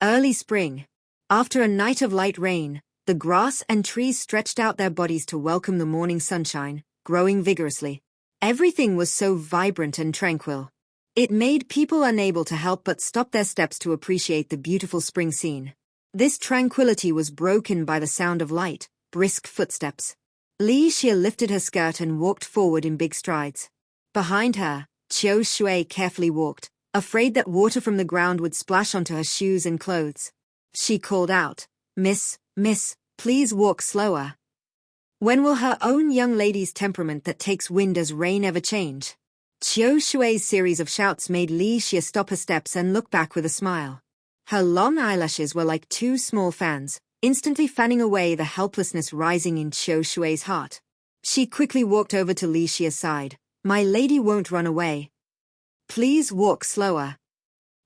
Early spring. After a night of light rain, the grass and trees stretched out their bodies to welcome the morning sunshine, growing vigorously. Everything was so vibrant and tranquil. It made people unable to help but stop their steps to appreciate the beautiful spring scene. This tranquility was broken by the sound of light, brisk footsteps. Li Xie lifted her skirt and walked forward in big strides. Behind her, Qiu Shui carefully walked, afraid that water from the ground would splash onto her shoes and clothes. She called out, Miss, please walk slower. When will her own young lady's temperament that takes wind as rain ever change? Qiu Shui's series of shouts made Li Xie stop her steps and look back with a smile. Her long eyelashes were like two small fans, instantly fanning away the helplessness rising in Qiu Shui's heart. She quickly walked over to Li Xie's side. My lady won't run away. Please walk slower.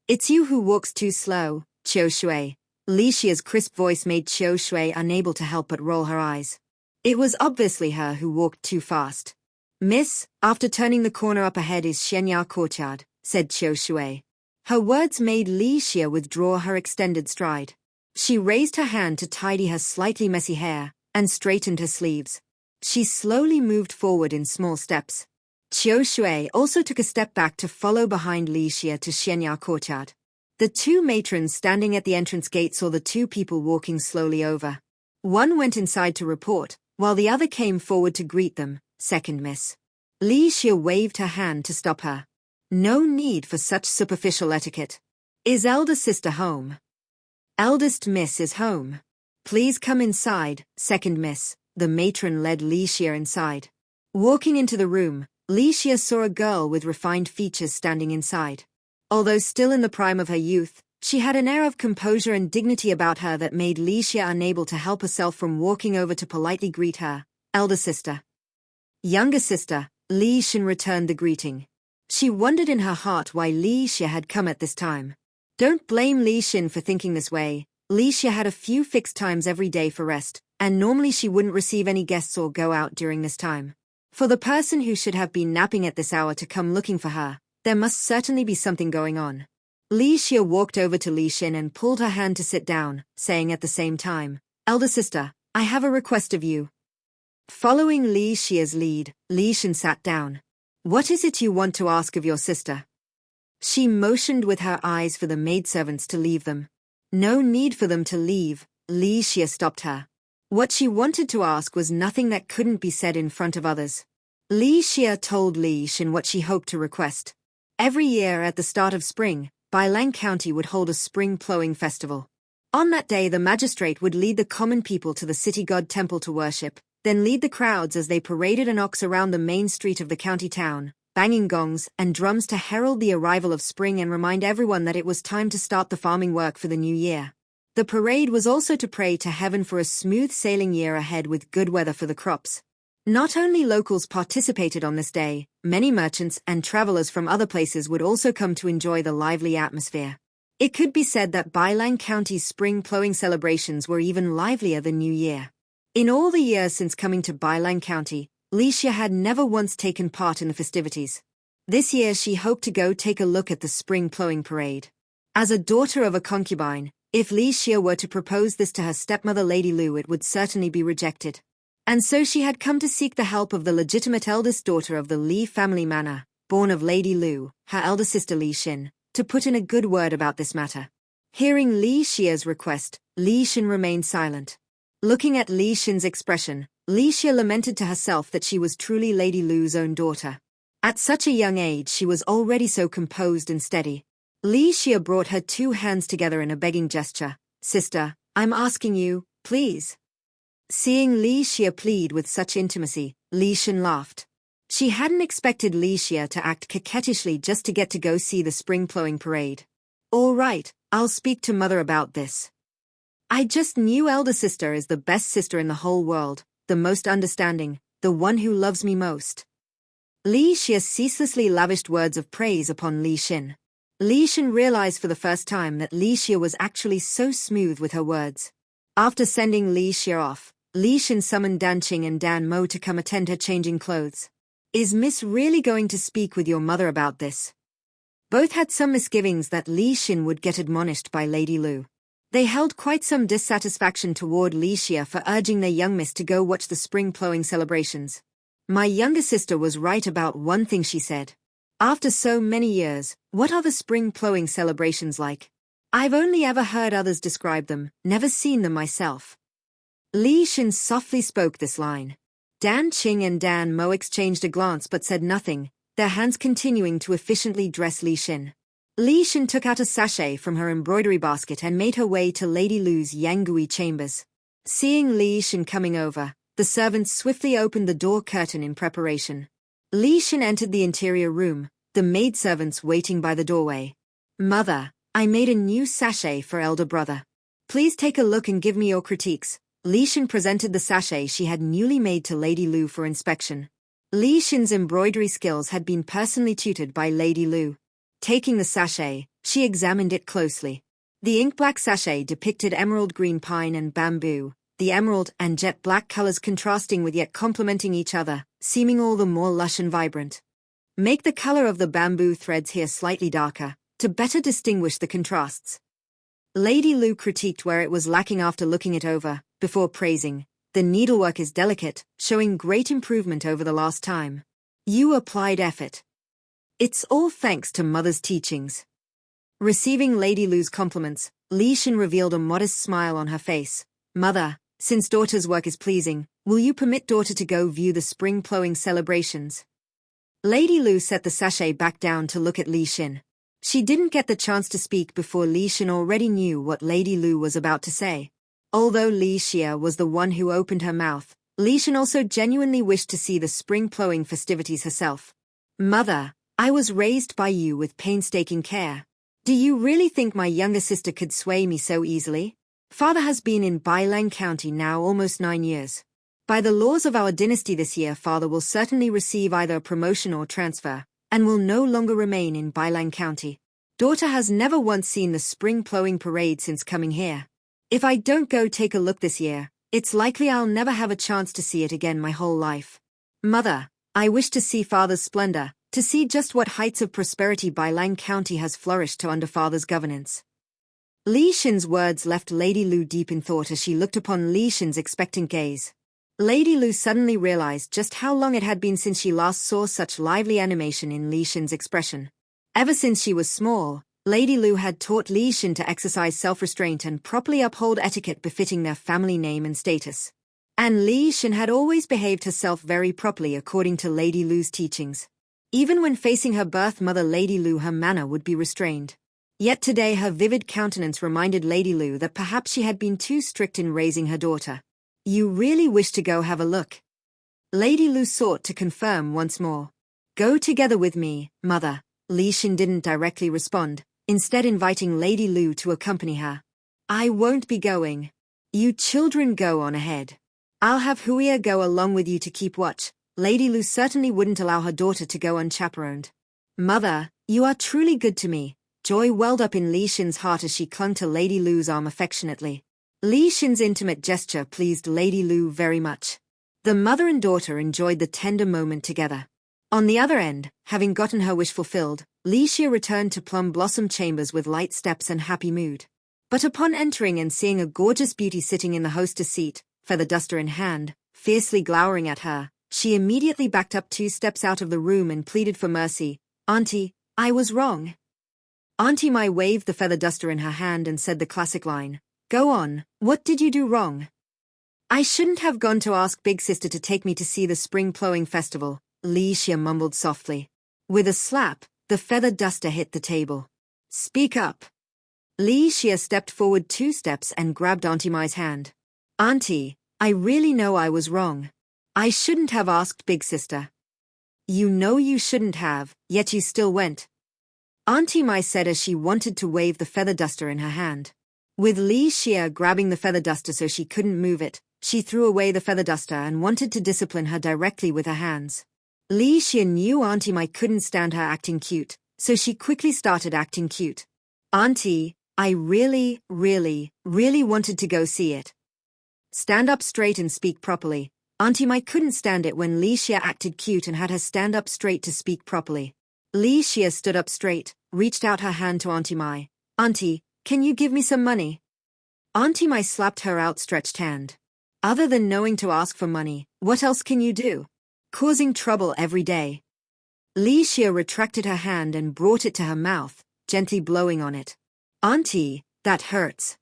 It's you who walks too slow, Qiu Shui. Li Xie's crisp voice made Qiu Shui unable to help but roll her eyes. It was obviously her who walked too fast. Miss, after turning the corner up ahead is Shenyao Courtyard, said Qiu Shui. Her words made Li Xie withdraw her extended stride. She raised her hand to tidy her slightly messy hair, and straightened her sleeves. She slowly moved forward in small steps. Qiu Shui also took a step back to follow behind Li Xie to Shenyao Courtyard. The two matrons standing at the entrance gate saw the two people walking slowly over. One went inside to report, while the other came forward to greet them. Second miss. Li Xie waved her hand to stop her. No need for such superficial etiquette. Is elder sister home? Eldest miss is home. Please come inside, second miss. The matron led Li Xie inside. Walking into the room, Li Xie saw a girl with refined features standing inside. Although still in the prime of her youth, she had an air of composure and dignity about her that made Li Xie unable to help herself from walking over to politely greet her. Elder sister. Younger sister, Li Xin returned the greeting. She wondered in her heart why Li Xie had come at this time. Don't blame Li Xin for thinking this way. Li Xie had a few fixed times every day for rest, and normally she wouldn't receive any guests or go out during this time. For the person who should have been napping at this hour to come looking for her, there must certainly be something going on. Li Xie walked over to Li Xin and pulled her hand to sit down, saying at the same time, Elder sister, I have a request of you. Following Li Xie's lead, Li Xin sat down. What is it you want to ask of your sister? She motioned with her eyes for the maidservants to leave them. No need for them to leave, Li Xie stopped her. What she wanted to ask was nothing that couldn't be said in front of others. Li Xie told Li Xin what she hoped to request. Every year at the start of spring, Bailang County would hold a spring plowing festival. On that day the magistrate would lead the common people to the city god temple to worship, then lead the crowds as they paraded an ox around the main street of the county town, banging gongs and drums to herald the arrival of spring and remind everyone that it was time to start the farming work for the new year. The parade was also to pray to heaven for a smooth sailing year ahead with good weather for the crops. Not only locals participated on this day, many merchants and travelers from other places would also come to enjoy the lively atmosphere. It could be said that Bailang County's spring plowing celebrations were even livelier than New Year. In all the years since coming to Bailang County, Li Xie had never once taken part in the festivities. This year she hoped to go take a look at the spring plowing parade. As a daughter of a concubine, if Li Xie were to propose this to her stepmother Lady Lu, it would certainly be rejected. And so she had come to seek the help of the legitimate eldest daughter of the Li family manor, born of Lady Lu, her elder sister Li Xin, to put in a good word about this matter. Hearing Li Xie's request, Li Xin remained silent. Looking at Li Xin's expression, Li Xie lamented to herself that she was truly Lady Lu's own daughter. At such a young age she was already so composed and steady. Li Xie brought her two hands together in a begging gesture. Sister, I'm asking you, please. Seeing Li Xie plead with such intimacy, Li Xin laughed. She hadn't expected Li Xie to act coquettishly just to get to go see the spring plowing parade. All right, I'll speak to mother about this. I just knew elder sister is the best sister in the whole world, the most understanding, the one who loves me most. Li Xie ceaselessly lavished words of praise upon Li Xin. Li Xin realized for the first time that Li Xie was actually so smooth with her words. After sending Li Xie off, Li Xin summoned Dan Qing and Dan Mo to come attend her changing clothes. Is Miss really going to speak with your mother about this? Both had some misgivings that Li Xin would get admonished by Lady Lu. They held quite some dissatisfaction toward Li Xia for urging their young miss to go watch the spring plowing celebrations. My younger sister was right about one thing, she said. After so many years, what are the spring plowing celebrations like? I've only ever heard others describe them, never seen them myself. Li Xin softly spoke this line. Dan Qing and Dan Mo exchanged a glance but said nothing, their hands continuing to efficiently dress Li Xin. Li Xin took out a sachet from her embroidery basket and made her way to Lady Lu's Yangui chambers. Seeing Li Xin coming over, the servants swiftly opened the door curtain in preparation. Li Xin entered the interior room, the maidservants waiting by the doorway. Mother, I made a new sachet for elder brother. Please take a look and give me your critiques. Li Xin presented the sachet she had newly made to Lady Lu for inspection. Li Xin's embroidery skills had been personally tutored by Lady Lu. Taking the sachet, she examined it closely. The ink-black sachet depicted emerald green pine and bamboo, the emerald and jet black colors contrasting with yet complementing each other, seeming all the more lush and vibrant. Make the color of the bamboo threads here slightly darker, to better distinguish the contrasts. Lady Lu critiqued where it was lacking after looking it over, before praising. The needlework is delicate, showing great improvement over the last time. You applied effort. It's all thanks to Mother's teachings. Receiving Lady Lu's compliments, Li Xin revealed a modest smile on her face. Mother, since daughter's work is pleasing, will you permit daughter to go view the spring plowing celebrations? Lady Lu set the sachet back down to look at Li Xin. She didn't get the chance to speak before Li Xin already knew what Lady Lu was about to say. Although Li Xia was the one who opened her mouth, Li Xin also genuinely wished to see the spring plowing festivities herself. Mother, I was raised by you with painstaking care. Do you really think my younger sister could sway me so easily? Father has been in Bailang County now almost 9 years. By the laws of our dynasty this year, father will certainly receive either a promotion or transfer, and will no longer remain in Bailang County. Daughter has never once seen the spring plowing parade since coming here. If I don't go take a look this year, it's likely I'll never have a chance to see it again my whole life. Mother, I wish to see father's splendor, to see just what heights of prosperity Bailang County has flourished to under father's governance. Li Xin's words left Lady Lu deep in thought as she looked upon Li Xin's expectant gaze. Lady Lu suddenly realized just how long it had been since she last saw such lively animation in Li Xin's expression. Ever since she was small, Lady Lu had taught Li Xin to exercise self-restraint and properly uphold etiquette befitting their family name and status. And Li Xin had always behaved herself very properly according to Lady Lu's teachings. Even when facing her birth mother Lady Lu, her manner would be restrained. Yet today her vivid countenance reminded Lady Lu that perhaps she had been too strict in raising her daughter. You really wish to go have a look? Lady Lu sought to confirm once more. Go together with me, mother. Li Xin didn't directly respond, instead inviting Lady Lu to accompany her. I won't be going. You children go on ahead. I'll have Huia go along with you to keep watch. Lady Lu certainly wouldn't allow her daughter to go unchaperoned. Mother, you are truly good to me. Joy welled up in Li Xin's heart as she clung to Lady Lu's arm affectionately. Li Xin's intimate gesture pleased Lady Lu very much. The mother and daughter enjoyed the tender moment together. On the other end, having gotten her wish fulfilled, Li Xia returned to Plum Blossom Chambers with light steps and happy mood. But upon entering and seeing a gorgeous beauty sitting in the hostess seat, feather duster in hand, fiercely glowering at her, she immediately backed up 2 steps out of the room and pleaded for mercy. Auntie, I was wrong. Auntie Mai waved the feather duster in her hand and said the classic line. Go on, what did you do wrong? I shouldn't have gone to ask big sister to take me to see the spring plowing festival, Li Xia mumbled softly. With a slap, the feather duster hit the table. Speak up. Li Xia stepped forward 2 steps and grabbed Auntie Mai's hand. Auntie, I really know I was wrong. I shouldn't have asked big sister. You know you shouldn't have, yet you still went. Auntie Mai said as she wanted to wave the feather duster in her hand. With Li Xia grabbing the feather duster so she couldn't move it, she threw away the feather duster and wanted to discipline her directly with her hands. Li Xia knew Auntie Mai couldn't stand her acting cute, so she quickly started acting cute. Auntie, I really wanted to go see it. Stand up straight and speak properly. Auntie Mai couldn't stand it when Li Xia acted cute and had her stand up straight to speak properly. Li Xia stood up straight, reached out her hand to Auntie Mai. Auntie, can you give me some money? Auntie Mai slapped her outstretched hand. Other than knowing to ask for money, what else can you do? Causing trouble every day. Li Xia retracted her hand and brought it to her mouth, gently blowing on it. Auntie, that hurts.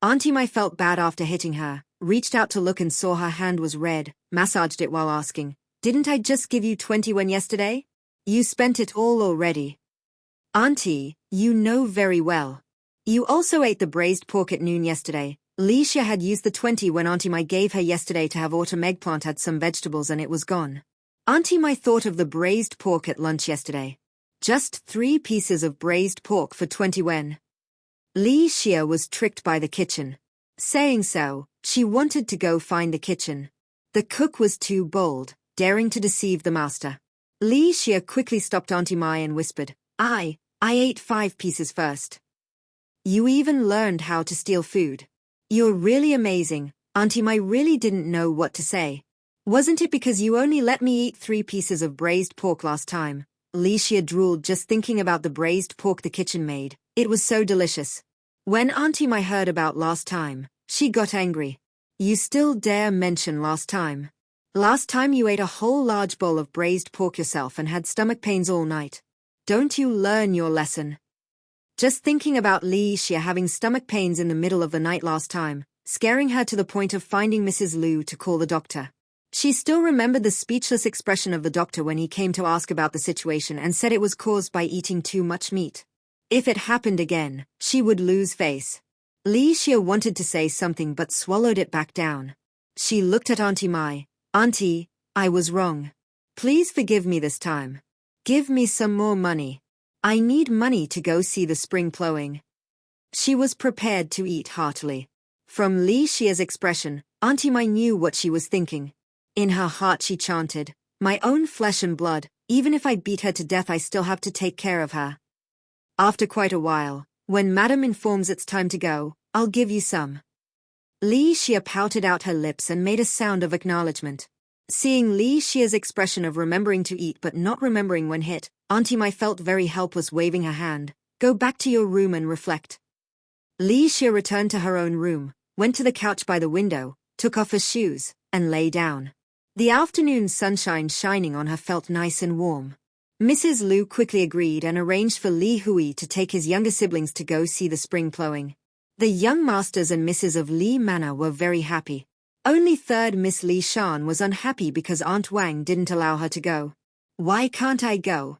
Auntie Mai felt bad after hitting her, reached out to look and saw her hand was red, massaged it while asking, "Didn't I just give you 20 when yesterday? You spent it all already." Auntie, you know very well. You also ate the braised pork at noon yesterday. Li Xia had used the 20 when Auntie Mai gave her yesterday to have autumn eggplant had some vegetables and it was gone. Auntie Mai thought of the braised pork at lunch yesterday. Just 3 pieces of braised pork for 20 wen. Li Xia was tricked by the kitchen. Saying so, she wanted to go find the kitchen. The cook was too bold, daring to deceive the master. Li Xia quickly stopped Auntie Mai and whispered, I ate 5 pieces first. You even learned how to steal food. You're really amazing. Auntie Mai really didn't know what to say. Wasn't it because you only let me eat 3 pieces of braised pork last time? Li Xia drooled just thinking about the braised pork the kitchen made. It was so delicious. When Auntie Mai heard about last time, she got angry. You still dare mention last time? Last time you ate a whole large bowl of braised pork yourself and had stomach pains all night. Don't you learn your lesson? Just thinking about Li Xia having stomach pains in the middle of the night last time, scaring her to the point of finding Mrs. Liu to call the doctor. She still remembered the speechless expression of the doctor when he came to ask about the situation and said it was caused by eating too much meat. If it happened again, she would lose face. Li Xia wanted to say something but swallowed it back down. She looked at Auntie Mai. Auntie, I was wrong. Please forgive me this time. Give me some more money. I need money to go see the spring plowing. She was prepared to eat heartily. From Li Xia's expression, Auntie Mai knew what she was thinking. In her heart she chanted, my own flesh and blood, even if I beat her to death I still have to take care of her. After quite a while, when Madam informs it's time to go, I'll give you some. Li Xia pouted out her lips and made a sound of acknowledgement. Seeing Li Xia's expression of remembering to eat but not remembering when hit, Auntie Mai felt very helpless, waving her hand. Go back to your room and reflect. Li Xia returned to her own room, went to the couch by the window, took off her shoes, and lay down. The afternoon sunshine shining on her felt nice and warm. Mrs. Liu quickly agreed and arranged for Li Hui to take his younger siblings to go see the spring plowing. The young masters and misses of Li Manor were very happy. Only third Miss Li Shan was unhappy because Aunt Wang didn't allow her to go. Why can't I go?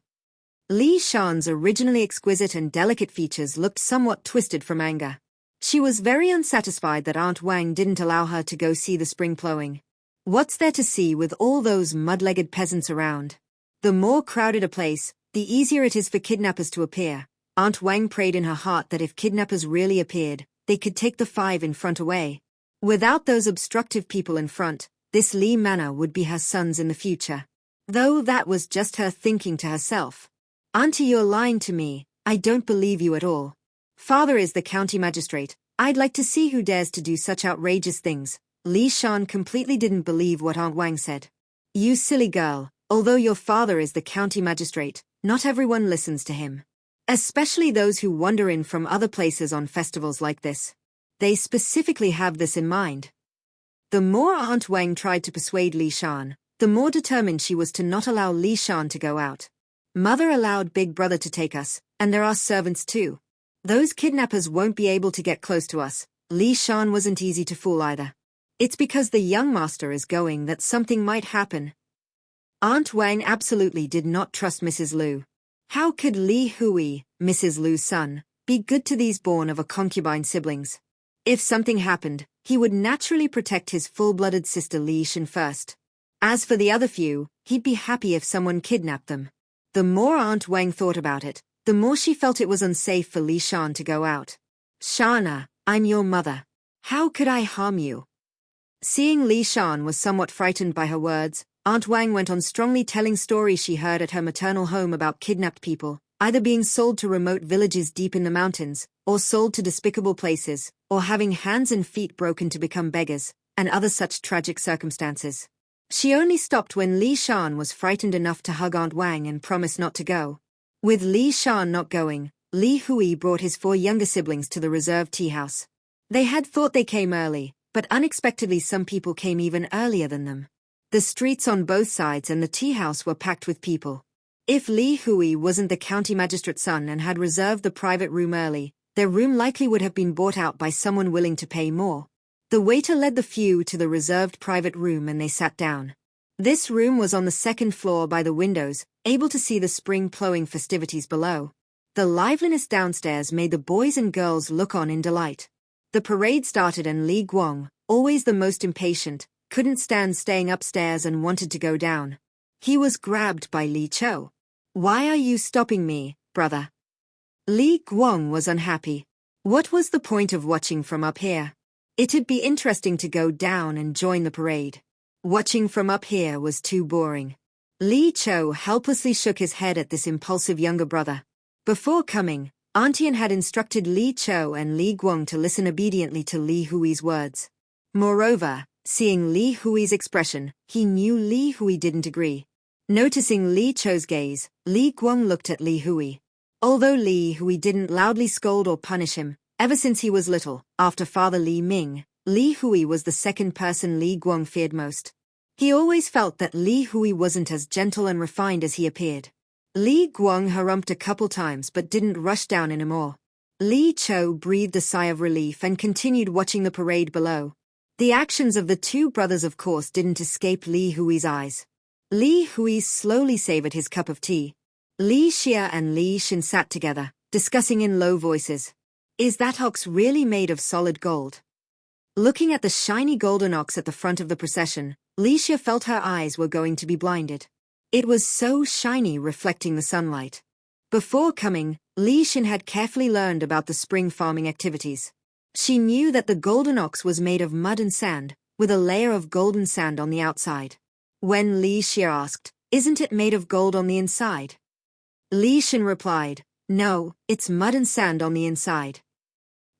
Li Shan's originally exquisite and delicate features looked somewhat twisted from anger. She was very unsatisfied that Aunt Wang didn't allow her to go see the spring plowing. What's there to see with all those mud-legged peasants around? The more crowded a place, the easier it is for kidnappers to appear. Aunt Wang prayed in her heart that if kidnappers really appeared, they could take the 5 in front away. Without those obstructive people in front, this Li Manor would be her son's in the future. Though that was just her thinking to herself. Auntie, you're lying to me. I don't believe you at all. Father is the county magistrate. I'd like to see who dares to do such outrageous things. Li Shan completely didn't believe what Aunt Wang said. You silly girl, although your father is the county magistrate, not everyone listens to him. Especially those who wander in from other places on festivals like this. They specifically have this in mind. The more Aunt Wang tried to persuade Li Shan, the more determined she was to not allow Li Shan to go out. Mother allowed Big Brother to take us, and there are servants too. Those kidnappers won't be able to get close to us. Li Shan wasn't easy to fool either. It's because the young master is going that something might happen. Aunt Wang absolutely did not trust Mrs. Liu. How could Li Hui, Mrs. Liu's son, be good to these born of a concubine siblings? If something happened, he would naturally protect his full-blooded sister Li Shan first. As for the other few, he'd be happy if someone kidnapped them. The more Aunt Wang thought about it, the more she felt it was unsafe for Li Shan to go out. Shana, I'm your mother. How could I harm you? Seeing Li Shan was somewhat frightened by her words, Aunt Wang went on strongly telling stories she heard at her maternal home about kidnapped people, either being sold to remote villages deep in the mountains, or sold to despicable places, or having hands and feet broken to become beggars, and other such tragic circumstances. She only stopped when Li Shan was frightened enough to hug Aunt Wang and promise not to go. With Li Shan not going, Li Hui brought his 4 younger siblings to the reserved tea house. They had thought they came early, but unexpectedly some people came even earlier than them. The streets on both sides and the tea house were packed with people. If Li Hui wasn't the county magistrate's son and had reserved the private room early, their room likely would have been bought out by someone willing to pay more. The waiter led the few to the reserved private room and they sat down. This room was on the second floor by the windows, able to see the spring-plowing festivities below. The liveliness downstairs made the boys and girls look on in delight. The parade started and Li Guang, always the most impatient, couldn't stand staying upstairs and wanted to go down. He was grabbed by Li Chou. "Why are you stopping me, brother?" Li Guang was unhappy. What was the point of watching from up here? It'd be interesting to go down and join the parade. Watching from up here was too boring. Li Chou helplessly shook his head at this impulsive younger brother. Before coming, Auntian had instructed Li Chou and Li Guang to listen obediently to Li Hui's words. Moreover, seeing Li Hui's expression, he knew Li Hui didn't agree. Noticing Li Chou's gaze, Li Guang looked at Li Hui. Although Li Hui didn't loudly scold or punish him, ever since he was little, after Father Li Ming, Li Hui was the second person Li Guang feared most. He always felt that Li Hui wasn't as gentle and refined as he appeared. Li Guang harumphed a couple times but didn't rush down anymore. Li Chou breathed a sigh of relief and continued watching the parade below. The actions of the two brothers of course didn't escape Li Hui's eyes. Li Hui slowly savored his cup of tea. Li Xia and Li Xin sat together, discussing in low voices. "Is that ox really made of solid gold?" Looking at the shiny golden ox at the front of the procession, Li Xia felt her eyes were going to be blinded. It was so shiny, reflecting the sunlight. Before coming, Li Xin had carefully learned about the spring farming activities. She knew that the golden ox was made of mud and sand, with a layer of golden sand on the outside. When Li Xia asked, "Isn't it made of gold on the inside?" Li Xin replied, "No, it's mud and sand on the inside."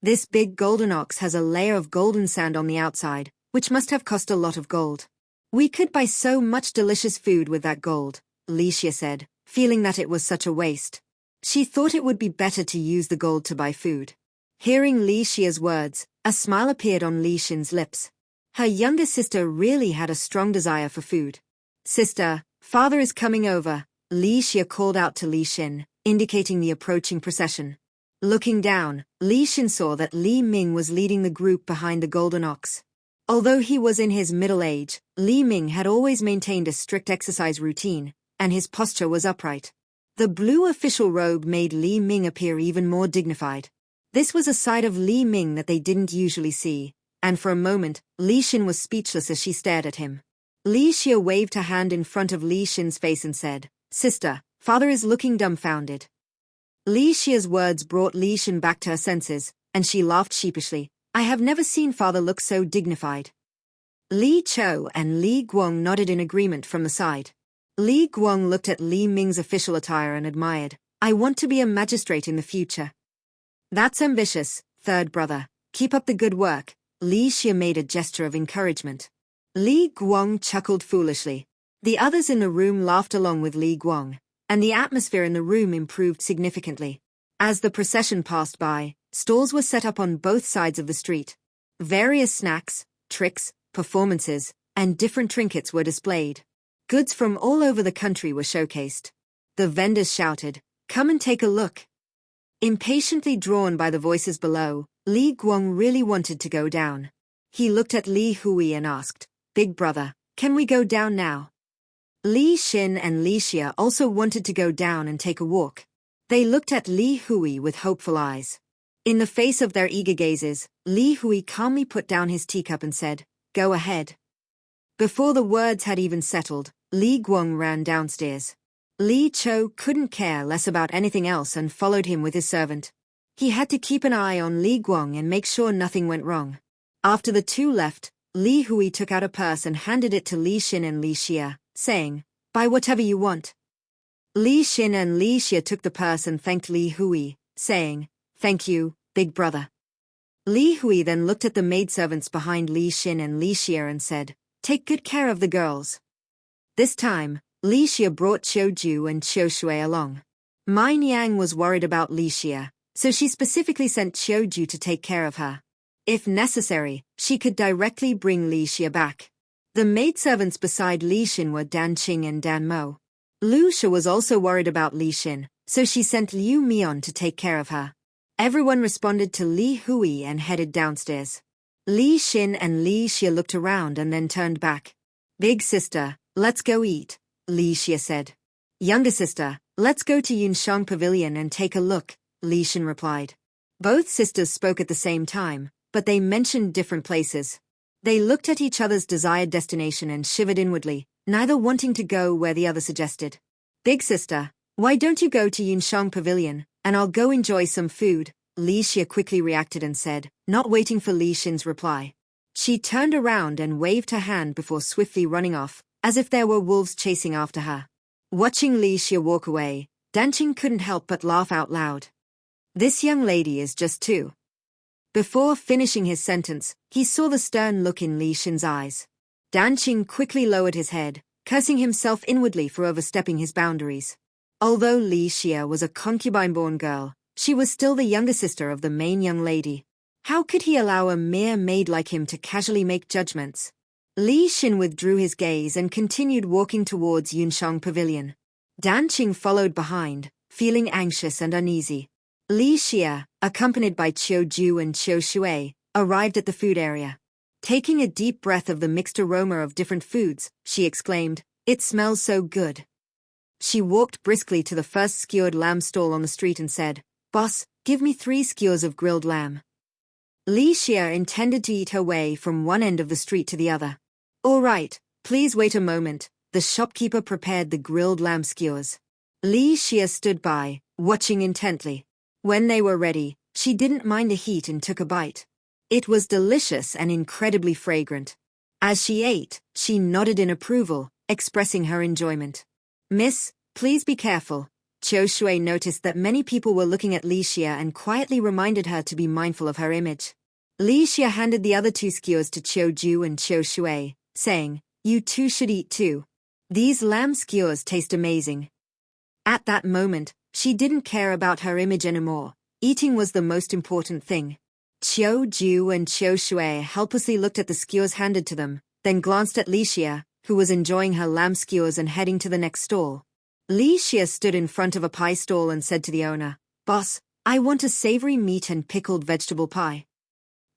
This big golden ox has a layer of golden sand on the outside, which must have cost a lot of gold. "We could buy so much delicious food with that gold," Li Xia said, feeling that it was such a waste. She thought it would be better to use the gold to buy food. Hearing Li Xia's words, a smile appeared on Li Xin's lips. Her younger sister really had a strong desire for food. "Sister, father is coming over," Li Xia called out to Li Xin, indicating the approaching procession. Looking down, Li Xin saw that Li Ming was leading the group behind the golden ox. Although he was in his middle age, Li Ming had always maintained a strict exercise routine, and his posture was upright. The blue official robe made Li Ming appear even more dignified. This was a side of Li Ming that they didn't usually see, and for a moment, Li Xin was speechless as she stared at him. Li Xia waved her hand in front of Li Xin's face and said, "Sister, father is looking dumbfounded." Li Xia's words brought Li Xin back to her senses, and she laughed sheepishly. "I have never seen father look so dignified." Li Chou and Li Guang nodded in agreement from the side. Li Guang looked at Li Ming's official attire and admired. "I want to be a magistrate in the future." "That's ambitious, third brother. Keep up the good work." Li Xia made a gesture of encouragement. Li Guang chuckled foolishly. The others in the room laughed along with Li Guang, and the atmosphere in the room improved significantly. As the procession passed by, stalls were set up on both sides of the street. Various snacks, tricks, performances, and different trinkets were displayed. Goods from all over the country were showcased. The vendors shouted, "Come and take a look." Impatiently drawn by the voices below, Li Guang really wanted to go down. He looked at Li Hui and asked, "Big brother, can we go down now?" Li Xin and Li Xia also wanted to go down and take a walk. They looked at Li Hui with hopeful eyes. In the face of their eager gazes, Li Hui calmly put down his teacup and said, "Go ahead." Before the words had even settled, Li Guang ran downstairs. Li Chou couldn't care less about anything else and followed him with his servant. He had to keep an eye on Li Guang and make sure nothing went wrong. After the two left, Li Hui took out a purse and handed it to Li Xin and Li Xia, saying, "Buy whatever you want." Li Xin and Li Xia took the purse and thanked Li Hui, saying, "Thank you, big brother." Li Hui then looked at the maidservants behind Li Xin and Li Xia and said, "Take good care of the girls." This time, Li Xia brought Qiu Ju and Qiu Shui along. Mai Niang was worried about Li Xia, so she specifically sent Qiu Ju to take care of her. If necessary, she could directly bring Li Xia back. The maidservants beside Li Xin were Dan Qing and Dan Mo. Lu Xia was also worried about Li Xin, so she sent Liu Mian to take care of her. Everyone responded to Li Hui and headed downstairs. Li Xin and Li Xia looked around and then turned back. Big sister, let's go eat, Li Xia said. Younger sister, let's go to Yunshang Pavilion and take a look, Li Xin replied. Both sisters spoke at the same time, but they mentioned different places. They looked at each other's desired destination and shivered inwardly, neither wanting to go where the other suggested. Big sister, why don't you go to Yunshang Pavilion, and I'll go enjoy some food, Li Xia quickly reacted and said, not waiting for Li Xin's reply. She turned around and waved her hand before swiftly running off, as if there were wolves chasing after her. Watching Li Xia walk away, Danqing couldn't help but laugh out loud. This young lady is just 2. Before finishing his sentence, he saw the stern look in Li Xin's eyes. Danqing quickly lowered his head, cursing himself inwardly for overstepping his boundaries. Although Li Xia was a concubine-born girl, she was still the younger sister of the main young lady. How could he allow a mere maid like him to casually make judgments? Li Xin withdrew his gaze and continued walking towards Yunshang Pavilion. Danqing followed behind, feeling anxious and uneasy. Li Xia, accompanied by Qiu Ju and Qiu Shui, arrived at the food area. Taking a deep breath of the mixed aroma of different foods, she exclaimed, "It smells so good." She walked briskly to the first skewered lamb stall on the street and said, "Boss, give me 3 skewers of grilled lamb." Li Xia intended to eat her way from one end of the street to the other. "All right, please wait a moment." The shopkeeper prepared the grilled lamb skewers. Li Xia stood by, watching intently. When they were ready, she didn't mind the heat and took a bite. It was delicious and incredibly fragrant. As she ate, she nodded in approval, expressing her enjoyment. "Miss, please be careful." Qiu Shui noticed that many people were looking at Li Xia and quietly reminded her to be mindful of her image. Li Xia handed the other 2 skewers to Qiu Ju and Qiu Shui, saying, "You two should eat too. These lamb skewers taste amazing." At that moment, she didn't care about her image anymore. Eating was the most important thing. Qiu Ju and Qiu Shui helplessly looked at the skewers handed to them, then glanced at Li Xia, who was enjoying her lamb skewers and heading to the next stall. Li Xia stood in front of a pie stall and said to the owner, "Boss, I want a savory meat and pickled vegetable pie."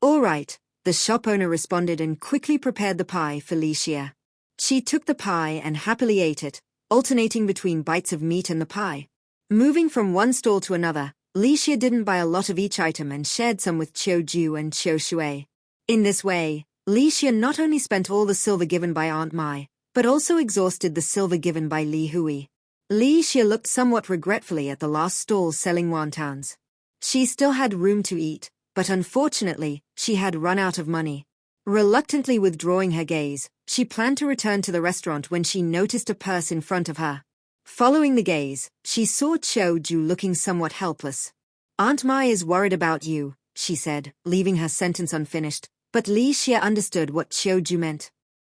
"All right," the shop owner responded and quickly prepared the pie for Li Xia. She took the pie and happily ate it, alternating between bites of meat and the pie. Moving from one stall to another, Li Xia didn't buy a lot of each item and shared some with Qiu Ju and Qiu Shui. In this way, Li Xia not only spent all the silver given by Aunt Mai, but also exhausted the silver given by Li Hui. Li Xia looked somewhat regretfully at the last stall selling wontons. She still had room to eat, but unfortunately, she had run out of money. Reluctantly withdrawing her gaze, she planned to return to the restaurant when she noticed a purse in front of her. Following the gaze, she saw Qiu Ju looking somewhat helpless. "Aunt Mai is worried about you," she said, leaving her sentence unfinished, but Li Xia understood what Qiu Ju meant.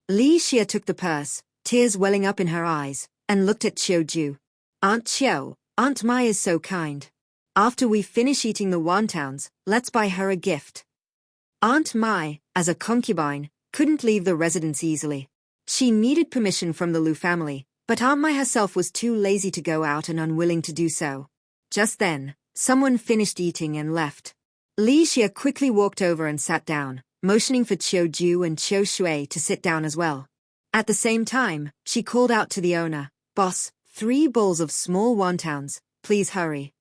Li Xia took the purse, tears welling up in her eyes, and looked at Qiu Ju. "Aunt Qiu, Aunt Mai is so kind. After we finish eating the wontons, let's buy her a gift." Aunt Mai, as a concubine, couldn't leave the residence easily. She needed permission from the Lu family, but Aunt Mai herself was too lazy to go out and unwilling to do so. Just then, someone finished eating and left. Li Xia quickly walked over and sat down, motioning for Qiu Ju and Qiu Shui to sit down as well. At the same time, she called out to the owner, "Boss, 3 bowls of small wontons, please hurry."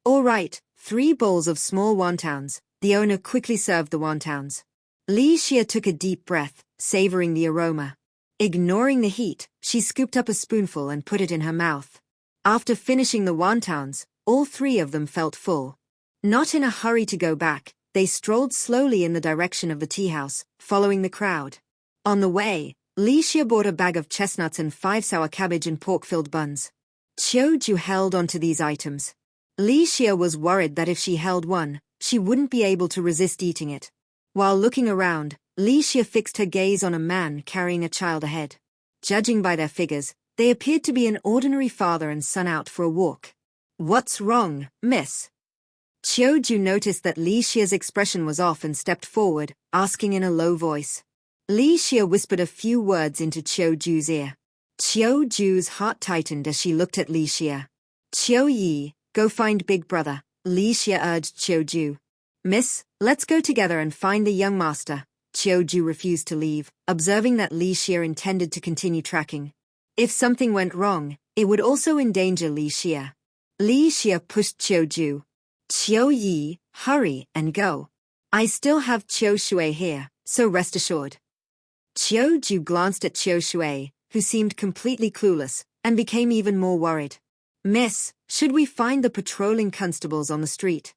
"All right, 3 bowls of small wontons." The owner quickly served the wontons. Li Xia took a deep breath, savoring the aroma. Ignoring the heat, she scooped up a spoonful and put it in her mouth. After finishing the wontons, all 3 of them felt full. Not in a hurry to go back, they strolled slowly in the direction of the tea house, following the crowd. On the way, Li Xia bought a bag of chestnuts and 5 sour cabbage and pork-filled buns. Qiu Ju held onto these items. Li Xia was worried that if she held one, she wouldn't be able to resist eating it. While looking around, Li Xia fixed her gaze on a man carrying a child ahead. Judging by their figures, they appeared to be an ordinary father and son out for a walk. "What's wrong, miss?" Qiu noticed that Li Xia's expression was off and stepped forward, asking in a low voice. Li Xia whispered a few words into Qiu's ear. Qiu's heart tightened as she looked at Li Xia. Qiu Yi, go find Big Brother, Li Xia urged Qiu. Miss, let's go together and find the young master. Qiu refused to leave, observing that Li Xia intended to continue tracking. If something went wrong, it would also endanger Li Xia. Li Xia pushed Qiu. Qiu Yi, hurry and go. I still have Qiu Shui here, so rest assured. Qiu glanced at Qiu Shui, who seemed completely clueless, and became even more worried. Miss, should we find the patrolling constables on the street?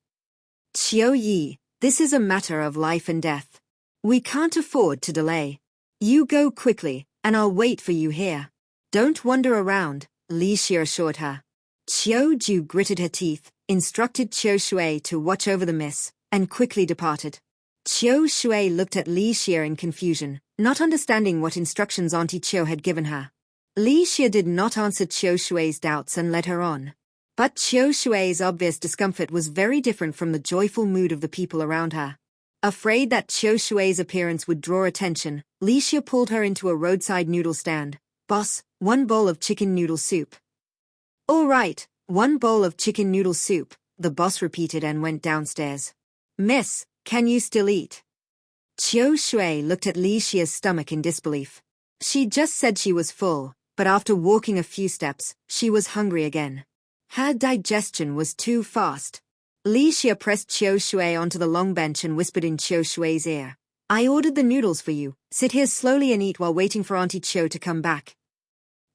Qiu Yi, this is a matter of life and death. We can't afford to delay. You go quickly, and I'll wait for you here. Don't wander around, Li Xia assured her. Qiu gritted her teeth, instructed Qiu Shui to watch over the miss, and quickly departed. Qiu Shui looked at Li Xia in confusion, not understanding what instructions Auntie Qiu had given her. Li Xia did not answer Qiu Shui's doubts and led her on. But Qiu Shui's obvious discomfort was very different from the joyful mood of the people around her. Afraid that Qiu Shui's appearance would draw attention, Li Xia pulled her into a roadside noodle stand. Boss, 1 bowl of chicken noodle soup. All right, 1 bowl of chicken noodle soup, the boss repeated and went downstairs. Miss, can you still eat? Qiu Shui looked at Li Xia's stomach in disbelief. She just said she was full, but after walking a few steps, she was hungry again. Her digestion was too fast. Li Xia pressed Qiu Shui onto the long bench and whispered in Qiu Shui's ear. I ordered the noodles for you. Sit here slowly and eat while waiting for Auntie Qiu to come back.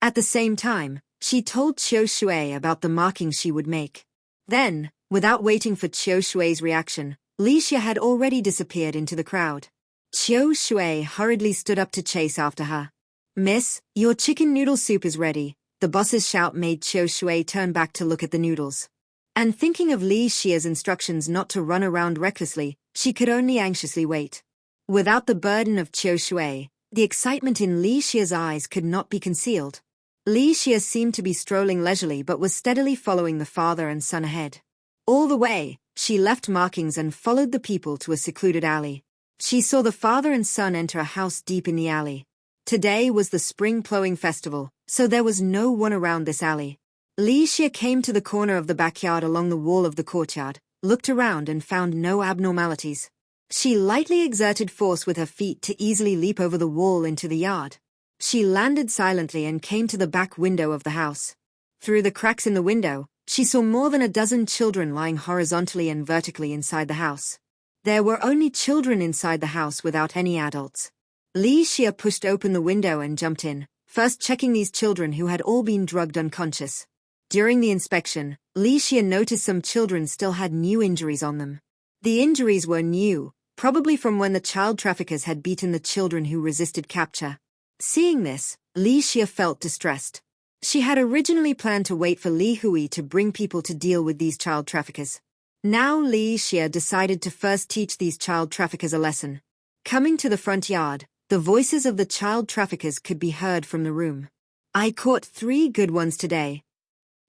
At the same time, she told Qiu Shui about the markings she would make. Then, without waiting for Qiu Shui's reaction, Li Xia had already disappeared into the crowd. Qiu Shui hurriedly stood up to chase after her. Miss, your chicken noodle soup is ready. The boss's shout made Qiu Shui turn back to look at the noodles. And thinking of Li Xia's instructions not to run around recklessly, she could only anxiously wait. Without the burden of Qiu Shui, the excitement in Li Xia's eyes could not be concealed. Li Xia seemed to be strolling leisurely but was steadily following the father and son ahead. All the way, she left markings and followed the people to a secluded alley. She saw the father and son enter a house deep in the alley. Today was the Spring Plowing Festival, so there was no one around this alley. Li Xia came to the corner of the backyard along the wall of the courtyard, looked around and found no abnormalities. She lightly exerted force with her feet to easily leap over the wall into the yard. She landed silently and came to the back window of the house. Through the cracks in the window, she saw more than a dozen children lying horizontally and vertically inside the house. There were only children inside the house without any adults. Li Xia pushed open the window and jumped in, first checking these children who had all been drugged unconscious. During the inspection, Li Xia noticed some children still had new injuries on them. The injuries were new, probably from when the child traffickers had beaten the children who resisted capture. Seeing this, Li Xia felt distressed. She had originally planned to wait for Li Hui to bring people to deal with these child traffickers. Now Li Xia decided to first teach these child traffickers a lesson. Coming to the front yard, the voices of the child traffickers could be heard from the room. I caught 3 good ones today.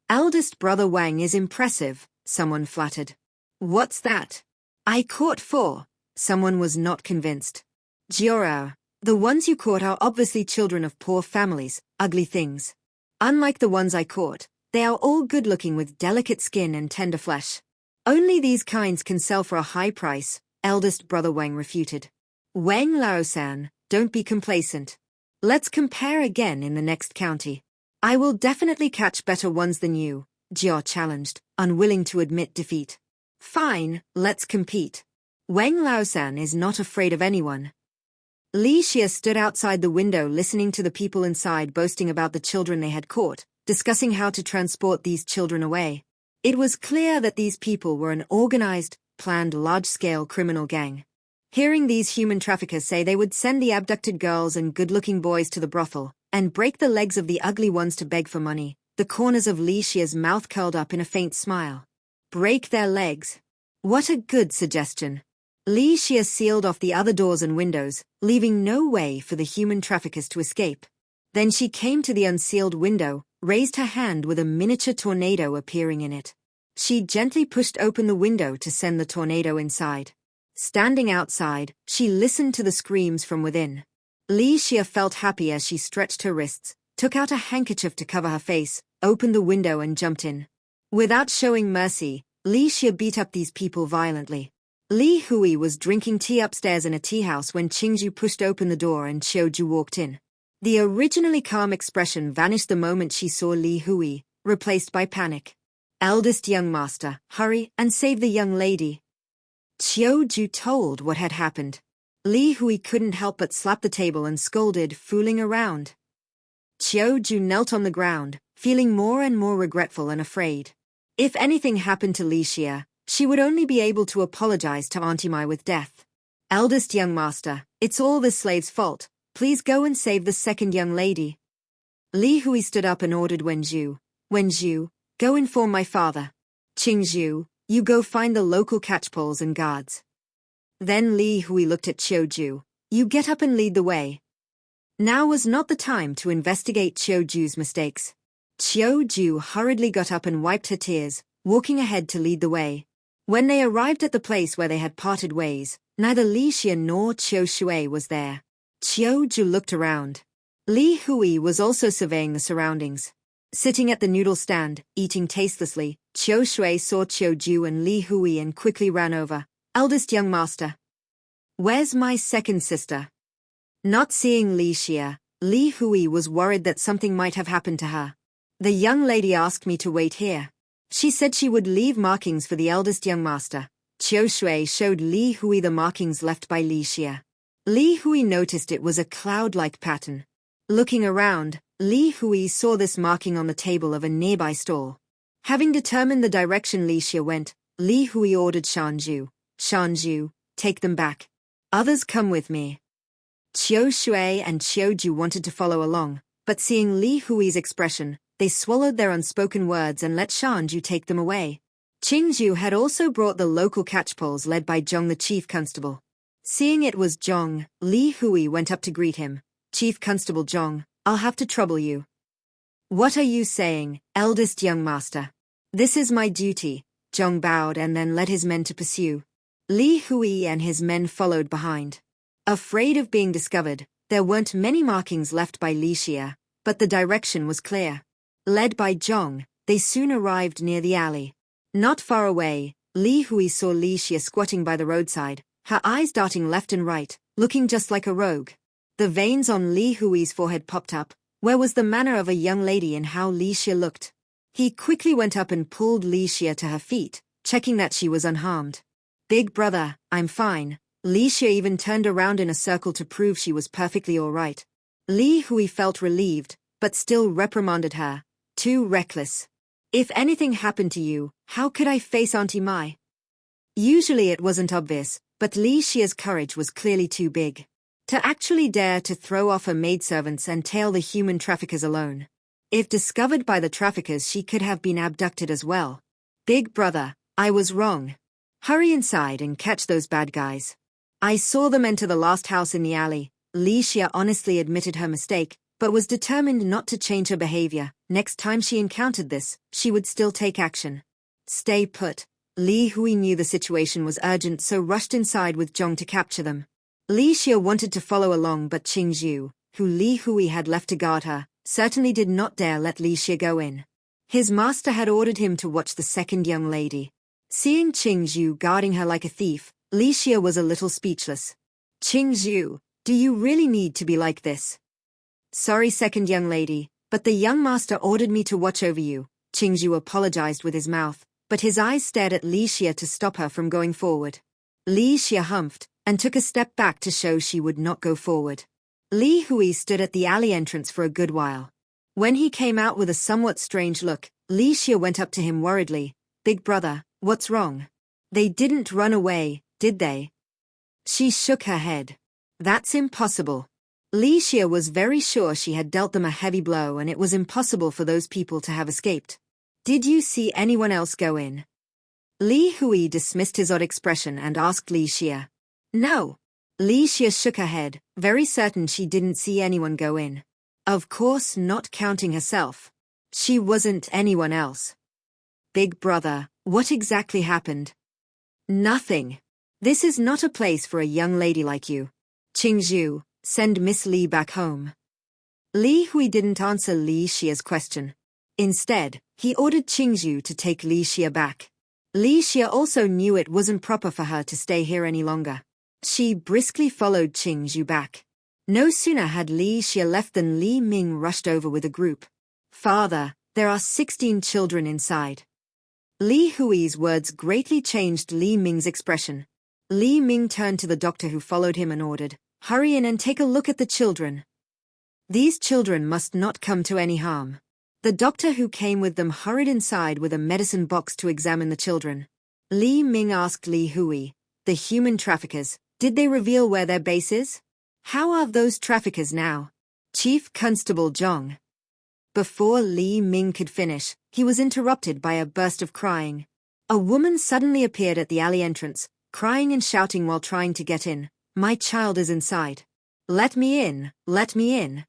Eldest brother Wang is impressive, someone flattered. What's that? I caught 4. Someone was not convinced. Jiorao, the ones you caught are obviously children of poor families, ugly things. Unlike the ones I caught, they are all good-looking with delicate skin and tender flesh. Only these kinds can sell for a high price, eldest brother Wang refuted. Wang Lao-san, don't be complacent. Let's compare again in the next county. I will definitely catch better ones than you, Jiao challenged, unwilling to admit defeat. Fine, let's compete. Wang Lao-san is not afraid of anyone. Li Xia stood outside the window listening to the people inside boasting about the children they had caught, discussing how to transport these children away. It was clear that these people were an organized, planned large-scale criminal gang. Hearing these human traffickers say they would send the abducted girls and good-looking boys to the brothel, and break the legs of the ugly ones to beg for money, the corners of Li Xia's mouth curled up in a faint smile. Break their legs. What a good suggestion. Li Xia sealed off the other doors and windows, leaving no way for the human traffickers to escape. Then she came to the unsealed window, raised her hand with a miniature tornado appearing in it. She gently pushed open the window to send the tornado inside. Standing outside, she listened to the screams from within. Li Xia felt happy as she stretched her wrists, took out a handkerchief to cover her face, opened the window and jumped in. Without showing mercy, Li Xia beat up these people violently. Li Hui was drinking tea upstairs in a tea house when Qingju pushed open the door and Qiuju walked in. The originally calm expression vanished the moment she saw Li Hui, replaced by panic. Eldest young master, hurry and save the young lady. Qiuju told what had happened. Li Hui couldn't help but slap the table and scolded, fooling around. Qiuju knelt on the ground, feeling more and more regretful and afraid. If anything happened to Li Xia, she would only be able to apologize to Auntie Mai with death. Eldest young master, it's all this slave's fault. Please go and save the second young lady. Li Hui stood up and ordered Wenju, go inform my father. Qingju, you go find the local catchpoles and guards. Then Li Hui looked at Qiuju, you get up and lead the way. Now was not the time to investigate Qiuju's mistakes. Qiuju hurriedly got up and wiped her tears, walking ahead to lead the way. When they arrived at the place where they had parted ways, neither Li Xia nor Qiu Shui was there. Qiuju looked around. Li Hui was also surveying the surroundings. Sitting at the noodle stand, eating tastelessly, Qiu Shui saw Qiuju and Li Hui and quickly ran over. Eldest young master. Where's my second sister? Not seeing Li Xia, Li Hui was worried that something might have happened to her. The young lady asked me to wait here. She said she would leave markings for the eldest young master. Qiu Shui showed Li Hui the markings left by Li Xia. Li Hui noticed it was a cloud-like pattern. Looking around, Li Hui saw this marking on the table of a nearby stall. Having determined the direction Li Xia went, Li Hui ordered Shanju, take them back. Others come with me. Qiu Shui and Qiuju wanted to follow along, but seeing Li Hui's expression, they swallowed their unspoken words and let Shanju take them away. Qingju had also brought the local catchpoles led by Zhong the chief constable. Seeing it was Zhong, Li Hui went up to greet him. Chief Constable Zhong, I'll have to trouble you. What are you saying, eldest young master? This is my duty. Zhong bowed and then led his men to pursue. Li Hui and his men followed behind. Afraid of being discovered, there weren't many markings left by Li Xia, but the direction was clear. Led by Zhong, they soon arrived near the alley. Not far away, Li Hui saw Li Xia squatting by the roadside, her eyes darting left and right, looking just like a rogue. The veins on Li Hui's forehead popped up. Where was the manner of a young lady in how Li Xia looked? He quickly went up and pulled Li Xia to her feet, checking that she was unharmed. Big brother, I'm fine. Li Xia even turned around in a circle to prove she was perfectly all right. Li Hui felt relieved, but still reprimanded her. Too reckless. If anything happened to you, how could I face Auntie Mai? Usually it wasn't obvious, but Li Xia's courage was clearly too big. To actually dare to throw off her maidservants and tail the human traffickers alone. If discovered by the traffickers, she could have been abducted as well. Big brother, I was wrong. Hurry inside and catch those bad guys. I saw them enter the last house in the alley. Li Xia honestly admitted her mistake, but was determined not to change her behavior. Next time she encountered this, she would still take action. Stay put. Li Hui knew the situation was urgent, so rushed inside with Zhong to capture them. Li Xia wanted to follow along, but Qingju, who Li Hui had left to guard her, certainly did not dare let Li Xia go in. His master had ordered him to watch the second young lady. Seeing Qingju guarding her like a thief, Li Xia was a little speechless. Qingju, do you really need to be like this? Sorry, second young lady, but the young master ordered me to watch over you. Qingju apologized with his mouth, but his eyes stared at Li Xia to stop her from going forward. Li Xia humphed and took a step back to show she would not go forward. Li Hui stood at the alley entrance for a good while. When he came out with a somewhat strange look, Li Xia went up to him worriedly. Big brother, what's wrong? They didn't run away, did they? She shook her head. That's impossible. Li Xia was very sure she had dealt them a heavy blow and it was impossible for those people to have escaped. Did you see anyone else go in? Li Hui dismissed his odd expression and asked Li Xia. No. Li Xia shook her head, very certain she didn't see anyone go in. Of course, not counting herself. She wasn't anyone else. Big brother, What exactly happened? Nothing. This is not a place for a young lady like you. Qingzhu, send Miss Li back home. Li Hui didn't answer Li Xia's question. Instead, he ordered Qingzhu to take Li Xia back. Li Xia also knew it wasn't proper for her to stay here any longer. She briskly followed Qingzhu back. No sooner had Li Xia left than Li Ming rushed over with a group. Father, there are 16 children inside. Li Hui's words greatly changed Li Ming's expression. Li Ming turned to the doctor who followed him and ordered, "Hurry in and take a look at the children. These children must not come to any harm." The doctor who came with them hurried inside with a medicine box to examine the children. Li Ming asked Li Hui, "The human traffickers, did they reveal where their base is? How are those traffickers now?" Chief Constable Zhong. Before Li Ming could finish, he was interrupted by a burst of crying. A woman suddenly appeared at the alley entrance, crying and shouting while trying to get in. "My child is inside. Let me in, let me in."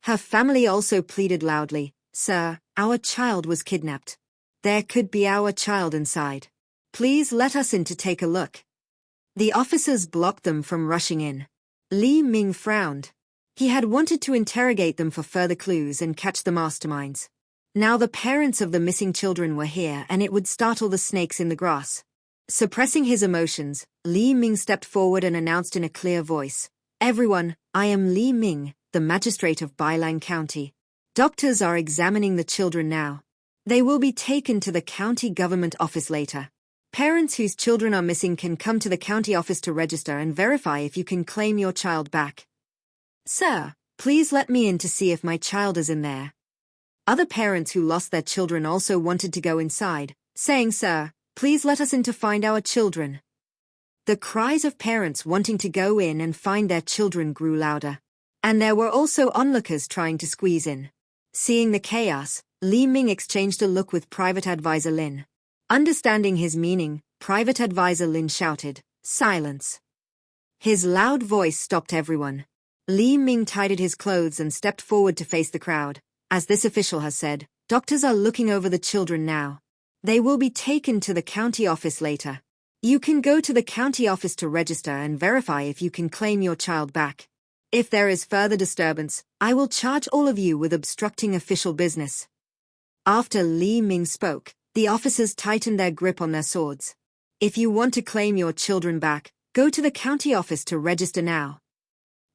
Her family also pleaded loudly, "Sir, our child was kidnapped. There could be our child inside. Please let us in to take a look." The officers blocked them from rushing in. Li Ming frowned. He had wanted to interrogate them for further clues and catch the masterminds. Now the parents of the missing children were here and it would startle the snakes in the grass. Suppressing his emotions, Li Ming stepped forward and announced in a clear voice, "Everyone, I am Li Ming, the magistrate of Bailang County. Doctors are examining the children now. They will be taken to the county government office later. Parents whose children are missing can come to the county office to register and verify if you can claim your child back." "Sir, please let me in to see if my child is in there." Other parents who lost their children also wanted to go inside, saying, "Sir, please let us in to find our children." The cries of parents wanting to go in and find their children grew louder. And there were also onlookers trying to squeeze in. Seeing the chaos, Li Ming exchanged a look with Private Advisor Lin. Understanding his meaning, Private Advisor Lin shouted, "Silence." His loud voice stopped everyone. Li Ming tidied his clothes and stepped forward to face the crowd. "As this official has said, doctors are looking over the children now. They will be taken to the county office later. You can go to the county office to register and verify if you can claim your child back. If there is further disturbance, I will charge all of you with obstructing official business." After Li Ming spoke, the officers tightened their grip on their swords. "If you want to claim your children back, go to the county office to register now."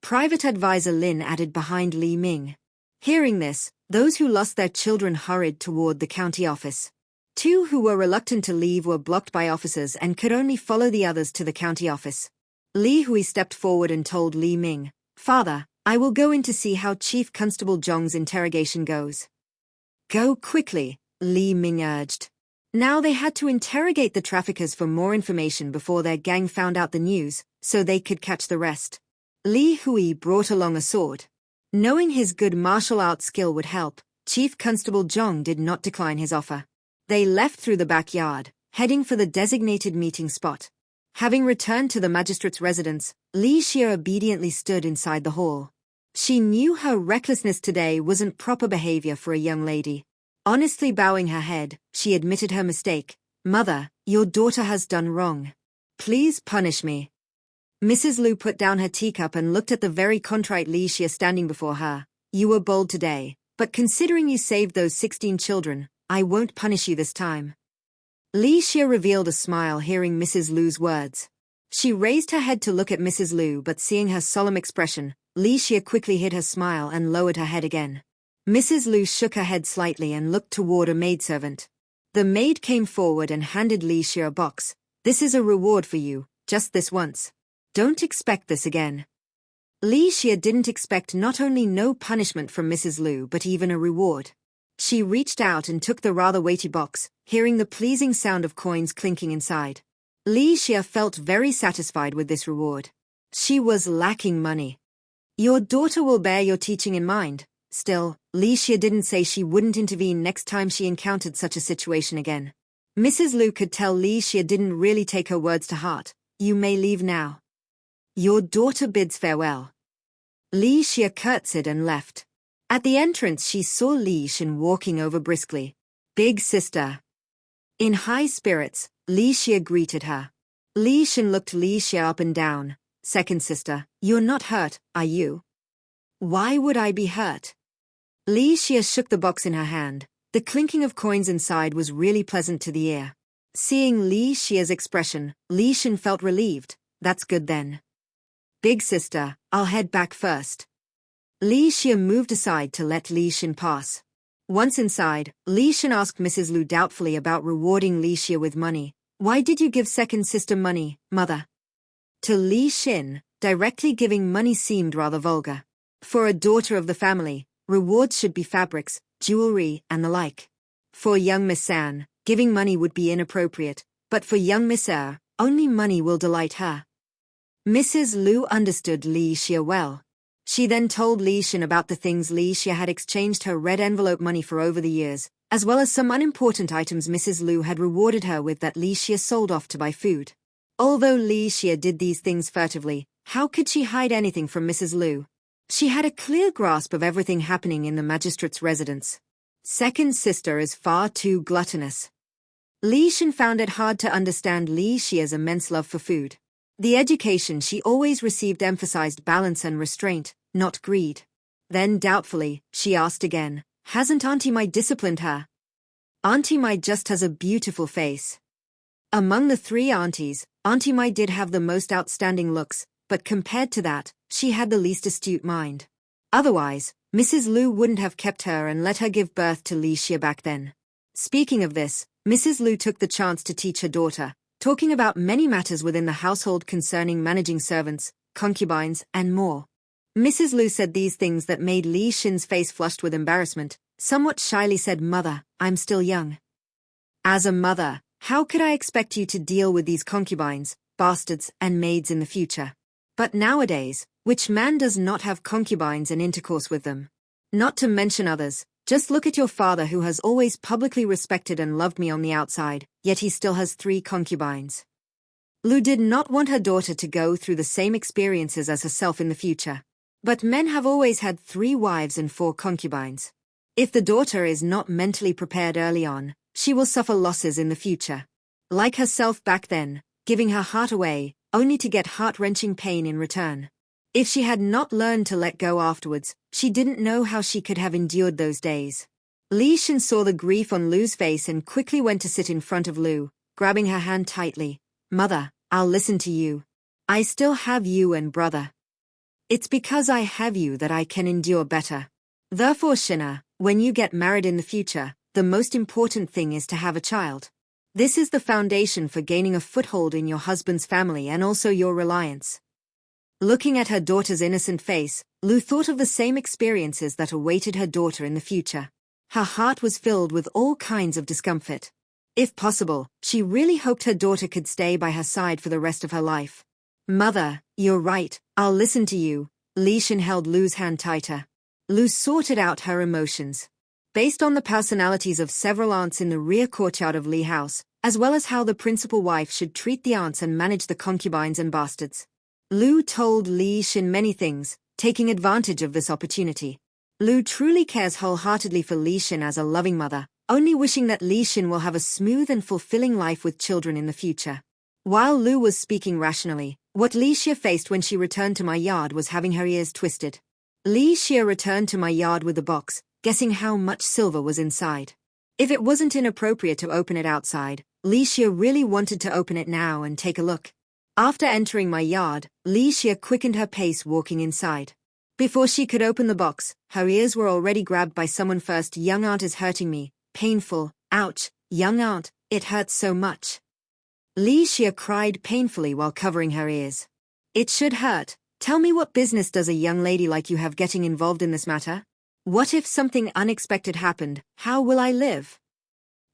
Private Advisor Lin added behind Li Ming. Hearing this, those who lost their children hurried toward the county office. Two who were reluctant to leave were blocked by officers and could only follow the others to the county office. Li Hui stepped forward and told Li Ming, "Father, I will go in to see how Chief Constable Zhong's interrogation goes." "Go quickly," Li Ming urged. Now they had to interrogate the traffickers for more information before their gang found out the news, so they could catch the rest. Li Hui brought along a sword. Knowing his good martial arts skill would help, Chief Constable Zhong did not decline his offer. They left through the backyard, heading for the designated meeting spot. Having returned to the magistrate's residence, Li Xia obediently stood inside the hall. She knew her recklessness today wasn't proper behavior for a young lady. Honestly bowing her head, she admitted her mistake. "Mother, your daughter has done wrong. Please punish me." Mrs. Lu put down her teacup and looked at the very contrite Li Xia standing before her. "You were bold today, but considering you saved those 16 children, I won't punish you this time." Li Xia revealed a smile hearing Mrs. Lu's words. She raised her head to look at Mrs. Lu, but seeing her solemn expression, Li Xia quickly hid her smile and lowered her head again. Mrs. Lu shook her head slightly and looked toward a maidservant. The maid came forward and handed Li Xia a box. "This is a reward for you, just this once. Don't expect this again." Li Xia didn't expect not only no punishment from Mrs. Lu but even a reward. She reached out and took the rather weighty box, hearing the pleasing sound of coins clinking inside. Li Xia felt very satisfied with this reward. She was lacking money. "Your daughter will bear your teaching in mind." Still, Li Xia didn't say she wouldn't intervene next time she encountered such a situation again. Mrs. Lu could tell Li Xia didn't really take her words to heart. "You may leave now." "Your daughter bids farewell." Li Xia curtsied and left. At the entrance she saw Li Xin walking over briskly. "Big sister." In high spirits, Li Xie greeted her. Li Shen looked Li Xie up and down. Second sister, you're not hurt, are you? Why would I be hurt? Li Xie shook the box in her hand. The clinking of coins inside was really pleasant to the ear. Seeing Li Xie's expression, Li Shen felt relieved. That's good then. Big sister, I'll head back first. Li Xie moved aside to let Li Shen pass. Once inside, Li Shen asked Mrs. Lu doubtfully about rewarding Li Xie with money. Why did you give second sister money, mother? To Li Shen, directly giving money seemed rather vulgar. For a daughter of the family, rewards should be fabrics, jewelry, and the like. For young Miss San, giving money would be inappropriate, but for young Miss Er, only money will delight her. Mrs. Lu understood Li Xie well. She then told Li Shen about the things Li Xie had exchanged her red envelope money for over the years, as well as some unimportant items Mrs. Lu had rewarded her with that Li Xie sold off to buy food. Although Li Xie did these things furtively, how could she hide anything from Mrs. Lu? She had a clear grasp of everything happening in the magistrate's residence. Second sister is far too gluttonous. Li Shen found it hard to understand Li Xie's immense love for food. The education she always received emphasized balance and restraint, not greed. Then doubtfully, she asked again, hasn't Auntie Mai disciplined her? Auntie Mai just has a beautiful face. Among the three aunties, Auntie Mai did have the most outstanding looks, but compared to that, she had the least astute mind. Otherwise, Mrs. Lu wouldn't have kept her and let her give birth to Li Xie back then. Speaking of this, Mrs. Lu took the chance to teach her daughter, talking about many matters within the household concerning managing servants, concubines, and more. Mrs. Lu said these things that made Li Shen's face flushed with embarrassment. Somewhat shyly said, Mother, I'm still young. As a mother, how could I expect you to deal with these concubines, bastards, and maids in the future? But nowadays, which man does not have concubines and intercourse with them? Not to mention others, just look at your father who has always publicly respected and loved me on the outside, yet he still has 3 concubines. Lu did not want her daughter to go through the same experiences as herself in the future. But men have always had 3 wives and 4 concubines. If the daughter is not mentally prepared early on, she will suffer losses in the future. Like herself back then, giving her heart away, only to get heart-wrenching pain in return. If she had not learned to let go afterwards, she didn't know how she could have endured those days. Li Shen saw the grief on Lu's face and quickly went to sit in front of Lu, grabbing her hand tightly. Mother, I'll listen to you. I still have you and brother. It's because I have you that I can endure better. Therefore, Shina, when you get married in the future, the most important thing is to have a child. This is the foundation for gaining a foothold in your husband's family and also your reliance. Looking at her daughter's innocent face, Lu thought of the same experiences that awaited her daughter in the future. Her heart was filled with all kinds of discomfort. If possible, she really hoped her daughter could stay by her side for the rest of her life. Mother, you're right, I'll listen to you. Li Shen held Lu's hand tighter. Lu sorted out her emotions. Based on the personalities of several aunts in the rear courtyard of Li House, as well as how the principal wife should treat the aunts and manage the concubines and bastards, Lu told Li Shen many things, taking advantage of this opportunity. Lu truly cares wholeheartedly for Li Shen as a loving mother, only wishing that Li Shen will have a smooth and fulfilling life with children in the future. While Lu was speaking rationally, what Li Xie faced when she returned to my yard was having her ears twisted. Li Xie returned to my yard with the box, guessing how much silver was inside. If it wasn't inappropriate to open it outside, Li Xie really wanted to open it now and take a look. After entering my yard, Li Xie quickened her pace walking inside. Before she could open the box, her ears were already grabbed by someone. First, young aunt is hurting me. Painful. Ouch, young aunt, it hurts so much. Li Xie cried painfully while covering her ears. It should hurt. Tell me, what business does a young lady like you have getting involved in this matter? What if something unexpected happened? How will I live?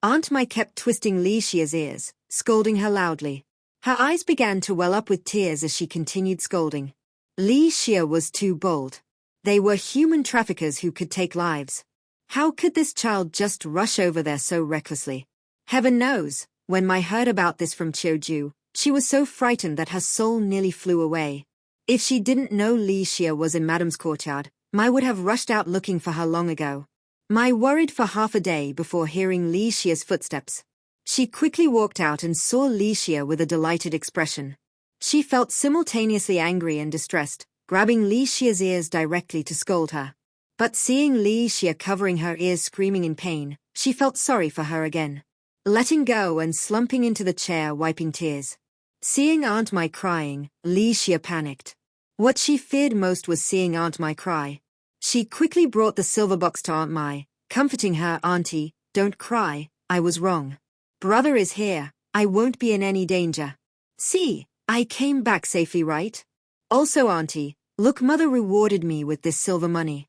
Aunt Mai kept twisting Li Xie's ears, scolding her loudly. Her eyes began to well up with tears as she continued scolding. Li Xie was too bold. They were human traffickers who could take lives. How could this child just rush over there so recklessly? Heaven knows, when Mai heard about this from Qiuju, she was so frightened that her soul nearly flew away. If she didn't know Li Xie was in Madame's courtyard, Mai would have rushed out looking for her long ago. Mai worried for half a day before hearing Li Xie's footsteps. She quickly walked out and saw Li Xia with a delighted expression. She felt simultaneously angry and distressed, grabbing Li Xia's ears directly to scold her. But seeing Li Xia covering her ears screaming in pain, she felt sorry for her again. Letting go and slumping into the chair wiping tears. Seeing Aunt Mai crying, Li Xia panicked. What she feared most was seeing Aunt Mai cry. She quickly brought the silver box to Aunt Mai, comforting her. "Auntie, don't cry, I was wrong. Brother is here, I won't be in any danger. See, I came back safely, right? Also Auntie, look, Mother rewarded me with this silver money."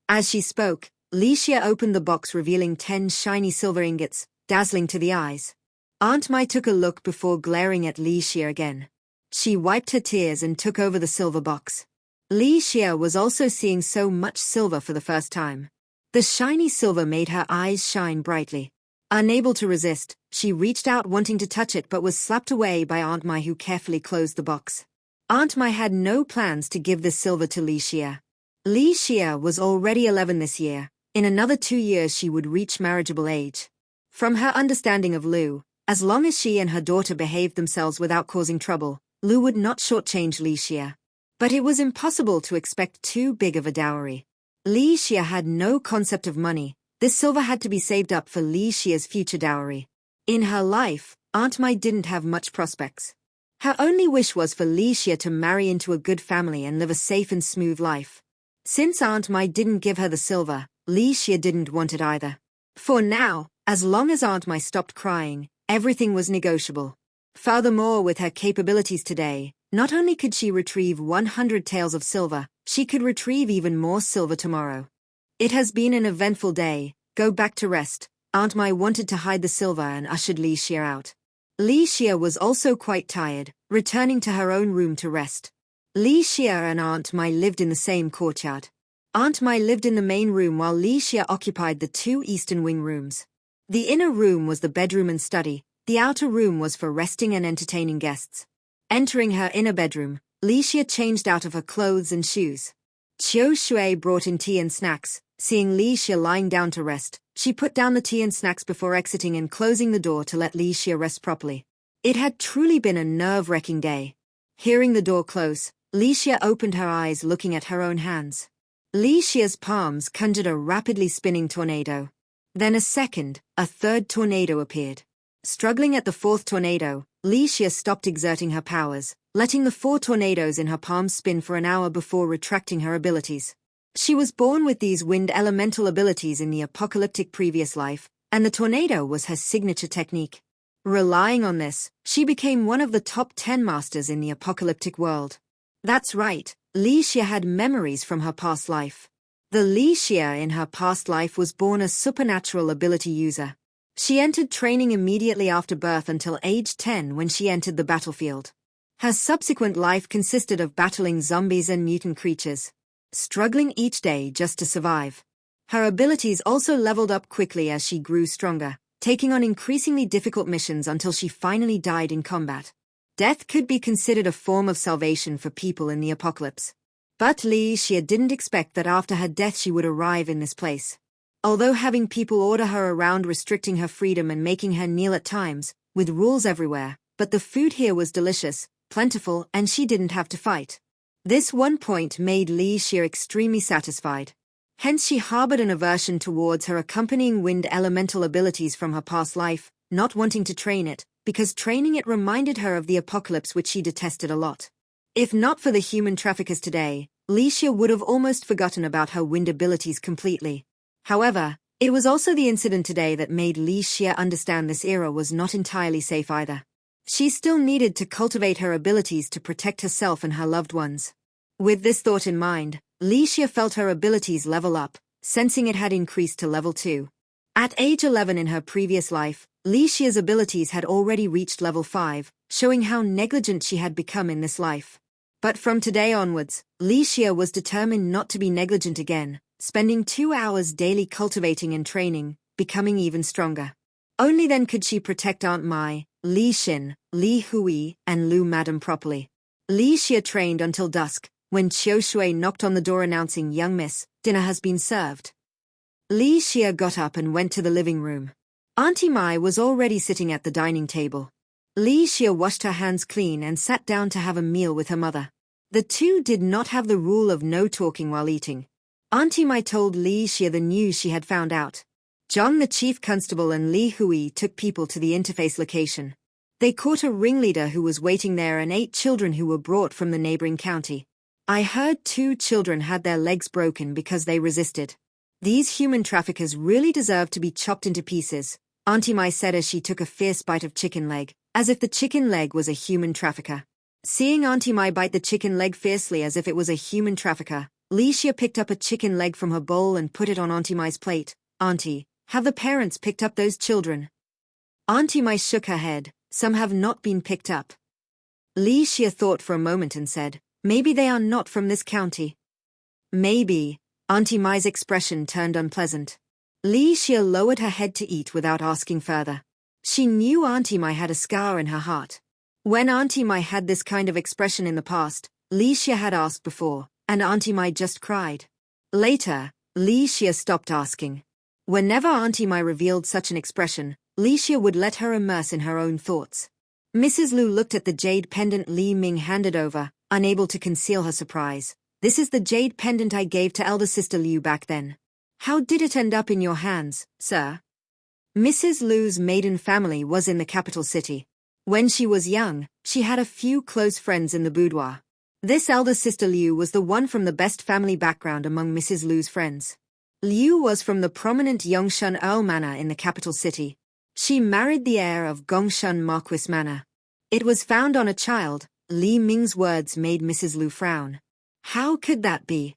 As she spoke, Li Xia opened the box revealing 10 shiny silver ingots, dazzling to the eyes. Aunt Mai took a look before glaring at Li Xia again. She wiped her tears and took over the silver box. Li Xia was also seeing so much silver for the first time. The shiny silver made her eyes shine brightly. Unable to resist, she reached out wanting to touch it but was slapped away by Aunt Mai, who carefully closed the box. Aunt Mai had no plans to give this silver to Li Xia. Li Xia was already 11 this year. In another 2 years she would reach marriageable age. From her understanding of Lu, as long as she and her daughter behaved themselves without causing trouble, Lu would not shortchange Li Xia. But it was impossible to expect too big of a dowry. Li Xia had no concept of money. This silver had to be saved up for Li Xia's future dowry. In her life, Aunt Mai didn't have much prospects. Her only wish was for Li Xia to marry into a good family and live a safe and smooth life. Since Aunt Mai didn't give her the silver, Li Xia didn't want it either. For now, as long as Aunt Mai stopped crying, everything was negotiable. Furthermore, with her capabilities today, not only could she retrieve 100 taels of silver, she could retrieve even more silver tomorrow. "It has been an eventful day, go back to rest." Aunt Mai wanted to hide the silver and ushered Li Xia out. Li Xia was also quite tired, returning to her own room to rest. Li Xia and Aunt Mai lived in the same courtyard. Aunt Mai lived in the main room while Li Xia occupied the 2 eastern wing rooms. The inner room was the bedroom and study, the outer room was for resting and entertaining guests. Entering her inner bedroom, Li Xia changed out of her clothes and shoes. Qiu Shui brought in tea and snacks. Seeing Li Xia lying down to rest, she put down the tea and snacks before exiting and closing the door to let Li Xia rest properly. It had truly been a nerve-wracking day. Hearing the door close, Li Xia opened her eyes looking at her own hands. Li Xia's palms conjured a rapidly spinning tornado. Then a third tornado appeared. Struggling at the 4th tornado, Li Xia stopped exerting her powers, letting the 4 tornadoes in her palms spin for an hour before retracting her abilities. She was born with these wind elemental abilities in the apocalyptic previous life, and the tornado was her signature technique. Relying on this, she became one of the top 10 masters in the apocalyptic world. That's right, Li Xia had memories from her past life. The Li Xia in her past life was born a supernatural ability user. She entered training immediately after birth until age 10 when she entered the battlefield. Her subsequent life consisted of battling zombies and mutant creatures, struggling each day just to survive. Her abilities also leveled up quickly as she grew stronger, taking on increasingly difficult missions until she finally died in combat. Death could be considered a form of salvation for people in the apocalypse. But Li Xia didn't expect that after her death she would arrive in this place. Although having people order her around restricting her freedom and making her kneel at times, with rules everywhere, but the food here was delicious, plentiful, and she didn't have to fight. This one point made Li Xia extremely satisfied. Hence she harbored an aversion towards her accompanying wind elemental abilities from her past life, not wanting to train it, because training it reminded her of the apocalypse, which she detested a lot. If not for the human traffickers today, Li Xia would have almost forgotten about her wind abilities completely. However, it was also the incident today that made Li Xia understand this era was not entirely safe either. She still needed to cultivate her abilities to protect herself and her loved ones. With this thought in mind, Li Xia felt her abilities level up, sensing it had increased to level 2. At age 11 in her previous life, Li Xia's abilities had already reached level 5, showing how negligent she had become in this life. But from today onwards, Li Xia was determined not to be negligent again, spending 2 hours daily cultivating and training, becoming even stronger. Only then could she protect Aunt Mai, Li Xin, Li Hui, and Lu Madam properly. Li Xia trained until dusk, when Qiu Shui knocked on the door announcing, "Young miss, dinner has been served." Li Xia got up and went to the living room. Auntie Mai was already sitting at the dining table. Li Xia washed her hands clean and sat down to have a meal with her mother. The two did not have the rule of no talking while eating. Auntie Mai told Li Xia the news she had found out. Zhang the chief constable and Li Hui took people to the interface location. They caught a ringleader who was waiting there and 8 children who were brought from the neighboring county. I heard 2 children had their legs broken because they resisted. These human traffickers really deserve to be chopped into pieces, Auntie Mai said as she took a fierce bite of chicken leg, as if the chicken leg was a human trafficker. Seeing Auntie Mai bite the chicken leg fiercely as if it was a human trafficker, Li Xia picked up a chicken leg from her bowl and put it on Auntie Mai's plate. Auntie, have the parents picked up those children? Auntie Mai shook her head. Some have not been picked up. Li Xia thought for a moment and said, maybe they are not from this county. Maybe. Auntie Mai's expression turned unpleasant. Li Xia lowered her head to eat without asking further. She knew Auntie Mai had a scar in her heart. When Auntie Mai had this kind of expression in the past, Li Xia had asked before, and Auntie Mai just cried. Later, Li Xia stopped asking. Whenever Auntie Mai revealed such an expression, Li Xia would let her immerse in her own thoughts. Mrs. Lu looked at the jade pendant Li Ming handed over, unable to conceal her surprise. This is the jade pendant I gave to elder sister Liu back then. How did it end up in your hands, sir? Mrs. Lu's maiden family was in the capital city. When she was young, she had a few close friends in the boudoir. This elder sister Liu was the one from the best family background among Mrs. Lu's friends. Liu was from the prominent Yongshan Earl Manor in the capital city. She married the heir of Gongshan Marquis Manor. It was found on a child. Li Ming's words made Mrs. Lu frown. How could that be?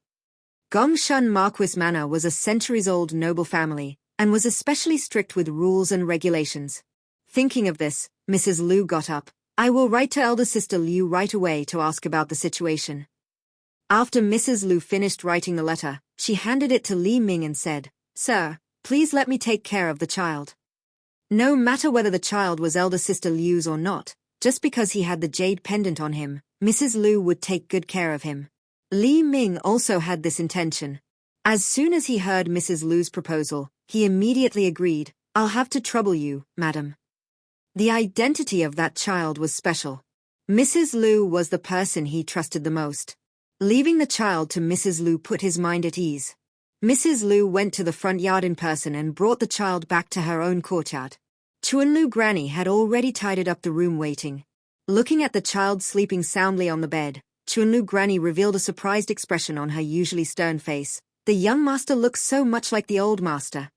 Gongshan Marquis Manor was a centuries-old noble family, and was especially strict with rules and regulations. Thinking of this, Mrs. Lu got up. I will write to elder sister Liu right away to ask about the situation. After Mrs. Lu finished writing the letter, she handed it to Li Ming and said, Sir, please let me take care of the child. No matter whether the child was elder sister Liu's or not, just because he had the jade pendant on him, Mrs. Lu would take good care of him. Li Ming also had this intention. As soon as he heard Mrs. Lu's proposal, he immediately agreed, I'll have to trouble you, madam. The identity of that child was special. Mrs. Lu was the person he trusted the most. Leaving the child to Mrs. Lu put his mind at ease. Mrs. Lu went to the front yard in person and brought the child back to her own courtyard. Chunlu Granny had already tidied up the room waiting. Looking at the child sleeping soundly on the bed, Chunlu Granny revealed a surprised expression on her usually stern face. The young master looks so much like the old master.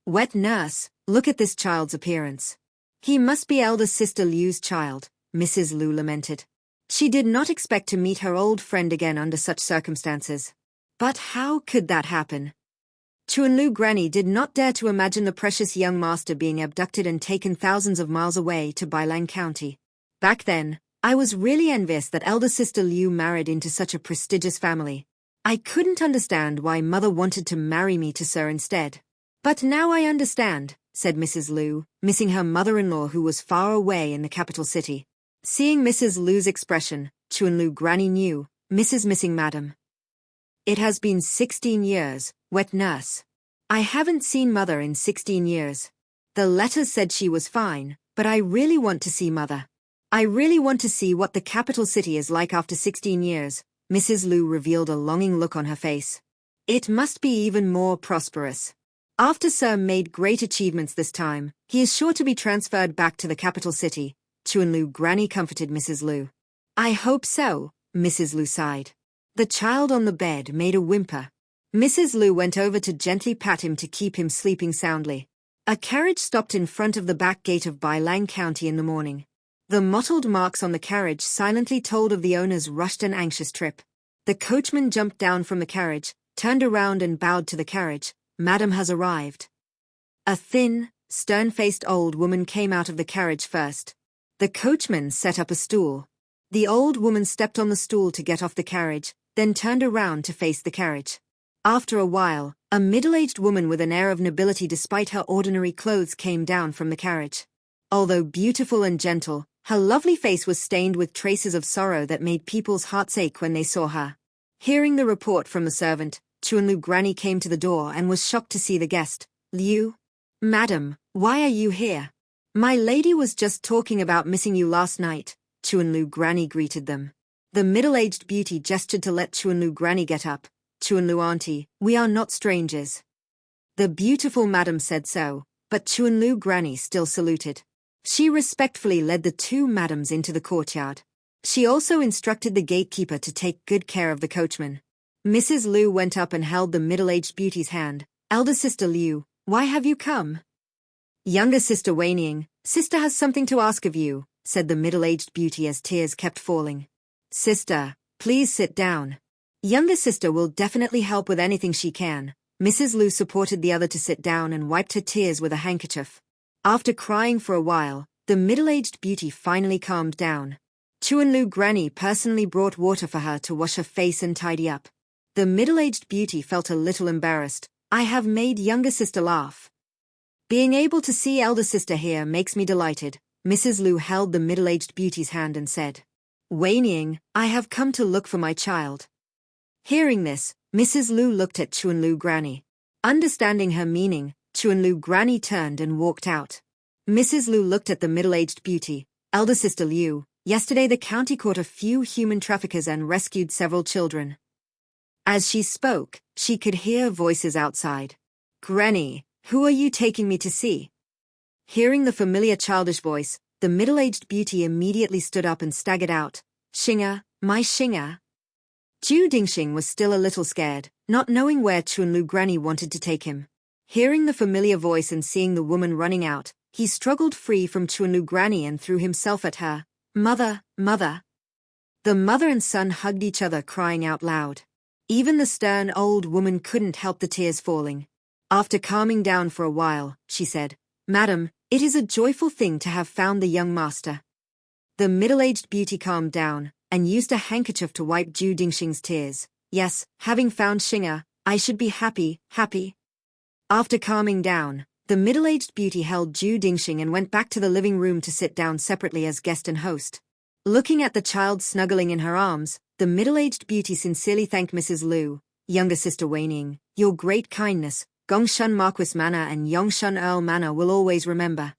Wet nurse, look at this child's appearance. He must be elder sister Liu's child, Mrs. Lu lamented. She did not expect to meet her old friend again under such circumstances. But how could that happen? Chunlu Granny did not dare to imagine the precious young master being abducted and taken thousands of miles away to Bailang County. Back then, I was really envious that elder sister Liu married into such a prestigious family. I couldn't understand why mother wanted to marry me to Sir instead. But now I understand, said Mrs. Lu, missing her mother-in-law who was far away in the capital city. Seeing Mrs. Lu's expression, Chunlu Granny knew, Mrs. Missing Madam. It has been 16 years, wet nurse. I haven't seen mother in 16 years. The letters said she was fine, but I really want to see mother. I really want to see what the capital city is like after 16 years, Mrs. Lu revealed a longing look on her face. It must be even more prosperous. After Sir made great achievements this time, he is sure to be transferred back to the capital city, Chunlu Granny comforted Mrs. Lu. I hope so, Mrs. Lu sighed. The child on the bed made a whimper. Mrs. Lu went over to gently pat him to keep him sleeping soundly. A carriage stopped in front of the back gate of Bailang County in the morning. The mottled marks on the carriage silently told of the owner's rushed and anxious trip. The coachman jumped down from the carriage, turned around and bowed to the carriage. Madam has arrived. A thin, stern-faced old woman came out of the carriage first. The coachman set up a stool. The old woman stepped on the stool to get off the carriage, then turned around to face the carriage. After a while, a middle-aged woman with an air of nobility despite her ordinary clothes came down from the carriage. Although beautiful and gentle, her lovely face was stained with traces of sorrow that made people's hearts ache when they saw her. Hearing the report from the servant, Chunlu Granny came to the door and was shocked to see the guest. Liu? Madam, Why are you here? My lady was just talking about missing you last night, Chuanlu Granny greeted them. The middle-aged beauty gestured to let Chuanlu Granny get up. Chuanlu auntie, we are not strangers. The beautiful madam said so, but Chuanlu Granny still saluted. She respectfully led the two madams into the courtyard. She also instructed the gatekeeper to take good care of the coachman. Mrs. Liu went up and held the middle-aged beauty's hand. Elder sister Liu, why have you come? Younger sister Wanying, sister has something to ask of you, said the middle-aged beauty as tears kept falling. Sister, please sit down. Younger sister will definitely help with anything she can. Mrs. Liu supported the other to sit down and wiped her tears with a handkerchief. After crying for a while, the middle-aged beauty finally calmed down. Chuanlu Granny personally brought water for her to wash her face and tidy up. The middle-aged beauty felt a little embarrassed. I have made younger sister laugh. Being able to see elder sister here makes me delighted. Mrs. Liu held the middle-aged beauty's hand and said, Wanying, I have come to look for my child. Hearing this, Mrs. Liu looked at Chuanlu Granny. Understanding her meaning, Chuanlu Granny turned and walked out. Mrs. Liu looked at the middle-aged beauty. Elder sister Liu, yesterday the county caught a few human traffickers and rescued several children. As she spoke, she could hear voices outside. Granny, who are you taking me to see? Hearing the familiar childish voice, the middle-aged beauty immediately stood up and staggered out. Xinga, my Xinga. Zhu Dingxing was still a little scared, not knowing where Chuanlu Granny wanted to take him. Hearing the familiar voice and seeing the woman running out, he struggled free from Chuanlu Granny and threw himself at her. Mother, mother. The mother and son hugged each other, crying out loud. Even the stern old woman couldn't help the tears falling. After calming down for a while, she said, Madam, it is a joyful thing to have found the young master. The middle-aged beauty calmed down and used a handkerchief to wipe Zhu Dingxing's tears. Yes, having found Xinga, I should be happy. After calming down, the middle-aged beauty held Zhu Dingxing and went back to the living room to sit down separately as guest and host. Looking at the child snuggling in her arms, the middle-aged beauty sincerely thanked Mrs. Liu, younger sister Wanying, your great kindness, Gongshun Marquis Manor and Yongshun Earl Manor will always remember.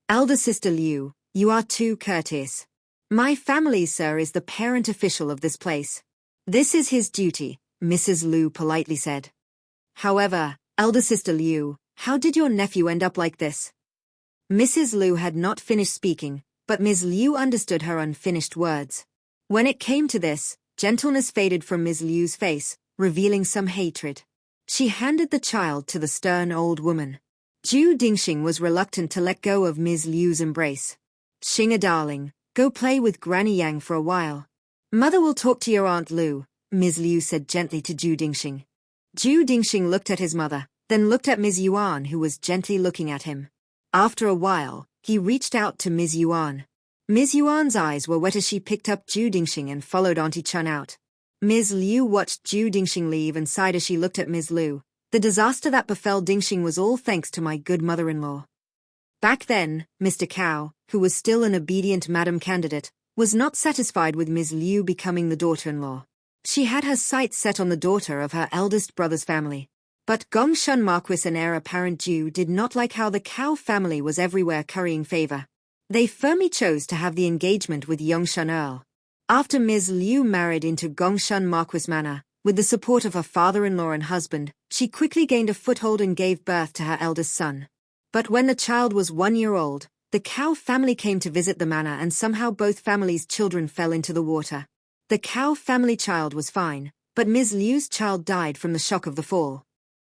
Elder sister Liu, you are too courteous. My family, sir, is the parent official of this place. This is his duty, Mrs. Liu politely said. However, elder sister Liu, how did your nephew end up like this? Mrs. Liu had not finished speaking, but Ms. Liu understood her unfinished words. When it came to this, gentleness faded from Ms. Liu's face, revealing some hatred. She handed the child to the stern old woman. Zhu Dingxing was reluctant to let go of Ms. Liu's embrace. Xinga darling, go play with Granny Yang for a while. Mother will talk to your Aunt Liu, Ms. Liu said gently to Zhu Dingxing. Zhu Dingxing looked at his mother, then looked at Ms. Yuan, who was gently looking at him. After a while, he reached out to Ms. Yuan. Ms. Yuan's eyes were wet as she picked up Zhu Dingxing and followed Auntie Chun out. Ms. Liu watched Zhu Dingxing leave and sighed as she looked at Ms. Liu. The disaster that befell Dingxing was all thanks to my good mother-in-law. Back then, Mr. Cao, who was still an obedient madam candidate, was not satisfied with Ms. Liu becoming the daughter-in-law. She had her sights set on the daughter of her eldest brother's family. But Gongshun Marquis and heir apparent Zhu did not like how the Cao family was everywhere currying favor. They firmly chose to have the engagement with Yongshun Earl. After Ms. Liu married into Gongshun Marquis Manor, with the support of her father-in-law and husband, she quickly gained a foothold and gave birth to her eldest son. But when the child was 1 year old, the Cao family came to visit the manor and somehow both families' children fell into the water. The Cao family child was fine, but Ms. Liu's child died from the shock of the fall.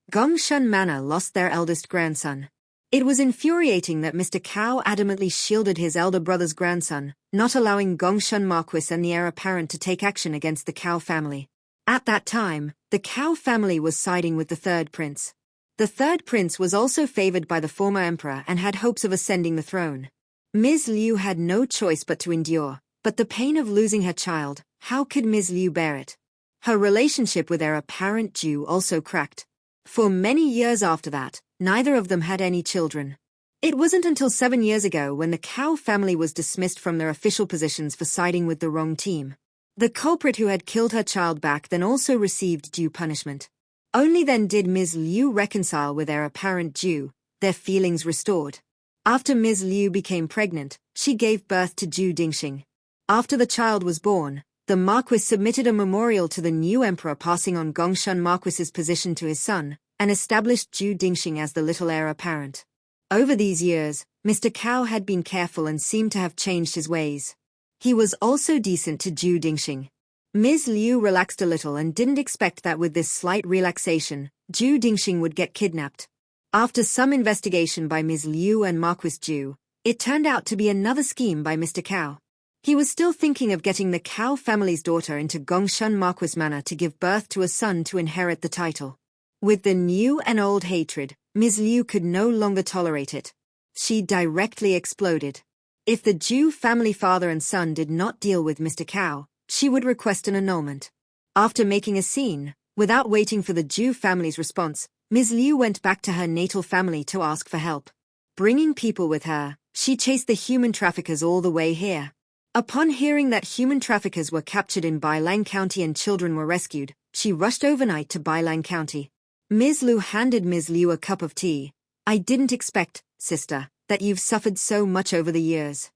Gongshun Manor lost their eldest grandson. It was infuriating that Mr. Cao adamantly shielded his elder brother's grandson, not allowing Gongshun Marquis and the heir apparent to take action against the Cao family. At that time, the Cao family was siding with the third prince. The third prince was also favored by the former emperor and had hopes of ascending the throne. Ms. Liu had no choice but to endure, but the pain of losing her child, how could Ms. Liu bear it? Her relationship with heir apparent Zhu also cracked. For many years after that, neither of them had any children. It wasn't until 7 years ago when the Cao family was dismissed from their official positions for siding with the wrong team. The culprit who had killed her child back then also received due punishment. Only then did Ms. Liu reconcile with heir apparent Zhu. their feelings restored. After Ms. Liu became pregnant, she gave birth to Zhu Dingxing. After the child was born, the Marquis submitted a memorial to the new emperor, passing on Gongshan Marquis's position to his son, and established Zhu Dingxing as the little heir apparent. Over these years, Mr. Cao had been careful and seemed to have changed his ways. He was also decent to Zhu Dingxing. Ms. Liu relaxed a little and didn't expect that with this slight relaxation, Zhu Dingxing would get kidnapped. After some investigation by Ms. Liu and Marquis Zhu, it turned out to be another scheme by Mr. Cao. He was still thinking of getting the Cao family's daughter into Gongshan Marquis Manor to give birth to a son to inherit the title. With the new and old hatred, Ms. Liu could no longer tolerate it. She directly exploded. If the Zhu family father and son did not deal with Mr. Cao, she would request an annulment. After making a scene, without waiting for the Zhu family's response, Ms. Liu went back to her natal family to ask for help. Bringing people with her, she chased the human traffickers all the way here. Upon hearing that human traffickers were captured in Bailang County and children were rescued, she rushed overnight to Bailang County. Ms. Liu handed Ms. Liu a cup of tea. "I didn't expect, sister, that you've suffered so much over the years.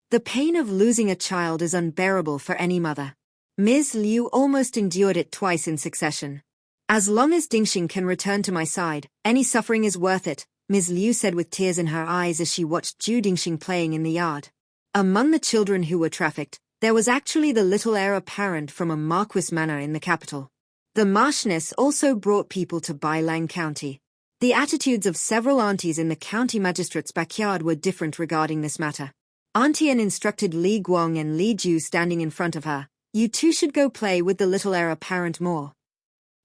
The pain of losing a child is unbearable for any mother." Ms. Liu almost endured it twice in succession. "As long as Dingxing can return to my side, any suffering is worth it," Ms. Liu said with tears in her eyes as she watched Zhu Dingxing playing in the yard. Among the children who were trafficked, there was actually the little heir apparent from a Marquis manor in the capital. The Marchioness also brought people to Bailang County. The attitudes of several aunties in the county magistrate's backyard were different regarding this matter. Auntie Anne instructed Li Guang and Li Ju standing in front of her, "You two should go play with the little heir apparent more."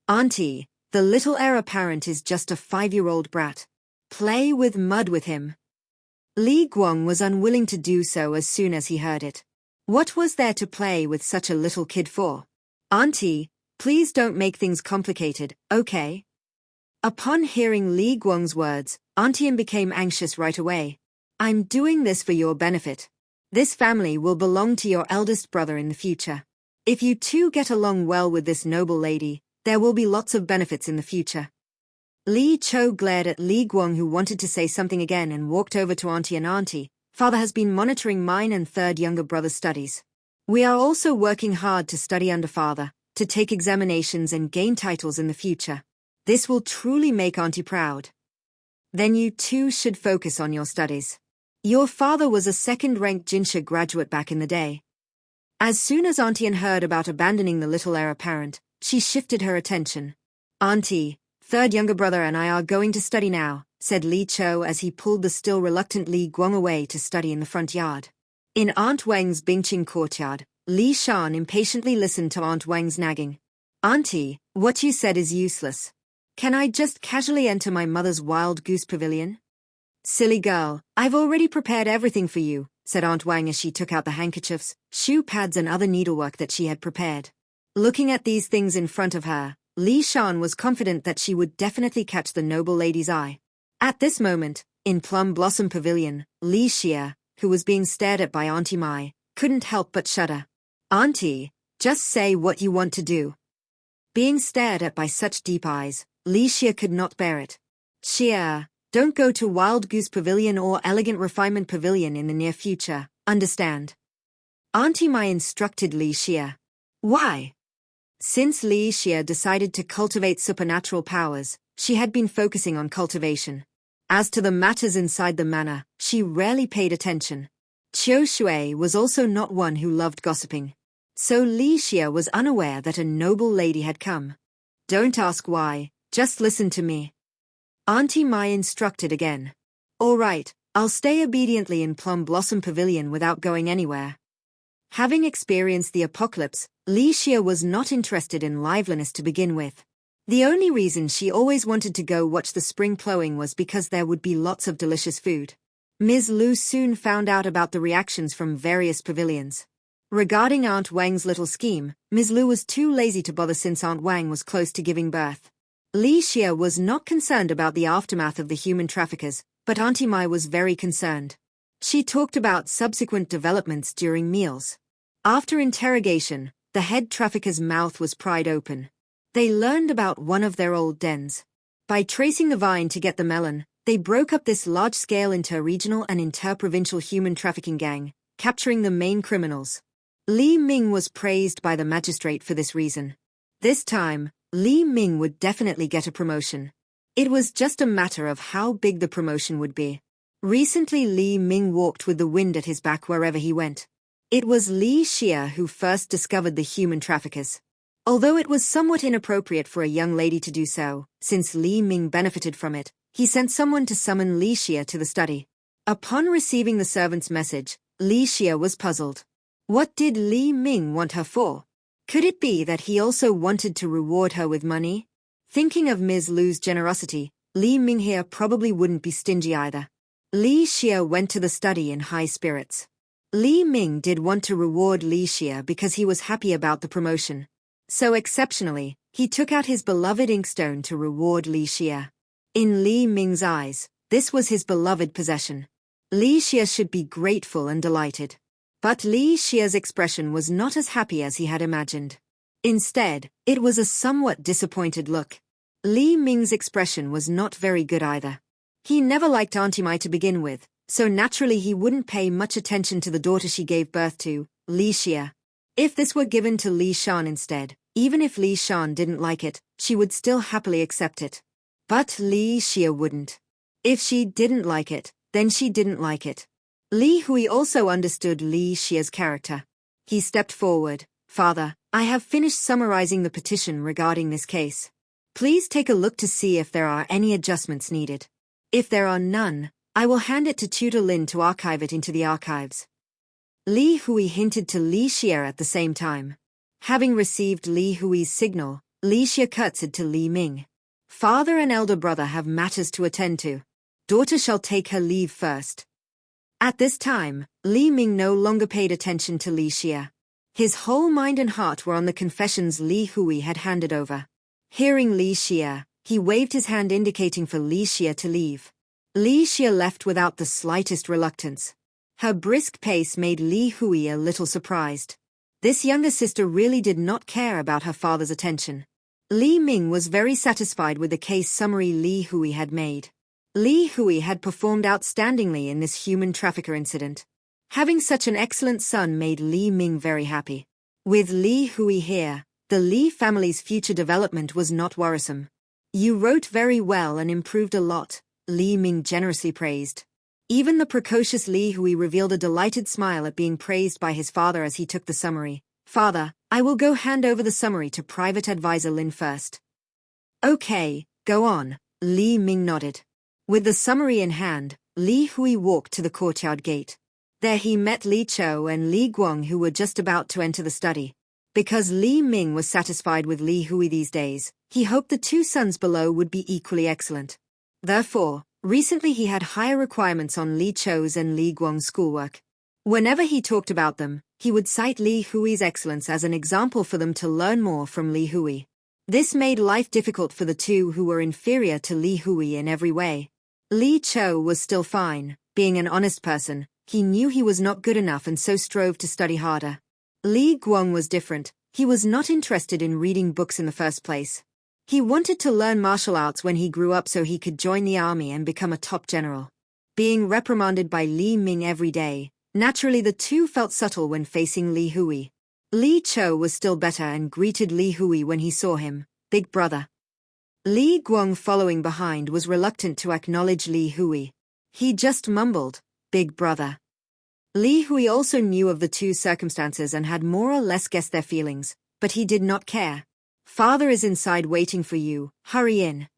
"Auntie, the little heir apparent is just a 5-year-old brat. Play with mud with him." Li Guang was unwilling to do so as soon as he heard it. What was there to play with such a little kid for? "Auntie, please don't make things complicated, okay?" Upon hearing Li Guang's words, Auntie Anne became anxious right away. "I'm doing this for your benefit. This family will belong to your eldest brother in the future. If you two get along well with this noble lady, there will be lots of benefits in the future." Li Cho glared at Li Guang, who wanted to say something again, and walked over to Auntie and "Auntie, Father has been monitoring mine and third younger brother's studies. We are also working hard to study under Father, to take examinations and gain titles in the future. This will truly make Auntie proud. Then you two should focus on your studies. Your father was a second-ranked Jinsha graduate back in the day." As soon as Auntie Anne heard about abandoning the little heir apparent, she shifted her attention. "Auntie, third younger brother and I are going to study now," said Li Cho as he pulled the still reluctant Li Guang away to study in the front yard. In Aunt Wang's Bingqing courtyard, Li Shan impatiently listened to Aunt Wang's nagging. "Auntie, what you said is useless. Can I just casually enter my mother's wild goose pavilion?" "Silly girl, I've already prepared everything for you," said Aunt Wang as she took out the handkerchiefs, shoe pads and other needlework that she had prepared. Looking at these things in front of her, Li Shan was confident that she would definitely catch the noble lady's eye. At this moment, in Plum Blossom Pavilion, Li Xia, who was being stared at by Auntie Mai, couldn't help but shudder. "Auntie, just say what you want to do." Being stared at by such deep eyes, Li Xia could not bear it. "Xia, don't go to Wild Goose Pavilion or Elegant Refinement Pavilion in the near future, understand?" Auntie Mai instructed Li Xia. "Why?" Since Li Xia decided to cultivate supernatural powers, she had been focusing on cultivation. As to the matters inside the manor, she rarely paid attention. Qiu Shui was also not one who loved gossiping. So Li Xia was unaware that a noble lady had come. "Don't ask why, just listen to me." Auntie Mai instructed again. "All right, I'll stay obediently in Plum Blossom Pavilion without going anywhere." Having experienced the apocalypse, Li Xia was not interested in liveliness to begin with. The only reason she always wanted to go watch the spring plowing was because there would be lots of delicious food. Ms. Lu soon found out about the reactions from various pavilions. Regarding Aunt Wang's little scheme, Ms. Lu was too lazy to bother since Aunt Wang was close to giving birth. Li Xia was not concerned about the aftermath of the human traffickers, but Auntie Mai was very concerned. She talked about subsequent developments during meals. After interrogation, the head trafficker's mouth was pried open. They learned about one of their old dens. By tracing the vine to get the melon, They broke up this large-scale inter-regional and inter-provincial human trafficking gang, capturing the main criminals. Li Ming was praised by the magistrate for this reason. This time, Li Ming would definitely get a promotion. It was just a matter of how big the promotion would be. Recently Li Ming walked with the wind at his back wherever he went. It was Li Xia who first discovered the human traffickers. Although it was somewhat inappropriate for a young lady to do so, since Li Ming benefited from it, he sent someone to summon Li Xia to the study. Upon receiving the servant's message, Li Xia was puzzled. What did Li Ming want her for? Could it be that he also wanted to reward her with money? Thinking of Ms. Lu's generosity, Li Ming here probably wouldn't be stingy either. Li Xia went to the study in high spirits. Li Ming did want to reward Li Xia because he was happy about the promotion. So exceptionally, he took out his beloved inkstone to reward Li Xia. In Li Ming's eyes, this was his beloved possession. Li Xia should be grateful and delighted. But Li Xia's expression was not as happy as he had imagined. Instead, it was a somewhat disappointed look. Li Ming's expression was not very good either. He never liked Auntie Mai to begin with, so naturally he wouldn't pay much attention to the daughter she gave birth to, Li Xia. If this were given to Li Shan instead, even if Li Shan didn't like it, she would still happily accept it. But Li Xia wouldn't. If she didn't like it, then she didn't like it. Li Hui also understood Li Xia's character. He stepped forward. Father, I have finished summarizing the petition regarding this case. Please take a look to see if there are any adjustments needed. If there are none, I will hand it to Tutor Lin to archive it into the archives. Li Hui hinted to Li Xia at the same time. Having received Li Hui's signal, Li Xia curtsied to Li Ming. Father and elder brother have matters to attend to. Daughter shall take her leave first. At this time, Li Ming no longer paid attention to Li Xia. His whole mind and heart were on the confessions Li Hui had handed over. Hearing Li Xia, he waved his hand indicating for Li Xia to leave. Li Xia left without the slightest reluctance. Her brisk pace made Li Hui a little surprised. This younger sister really did not care about her father's attention. Li Ming was very satisfied with the case summary Li Hui had made. Li Hui had performed outstandingly in this human trafficker incident. Having such an excellent son made Li Ming very happy. With Li Hui here, the Li family's future development was not worrisome. You wrote very well and improved a lot, Li Ming generously praised. Even the precocious Li Hui revealed a delighted smile at being praised by his father as he took the summary. Father, I will go hand over the summary to Private Advisor Lin first. Okay, go on, Li Ming nodded. With the summary in hand, Li Hui walked to the courtyard gate. There he met Li Chou and Li Guang, who were just about to enter the study. Because Li Ming was satisfied with Li Hui these days, he hoped the two sons below would be equally excellent. Therefore, recently he had higher requirements on Li Chou's and Li Guang's schoolwork. Whenever he talked about them, he would cite Li Hui's excellence as an example for them to learn more from Li Hui. This made life difficult for the two who were inferior to Li Hui in every way. Li Chou was still fine. Being an honest person, he knew he was not good enough and so strove to study harder. Li Guang was different. He was not interested in reading books in the first place. He wanted to learn martial arts when he grew up so he could join the army and become a top general. Being reprimanded by Li Ming every day, naturally the two felt subtle when facing Li Hui. Li Chou was still better and greeted Li Hui when he saw him. Big brother. Li Guang following behind was reluctant to acknowledge Li Hui. He just mumbled, Big brother. Li Hui also knew of the two circumstances and had more or less guessed their feelings, but he did not care. Father is inside waiting for you, hurry in.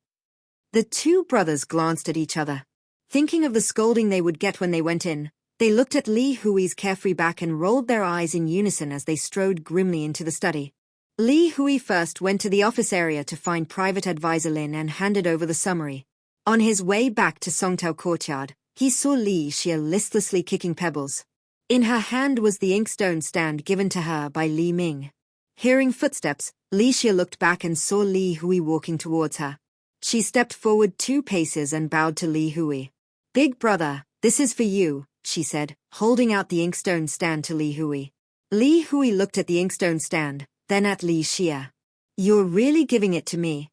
The two brothers glanced at each other. Thinking of the scolding they would get when they went in, they looked at Li Hui's carefree back and rolled their eyes in unison as they strode grimly into the study. Li Hui first went to the office area to find Private Advisor Lin and handed over the summary. On his way back to Songtao Courtyard, he saw Li Xia listlessly kicking pebbles. In her hand was the inkstone stand given to her by Li Ming. Hearing footsteps, Li Xia looked back and saw Li Hui walking towards her. She stepped forward 2 paces and bowed to Li Hui. Big brother, this is for you, she said, holding out the inkstone stand to Li Hui. Li Hui looked at the inkstone stand, then at Li Xia. You're really giving it to me?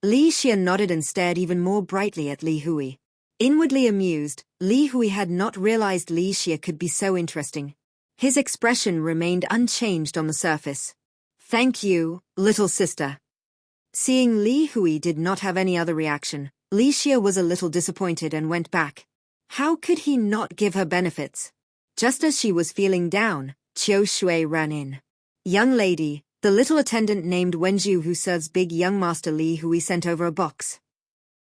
Li Xia nodded and stared even more brightly at Li Hui. Inwardly amused, Li Hui had not realized Li Xie could be so interesting. His expression remained unchanged on the surface. Thank you, little sister. Seeing Li Hui did not have any other reaction, Li Xie was a little disappointed and went back. How could he not give her benefits? Just as she was feeling down, Qiu Shui ran in. Young lady, the little attendant named Wenju who serves big young master Li Hui sent over a box.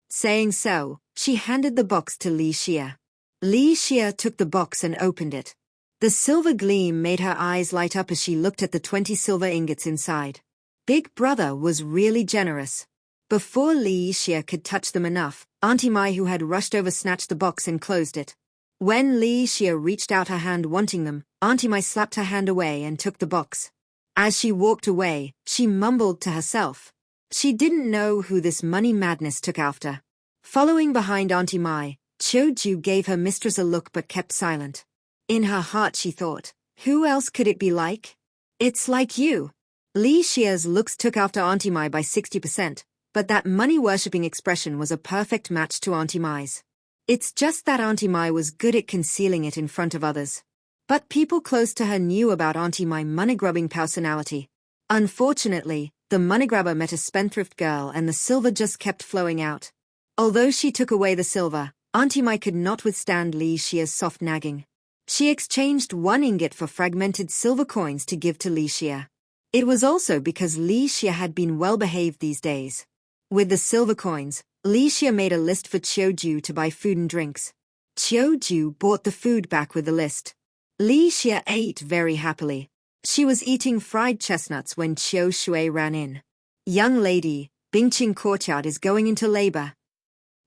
Saying so, she handed the box to Li Xie. Li Xie took the box and opened it. The silver gleam made her eyes light up as she looked at the 20 silver ingots inside. Big brother was really generous. Before Li Xie could touch them enough, Auntie Mai who had rushed over snatched the box and closed it. When Li Xie reached out her hand wanting them, Auntie Mai slapped her hand away and took the box. As she walked away, she mumbled to herself. She didn't know who this money madness took after. Following behind Auntie Mai, Choju gave her mistress a look but kept silent. In her heart she thought, who else could it be like? It's like you. Li Xie's looks took after Auntie Mai by 60%, but that money-worshipping expression was a perfect match to Auntie Mai's. It's just that Auntie Mai was good at concealing it in front of others. But people close to her knew about Auntie Mai's money-grubbing personality. Unfortunately, the money grabber met a spendthrift girl and the silver just kept flowing out. Although she took away the silver, Auntie Mai could not withstand Li Xie's soft nagging. She exchanged 1 ingot for fragmented silver coins to give to Li Xie. It was also because Li Xie had been well-behaved these days. With the silver coins, Li Xie made a list for Qiuju to buy food and drinks. Qiuju bought the food back with the list. Li Xie ate very happily. She was eating fried chestnuts when Qiu Shui ran in. Young lady, Bingqing courtyard is going into labor.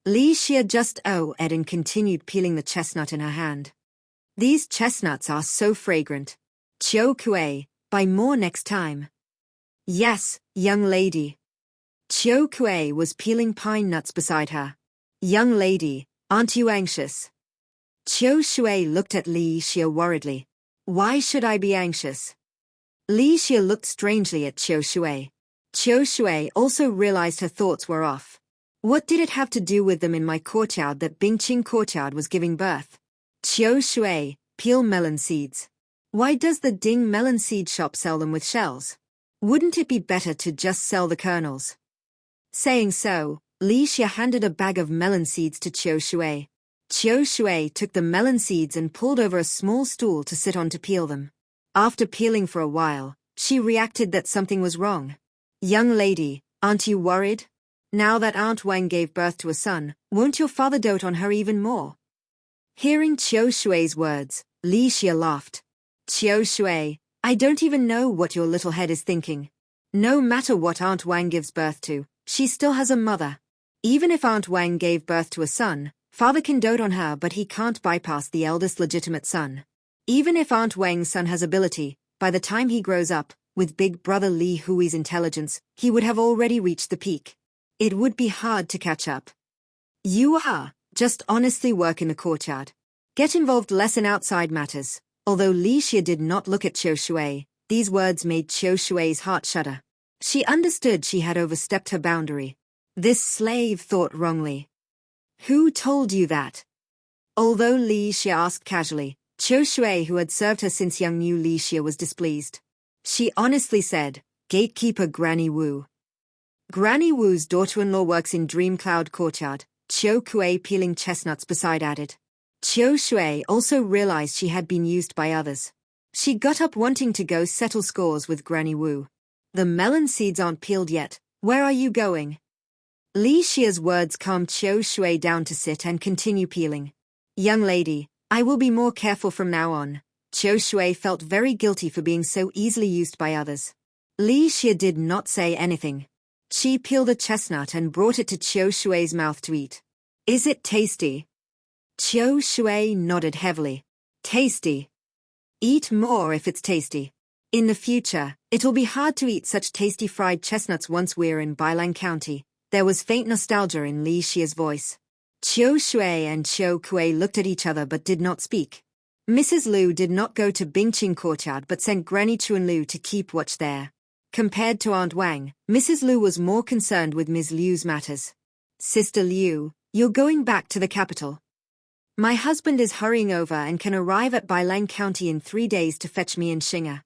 Li Xie just oh-ed and continued peeling the chestnut in her hand. These chestnuts are so fragrant. Qiu Kuei, buy more next time. Yes, young lady. Qiu Kuei was peeling pine nuts beside her. Young lady, aren't you anxious? Qiu Shui looked at Li Xie worriedly. Why should I be anxious? Li Xie looked strangely at Qiu Shui. Qiu Shui also realized her thoughts were off. What did it have to do with them in my courtyard that Bingqing courtyard was giving birth? Qiu Shui, peel melon seeds. Why does the Ding melon seed shop sell them with shells? Wouldn't it be better to just sell the kernels? Saying so, Li Xie handed a bag of melon seeds to Qiu Shui. Qiu Shui took the melon seeds and pulled over a small stool to sit on to peel them. After peeling for a while, she reacted that something was wrong. Young lady, aren't you worried? Now that Aunt Wang gave birth to a son, won't your father dote on her even more? Hearing Qiu Shui's words, Li Xie laughed. Qiu Shui, I don't even know what your little head is thinking. No matter what Aunt Wang gives birth to, she still has a mother. Even if Aunt Wang gave birth to a son, father can dote on her but he can't bypass the eldest legitimate son. Even if Aunt Wang's son has ability, by the time he grows up, with big brother Li Hui's intelligence, he would have already reached the peak. It would be hard to catch up. You just honestly work in the courtyard. Get involved less in outside matters. Although Li Xie did not look at Qiu Shui, these words made Qiu Shui's heart shudder. She understood she had overstepped her boundary. This slave thought wrongly. Who told you that? Although Li Xie asked casually, Qiu Shui who had served her since young knew Li Xie was displeased. She honestly said, Gatekeeper Granny Wu. Granny Wu's daughter-in-law works in Dream Cloud Courtyard, Qiu Kuei peeling chestnuts beside added. Qiu Shui also realized she had been used by others. She got up wanting to go settle scores with Granny Wu. The melon seeds aren't peeled yet. Where are you going? Li Xie's words calmed Qiu Shui down to sit and continue peeling. Young lady, I will be more careful from now on. Qiu Shui felt very guilty for being so easily used by others. Li Xie did not say anything. She peeled a chestnut and brought it to Qiu Shui's mouth to eat. Is it tasty? Qiu Shui nodded heavily. Tasty. Eat more if it's tasty. In the future, it'll be hard to eat such tasty fried chestnuts once we're in Bailang County. There was faint nostalgia in Li Xie's voice. Qiu Shui and Qiu Kuei looked at each other but did not speak. Mrs. Liu did not go to Bingqing Courtyard but sent Granny Chuanlu to keep watch there. Compared to Aunt Wang, Mrs. Liu was more concerned with Ms. Liu's matters. Sister Liu, You're going back to the capital. My husband is hurrying over and can arrive at Bailang County in 3 days to fetch me in Xinga.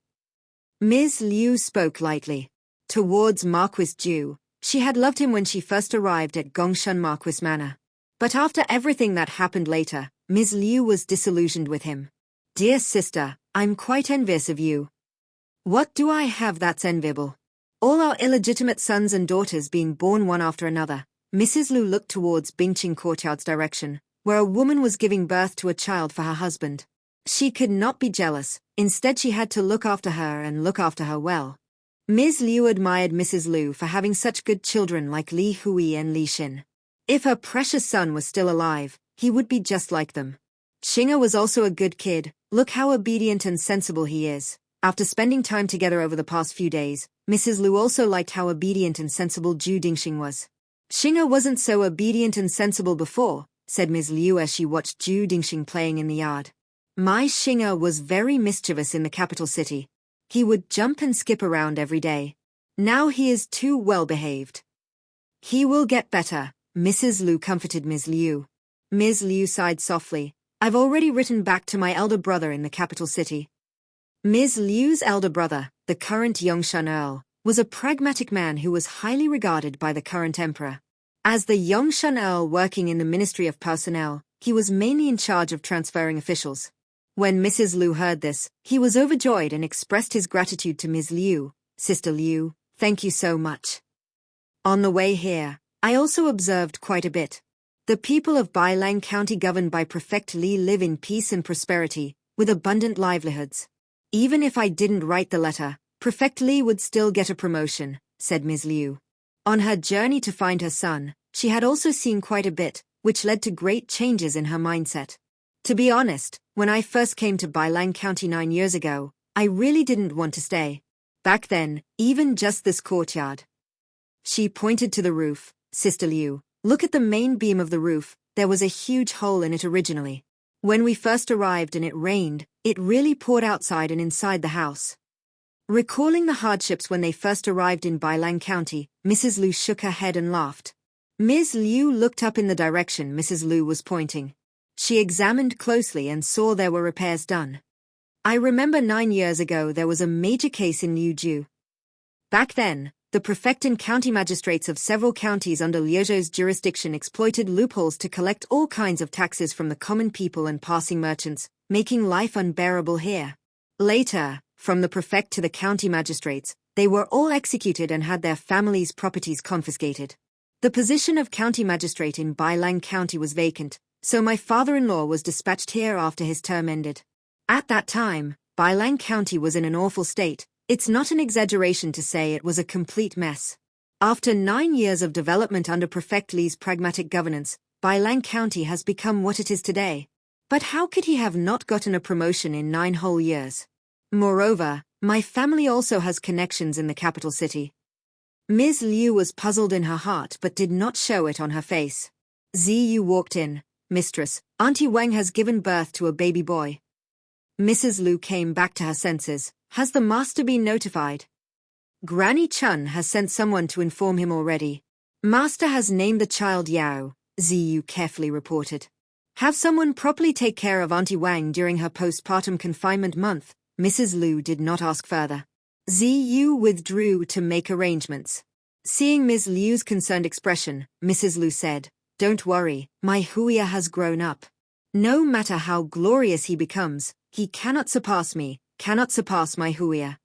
Ms. Liu spoke lightly. Towards Marquis Ju, she had loved him when she first arrived at Gongshun Marquis Manor. But after everything that happened later, Ms. Liu was disillusioned with him. Dear sister, I'm quite envious of you. What do I have that's enviable? All our illegitimate sons and daughters being born one after another. Mrs. Liu looked towards Bingqing Courtyard's direction, where a woman was giving birth to a child for her husband. She could not be jealous, instead she had to look after her and look after her well. Ms. Liu admired Mrs. Liu for having such good children like Li Hui and Li Xin. If her precious son was still alive, he would be just like them. Xinga was also a good kid, look how obedient and sensible he is. After spending time together over the past few days, Mrs. Liu also liked how obedient and sensible Ju Dingxing was. Xinga wasn't so obedient and sensible before, said Ms. Liu as she watched Ju Dingxing playing in the yard. My Xinga was very mischievous in the capital city. He would jump and skip around every day. Now he is too well behaved. He will get better, Mrs. Liu comforted Ms. Liu. Ms. Liu sighed softly. I've already written back to my elder brother in the capital city. Ms. Liu's elder brother, the current Yongshan Earl, was a pragmatic man who was highly regarded by the current emperor. As the Yongshan Earl working in the Ministry of Personnel, he was mainly in charge of transferring officials. When Mrs. Liu heard this, he was overjoyed and expressed his gratitude to Ms. Liu. Sister Liu, thank you so much. On the way here, I also observed quite a bit. The people of Bailang County governed by Prefect Li live in peace and prosperity, with abundant livelihoods. Even if I didn't write the letter, Prefect Li would still get a promotion, said Ms. Liu. On her journey to find her son, she had also seen quite a bit, which led to great changes in her mindset. To be honest, when I first came to Bailang County 9 years ago, I really didn't want to stay. Back then, even just this courtyard. She pointed to the roof. Sister Liu, look at the main beam of the roof, there was a huge hole in it originally. When we first arrived and it rained, it really poured outside and inside the house. Recalling the hardships when they first arrived in Bailang County, Mrs. Liu shook her head and laughed. Ms. Liu looked up in the direction Mrs. Liu was pointing. She examined closely and saw there were repairs done. I remember 9 years ago there was a major case in Liuju. Back then, the prefect and county magistrates of several counties under Liuzhou's jurisdiction exploited loopholes to collect all kinds of taxes from the common people and passing merchants, making life unbearable here. Later, from the prefect to the county magistrates, they were all executed and had their families' properties confiscated. The position of county magistrate in Bailang County was vacant, so my father-in-law was dispatched here after his term ended. At that time, Bailang County was in an awful state. It's not an exaggeration to say it was a complete mess. After 9 years of development under Prefect Li's pragmatic governance, Bailang County has become what it is today. But how could he have not gotten a promotion in 9 whole years? Moreover, my family also has connections in the capital city. Ms. Liu was puzzled in her heart but did not show it on her face. Ziyu walked in. Mistress, Auntie Wang has given birth to a baby boy. Mrs. Liu came back to her senses. Has the master been notified? Granny Chun has sent someone to inform him already. Master has named the child Yao, Ziyu carefully reported. Have someone properly take care of Auntie Wang during her postpartum confinement month. Mrs. Liu did not ask further. Ziyu withdrew to make arrangements. Seeing Ms. Liu's concerned expression, Mrs. Liu said, Don't worry, my Huia has grown up. No matter how glorious he becomes, he cannot surpass me, cannot surpass my Huia.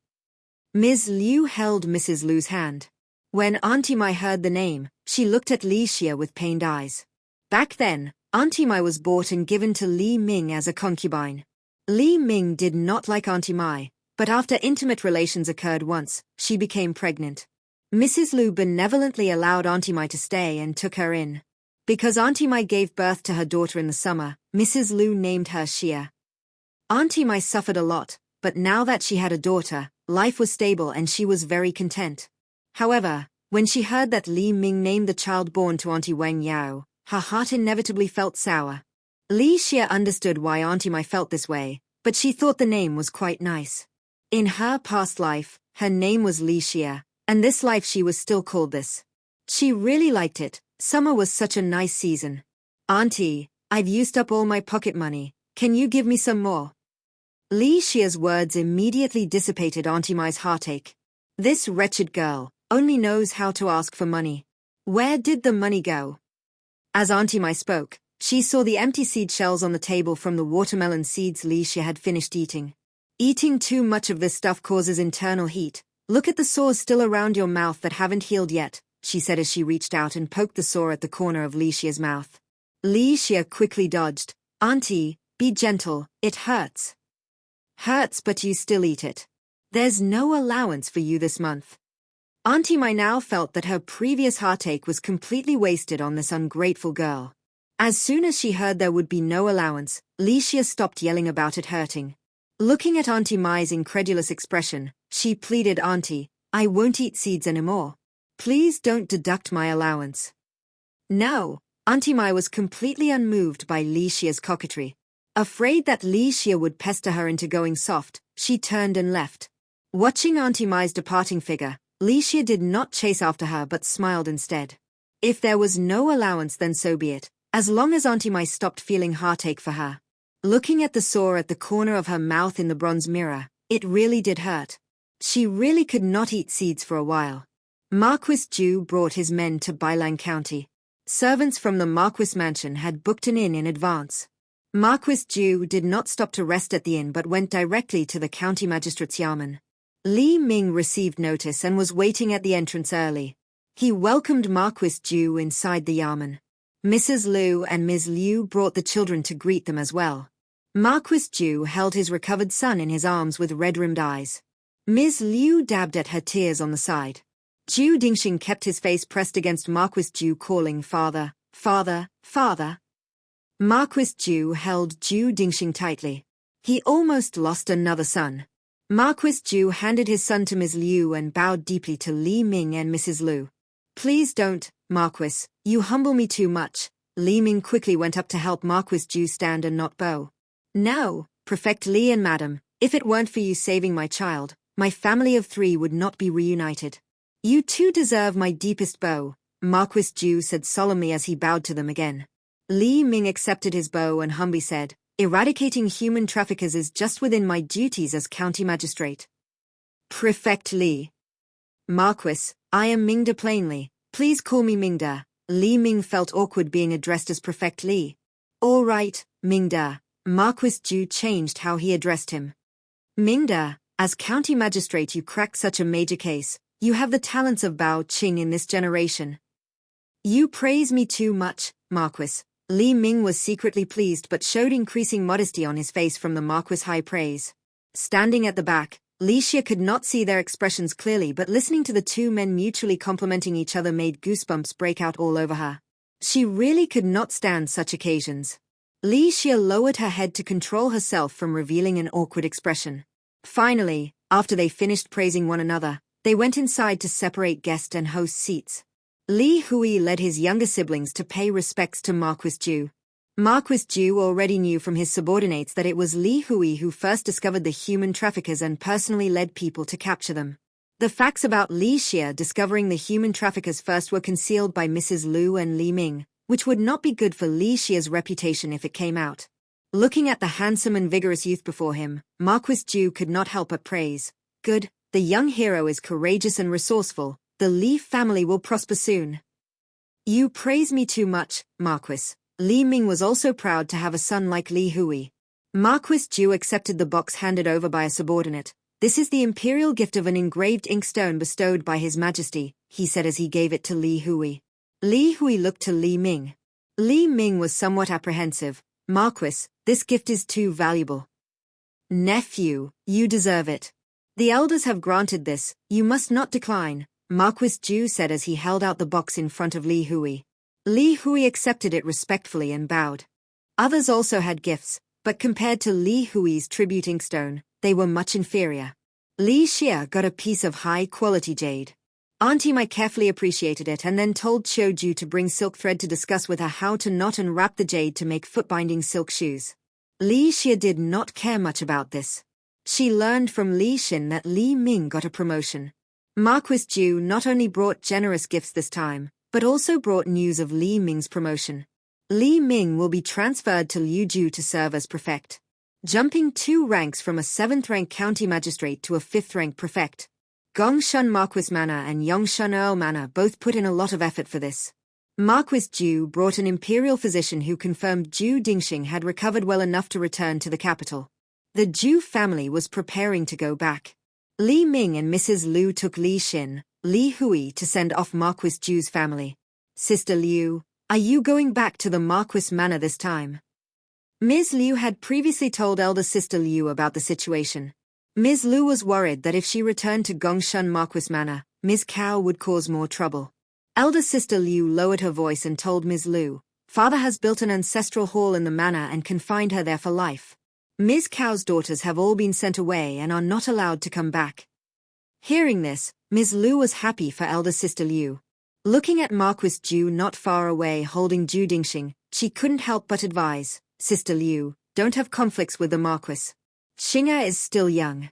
Ms. Liu held Mrs. Liu's hand. When Auntie Mai heard the name, she looked at Li Xia with pained eyes. Back then, Auntie Mai was bought and given to Li Ming as a concubine. Li Ming did not like Auntie Mai, but after intimate relations occurred once, she became pregnant. Mrs. Liu benevolently allowed Auntie Mai to stay and took her in. Because Auntie Mai gave birth to her daughter in the summer, Mrs. Liu named her Xia. Auntie Mai suffered a lot, but now that she had a daughter, life was stable and she was very content. However, when she heard that Li Ming named the child born to Auntie Wang Yao, her heart inevitably felt sour. Li Xia understood why Auntie Mai felt this way, but she thought the name was quite nice. In her past life, her name was Li Xia, and this life she was still called this. She really liked it. Summer was such a nice season. Auntie, I've used up all my pocket money. Can you give me some more? Li Xia's words immediately dissipated Auntie Mai's heartache. This wretched girl only knows how to ask for money. Where did the money go? As Auntie Mai spoke, she saw the empty seed shells on the table from the watermelon seeds Li Xia had finished eating. Eating too much of this stuff causes internal heat. Look at the sores still around your mouth that haven't healed yet, she said as she reached out and poked the sore at the corner of Li Xia's mouth. Li Xia quickly dodged. Auntie, be gentle, it hurts. Hurts, but you still eat it. There's no allowance for you this month. Auntie Mai now felt that her previous heartache was completely wasted on this ungrateful girl. As soon as she heard there would be no allowance, Li Xia stopped yelling about it hurting. Looking at Auntie Mai's incredulous expression, she pleaded, Auntie, I won't eat seeds anymore. Please don't deduct my allowance. No, Auntie Mai was completely unmoved by Li Xia's coquetry. Afraid that Li Xia would pester her into going soft, she turned and left. Watching Auntie Mai's departing figure, Li Xia did not chase after her but smiled instead. If there was no allowance, then so be it, as long as Auntie Mai stopped feeling heartache for her. Looking at the sore at the corner of her mouth in the bronze mirror, it really did hurt. She really could not eat seeds for a while. Marquis Ju brought his men to Bailang County. Servants from the Marquis mansion had booked an inn in advance. Marquis Ju did not stop to rest at the inn but went directly to the county magistrate's yamen. Li Ming received notice and was waiting at the entrance early. He welcomed Marquis Ju inside the yamen. Mrs. Liu and Ms. Liu brought the children to greet them as well. Marquis Ju held his recovered son in his arms with red-rimmed eyes. Ms. Liu dabbed at her tears on the side. Ju Dingxing kept his face pressed against Marquis Ju, calling, Father, Father, Father. Marquis Ju held Ju Dingxing tightly. He almost lost another son. Marquis Ju handed his son to Ms. Liu and bowed deeply to Li Ming and Mrs. Liu. Please don't, Marquis, you humble me too much. Li Ming quickly went up to help Marquis Ju stand and not bow. No, Prefect Li and Madam, if it weren't for you saving my child, my family of 3 would not be reunited. You too deserve my deepest bow, Marquis Ju said solemnly as he bowed to them again. Li Ming accepted his bow and humbly said, Eradicating human traffickers is just within my duties as county magistrate. Prefect Li. Marquis, I am Mingda plainly. Please call me Mingda. Li Ming felt awkward being addressed as Prefect Li. All right, Mingda. Marquis Ju changed how he addressed him. Mingda, as county magistrate you cracked such a major case. You have the talents of Bao Qing in this generation. You praise me too much, Marquis. Li Ming was secretly pleased but showed increasing modesty on his face from the Marquis' high praise. Standing at the back, Li Xia could not see their expressions clearly, but listening to the two men mutually complimenting each other made goosebumps break out all over her. She really could not stand such occasions. Li Xia lowered her head to control herself from revealing an awkward expression. Finally, after they finished praising one another, they went inside to separate guest and host seats. Li Hui led his younger siblings to pay respects to Marquis Ju. Marquis Ju already knew from his subordinates that it was Li Hui who first discovered the human traffickers and personally led people to capture them. The facts about Li Xia discovering the human traffickers first were concealed by Mrs. Liu and Li Ming, which would not be good for Li Xia's reputation if it came out. Looking at the handsome and vigorous youth before him, Marquis Ju could not help but praise. Good, the young hero is courageous and resourceful. The Li family will prosper soon. You praise me too much, Marquis. Li Ming was also proud to have a son like Li Hui. Marquis Ju accepted the box handed over by a subordinate. This is the imperial gift of an engraved inkstone bestowed by His Majesty, he said as he gave it to Li Hui. Li Hui looked to Li Ming. Li Ming was somewhat apprehensive. Marquis, this gift is too valuable. Nephew, you deserve it. The elders have granted this, you must not decline, Marquis Ju said as he held out the box in front of Li Hui. Li Hui accepted it respectfully and bowed. Others also had gifts, but compared to Li Hui's tribute inkstone, they were much inferior. Li Xia got a piece of high-quality jade. Auntie Mai carefully appreciated it and then told Qiu Ju to bring silk thread to discuss with her how to knot and wrap the jade to make foot-binding silk shoes. Li Xia did not care much about this. She learned from Li Xin that Li Ming got a promotion. Marquis Ju not only brought generous gifts this time, but also brought news of Li Ming's promotion. Li Ming will be transferred to Liuju to serve as prefect, jumping 2 ranks from a 7th-rank county magistrate to a 5th-rank prefect. Gongshan Marquis Manor and Yongshan Earl Manor both put in a lot of effort for this. Marquis Ju brought an imperial physician who confirmed Ju Dingxing had recovered well enough to return to the capital. The Ju family was preparing to go back. Li Ming and Mrs. Liu took Li Xin, Li Hui to send off Marquis Ju's family. Sister Liu, are you going back to the Marquis Manor this time? Ms. Liu had previously told elder sister Liu about the situation. Ms. Liu was worried that if she returned to Gongshan Marquis Manor, Ms. Cao would cause more trouble. Elder sister Liu lowered her voice and told Ms. Liu, "Father has built an ancestral hall in the manor and confined her there for life. Ms. Cao's daughters have all been sent away and are not allowed to come back." Hearing this, Ms. Liu was happy for elder sister Liu. Looking at Marquis Ju not far away holding Ju Dingxing, she couldn't help but advise, "Sister Liu, don't have conflicts with the Marquis. Xing'er is still young."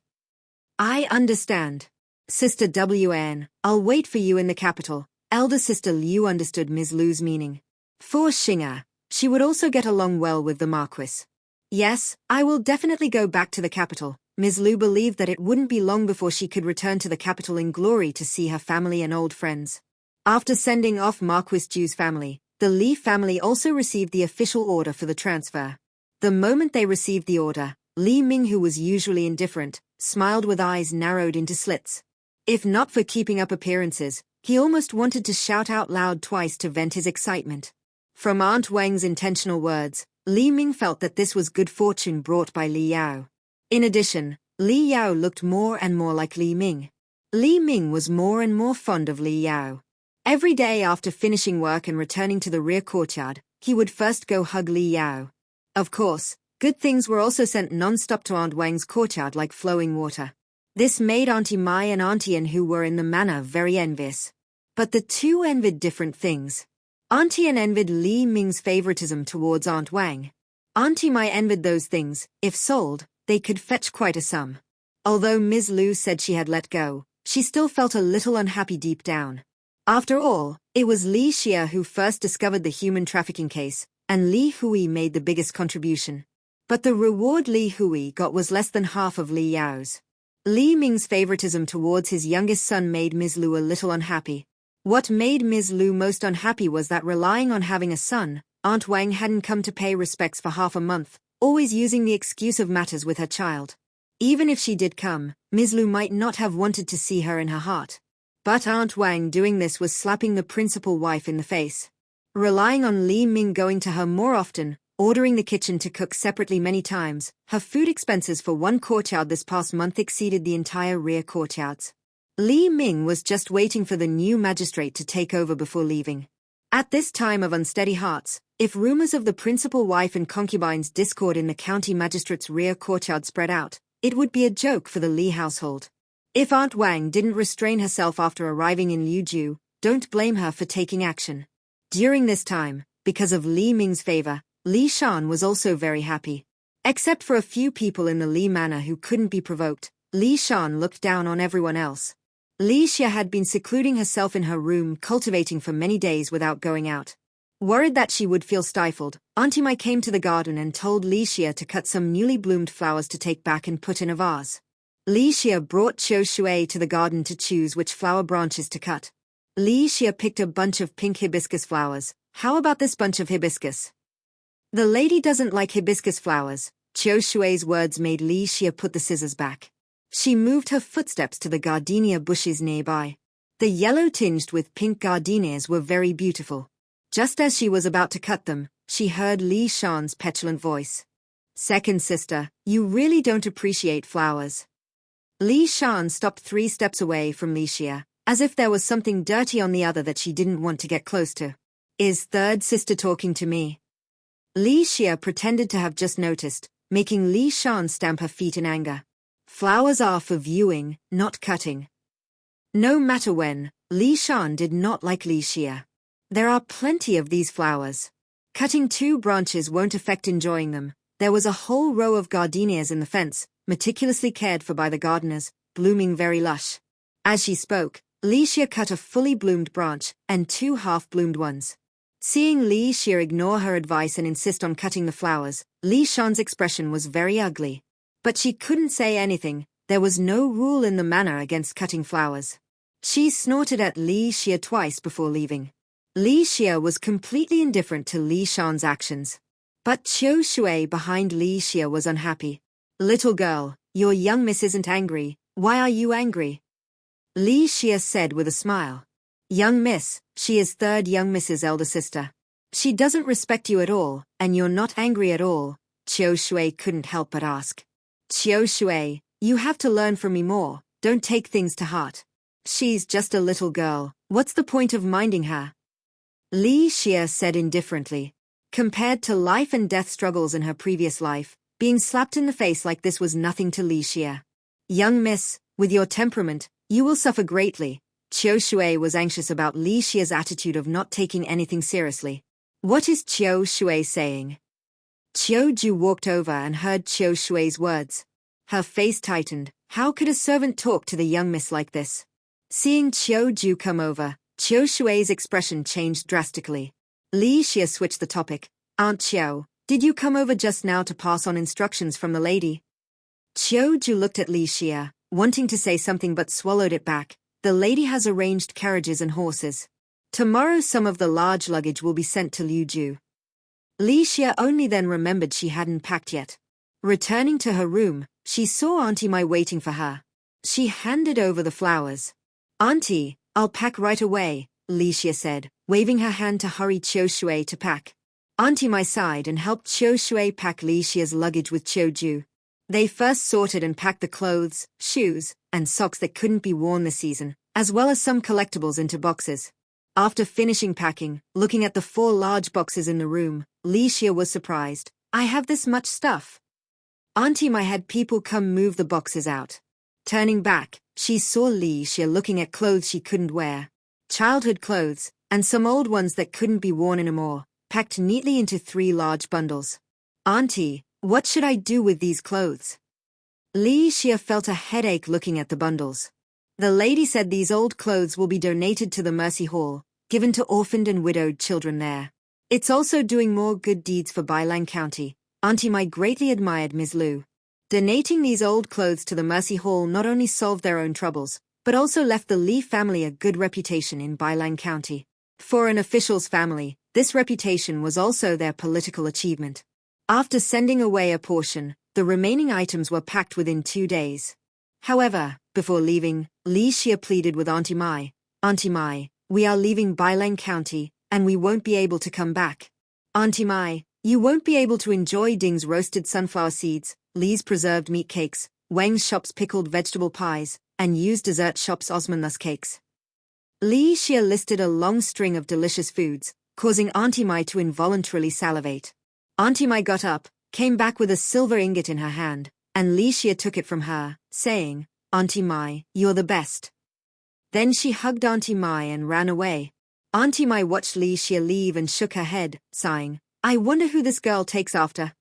"I understand. Sister Wn, I'll wait for you in the capital." Elder sister Liu understood Ms. Liu's meaning. For Xing'er, she would also get along well with the Marquis. "Yes, I will definitely go back to the capital." Ms. Liu believed that it wouldn't be long before she could return to the capital in glory to see her family and old friends. After sending off Marquis Ju's family, the Li family also received the official order for the transfer. The moment they received the order, Li Ming, who was usually indifferent, smiled with eyes narrowed into slits. If not for keeping up appearances, he almost wanted to shout out loud twice to vent his excitement. From Aunt Wang's intentional words, Li Ming felt that this was good fortune brought by Li Yao. In addition, Li Yao looked more and more like Li Ming. Li Ming was more and more fond of Li Yao. Every day after finishing work and returning to the rear courtyard, he would first go hug Li Yao. Of course, good things were also sent non-stop to Aunt Wang's courtyard like flowing water. This made Auntie Mai and Auntie An, who were in the manor, very envious. But the two envied different things. Auntie An envied Li Ming's favoritism towards Aunt Wang. Auntie Mai envied those things, if sold, they could fetch quite a sum. Although Ms. Liu said she had let go, she still felt a little unhappy deep down. After all, it was Li Xia who first discovered the human trafficking case, and Li Hui made the biggest contribution. But the reward Li Hui got was less than half of Li Yao's. Li Ming's favoritism towards his youngest son made Ms. Liu a little unhappy. What made Ms. Liu most unhappy was that, relying on having a son, Aunt Wang hadn't come to pay respects for half a month, always using the excuse of matters with her child. Even if she did come, Ms. Liu might not have wanted to see her in her heart. But Aunt Wang doing this was slapping the principal wife in the face. Relying on Li Ming going to her more often, ordering the kitchen to cook separately many times, her food expenses for one courtyard this past month exceeded the entire rear courtyards. Li Ming was just waiting for the new magistrate to take over before leaving. At this time of unsteady hearts, if rumors of the principal wife and concubine's discord in the county magistrate's rear courtyard spread out, it would be a joke for the Li household. If Aunt Wang didn't restrain herself after arriving in Liuju, don't blame her for taking action. During this time, because of Li Ming's favor, Li Shan was also very happy. Except for a few people in the Li manor who couldn't be provoked, Li Shan looked down on everyone else. Li Xia had been secluding herself in her room cultivating for many days without going out. Worried that she would feel stifled, Auntie Mai came to the garden and told Li Xia to cut some newly bloomed flowers to take back and put in a vase. Li Xia brought Qiu Shui to the garden to choose which flower branches to cut. Li Xia picked a bunch of pink hibiscus flowers. "How about this bunch of hibiscus?" "The lady doesn't like hibiscus flowers." Qiu Shui's words made Li Xia put the scissors back. She moved her footsteps to the gardenia bushes nearby. The yellow tinged with pink gardenias were very beautiful. Just as she was about to cut them, she heard Li Shan's petulant voice. "Second sister, you really don't appreciate flowers." Li Shan stopped 3 steps away from Li Xia, as if there was something dirty on the other that she didn't want to get close to. "Is third sister talking to me?" Li Xia pretended to have just noticed, making Li Shan stamp her feet in anger. Flowers are for viewing, not cutting. No matter when, Li Shan did not like Li Xia. There are plenty of these flowers. Cutting 2 branches won't affect enjoying them. There was a whole row of gardenias in the fence, meticulously cared for by the gardeners, blooming very lush. As she spoke, Li Xia cut a fully bloomed branch and 2 half-bloomed ones. Seeing Li Xia ignore her advice and insist on cutting the flowers, Li Shan's expression was very ugly. But she couldn't say anything. There was no rule in the manor against cutting flowers. She snorted at Li Xia twice before leaving. Li Xia was completely indifferent to Li Shan's actions. But Qiu Shui behind Li Xia was unhappy. "Little girl, your young miss isn't angry. Why are you angry?" Li Xia said with a smile. "Young miss, she is third young miss's elder sister. She doesn't respect you at all, and you're not angry at all." Qiu Shui couldn't help but ask. "Qiu Shui, you have to learn from me more. Don't take things to heart. She's just a little girl. What's the point of minding her?" Li Xia said indifferently. Compared to life and death struggles in her previous life, being slapped in the face like this was nothing to Li Xia. "Young miss, with your temperament, you will suffer greatly." Qiu Shui was anxious about Li Xia's attitude of not taking anything seriously. "What is Qiu Shui saying?" Qiu Ju walked over and heard Qiu Shui's words. Her face tightened. How could a servant talk to the young miss like this? Seeing Qiu Ju come over, Qiu Shui's expression changed drastically. Li Xia switched the topic. "Aunt Qiu, did you come over just now to pass on instructions from the lady?" Qiu Ju looked at Li Xia, wanting to say something but swallowed it back. "The lady has arranged carriages and horses. Tomorrow some of the large luggage will be sent to Liu Ju." Li Xia only then remembered she hadn't packed yet. Returning to her room, she saw Auntie Mai waiting for her. She handed over the flowers. "Auntie, I'll pack right away," Li Xia said, waving her hand to hurry Qiu Shui to pack. Auntie Mai sighed and helped Qiu Shui pack Li Xia's luggage with Qiu Ju. They first sorted and packed the clothes, shoes, and socks that couldn't be worn this season, as well as some collectibles into boxes. After finishing packing, looking at the 4 large boxes in the room, Li Xia was surprised. "I have this much stuff." Auntie Mai had people come move the boxes out. Turning back, she saw Li Xia looking at clothes she couldn't wear. Childhood clothes, and some old ones that couldn't be worn anymore, packed neatly into 3 large bundles. "Auntie, what should I do with these clothes?" Li Xia felt a headache looking at the bundles. The lady said these old clothes will be donated to the Mercy Hall, given to orphaned and widowed children there. It's also doing more good deeds for Bailang County. Auntie Mai greatly admired Ms. Lu. Donating these old clothes to the Mercy Hall not only solved their own troubles, but also left the Li family a good reputation in Bailang County. For an official's family, this reputation was also their political achievement. After sending away a portion, the remaining items were packed within 2 days. However, before leaving, Li Xia pleaded with Auntie Mai. "Auntie Mai, we are leaving Bailang County, and we won't be able to come back. Auntie Mai, you won't be able to enjoy Ding's roasted sunflower seeds, Li's preserved meat cakes, Wang's shop's pickled vegetable pies, and Yu's dessert shop's osmanthus cakes." Li Xia listed a long string of delicious foods, causing Auntie Mai to involuntarily salivate. Auntie Mai got up, came back with a silver ingot in her hand, and Li Xia took it from her, saying, "Auntie Mai, you're the best." Then she hugged Auntie Mai and ran away. Auntie Mai watched Li Xia leave and shook her head, sighing, "I wonder who this girl takes after."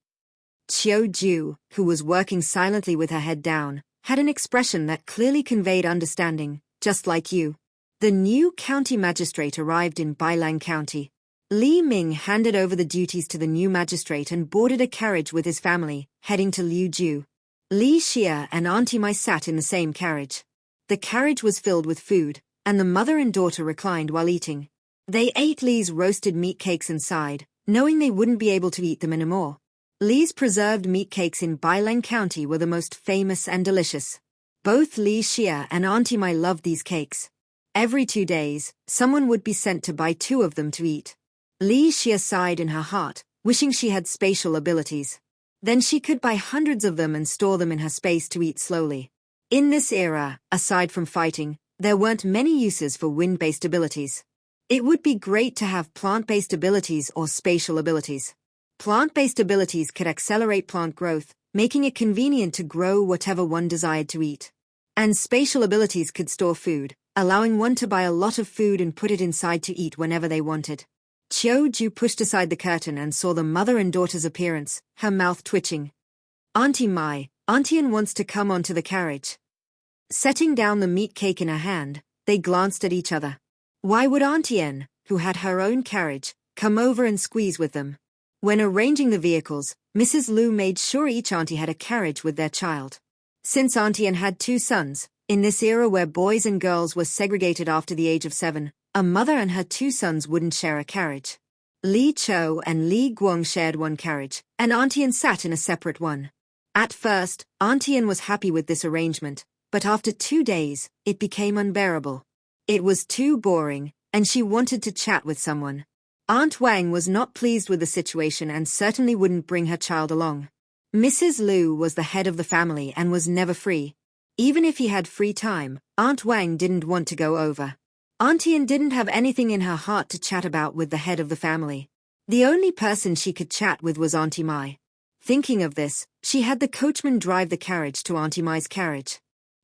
Qiu Ju, who was working silently with her head down, had an expression that clearly conveyed understanding, "Just like you." The new county magistrate arrived in Bailang County. Li Ming handed over the duties to the new magistrate and boarded a carriage with his family, heading to Liu Ju. Li Xia and Auntie Mai sat in the same carriage. The carriage was filled with food, and the mother and daughter reclined while eating. They ate Li's roasted meat cakes inside, knowing they wouldn't be able to eat them anymore. Li's preserved meat cakes in Bailang County were the most famous and delicious. Both Li Xia and Auntie Mai loved these cakes. Every 2 days, someone would be sent to buy 2 of them to eat. Li Xia sighed in her heart, wishing she had spatial abilities. Then she could buy hundreds of them and store them in her space to eat slowly. In this era, aside from fighting, there weren't many uses for wind-based abilities. It would be great to have plant-based abilities or spatial abilities. Plant-based abilities could accelerate plant growth, making it convenient to grow whatever one desired to eat. And spatial abilities could store food, allowing one to buy a lot of food and put it inside to eat whenever they wanted. Qiu Ju pushed aside the curtain and saw the mother and daughter's appearance, her mouth twitching. "Auntie Mai, Auntie Ann wants to come onto the carriage." Setting down the meat cake in her hand, they glanced at each other. Why would Auntie Ann, who had her own carriage, come over and squeeze with them. When arranging the vehicles, Mrs. Lu made sure each auntie had a carriage with their child. Since Auntie Anne had 2 sons, in this era where boys and girls were segregated after the age of 7, a mother and her 2 sons wouldn't share a carriage. Li Chou and Li Guang shared one carriage, and Auntie Anne sat in a separate one. At first, Auntie Anne was happy with this arrangement, but after 2 days, it became unbearable. It was too boring, and she wanted to chat with someone. Aunt Wang was not pleased with the situation and certainly wouldn't bring her child along. Mrs. Lu was the head of the family and was never free. Even if he had free time, Aunt Wang didn't want to go over. Auntie Anne didn't have anything in her heart to chat about with the head of the family. The only person she could chat with was Auntie Mai. Thinking of this, she had the coachman drive the carriage to Auntie Mai's carriage.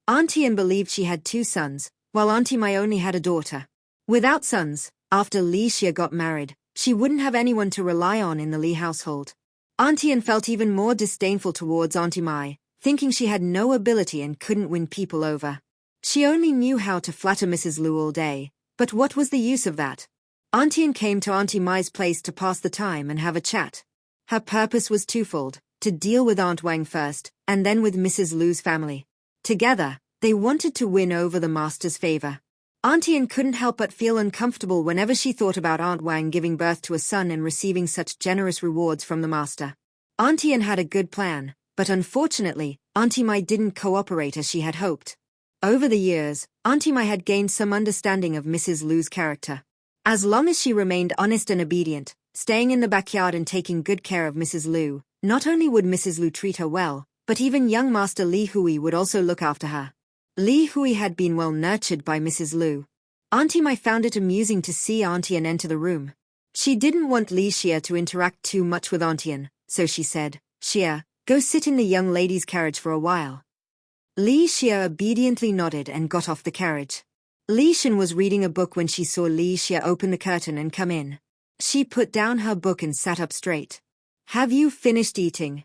Auntie Anne believed she had 2 sons, while Auntie Mai only had a daughter. Without sons, after Li Xia got married, she wouldn't have anyone to rely on in the Li household. Auntie Anne felt even more disdainful towards Auntie Mai, thinking she had no ability and couldn't win people over. She only knew how to flatter Mrs. Lu all day, but what was the use of that? Auntie Anne came to Auntie Mai's place to pass the time and have a chat. Her purpose was twofold, to deal with Aunt Wang first, and then with Mrs. Lu's family. Together, they wanted to win over the master's favor. Auntie Anne couldn't help but feel uncomfortable whenever she thought about Aunt Wang giving birth to a son and receiving such generous rewards from the master. Auntie Anne had a good plan, but unfortunately, Auntie Mai didn't cooperate as she had hoped. Over the years, Auntie Mai had gained some understanding of Mrs. Lu's character. As long as she remained honest and obedient, staying in the backyard and taking good care of Mrs. Lu, not only would Mrs. Lu treat her well, but even young Master Li Hui would also look after her. Li Hui had been well nurtured by Mrs. Lu. Auntie Mai found it amusing to see Auntie Anne enter the room. She didn't want Li Xia to interact too much with Auntie Anne, so she said, "Xia, go sit in the young lady's carriage for a while." Li Xia obediently nodded and got off the carriage. Li Shen was reading a book when she saw Li Xia open the curtain and come in. She put down her book and sat up straight. "Have you finished eating?"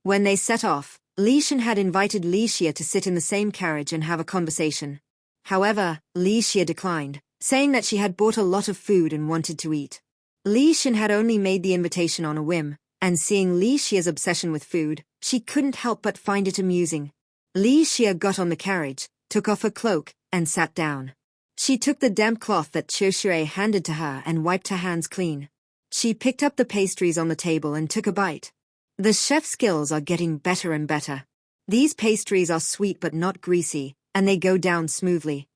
When they set off, Li Shen had invited Li Xia to sit in the same carriage and have a conversation. However, Li Xia declined, saying that she had bought a lot of food and wanted to eat. Li Shen had only made the invitation on a whim, and seeing Li Xia's obsession with food, she couldn't help but find it amusing. Li Xia got on the carriage, took off her cloak, and sat down. She took the damp cloth that Qiu Shui handed to her and wiped her hands clean. She picked up the pastries on the table and took a bite. The chef's skills are getting better and better. These pastries are sweet but not greasy, and they go down smoothly.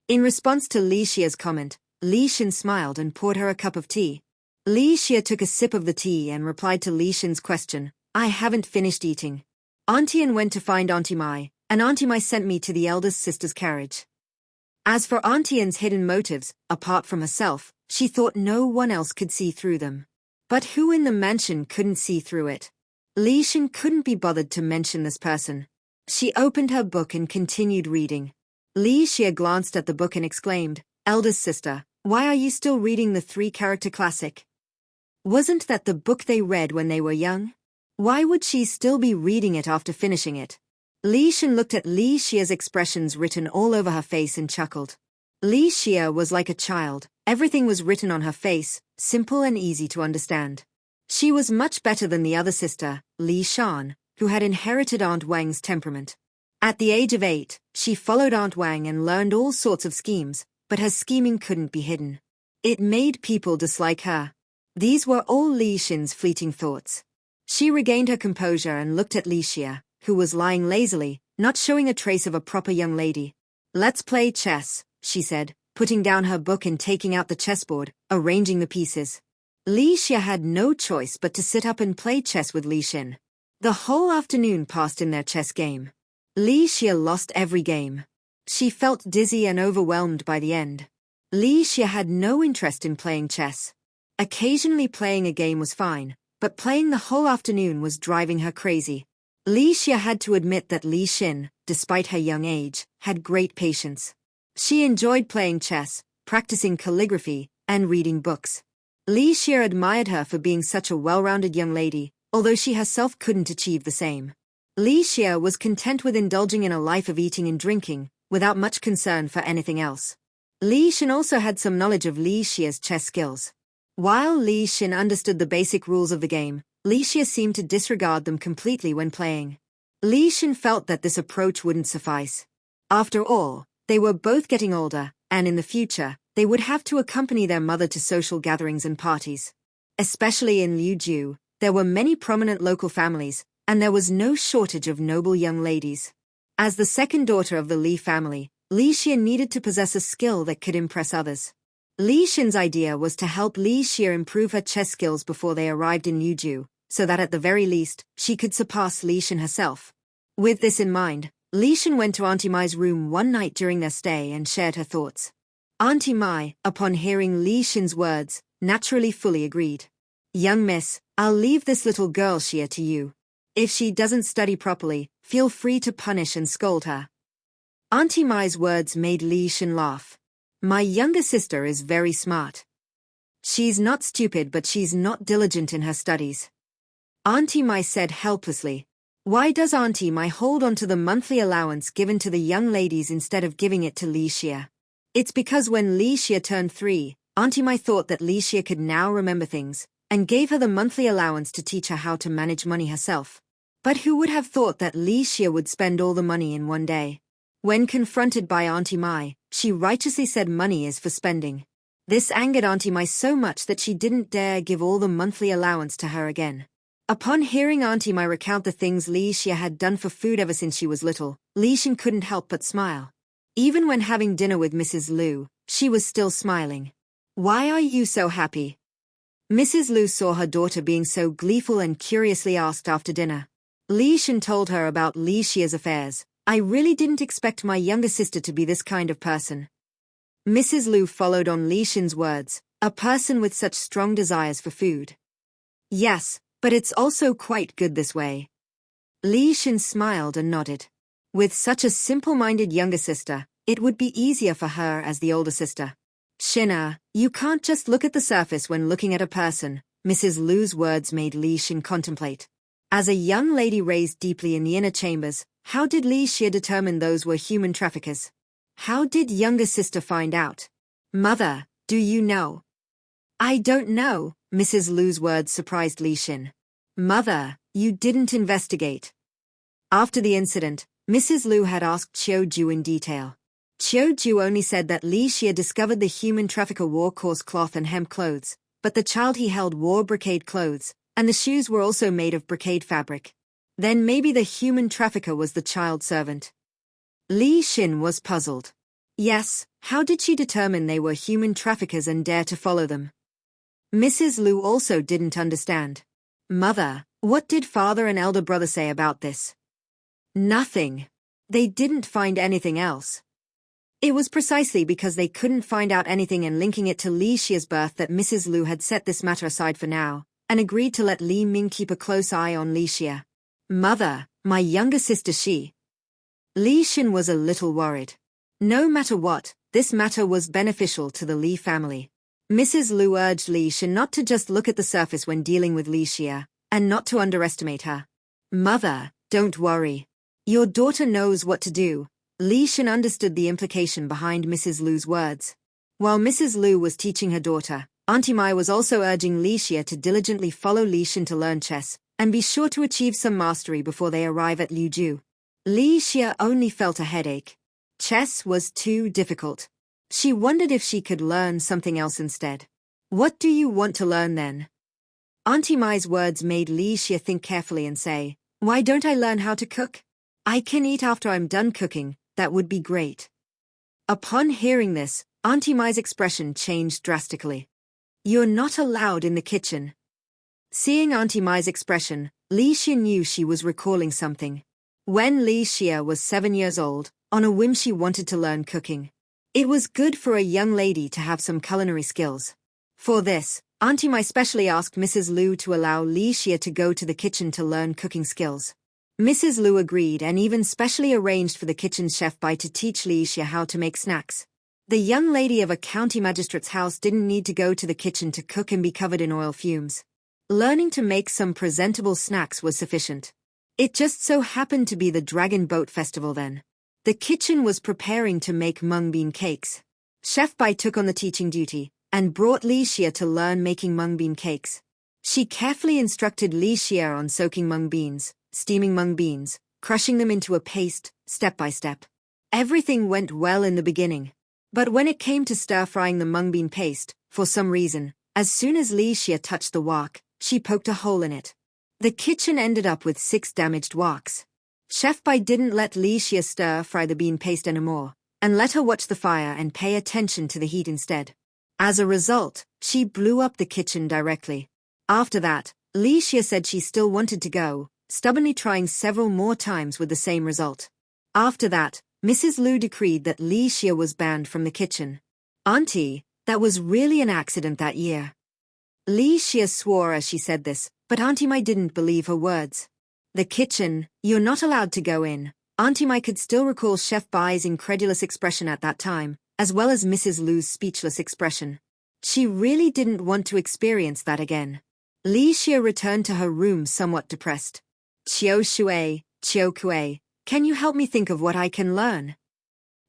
In response to Li Xia's comment, Li Shen smiled and poured her a cup of tea. Li Xia took a sip of the tea and replied to Li Shen's question, "I haven't finished eating. Auntie Anne went to find Auntie Mai, and Auntie Mai sent me to the eldest sister's carriage." As for Auntie Anne's hidden motives, apart from herself, she thought no one else could see through them. But who in the mansion couldn't see through it? Li Shen couldn't be bothered to mention this person. She opened her book and continued reading. Li Xia glanced at the book and exclaimed, "Eldest sister, why are you still reading the 3-character classic? Wasn't that the book they read when they were young? Why would she still be reading it after finishing it?" Li Shen looked at Li Xia's expressions written all over her face and chuckled. Li Xia was like a child. Everything was written on her face, simple and easy to understand. She was much better than the other sister, Li Shan, who had inherited Aunt Wang's temperament. At the age of 8, she followed Aunt Wang and learned all sorts of schemes, but her scheming couldn't be hidden. It made people dislike her. These were all Li Shen's fleeting thoughts. She regained her composure and looked at Li Xia, who was lying lazily, not showing a trace of a proper young lady. "Let's play chess," she said, putting down her book and taking out the chessboard, arranging the pieces. Li Xia had no choice but to sit up and play chess with Li Shen. The whole afternoon passed in their chess game. Li Xia lost every game. She felt dizzy and overwhelmed by the end. Li Xia had no interest in playing chess. Occasionally playing a game was fine, but playing the whole afternoon was driving her crazy. Li Xia had to admit that Li Shen, despite her young age, had great patience. She enjoyed playing chess, practicing calligraphy, and reading books. Li Xia admired her for being such a well-rounded young lady, although she herself couldn't achieve the same. Li Xia was content with indulging in a life of eating and drinking, without much concern for anything else. Li Shen also had some knowledge of Li Xia's chess skills. While Li Xin understood the basic rules of the game, Li Xie seemed to disregard them completely when playing. Li Xin felt that this approach wouldn't suffice. After all, they were both getting older, and in the future, they would have to accompany their mother to social gatherings and parties. Especially in Liujiu, there were many prominent local families, and there was no shortage of noble young ladies. As the second daughter of the Li family, Li Xie needed to possess a skill that could impress others. Li Xin's idea was to help Li Xie improve her chess skills before they arrived in Liujiu, so that at the very least, she could surpass Li Xin herself. With this in mind, Li Xin went to Auntie Mai's room one night during their stay and shared her thoughts. Auntie Mai, upon hearing Li Xin's words, naturally fully agreed. Young miss, I'll leave this little girl Xie to you. If she doesn't study properly, feel free to punish and scold her. Auntie Mai's words made Li Xin laugh. My younger sister is very smart. She's not stupid, but she's not diligent in her studies. Auntie Mai said helplessly. Why does Auntie Mai hold on to the monthly allowance given to the young ladies instead of giving it to Li Xie? It's because when Li Xie turned 3, Auntie Mai thought that Li Xie could now remember things, and gave her the monthly allowance to teach her how to manage money herself. But who would have thought that Li Xie would spend all the money in one day? When confronted by Auntie Mai, she righteously said money is for spending. This angered Auntie Mai so much that she didn't dare give all the monthly allowance to her again. Upon hearing Auntie Mai recount the things Li Xie had done for food ever since she was little, Li Xin couldn't help but smile. Even when having dinner with Mrs. Lu, she was still smiling. Why are you so happy? Mrs. Lu saw her daughter being so gleeful and curiously asked after dinner. Li Xin told her about Li Xie's affairs. I really didn't expect my younger sister to be this kind of person. Mrs. Lu followed on Li Xin's words, a person with such strong desires for food. Yes, but it's also quite good this way. Li Xin smiled and nodded. With such a simple-minded younger sister, it would be easier for her as the older sister. Xina, you can't just look at the surface when looking at a person, Mrs. Lu's words made Li Xin contemplate. As a young lady raised deeply in the inner chambers, how did Li Xie determine those were human traffickers? How did younger sister find out? Mother, do you know? I don't know, Mrs. Lu's words surprised Li Xin. Mother, you didn't investigate. After the incident, Mrs. Lu had asked Qiu Ju in detail. Qiu Ju only said that Li Xie discovered the human trafficker wore coarse cloth and hemp clothes, but the child he held wore brocade clothes, and the shoes were also made of brocade fabric. Then maybe the human trafficker was the child servant. Li Xin was puzzled. Yes, how did she determine they were human traffickers and dare to follow them? Mrs. Lu also didn't understand. Mother, what did father and elder brother say about this? Nothing. They didn't find anything else. It was precisely because they couldn't find out anything and linking it to Li Xie's birth that Mrs. Lu had set this matter aside for now, and agreed to let Li Ming keep a close eye on Li Xie. Mother, my younger sister Li Xin was a little worried. No matter what, this matter was beneficial to the Li family. Mrs. Lu urged Li Xin not to just look at the surface when dealing with Li Xie, and not to underestimate her. Mother, don't worry. Your daughter knows what to do. Li Xin understood the implication behind Mrs. Lu's words. While Mrs. Lu was teaching her daughter, Auntie Mai was also urging Li Xie to diligently follow Li Xin to learn chess, and be sure to achieve some mastery before they arrive at Liujiu. Li Xie only felt a headache. Chess was too difficult. She wondered if she could learn something else instead. What do you want to learn then? Auntie Mai's words made Li Xie think carefully and say, why don't I learn how to cook? I can eat after I'm done cooking, that would be great. Upon hearing this, Auntie Mai's expression changed drastically. You're not allowed in the kitchen. Seeing Auntie Mai's expression, Li Xie knew she was recalling something. When Li Xie was 7 years old, on a whim she wanted to learn cooking. It was good for a young lady to have some culinary skills. For this, Auntie Mai specially asked Mrs. Lu to allow Li Xie to go to the kitchen to learn cooking skills. Mrs. Lu agreed and even specially arranged for the kitchen chef to teach Li Xie how to make snacks. The young lady of a county magistrate's house didn't need to go to the kitchen to cook and be covered in oil fumes. Learning to make some presentable snacks was sufficient. It just so happened to be the Dragon Boat Festival then. The kitchen was preparing to make mung bean cakes. Chef Bai took on the teaching duty, and brought Li Xie to learn making mung bean cakes. She carefully instructed Li Xie on soaking mung beans, steaming mung beans, crushing them into a paste, step by step. Everything went well in the beginning. But when it came to stir-frying the mung bean paste, for some reason, as soon as Li Xie touched the wok, she poked a hole in it. The kitchen ended up with 6 damaged woks. Chef Bai didn't let Li Xie stir-fry the bean paste anymore, and let her watch the fire and pay attention to the heat instead. As a result, she blew up the kitchen directly. After that, Li Xie said she still wanted to go, stubbornly trying several more times with the same result. After that, Mrs. Lu decreed that Li Xie was banned from the kitchen. "Auntie, that was really an accident that year." Li Xie swore as she said this, but Auntie Mai didn't believe her words. "The kitchen, you're not allowed to go in." Auntie Mai could still recall Chef Bai's incredulous expression at that time, as well as Mrs. Lu's speechless expression. She really didn't want to experience that again. Li Xie returned to her room somewhat depressed. "Qiu Shui, Qiu Kui, can you help me think of what I can learn?"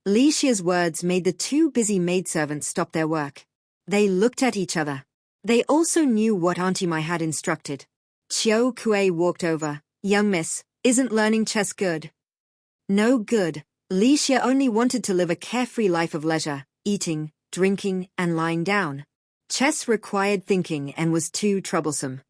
Li Xie's words made the 2 busy maidservants stop their work. They looked at each other. They also knew what Auntie Mai had instructed. Qiu Kui walked over. "Young miss, isn't learning chess good?" "No good." Li Xie only wanted to live a carefree life of leisure, eating, drinking, and lying down. Chess required thinking and was too troublesome.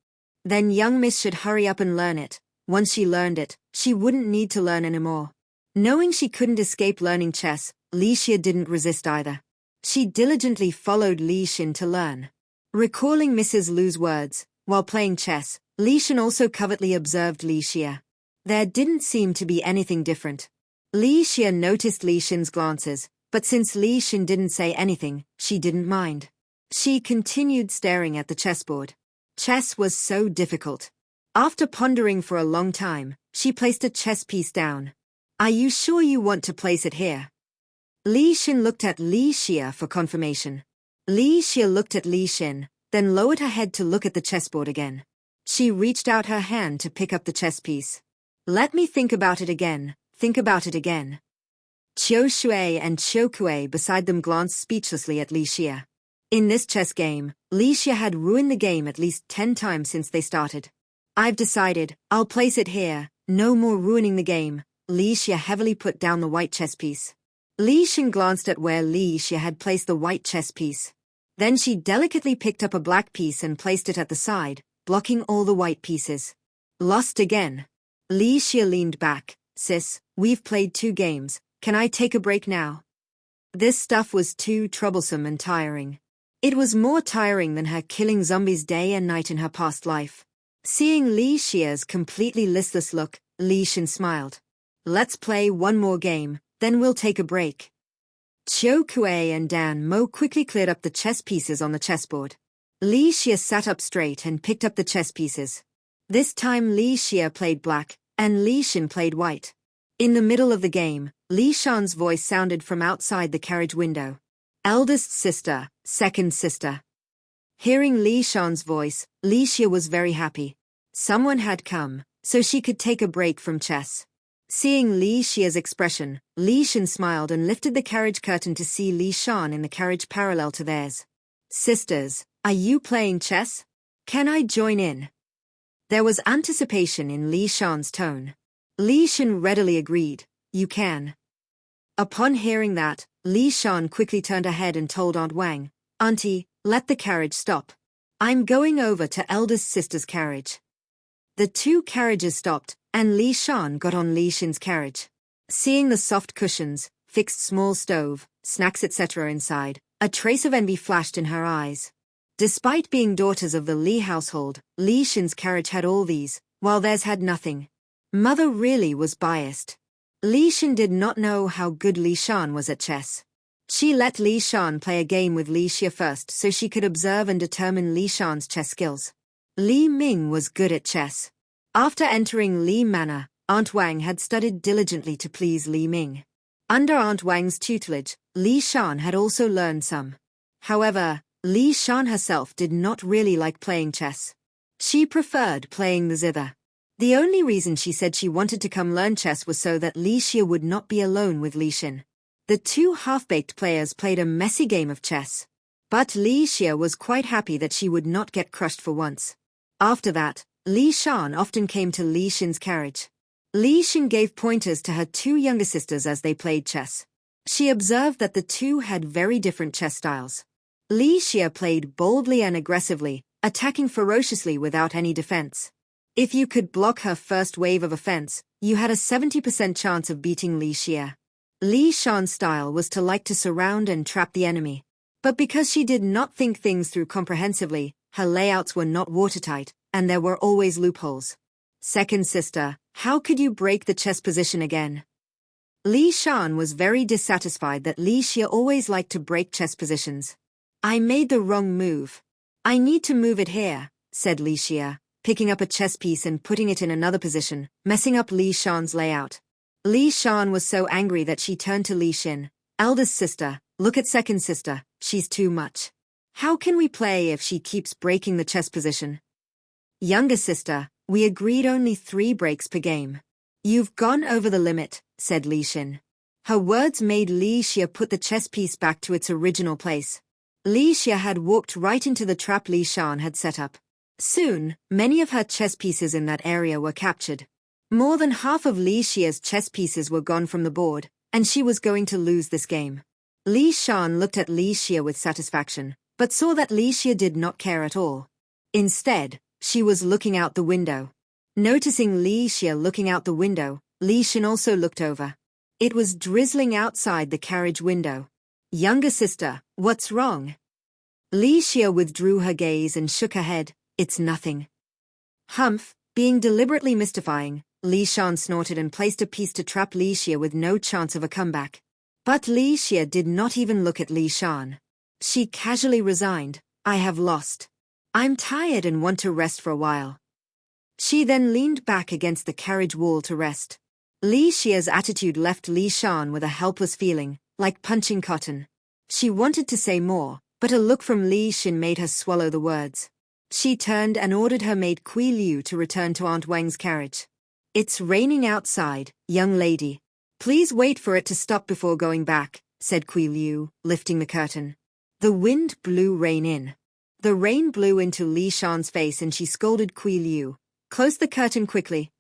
Then young miss should hurry up and learn it. Once she learned it, she wouldn't need to learn anymore. Knowing she couldn't escape learning chess, Li Xie didn't resist either. She diligently followed Li Xin to learn. Recalling Mrs. Lu's words, while playing chess, Li Xin also covertly observed Li Xie. There didn't seem to be anything different. Li Xie noticed Li Xin's glances, but since Li Xin didn't say anything, she didn't mind. She continued staring at the chessboard. Chess was so difficult. After pondering for a long time, she placed a chess piece down. "Are you sure you want to place it here?" Li Xin looked at Li Xie for confirmation. Li Xie looked at Li Xin, then lowered her head to look at the chessboard again. She reached out her hand to pick up the chess piece. "Let me think about it again, think about it again." Qiu Shui and Qiu Kui beside them glanced speechlessly at Li Xie. In this chess game, Li Xie had ruined the game at least 10 times since they started. "I've decided, I'll place it here, no more ruining the game." Li Xie heavily put down the white chess piece. Li Xin glanced at where Li Xie had placed the white chess piece. Then she delicately picked up a black piece and placed it at the side, blocking all the white pieces. "Lost again." Li Xie leaned back. "Sis, we've played 2 games, can I take a break now?" This stuff was too troublesome and tiring. It was more tiring than her killing zombies day and night in her past life. Seeing Li Xie's completely listless look, Li Xin smiled. "Let's play 1 more game, then we'll take a break." Qiu Kui and Dan Mo quickly cleared up the chess pieces on the chessboard. Li Xie sat up straight and picked up the chess pieces. This time Li Xie played black, and Li Xin played white. In the middle of the game, Li Shan's voice sounded from outside the carriage window. "Eldest sister, second sister." Hearing Li Shan's voice, Li Xie was very happy. Someone had come, so she could take a break from chess. Seeing Li Xie's expression, Li Xin smiled and lifted the carriage curtain to see Li Shan in the carriage parallel to theirs. "Sisters, are you playing chess? Can I join in?" There was anticipation in Li Shan's tone. Li Xin readily agreed, "You can." Upon hearing that, Li Shan quickly turned her head and told Aunt Wang, "Auntie, let the carriage stop. I'm going over to eldest sister's carriage." The 2 carriages stopped, and Li Shan got on Li Xin's carriage. Seeing the soft cushions, fixed small stove, snacks etc. inside, a trace of envy flashed in her eyes. Despite being daughters of the Li household, Li Xin's carriage had all these, while theirs had nothing. Mother really was biased. Li Xin did not know how good Li Shan was at chess. She let Li Shan play a game with Li Xie first so she could observe and determine Li Shan's chess skills. Li Ming was good at chess. After entering Li Manor, Aunt Wang had studied diligently to please Li Ming. Under Aunt Wang's tutelage, Li Shan had also learned some. However, Li Shan herself did not really like playing chess. She preferred playing the zither. The only reason she said she wanted to come learn chess was so that Li Xie would not be alone with Li Xin. The 2 half-baked players played a messy game of chess. But Li Xia was quite happy that she would not get crushed for once. After that, Li Shan often came to Li Xin's carriage. Li Xin gave pointers to her two younger sisters as they played chess. She observed that the two had very different chess styles. Li Xia played boldly and aggressively, attacking ferociously without any defense. If you could block her first wave of offense, you had a 70% chance of beating Li Xia. Li Shan's style was to like to surround and trap the enemy. But because she did not think things through comprehensively, her layouts were not watertight, and there were always loopholes. Second sister, how could you break the chess position again? Li Shan was very dissatisfied that Li Xia always liked to break chess positions. I made the wrong move. I need to move it here, said Li Xia, picking up a chess piece and putting it in another position, messing up Li Shan's layout. Li Shan was so angry that she turned to Li Xin. Eldest sister, look at second sister, she's too much. How can we play if she keeps breaking the chess position? Younger sister, we agreed only 3 breaks per game. You've gone over the limit, said Li Xin. Her words made Li Xia put the chess piece back to its original place. Li Xia had walked right into the trap Li Shan had set up. Soon, many of her chess pieces in that area were captured. More than half of Li Xia's chess pieces were gone from the board, and she was going to lose this game. Li Shan looked at Li Xia with satisfaction, but saw that Li Xia did not care at all. Instead, she was looking out the window. Noticing Li Xia looking out the window, Li Xin also looked over. It was drizzling outside the carriage window. Younger sister, what's wrong? Li Xia withdrew her gaze and shook her head. It's nothing. Humph, being deliberately mystifying, Li Shan snorted and placed a piece to trap Li Xia with no chance of a comeback. But Li Xia did not even look at Li Shan. She casually resigned. I have lost. I'm tired and want to rest for a while. She then leaned back against the carriage wall to rest. Li Xia's attitude left Li Shan with a helpless feeling, like punching cotton. She wanted to say more, but a look from Li Xin made her swallow the words. She turned and ordered her maid Kui Liu to return to Aunt Wang's carriage. It's raining outside, young lady. Please wait for it to stop before going back, said Kui Liu, lifting the curtain. The wind blew rain in. The rain blew into Li Shan's face and she scolded Kui Liu. Close the curtain quickly.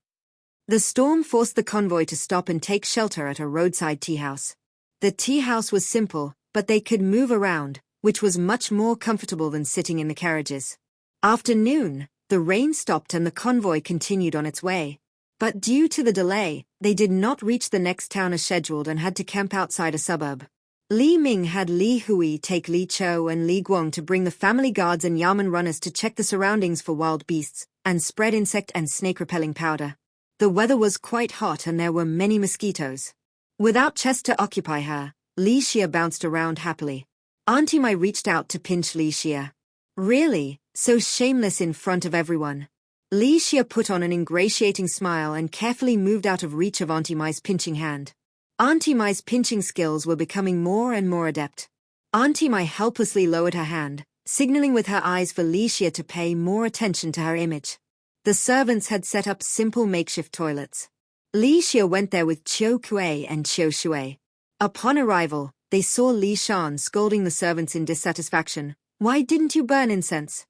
The storm forced the convoy to stop and take shelter at a roadside tea house. The tea house was simple, but they could move around, which was much more comfortable than sitting in the carriages. After noon, the rain stopped and the convoy continued on its way. But due to the delay, they did not reach the next town as scheduled and had to camp outside a suburb. Li Ming had Li Hui take Li Chou and Li Guang to bring the family guards and yamen runners to check the surroundings for wild beasts, and spread insect and snake-repelling powder. The weather was quite hot and there were many mosquitoes. Without chess to occupy her, Li Xia bounced around happily. Auntie Mai reached out to pinch Li Xia. Really, so shameless in front of everyone. Li Xia put on an ingratiating smile and carefully moved out of reach of Auntie Mai's pinching hand. Auntie Mai's pinching skills were becoming more and more adept. Auntie Mai helplessly lowered her hand, signaling with her eyes for Li Xia to pay more attention to her image. The servants had set up simple makeshift toilets. Li Xia went there with Qiu Kuei and Qiu Shui. Upon arrival, they saw Li Shan scolding the servants in dissatisfaction. Why didn't you burn incense?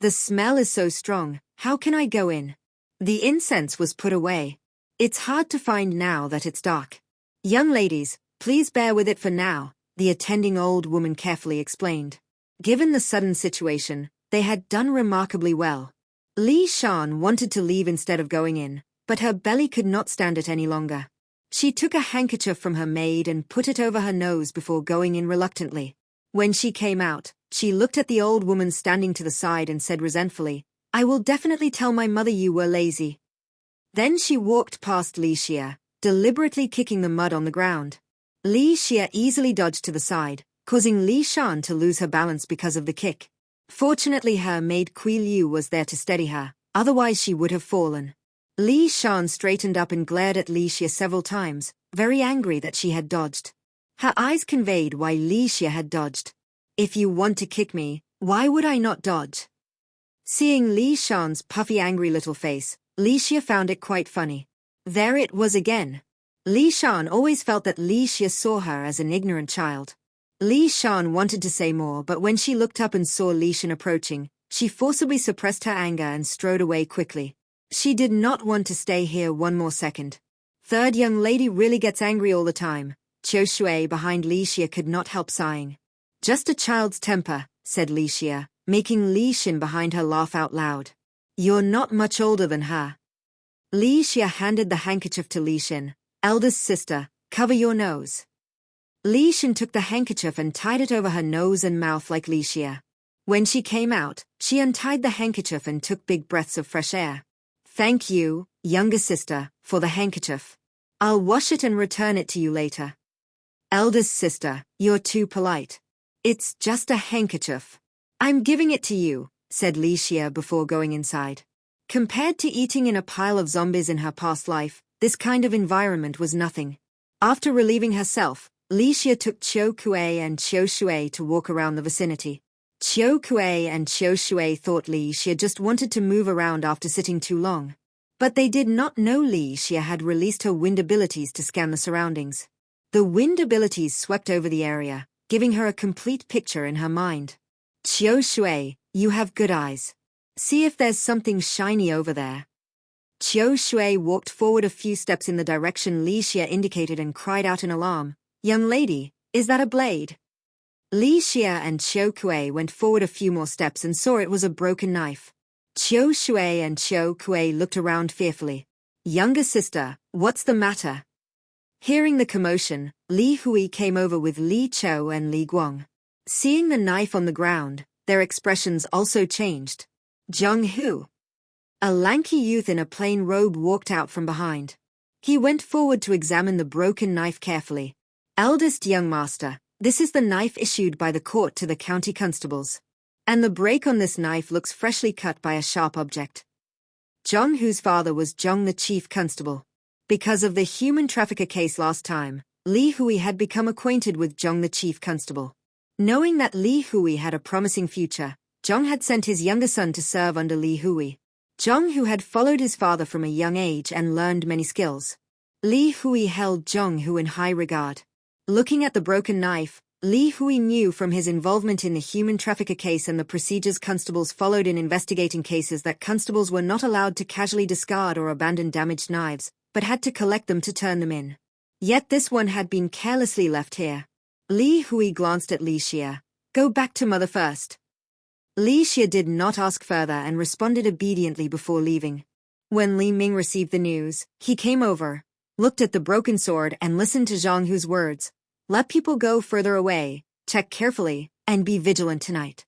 The smell is so strong, how can I go in? The incense was put away. It's hard to find now that it's dark. Young ladies, please bear with it for now, the attending old woman carefully explained. Given the sudden situation, they had done remarkably well. Li Shan wanted to leave instead of going in, but her belly could not stand it any longer. She took a handkerchief from her maid and put it over her nose before going in reluctantly. When she came out, she looked at the old woman standing to the side and said resentfully, I will definitely tell my mother you were lazy. Then she walked past Li Xia, deliberately kicking the mud on the ground. Li Xia easily dodged to the side, causing Li Shan to lose her balance because of the kick. Fortunately her maid Kui Liu was there to steady her, otherwise she would have fallen. Li Shan straightened up and glared at Li Xia several times, very angry that she had dodged. Her eyes conveyed why Li Xia had dodged. If you want to kick me, why would I not dodge? Seeing Li Shan's puffy angry little face, Li Xia found it quite funny. There it was again. Li Shan always felt that Li Xia saw her as an ignorant child. Li Shan wanted to say more, but when she looked up and saw Li Shan approaching, she forcibly suppressed her anger and strode away quickly. She did not want to stay here one more second. Third young lady really gets angry all the time. Qiu Shui behind Li Xia could not help sighing. Just a child's temper, said Li Xia, making Li Xin behind her laugh out loud. You're not much older than her. Li Xia handed the handkerchief to Li Xin. Eldest sister, cover your nose. Li Xin took the handkerchief and tied it over her nose and mouth like Li Xia. When she came out, she untied the handkerchief and took big breaths of fresh air. Thank you, younger sister, for the handkerchief. I'll wash it and return it to you later. Eldest sister, you're too polite. It's just a handkerchief. I'm giving it to you, said Li Xia before going inside. Compared to eating in a pile of zombies in her past life, this kind of environment was nothing. After relieving herself, Li Xia took Qiu Kuei and Qiu Shui to walk around the vicinity. Qiu Kuei and Qiu Shui thought Li Xia just wanted to move around after sitting too long. But they did not know Li Xia had released her wind abilities to scan the surroundings. The wind abilities swept over the area, giving her a complete picture in her mind. Qiu Shui, you have good eyes. See if there's something shiny over there. Qiu Shui walked forward a few steps in the direction Li Xia indicated and cried out in alarm. Young lady, is that a blade? Li Xia and Qiu Kuei went forward a few more steps and saw it was a broken knife. Qiu Shui and Qiu Kuei looked around fearfully. Younger sister, what's the matter? Hearing the commotion, Li Hui came over with Li Chou and Li Guang. Seeing the knife on the ground, their expressions also changed. Zheng Hu. A lanky youth in a plain robe walked out from behind. He went forward to examine the broken knife carefully. Eldest young master, this is the knife issued by the court to the county constables. And the break on this knife looks freshly cut by a sharp object. Zheng Hu's father was Zheng the chief constable. Because of the human trafficker case last time, Li Hui had become acquainted with Zheng the chief constable. Knowing that Li Hui had a promising future, Zheng had sent his younger son to serve under Li Hui. Zheng Hu had followed his father from a young age and learned many skills. Li Hui held Zheng Hu in high regard. Looking at the broken knife, Li Hui knew from his involvement in the human trafficker case and the procedures constables followed in investigating cases that constables were not allowed to casually discard or abandon damaged knives, but had to collect them to turn them in. Yet this one had been carelessly left here. Li Hui glanced at Li Xia. Go back to mother first. Li Xia did not ask further and responded obediently before leaving. When Li Ming received the news, he came over, looked at the broken sword and listened to Zhang Hu's words. Let people go further away, check carefully, and be vigilant tonight.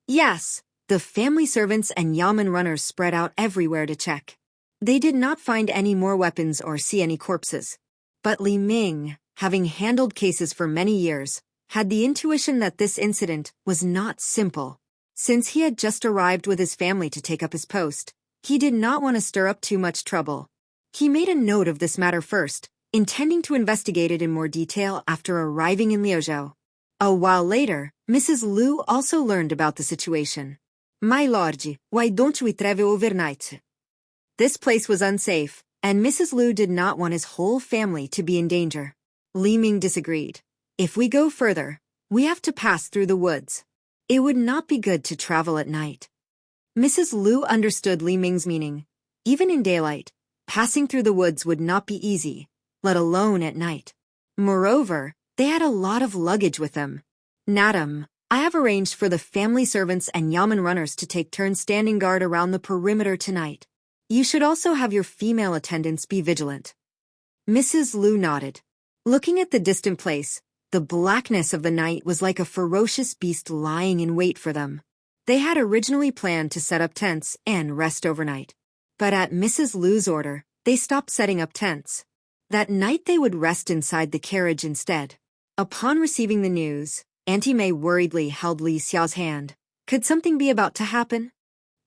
Yes, the family servants and yamen runners spread out everywhere to check. They did not find any more weapons or see any corpses. But Li Ming, having handled cases for many years, had the intuition that this incident was not simple. Since he had just arrived with his family to take up his post, he did not want to stir up too much trouble. He made a note of this matter first, intending to investigate it in more detail after arriving in Liuzhou. A while later, Mrs. Liu also learned about the situation. My lord, why don't we travel overnight? This place was unsafe, and Mrs. Liu did not want his whole family to be in danger. Li Ming disagreed. If we go further, we have to pass through the woods. It would not be good to travel at night. Mrs. Liu understood Li Ming's meaning. Even in daylight, passing through the woods would not be easy, let alone at night. Moreover, they had a lot of luggage with them. Madam, I have arranged for the family servants and yamen runners to take turns standing guard around the perimeter tonight. You should also have your female attendants be vigilant. Mrs. Liu nodded. Looking at the distant place, the blackness of the night was like a ferocious beast lying in wait for them. They had originally planned to set up tents and rest overnight. But at Mrs. Liu's order, they stopped setting up tents. That night they would rest inside the carriage instead. Upon receiving the news, Auntie May worriedly held Li Xiao's hand. Could something be about to happen?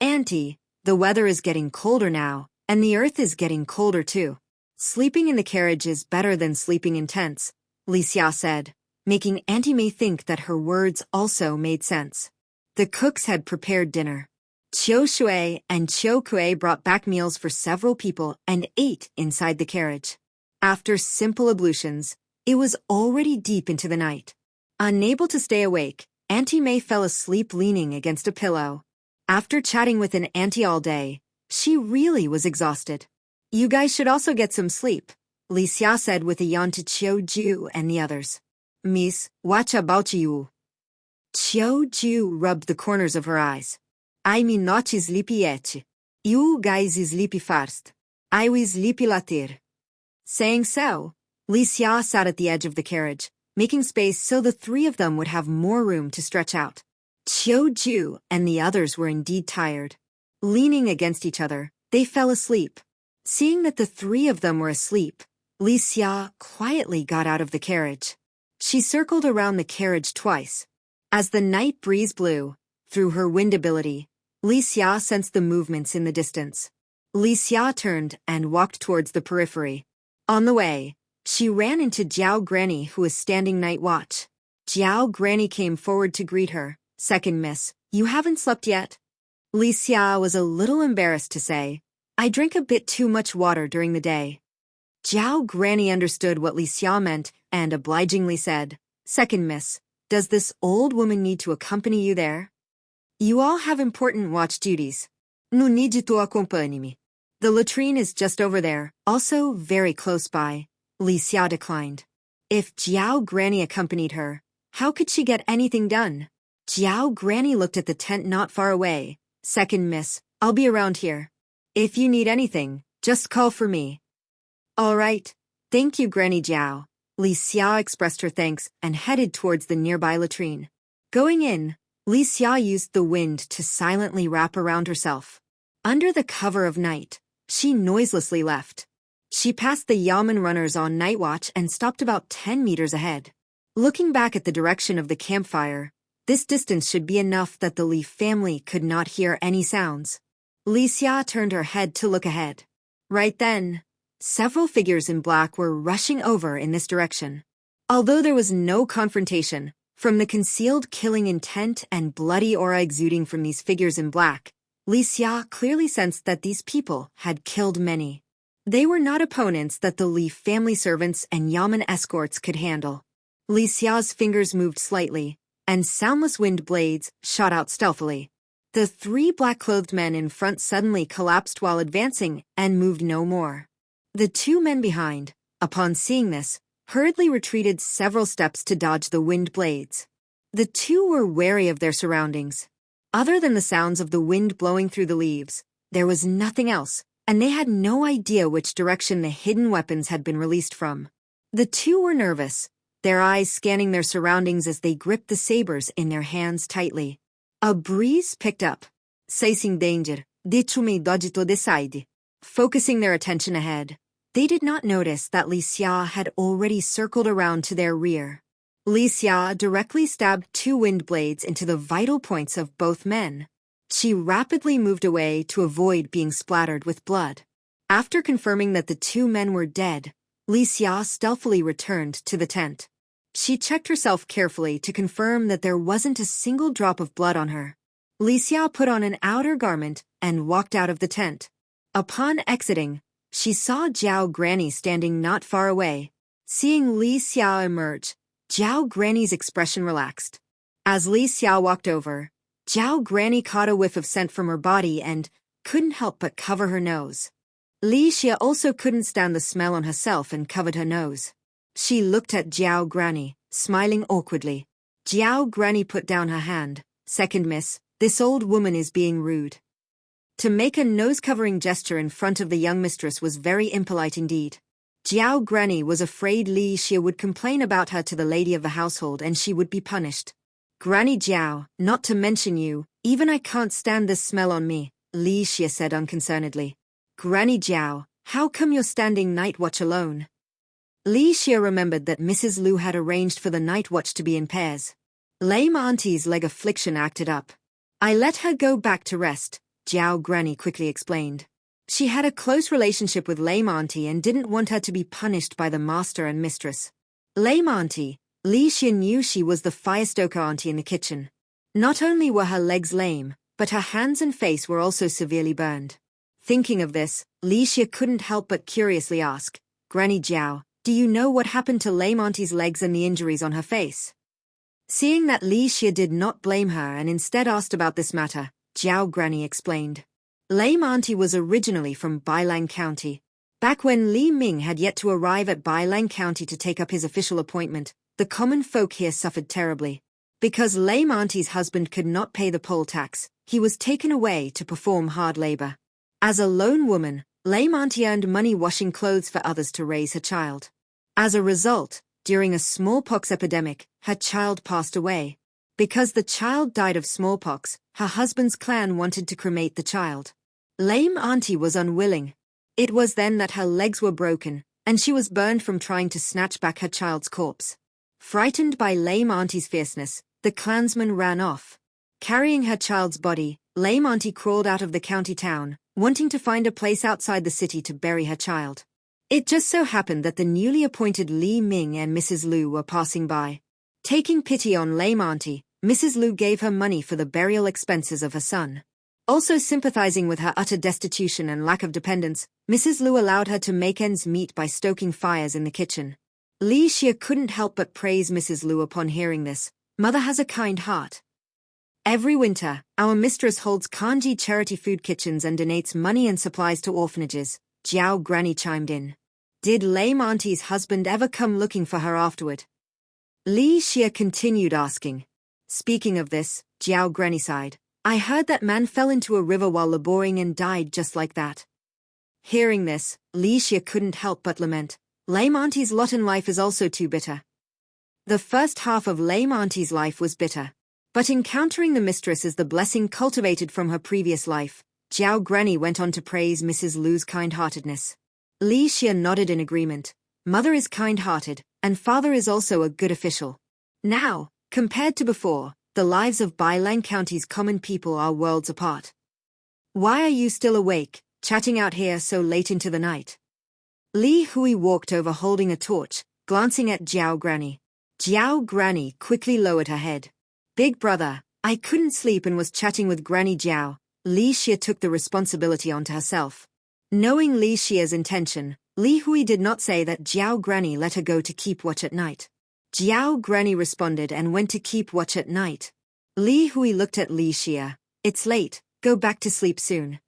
Auntie, the weather is getting colder now, and the earth is getting colder too. Sleeping in the carriage is better than sleeping in tents, Li Xia said, making Auntie May think that her words also made sense. The cooks had prepared dinner. Qiu Shui and Qiu Kuei brought back meals for several people and ate inside the carriage. After simple ablutions, it was already deep into the night. Unable to stay awake, Auntie May fell asleep leaning against a pillow. After chatting with an auntie all day, she really was exhausted. You guys should also get some sleep, Li Xia said with a yawn to Qiu Ju and the others. Miss, what about you? Qiu Ju rubbed the corners of her eyes. I'm not sleepy yet. You guys sleepy first. I will sleepy later. Saying so, Li Xia sat at the edge of the carriage, making space so the three of them would have more room to stretch out. Qiu Ju and the others were indeed tired. Leaning against each other, they fell asleep. Seeing that the three of them were asleep, Li Xia quietly got out of the carriage. She circled around the carriage twice. As the night breeze blew, through her wind ability, Li Xia sensed the movements in the distance. Li Xia turned and walked towards the periphery. On the way, she ran into Jiao Granny, who was standing night watch. Jiao Granny came forward to greet her. Second miss, you haven't slept yet? Li Xia was a little embarrassed to say, I drank a bit too much water during the day. Jiao Granny understood what Li Xia meant and obligingly said, Second miss, does this old woman need to accompany you there? You all have important watch duties. No need to accompany me. The latrine is just over there, also very close by. Li Xia declined. If Jiao Granny accompanied her, how could she get anything done? Jiao Granny looked at the tent not far away. Second miss, I'll be around here. If you need anything, just call for me. All right. Thank you, Granny Jiao. Li Xia expressed her thanks and headed towards the nearby latrine. Going in, Li Xia used the wind to silently wrap around herself. Under the cover of night, she noiselessly left. She passed the yamen runners on night watch and stopped about 10 meters ahead. Looking back at the direction of the campfire, this distance should be enough that the Li family could not hear any sounds. Li Xia turned her head to look ahead. Right then, several figures in black were rushing over in this direction. Although there was no confrontation, from the concealed killing intent and bloody aura exuding from these figures in black, Li Xia clearly sensed that these people had killed many. They were not opponents that the Li family servants and yamen escorts could handle. Li Xia's fingers moved slightly, and soundless wind blades shot out stealthily. The three black-clothed men in front suddenly collapsed while advancing and moved no more. The two men behind, upon seeing this, hurriedly retreated several steps to dodge the wind blades. The two were wary of their surroundings. Other than the sounds of the wind blowing through the leaves, there was nothing else, and they had no idea which direction the hidden weapons had been released from. The two were nervous, their eyes scanning their surroundings as they gripped the sabers in their hands tightly. A breeze picked up. Sensing danger, Dichume dodgito decide. Focusing their attention ahead, they did not notice that Li Xia had already circled around to their rear. Li Xia directly stabbed two wind blades into the vital points of both men. She rapidly moved away to avoid being splattered with blood. After confirming that the two men were dead, Li Xia stealthily returned to the tent. She checked herself carefully to confirm that there wasn't a single drop of blood on her. Li Xia put on an outer garment and walked out of the tent. Upon exiting, she saw Jiao Granny standing not far away. Seeing Li Xia emerge, Jiao Granny's expression relaxed. As Li Xia walked over, Jiao Granny caught a whiff of scent from her body and couldn't help but cover her nose. Li Xia also couldn't stand the smell on herself and covered her nose. She looked at Jiao Granny, smiling awkwardly. Jiao Granny put down her hand. Second miss, this old woman is being rude. To make a nose-covering gesture in front of the young mistress was very impolite indeed. Jiao Granny was afraid Li Xia would complain about her to the lady of the household and she would be punished. Granny Jiao, not to mention you, even I can't stand this smell on me, Li Xia said unconcernedly. Granny Jiao, how come you're standing night watch alone? Li Xia remembered that Mrs. Lu had arranged for the night watch to be in pairs. Lame Auntie's leg affliction acted up. I let her go back to rest, Jiao Granny quickly explained. She had a close relationship with Lame Auntie and didn't want her to be punished by the master and mistress. Lame Auntie, Li Xia knew she was the firestoker auntie in the kitchen. Not only were her legs lame, but her hands and face were also severely burned. Thinking of this, Li Xia couldn't help but curiously ask, Granny Jiao, do you know what happened to Lame Auntie's legs and the injuries on her face? Seeing that Li Xie did not blame her and instead asked about this matter, Jiao Granny explained. Lame Auntie was originally from Bailang County. Back when Li Ming had yet to arrive at Bailang County to take up his official appointment, the common folk here suffered terribly. Because Lame Auntie's husband could not pay the poll tax, he was taken away to perform hard labor. As a lone woman, Lame Auntie earned money washing clothes for others to raise her child. As a result, during a smallpox epidemic, her child passed away. Because the child died of smallpox, her husband's clan wanted to cremate the child. Lame Auntie was unwilling. It was then that her legs were broken, and she was burned from trying to snatch back her child's corpse. Frightened by Lame Auntie's fierceness, the clansman ran off. Carrying her child's body, Lame Auntie crawled out of the county town, wanting to find a place outside the city to bury her child. It just so happened that the newly appointed Li Ming and Mrs. Lu were passing by. Taking pity on Lame Auntie, Mrs. Lu gave her money for the burial expenses of her son. Also sympathizing with her utter destitution and lack of dependence, Mrs. Lu allowed her to make ends meet by stoking fires in the kitchen. Li Xie couldn't help but praise Mrs. Lu upon hearing this. Mother has a kind heart. Every winter, our mistress holds kanji charity food kitchens and donates money and supplies to orphanages, Jiao Granny chimed in. Did Lame Auntie's husband ever come looking for her afterward? Li Xie continued asking. Speaking of this, Jiao Granny sighed. I heard that man fell into a river while laboring and died just like that. Hearing this, Li Xie couldn't help but lament. Lame Auntie's lot in life is also too bitter. The first half of Lame Auntie's life was bitter. But encountering the mistress as the blessing cultivated from her previous life, Jiao Granny went on to praise Mrs. Lu's kind-heartedness. Li Xie nodded in agreement. Mother is kind-hearted, and father is also a good official. Now, compared to before, the lives of Bailang County's common people are worlds apart. Why are you still awake, chatting out here so late into the night? Li Hui walked over holding a torch, glancing at Jiao Granny. Jiao Granny quickly lowered her head. Big brother, I couldn't sleep and was chatting with Granny Jiao. Li Xie took the responsibility onto herself. Knowing Li Xie's intention, Li Hui did not say that Jiao Granny let her go to keep watch at night. Jiao Granny responded and went to keep watch at night. Li Hui looked at Li Xie. It's late, go back to sleep soon.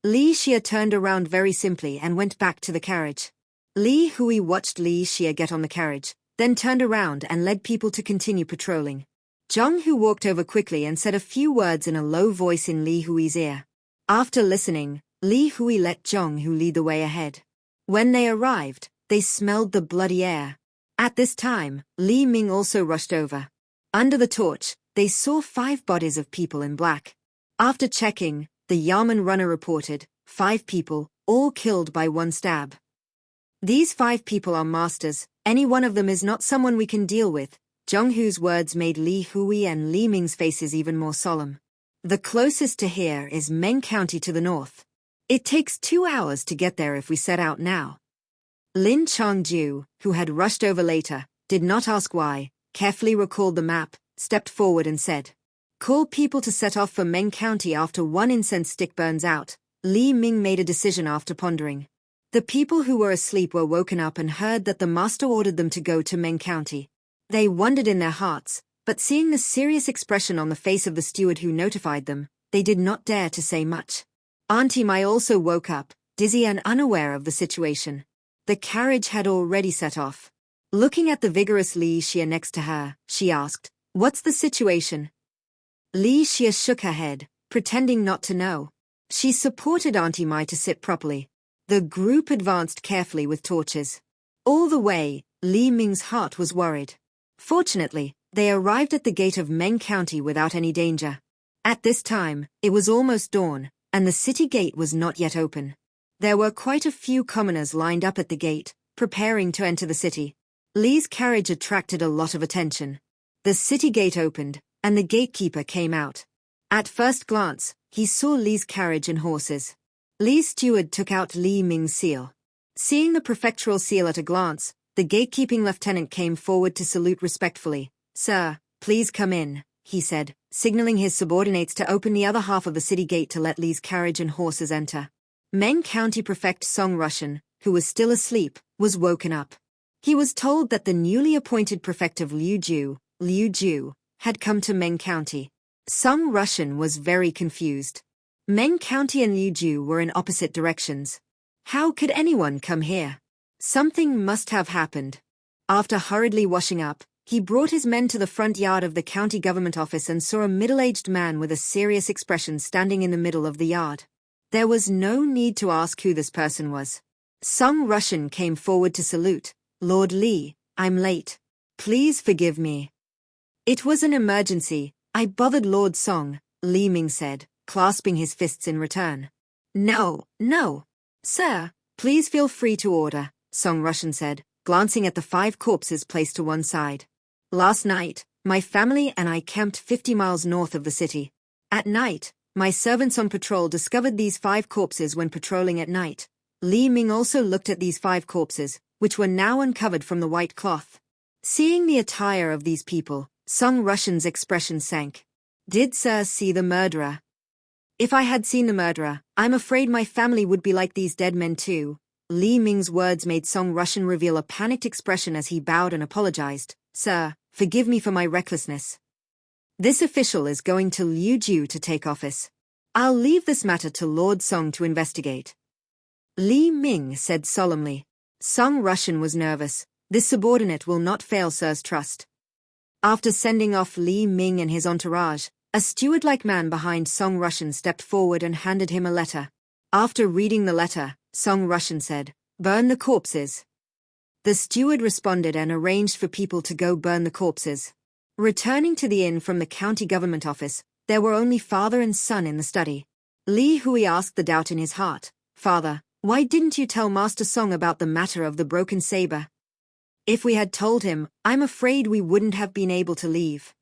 Li Xie turned around very simply and went back to the carriage. Li Hui watched Li Xie get on the carriage, then turned around and led people to continue patrolling. Zhang Hu walked over quickly and said a few words in a low voice in Li Hui's ear. After listening, Li Hui let Zhang Hu lead the way ahead. When they arrived, they smelled the bloody air. At this time, Li Ming also rushed over. Under the torch, they saw 5 bodies of people in black. After checking, the Yamen runner reported, 5 people, all killed by one stab. These 5 people are masters, any one of them is not someone we can deal with. Zhang Hu's words made Li Hui and Li Ming's faces even more solemn. The closest to here is Meng County to the north. It takes 2 hours to get there if we set out now. Lin Changju, who had rushed over later, did not ask why, carefully recalled the map, stepped forward and said, call people to set off for Meng County after 1 incense stick burns out. Li Ming made a decision after pondering. The people who were asleep were woken up and heard that the master ordered them to go to Meng County. They wondered in their hearts, but seeing the serious expression on the face of the steward who notified them, they did not dare to say much. Auntie Mai also woke up, dizzy and unaware of the situation. The carriage had already set off. Looking at the vigorous Li Xie next to her, she asked, what's the situation? Li Xie shook her head, pretending not to know. She supported Auntie Mai to sit properly. The group advanced carefully with torches. All the way, Li Ming's heart was worried. Fortunately, they arrived at the gate of Meng County without any danger. At this time, it was almost dawn, and the city gate was not yet open. There were quite a few commoners lined up at the gate, preparing to enter the city. Li's carriage attracted a lot of attention. The city gate opened, and the gatekeeper came out. At first glance, he saw Li's carriage and horses. Li's steward took out Li Ming's seal. Seeing the prefectural seal at a glance, the gatekeeping lieutenant came forward to salute respectfully. Sir, please come in, he said, signaling his subordinates to open the other half of the city gate to let Li's carriage and horses enter. Meng County Prefect Song Russian, who was still asleep, was woken up. He was told that the newly appointed prefect of Liuju, Liu Ju, had come to Meng County. Song Russian was very confused. Meng County and Liu Ju were in opposite directions. How could anyone come here? Something must have happened. After hurriedly washing up, he brought his men to the front yard of the county government office and saw a middle-aged man with a serious expression standing in the middle of the yard. There was no need to ask who this person was. Song Russian came forward to salute. "Lord Li, I'm late. Please forgive me." "It was an emergency. I bothered Lord Song," Li Ming said, clasping his fists in return. No. Sir, please feel free to order," Song Russian said, glancing at the 5 corpses placed to one side. "Last night, my family and I camped 50 miles north of the city. At night, my servants on patrol discovered these 5 corpses when patrolling at night." Li Ming also looked at these 5 corpses, which were now uncovered from the white cloth. Seeing the attire of these people, Song Russian's expression sank. "Did Sir see the murderer?" "If I had seen the murderer, I'm afraid my family would be like these dead men too." Li Ming's words made Song Russian reveal a panicked expression as he bowed and apologized. "Sir, forgive me for my recklessness. This official is going to Liu Ju to take office. I'll leave this matter to Lord Song to investigate." Li Ming said solemnly. Song Russian was nervous. This subordinate will not fail Sir's trust. After sending off Li Ming and his entourage, a steward-like man behind Song Russian stepped forward and handed him a letter. After reading the letter, Song Russian said, "Burn the corpses." The steward responded and arranged for people to go burn the corpses. Returning to the inn from the county government office, there were only father and son in the study. Li Hui asked the doubt in his heart, "Father, why didn't you tell Master Song about the matter of the broken saber?" "If we had told him, I'm afraid we wouldn't have been able to leave."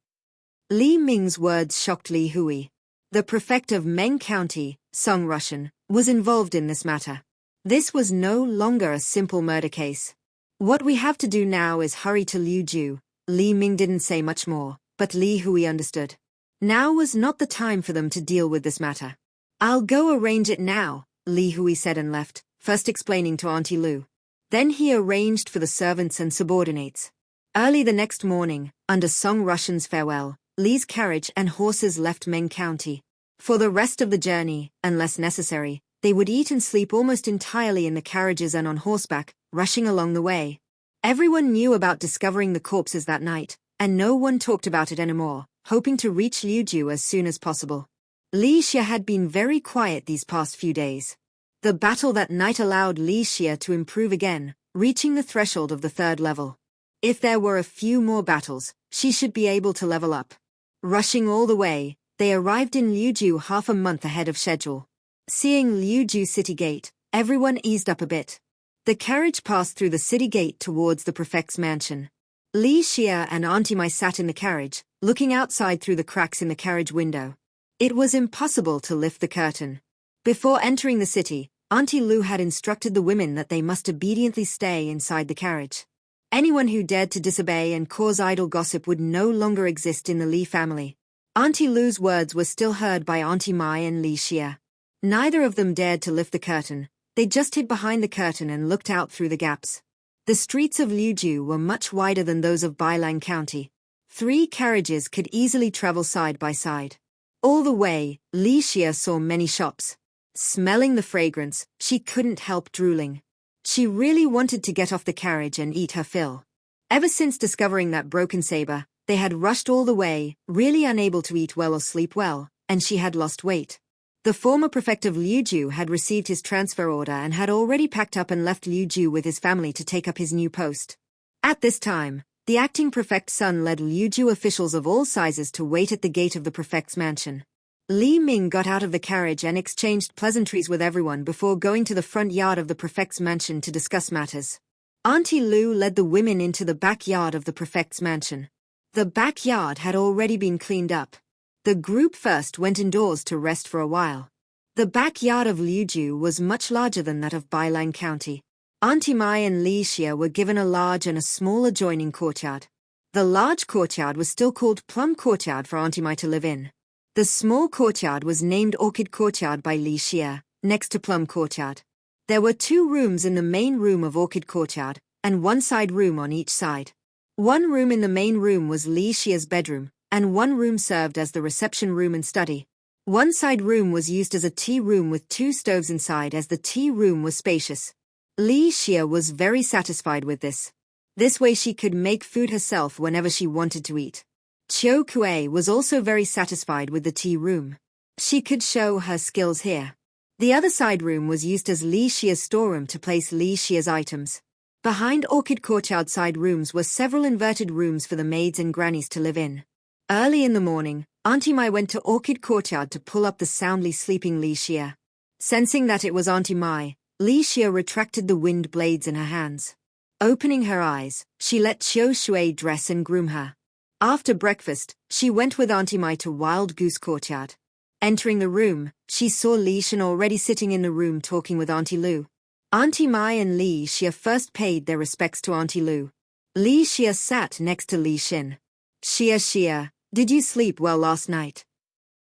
Li Ming's words shocked Li Hui. The prefect of Meng County, Song Russian, was involved in this matter. This was no longer a simple murder case. "What we have to do now is hurry to Liu Ju." Li Ming didn't say much more, but Li Hui understood. Now was not the time for them to deal with this matter. "I'll go arrange it now," Li Hui said and left, first explaining to Auntie Lu. Then he arranged for the servants and subordinates. Early the next morning, under Song Russian's farewell, Li's carriage and horses left Meng County. For the rest of the journey, unless necessary, they would eat and sleep almost entirely in the carriages and on horseback, rushing along the way. Everyone knew about discovering the corpses that night, and no one talked about it anymore, hoping to reach Liu Ju as soon as possible. Li Xie had been very quiet these past few days. The battle that night allowed Li Xie to improve again, reaching the threshold of the 3rd level. If there were a few more battles, she should be able to level up. Rushing all the way, they arrived in Liu Ju half a month ahead of schedule. Seeing Liu Ju city gate, everyone eased up a bit. The carriage passed through the city gate towards the prefect's mansion. Li Xie and Auntie Mai sat in the carriage, looking outside through the cracks in the carriage window. It was impossible to lift the curtain. Before entering the city, Auntie Lu had instructed the women that they must obediently stay inside the carriage. Anyone who dared to disobey and cause idle gossip would no longer exist in the Li family. Auntie Lu's words were still heard by Auntie Mai and Li Xie. Neither of them dared to lift the curtain. They just hid behind the curtain and looked out through the gaps. The streets of Liu Ju were much wider than those of Bailang County. 3 carriages could easily travel side by side. All the way, Li Xie saw many shops. Smelling the fragrance, she couldn't help drooling. She really wanted to get off the carriage and eat her fill. Ever since discovering that broken saber, they had rushed all the way, really unable to eat well or sleep well, and she had lost weight. The former prefect of Liu Ju had received his transfer order and had already packed up and left Liu Ju with his family to take up his new post. At this time, the acting prefect's son led Liu Ju officials of all sizes to wait at the gate of the prefect's mansion. Li Ming got out of the carriage and exchanged pleasantries with everyone before going to the front yard of the prefect's mansion to discuss matters. Auntie Lu led the women into the backyard of the prefect's mansion. The backyard had already been cleaned up. The group first went indoors to rest for a while. The backyard of Liu Ju was much larger than that of Bailang County. Auntie Mai and Li Xie were given a large and a small adjoining courtyard. The large courtyard was still called Plum Courtyard for Auntie Mai to live in. The small courtyard was named Orchid Courtyard by Li Xie, next to Plum Courtyard. There were 2 rooms in the main room of Orchid Courtyard, and one side room on each side. One room in the main room was Li Xia's bedroom, and one room served as the reception room and study. One side room was used as a tea room with 2 stoves inside, as the tea room was spacious. Li Xia was very satisfied with this. This way she could make food herself whenever she wanted to eat. Qiu Kuei was also very satisfied with the tea room. She could show her skills here. The other side room was used as Li Xia's storeroom to place Li Xia's items. Behind Orchid Courtyard side rooms were several inverted rooms for the maids and grannies to live in. Early in the morning, Auntie Mai went to Orchid Courtyard to pull up the soundly sleeping Li Xia. Sensing that it was Auntie Mai, Li Xia retracted the wind blades in her hands. Opening her eyes, she let Qiu Shui dress and groom her. After breakfast, she went with Auntie Mai to Wild Goose Courtyard. Entering the room, she saw Li Xin already sitting in the room talking with Auntie Lu. Auntie Mai and Li Xia first paid their respects to Auntie Lu. Li Xia sat next to Li Xin. Xia, did you sleep well last night?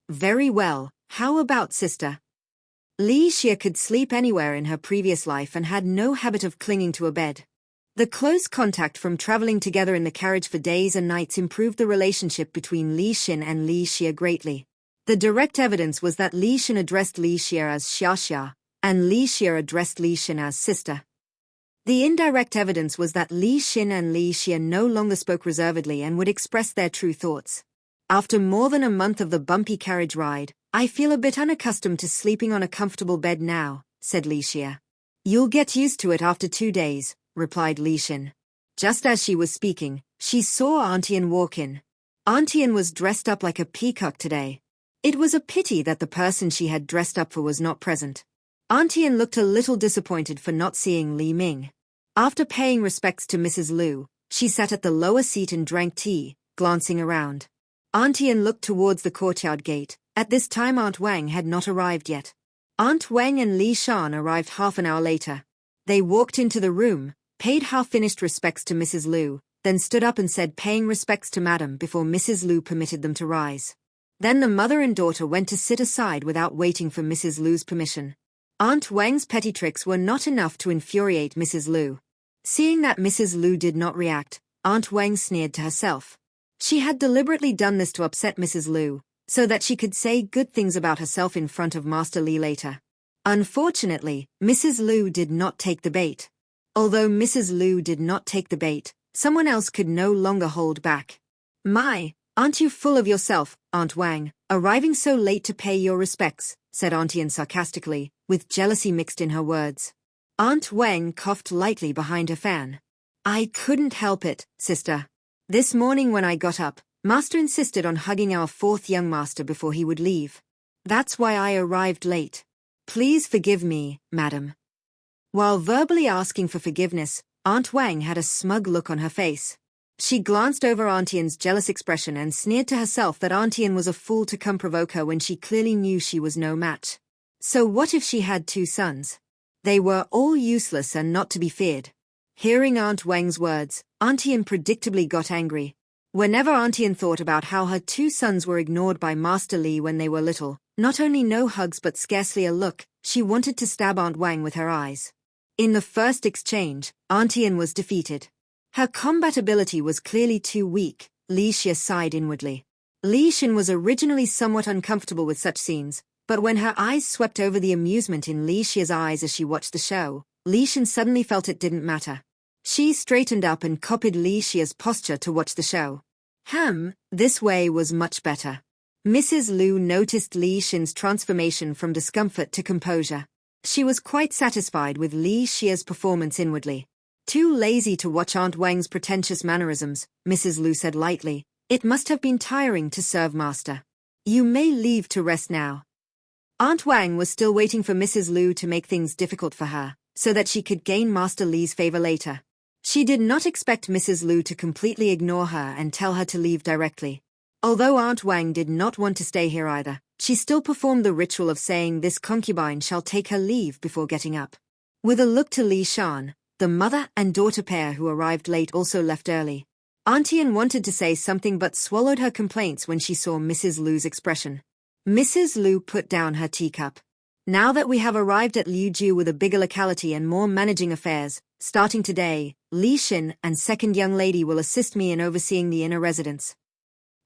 Very well, how about sister? Li Xia could sleep anywhere in her previous life and had no habit of clinging to a bed. The close contact from traveling together in the carriage for days and nights improved the relationship between Li Xin and Li Xia greatly. The direct evidence was that Li Xin addressed Li Xia as Xia, and Li Xia addressed Li Xin as sister. The indirect evidence was that Li Xin and Li Xia no longer spoke reservedly and would express their true thoughts. After more than a month of the bumpy carriage ride, I feel a bit unaccustomed to sleeping on a comfortable bed now, said Li Xia. You'll get used to it after 2 days, replied Li Xin. Just as she was speaking, she saw Auntie An walk in. Auntie An was dressed up like a peacock today. It was a pity that the person she had dressed up for was not present. Auntie An looked a little disappointed for not seeing Li Ming. After paying respects to Mrs. Lu, she sat at the lower seat and drank tea, glancing around. Auntie An looked towards the courtyard gate. At this time Aunt Wang had not arrived yet. Aunt Wang and Li Shan arrived half an hour later. They walked into the room, paid half-finished respects to Mrs. Lu, then stood up and said paying respects to Madam before Mrs. Lu permitted them to rise. Then the mother and daughter went to sit aside without waiting for Mrs. Lu's permission. Aunt Wang's petty tricks were not enough to infuriate Mrs. Lu. Seeing that Mrs. Lu did not react, Aunt Wang sneered to herself. She had deliberately done this to upset Mrs. Lu, so that she could say good things about herself in front of Master Li later. Unfortunately, Mrs. Lu did not take the bait. Although Mrs. Lu did not take the bait, someone else could no longer hold back. My, aren't you full of yourself, Aunt Wang, arriving so late to pay your respects, said Auntie An sarcastically, with jealousy mixed in her words. Aunt Wang coughed lightly behind her fan. I couldn't help it, sister. This morning when I got up, Master insisted on hugging our 4th young master before he would leave. That's why I arrived late. Please forgive me, madam. While verbally asking for forgiveness, Aunt Wang had a smug look on her face. She glanced over Auntie An's jealous expression and sneered to herself that Auntie An was a fool to come provoke her when she clearly knew she was no match. So what if she had 2 sons? They were all useless and not to be feared. Hearing Aunt Wang's words, Auntie An predictably got angry. Whenever Auntie An thought about how her 2 sons were ignored by Master Li when they were little, not only no hugs but scarcely a look, she wanted to stab Aunt Wang with her eyes. In the first exchange, Auntie An was defeated. Her combat ability was clearly too weak, Li Xia sighed inwardly. Li Xin was originally somewhat uncomfortable with such scenes, but when her eyes swept over the amusement in Li Xia's eyes as she watched the show, Li Xin suddenly felt it didn't matter. She straightened up and copied Li Xia's posture to watch the show. This way was much better. Mrs. Lu noticed Li Xin's transformation from discomfort to composure. She was quite satisfied with Li Xia's performance inwardly. Too lazy to watch Aunt Wang's pretentious mannerisms, Mrs. Lu said lightly. It must have been tiring to serve master. You may leave to rest now. Aunt Wang was still waiting for Mrs. Lu to make things difficult for her, so that she could gain Master Li's favor later. She did not expect Mrs. Lu to completely ignore her and tell her to leave directly. Although Aunt Wang did not want to stay here either, she still performed the ritual of saying this concubine shall take her leave before getting up. With a look to Li Shan, the mother and daughter pair who arrived late also left early. Auntie An wanted to say something but swallowed her complaints when she saw Mrs. Lu's expression. Mrs. Lu put down her teacup. Now that we have arrived at Liujiu with a bigger locality and more managing affairs, starting today, Li Xin and second young lady will assist me in overseeing the inner residence.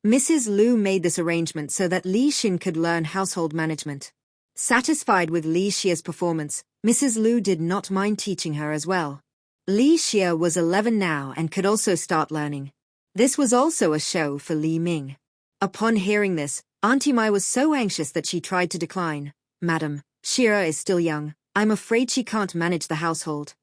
Mrs. Lu made this arrangement so that Li Xin could learn household management. Satisfied with Li Xia's performance, Mrs. Lu did not mind teaching her as well. Li Xia was 11 now and could also start learning. This was also a show for Li Ming. Upon hearing this, Auntie Mai was so anxious that she tried to decline. "Madam, Shira is still young. I'm afraid she can't manage the household."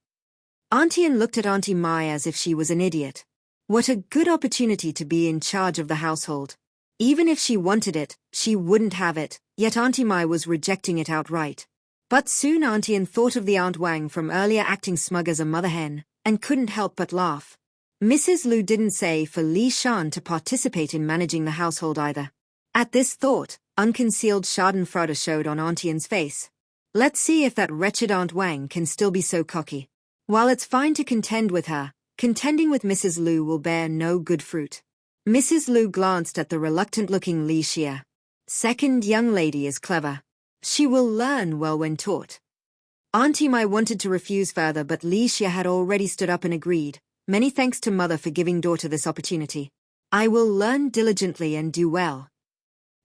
Auntie Anne looked at Auntie Mai as if she was an idiot. What a good opportunity to be in charge of the household. Even if she wanted it, she wouldn't have it, yet Auntie Mai was rejecting it outright. But soon Auntie Anne thought of the Aunt Wang from earlier acting smug as a mother hen, and couldn't help but laugh. Mrs. Lu didn't say for Li Shan to participate in managing the household either. At this thought, unconcealed schadenfreude showed on Auntie Anne's face. Let's see if that wretched Aunt Wang can still be so cocky. While it's fine to contend with her, contending with Mrs. Lu will bear no good fruit. Mrs. Lu glanced at the reluctant-looking Li Xia. Second young lady is clever. She will learn well when taught. Auntie Mai wanted to refuse further, but Li Xia had already stood up and agreed. Many thanks to mother for giving daughter this opportunity. I will learn diligently and do well.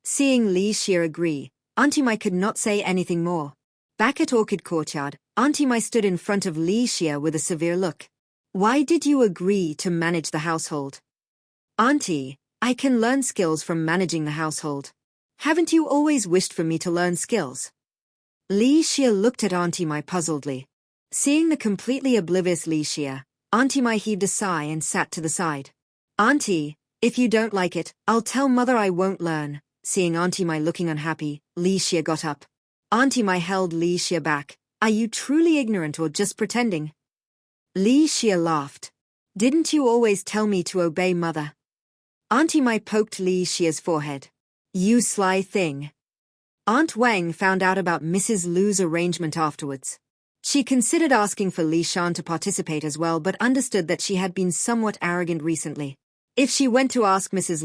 Seeing Li Xia agree, Auntie Mai could not say anything more. Back at Orchid Courtyard, Auntie Mai stood in front of Li Xia with a severe look. Why did you agree to manage the household? Auntie, I can learn skills from managing the household. Haven't you always wished for me to learn skills? Li Xia looked at Auntie Mai puzzledly. Seeing the completely oblivious Li Xia, Auntie Mai heaved a sigh and sat to the side. Auntie, if you don't like it, I'll tell mother I won't learn. Seeing Auntie Mai looking unhappy, Li Xia got up. Auntie Mai held Li Xia back. Are you truly ignorant or just pretending? Li Xia laughed. Didn't you always tell me to obey mother? Auntie Mai poked Li Xia's forehead. You sly thing. Aunt Wang found out about Mrs. Lu's arrangement afterwards. She considered asking for Li Shan to participate as well, but understood that she had been somewhat arrogant recently. If she went to ask Mrs.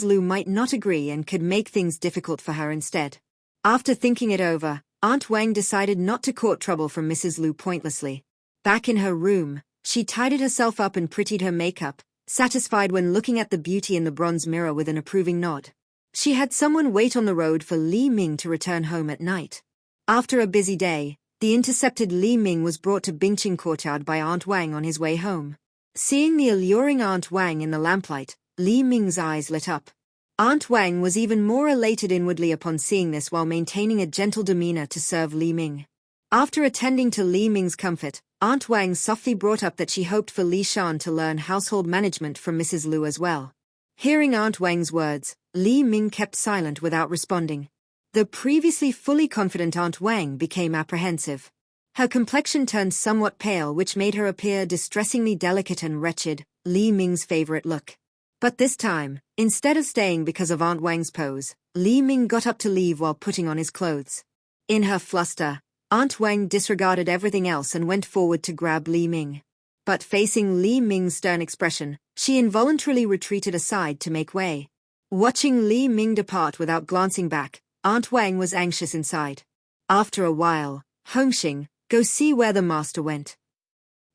Lu might not agree and could make things difficult for her instead. After thinking it over, Aunt Wang decided not to court trouble from Mrs. Lu pointlessly. Back in her room, she tidied herself up and prettied her makeup, satisfied when looking at the beauty in the bronze mirror with an approving nod. She had someone wait on the road for Li Ming to return home at night. After a busy day, the intercepted Li Ming was brought to Bingqing Courtyard by Aunt Wang on his way home. Seeing the alluring Aunt Wang in the lamplight, Li Ming's eyes lit up. Aunt Wang was even more elated inwardly upon seeing this while maintaining a gentle demeanor to serve Li Ming. After attending to Li Ming's comfort, Aunt Wang softly brought up that she hoped for Li Shan to learn household management from Mrs. Lu as well. Hearing Aunt Wang's words, Li Ming kept silent without responding. The previously fully confident Aunt Wang became apprehensive. Her complexion turned somewhat pale, which made her appear distressingly delicate and wretched, Li Ming's favorite look. But this time, instead of staying because of Aunt Wang's pose, Li Ming got up to leave while putting on his clothes. In her fluster, Aunt Wang disregarded everything else and went forward to grab Li Ming. But facing Li Ming's stern expression, she involuntarily retreated aside to make way. Watching Li Ming depart without glancing back, Aunt Wang was anxious inside. After a while, Hongxing, go see where the master went.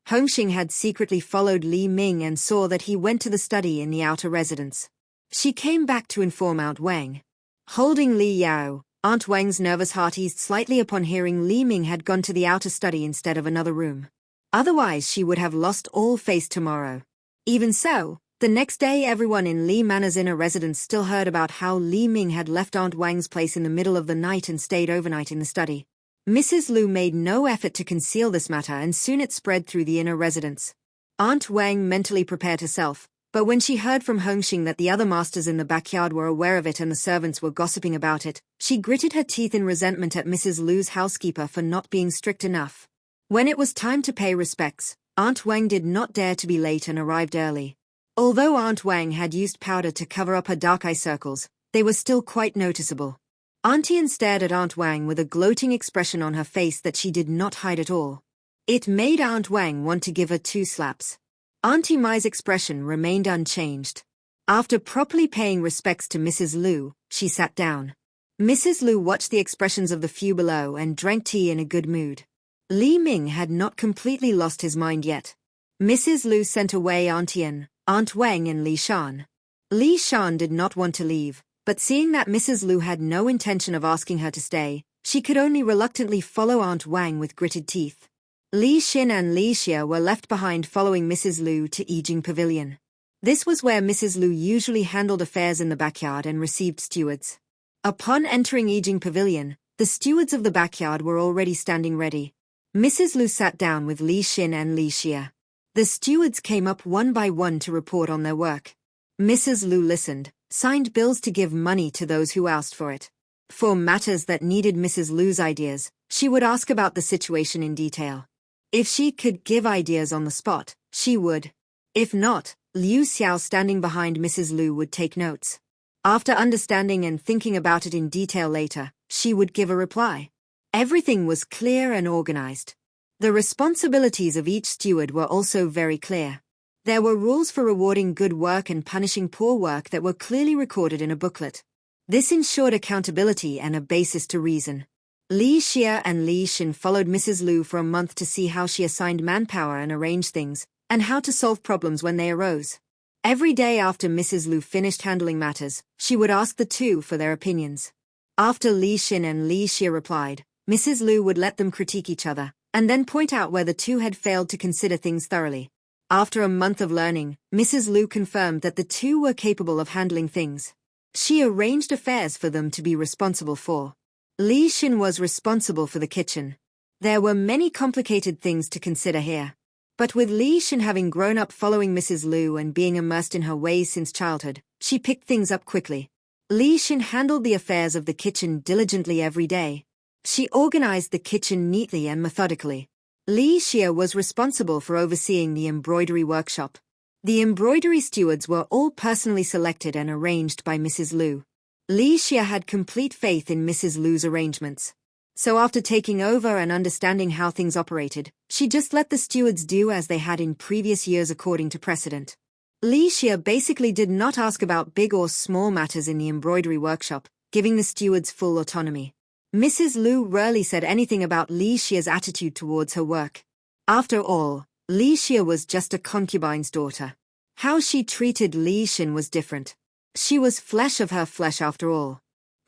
Hongxing had secretly followed Li Ming and saw that he went to the study in the outer residence. She came back to inform Aunt Wang. Holding Li Yao, Aunt Wang's nervous heart eased slightly upon hearing Li Ming had gone to the outer study instead of another room. Otherwise she would have lost all face tomorrow. Even so, the next day everyone in Li Manor's inner residence still heard about how Li Ming had left Aunt Wang's place in the middle of the night and stayed overnight in the study. Mrs. Lu made no effort to conceal this matter and soon it spread through the inner residence. Aunt Wang mentally prepared herself, but when she heard from Hongxing that the other masters in the backyard were aware of it and the servants were gossiping about it, she gritted her teeth in resentment at Mrs. Lu's housekeeper for not being strict enough. When it was time to pay respects, Aunt Wang did not dare to be late and arrived early. Although Aunt Wang had used powder to cover up her dark eye circles, they were still quite noticeable. Auntie Anne stared at Aunt Wang with a gloating expression on her face that she did not hide at all. It made Aunt Wang want to give her 2 slaps. Auntie Mai's expression remained unchanged. After properly paying respects to Mrs. Lu, she sat down. Mrs. Lu watched the expressions of the few below and drank tea in a good mood. Li Ming had not completely lost his mind yet. Mrs. Lu sent away Aunt Tian, Aunt Wang and Li Shan. Li Shan did not want to leave, but seeing that Mrs. Lu had no intention of asking her to stay, she could only reluctantly follow Aunt Wang with gritted teeth. Li Xin and Li Xia were left behind following Mrs. Lu to Yijing Pavilion. This was where Mrs. Lu usually handled affairs in the backyard and received stewards. Upon entering Yijing Pavilion, the stewards of the backyard were already standing ready. Mrs. Lu sat down with Li Xin and Li Xia. The stewards came up one by one to report on their work. Mrs. Lu listened, signed bills to give money to those who asked for it. For matters that needed Mrs. Lu's ideas, she would ask about the situation in detail. If she could give ideas on the spot, she would. If not, Liu Xiao standing behind Mrs. Lu would take notes. After understanding and thinking about it in detail later, she would give a reply. Everything was clear and organized. The responsibilities of each steward were also very clear. There were rules for rewarding good work and punishing poor work that were clearly recorded in a booklet. This ensured accountability and a basis to reason. Li Xia and Li Xin followed Mrs. Lu for a month to see how she assigned manpower and arranged things, and how to solve problems when they arose. Every day after Mrs. Lu finished handling matters, she would ask the two for their opinions. After Li Xin and Li Xia replied, Mrs. Lu would let them critique each other, and then point out where the two had failed to consider things thoroughly. After a month of learning, Mrs. Lu confirmed that the two were capable of handling things. She arranged affairs for them to be responsible for. Li Xin was responsible for the kitchen. There were many complicated things to consider here. But with Li Xin having grown up following Mrs. Lu and being immersed in her ways since childhood, she picked things up quickly. Li Xin handled the affairs of the kitchen diligently every day. She organized the kitchen neatly and methodically. Li Xia was responsible for overseeing the embroidery workshop. The embroidery stewards were all personally selected and arranged by Mrs. Lu. Li Xia had complete faith in Mrs. Lu's arrangements. So after taking over and understanding how things operated, she just let the stewards do as they had in previous years according to precedent. Li Xia basically did not ask about big or small matters in the embroidery workshop, giving the stewards full autonomy. Mrs. Lu rarely said anything about Li Xia's attitude towards her work. After all, Li Xia was just a concubine's daughter. How she treated Li Xin was different. She was flesh of her flesh after all.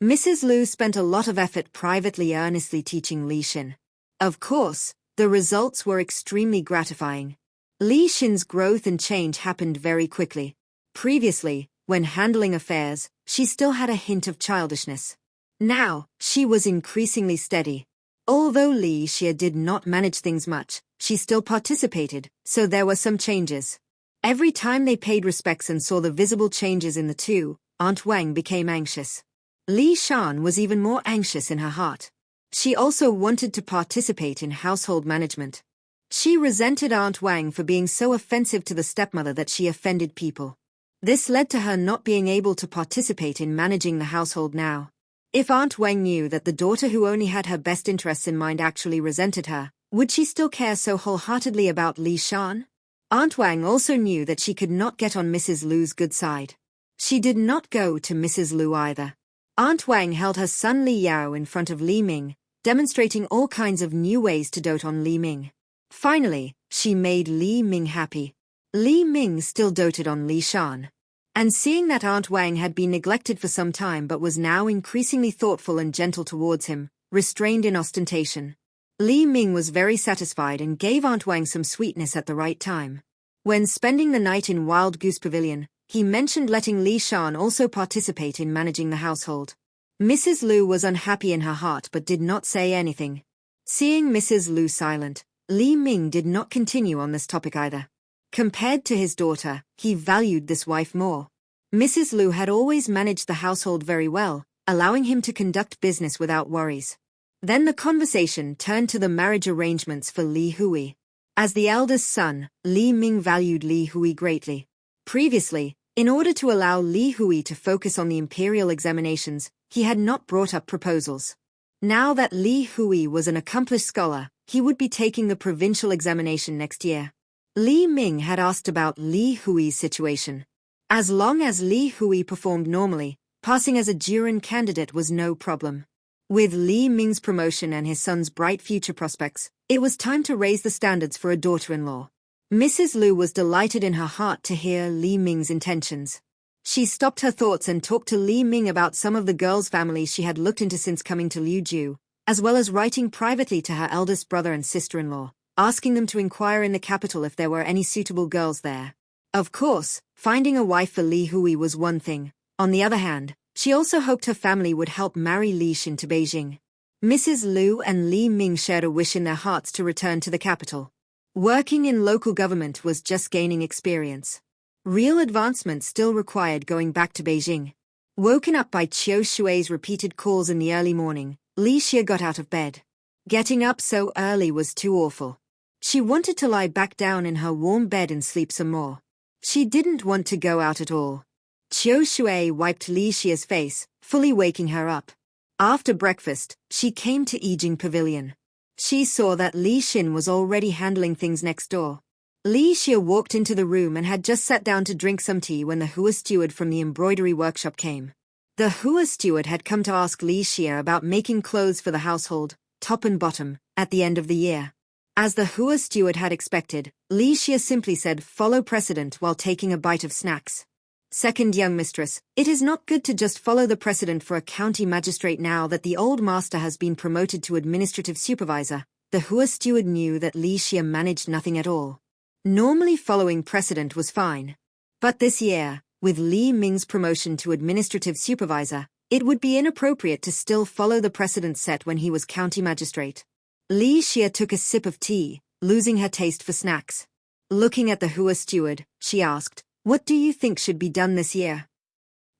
Mrs. Lu spent a lot of effort privately earnestly teaching Li Xin. Of course, the results were extremely gratifying. Li Xin's growth and change happened very quickly. Previously, when handling affairs, she still had a hint of childishness. Now, she was increasingly steady. Although Li Xia did not manage things much, she still participated, so there were some changes. Every time they paid respects and saw the visible changes in the two, Aunt Wang became anxious. Li Shan was even more anxious in her heart. She also wanted to participate in household management. She resented Aunt Wang for being so offensive to the stepmother that she offended people. This led to her not being able to participate in managing the household now. If Aunt Wang knew that the daughter who only had her best interests in mind actually resented her, would she still care so wholeheartedly about Li Shan? Aunt Wang also knew that she could not get on Mrs. Lu's good side. She did not go to Mrs. Lu either. Aunt Wang held her son Li Yao in front of Li Ming, demonstrating all kinds of new ways to dote on Li Ming. Finally, she made Li Ming happy. Li Ming still doted on Li Shan. And seeing that Aunt Wang had been neglected for some time but was now increasingly thoughtful and gentle towards him, restrained in ostentation, Li Ming was very satisfied and gave Aunt Wang some sweetness at the right time. When spending the night in Wild Goose Pavilion, he mentioned letting Li Shan also participate in managing the household. Mrs. Lu was unhappy in her heart but did not say anything. Seeing Mrs. Lu silent, Li Ming did not continue on this topic either. Compared to his daughter, he valued this wife more. Mrs. Lu had always managed the household very well, allowing him to conduct business without worries. Then the conversation turned to the marriage arrangements for Li Hui. As the eldest son, Li Ming valued Li Hui greatly. Previously, in order to allow Li Hui to focus on the imperial examinations, he had not brought up proposals. Now that Li Hui was an accomplished scholar, he would be taking the provincial examination next year. Li Ming had asked about Li Hui's situation. As long as Li Hui performed normally, Passing as a Jurin candidate was no problem. With Li Ming's promotion and his son's bright future prospects, it was time to raise the standards for a daughter-in-law. Mrs. Lu was delighted in her heart to hear Li Ming's intentions. She stopped her thoughts and talked to Li Ming about some of the girls' families she had looked into since coming to Liuju, as well as writing privately to her eldest brother and sister-in-law, asking them to inquire in the capital if there were any suitable girls there. Of course, finding a wife for Li Hui was one thing. On the other hand, she also hoped her family would help marry Li Xin to Beijing. Mrs. Lu and Li Ming shared a wish in their hearts to return to the capital. Working in local government was just gaining experience. Real advancement still required going back to Beijing. Woken up by Qiu Shui's repeated calls in the early morning, Li Xia got out of bed. Getting up so early was too awful. She wanted to lie back down in her warm bed and sleep some more. She didn't want to go out at all. Qiu Shui wiped Li Xia's face, fully waking her up. After breakfast, she came to Yijing Pavilion. She saw that Li Xin was already handling things next door. Li Xia walked into the room and had just sat down to drink some tea when the Hua steward from the embroidery workshop came. The Hua steward had come to ask Li Xia about making clothes for the household, top and bottom, at the end of the year. As the Hua steward had expected, Li Xia simply said follow precedent while taking a bite of snacks. Second young mistress, it is not good to just follow the precedent for a county magistrate now that the old master has been promoted to administrative supervisor. The Hua steward knew that Li Xia managed nothing at all. Normally following precedent was fine. But this year, with Li Ming's promotion to administrative supervisor, it would be inappropriate to still follow the precedent set when he was county magistrate. Li Xia took a sip of tea, losing her taste for snacks. Looking at the Hua steward, she asked, "What do you think should be done this year?"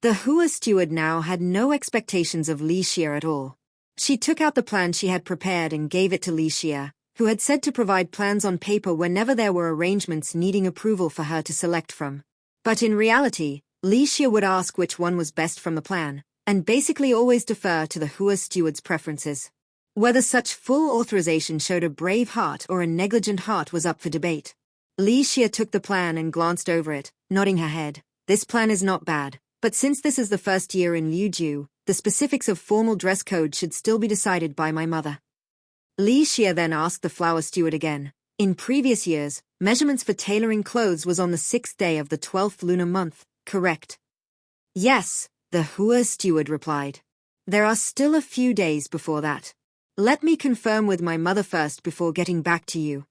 The Hua steward now had no expectations of Li Xia at all. She took out the plan she had prepared and gave it to Li Xia, who had said to provide plans on paper whenever there were arrangements needing approval for her to select from. But in reality, Li Xia would ask which one was best from the plan, and basically always defer to the Hua steward's preferences. Whether such full authorization showed a brave heart or a negligent heart was up for debate. Li Xia took the plan and glanced over it, nodding her head. This plan is not bad, but since this is the first year in Liuju, the specifics of formal dress code should still be decided by my mother. Li Xia then asked the flower steward again. In previous years, measurements for tailoring clothes was on the 6th day of the 12th lunar month, correct? Yes, the Hua steward replied. There are still a few days before that. Let me confirm with my mother first before getting back to you.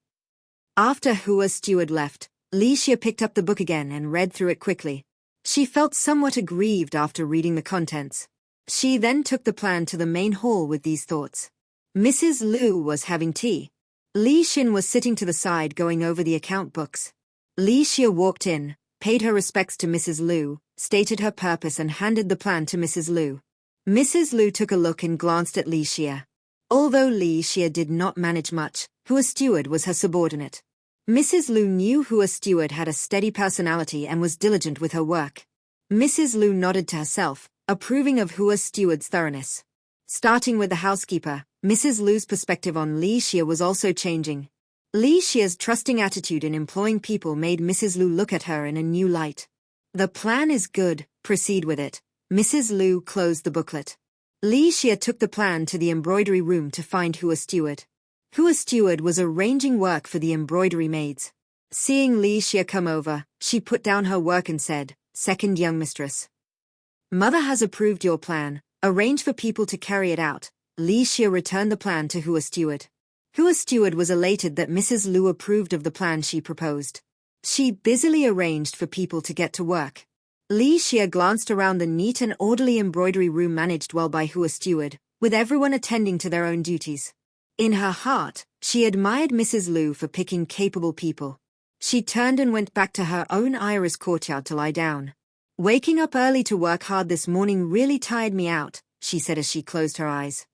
After Hua steward left, Li Xia picked up the book again and read through it quickly. She felt somewhat aggrieved after reading the contents. She then took the plan to the main hall with these thoughts. Mrs. Lu was having tea. Li Xin was sitting to the side going over the account books. Li Xia walked in, paid her respects to Mrs. Lu, stated her purpose and handed the plan to Mrs. Lu. Mrs. Lu took a look and glanced at Li Xia. Although Li Xia did not manage much, Hua steward was her subordinate. Mrs. Lu knew Hua steward had a steady personality and was diligent with her work. Mrs. Lu nodded to herself, approving of Hua steward's thoroughness. Starting with the housekeeper, Mrs. Lu's perspective on Li Xia was also changing. Li Xia's trusting attitude in employing people made Mrs. Lu look at her in a new light. The plan is good, proceed with it. Mrs. Lu closed the booklet. Li Xia took the plan to the embroidery room to find Hua steward. Hua steward was arranging work for the embroidery maids. Seeing Li Xia come over, she put down her work and said, "Second young mistress. Mother has approved your plan. Arrange for people to carry it out." Li Xia returned the plan to Hua steward. Hua steward was elated that Mrs. Lu approved of the plan she proposed. She busily arranged for people to get to work. Li Xia glanced around the neat and orderly embroidery room managed well by Hua steward, with everyone attending to their own duties. In her heart, she admired Mrs. Lu for picking capable people. She turned and went back to her own iris courtyard to lie down. "Waking up early to work hard this morning really tired me out," she said as she closed her eyes.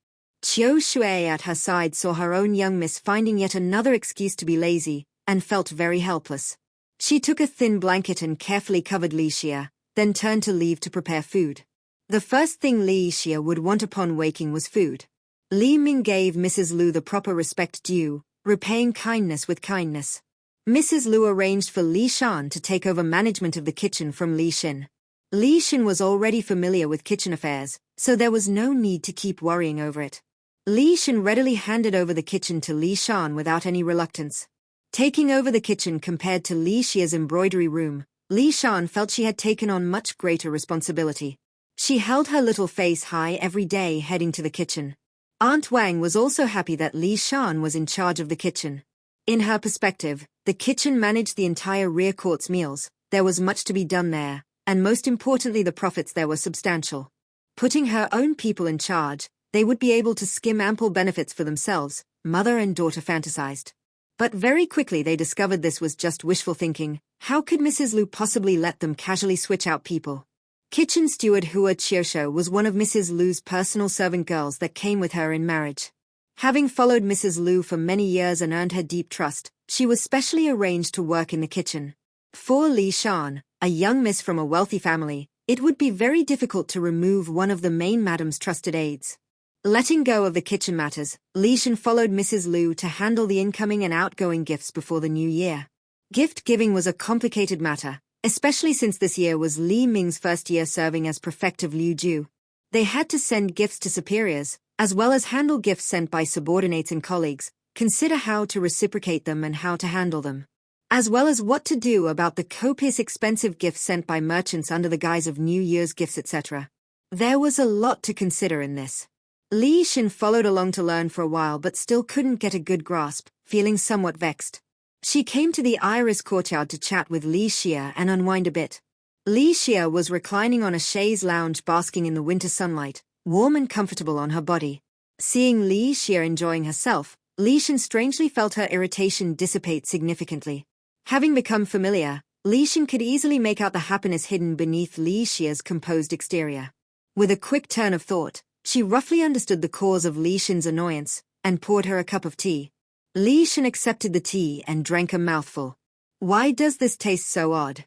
Qiu Shui at her side saw her own young miss finding yet another excuse to be lazy, and felt very helpless. She took a thin blanket and carefully covered Li Xia, then turned to leave to prepare food. The first thing Li Xia would want upon waking was food. Li Ming gave Mrs. Lu the proper respect due, repaying kindness with kindness. Mrs. Lu arranged for Li Shan to take over management of the kitchen from Li Xin. Li Shan was already familiar with kitchen affairs, so there was no need to keep worrying over it. Li Shan readily handed over the kitchen to Li Shan without any reluctance. Taking over the kitchen compared to Li Xia's embroidery room, Li Shan felt she had taken on much greater responsibility. She held her little face high every day heading to the kitchen. Aunt Wang was also happy that Li Shan was in charge of the kitchen. In her perspective, the kitchen managed the entire rear court's meals. There was much to be done there, and most importantly the profits there were substantial. Putting her own people in charge, they would be able to skim ample benefits for themselves, mother and daughter fantasized. But very quickly they discovered this was just wishful thinking. How could Mrs. Lu possibly let them casually switch out people? Kitchen steward Hua Qiusho was one of Mrs. Lu's personal servant girls that came with her in marriage. Having followed Mrs. Lu for many years and earned her deep trust, she was specially arranged to work in the kitchen. For Li Shan, a young miss from a wealthy family, it would be very difficult to remove one of the main madam's trusted aides. Letting go of the kitchen matters, Li Shan followed Mrs. Lu to handle the incoming and outgoing gifts before the new year. Gift giving was a complicated matter, especially since this year was Li Ming's first year serving as prefect of Liuju. They had to send gifts to superiors, as well as handle gifts sent by subordinates and colleagues, consider how to reciprocate them and how to handle them, as well as what to do about the copious expensive gifts sent by merchants under the guise of New Year's gifts, etc. There was a lot to consider in this. Li Shan followed along to learn for a while but still couldn't get a good grasp, feeling somewhat vexed. She came to the Iris courtyard to chat with Li Xia and unwind a bit. Li Xia was reclining on a chaise lounge basking in the winter sunlight, warm and comfortable on her body. Seeing Li Xia enjoying herself, Li Shan strangely felt her irritation dissipate significantly. Having become familiar, Li Shan could easily make out the happiness hidden beneath Li Xia's composed exterior. With a quick turn of thought, she roughly understood the cause of Li Shan's annoyance, and poured her a cup of tea. Li Shan accepted the tea and drank a mouthful. "Why does this taste so odd?"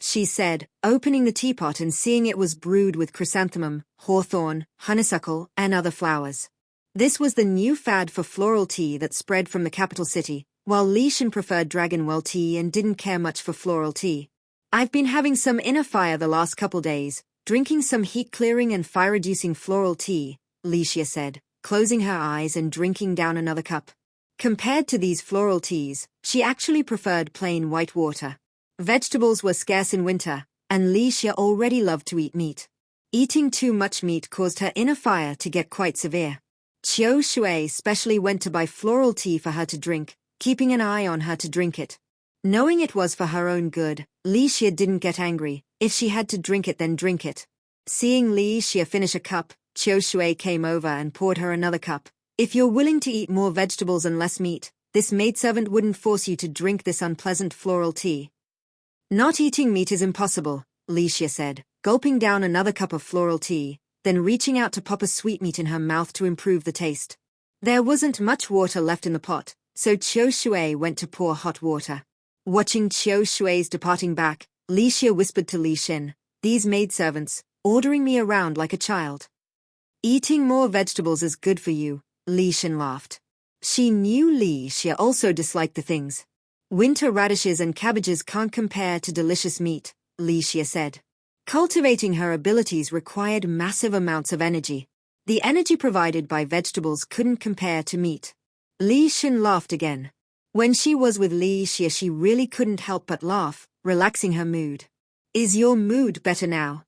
she said, opening the teapot and seeing it was brewed with chrysanthemum, hawthorn, honeysuckle, and other flowers. This was the new fad for floral tea that spread from the capital city, while Li Shan preferred dragonwell tea and didn't care much for floral tea. "I've been having some inner fire the last couple days, drinking some heat-clearing and fire-reducing floral tea," Li Xia said, closing her eyes and drinking down another cup. Compared to these floral teas, she actually preferred plain white water. Vegetables were scarce in winter, and Li Xia already loved to eat meat. Eating too much meat caused her inner fire to get quite severe. Qiu Shui specially went to buy floral tea for her to drink, keeping an eye on her to drink it. Knowing it was for her own good, Li Xia didn't get angry. If she had to drink it, then drink it. Seeing Li Xia finish a cup, Qiu Shui came over and poured her another cup. "If you're willing to eat more vegetables and less meat, this maidservant wouldn't force you to drink this unpleasant floral tea." "Not eating meat is impossible," Li Xia said, gulping down another cup of floral tea, then reaching out to pop a sweetmeat in her mouth to improve the taste. There wasn't much water left in the pot, so Qiu Shui went to pour hot water. Watching Qiu Shui's departing back, Li Xia whispered to Li Shan, "These maidservants, ordering me around like a child." "Eating more vegetables is good for you," Li Shan laughed. She knew Li Xia also disliked the things. "Winter radishes and cabbages can't compare to delicious meat," Li Xia said. Cultivating her abilities required massive amounts of energy. The energy provided by vegetables couldn't compare to meat. Li Shan laughed again. When she was with Li Xia, she really couldn't help but laugh, relaxing her mood. "Is your mood better now?"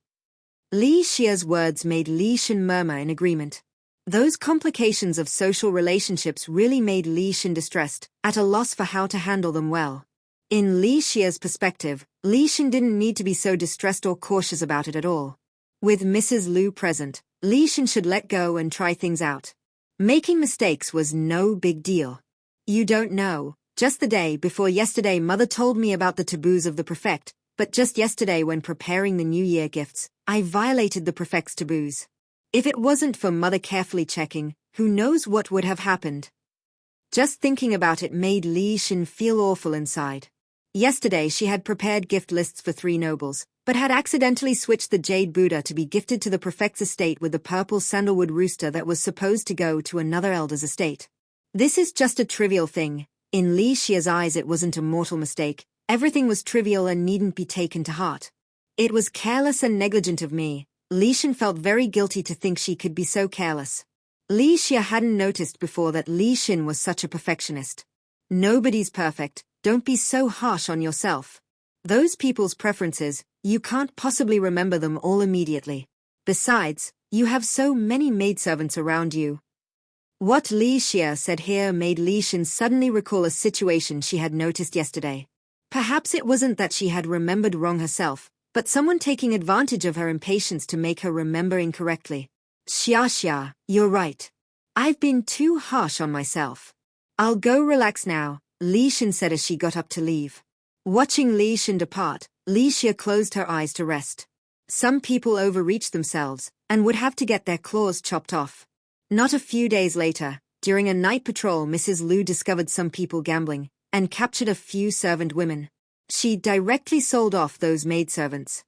Li Xia's words made Li Shan murmur in agreement. Those complications of social relationships really made Li Shan distressed, at a loss for how to handle them well. In Li Xia's perspective, Li Shan didn't need to be so distressed or cautious about it at all. With Mrs. Lu present, Li Shan should let go and try things out. Making mistakes was no big deal. "You don't know, just the day before yesterday Mother told me about the taboos of the prefect, but just yesterday when preparing the New Year gifts, I violated the prefect's taboos. If it wasn't for Mother carefully checking, who knows what would have happened." Just thinking about it made Li Shan feel awful inside. Yesterday she had prepared gift lists for 3 nobles, but had accidentally switched the jade Buddha to be gifted to the prefect's estate with the purple sandalwood rooster that was supposed to go to another elder's estate. This is just a trivial thing. In Li Xia's eyes it wasn't a mortal mistake. Everything was trivial and needn't be taken to heart. It was careless and negligent of me. Li Xin felt very guilty to think she could be so careless. Li Xia hadn't noticed before that Li Xin was such a perfectionist. Nobody's perfect, don't be so harsh on yourself. Those people's preferences, you can't possibly remember them all immediately. Besides, you have so many maidservants around you. What Li Xia said here made Li Xin suddenly recall a situation she had noticed yesterday. Perhaps it wasn't that she had remembered wrong herself, but someone taking advantage of her impatience to make her remember incorrectly. Xia, you're right. I've been too harsh on myself. I'll go relax now, Li Xin said as she got up to leave. Watching Li Xin depart, Li Xia closed her eyes to rest. Some people overreach themselves, and would have to get their claws chopped off. Not a few days later, during a night patrol, Mrs. Liu discovered some people gambling, and captured a few servant women. She directly sold off those maidservants.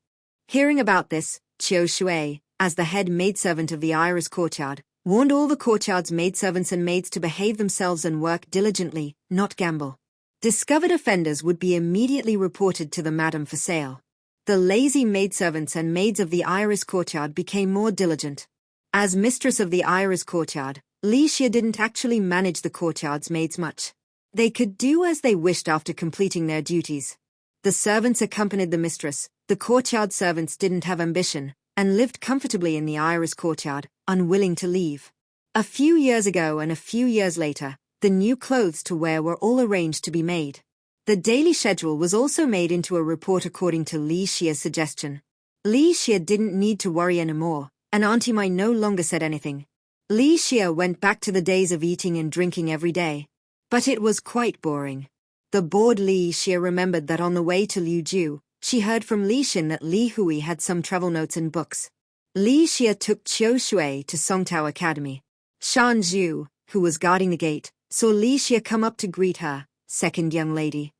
Hearing about this, Qiu Shui, as the head maidservant of the Iris courtyard, warned all the courtyard's maidservants and maids to behave themselves and work diligently, not gamble. Discovered offenders would be immediately reported to the madam for sale. The lazy maidservants and maids of the Iris courtyard became more diligent. As mistress of the Iris courtyard, Li Xia didn't actually manage the courtyard's maids much. They could do as they wished after completing their duties. The servants accompanied the mistress, the courtyard servants didn't have ambition, and lived comfortably in the Iris courtyard, unwilling to leave. A few years ago and a few years later, the new clothes to wear were all arranged to be made. The daily schedule was also made into a report according to Li Xia's suggestion. Li Xia didn't need to worry anymore, and Auntie Mai no longer said anything. Li Xia went back to the days of eating and drinking every day. But it was quite boring. The bored Li Xia remembered that on the way to Liujiu, she heard from Li Xin that Li Hui had some travel notes and books. Li Xia took Qiu Shui to Songtao Academy. Shan Zhu, who was guarding the gate, saw Li Xia come up to greet her. Second young lady.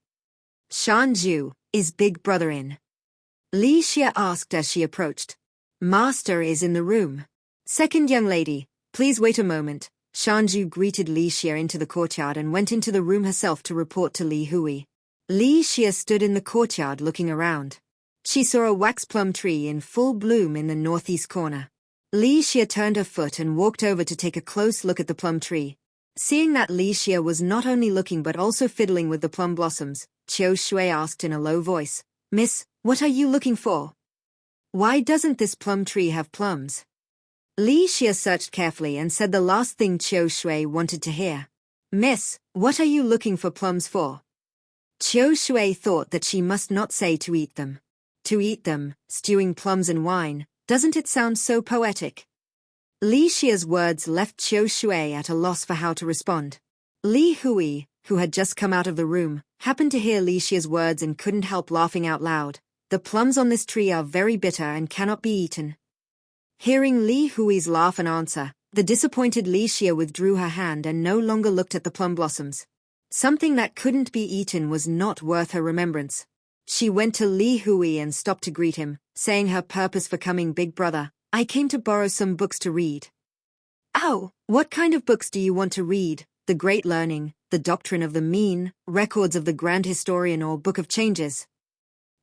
Shan Zhu, is Big Brother in? Li Xia asked as she approached. Master is in the room. Second young lady, please wait a moment. Shan Zhu greeted Li Xia into the courtyard and went into the room herself to report to Li Hui. Li Xia stood in the courtyard looking around. She saw a wax plum tree in full bloom in the northeast corner. Li Xia turned her foot and walked over to take a close look at the plum tree. Seeing that Li Xia was not only looking but also fiddling with the plum blossoms, Qiu Shui asked in a low voice, Miss, what are you looking for? Why doesn't this plum tree have plums? Li Xia searched carefully and said the last thing Qiu Shui wanted to hear. Miss, what are you looking for plums for? Qiu Shui thought that she must not say to eat them. To eat them, stewing plums in wine, doesn't it sound so poetic? Li Xia's words left Qiu Shui at a loss for how to respond. Li Hui, who had just come out of the room, happened to hear Li Xia's words and couldn't help laughing out loud. The plums on this tree are very bitter and cannot be eaten. Hearing Li Hui's laugh and answer, the disappointed Li Xia withdrew her hand and no longer looked at the plum blossoms. Something that couldn't be eaten was not worth her remembrance. She went to Li Hui and stopped to greet him, saying her purpose for coming Big Brother, I came to borrow some books to read. Oh, what kind of books do you want to read? The Great Learning, The Doctrine of the Mean, Records of the Grand Historian or Book of Changes?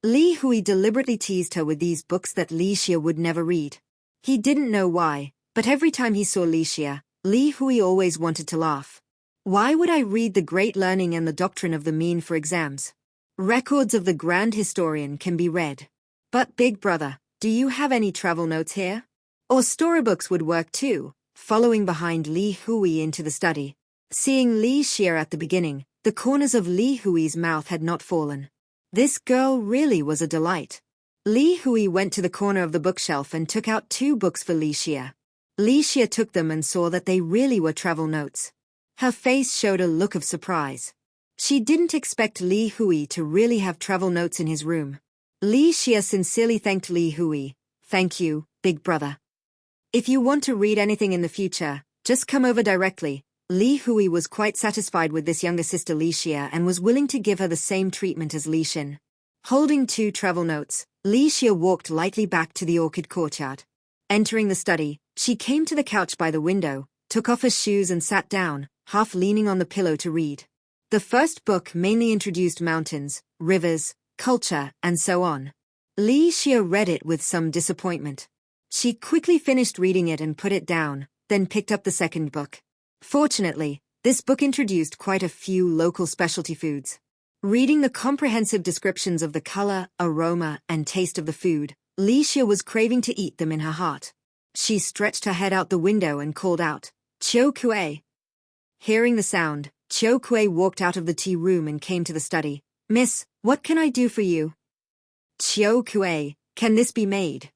Li Hui deliberately teased her with these books that Li Xia would never read. He didn't know why, but every time he saw Li Xia, Li Hui always wanted to laugh. Why would I read The Great Learning and The Doctrine of the Mean for exams? Records of the Grand Historian can be read. But Big Brother, do you have any travel notes here? Or storybooks would work too. Following behind Li Hui into the study. Seeing Li Xia at the beginning, the corners of Li Hui's mouth had not fallen. This girl really was a delight. Li Hui went to the corner of the bookshelf and took out 2 books for Li Xia. Li Xia took them and saw that they really were travel notes. Her face showed a look of surprise. She didn't expect Li Hui to really have travel notes in his room. Li Xia sincerely thanked Li Hui. Thank you, Big Brother. If you want to read anything in the future, just come over directly. Li Hui was quite satisfied with this younger sister Li Xia and was willing to give her the same treatment as Li Xin. Holding 2 travel notes, Li Xia walked lightly back to the orchid courtyard. Entering the study, she came to the couch by the window, took off her shoes and sat down, half leaning on the pillow to read. The first book mainly introduced mountains, rivers, culture, and so on. Li Xia read it with some disappointment. She quickly finished reading it and put it down, then picked up the second book. Fortunately, this book introduced quite a few local specialty foods. Reading the comprehensive descriptions of the color, aroma, and taste of the food, Li Xia was craving to eat them in her heart. She stretched her head out the window and called out, "Qiu Kuei." Hearing the sound, Qiu Kuei walked out of the tea room and came to the study. "Miss, what can I do for you?" "Qiu Kuei, can this be made?"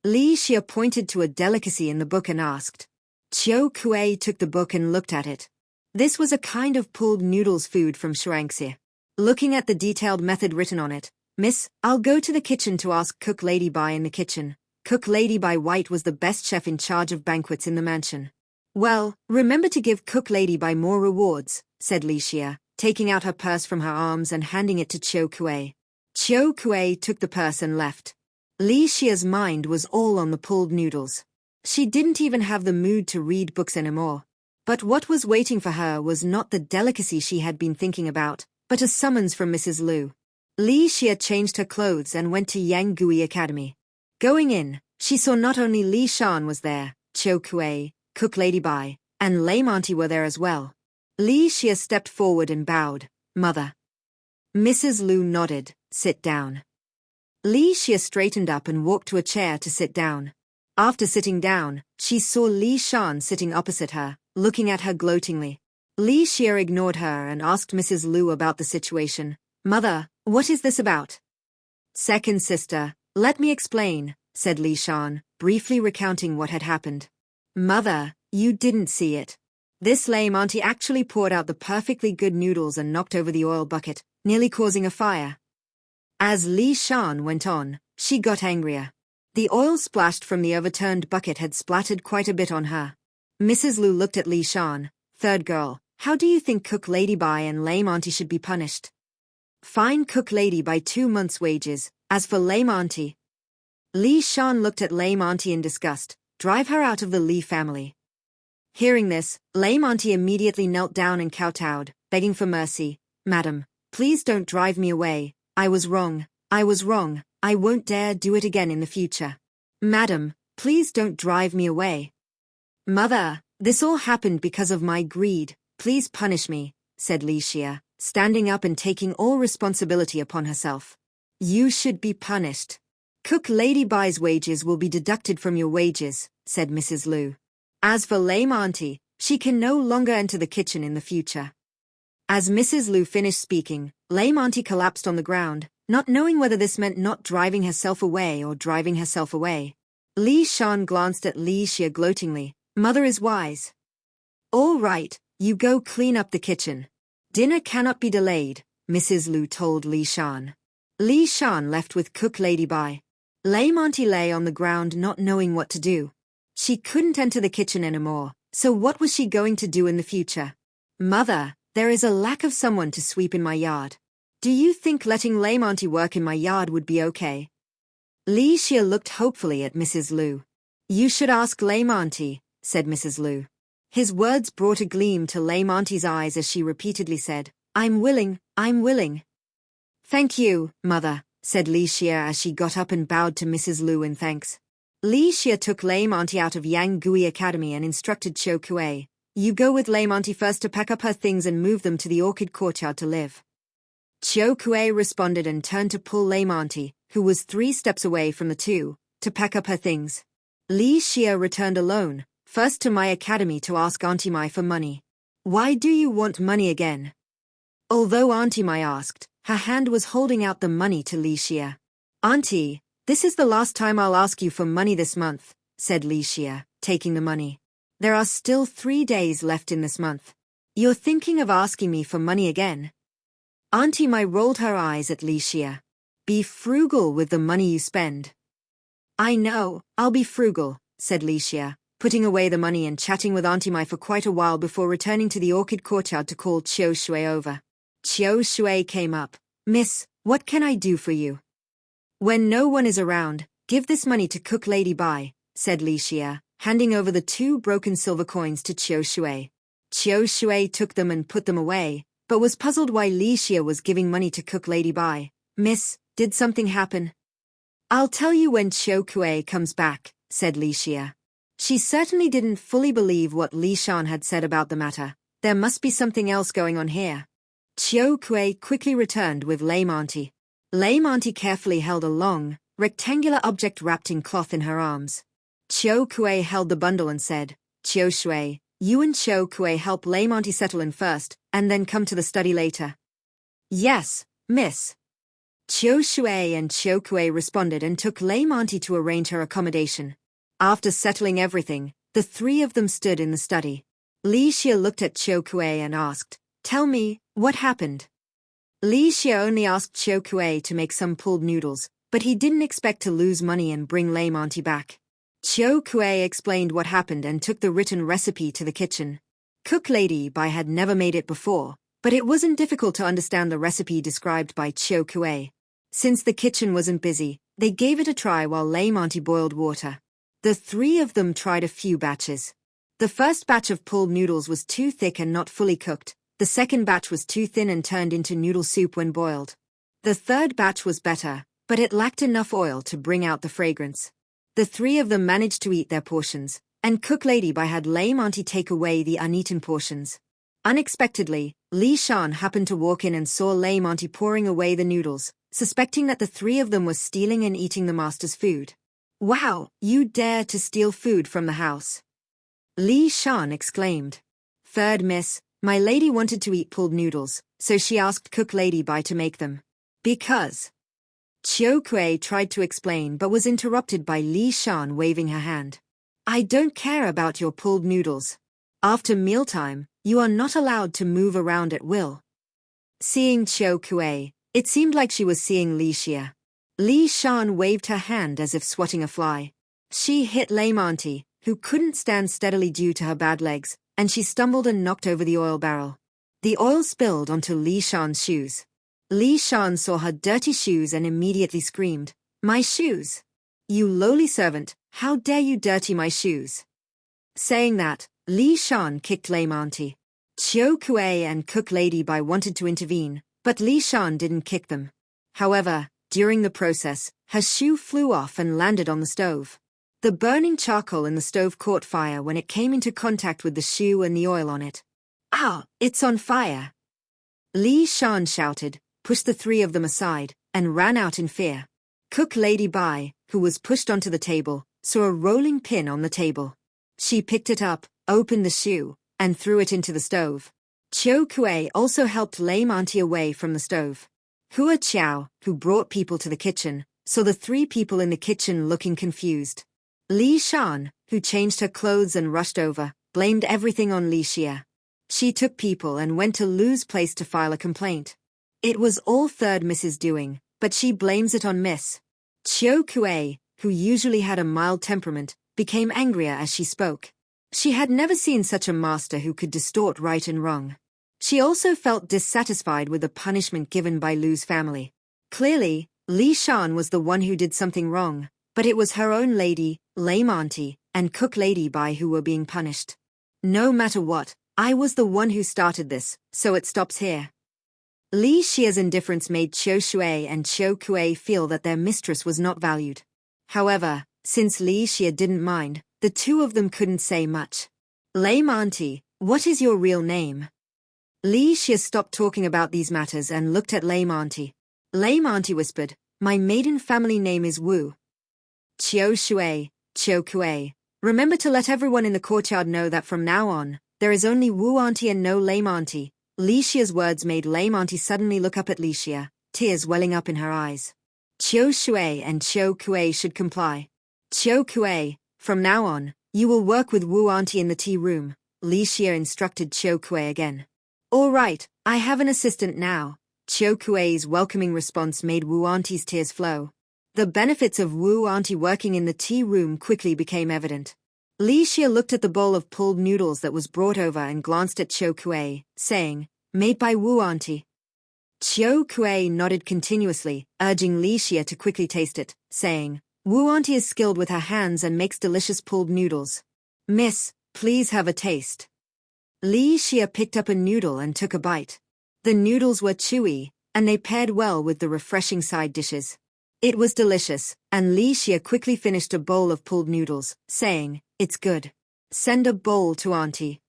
Li Xia pointed to a delicacy in the book and asked. Qiu Kuei took the book and looked at it. This was a kind of pulled noodles food from Shuangxi. Looking at the detailed method written on it, "Miss, I'll go to the kitchen to ask Cook Lady Bai in the kitchen." Cook Lady Bai White was the best chef in charge of banquets in the mansion. "Well, remember to give Cook Lady Bai more rewards," said Li Xia, taking out her purse from her arms and handing it to Qiu Kuei. Qiu Kuei took the purse and left. Li Xia's mind was all on the pulled noodles. She didn't even have the mood to read books anymore. But what was waiting for her was not the delicacy she had been thinking about, but a summons from Mrs. Lu. Li Xia changed her clothes and went to Yanggui Academy. Going in, she saw not only Li Shan was there, Qiu Kuei, Cook Lady Bai, and Lame Auntie were there as well. Li Xia stepped forward and bowed. "Mother." Mrs. Lu nodded. "Sit down." Li Xia straightened up and walked to a chair to sit down. After sitting down, she saw Li Shan sitting opposite her, looking at her gloatingly. Li Xia ignored her and asked Mrs. Lu about the situation. "Mother, what is this about?" "Second sister, let me explain," said Li Shan, briefly recounting what had happened. "Mother, you didn't see it. This lame auntie actually poured out the perfectly good noodles and knocked over the oil bucket, nearly causing a fire." As Li Shan went on, she got angrier. The oil splashed from the overturned bucket had splattered quite a bit on her. Mrs. Lu looked at Li Shan. "Third girl, how do you think Cook Lady Bai and Lame Auntie should be punished?" "Fine Cook Lady by 2 months' wages. As for Lame Auntie..." Li Shan looked at Lame Auntie in disgust. "Drive her out of the Li family." Hearing this, Lame Auntie immediately knelt down and kowtowed, begging for mercy. "Madam, please don't drive me away. I was wrong. I was wrong. I won't dare do it again in the future. Madam, please don't drive me away." "Mother, this all happened because of my greed. Please punish me," said Li Xia, standing up and taking all responsibility upon herself. "You should be punished. Cook Lady Bai's wages will be deducted from your wages," said Mrs. Lu. "As for Lame Auntie, she can no longer enter the kitchen in the future." As Mrs. Lu finished speaking, Lame Auntie collapsed on the ground, not knowing whether this meant not driving herself away or driving herself away. Li Shan glanced at Li Xia gloatingly. "Mother is wise. All right, you go clean up the kitchen. Dinner cannot be delayed," Mrs. Lu told Li Shan. Li Shan left with Cook Lady Bai. Lame Auntie lay on the ground not knowing what to do. She couldn't enter the kitchen anymore, so what was she going to do in the future? "Mother, there is a lack of someone to sweep in my yard. Do you think letting Lame Auntie work in my yard would be okay?" Li Xia looked hopefully at Mrs. Lu. "You should ask Lame Auntie," said Mrs. Lu. His words brought a gleam to Lame Auntie's eyes as she repeatedly said, I'm willing. "Thank you, Mother," said Li Xia as she got up and bowed to Mrs. Lu in thanks. Li Xia took Lame Auntie out of Yanggui Academy and instructed Qiu Kuei. "You go with Lame Auntie first to pack up her things and move them to the orchid courtyard to live." Qiu Kuei responded and turned to pull Lame Auntie, who was 3 steps away from the two, to pack up her things. Li Xia returned alone, first to my academy to ask Auntie Mai for money. "Why do you want money again?" Although Auntie Mai asked, her hand was holding out the money to Li Xia. "Auntie, this is the last time I'll ask you for money this month," said Li Xia, taking the money. "There are still 3 days left in this month. You're thinking of asking me for money again?" Auntie Mai rolled her eyes at Li Xia. "Be frugal with the money you spend." "I know, I'll be frugal," said Li Xia, putting away the money and chatting with Auntie Mai for quite a while before returning to the orchid courtyard to call Qiu Shui over. Qiu Shui came up. "Miss, what can I do for you?" "When no one is around, give this money to Cook Lady Bai," said Li Xia, handing over the 2 broken silver coins to Qiu Shui. Qiu Shui took them and put them away, but was puzzled why Li Xia was giving money to Cook Lady Bai. "Miss, did something happen?" I'll tell you when Chiu Kuei comes back, said Li Xia. She certainly didn't fully believe what Li Shan had said about the matter. There must be something else going on here. Chiu Kuei quickly returned with Lame Auntie. Lame Auntie carefully held a long, rectangular object wrapped in cloth in her arms. Chiu Kuei held the bundle and said, Chiu Shui, you and Chiu Kuei help Lame Auntie settle in first, and then come to the study later. Yes, miss. Chiu Shui and Chiu Kuei responded and took Lame Auntie to arrange her accommodation. After settling everything, the three of them stood in the study. Li Xia looked at Chiu Kuei and asked, Tell me, what happened? Li Xia only asked Chiu Kuei to make some pulled noodles, but he didn't expect to lose money and bring Lame Auntie back. Chiu Kuei explained what happened and took the written recipe to the kitchen. Cook Lady Bai had never made it before, but it wasn't difficult to understand the recipe described by Chiu Kuei. Since the kitchen wasn't busy, they gave it a try while Lame Auntie boiled water. The three of them tried a few batches. The first batch of pulled noodles was too thick and not fully cooked. The second batch was too thin and turned into noodle soup when boiled. The third batch was better, but it lacked enough oil to bring out the fragrance. The three of them managed to eat their portions, and Cook Lady Bai had Lame Auntie take away the uneaten portions. Unexpectedly, Li Shan happened to walk in and saw Lame Auntie pouring away the noodles, suspecting that the three of them were stealing and eating the master's food. Wow, you dare to steal food from the house! Li Shan exclaimed. Third miss, my lady wanted to eat pulled noodles, so she asked Cook Lady Bai to make them. Because... Chiu Kuei tried to explain but was interrupted by Li Shan waving her hand. I don't care about your pulled noodles. After mealtime, you are not allowed to move around at will. Seeing Chiu Kuei, it seemed like she was seeing Li Xia. Li Shan waved her hand as if swatting a fly. She hit Lame Auntie, who couldn't stand steadily due to her bad legs, and she stumbled and knocked over the oil barrel. The oil spilled onto Li Shan's shoes. Li Shan saw her dirty shoes and immediately screamed, My shoes! You lowly servant, how dare you dirty my shoes? Saying that, Li Shan kicked Lame Auntie. Chiu Kuei and Cook Lady Bai wanted to intervene, but Li Shan didn't kick them. However, during the process, her shoe flew off and landed on the stove. The burning charcoal in the stove caught fire when it came into contact with the shoe and the oil on it. Ah, it's on fire! Li Shan shouted, pushed the three of them aside, and ran out in fear. Cook Lady Bai, who was pushed onto the table, saw a rolling pin on the table. She picked it up, opened the shoe, and threw it into the stove. Chiu Kuei also helped Lame Auntie away from the stove. Hua Qiao, who brought people to the kitchen, saw the three people in the kitchen looking confused. Li Shan, who changed her clothes and rushed over, blamed everything on Li Xia. She took people and went to Lu's place to file a complaint. It was all third Miss's doing, but she blames it on Miss. Chiu Kuei, who usually had a mild temperament, became angrier as she spoke. She had never seen such a master who could distort right and wrong. She also felt dissatisfied with the punishment given by Lu's family. Clearly, Li Shan was the one who did something wrong, but it was her own lady, Lame Auntie, and Cook Lady Bai who were being punished. No matter what, I was the one who started this, so it stops here. Li Xia's indifference made Chiu Shui and Chiu Kuei feel that their mistress was not valued. However, since Li Xia didn't mind, the two of them couldn't say much. Lame Auntie, what is your real name? Li Xia stopped talking about these matters and looked at Lame Auntie. Lame Auntie whispered, My maiden family name is Wu. Chiu Shui, Chiu Kuei, remember to let everyone in the courtyard know that from now on, there is only Wu Auntie and no Lame Auntie. Li Xia's words made Lame Auntie suddenly look up at Li Xia, tears welling up in her eyes. Chiu Shui and Chiu Kuei should comply. Chiu Kuei, from now on, you will work with Wu Auntie in the tea room, Li Xia instructed Chiu Kuei again. All right, I have an assistant now. Chiu Kuei's welcoming response made Wu Auntie's tears flow. The benefits of Wu Auntie working in the tea room quickly became evident. Li Xia looked at the bowl of pulled noodles that was brought over and glanced at Chiu Kuei, saying, Made by Wu Auntie. Chiu Kuei nodded continuously, urging Li Xia to quickly taste it, saying, Wu Auntie is skilled with her hands and makes delicious pulled noodles. Miss, please have a taste. Li Xia picked up a noodle and took a bite. The noodles were chewy, and they paired well with the refreshing side dishes. It was delicious, and Li Xia quickly finished a bowl of pulled noodles, saying, "It's good. Send a bowl to Auntie."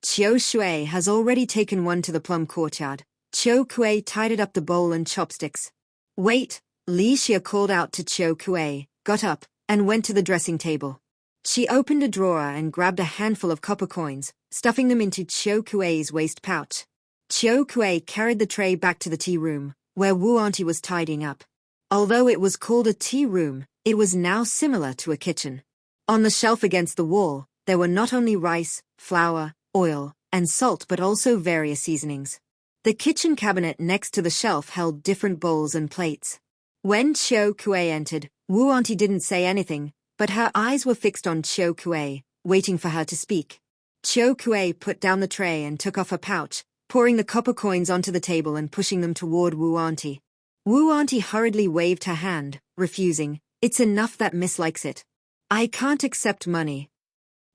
Qiu Shui has already taken one to the plum courtyard. Qiu Kuei tidied up the bowl and chopsticks. "Wait," Li Xia called out to Qiu Kuei, got up, and went to the dressing table. She opened a drawer and grabbed a handful of copper coins, stuffing them into Qiu Kuei's waist pouch. Qiu Kuei carried the tray back to the tea room, where Wu Auntie was tidying up. Although it was called a tea room, it was now similar to a kitchen. On the shelf against the wall, there were not only rice, flour, oil, and salt but also various seasonings. The kitchen cabinet next to the shelf held different bowls and plates. When Qiu Kuei entered, Wu Auntie didn't say anything, but her eyes were fixed on Qiu Kuei, waiting for her to speak. Qiu Kuei put down the tray and took off her pouch, pouring the copper coins onto the table and pushing them toward Wu Auntie. Wu Auntie hurriedly waved her hand, refusing. "It's enough that Miss likes it. I can't accept money."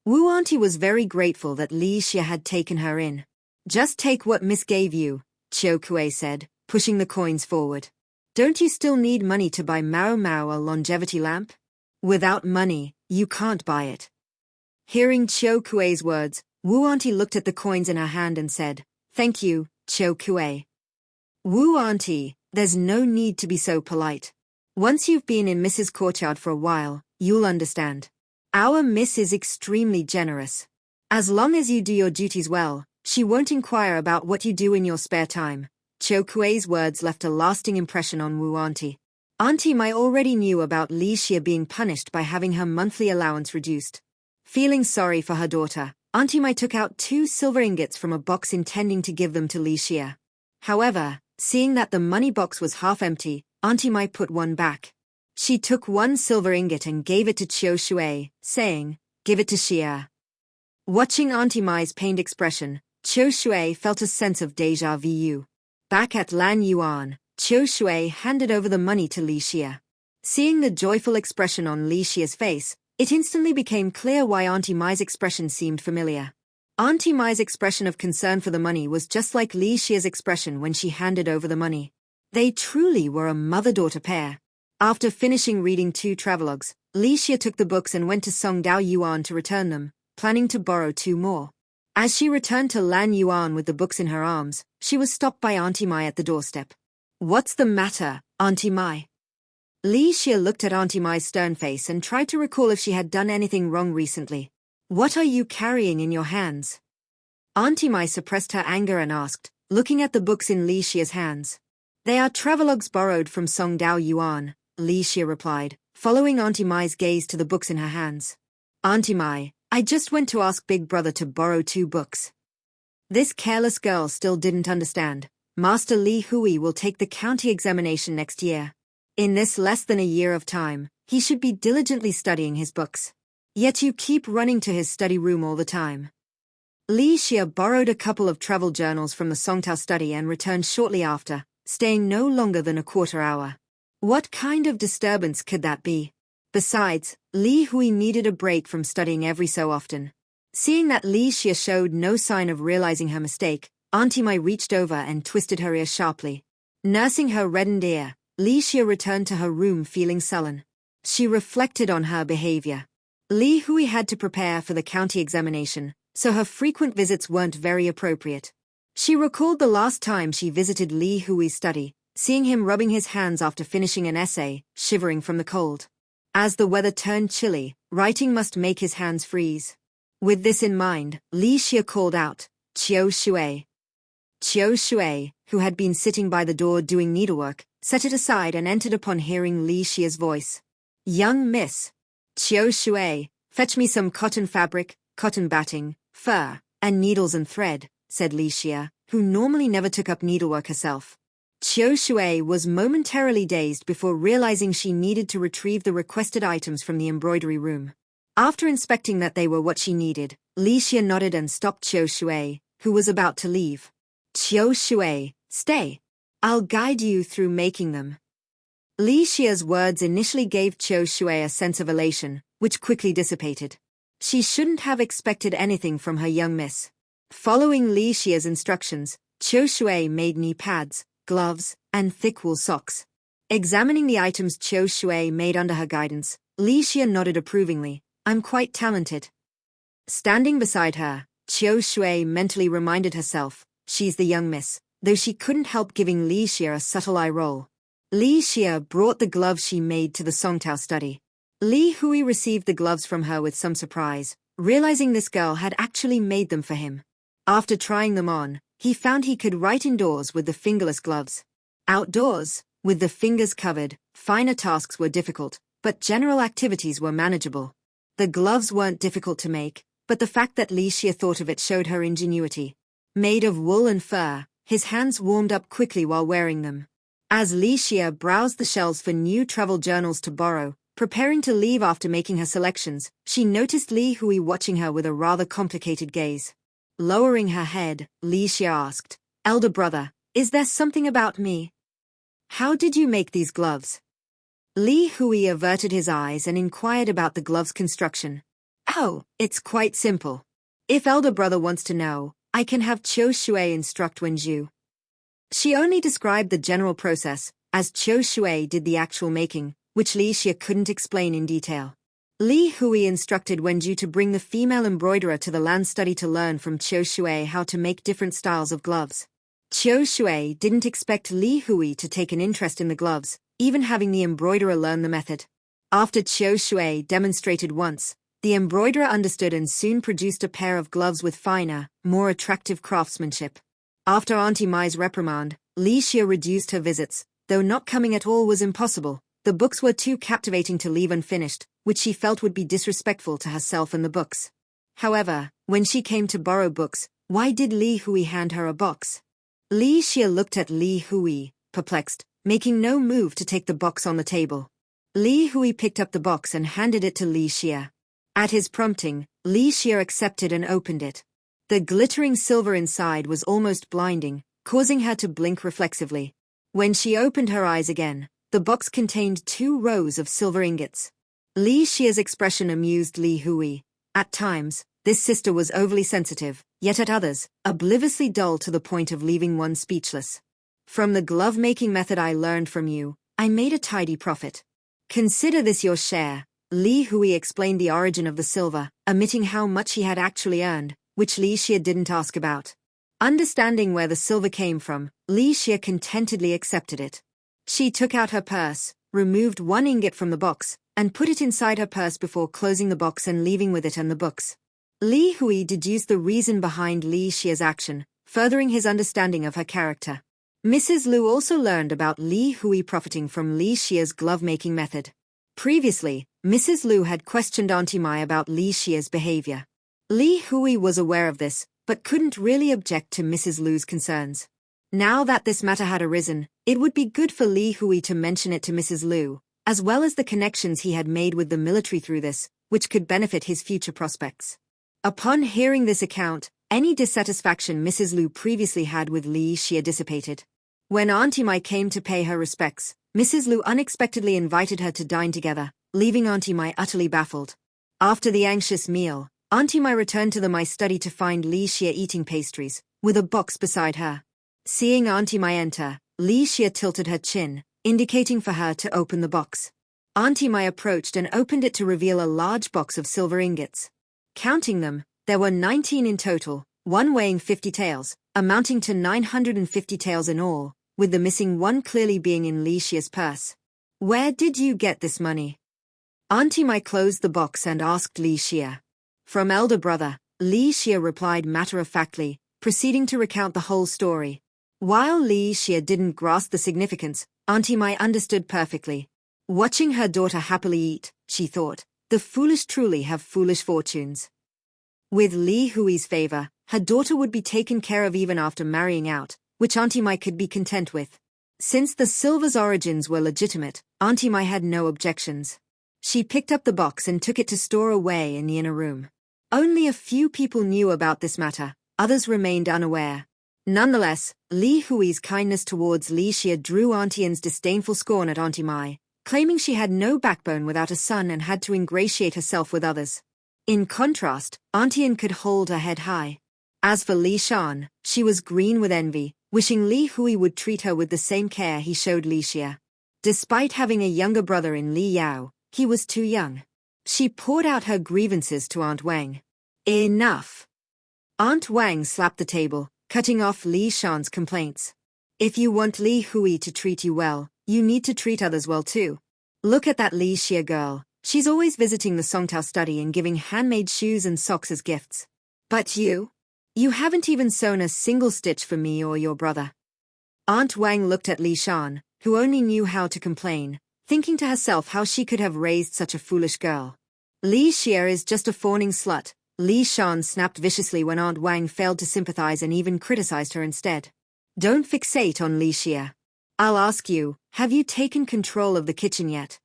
Wu Auntie was very grateful that Li Xia had taken her in. "Just take what Miss gave you," Qiu Kuei said, pushing the coins forward. "Don't you still need money to buy Mao Mao a longevity lamp? Without money, you can't buy it." Hearing Qiu Kuei's words, Wu Auntie looked at the coins in her hand and said, "Thank you, Qiu Kuei." "Wu Auntie, there's no need to be so polite. Once you've been in Mrs. Courtyard for a while, you'll understand. Our Miss is extremely generous. As long as you do your duties well, she won't inquire about what you do in your spare time." Qiu Kuei's words left a lasting impression on Wu Auntie. Auntie Mai already knew about Li Xia being punished by having her monthly allowance reduced. Feeling sorry for her daughter, Auntie Mai took out 2 silver ingots from a box intending to give them to Li Xia. However, seeing that the money box was half empty, Auntie Mai put one back. She took 1 silver ingot and gave it to Qiu Shui, saying, "Give it to Xia." Watching Auntie Mai's pained expression, Qiu Shui felt a sense of déjà vu. Back at Lan Yuan, Qiu Shui handed over the money to Li Xia. Seeing the joyful expression on Li Xia's face, it instantly became clear why Auntie Mai's expression seemed familiar. Auntie Mai's expression of concern for the money was just like Li Xia's expression when she handed over the money. They truly were a mother-daughter pair. After finishing reading 2 travelogues, Li Xia took the books and went to Songdao Yuan to return them, planning to borrow 2 more. As she returned to Lan Yuan with the books in her arms, she was stopped by Auntie Mai at the doorstep. "What's the matter, Auntie Mai?" Li Xia looked at Auntie Mai's stern face and tried to recall if she had done anything wrong recently. "What are you carrying in your hands?" Auntie Mai suppressed her anger and asked, looking at the books in Li Xia's hands. "They are travelogues borrowed from Songdao Yuan," Li Xia replied, following Auntie Mai's gaze to the books in her hands. "Auntie Mai, I just went to ask Big Brother to borrow 2 books." This careless girl still didn't understand. Master Li Hui will take the county examination next year. In this less than a year of time, he should be diligently studying his books. Yet you keep running to his study room all the time. Li Xia borrowed a couple of travel journals from the Songtao study and returned shortly after, staying no longer than a quarter hour. What kind of disturbance could that be? Besides, Li Hui needed a break from studying every so often. Seeing that Li Xia showed no sign of realizing her mistake, Auntie Mai reached over and twisted her ear sharply. Nursing her reddened ear, Li Xia returned to her room feeling sullen. She reflected on her behavior. Li Hui had to prepare for the county examination, so her frequent visits weren't very appropriate. She recalled the last time she visited Li Hui's study, seeing him rubbing his hands after finishing an essay, shivering from the cold. As the weather turned chilly, writing must make his hands freeze. With this in mind, Li Xia called out, "Qiu Shui." Qiu Shui, who had been sitting by the door doing needlework, set it aside and entered upon hearing Li Xia's voice. "Young miss. Qiu Shui, fetch me some cotton fabric, cotton batting, fur, and needles and thread," said Li Xia, who normally never took up needlework herself. Qiu Shui was momentarily dazed before realizing she needed to retrieve the requested items from the embroidery room. After inspecting that they were what she needed, Li Xia nodded and stopped Qiu Shui, who was about to leave. "Qiu Shui, stay. I'll guide you through making them." Li Xia's words initially gave Qiu Shui a sense of elation, which quickly dissipated. She shouldn't have expected anything from her young miss. Following Li Xia's instructions, Qiu Shui made knee pads, gloves, and thick wool socks. Examining the items Qiu Shui made under her guidance, Li Xia nodded approvingly. I'm quite talented. Standing beside her, Qiu Shui mentally reminded herself, she's the young miss, though she couldn't help giving Li Xia a subtle eye roll. Li Xia brought the gloves she made to the Songtao study. Li Hui received the gloves from her with some surprise, realizing this girl had actually made them for him. After trying them on, he found he could write indoors with the fingerless gloves. Outdoors, with the fingers covered, finer tasks were difficult, but general activities were manageable. The gloves weren't difficult to make, but the fact that Li Xia thought of it showed her ingenuity. Made of wool and fur, his hands warmed up quickly while wearing them. As Li Xia browsed the shelves for new travel journals to borrow, preparing to leave after making her selections, she noticed Li Hui watching her with a rather complicated gaze. Lowering her head, Li Xia asked, "Elder brother, is there something about me? How did you make these gloves?" Li Hui averted his eyes and inquired about the gloves' construction. "Oh, it's quite simple. If elder brother wants to know, I can have Qiu Shui instruct Wenju." She only described the general process, as Qiu Shui did the actual making, which Li Xia couldn't explain in detail. Li Hui instructed Wenju to bring the female embroiderer to the land study to learn from Qiu Shui how to make different styles of gloves. Qiu Shui didn't expect Li Hui to take an interest in the gloves, even having the embroiderer learn the method. After Qiu Shui demonstrated once, the embroiderer understood and soon produced a pair of gloves with finer, more attractive craftsmanship. After Auntie Mai's reprimand, Li Xia reduced her visits, though not coming at all was impossible. The books were too captivating to leave unfinished, which she felt would be disrespectful to herself and the books. However, when she came to borrow books, why did Li Hui hand her a box? Li Xia looked at Li Hui, perplexed, making no move to take the box on the table. Li Hui picked up the box and handed it to Li Xia. At his prompting, Li Xia accepted and opened it. The glittering silver inside was almost blinding, causing her to blink reflexively. When she opened her eyes again, the box contained 2 rows of silver ingots. Li Xia's expression amused Li Hui. At times, this sister was overly sensitive, yet at others, obliviously dull to the point of leaving one speechless. "From the glove-making method I learned from you, I made a tidy profit. Consider this your share." Li Hui explained the origin of the silver, omitting how much he had actually earned, which Li Xia didn't ask about. Understanding where the silver came from, Li Xia contentedly accepted it. She took out her purse, removed 1 ingot from the box, and put it inside her purse before closing the box and leaving with it and the books. Li Hui deduced the reason behind Li Xia's action, furthering his understanding of her character. Mrs. Lu also learned about Li Hui profiting from Li Xia's glove-making method. Previously, Mrs. Lu had questioned Auntie Mai about Li Xia's behavior. Li Hui was aware of this, but couldn't really object to Mrs. Lu's concerns. Now that this matter had arisen, it would be good for Li Hui to mention it to Mrs. Lu, as well as the connections he had made with the military through this, which could benefit his future prospects. Upon hearing this account, any dissatisfaction Mrs. Lu previously had with Li Xia dissipated. When Auntie Mai came to pay her respects, Mrs. Lu unexpectedly invited her to dine together, leaving Auntie Mai utterly baffled. After the anxious meal, Auntie Mai returned to the Mai study to find Li Xia eating pastries, with a box beside her. Seeing Auntie Mai enter, Li Xia tilted her chin, indicating for her to open the box. Auntie Mai approached and opened it to reveal a large box of silver ingots. Counting them, there were 19 in total, one weighing 50 taels, amounting to 950 taels in all, with the missing one clearly being in Li Xia's purse. "Where did you get this money?" Auntie Mai closed the box and asked Li Xia. "From elder brother," Li Xia replied matter-of-factly, proceeding to recount the whole story. While Li Xia didn't grasp the significance, Auntie Mai understood perfectly. Watching her daughter happily eat, she thought, the foolish truly have foolish fortunes. With Li Hui's favor, her daughter would be taken care of even after marrying out, which Auntie Mai could be content with. Since the silver's origins were legitimate, Auntie Mai had no objections. She picked up the box and took it to store away in the inner room. Only a few people knew about this matter, others remained unaware. Nonetheless, Li Hui's kindness towards Li Xia drew Auntie Yan's disdainful scorn at Auntie Mai, claiming she had no backbone without a son and had to ingratiate herself with others. In contrast, Auntie Yan could hold her head high. As for Li Shan, she was green with envy, wishing Li Hui would treat her with the same care he showed Li Xia. Despite having a younger brother in Li Yao, he was too young. She poured out her grievances to Aunt Wang. Enough! Aunt Wang slapped the table, cutting off Li Shan's complaints. If you want Li Hui to treat you well, you need to treat others well too. Look at that Li Xia girl. She's always visiting the Songtao study and giving handmade shoes and socks as gifts. But you? You haven't even sewn a single stitch for me or your brother. Aunt Wang looked at Li Shan, who only knew how to complain, thinking to herself how she could have raised such a foolish girl. Li Xia is just a fawning slut. Li Shan snapped viciously when Aunt Wang failed to sympathize and even criticized her instead. Don't fixate on Li Xia. I'll ask you, have you taken control of the kitchen yet?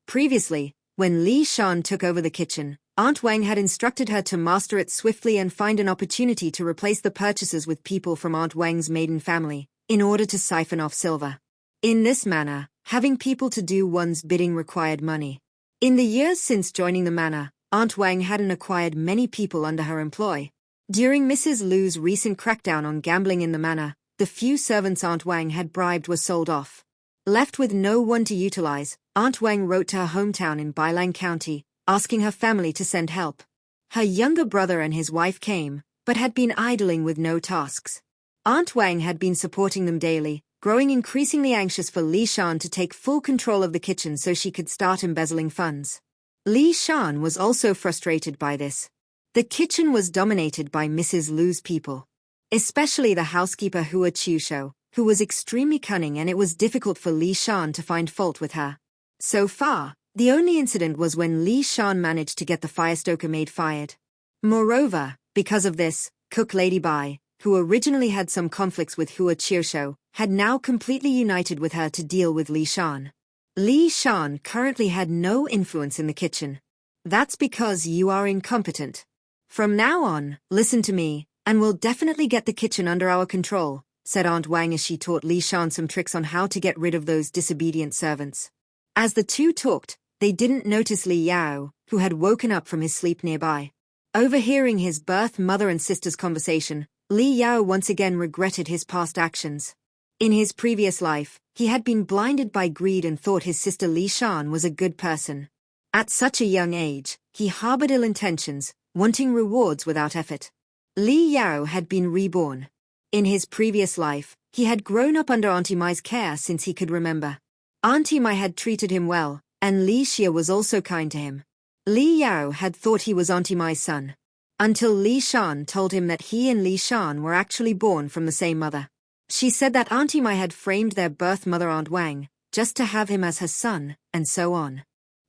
Previously, when Li Shan took over the kitchen, Aunt Wang had instructed her to master it swiftly and find an opportunity to replace the purchases with people from Aunt Wang's maiden family, in order to siphon off silver. In this manner, having people to do one's bidding required money. In the years since joining the manor, Aunt Wang hadn't acquired many people under her employ. During Mrs. Lu's recent crackdown on gambling in the manor, the few servants Aunt Wang had bribed were sold off. Left with no one to utilize, Aunt Wang wrote to her hometown in Bailang County, asking her family to send help. Her younger brother and his wife came, but had been idling with no tasks. Aunt Wang had been supporting them daily, growing increasingly anxious for Li Shan to take full control of the kitchen so she could start embezzling funds. Li Shan was also frustrated by this. The kitchen was dominated by Mrs. Lu's people, especially the housekeeper Hua Chiusho, who was extremely cunning, and it was difficult for Li Shan to find fault with her. So far, the only incident was when Li Shan managed to get the firestoker maid fired. Moreover, because of this, cook Lady Bai, who originally had some conflicts with Hua Chiusho, had now completely united with her to deal with Li Shan. Li Shan currently had no influence in the kitchen. That's because you are incompetent. From now on, listen to me, and we'll definitely get the kitchen under our control, said Aunt Wang as she taught Li Shan some tricks on how to get rid of those disobedient servants. As the two talked, they didn't notice Li Yao, who had woken up from his sleep nearby. Overhearing his birth mother and sister's conversation, Li Yao once again regretted his past actions. In his previous life, he had been blinded by greed and thought his sister Li Shan was a good person. At such a young age, he harbored ill intentions, wanting rewards without effort. Li Yao had been reborn. In his previous life, he had grown up under Auntie Mai's care since he could remember. Auntie Mai had treated him well, and Li Xia was also kind to him. Li Yao had thought he was Auntie Mai's son, until Li Shan told him that he and Li Shan were actually born from the same mother. She said that Auntie Mai had framed their birth mother Aunt Wang, just to have him as her son, and so on.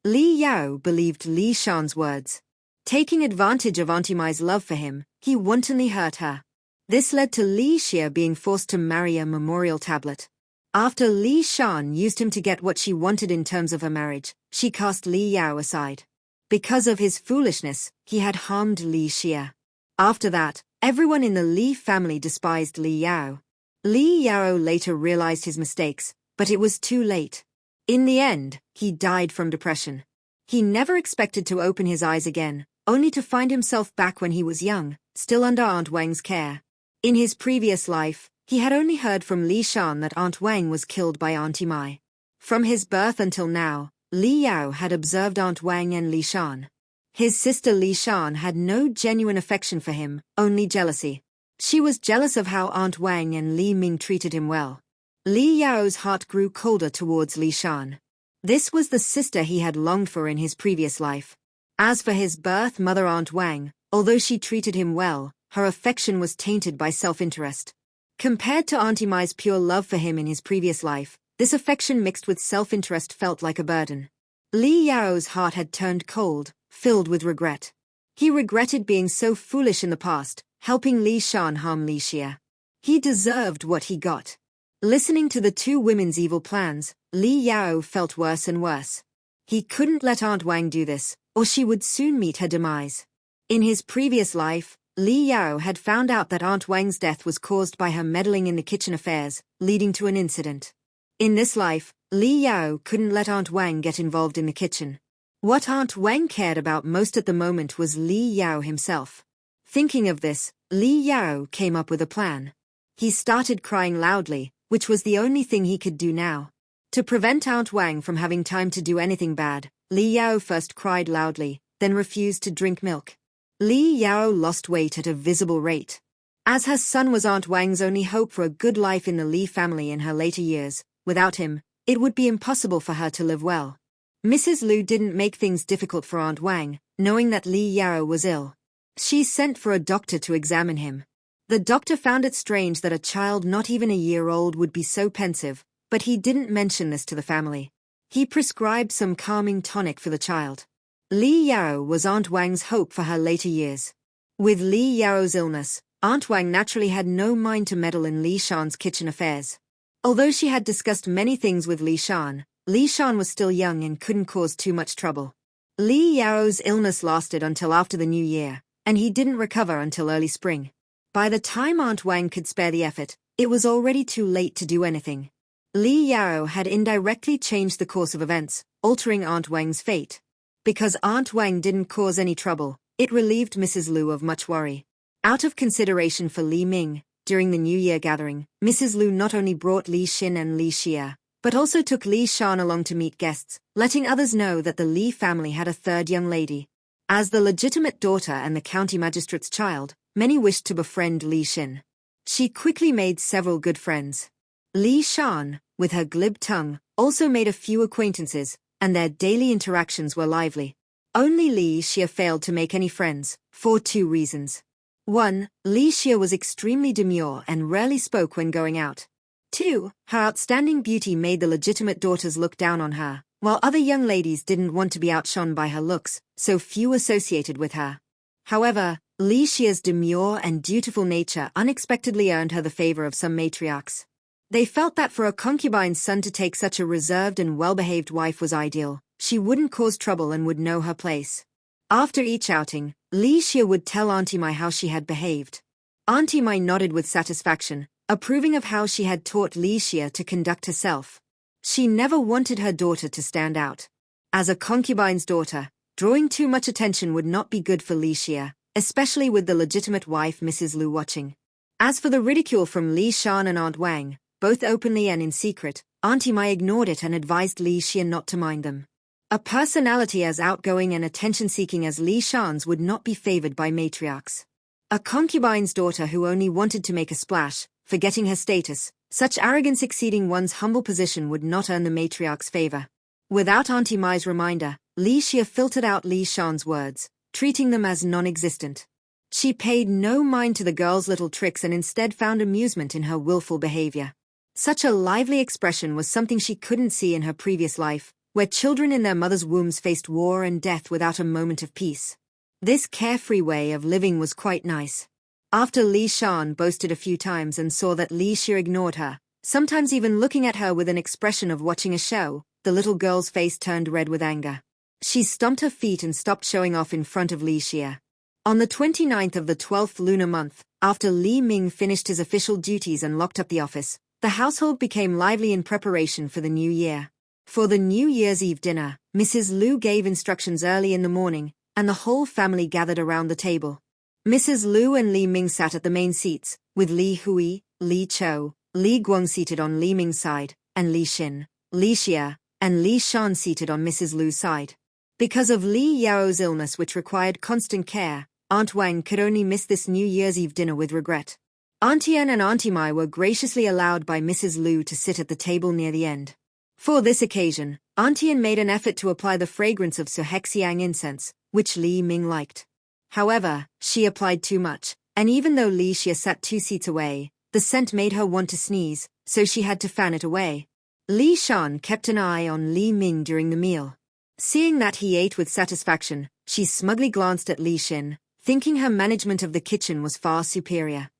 Li Yao believed Li Shan's words. Taking advantage of Auntie Mai's love for him, he wantonly hurt her. This led to Li Xia being forced to marry a memorial tablet. After Li Shan used him to get what she wanted in terms of her marriage, she cast Li Yao aside. Because of his foolishness, he had harmed Li Xia. After that, everyone in the Li family despised Li Yao. Li Yao later realized his mistakes, but it was too late. In the end, he died from depression. He never expected to open his eyes again, only to find himself back when he was young, still under Aunt Wang's care. In his previous life, he had only heard from Li Shan that Aunt Wang was killed by Auntie Mai. From his birth until now, Li Yao had observed Aunt Wang and Li Shan. His sister Li Shan had no genuine affection for him, only jealousy. She was jealous of how Aunt Wang and Li Ming treated him well. Li Yao's heart grew colder towards Li Shan. This was the sister he had longed for in his previous life. As for his birth mother Aunt Wang, although she treated him well, her affection was tainted by self-interest. Compared to Auntie Mai's pure love for him in his previous life, this affection mixed with self-interest felt like a burden. Li Yao's heart had turned cold, filled with regret. He regretted being so foolish in the past, helping Li Shan harm Li Xia. He deserved what he got. Listening to the two women's evil plans, Li Yao felt worse and worse. He couldn't let Aunt Wang do this, or she would soon meet her demise. In his previous life, Li Yao had found out that Aunt Wang's death was caused by her meddling in the kitchen affairs, leading to an incident. In this life, Li Yao couldn't let Aunt Wang get involved in the kitchen. What Aunt Wang cared about most at the moment was Li Yao himself. Thinking of this, Li Yao came up with a plan. He started crying loudly, which was the only thing he could do now. To prevent Aunt Wang from having time to do anything bad, Li Yao first cried loudly, then refused to drink milk. Li Yao lost weight at a visible rate. As her son was Aunt Wang's only hope for a good life in the Li family in her later years, without him, it would be impossible for her to live well. Mrs. Lu didn't make things difficult for Aunt Wang, knowing that Li Yao was ill. She sent for a doctor to examine him. The doctor found it strange that a child not even a year old would be so pensive, but he didn't mention this to the family. He prescribed some calming tonic for the child. Li Yao was Aunt Wang's hope for her later years. With Li Yao's illness, Aunt Wang naturally had no mind to meddle in Li Shan's kitchen affairs. Although she had discussed many things with Li Shan was still young and couldn't cause too much trouble. Li Yao's illness lasted until after the new year, and he didn't recover until early spring. By the time Aunt Wang could spare the effort, it was already too late to do anything. Li Yao had indirectly changed the course of events, altering Aunt Wang's fate. Because Aunt Wang didn't cause any trouble, it relieved Mrs. Lu of much worry. Out of consideration for Li Ming, during the New Year gathering, Mrs. Lu not only brought Li Xin and Li Xia, but also took Li Shan along to meet guests, letting others know that the Li family had a third young lady. As the legitimate daughter and the county magistrate's child, many wished to befriend Li Xin. She quickly made several good friends. Li Shan, with her glib tongue, also made a few acquaintances, and their daily interactions were lively. Only Li Xia failed to make any friends, for two reasons. 1. Li Xia was extremely demure and rarely spoke when going out. 2. Her outstanding beauty made the legitimate daughters look down on her, while other young ladies didn't want to be outshone by her looks, so few associated with her. However, Li Xia's demure and dutiful nature unexpectedly earned her the favor of some matriarchs. They felt that for a concubine's son to take such a reserved and well-behaved wife was ideal. She wouldn't cause trouble and would know her place. After each outing, Li Xia would tell Auntie Mai how she had behaved. Auntie Mai nodded with satisfaction, approving of how she had taught Li Xia to conduct herself. She never wanted her daughter to stand out. As a concubine's daughter, drawing too much attention would not be good for Li Xia, especially with the legitimate wife Mrs. Lu watching. As for the ridicule from Li Shan and Aunt Wang, both openly and in secret, Auntie Mai ignored it and advised Li Xia not to mind them. A personality as outgoing and attention-seeking as Li Shan's would not be favored by matriarchs. A concubine's daughter who only wanted to make a splash, forgetting her status, such arrogance exceeding one's humble position would not earn the matriarch's favor. Without Auntie Mai's reminder, Li Xia filtered out Li Shan's words, treating them as non-existent. She paid no mind to the girl's little tricks and instead found amusement in her willful behavior. Such a lively expression was something she couldn't see in her previous life, where children in their mother's wombs faced war and death without a moment of peace. This carefree way of living was quite nice. After Li Shan boasted a few times and saw that Li Xia ignored her, sometimes even looking at her with an expression of watching a show, the little girl's face turned red with anger. She stomped her feet and stopped showing off in front of Li Xia. On the 29th of the 12th lunar month, after Li Ming finished his official duties and locked up the office, the household became lively in preparation for the new year. For the New Year's Eve dinner, Mrs. Lu gave instructions early in the morning, and the whole family gathered around the table. Mrs. Lu and Li Ming sat at the main seats, with Li Hui, Li Chou, Li Guang seated on Li Ming's side, and Li Xin, Li Xia, and Li Shan seated on Mrs. Lu's side. Because of Li Yao's illness which required constant care, Aunt Wang could only miss this New Year's Eve dinner with regret. Auntie Anne and Auntie Mai were graciously allowed by Mrs. Lu to sit at the table near the end. For this occasion, Auntie Anne made an effort to apply the fragrance of Suhexiang incense, which Li Ming liked. However, she applied too much, and even though Li Xia sat 2 seats away, the scent made her want to sneeze, so she had to fan it away. Li Shan kept an eye on Li Ming during the meal. Seeing that he ate with satisfaction, she smugly glanced at Li Xin, thinking her management of the kitchen was far superior.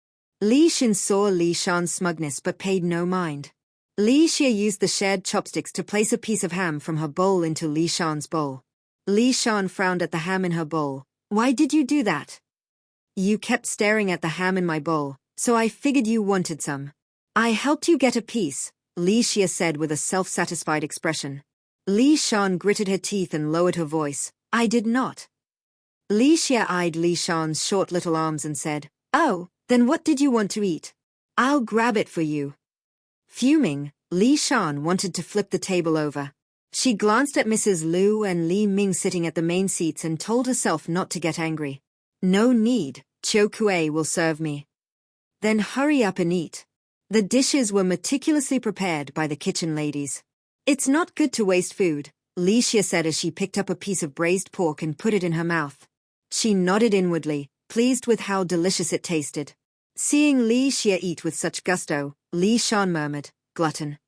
Li Xin saw Li Shan's smugness but paid no mind. Li Xia used the shared chopsticks to place a piece of ham from her bowl into Li Shan's bowl. Li Shan frowned at the ham in her bowl. "Why did you do that?" "You kept staring at the ham in my bowl, so I figured you wanted some." "I helped you get a piece," Li Xia said with a self-satisfied expression. Li Shan gritted her teeth and lowered her voice. "I did not." Li Xia eyed Li Shan's short little arms and said, "Oh, then what did you want to eat? I'll grab it for you." Fuming, Li Shan wanted to flip the table over. She glanced at Mrs. Liu and Li Ming sitting at the main seats and told herself not to get angry. No need, Chiu Kuei will serve me. Then hurry up and eat. The dishes were meticulously prepared by the kitchen ladies. It's not good to waste food, Li Xia said as she picked up a piece of braised pork and put it in her mouth. She nodded inwardly, pleased with how delicious it tasted. Seeing Li Xia eat with such gusto, Li Shan murmured, glutton.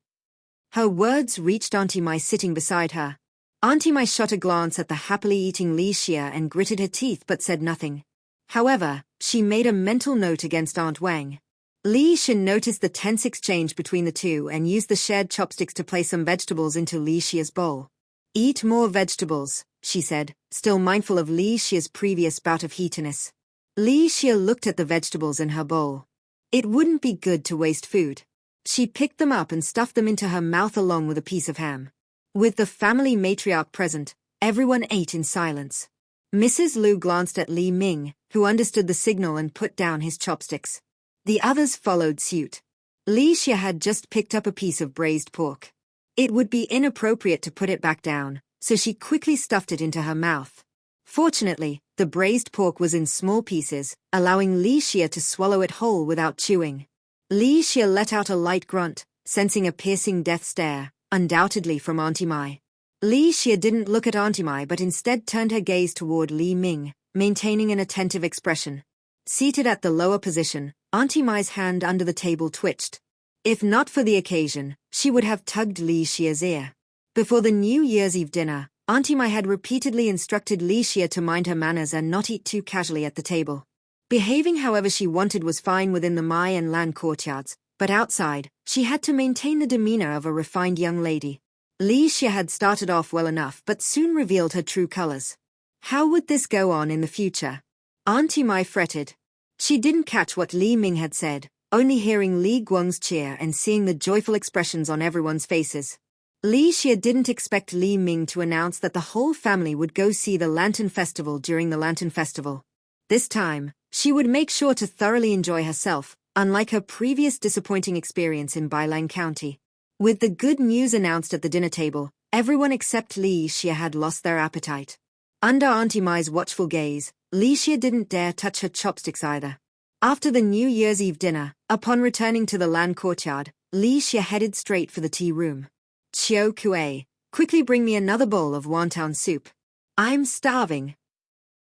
Her words reached Auntie Mai sitting beside her. Auntie Mai shot a glance at the happily eating Li Xia and gritted her teeth but said nothing. However, she made a mental note against Aunt Wang. Li Xia noticed the tense exchange between the two and used the shared chopsticks to place some vegetables into Li Xia's bowl. Eat more vegetables, she said, still mindful of Li Xia's previous bout of heatiness. Li Xia looked at the vegetables in her bowl. It wouldn't be good to waste food. She picked them up and stuffed them into her mouth along with a piece of ham. With the family matriarch present, everyone ate in silence. Mrs. Liu glanced at Li Ming, who understood the signal and put down his chopsticks. The others followed suit. Li Xia had just picked up a piece of braised pork. It would be inappropriate to put it back down, so she quickly stuffed it into her mouth. Fortunately, the braised pork was in small pieces, allowing Li Xia to swallow it whole without chewing. Li Xia let out a light grunt, sensing a piercing death stare, undoubtedly from Auntie Mai. Li Xia didn't look at Auntie Mai but instead turned her gaze toward Li Ming, maintaining an attentive expression. Seated at the lower position, Auntie Mai's hand under the table twitched. If not for the occasion, she would have tugged Li Xia's ear. Before the New Year's Eve dinner, Auntie Mai had repeatedly instructed Li Xia to mind her manners and not eat too casually at the table. Behaving however she wanted was fine within the Mai and Lan courtyards, but outside, she had to maintain the demeanor of a refined young lady. Li Xia had started off well enough but soon revealed her true colors. How would this go on in the future? Auntie Mai fretted. She didn't catch what Li Ming had said, only hearing Li Guang's cheer and seeing the joyful expressions on everyone's faces. Li Xia didn't expect Li Ming to announce that the whole family would go see the Lantern Festival during the Lantern Festival. This time, she would make sure to thoroughly enjoy herself, unlike her previous disappointing experience in Bailang County. With the good news announced at the dinner table, everyone except Li Xia had lost their appetite. Under Auntie Mai's watchful gaze, Li Xia didn't dare touch her chopsticks either. After the New Year's Eve dinner, upon returning to the Lan courtyard, Li Xia headed straight for the tea room. Chiu Kuei, quickly bring me another bowl of wonton soup. I'm starving.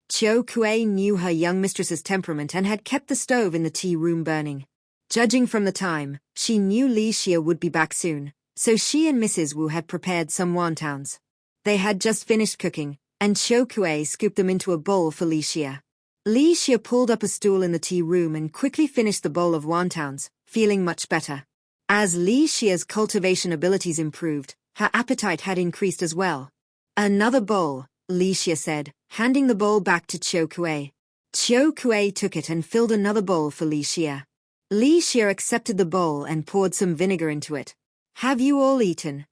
Chiu Kuei knew her young mistress's temperament and had kept the stove in the tea room burning. Judging from the time, she knew Li Xia would be back soon, so she and Mrs. Wu had prepared some wontons. They had just finished cooking, and Chiu Kuei scooped them into a bowl for Li Xia. Li Xia pulled up a stool in the tea room and quickly finished the bowl of wontons, feeling much better. As Li Xia's cultivation abilities improved, her appetite had increased as well. Another bowl, Li Xia said, handing the bowl back to Chiu Kuei. Chiu Kuei took it and filled another bowl for Li Xia. Li Xia accepted the bowl and poured some vinegar into it. Have you all eaten?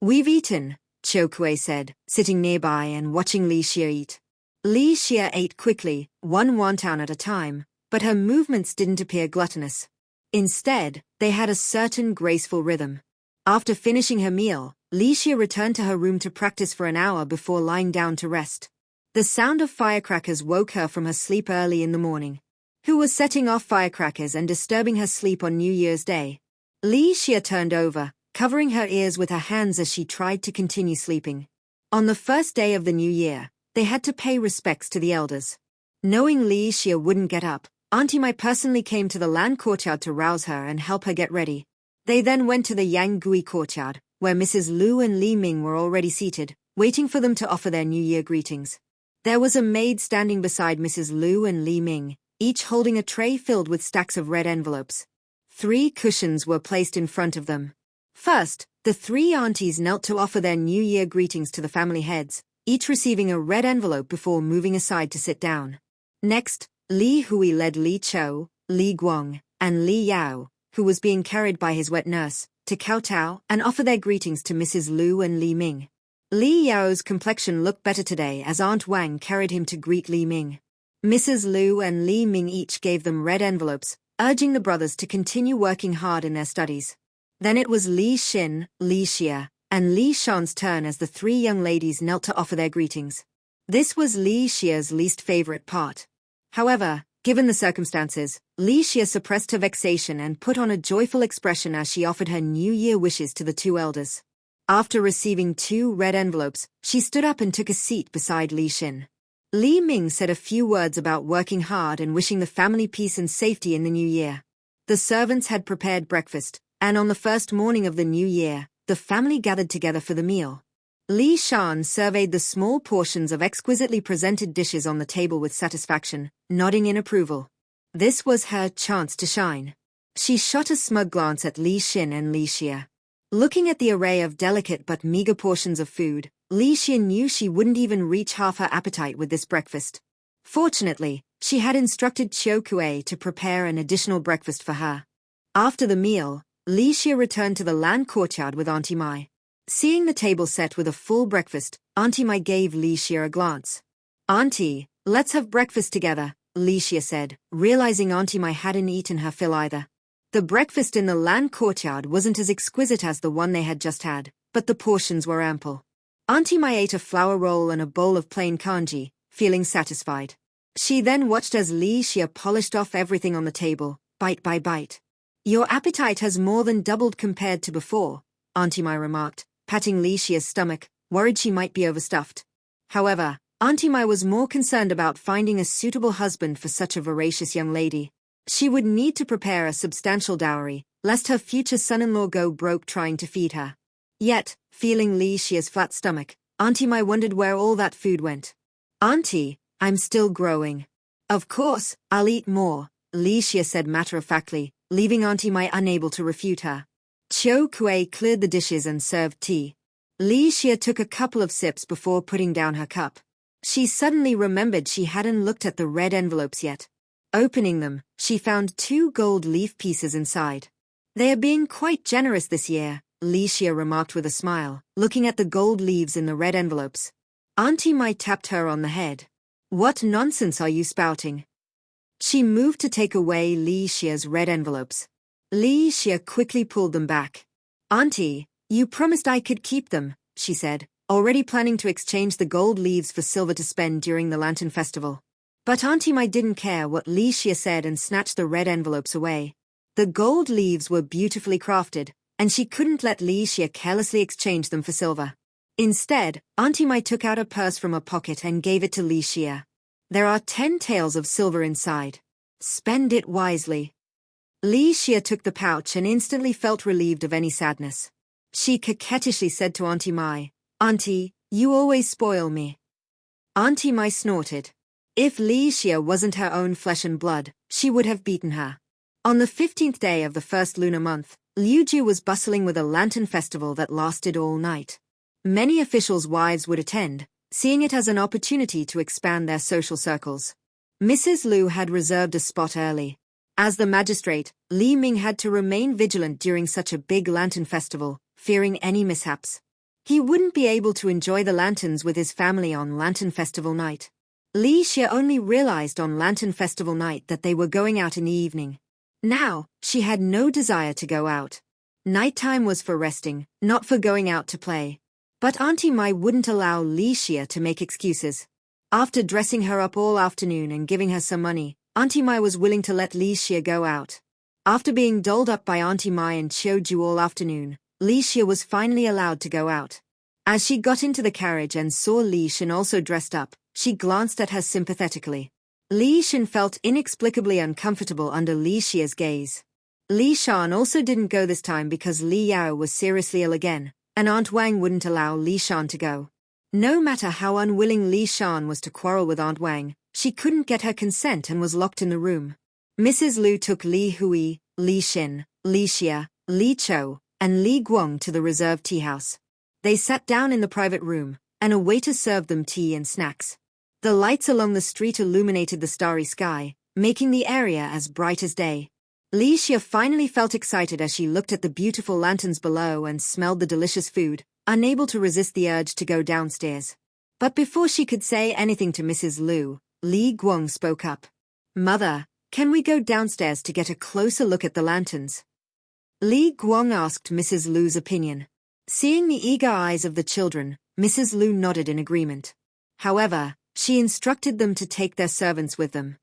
We've eaten, Chiu Kuei said, sitting nearby and watching Li Xia eat. Li Xia ate quickly, one wonton at a time, but her movements didn't appear gluttonous. Instead, they had a certain graceful rhythm. After finishing her meal, Li Xia returned to her room to practice for an hour before lying down to rest. The sound of firecrackers woke her from her sleep early in the morning. Who was setting off firecrackers and disturbing her sleep on New Year's Day? Li Xia turned over, covering her ears with her hands as she tried to continue sleeping. On the first day of the new year, they had to pay respects to the elders. Knowing Li Xia wouldn't get up, Auntie Mai personally came to the Lan courtyard to rouse her and help her get ready. They then went to the Yang Gui courtyard, where Mrs. Liu and Li Ming were already seated, waiting for them to offer their New Year greetings. There was a maid standing beside Mrs. Liu and Li Ming, each holding a tray filled with stacks of red envelopes. 3 cushions were placed in front of them. First, the 3 aunties knelt to offer their New Year greetings to the family heads, each receiving a red envelope before moving aside to sit down. Next, Li Hui led Li Chou, Li Guang, and Li Yao, who was being carried by his wet nurse, to kowtow and offer their greetings to Mrs. Liu and Li Ming. Li Yao's complexion looked better today as Aunt Wang carried him to greet Li Ming. Mrs. Liu and Li Ming each gave them red envelopes, urging the brothers to continue working hard in their studies. Then it was Li Xin, Li Xia, and Li Shan's turn as the three young ladies knelt to offer their greetings. This was Li Xia's least favorite part. However, given the circumstances, Li Xia suppressed her vexation and put on a joyful expression as she offered her New Year wishes to the two elders. After receiving 2 red envelopes, she stood up and took a seat beside Li Xin. Li Ming said a few words about working hard and wishing the family peace and safety in the new year. The servants had prepared breakfast, and on the first morning of the new year, the family gathered together for the meal. Li Shan surveyed the small portions of exquisitely presented dishes on the table with satisfaction, nodding in approval. This was her chance to shine. She shot a smug glance at Li Xin and Li Xia. Looking at the array of delicate but meager portions of food, Li Xia knew she wouldn't even reach half her appetite with this breakfast. Fortunately, she had instructed Qiu Kuei to prepare an additional breakfast for her. After the meal, Li Xia returned to the land courtyard with Auntie Mai. Seeing the table set with a full breakfast, Auntie Mai gave Li Xia a glance. "Auntie, let's have breakfast together," Li Xia said, realizing Auntie Mai hadn't eaten her fill either. The breakfast in the land courtyard wasn't as exquisite as the one they had just had, but the portions were ample. Auntie Mai ate a flour roll and a bowl of plain kanji, feeling satisfied. She then watched as Li Xia polished off everything on the table, bite by bite. "Your appetite has more than doubled compared to before," Auntie Mai remarked, patting Li Xia's stomach, worried she might be overstuffed. However, Auntie Mai was more concerned about finding a suitable husband for such a voracious young lady. She would need to prepare a substantial dowry, lest her future son-in-law go broke trying to feed her. Yet, feeling Li Xia's flat stomach, Auntie Mai wondered where all that food went. "Auntie, I'm still growing." "Of course, I'll eat more," Li Xia said matter-of-factly, leaving Auntie Mai unable to refute her. Qiu Kuei cleared the dishes and served tea. Li Xia took a couple of sips before putting down her cup. She suddenly remembered she hadn't looked at the red envelopes yet. Opening them, she found 2 gold leaf pieces inside. "They are being quite generous this year," Li Xia remarked with a smile, looking at the gold leaves in the red envelopes. Auntie Mai tapped her on the head. "What nonsense are you spouting?" She moved to take away Li Xia's red envelopes. Li Xia quickly pulled them back. "Auntie, you promised I could keep them," she said, already planning to exchange the gold leaves for silver to spend during the Lantern Festival. But Auntie Mai didn't care what Li Xia said and snatched the red envelopes away. The gold leaves were beautifully crafted, and she couldn't let Li Xia carelessly exchange them for silver. Instead, Auntie Mai took out a purse from her pocket and gave it to Li Xia. "There are 10 taels of silver inside. Spend it wisely." Li Xia took the pouch and instantly felt relieved of any sadness. She coquettishly said to Auntie Mai, "Auntie, you always spoil me." Auntie Mai snorted. If Li Xia wasn't her own flesh and blood, she would have beaten her. On the 15th day of the first lunar month, Liuju was bustling with a lantern festival that lasted all night. Many officials' wives would attend, seeing it as an opportunity to expand their social circles. Mrs. Liu had reserved a spot early. As the magistrate, Li Ming had to remain vigilant during such a big lantern festival, fearing any mishaps. He wouldn't be able to enjoy the lanterns with his family on Lantern Festival night. Li Xia only realized on Lantern Festival night that they were going out in the evening. Now, she had no desire to go out. Nighttime was for resting, not for going out to play. But Auntie Mai wouldn't allow Li Xia to make excuses. After dressing her up all afternoon and giving her some money, Auntie Mai was willing to let Li Xia go out. After being dolled up by Auntie Mai and Qiuju all afternoon, Li Xia was finally allowed to go out. As she got into the carriage and saw Li Xin also dressed up, she glanced at her sympathetically. Li Xin felt inexplicably uncomfortable under Li Xia's gaze. Li Shan also didn't go this time because Li Yao was seriously ill again, and Aunt Wang wouldn't allow Li Shan to go. No matter how unwilling Li Shan was to quarrel with Aunt Wang, she couldn't get her consent and was locked in the room. Mrs. Liu took Li Hui, Li Xin, Li Xia, Li Chou, and Li Guang to the reserved tea house. They sat down in the private room, and a waiter served them tea and snacks. The lights along the street illuminated the starry sky, making the area as bright as day. Li Xia finally felt excited as she looked at the beautiful lanterns below and smelled the delicious food, unable to resist the urge to go downstairs. But before she could say anything to Mrs. Liu, Li Guang spoke up. "Mother, can we go downstairs to get a closer look at the lanterns?" Li Guang asked Mrs. Lu's opinion. Seeing the eager eyes of the children, Mrs. Lu nodded in agreement. However, she instructed them to take their servants with them.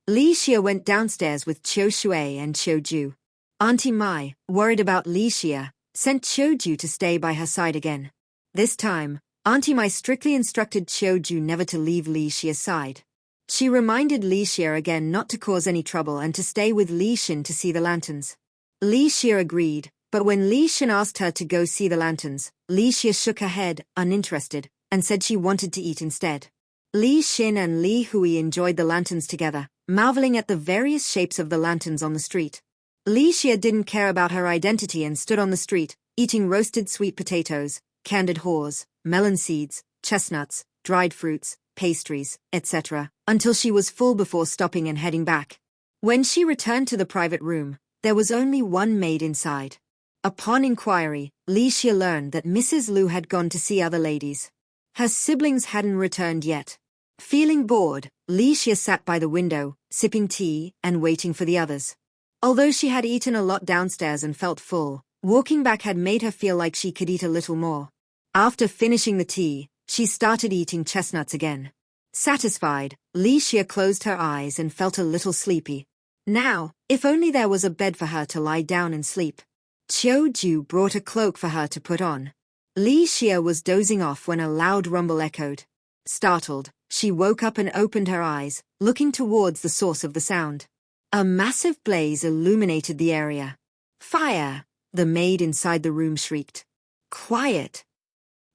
Li Xia went downstairs with Qiu Shui and Qiu Ju. Auntie Mai, worried about Li Xia, sent Qiu Ju to stay by her side again. This time, Auntie Mai strictly instructed Qiu Ju never to leave Li Xia's side. She reminded Li Xia again not to cause any trouble and to stay with Li Xin to see the lanterns. Li Xia agreed, but when Li Xin asked her to go see the lanterns, Li Xia shook her head, uninterested, and said she wanted to eat instead. Li Xin and Li Hui enjoyed the lanterns together, marveling at the various shapes of the lanterns on the street. Li Xia didn't care about her identity and stood on the street, eating roasted sweet potatoes, candied haws, melon seeds, chestnuts, dried fruits, pastries, etc., until she was full before stopping and heading back. When she returned to the private room, there was only one maid inside. Upon inquiry, Li Xia learned that Mrs. Lu had gone to see other ladies. Her siblings hadn't returned yet. Feeling bored, Li Xia sat by the window, sipping tea and waiting for the others. Although she had eaten a lot downstairs and felt full, walking back had made her feel like she could eat a little more. After finishing the tea, she started eating chestnuts again. Satisfied, Li Xia closed her eyes and felt a little sleepy. Now, if only there was a bed for her to lie down and sleep. Qiu Ju brought a cloak for her to put on. Li Xia was dozing off when a loud rumble echoed. Startled, she woke up and opened her eyes, looking towards the source of the sound. A massive blaze illuminated the area. "Fire!" the maid inside the room shrieked. "Quiet!"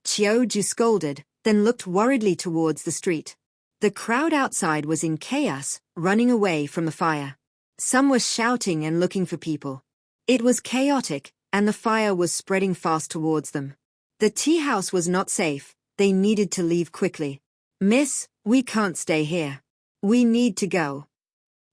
Qiu Ju scolded, then looked worriedly towards the street. The crowd outside was in chaos, running away from the fire. Some were shouting and looking for people. It was chaotic, and the fire was spreading fast towards them. The tea house was not safe. They needed to leave quickly. "Miss, we can't stay here. We need to go."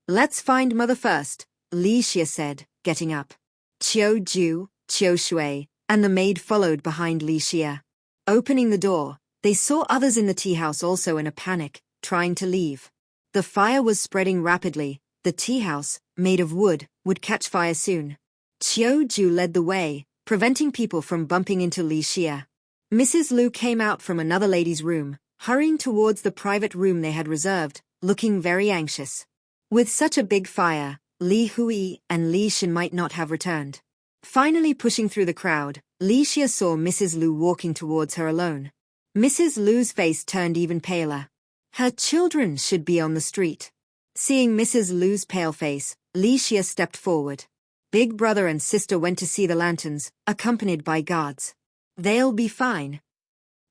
"Let's find Mother first," Li Xia said, getting up. Qiu Ju, Qiu Shui, and the maid followed behind Li Xia. Opening the door, they saw others in the tea house also in a panic, trying to leave. The fire was spreading rapidly. The tea house, made of wood, would catch fire soon. Qiu Ju led the way, preventing people from bumping into Li Xia. Mrs. Lu came out from another lady's room, hurrying towards the private room they had reserved, looking very anxious. With such a big fire, Li Hui and Li Xin might not have returned. Finally pushing through the crowd, Li Xia saw Mrs. Lu walking towards her alone. Mrs. Lu's face turned even paler. Her children should be on the street. Seeing Mrs. Lu's pale face, Li Xia stepped forward. Big brother and sister went to see the lanterns, accompanied by guards. "They'll be fine."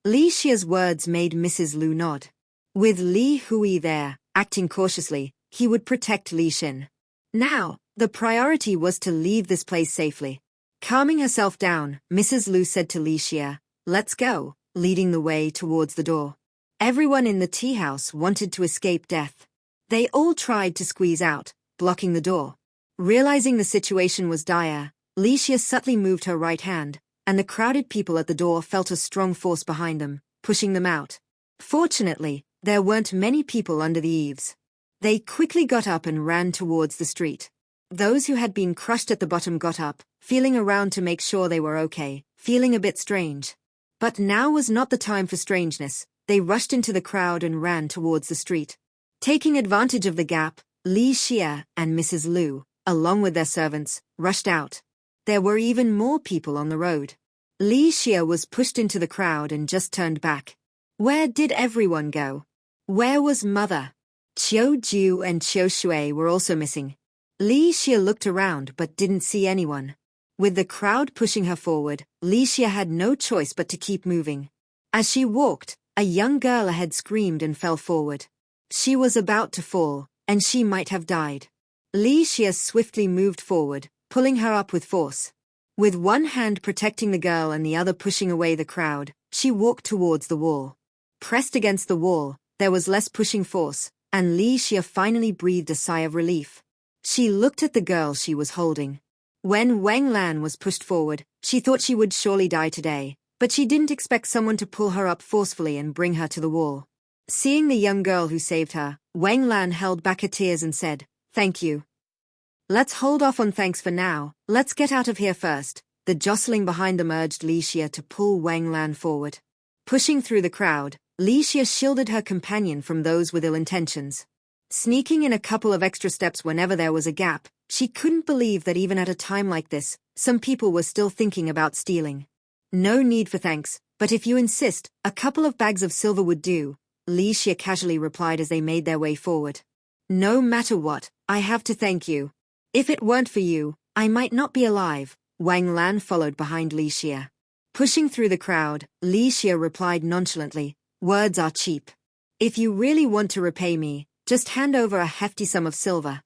Li Xia's words made Mrs. Lu nod. With Li Hui there, acting cautiously, he would protect Li Xin. Now, the priority was to leave this place safely. Calming herself down, Mrs. Lu said to Li Xia, "Let's go," leading the way towards the door. Everyone in the tea house wanted to escape death. They all tried to squeeze out, blocking the door. Realizing the situation was dire, Li Xia subtly moved her right hand, and the crowded people at the door felt a strong force behind them, pushing them out. Fortunately, there weren't many people under the eaves. They quickly got up and ran towards the street. Those who had been crushed at the bottom got up, feeling around to make sure they were okay, feeling a bit strange. But now was not the time for strangeness. They rushed into the crowd and ran towards the street. Taking advantage of the gap, Li Xia and Mrs. Lu, along with their servants, rushed out. There were even more people on the road. Li Xia was pushed into the crowd and just turned back. Where did everyone go? Where was Mother? Qiu Ju and Qiu Shui were also missing. Li Xia looked around but didn't see anyone. With the crowd pushing her forward, Li Xia had no choice but to keep moving. As she walked, a young girl ahead screamed and fell forward. She was about to fall, and she might have died. Li Xia swiftly moved forward, pulling her up with force. With one hand protecting the girl and the other pushing away the crowd, she walked towards the wall. Pressed against the wall, there was less pushing force, and Li Xia finally breathed a sigh of relief. She looked at the girl she was holding. When Wang Lan was pushed forward, she thought she would surely die today, but she didn't expect someone to pull her up forcefully and bring her to the wall. Seeing the young girl who saved her, Wang Lan held back her tears and said, "Thank you." Let's hold off on thanks for now, let's get out of here first. The jostling behind them urged Li Xia to pull Wang Lan forward. Pushing through the crowd, Li Xia shielded her companion from those with ill intentions. Sneaking in a couple of extra steps whenever there was a gap, she couldn't believe that even at a time like this, some people were still thinking about stealing. No need for thanks, but if you insist, a couple of bags of silver would do, Li Xia casually replied as they made their way forward. No matter what, I have to thank you. If it weren't for you, I might not be alive. Wang Lan followed behind Li Xia. Pushing through the crowd, Li Xia replied nonchalantly, words are cheap. If you really want to repay me, just hand over a hefty sum of silver.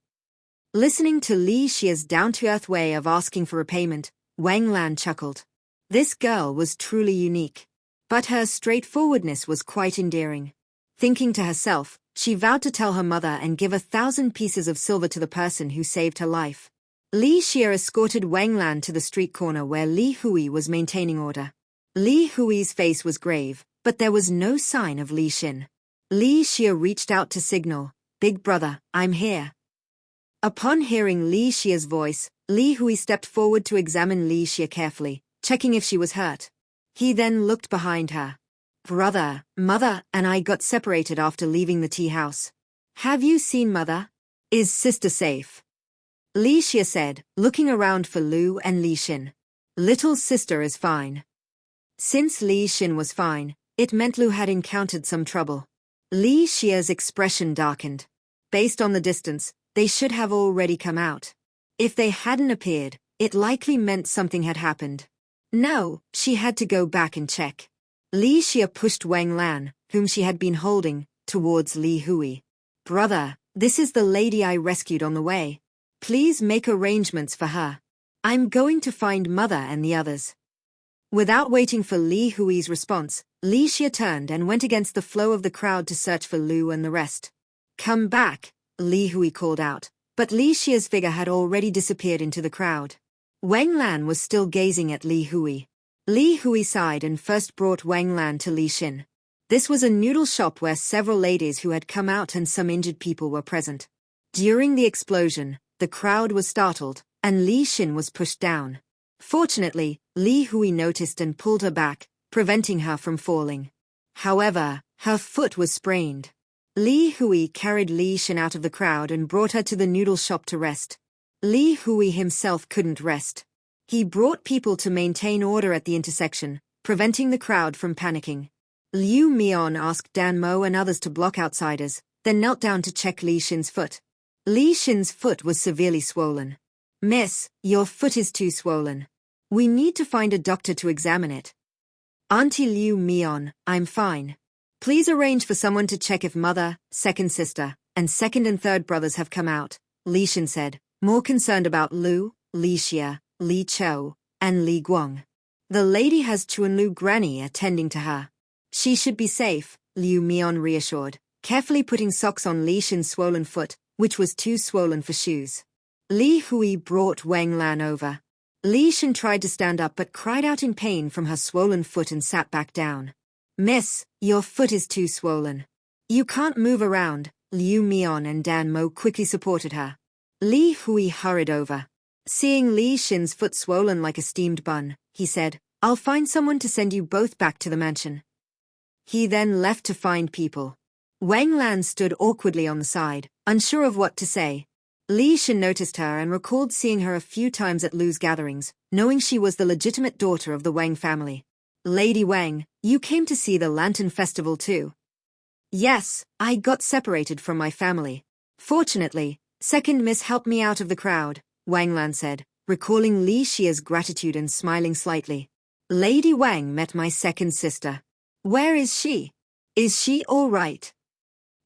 Listening to Li Xia's down-to-earth way of asking for repayment, Wang Lan chuckled. This girl was truly unique. But her straightforwardness was quite endearing. Thinking to herself, she vowed to tell her mother and give 1,000 pieces of silver to the person who saved her life. Li Xia escorted Wang Lan to the street corner where Li Hui was maintaining order. Li Hui's face was grave, but there was no sign of Li Xin. Li Xia reached out to signal, Big brother, I'm here. Upon hearing Li Xia's voice, Li Hui stepped forward to examine Li Xia carefully, checking if she was hurt. He then looked behind her. Brother, mother, and I got separated after leaving the tea house. Have you seen mother? Is sister safe? Li Xia said, looking around for Lu and Li Xin. Little sister is fine. Since Li Xin was fine, it meant Lu had encountered some trouble. Li Xia's expression darkened. Based on the distance, they should have already come out. If they hadn't appeared, it likely meant something had happened. No, she had to go back and check. Li Xia pushed Wang Lan, whom she had been holding, towards Li Hui. Brother, this is the lady I rescued on the way. Please make arrangements for her. I'm going to find mother and the others. Without waiting for Li Hui's response, Li Xia turned and went against the flow of the crowd to search for Lu and the rest. Come back, Li Hui called out, but Li Xia's figure had already disappeared into the crowd. Wang Lan was still gazing at Li Hui. Li Hui sighed and first brought Wang Lan to Li Xin. This was a noodle shop where several ladies who had come out and some injured people were present. During the explosion, the crowd was startled, and Li Xin was pushed down. Fortunately, Li Hui noticed and pulled her back, preventing her from falling. However, her foot was sprained. Li Hui carried Li Xin out of the crowd and brought her to the noodle shop to rest. Li Hui himself couldn't rest. He brought people to maintain order at the intersection, preventing the crowd from panicking. Liu Mian asked Dan Mo and others to block outsiders, then knelt down to check Li Xin's foot. Li Xin's foot was severely swollen. Miss, your foot is too swollen. We need to find a doctor to examine it. Auntie Liu Mian, I'm fine. Please arrange for someone to check if mother, second sister, and second and third brothers have come out, Li Xin said, more concerned about Lu, Li Xia, Li Chou, and Li Guang. The lady has Chuanlu Granny attending to her. She should be safe, Liu Mian reassured, carefully putting socks on Li Xin's swollen foot, which was too swollen for shoes. Li Hui brought Wang Lan over. Li Xin tried to stand up but cried out in pain from her swollen foot and sat back down. Miss, your foot is too swollen. You can't move around, Liu Mian and Dan Mo quickly supported her. Li Hui hurried over. Seeing Li Xin's foot swollen like a steamed bun, he said, I'll find someone to send you both back to the mansion. He then left to find people. Wang Lan stood awkwardly on the side, unsure of what to say. Li Xin noticed her and recalled seeing her a few times at Lu's gatherings, knowing she was the legitimate daughter of the Wang family. Lady Wang, you came to see the Lantern Festival too? Yes, I got separated from my family. Fortunately, second miss helped me out of the crowd, Wang Lan said, recalling Li Xia's gratitude and smiling slightly. Lady Wang met my second sister. Where is she? Is she all right?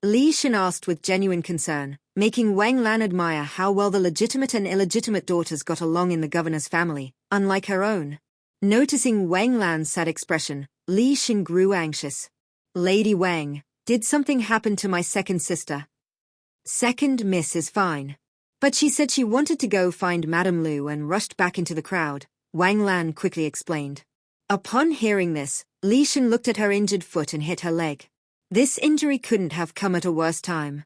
Li Xin asked with genuine concern, making Wang Lan admire how well the legitimate and illegitimate daughters got along in the governor's family, unlike her own. Noticing Wang Lan's sad expression, Li Xin grew anxious. Lady Wang, did something happen to my second sister? Second miss is fine. But she said she wanted to go find Madame Lu and rushed back into the crowd, Wang Lan quickly explained. Upon hearing this, Li Xin looked at her injured foot and hit her leg. This injury couldn't have come at a worse time.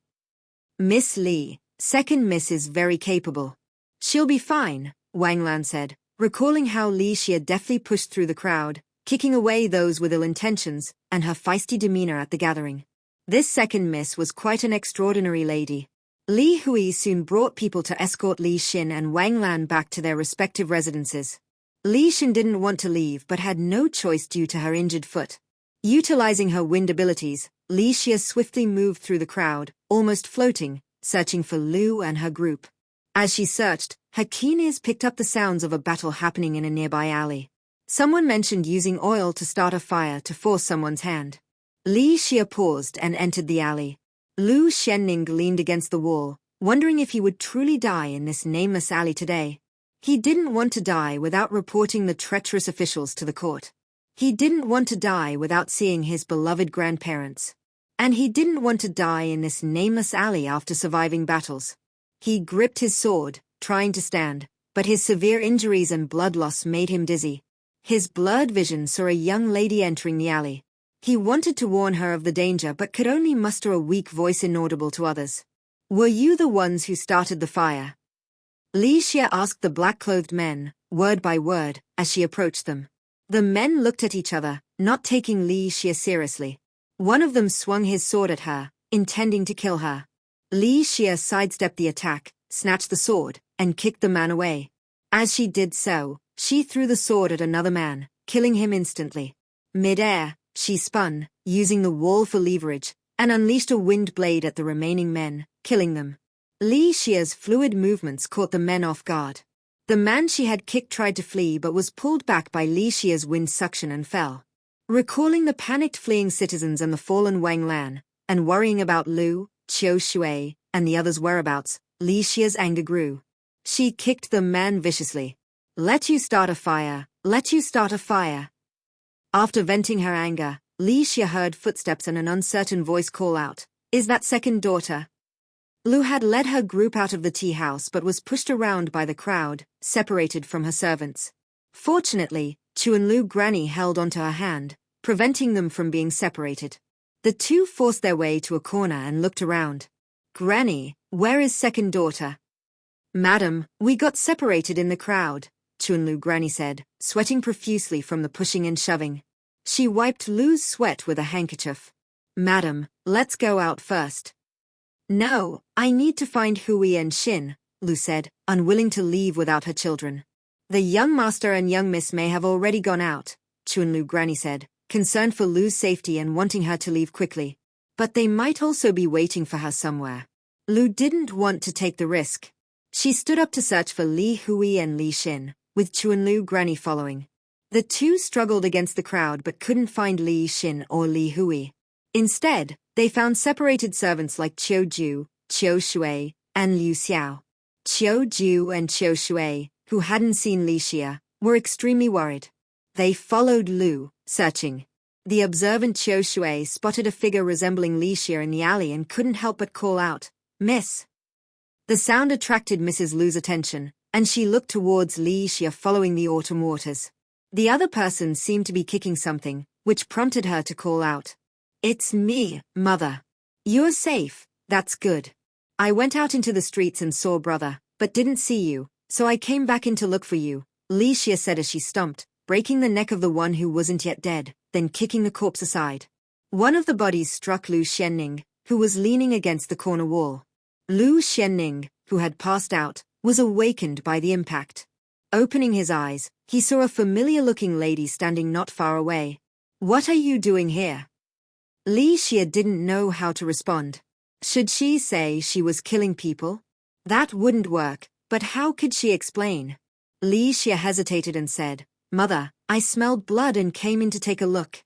Miss Li, second miss is very capable. She'll be fine, Wang Lan said, recalling how Li Xia deftly pushed through the crowd, kicking away those with ill intentions, and her feisty demeanor at the gathering. This second miss was quite an extraordinary lady. Li Hui soon brought people to escort Li Xin and Wang Lan back to their respective residences. Li Xin didn't want to leave but had no choice due to her injured foot. Utilizing her wind abilities, Li Xia swiftly moved through the crowd, almost floating, searching for Lu and her group. As she searched, her keen ears picked up the sounds of a battle happening in a nearby alley. Someone mentioned using oil to start a fire to force someone's hand. Li Xia paused and entered the alley. Lu Xianning leaned against the wall, wondering if he would truly die in this nameless alley today. He didn't want to die without reporting the treacherous officials to the court. He didn't want to die without seeing his beloved grandparents. And he didn't want to die in this nameless alley after surviving battles. He gripped his sword, trying to stand, but his severe injuries and blood loss made him dizzy. His blurred vision saw a young lady entering the alley. He wanted to warn her of the danger but could only muster a weak voice inaudible to others. "Were you the ones who started the fire?" Li Xia asked the black-clothed men, word by word, as she approached them. The men looked at each other, not taking Li Xia seriously. One of them swung his sword at her, intending to kill her. Li Xia sidestepped the attack, snatched the sword, and kicked the man away. As she did so, she threw the sword at another man, killing him instantly. Mid-air, she spun, using the wall for leverage, and unleashed a wind blade at the remaining men, killing them. Li Xia's fluid movements caught the men off guard. The man she had kicked tried to flee but was pulled back by Li Xia's wind suction and fell. Recalling the panicked fleeing citizens and the fallen Wang Lan, and worrying about Lu, Qiu Shui, and the others' whereabouts, Li Xia's anger grew. She kicked the man viciously. "Let you start a fire, let you start a fire." After venting her anger, Li Xia heard footsteps and an uncertain voice call out, "Is that second daughter?" Lu had led her group out of the tea house but was pushed around by the crowd, separated from her servants. Fortunately, Chu and Lu Granny held onto her hand, preventing them from being separated. The two forced their way to a corner and looked around. "Granny, where is second daughter?" "Madam, we got separated in the crowd," Chun-Lu Granny said, sweating profusely from the pushing and shoving. She wiped Lu's sweat with a handkerchief. "Madam, let's go out first." "No, I need to find Hui and Xin," Lu said, unwilling to leave without her children. "The young master and young miss may have already gone out," Chun-Lu Granny said, concerned for Lu's safety and wanting her to leave quickly. "But they might also be waiting for her somewhere." Lu didn't want to take the risk. She stood up to search for Li Hui and Li Xin, with Chun-Lu Granny following. The two struggled against the crowd but couldn't find Li Xin or Li Hui. Instead, they found separated servants like Qiu Ju, Qiu Shui, and Liu Xiao. Qiu Ju and Qiu Shui, who hadn't seen Li Xia, were extremely worried. They followed Lu, searching. The observant Qiu Shui spotted a figure resembling Li Xia in the alley and couldn't help but call out, "Miss." The sound attracted Mrs. Lu's attention, and she looked towards Li Xia following the autumn waters. The other person seemed to be kicking something, which prompted her to call out, "It's me, Mother." "You're safe, that's good. I went out into the streets and saw brother, but didn't see you, so I came back in to look for you," Li Xia said as she stomped, breaking the neck of the one who wasn't yet dead, then kicking the corpse aside. One of the bodies struck Lu Xianning, who was leaning against the corner wall. Lu Xianning, who had passed out, was awakened by the impact. Opening his eyes, he saw a familiar-looking lady standing not far away. "What are you doing here?" Li Xia didn't know how to respond. Should she say she was killing people? That wouldn't work, but how could she explain? Li Xia hesitated and said, "Mother, I smelled blood and came in to take a look."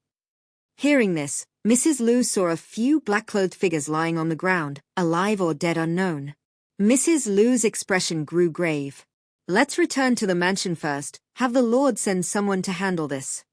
Hearing this, Mrs. Lu saw a few black-clothed figures lying on the ground, alive or dead unknown. Mrs. Lu's expression grew grave. "Let's return to the mansion first, have the Lord send someone to handle this.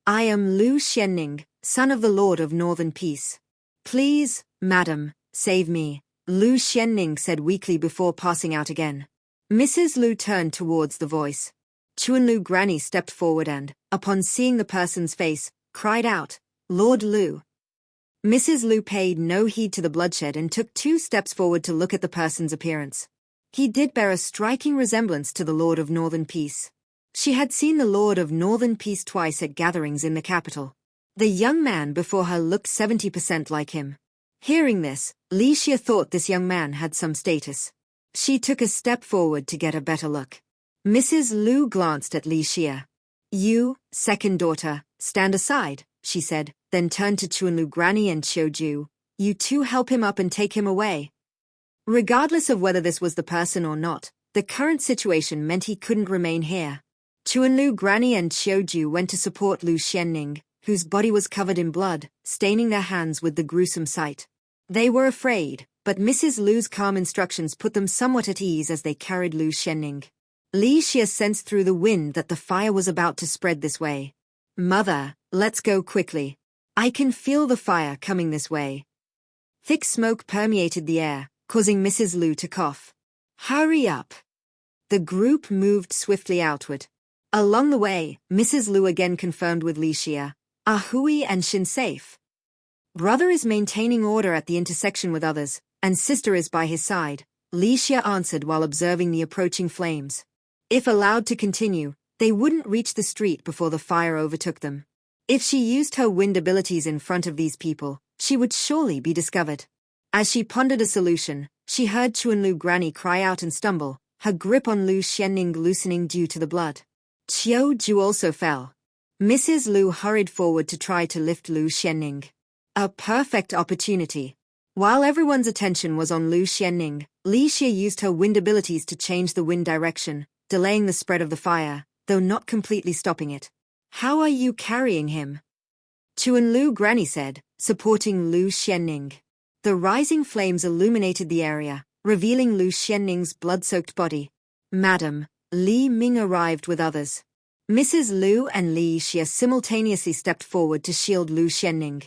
I am Lu Xianning, son of the Lord of Northern Peace. Please, madam, save me," Lu Xianning said weakly before passing out again. Mrs. Lu turned towards the voice. Chun-Lu Granny stepped forward and, upon seeing the person's face, cried out, "Lord Lu." Mrs. Lu paid no heed to the bloodshed and took 2 steps forward to look at the person's appearance. He did bear a striking resemblance to the Lord of Northern Peace. She had seen the Lord of Northern Peace twice at gatherings in the capital. The young man before her looked 70% like him. Hearing this, Li Xia thought this young man had some status. She took a step forward to get a better look. Mrs. Lu glanced at Li Xia. "You, second daughter, stand aside," she said, then turned to Chuanlu Granny and Qiuju. "You two help him up and take him away." Regardless of whether this was the person or not, the current situation meant he couldn't remain here. Chuanlu Granny and Qiuju went to support Lu Xianning, whose body was covered in blood, staining their hands with the gruesome sight. They were afraid, but Mrs. Lu's calm instructions put them somewhat at ease as they carried Lu Xianning. Li Xia sensed through the wind that the fire was about to spread this way. "Mother, let's go quickly. I can feel the fire coming this way." Thick smoke permeated the air, causing Mrs. Lu to cough. "Hurry up." The group moved swiftly outward. Along the way, Mrs. Lu again confirmed with Li Xia, "Are Hui and Shin safe?" "Brother is maintaining order at the intersection with others, and sister is by his side," Li Xia answered while observing the approaching flames. If allowed to continue, they wouldn't reach the street before the fire overtook them. If she used her wind abilities in front of these people, she would surely be discovered. As she pondered a solution, she heard Chuanlu Granny cry out and stumble, her grip on Lu Xianning loosening due to the blood. Qiuju also fell. Mrs. Lu hurried forward to try to lift Lu Xianning. A perfect opportunity. While everyone's attention was on Lu Xianning, Li Xia used her wind abilities to change the wind direction, delaying the spread of the fire, though not completely stopping it. "How are you carrying him?" Chuanlu Granny said, supporting Lu Xianning. The rising flames illuminated the area, revealing Lu Xianning's blood-soaked body. "Madam, Li Ming arrived with others." Mrs. Lu and Li Xia simultaneously stepped forward to shield Lu Xianning.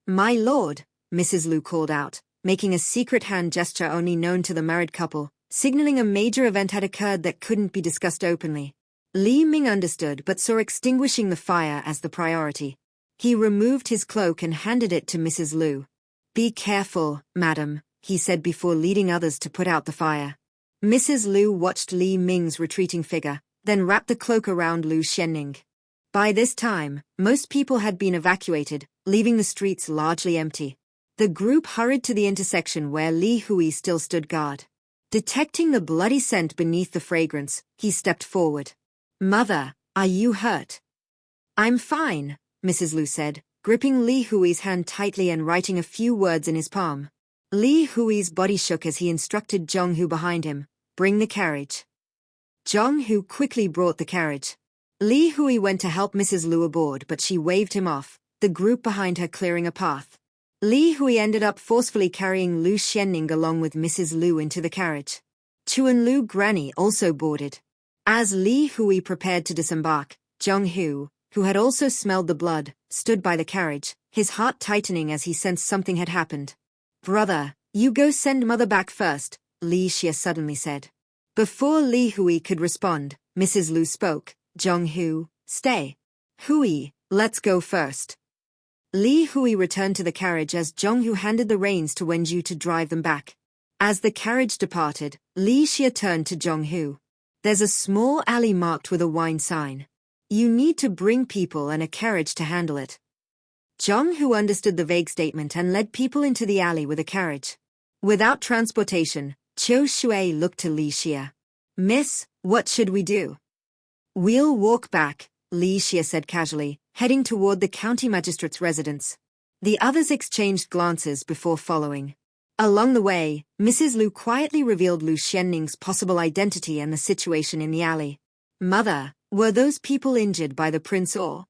"My lord," Mrs. Lu called out, making a secret hand gesture only known to the married couple, signaling a major event had occurred that couldn't be discussed openly. Li Ming understood but saw extinguishing the fire as the priority. He removed his cloak and handed it to Mrs. Lu. "Be careful, madam," he said before leading others to put out the fire. Mrs. Lu watched Li Ming's retreating figure, then wrapped the cloak around Lu Xianning. By this time, most people had been evacuated, leaving the streets largely empty. The group hurried to the intersection where Li Hui still stood guard. Detecting the bloody scent beneath the fragrance, he stepped forward. "Mother, are you hurt?" "I'm fine," Mrs. Lu said, gripping Li Hui's hand tightly and writing a few words in his palm. Li Hui's body shook as he instructed Zhonghu behind him, "Bring the carriage." Zhonghu quickly brought the carriage. Li Hui went to help Mrs. Lu aboard but she waved him off, the group behind her clearing a path. Li Hui ended up forcefully carrying Lu Xianning along with Mrs. Lu into the carriage. Chuanlu Granny also boarded. As Li Hui prepared to disembark, Zhonghu, who had also smelled the blood, stood by the carriage, his heart tightening as he sensed something had happened. "Brother, you go send mother back first," Li Xia suddenly said. Before Li Hui could respond, Mrs. Lu spoke. "Zhonghu, stay. Hui, let's go first." Li Hui returned to the carriage as Zhonghu handed the reins to Wenju to drive them back. As the carriage departed, Li Xia turned to Zhonghu. "There's a small alley marked with a wine sign. You need to bring people and a carriage to handle it." Zhonghu understood the vague statement and led people into the alley with a carriage. Without transportation, Qiu Shui looked to Li Xia. "Miss, what should we do?" "We'll walk back," Li Xia said casually, heading toward the county magistrate's residence. The others exchanged glances before following. Along the way, Mrs. Lu quietly revealed Lu Xianning's possible identity and the situation in the alley. "Mother, were those people injured by the prince or?"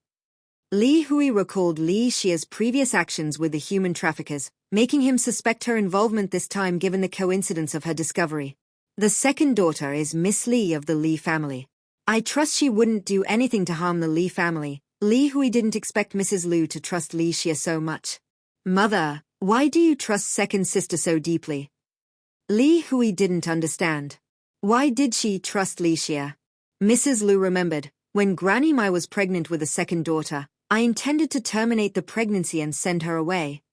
Li Hui recalled Li Xia's previous actions with the human traffickers, making him suspect her involvement this time given the coincidence of her discovery. "The second daughter is Miss Li of the Li family. I trust she wouldn't do anything to harm the Li family." Li Hui didn't expect Mrs. Lu to trust Li Xia so much. "Mother, why do you trust second sister so deeply?" Li Hui didn't understand. Why did she trust Li Xia? Mrs. Lu remembered, when Granny Mai was pregnant with a second daughter, I intended to terminate the pregnancy and send her away.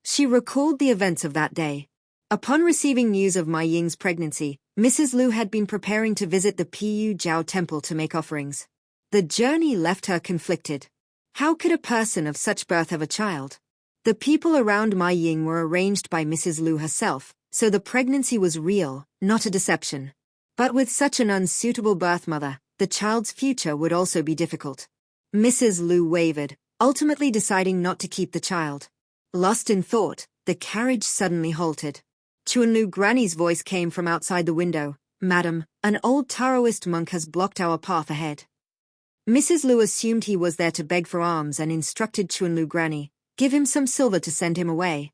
She recalled the events of that day. Upon receiving news of Mai Ying's pregnancy, Mrs. Lu had been preparing to visit the Pu Jiao temple to make offerings. The journey left her conflicted. How could a person of such birth have a child? The people around Ma Ying were arranged by Mrs. Lu herself, so the pregnancy was real, not a deception. But with such an unsuitable birth mother, the child's future would also be difficult. Mrs. Lu wavered, ultimately deciding not to keep the child. Lost in thought, the carriage suddenly halted. Chunlu Granny's voice came from outside the window. "Madam, an old Taoist monk has blocked our path ahead." Mrs. Lu assumed he was there to beg for alms and instructed Chunlu Granny, "Give him some silver to send him away."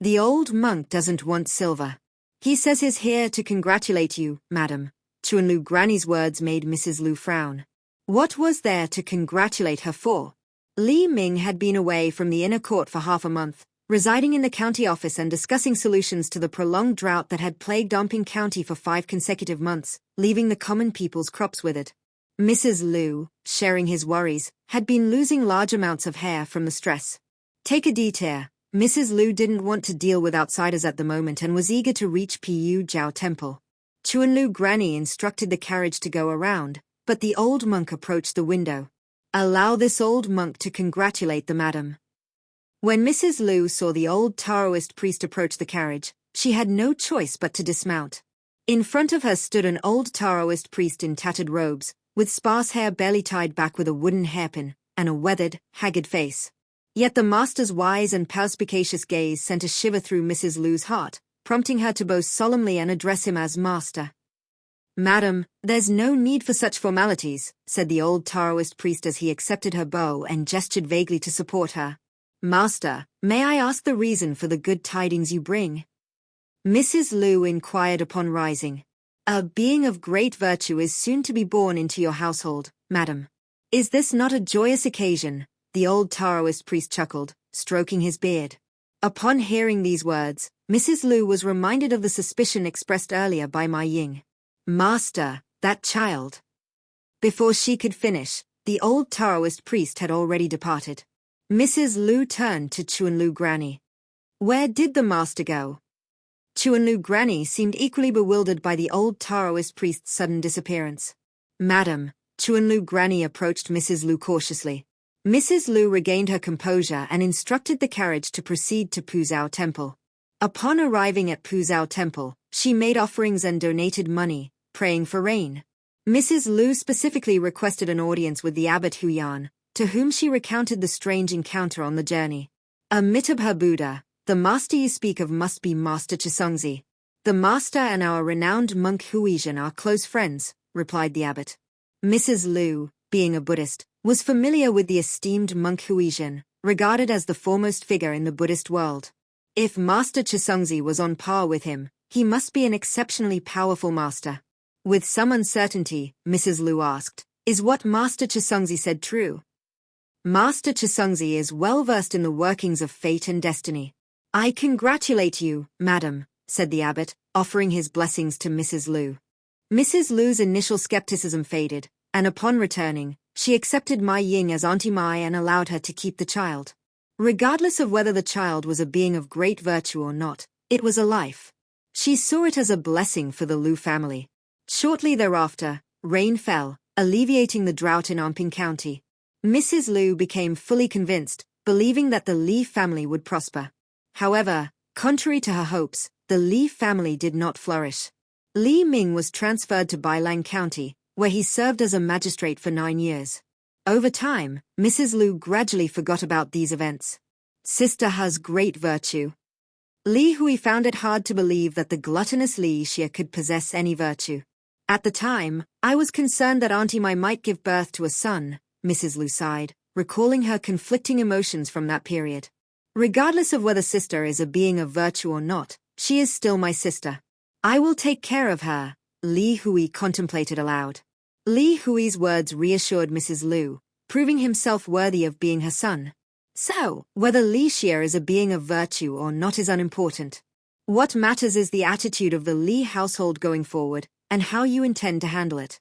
"The old monk doesn't want silver. He says he's here to congratulate you, madam." Chunlu Granny's words made Mrs. Lu frown. What was there to congratulate her for? Li Ming had been away from the inner court for half a month, residing in the county office and discussing solutions to the prolonged drought that had plagued Omping County for 5 consecutive months, leaving the common people's crops withered. Mrs. Lu, sharing his worries, had been losing large amounts of hair from the stress. Take a detour. Mrs. Lu didn't want to deal with outsiders at the moment and was eager to reach Pu Jiao Temple. Chunlu Granny instructed the carriage to go around, but the old monk approached the window. "Allow this old monk to congratulate the madam." When Mrs. Lu saw the old Taoist priest approach the carriage, she had no choice but to dismount. In front of her stood an old Taoist priest in tattered robes, with sparse hair barely tied back with a wooden hairpin, and a weathered, haggard face. Yet the master's wise and perspicacious gaze sent a shiver through Mrs. Lu's heart, prompting her to bow solemnly and address him as master. "Madam, there's no need for such formalities," said the old Taoist priest as he accepted her bow and gestured vaguely to support her. "Master, may I ask the reason for the good tidings you bring?" Mrs. Lu inquired upon rising. "A being of great virtue is soon to be born into your household, madam. Is this not a joyous occasion?" The old Taoist priest chuckled, stroking his beard. Upon hearing these words, Mrs. Lu was reminded of the suspicion expressed earlier by Ma Ying. "Master, that child." Before she could finish, the old Taoist priest had already departed. Mrs. Lu turned to Chunlu Granny. "Where did the master go?" Chunlu Granny seemed equally bewildered by the old Taoist priest's sudden disappearance. "Madam," Chunlu Granny approached Mrs. Lu cautiously. Mrs. Lu regained her composure and instructed the carriage to proceed to Puzhou Temple. Upon arriving at Puzhou Temple, she made offerings and donated money, praying for rain. Mrs. Lu specifically requested an audience with the abbot Huyan, to whom she recounted the strange encounter on the journey. "Amitabha Buddha, the master you speak of must be Master Chisongzi. The master and our renowned monk Huizhen are close friends," replied the abbot. Mrs. Lu, being a Buddhist, was familiar with the esteemed monk Huizhen, regarded as the foremost figure in the Buddhist world. If Master Chisongzi was on par with him, he must be an exceptionally powerful master. With some uncertainty, Mrs. Lu asked, "Is what Master Chisongzi said true?" "Master Chisongzi is well versed in the workings of fate and destiny." "I congratulate you, madam," said the abbot, offering his blessings to Mrs. Lu. Mrs. Lu's initial skepticism faded, and upon returning, she accepted Ma Ying as Auntie Mai and allowed her to keep the child. Regardless of whether the child was a being of great virtue or not, it was a life. She saw it as a blessing for the Lu family. Shortly thereafter, rain fell, alleviating the drought in Omping County. Mrs. Lu became fully convinced, believing that the Li family would prosper. However, contrary to her hopes, the Li family did not flourish. Li Ming was transferred to Bailang County, where he served as a magistrate for 9 years. Over time, Mrs. Lu gradually forgot about these events. "Sister has great virtue." Li Hui found it hard to believe that the gluttonous Li Xia could possess any virtue. "At the time, I was concerned that Auntie Mai might give birth to a son," Mrs. Lu sighed, recalling her conflicting emotions from that period. "Regardless of whether sister is a being of virtue or not, she is still my sister. I will take care of her," Li Hui contemplated aloud. Li Hui's words reassured Mrs. Lu, proving himself worthy of being her son. So, whether Li Xia is a being of virtue or not is unimportant. What matters is the attitude of the Li household going forward, and how you intend to handle it.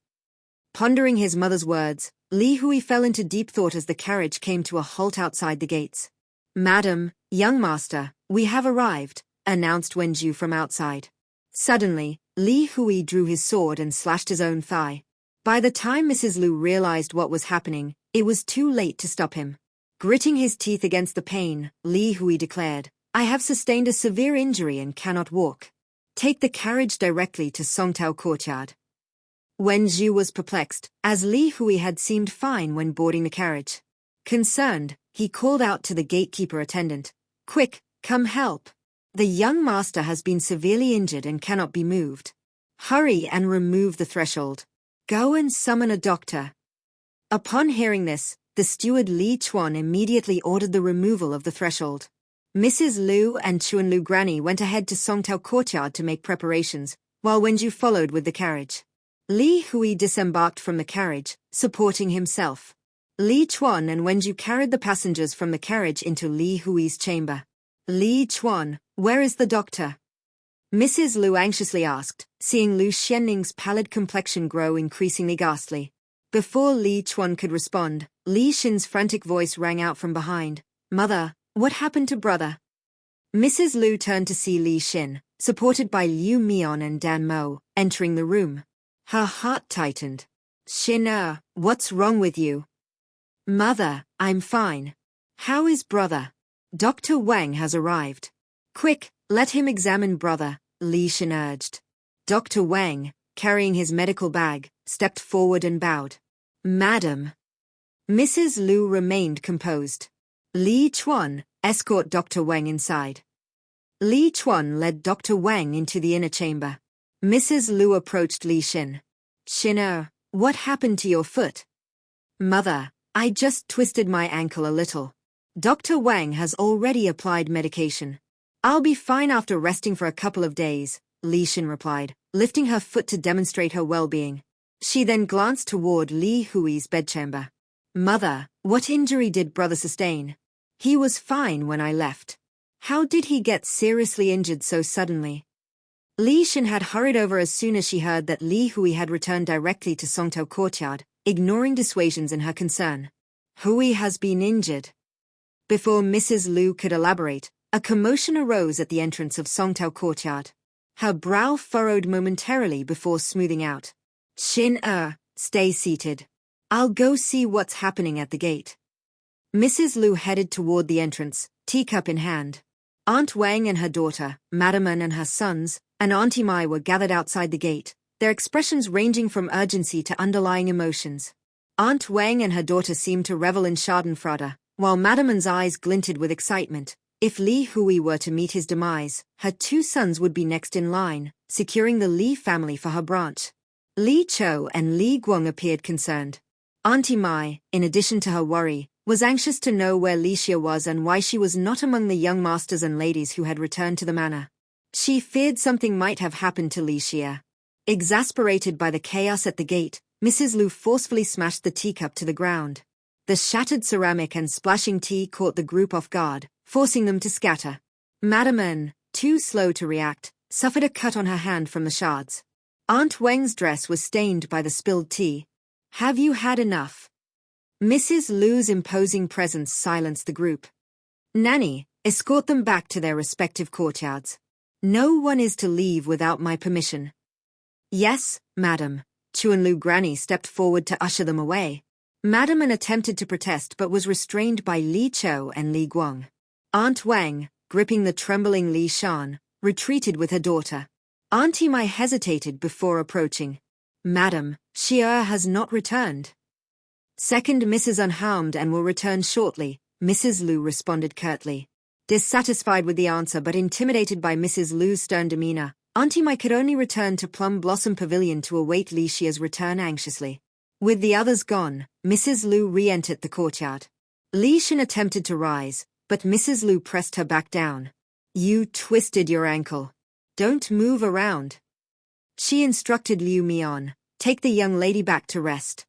Pondering his mother's words, Li Hui fell into deep thought as the carriage came to a halt outside the gates. "Madam, young master, we have arrived," announced Wenju from outside. Suddenly, Li Hui drew his sword and slashed his own thigh. By the time Mrs. Lu realized what was happening, it was too late to stop him. Gritting his teeth against the pain, Li Hui declared, "I have sustained a severe injury and cannot walk. Take the carriage directly to Songtao Courtyard." Wen Zhu was perplexed, as Li Hui had seemed fine when boarding the carriage. Concerned, he called out to the gatekeeper attendant, "Quick, come help. The young master has been severely injured and cannot be moved. Hurry and remove the threshold. Go and summon a doctor." Upon hearing this, the steward Li Chuan immediately ordered the removal of the threshold. Mrs. Lu and Chuan Lu Granny went ahead to Songtao Courtyard to make preparations, while Wenju followed with the carriage. Li Hui disembarked from the carriage, supporting himself. Li Chuan and Wenju carried the passengers from the carriage into Li Hui's chamber. "Li Chuan, where is the doctor?" Mrs. Lu anxiously asked, seeing Lu Xianning's pallid complexion grow increasingly ghastly. Before Li Chuan could respond, Li Xin's frantic voice rang out from behind, "Mother, what happened to brother?" Mrs. Lu turned to see Li Xin, supported by Liu Mian and Dan Mo, entering the room. Her heart tightened. "Xin, what's wrong with you?" "Mother, I'm fine. How is brother?" "Dr. Wang has arrived." "Quick, let him examine brother," Li Xin urged. Dr. Wang, carrying his medical bag, stepped forward and bowed. "Madam." Mrs. Lu remained composed. "Li Chuan, escort Dr. Wang inside." Li Chuan led Dr. Wang into the inner chamber. Mrs. Lu approached Li Xin. "Xin, what happened to your foot?" "Mother, I just twisted my ankle a little. Dr. Wang has already applied medication. I'll be fine after resting for a couple of days," Li Xin replied, lifting her foot to demonstrate her well-being. She then glanced toward Li Hui's bedchamber. "Mother, what injury did brother sustain?" "He was fine when I left." "How did he get seriously injured so suddenly?" Li Xin had hurried over as soon as she heard that Li Hui had returned directly to Songtao Courtyard, ignoring dissuasions in her concern. "Hui has been injured." Before Mrs. Lu could elaborate, a commotion arose at the entrance of Songtao Courtyard. Her brow furrowed momentarily before smoothing out. "Xin, stay seated. I'll go see what's happening at the gate." Mrs. Lu headed toward the entrance, teacup in hand. Aunt Wang and her daughter, Madam An and her sons, and Auntie Mai were gathered outside the gate, their expressions ranging from urgency to underlying emotions. Aunt Wang and her daughter seemed to revel in schadenfreude, while Madam An's eyes glinted with excitement. If Li Hui were to meet his demise, her two sons would be next in line, securing the Li family for her branch. Li Chou and Li Guang appeared concerned. Auntie Mai, in addition to her worry, was anxious to know where Li Xia was and why she was not among the young masters and ladies who had returned to the manor. She feared something might have happened to Li Xia. Exasperated by the chaos at the gate, Mrs. Lu forcefully smashed the teacup to the ground. The shattered ceramic and splashing tea caught the group off guard, forcing them to scatter. Madam An, too slow to react, suffered a cut on her hand from the shards. Aunt Wang's dress was stained by the spilled tea. "Have you had enough?" Mrs. Lu's imposing presence silenced the group. "Nanny, escort them back to their respective courtyards. No one is to leave without my permission." "Yes, madam." Chuan Lu Granny stepped forward to usher them away. Madam An attempted to protest but was restrained by Li Chou and Li Guang. Aunt Wang, gripping the trembling Li Shan, retreated with her daughter. Auntie Mai hesitated before approaching. "Madam, Xia has not returned." "Second Mrs. Unharmed and will return shortly," Mrs. Lu responded curtly. Dissatisfied with the answer but intimidated by Mrs. Lu's stern demeanor, Auntie Mai could only return to Plum Blossom Pavilion to await Li Xia's return anxiously. With the others gone, Mrs. Lu re-entered the courtyard. Li Xin attempted to rise, but Mrs. Lu pressed her back down. "You twisted your ankle. Don't move around." She instructed Liu Mian, "Take the young lady back to rest."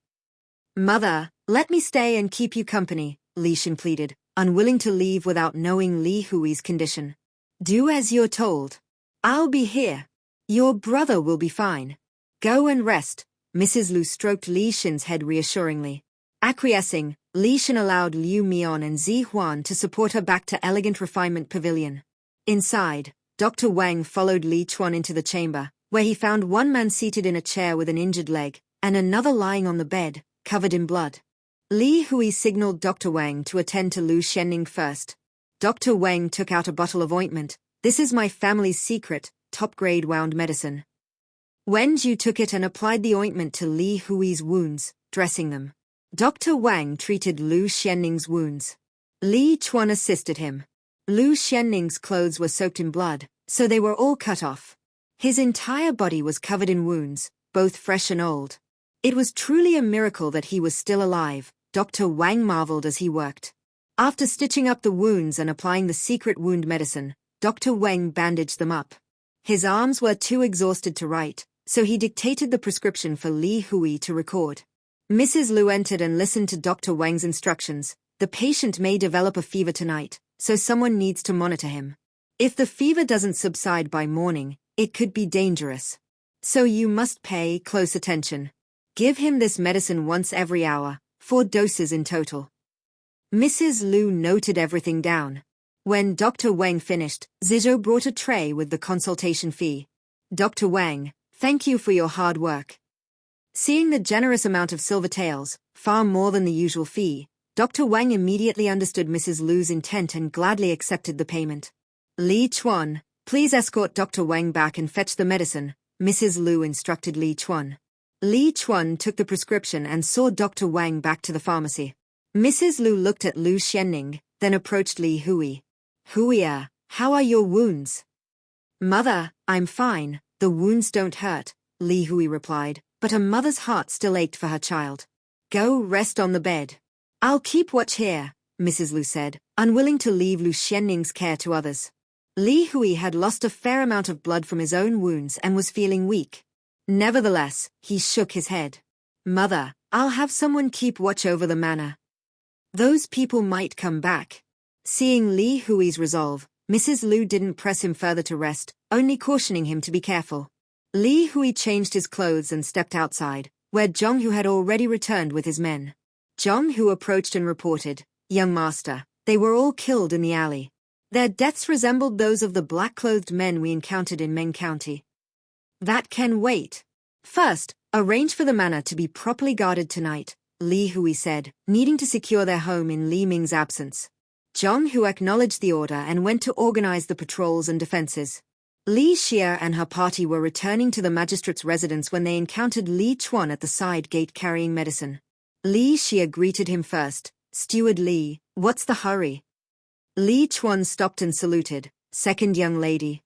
"Mother, let me stay and keep you company," Li Xin pleaded, unwilling to leave without knowing Li Hui's condition. "Do as you're told. I'll be here. Your brother will be fine. Go and rest." Mrs. Lu stroked Li Xin's head reassuringly. Acquiescing, Li Xin allowed Liu Mian and Zi Huan to support her back to Elegant Refinement Pavilion. Inside, Dr. Wang followed Li Chuan into the chamber, where he found one man seated in a chair with an injured leg, and another lying on the bed, covered in blood. Li Hui signaled Dr. Wang to attend to Lu Xianning first. Dr. Wang took out a bottle of ointment. "This is my family's secret, top-grade wound medicine." Wen Zhu took it and applied the ointment to Li Hui's wounds, dressing them. Dr. Wang treated Lu Xianning's wounds. Li Chuan assisted him. Lu Xianning's clothes were soaked in blood, so they were all cut off. His entire body was covered in wounds, both fresh and old. It was truly a miracle that he was still alive. Dr. Wang marveled as he worked. After stitching up the wounds and applying the secret wound medicine, Dr. Wang bandaged them up. His arms were too exhausted to write, so he dictated the prescription for Li Hui to record. Mrs. Lu entered and listened to Dr. Wang's instructions. "The patient may develop a fever tonight, so someone needs to monitor him. If the fever doesn't subside by morning, it could be dangerous. So you must pay close attention. Give him this medicine once every hour, 4 doses in total." Mrs. Lu noted everything down. When Dr. Wang finished, Zizhou brought a tray with the consultation fee. "Dr. Wang, thank you for your hard work." Seeing the generous amount of silver taels, far more than the usual fee, Dr. Wang immediately understood Mrs. Lu's intent and gladly accepted the payment. "Li Chuan, please escort Dr. Wang back and fetch the medicine," Mrs. Lu instructed Li Chuan. Li Chuan took the prescription and saw Dr. Wang back to the pharmacy. Mrs. Lu looked at Lu Xianning, then approached Li Hui. "Huia, how are your wounds?" "Mother, I'm fine, the wounds don't hurt," Li Hui replied, but her mother's heart still ached for her child. "Go rest on the bed." "I'll keep watch here," Mrs. Lu said, unwilling to leave Lu Xianning's care to others. Li Hui had lost a fair amount of blood from his own wounds and was feeling weak. Nevertheless, he shook his head. "Mother, I'll have someone keep watch over the manor. Those people might come back." Seeing Li Hui's resolve, Mrs. Lu didn't press him further to rest, only cautioning him to be careful. Li Hui changed his clothes and stepped outside, where Zhonghu had already returned with his men. Zhonghu approached and reported, "Young master, they were all killed in the alley. Their deaths resembled those of the black-clothed men we encountered in Meng County." "That can wait. First, arrange for the manor to be properly guarded tonight," Li Hui said, needing to secure their home in Li Ming's absence. Zhonghu acknowledged the order and went to organize the patrols and defenses. Li Xia and her party were returning to the magistrate's residence when they encountered Li Chuan at the side gate carrying medicine. Li Xia greeted him first. "Steward Li, what's the hurry?" Li Chuan stopped and saluted. "Second young lady."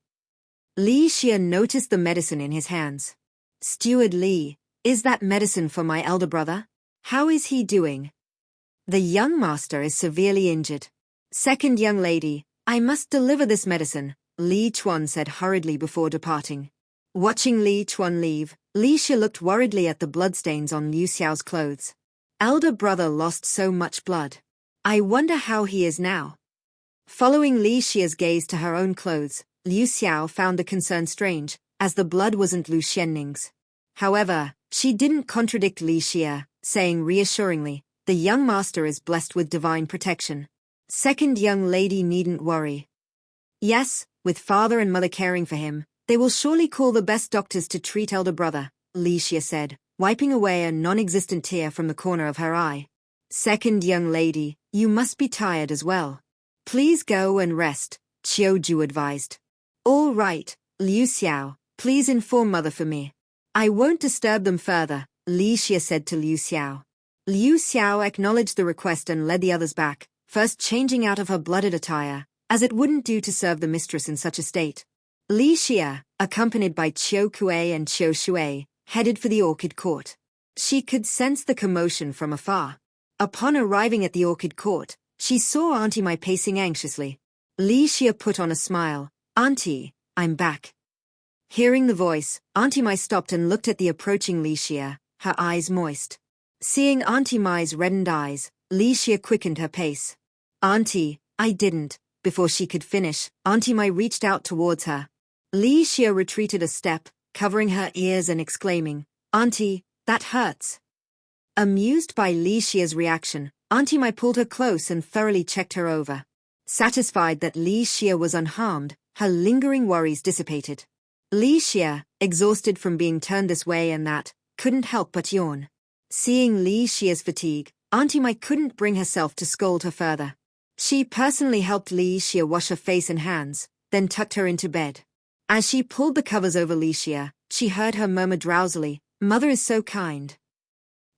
Li Xia noticed the medicine in his hands. "Steward Li, is that medicine for my elder brother? How is he doing?" "The young master is severely injured." "Second young lady, I must deliver this medicine," Li Chuan said hurriedly before departing. Watching Li Chuan leave, Li Xia looked worriedly at the bloodstains on Liu Xiao's clothes. Elder brother lost so much blood. I wonder how he is now. Following Li Xia's gaze to her own clothes, Liu Xiao found the concern strange, as the blood wasn't Lu Xianning's. However, she didn't contradict Li Xia, saying reassuringly, "The young master is blessed with divine protection. Second young lady needn't worry." "Yes, with father and mother caring for him, they will surely call the best doctors to treat elder brother," Li Xia said, wiping away a non-existent tear from the corner of her eye. "Second young lady, you must be tired as well. Please go and rest," Qiu Ju advised. "All right, Liu Xiao, please inform mother for me." "I won't disturb them further," Li Xia said to Liu Xiao. Liu Xiao acknowledged the request and led the others back, first changing out of her blooded attire, as it wouldn't do to serve the mistress in such a state. Li Xia, accompanied by Qiu Kuei and Qiu Shui, headed for the orchid court. She could sense the commotion from afar. Upon arriving at the orchid court, she saw Auntie Mai pacing anxiously. Li Xia put on a smile. "Auntie, I'm back." Hearing the voice, Auntie Mai stopped and looked at the approaching Li Xia, her eyes moist. Seeing Auntie Mai's reddened eyes, Li Xia quickened her pace. "Auntie, I didn't." Before she could finish, Auntie Mai reached out towards her. Li Xia retreated a step, covering her ears and exclaiming, "Auntie, that hurts." Amused by Li Xia's reaction, Auntie Mai pulled her close and thoroughly checked her over. Satisfied that Li Xia was unharmed, her lingering worries dissipated. Li Xia, exhausted from being turned this way and that, couldn't help but yawn. Seeing Li Xia's fatigue, Auntie Mai couldn't bring herself to scold her further. She personally helped Li Xia wash her face and hands, then tucked her into bed. As she pulled the covers over Li Xia, she heard her murmur drowsily, "Mother is so kind."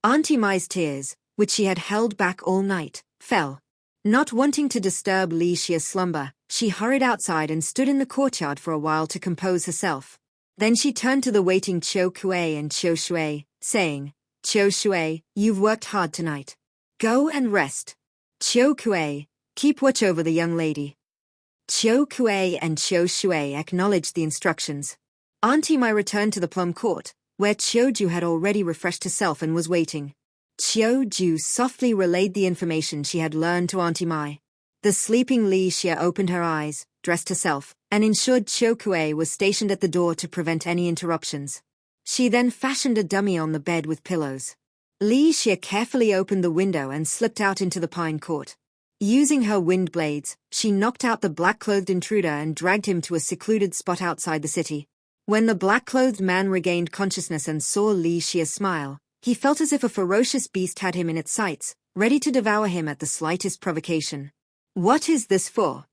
Auntie Mai's tears, which she had held back all night, fell. Not wanting to disturb Li Xia's slumber, she hurried outside and stood in the courtyard for a while to compose herself. Then she turned to the waiting Qiu Kuei and Qiu Shui, saying, "Qiu Shui, you've worked hard tonight. Go and rest. Qiu Kuei, keep watch over the young lady." Qiu Kuei and Qiu Shui acknowledged the instructions. Auntie Mai returned to the plum court, where Qiu had already refreshed herself and was waiting. Qiu softly relayed the information she had learned to Auntie Mai. The sleeping Li Xia opened her eyes, dressed herself, and ensured Qiu Kuei was stationed at the door to prevent any interruptions. She then fashioned a dummy on the bed with pillows. Li Xia carefully opened the window and slipped out into the pine court. Using her wind blades, she knocked out the black-clothed intruder and dragged him to a secluded spot outside the city. When the black-clothed man regained consciousness and saw Li Xia smile, he felt as if a ferocious beast had him in its sights, ready to devour him at the slightest provocation. "What is this for?"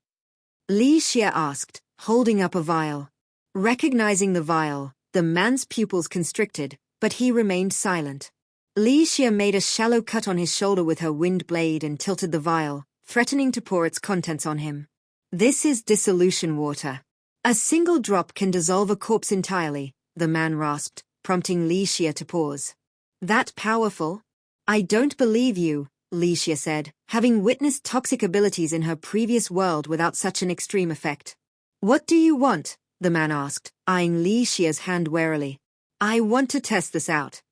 Li Xia asked, holding up a vial. Recognizing the vial, the man's pupils constricted, but he remained silent. Li Xia made a shallow cut on his shoulder with her wind blade and tilted the vial, threatening to pour its contents on him. "This is dissolution water. A single drop can dissolve a corpse entirely," the man rasped, prompting Li Xia to pause. "That powerful?" "I don't believe you," Li Xia said, having witnessed toxic abilities in her previous world without such an extreme effect. "What do you want?" the man asked, eyeing Li Xia's hand warily. "I want to test this out."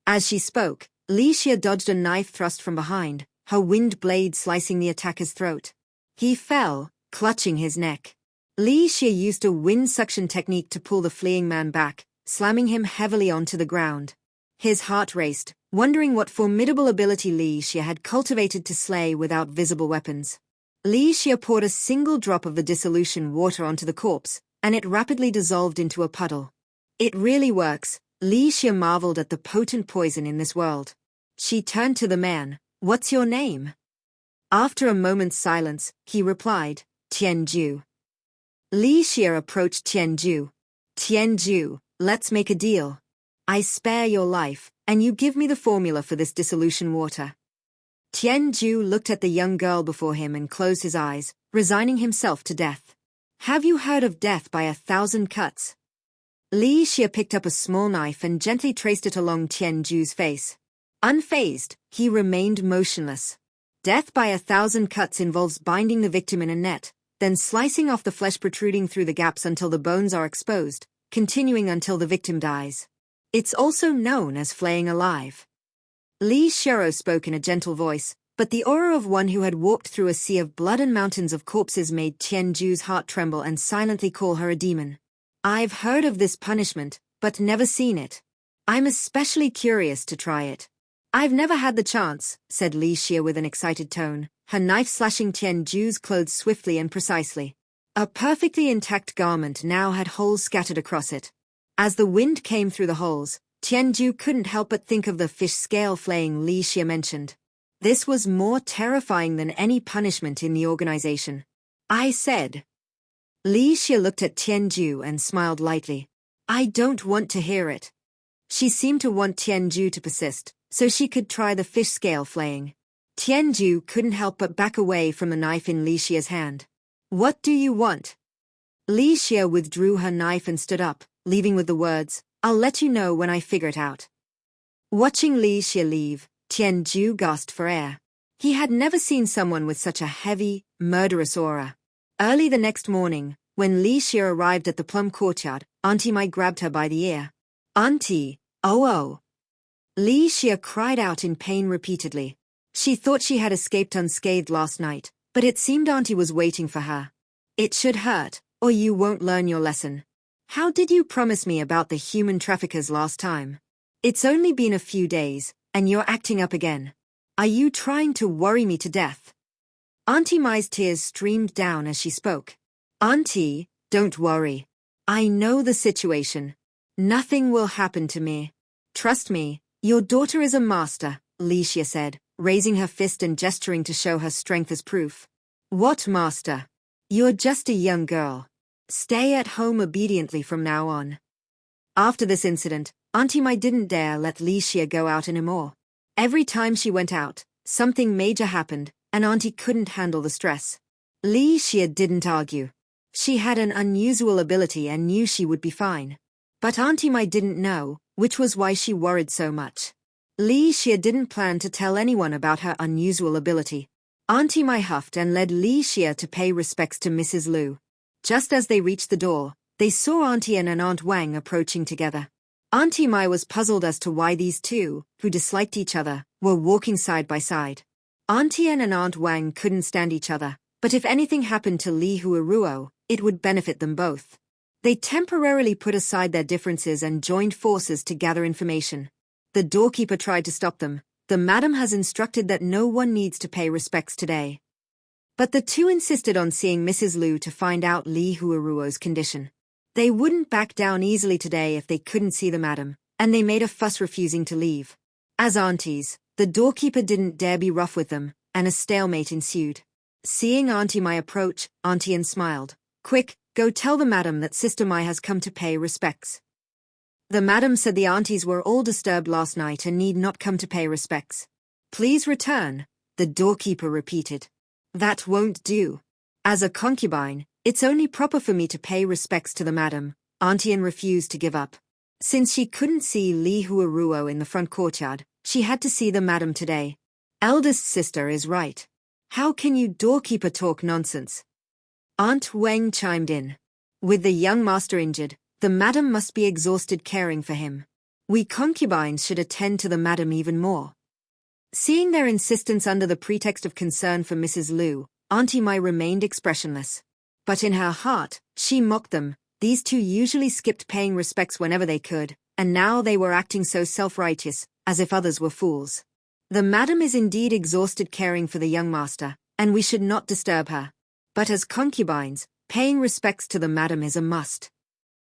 As she spoke, Li Xia dodged a knife thrust from behind, her wind blade slicing the attacker's throat. He fell, clutching his neck. Li Xia used a wind suction technique to pull the fleeing man back, slamming him heavily onto the ground. His heart raced, wondering what formidable ability Li Xia had cultivated to slay without visible weapons. Li Xia poured a single drop of the dissolution water onto the corpse, and it rapidly dissolved into a puddle. "It really works," Li Xia marveled at the potent poison in this world. She turned to the man. "What's your name?" After a moment's silence, he replied, "Tianju." Li Xia approached Tianju. "Tianju, let's make a deal. I spare your life, and you give me the formula for this dissolution water." Tianju looked at the young girl before him and closed his eyes, resigning himself to death. "Have you heard of death by 1,000 cuts?" Li Xia picked up a small knife and gently traced it along Tianju's face. Unfazed, he remained motionless. Death by 1,000 cuts involves binding the victim in a net, then slicing off the flesh protruding through the gaps until the bones are exposed, continuing until the victim dies. It's also known as flaying alive. Li Shiro spoke in a gentle voice, but the aura of one who had walked through a sea of blood and mountains of corpses made Tianju's heart tremble and silently call her a demon. "I've heard of this punishment, but never seen it. I'm especially curious to try it." "I've never had the chance," said Li Xia with an excited tone, her knife slashing Tianju's clothes swiftly and precisely. A perfectly intact garment now had holes scattered across it. As the wind came through the holes, Tianju couldn't help but think of the fish scale flaying Li Xia mentioned. This was more terrifying than any punishment in the organization. "I said." Li Xia looked at Tianju and smiled lightly. "I don't want to hear it." She seemed to want Tianju to persist, so she could try the fish scale flaying. Tianju couldn't help but back away from the knife in Li Xia's hand. "What do you want?" Li Xia withdrew her knife and stood up, leaving with the words, "I'll let you know when I figure it out." Watching Li Xia leave, Tianju gasped for air. He had never seen someone with such a heavy, murderous aura. Early the next morning, when Li Xia arrived at the plum courtyard, Auntie Mai grabbed her by the ear. "Auntie, oh." Li Xia cried out in pain repeatedly. She thought she had escaped unscathed last night, but it seemed Auntie was waiting for her. "It should hurt, or you won't learn your lesson. How did you promise me about the human traffickers last time? It's only been a few days, and you're acting up again. Are you trying to worry me to death?" Auntie Mai's tears streamed down as she spoke. "Auntie, don't worry. I know the situation. Nothing will happen to me. Trust me, your daughter is a master, Li Xia said, raising her fist and gesturing to show her strength as proof. What master? You're just a young girl. Stay at home obediently from now on. After this incident, Auntie Mai didn't dare let Li Xia go out anymore. Every time she went out, something major happened, and Auntie couldn't handle the stress. Li Xia didn't argue. She had an unusual ability and knew she would be fine. But Auntie Mai didn't know, which was why she worried so much. Li Xia didn't plan to tell anyone about her unusual ability. Auntie Mai huffed and led Li Xia to pay respects to Mrs. Lu. Just as they reached the door, they saw Auntie An and Aunt Wang approaching together. Auntie Mai was puzzled as to why these two, who disliked each other, were walking side by side. Auntie An and Aunt Wang couldn't stand each other, but if anything happened to Li Huaruo, it would benefit them both. They temporarily put aside their differences and joined forces to gather information. The doorkeeper tried to stop them. The madam has instructed that no one needs to pay respects today. But the two insisted on seeing Mrs. Lu to find out Li Huaruo's condition. They wouldn't back down easily today if they couldn't see the madam, and they made a fuss refusing to leave. As aunties, the doorkeeper didn't dare be rough with them, and a stalemate ensued. Seeing Auntie Mai approach, Auntie An smiled. Quick, go tell the madam that Sister Mai has come to pay respects. The madam said the aunties were all disturbed last night and need not come to pay respects. Please return, the doorkeeper repeated. That won't do. As a concubine, it's only proper for me to pay respects to the madam. Auntie An refused to give up. Since she couldn't see Li Huaruo in the front courtyard, she had to see the madam today. Eldest sister is right. How can you doorkeeper talk nonsense? Aunt Wang chimed in. With the young master injured, the madam must be exhausted caring for him. We concubines should attend to the madam even more. Seeing their insistence under the pretext of concern for Mrs. Lu, Auntie Mai remained expressionless. But in her heart, she mocked them. These two usually skipped paying respects whenever they could, and now they were acting so self-righteous, as if others were fools. The madam is indeed exhausted caring for the young master, and we should not disturb her. But as concubines, paying respects to the madam is a must.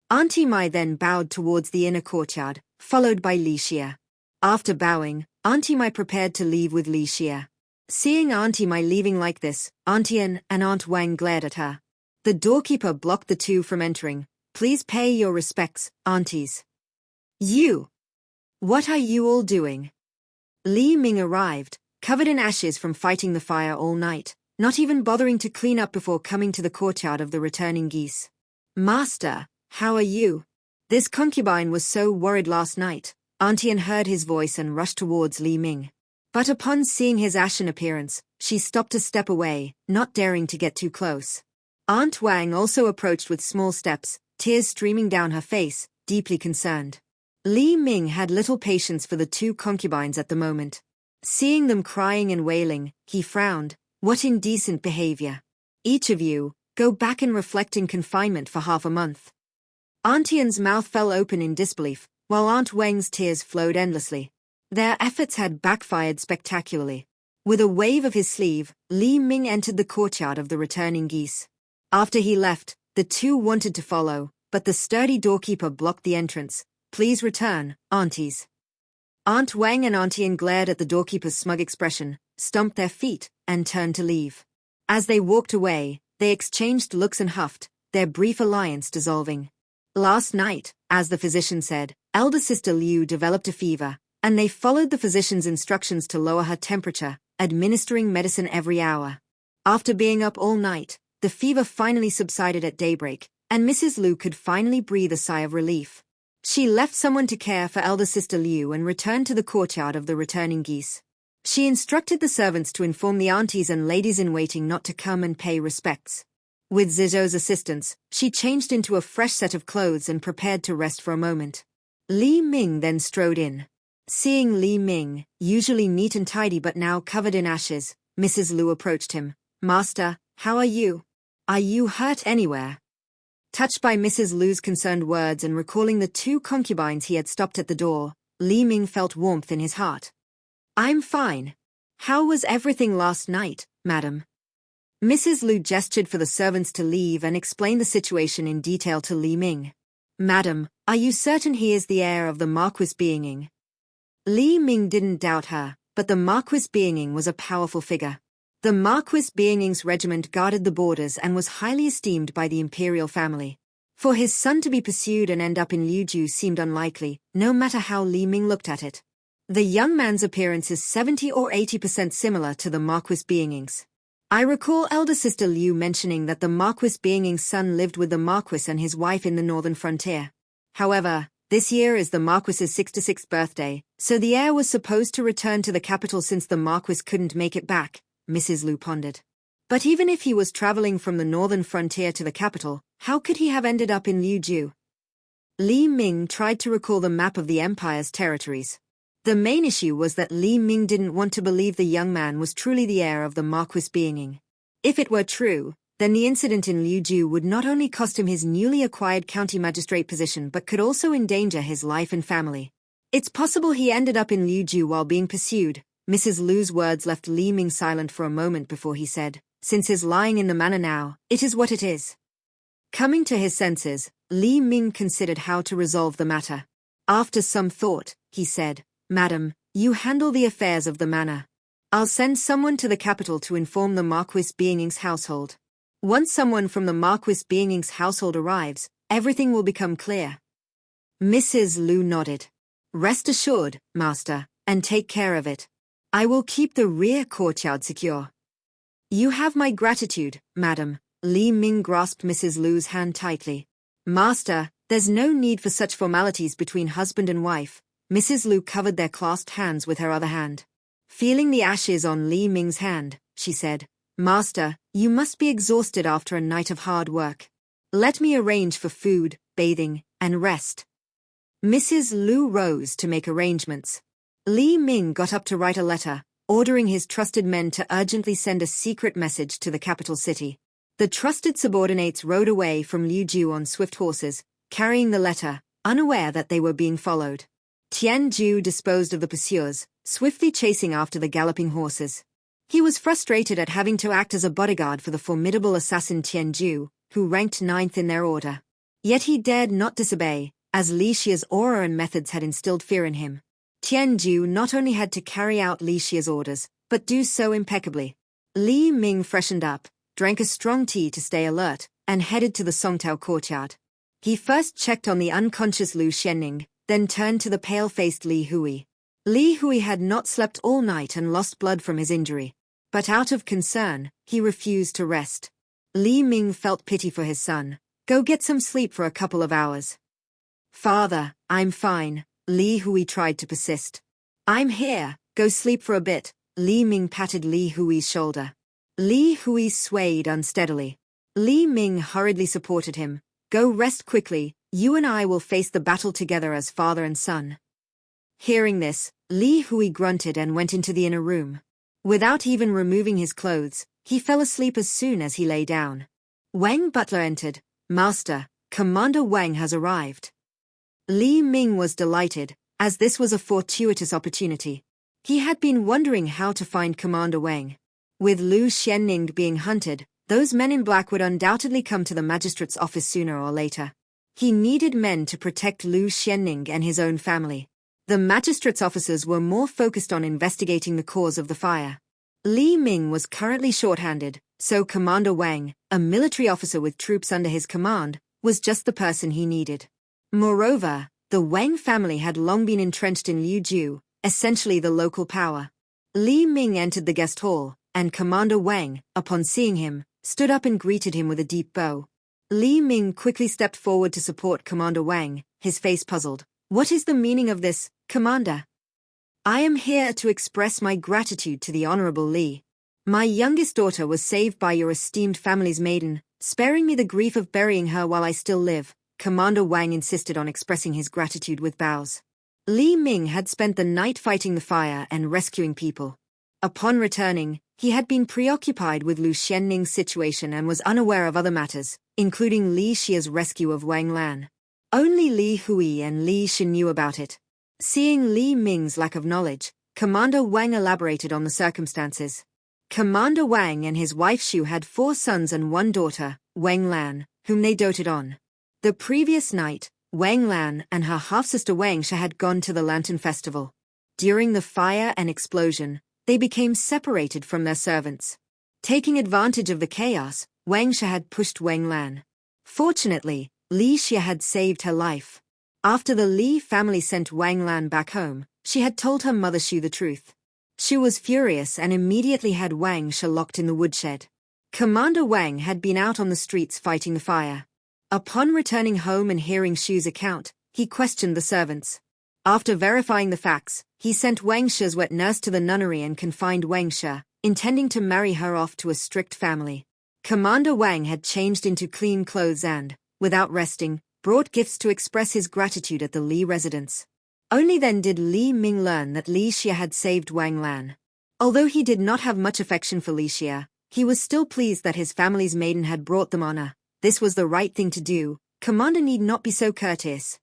Auntie Mai then bowed towards the inner courtyard, followed by Li Xia. After bowing, Auntie Mai prepared to leave with Li Xia. Seeing Auntie Mai leaving like this, Auntie An and Aunt Wang glared at her. The doorkeeper blocked the two from entering. Please pay your respects, aunties. You! What are you all doing? Li Ming arrived, covered in ashes from fighting the fire all night, not even bothering to clean up before coming to the courtyard of the returning geese. Master, how are you? This concubine was so worried last night. Auntie An heard his voice and rushed towards Li Ming. But upon seeing his ashen appearance, she stopped a step away, not daring to get too close. Aunt Wang also approached with small steps, tears streaming down her face, deeply concerned. Li Ming had little patience for the two concubines at the moment. Seeing them crying and wailing, he frowned. What indecent behavior. Each of you, go back and reflect in confinement for half a month. Auntie An's mouth fell open in disbelief, while Aunt Wang's tears flowed endlessly. Their efforts had backfired spectacularly. With a wave of his sleeve, Li Ming entered the courtyard of the returning geese. After he left, the two wanted to follow, but the sturdy doorkeeper blocked the entrance. Please return, aunties. Aunt Wang and Auntie An glared at the doorkeeper's smug expression, stomped their feet, and turned to leave. As they walked away, they exchanged looks and huffed, their brief alliance dissolving. Last night, as the physician said, elder sister Liu developed a fever, and they followed the physician's instructions to lower her temperature, administering medicine every hour. After being up all night, the fever finally subsided at daybreak, and Mrs. Lu could finally breathe a sigh of relief. She left someone to care for elder sister Liu and returned to the courtyard of the returning geese. She instructed the servants to inform the aunties and ladies-in-waiting not to come and pay respects. With Zizou's assistance, she changed into a fresh set of clothes and prepared to rest for a moment. Li Ming then strode in. Seeing Li Ming, usually neat and tidy but now covered in ashes, Mrs. Lu approached him. Master, how are you? Are you hurt anywhere? Touched by Mrs. Lu's concerned words and recalling the two concubines he had stopped at the door, Li Ming felt warmth in his heart. I'm fine. How was everything last night, madam? Mrs. Lu gestured for the servants to leave and explained the situation in detail to Li Ming. Madam, are you certain he is the heir of the Marquis Beinging? Li Ming didn't doubt her, but the Marquis Beinging was a powerful figure. The Marquis Beinging's regiment guarded the borders and was highly esteemed by the imperial family. For his son to be pursued and end up in Liuju seemed unlikely, no matter how Li Ming looked at it. The young man's appearance is 70 or 80% similar to the Marquis Beinging's. I recall elder sister Liu mentioning that the Marquis Beinging's son lived with the Marquis and his wife in the northern frontier. However, this year is the Marquis's 66th birthday, so the heir was supposed to return to the capital since the Marquis couldn't make it back, Mrs. Liu pondered. But even if he was traveling from the northern frontier to the capital, how could he have ended up in Liuju? Li Ming tried to recall the map of the empire's territories. The main issue was that Li Ming didn't want to believe the young man was truly the heir of the Marquis Beinging. If it were true, then the incident in Liuju would not only cost him his newly acquired county magistrate position but could also endanger his life and family. It's possible he ended up in Liuju while being pursued. Mrs. Liu's words left Li Ming silent for a moment before he said, since he's lying in the manor now, it is what it is. Coming to his senses, Li Ming considered how to resolve the matter. After some thought, he said, Madam, you handle the affairs of the manor. I'll send someone to the capital to inform the Marquis Beinging's household. Once someone from the Marquis Beinging's household arrives, everything will become clear. Mrs. Liu nodded. Rest assured, master, and take care of it. I will keep the rear courtyard secure. You have my gratitude, madam. Li Ming grasped Mrs. Liu's hand tightly. Master, there's no need for such formalities between husband and wife. Mrs. Liu covered their clasped hands with her other hand. Feeling the ashes on Li Ming's hand, she said, Master, you must be exhausted after a night of hard work. Let me arrange for food, bathing, and rest. Mrs. Liu rose to make arrangements. Li Ming got up to write a letter, ordering his trusted men to urgently send a secret message to the capital city. The trusted subordinates rode away from Liuju on swift horses, carrying the letter, unaware that they were being followed. Tianju disposed of the pursuers, swiftly chasing after the galloping horses. He was frustrated at having to act as a bodyguard for the formidable assassin Tianju, who ranked 9th in their order. Yet he dared not disobey, as Li Xia's aura and methods had instilled fear in him. Tianju not only had to carry out Li Xia's orders, but do so impeccably. Li Ming freshened up, drank a strong tea to stay alert, and headed to the Songtao courtyard. He first checked on the unconscious Lu Xianning, then turned to the pale-faced Li Hui. Li Hui had not slept all night and lost blood from his injury. But out of concern, he refused to rest. Li Ming felt pity for his son. Go get some sleep for a couple of hours. Father, I'm fine, Li Hui tried to persist. I'm here, go sleep for a bit. Li Ming patted Li Hui's shoulder. Li Hui swayed unsteadily. Li Ming hurriedly supported him. Go rest quickly, you and I will face the battle together as father and son. Hearing this, Li Hui grunted and went into the inner room. Without even removing his clothes, he fell asleep as soon as he lay down. Wang Butler entered. Master, Commander Wang has arrived. Li Ming was delighted, as this was a fortuitous opportunity. He had been wondering how to find Commander Wang. With Lu Xianning being hunted, those men in black would undoubtedly come to the magistrate's office sooner or later. He needed men to protect Lu Xianning and his own family. The magistrate's officers were more focused on investigating the cause of the fire. Li Ming was currently short-handed, so Commander Wang, a military officer with troops under his command, was just the person he needed. Moreover, the Wang family had long been entrenched in Liuju, essentially the local power. Li Ming entered the guest hall, and Commander Wang, upon seeing him, stood up and greeted him with a deep bow. Li Ming quickly stepped forward to support Commander Wang, his face puzzled. What is the meaning of this, Commander? I am here to express my gratitude to the Honorable Li. My youngest daughter was saved by your esteemed family's maiden, sparing me the grief of burying her while I still live. Commander Wang insisted on expressing his gratitude with bows. Li Ming had spent the night fighting the fire and rescuing people. Upon returning, he had been preoccupied with Lu Xianning's situation and was unaware of other matters, including Li Xia's rescue of Wang Lan. Only Li Hui and Li Xi knew about it. Seeing Li Ming's lack of knowledge, Commander Wang elaborated on the circumstances. Commander Wang and his wife Xu had 4 sons and 1 daughter, Wang Lan, whom they doted on. The previous night, Wang Lan and her half-sister Wang She had gone to the Lantern Festival. During the fire and explosion, they became separated from their servants. Taking advantage of the chaos, Wang She had pushed Wang Lan. Fortunately, Li Xia had saved her life. After the Li family sent Wang Lan back home, she had told her mother Xu the truth. Xu was furious and immediately had Wang Shi locked in the woodshed. Commander Wang had been out on the streets fighting the fire. Upon returning home and hearing Xu's account, he questioned the servants. After verifying the facts, he sent Wang Shi's wet nurse to the nunnery and confined Wang Shi, intending to marry her off to a strict family. Commander Wang had changed into clean clothes and, without resting, brought gifts to express his gratitude at the Li residence. Only then did Li Ming learn that Li Xia had saved Wang Lan. Although he did not have much affection for Li Xia, he was still pleased that his family's maiden had brought them honor. This was the right thing to do. Commander need not be so courteous.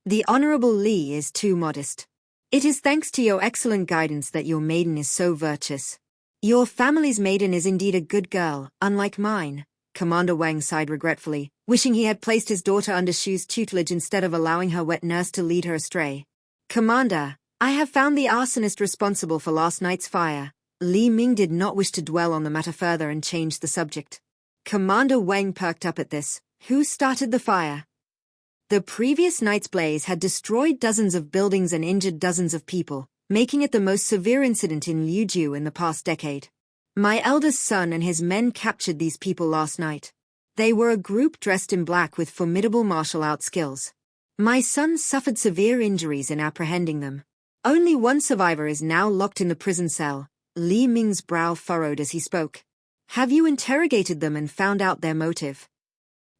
The Honorable Li is too modest. It is thanks to your excellent guidance that your maiden is so virtuous. Your family's maiden is indeed a good girl, unlike mine. Commander Wang sighed regretfully, wishing he had placed his daughter under Xu's tutelage instead of allowing her wet nurse to lead her astray. Commander, I have found the arsonist responsible for last night's fire. Li Ming did not wish to dwell on the matter further and changed the subject. Commander Wang perked up at this. Who started the fire? The previous night's blaze had destroyed dozens of buildings and injured dozens of people, making it the most severe incident in Liujiu in the past decade. My eldest son and his men captured these people last night. They were a group dressed in black with formidable martial arts skills. My son suffered severe injuries in apprehending them. Only one survivor is now locked in the prison cell. Li Ming's brow furrowed as he spoke. Have you interrogated them and found out their motive?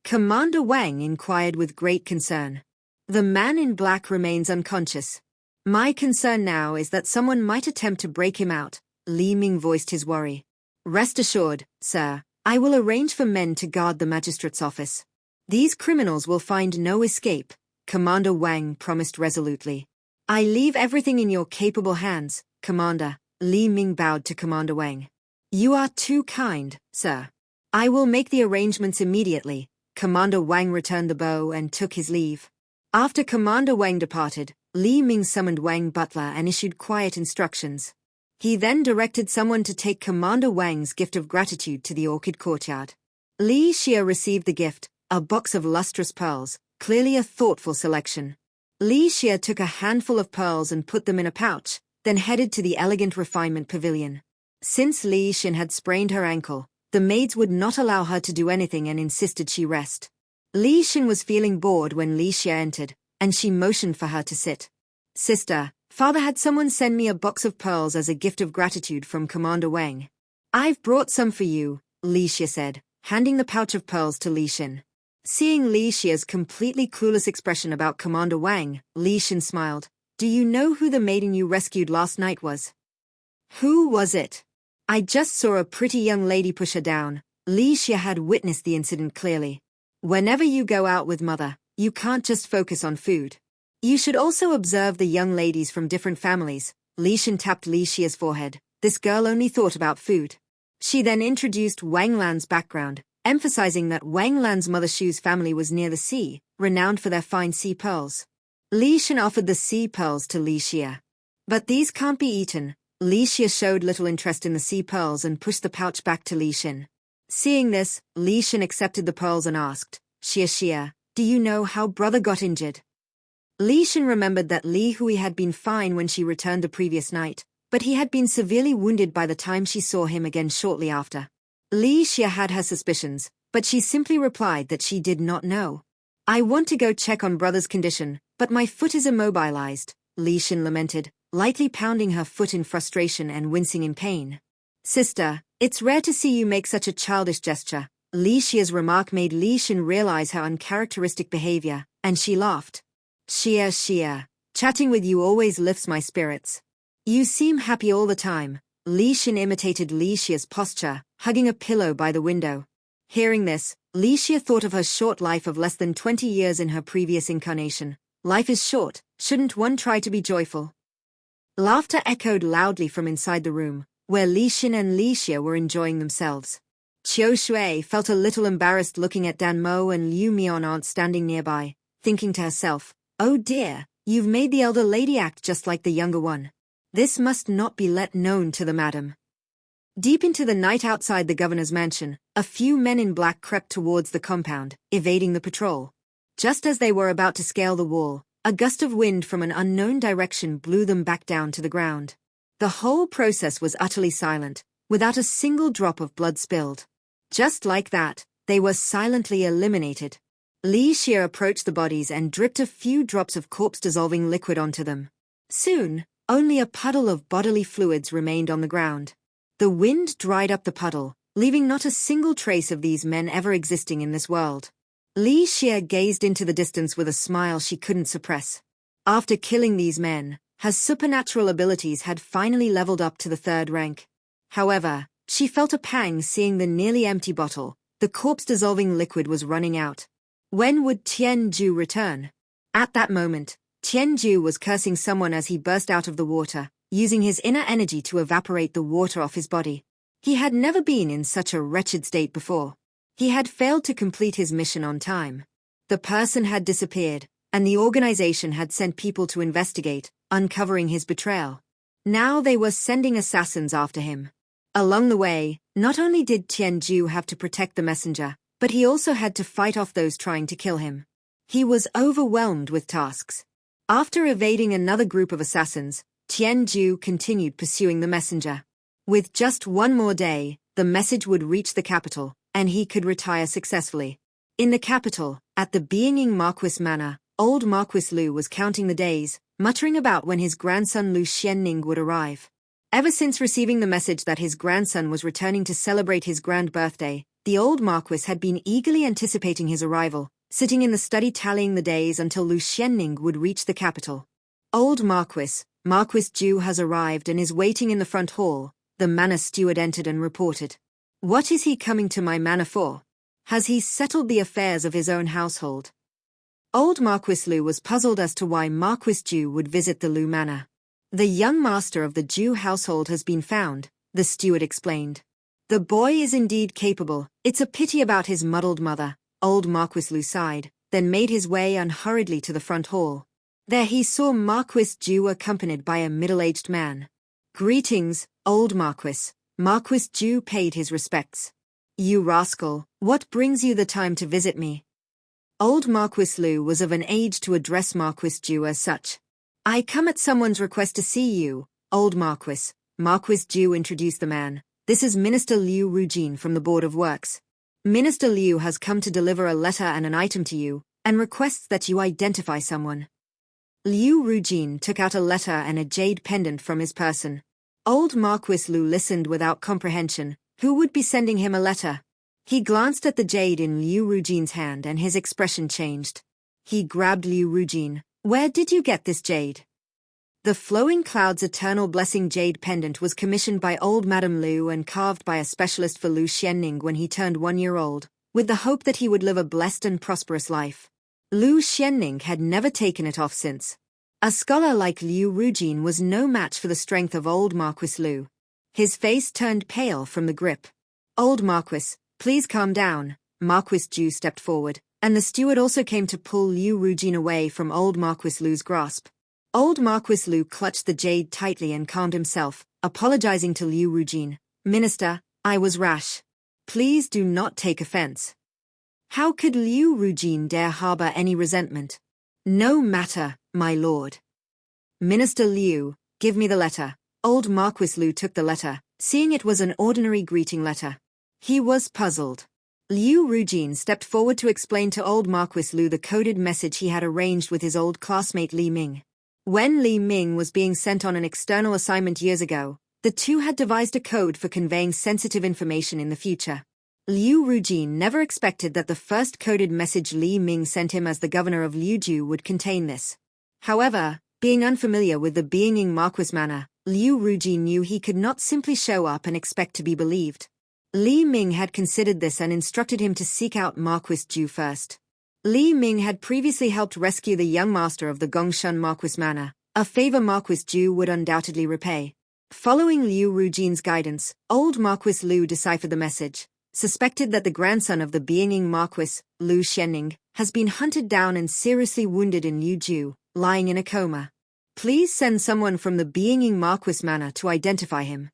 Commander Wang inquired with great concern. The man in black remains unconscious. My concern now is that someone might attempt to break him out. Li Ming voiced his worry. Rest assured, sir, I will arrange for men to guard the magistrate's office. These criminals will find no escape, Commander Wang promised resolutely. I leave everything in your capable hands, Commander. Li Ming bowed to Commander Wang. You are too kind, sir. I will make the arrangements immediately. Commander Wang returned the bow and took his leave. After Commander Wang departed, Li Ming summoned Wang Butler and issued quiet instructions. He then directed someone to take Commander Wang's gift of gratitude to the orchid courtyard. Li Xia received the gift, a box of lustrous pearls, clearly a thoughtful selection. Li Xia took a handful of pearls and put them in a pouch, then headed to the elegant refinement pavilion. Since Li Xin had sprained her ankle, the maids would not allow her to do anything and insisted she rest. Li Xin was feeling bored when Li Xia entered, and she motioned for her to sit. Sister, father had someone send me a box of pearls as a gift of gratitude from Commander Wang. I've brought some for you, Li Xia said, handing the pouch of pearls to Li Xin. Seeing Li Xia's completely clueless expression about Commander Wang, Li Xin smiled. Do you know who the maiden you rescued last night was? Who was it? I just saw a pretty young lady push her down. Li Xia had witnessed the incident clearly. Whenever you go out with mother, you can't just focus on food. You should also observe the young ladies from different families. Li Xin tapped Li Xia's forehead. This girl only thought about food. She then introduced Wang Lan's background, emphasizing that Wang Lan's mother Xu's family was near the sea, renowned for their fine sea pearls. Li Xin offered the sea pearls to Li Xia. But these can't be eaten. Li Xia showed little interest in the sea pearls and pushed the pouch back to Li Xin. Seeing this, Li Xin accepted the pearls and asked, Xia, do you know how brother got injured? Li Xin remembered that Li Hui had been fine when she returned the previous night, but he had been severely wounded by the time she saw him again shortly after. Li Xia had her suspicions, but she simply replied that she did not know. I want to go check on brother's condition, but my foot is immobilized, Li Xin lamented, lightly pounding her foot in frustration and wincing in pain. Sister, it's rare to see you make such a childish gesture. Li Xia's remark made Li Xin realize her uncharacteristic behavior, and she laughed. Xia, chatting with you always lifts my spirits. You seem happy all the time. Li Xin imitated Li Xia's posture, hugging a pillow by the window. Hearing this, Li Xia thought of her short life of less than 20 years in her previous incarnation. Life is short, shouldn't one try to be joyful? Laughter echoed loudly from inside the room, where Li Xin and Li Xia were enjoying themselves. Qiu Shui felt a little embarrassed looking at Dan Mo and Liu Mian aunt standing nearby. thinking to herself, "Oh dear, you've made the elder lady act just like the younger one. This must not be let known to the madam." Deep into the night outside the governor's mansion, a few men in black crept towards the compound, evading the patrol. Just as they were about to scale the wall, a gust of wind from an unknown direction blew them back down to the ground. The whole process was utterly silent, without a single drop of blood spilled. Just like that, they were silently eliminated. Li Xie approached the bodies and dripped a few drops of corpse-dissolving liquid onto them. Soon, only a puddle of bodily fluids remained on the ground. The wind dried up the puddle, leaving not a single trace of these men ever existing in this world. Li Xie gazed into the distance with a smile she couldn't suppress. After killing these men, her supernatural abilities had finally leveled up to the 3rd rank. However, she felt a pang seeing the nearly empty bottle. The corpse-dissolving liquid was running out. When would Tianju return? At that moment, Tianju was cursing someone as he burst out of the water, using his inner energy to evaporate the water off his body. He had never been in such a wretched state before. He had failed to complete his mission on time. The person had disappeared, and the organization had sent people to investigate, uncovering his betrayal. Now they were sending assassins after him. Along the way, not only did Tianju have to protect the messenger, but he also had to fight off those trying to kill him. He was overwhelmed with tasks. After evading another group of assassins, Tianju continued pursuing the messenger. With just one more day, the message would reach the capital, and he could retire successfully. In the capital, at the Beinging Marquis Manor, old Marquis Lu was counting the days, muttering about when his grandson Lu Xianning would arrive. Ever since receiving the message that his grandson was returning to celebrate his grand birthday, the old Marquis had been eagerly anticipating his arrival, sitting in the study tallying the days until Lu Xianning would reach the capital. "Old Marquis, Marquis Ju has arrived and is waiting in the front hall," the manor steward entered and reported. "What is he coming to my manor for? Has he settled the affairs of his own household?" Old Marquis Lu was puzzled as to why Marquis Ju would visit the Lu manor. "The young master of the Ju household has been found," the steward explained. "The boy is indeed capable. It's a pity about his muddled mother." Old Marquis Lu sighed, then made his way unhurriedly to the front hall. There he saw Marquis Ju accompanied by a middle-aged man. "Greetings, old Marquis." Marquis Ju paid his respects. "You rascal, what brings you the time to visit me?" Old Marquis Lu was of an age to address Marquis Ju as such. "I come at someone's request to see you, old Marquis." Marquis Ju introduced the man. "This is Minister Liu Rujin from the Board of Works. Minister Liu has come to deliver a letter and an item to you, and requests that you identify someone." Liu Rujin took out a letter and a jade pendant from his person. Old Marquis Lu listened without comprehension. Who would be sending him a letter? He glanced at the jade in Liu Rujin's hand and his expression changed. He grabbed Liu Rujin. "Where did you get this jade?" The Flowing Clouds Eternal Blessing Jade Pendant was commissioned by old Madame Liu and carved by a specialist for Lu Xianning when he turned 1 year old, with the hope that he would live a blessed and prosperous life. Lu Xianning had never taken it off since. A scholar like Liu Rujin was no match for the strength of old Marquis Lu. His face turned pale from the grip. "Old Marquis, please calm down." Marquis Ju stepped forward, and the steward also came to pull Liu Rujin away from old Marquis Lu's grasp. Old Marquis Lu clutched the jade tightly and calmed himself, apologizing to Liu Rujin. "Minister, I was rash. Please do not take offense." How could Liu Rujin dare harbor any resentment? "No matter, my lord." "Minister Liu, give me the letter." Old Marquis Lu took the letter, seeing it was an ordinary greeting letter. He was puzzled. Liu Rujin stepped forward to explain to old Marquis Lu the coded message he had arranged with his old classmate Li Ming. When Li Ming was being sent on an external assignment years ago, the two had devised a code for conveying sensitive information in the future. Liu Rujin never expected that the first coded message Li Ming sent him as the governor of Liuju would contain this. However, being unfamiliar with the Beinging Marquis manner, Liu Rujin knew he could not simply show up and expect to be believed. Li Ming had considered this and instructed him to seek out Marquis Ju first. Li Ming had previously helped rescue the young master of the Gongshun Marquis manor, a favor Marquis Ju would undoubtedly repay. Following Liu Rujin's guidance, old Marquis Lu deciphered the message, suspected that the grandson of the Beinging Marquis, Lu Xianning, has been hunted down and seriously wounded in Liujiu, lying in a coma. Please send someone from the Beinging Marquis Manor to identify him.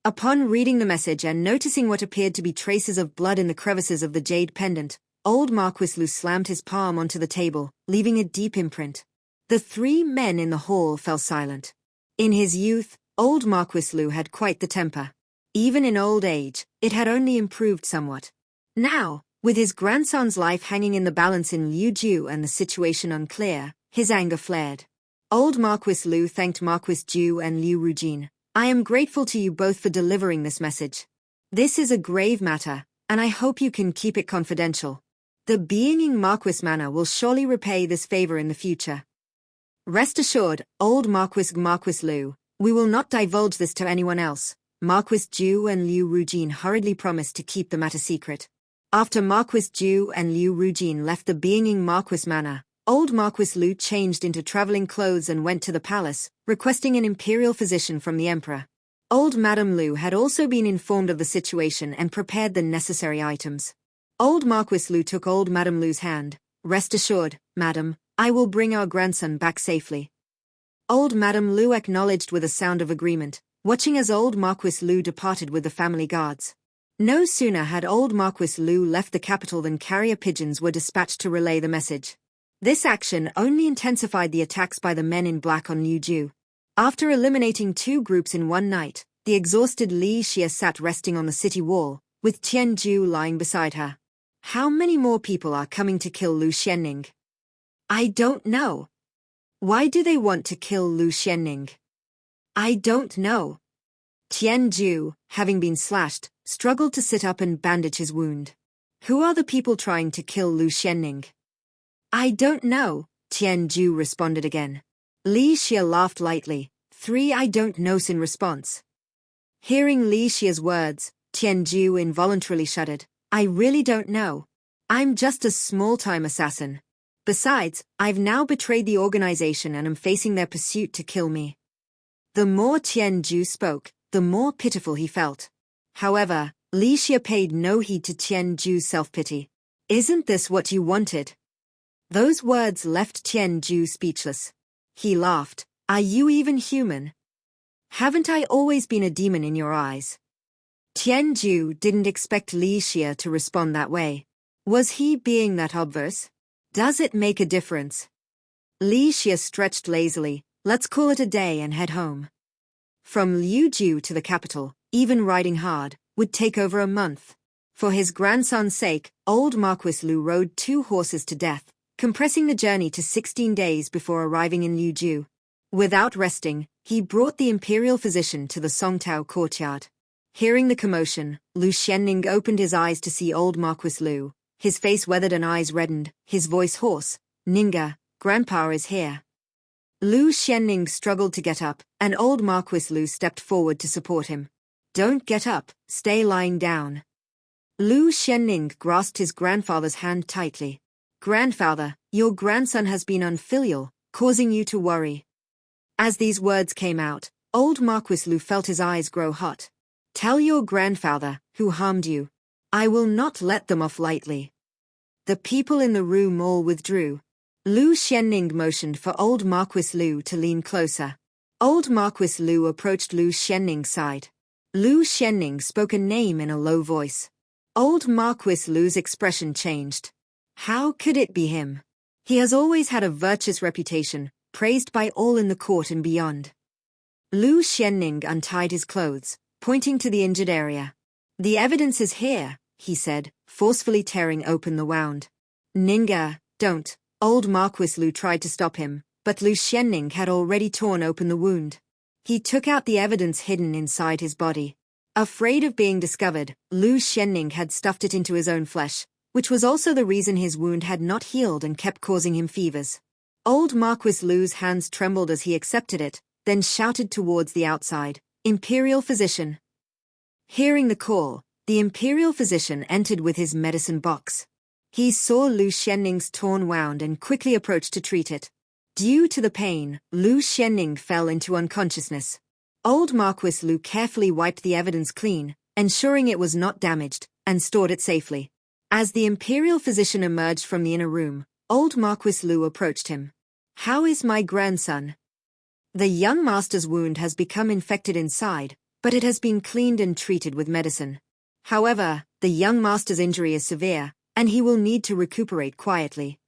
Upon reading the message and noticing what appeared to be traces of blood in the crevices of the jade pendant, old Marquis Lu slammed his palm onto the table, leaving a deep imprint. The three men in the hall fell silent. In his youth, old Marquis Lu had quite the temper. Even in old age, it had only improved somewhat. Now, with his grandson's life hanging in the balance in Liujiu and the situation unclear, his anger flared. Old Marquis Lu thanked Marquis Ju and Liu Rujin. I am grateful to you both for delivering this message. This is a grave matter, and I hope you can keep it confidential. The Beinging Marquis Manor will surely repay this favor in the future. Rest assured, old Marquis Lu, we will not divulge this to anyone else. Marquis Ju and Liu Rujin hurriedly promised to keep the matter secret. After Marquis Ju and Liu Rujin left the Beinging Marquis Manor, old Marquis Lu changed into traveling clothes and went to the palace, requesting an imperial physician from the emperor. Old Madame Lu had also been informed of the situation and prepared the necessary items. Old Marquis Lu took old Madame Lu's hand. Rest assured, madam, I will bring our grandson back safely. Old Madame Lu acknowledged with a sound of agreement, watching as old Marquis Lu departed with the family guards. No sooner had old Marquis Lu left the capital than carrier pigeons were dispatched to relay the message. This action only intensified the attacks by the men in black on Liujiu. After eliminating 2 groups in one night, the exhausted Li Xia sat resting on the city wall, with Tianju lying beside her. How many more people are coming to kill Lu Xianning? I don't know. Why do they want to kill Lu Xianning? I don't know. Tianju, having been slashed, struggled to sit up and bandage his wound. Who are the people trying to kill Lu Xianning? I don't know, Tianju responded again. Li Xia laughed lightly, 3 I don't knows in response. Hearing Li Xia's words, Tianju involuntarily shuddered. I really don't know. I'm just a small-time assassin. Besides, I've now betrayed the organization and am facing their pursuit to kill me. The more Tianju spoke, the more pitiful he felt. However, Li Xia paid no heed to Tianju's self-pity. Isn't this what you wanted? Those words left Tianju speechless. He laughed. Are you even human? Haven't I always been a demon in your eyes? Tianju didn't expect Li Xia to respond that way. Was he being that obverse? Does it make a difference? Li Xia stretched lazily. Let's call it a day and head home. From Liujiu to the capital, even riding hard, would take over a month. For his grandson's sake, old Marquis Lu rode 2 horses to death, compressing the journey to 16 days before arriving in Liujiu. Without resting, he brought the imperial physician to the Songtao courtyard. Hearing the commotion, Lu Xianning opened his eyes to see old Marquis Lu. His face weathered and eyes reddened, his voice hoarse. Ninga, Grandpa is here. Lu Xianning struggled to get up, and old Marquis Lu stepped forward to support him. Don't get up, stay lying down. Lu Xianning grasped his grandfather's hand tightly. Grandfather, your grandson has been unfilial, causing you to worry. As these words came out, old Marquis Lu felt his eyes grow hot. Tell your grandfather, who harmed you. I will not let them off lightly. The people in the room all withdrew. Lu Xianning motioned for old Marquis Lu to lean closer. Old Marquis Lu approached Lu Xianning's side. Lu Xianning spoke a name in a low voice. Old Marquis Lu's expression changed. How could it be him? He has always had a virtuous reputation, praised by all in the court and beyond. Lu Xianning untied his clothes, pointing to the injured area. The evidence is here, he said, forcefully tearing open the wound. Ninga, don't. Old Marquis Lu tried to stop him, but Lu Xianning had already torn open the wound. He took out the evidence hidden inside his body. Afraid of being discovered, Lu Xianning had stuffed it into his own flesh, which was also the reason his wound had not healed and kept causing him fevers. Old Marquis Lu's hands trembled as he accepted it, then shouted towards the outside, Imperial Physician. Hearing the call, the Imperial Physician entered with his medicine box. He saw Lu Xianning's torn wound and quickly approached to treat it. Due to the pain, Lu Xianning fell into unconsciousness. Old Marquis Lu carefully wiped the evidence clean, ensuring it was not damaged, and stored it safely. As the imperial physician emerged from the inner room, old Marquis Lu approached him. "How is my grandson?" "The young master's wound has become infected inside, but it has been cleaned and treated with medicine. However, the young master's injury is severe, and he will need to recuperate quietly."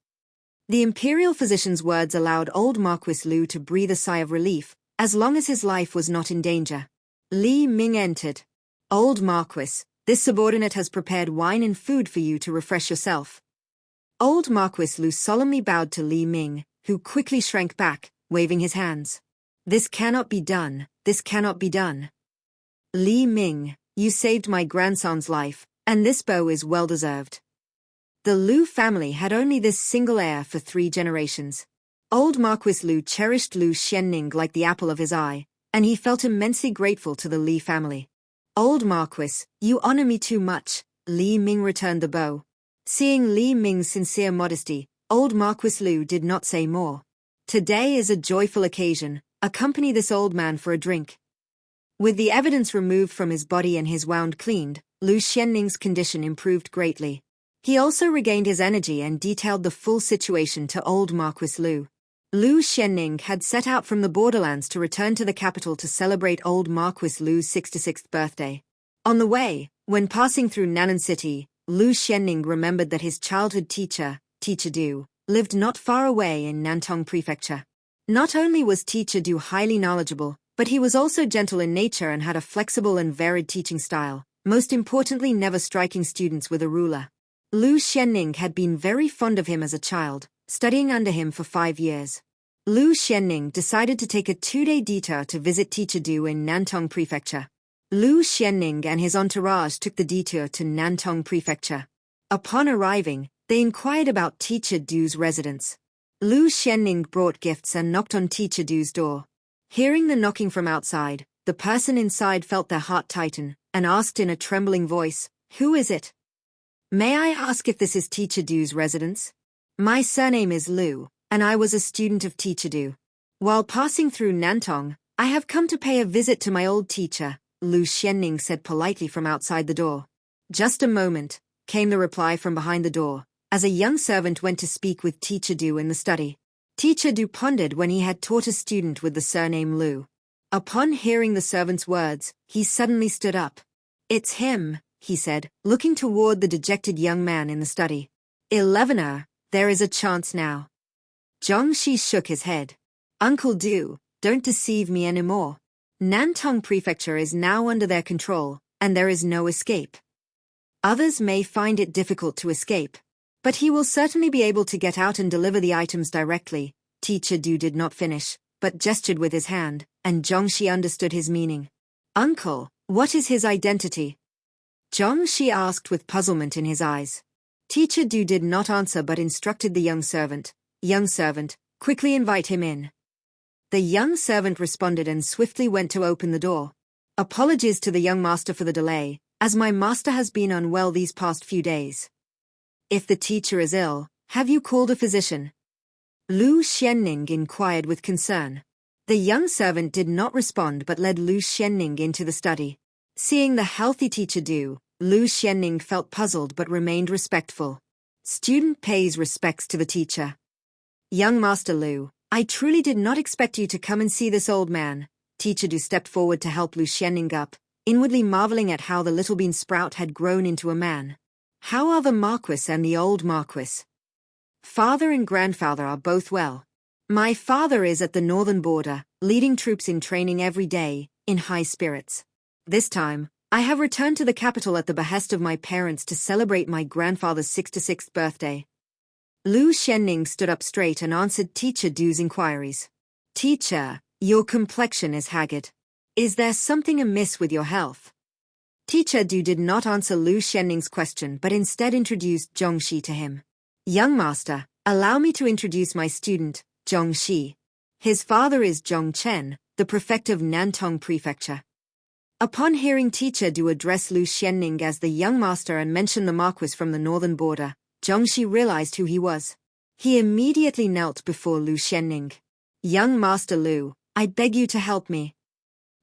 The imperial physician's words allowed old Marquis Lu to breathe a sigh of relief, as long as his life was not in danger. Li Ming entered. "Old Marquis, this subordinate has prepared wine and food for you to refresh yourself." Old Marquis Lu solemnly bowed to Li Ming, who quickly shrank back, waving his hands. "This cannot be done, this cannot be done. Li Ming, you saved my grandson's life, and this bow is well-deserved." The Lu family had only this single heir for 3 generations. Old Marquis Lu cherished Lu Xianning like the apple of his eye, and he felt immensely grateful to the Li family. "Old Marquis, you honor me too much," Li Ming returned the bow. Seeing Li Ming's sincere modesty, old Marquis Lu did not say more. "Today is a joyful occasion, accompany this old man for a drink." With the evidence removed from his body and his wound cleaned, Lu Xianning's condition improved greatly. He also regained his energy and detailed the full situation to old Marquis Lu. Lu Xianning had set out from the borderlands to return to the capital to celebrate old Marquis Lu's 66th birthday. On the way, when passing through Nan'an City, Lu Xianning remembered that his childhood teacher, Teacher Du, lived not far away in Nantong Prefecture. Not only was Teacher Du highly knowledgeable, but he was also gentle in nature and had a flexible and varied teaching style, most importantly never striking students with a ruler. Lu Xianning had been very fond of him as a child, studying under him for 5 years. Lu Xianning decided to take a 2-day detour to visit Teacher Du in Nantong Prefecture. Lu Xianning and his entourage took the detour to Nantong Prefecture. Upon arriving, they inquired about Teacher Du's residence. Lu Xianning brought gifts and knocked on Teacher Du's door. Hearing the knocking from outside, the person inside felt their heart tighten, and asked in a trembling voice, "Who is it? May I ask if this is Teacher Du's residence? My surname is Lu, and I was a student of Teacher Du. While passing through Nantong, I have come to pay a visit to my old teacher," Lu Xianning said politely from outside the door. "Just a moment," came the reply from behind the door, as a young servant went to speak with Teacher Du in the study. Teacher Du pondered when he had taught a student with the surname Lu. Upon hearing the servant's words, he suddenly stood up. "It's him," he said, looking toward the dejected young man in the study. "11er, there is a chance now." Zhongxi shook his head. "Uncle Du, don't deceive me anymore. Nantong Prefecture is now under their control, and there is no escape. Others may find it difficult to escape, but he will certainly be able to get out and deliver the items directly." Teacher Du did not finish, but gestured with his hand, and Zhongxi understood his meaning. "Uncle, what is his identity?" Zhongxi asked with puzzlement in his eyes. Teacher Du did not answer but instructed the young servant, "Young servant, quickly invite him in." The young servant responded and swiftly went to open the door. "Apologies to the young master for the delay, as my master has been unwell these past few days." "If the teacher is ill, have you called a physician?" Lu Xianning inquired with concern. The young servant did not respond but led Lu Xianning into the study. Seeing the healthy Teacher Du, Lu Xianning felt puzzled but remained respectful. Student pays respects to the teacher. "Young Master Lu, I truly did not expect you to come and see this old man." Teacher Du stepped forward to help Lu Xianning up, inwardly marveling at how the little bean sprout had grown into a man. "How are the Marquis and the old Marquis?" "Father and grandfather are both well. My father is at the northern border, leading troops in training every day, in high spirits. This time, I have returned to the capital at the behest of my parents to celebrate my grandfather's 66th birthday." Lu Xianning stood up straight and answered Teacher Du's inquiries. "Teacher, your complexion is haggard. Is there something amiss with your health?" Teacher Du did not answer Lu Xianning's question but instead introduced Zhongxi to him. "Young master, allow me to introduce my student, Zhongxi. His father is Zhong Chen, the prefect of Nantong Prefecture." Upon hearing Teacher Du address Lu Xianning as the young master and mention the Marquis from the northern border, Zhongxi realized who he was. He immediately knelt before Lu Xianning. "Young Master Lu, I beg you to help me."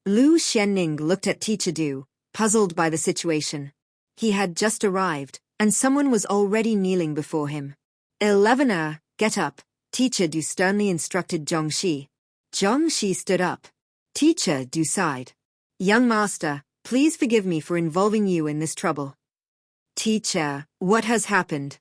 Lu Xianning looked at Teacher Du, puzzled by the situation. He had just arrived, and someone was already kneeling before him. 11 Get up, Teacher Du sternly instructed Zhongxi. Zhongxi stood up. Teacher Du sighed. Young master, please forgive me for involving you in this trouble. Teacher, what has happened?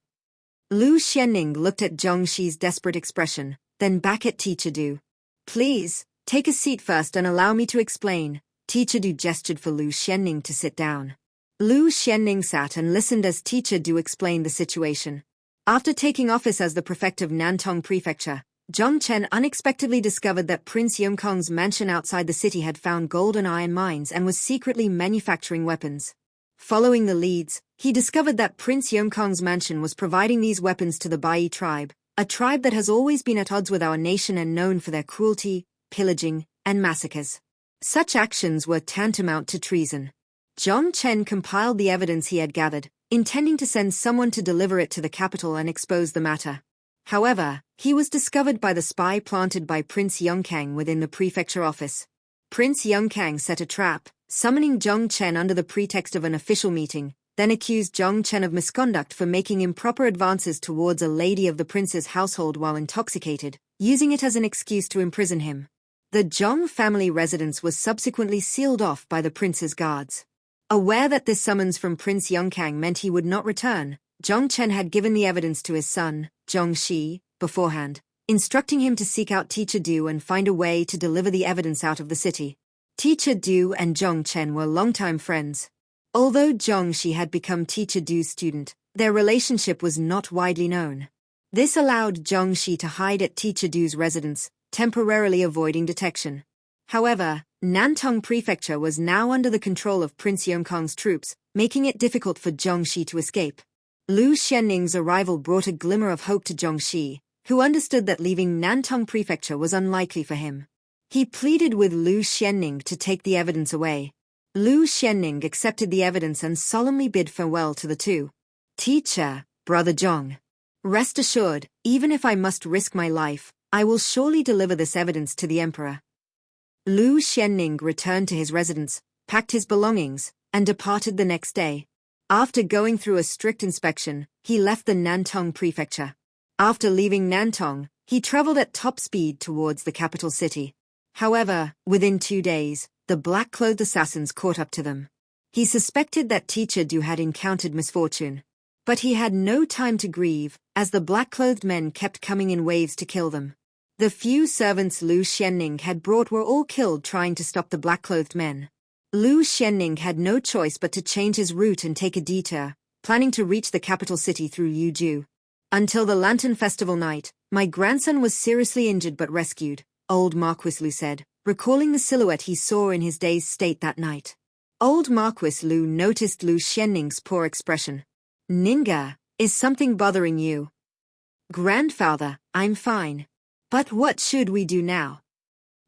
Lu Xianning looked at Zhongxi's desperate expression, then back at Teacher Du. Please, take a seat first and allow me to explain. Teacher Du gestured for Lu Xianning to sit down. Lu Xianning sat and listened as Teacher Du explained the situation. After taking office as the prefect of Nantong Prefecture, Zhong Chen unexpectedly discovered that Prince Yongkong's mansion outside the city had found gold and iron mines and was secretly manufacturing weapons. Following the leads, he discovered that Prince Yongkong's mansion was providing these weapons to the Bai tribe, a tribe that has always been at odds with our nation and known for their cruelty, pillaging, and massacres. Such actions were tantamount to treason. Zhong Chen compiled the evidence he had gathered, intending to send someone to deliver it to the capital and expose the matter. However, he was discovered by the spy planted by Prince Yongkang within the prefecture office. Prince Yongkang set a trap, summoning Zhong Chen under the pretext of an official meeting, then accused Zhong Chen of misconduct for making improper advances towards a lady of the prince's household while intoxicated, using it as an excuse to imprison him. The Zhong family residence was subsequently sealed off by the prince's guards. Aware that this summons from Prince Yongkang meant he would not return, Zhong Chen had given the evidence to his son, Zhongxi, beforehand, instructing him to seek out Teacher Du and find a way to deliver the evidence out of the city. Teacher Du and Zhong Chen were longtime friends. Although Zhongxi had become Teacher Du's student, their relationship was not widely known. This allowed Zhongxi to hide at Teacher Du's residence, temporarily avoiding detection. However, Nantong Prefecture was now under the control of Prince Yongkong's troops, making it difficult for Zhongxi to escape. Lu Xianning's arrival brought a glimmer of hope to Zhongxi, who understood that leaving Nantong Prefecture was unlikely for him. He pleaded with Lu Xianning to take the evidence away. Lu Xianning accepted the evidence and solemnly bid farewell to the two. Teacher, Brother Zhong. Rest assured, even if I must risk my life, I will surely deliver this evidence to the emperor. Lu Xianning returned to his residence, packed his belongings, and departed the next day. After going through a strict inspection, he left the Nantong prefecture. After leaving Nantong, he traveled at top speed towards the capital city. However, within 2 days, the black-clothed assassins caught up to them. He suspected that Teacher Du had encountered misfortune. But he had no time to grieve, as the black-clothed men kept coming in waves to kill them. The few servants Lu Xianning had brought were all killed trying to stop the black-clothed men. Lu Xianning had no choice but to change his route and take a detour, planning to reach the capital city through Yuzhou. Until the Lantern Festival night, my grandson was seriously injured but rescued, old Marquis Lu said, recalling the silhouette he saw in his dazed state that night. Old Marquis Lu noticed Lu Xianning's poor expression. Ninga, is something bothering you? Grandfather, I'm fine. But what should we do now?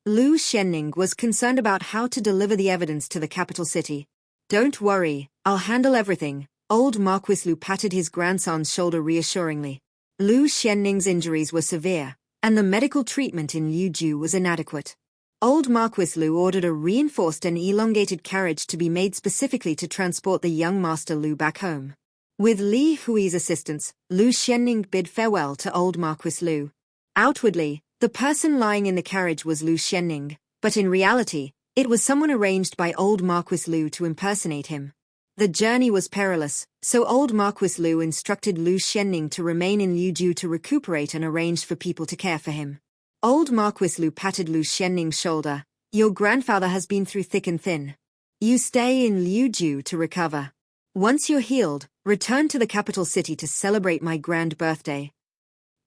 Lu Xianning was concerned about how to deliver the evidence to the capital city. Don't worry, I'll handle everything. Old Marquis Lu patted his grandson's shoulder reassuringly. Lu Xianning's injuries were severe, and the medical treatment in Yuzhou was inadequate. Old Marquis Lu ordered a reinforced and elongated carriage to be made specifically to transport the young Master Lu back home. With Li Hui's assistance, Lu Xianning bid farewell to old Marquis Lu. Outwardly, the person lying in the carriage was Lu Xianning, but in reality, it was someone arranged by old Marquis Lu to impersonate him. The journey was perilous, so old Marquis Lu instructed Lu Xianning to remain in Yuzhou to recuperate and arranged for people to care for him. Old Marquis Lu patted Lu Xianning's shoulder. Your grandfather has been through thick and thin. You stay in Yuzhou to recover. Once you're healed, return to the capital city to celebrate my grand birthday.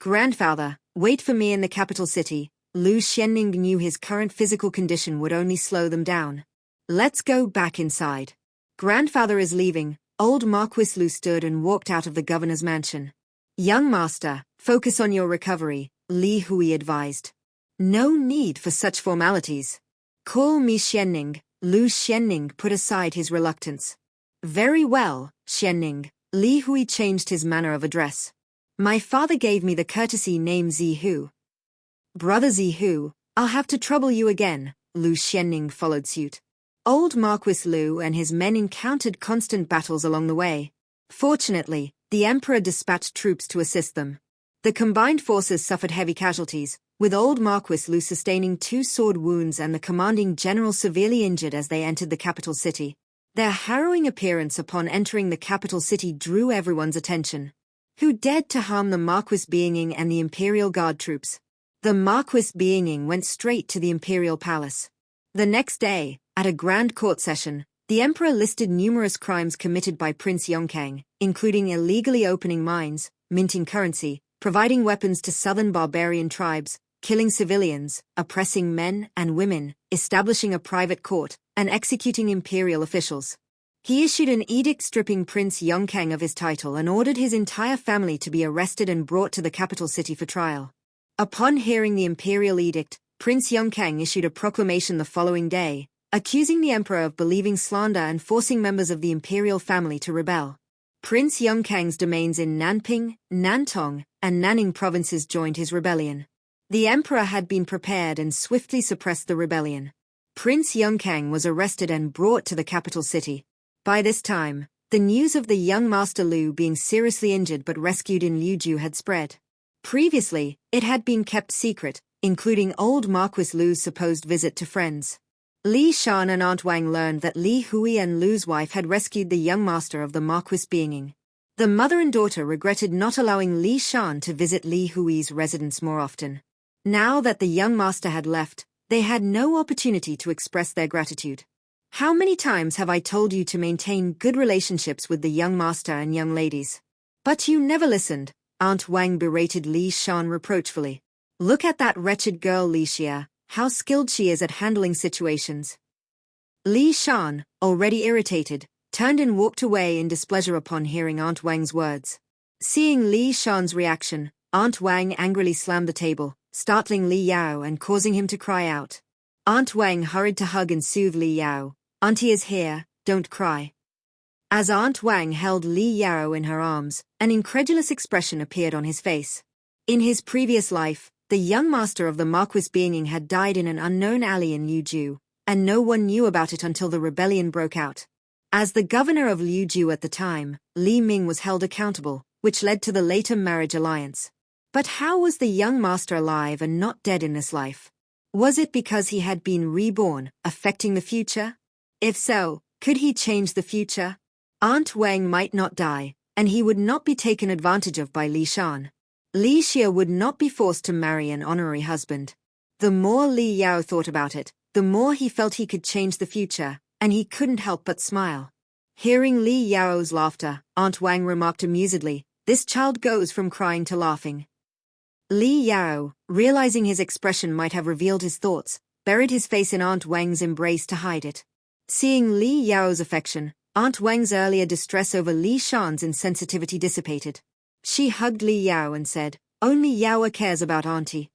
Grandfather, wait for me in the capital city. Lu Xianning knew his current physical condition would only slow them down. Let's go back inside. Grandfather is leaving. Old Marquis Lu stood and walked out of the governor's mansion. Young master, focus on your recovery, Li Hui advised. No need for such formalities. Call me Xianning. Lu Xianning put aside his reluctance. Very well, Xianning. Li Hui changed his manner of address. My father gave me the courtesy name Zihu. Brother Zihu, I'll have to trouble you again. Lu Xianning followed suit. Old Marquis Lu and his men encountered constant battles along the way. Fortunately, the emperor dispatched troops to assist them. The combined forces suffered heavy casualties, with old Marquis Lu sustaining 2 sword wounds and the commanding general severely injured as they entered the capital city. Their harrowing appearance upon entering the capital city drew everyone's attention. Who dared to harm the Marquis Beinging and the Imperial Guard troops? The Marquis Beinging went straight to the Imperial Palace. The next day, at a grand court session, the emperor listed numerous crimes committed by Prince Yongkang, including illegally opening mines, minting currency, providing weapons to southern barbarian tribes, killing civilians, oppressing men and women, establishing a private court, and executing imperial officials. He issued an edict stripping Prince Yongkang of his title and ordered his entire family to be arrested and brought to the capital city for trial. Upon hearing the imperial edict, Prince Yongkang issued a proclamation the following day, accusing the emperor of believing slander and forcing members of the imperial family to rebel. Prince Yongkang's domains in Nanping, Nantong, and Nanning provinces joined his rebellion. The emperor had been prepared and swiftly suppressed the rebellion. Prince Yongkang was arrested and brought to the capital city. By this time, the news of the young Master Lu being seriously injured but rescued in Liuju had spread. Previously, it had been kept secret, including old Marquis Lu's supposed visit to friends. Li Shan and Aunt Wang learned that Li Hui and Lu's wife had rescued the young master of the Marquis Beinging. The mother and daughter regretted not allowing Li Shan to visit Li Hui's residence more often. Now that the young master had left, they had no opportunity to express their gratitude. How many times have I told you to maintain good relationships with the young master and young ladies? But you never listened, Aunt Wang berated Li Shan reproachfully. Look at that wretched girl Li Xia, how skilled she is at handling situations. Li Shan, already irritated, turned and walked away in displeasure upon hearing Aunt Wang's words. Seeing Li Shan's reaction, Aunt Wang angrily slammed the table, startling Li Yao and causing him to cry out. Aunt Wang hurried to hug and soothe Li Yao. Auntie is here, don't cry. As Aunt Wang held Li Yao in her arms, an incredulous expression appeared on his face. In his previous life, the young master of the Marquis Beinging had died in an unknown alley in Liuju, and no one knew about it until the rebellion broke out. As the governor of Liuju at the time, Li Ming was held accountable, which led to the later marriage alliance. But how was the young master alive and not dead in this life? Was it because he had been reborn, affecting the future? If so, could he change the future? Aunt Wang might not die, and he would not be taken advantage of by Li Shan. Li Xia would not be forced to marry an honorary husband. The more Li Yao thought about it, the more he felt he could change the future, and he couldn't help but smile. Hearing Li Yao's laughter, Aunt Wang remarked amusedly, "This child goes from crying to laughing." Li Yao, realizing his expression might have revealed his thoughts, buried his face in Aunt Wang's embrace to hide it. Seeing Li Yao's affection, Aunt Wang's earlier distress over Li Shan's insensitivity dissipated. She hugged Li Yao and said, "Only Yao cares about Auntie."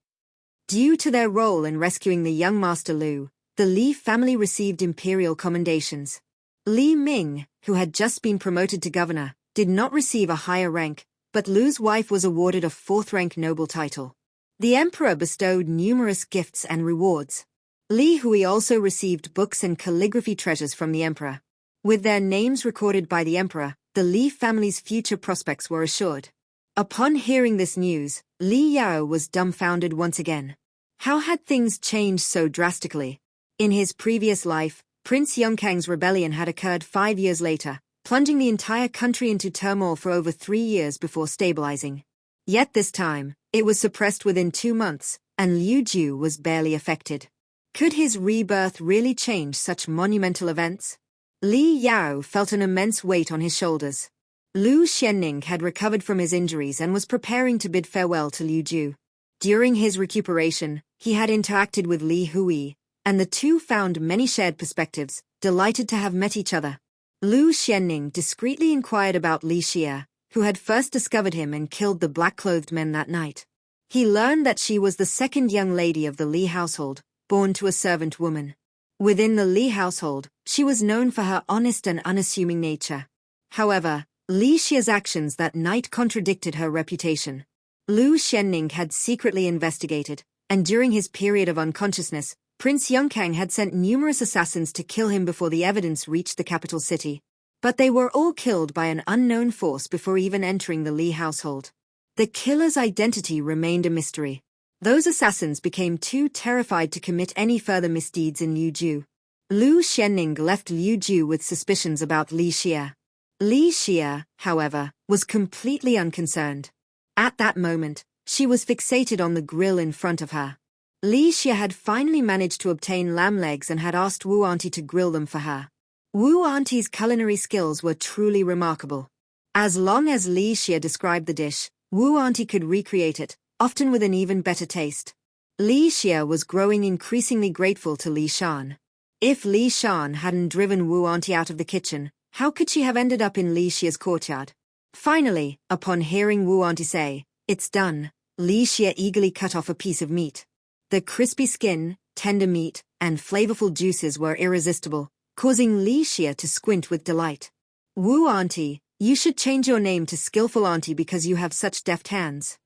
Due to their role in rescuing the young Master Lu, the Li family received imperial commendations. Li Ming, who had just been promoted to governor, did not receive a higher rank, but Lu's wife was awarded a 4th-rank noble title. The emperor bestowed numerous gifts and rewards. Li Hui also received books and calligraphy treasures from the emperor. With their names recorded by the emperor, the Li family's future prospects were assured. Upon hearing this news, Li Yao was dumbfounded once again. How had things changed so drastically? In his previous life, Prince Yongkang's rebellion had occurred 5 years later, plunging the entire country into turmoil for over 3 years before stabilizing. Yet this time, it was suppressed within 2 months, and Liuju was barely affected. Could his rebirth really change such monumental events? Li Yao felt an immense weight on his shoulders. Lu Xianning had recovered from his injuries and was preparing to bid farewell to Liuju. During his recuperation, he had interacted with Li Hui, and the two found many shared perspectives, delighted to have met each other. Lu Xianning discreetly inquired about Li Xia, who had first discovered him and killed the black-clothed men that night. He learned that she was the second young lady of the Li household, born to a servant woman. Within the Li household, she was known for her honest and unassuming nature. However, Li Xia's actions that night contradicted her reputation. Lu Xianning had secretly investigated, and during his period of unconsciousness, Prince Yongkang had sent numerous assassins to kill him before the evidence reached the capital city. But they were all killed by an unknown force before even entering the Li household. The killer's identity remained a mystery. Those assassins became too terrified to commit any further misdeeds in Liuju. Lu Xianning left Liuju with suspicions about Li Xie. Li Xie, however, was completely unconcerned. At that moment, she was fixated on the grill in front of her. Li Xie had finally managed to obtain lamb legs and had asked Wu Auntie to grill them for her. Wu Auntie's culinary skills were truly remarkable. As long as Li Xie described the dish, Wu Auntie could recreate it, often with an even better taste. Li Xie was growing increasingly grateful to Li Shan. If Li Shan hadn't driven Wu Auntie out of the kitchen, how could she have ended up in Li Xie's courtyard? Finally, upon hearing Wu Auntie say, "It's done," Li Xie eagerly cut off a piece of meat. The crispy skin, tender meat, and flavorful juices were irresistible, causing Li Xie to squint with delight. "Wu Auntie, you should change your name to Skillful Auntie because you have such deft hands."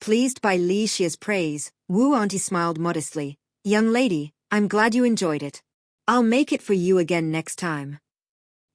Pleased by Li Xie's praise, Wu Auntie smiled modestly. "Young lady, I'm glad you enjoyed it. I'll make it for you again next time."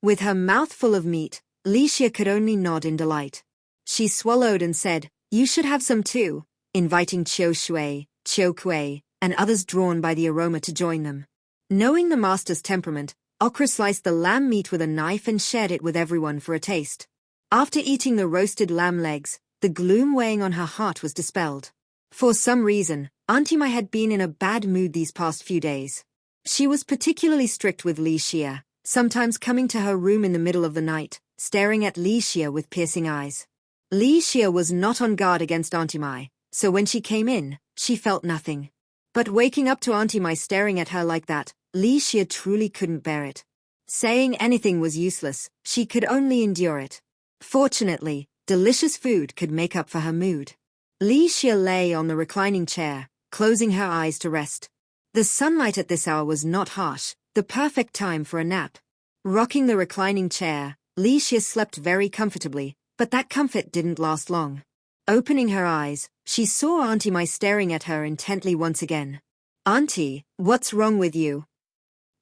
With her mouth full of meat, Li Xie could only nod in delight. She swallowed and said, "You should have some too," inviting Qiu Shui, Qiu Kuei, and others drawn by the aroma to join them. Knowing the master's temperament, Okra sliced the lamb meat with a knife and shared it with everyone for a taste. After eating the roasted lamb legs, the gloom weighing on her heart was dispelled. For some reason, Auntie Mai had been in a bad mood these past few days. She was particularly strict with Li Xie, sometimes coming to her room in the middle of the night, staring at Li Xie with piercing eyes. Li Xie was not on guard against Auntie Mai, so when she came in, she felt nothing. But waking up to Auntie Mai staring at her like that, Li Xie truly couldn't bear it. Saying anything was useless, she could only endure it. Fortunately, delicious food could make up for her mood. Li Xie lay on the reclining chair, closing her eyes to rest. The sunlight at this hour was not harsh, the perfect time for a nap. Rocking the reclining chair, Li Xie slept very comfortably, but that comfort didn't last long. Opening her eyes, she saw Auntie Mai staring at her intently once again. "Auntie, what's wrong with you?"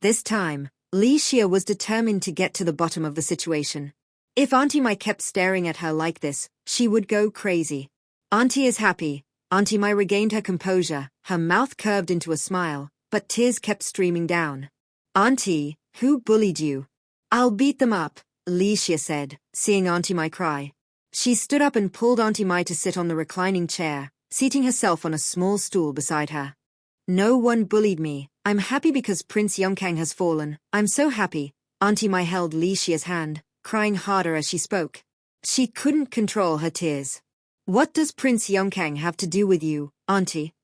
This time, Li Xie was determined to get to the bottom of the situation. If Auntie Mai kept staring at her like this, she would go crazy. "Auntie is happy." Auntie Mai regained her composure, her mouth curved into a smile, but tears kept streaming down. "Auntie, who bullied you?" "I'll beat them up," Li Xie said, seeing Auntie Mai cry. She stood up and pulled Auntie Mai to sit on the reclining chair, seating herself on a small stool beside her. "No one bullied me. I'm happy because Prince Yongkang has fallen. I'm so happy." Auntie Mai held Li Xie's hand, crying harder as she spoke. She couldn't control her tears. "What does Prince Yongkang have to do with you, Auntie?"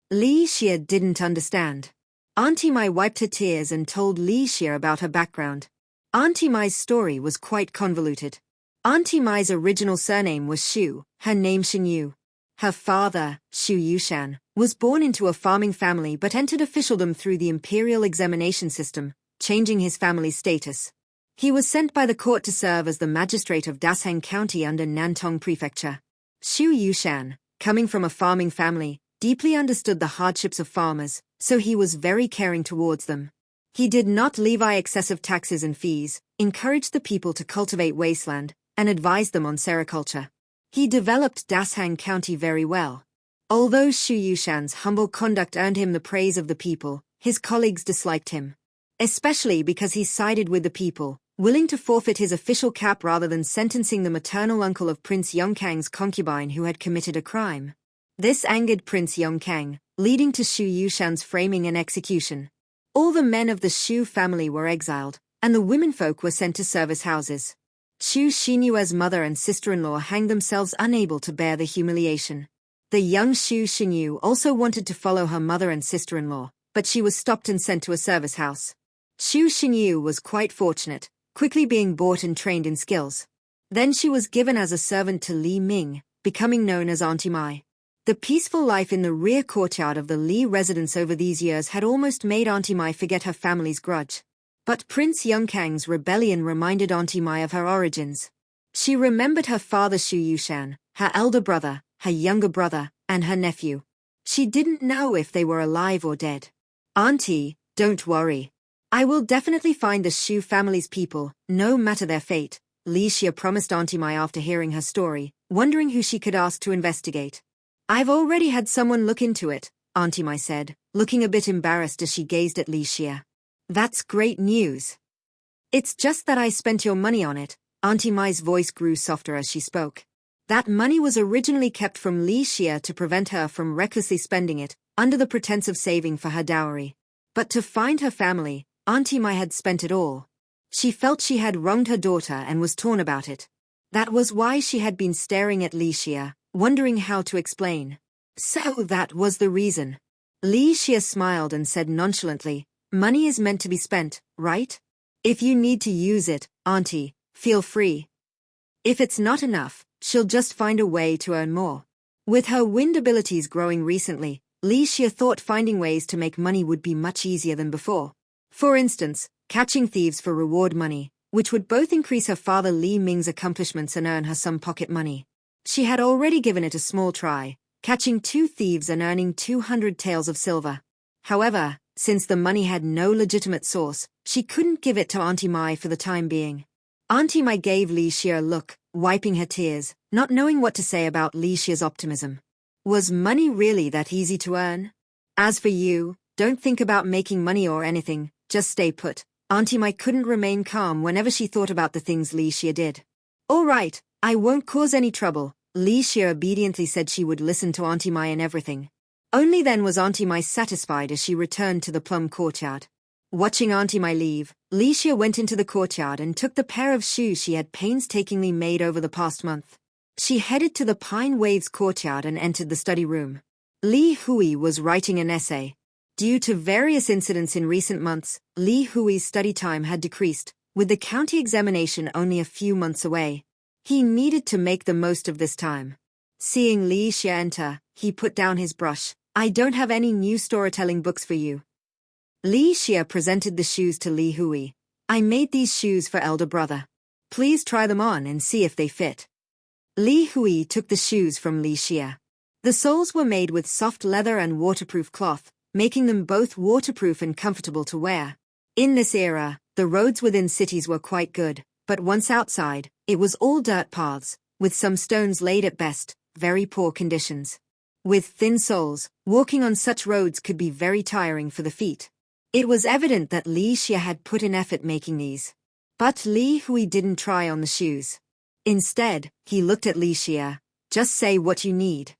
Li Xie didn't understand. Auntie Mai wiped her tears and told Li Xie about her background. Auntie Mai's story was quite convoluted. Auntie Mai's original surname was Xu, her name Xinyu. Her father, Xu Yushan, was born into a farming family but entered officialdom through the imperial examination system, changing his family's status. He was sent by the court to serve as the magistrate of Dasheng County under Nantong Prefecture. Xu Yushan, coming from a farming family, deeply understood the hardships of farmers, so he was very caring towards them. He did not levy excessive taxes and fees, encouraged the people to cultivate wasteland, and advised them on sericulture. He developed Dasheng County very well. Although Xu Yushan's humble conduct earned him the praise of the people, his colleagues disliked him. Especially because he sided with the people, willing to forfeit his official cap rather than sentencing the maternal uncle of Prince Yongkang's concubine who had committed a crime. This angered Prince Yongkang, leading to Xu Yushan's framing and execution. All the men of the Xu family were exiled, and the womenfolk were sent to service houses. Xu Xinyue's mother and sister-in-law hanged themselves unable to bear the humiliation. The young Xu Xinyu also wanted to follow her mother and sister-in-law, but she was stopped and sent to a service house. Xu Xinyu was quite fortunate, quickly being bought and trained in skills. Then she was given as a servant to Li Ming, becoming known as Auntie Mai. The peaceful life in the rear courtyard of the Li residence over these years had almost made Auntie Mai forget her family's grudge. But Prince Yongkang's rebellion reminded Auntie Mai of her origins. She remembered her father Xu Yushan, her elder brother, her younger brother, and her nephew. She didn't know if they were alive or dead. "Auntie, don't worry. I will definitely find the Shu family's people, no matter their fate, Li Xia promised Auntie Mai after hearing her story, wondering who she could ask to investigate. I've already had someone look into it, Auntie Mai said, looking a bit embarrassed as she gazed at Li Xia. That's great news. It's just that I spent your money on it. Auntie Mai's voice grew softer as she spoke. That money was originally kept from Li Xia to prevent her from recklessly spending it, under the pretense of saving for her dowry. But to find her family, Auntie Mai had spent it all. She felt she had wronged her daughter and was torn about it. That was why she had been staring at Li Xia, wondering how to explain. So that was the reason. Li Xia smiled and said nonchalantly, money is meant to be spent, right? If you need to use it, Auntie, feel free. If it's not enough, she'll just find a way to earn more. With her wind abilities growing recently, Li Xia thought finding ways to make money would be much easier than before. For instance, catching thieves for reward money, which would both increase her father Li Ming's accomplishments and earn her some pocket money. She had already given it a small try, catching 2 thieves and earning 200 taels of silver. However, since the money had no legitimate source, she couldn't give it to Auntie Mai for the time being. Auntie Mai gave Li Xia a look, wiping her tears, not knowing what to say about Li Xia's optimism. Was money really that easy to earn? As for you, don't think about making money or anything, just stay put. Auntie Mai couldn't remain calm whenever she thought about the things Li Xia did. All right, I won't cause any trouble. Li Xia obediently said she would listen to Auntie Mai in everything. Only then was Auntie Mai satisfied as she returned to the plum courtyard. Watching Auntie Mai leave, Li Xia went into the courtyard and took the pair of shoes she had painstakingly made over the past month. She headed to the Pine Waves courtyard and entered the study room. Li Hui was writing an essay. Due to various incidents in recent months, Li Hui's study time had decreased, with the county examination only a few months away. He needed to make the most of this time. Seeing Li Xia enter, he put down his brush. I don't have any new storytelling books for you. Li Xia presented the shoes to Li Hui. I made these shoes for elder brother. Please try them on and see if they fit. Li Hui took the shoes from Li Xia. The soles were made with soft leather and waterproof cloth, making them both waterproof and comfortable to wear. In this era, the roads within cities were quite good, but once outside, it was all dirt paths, with some stones laid at best, very poor conditions. With thin soles, walking on such roads could be very tiring for the feet. It was evident that Li Xia had put in effort making these. But Li Hui didn't try on the shoes. Instead, he looked at Li Xia. Just say what you need.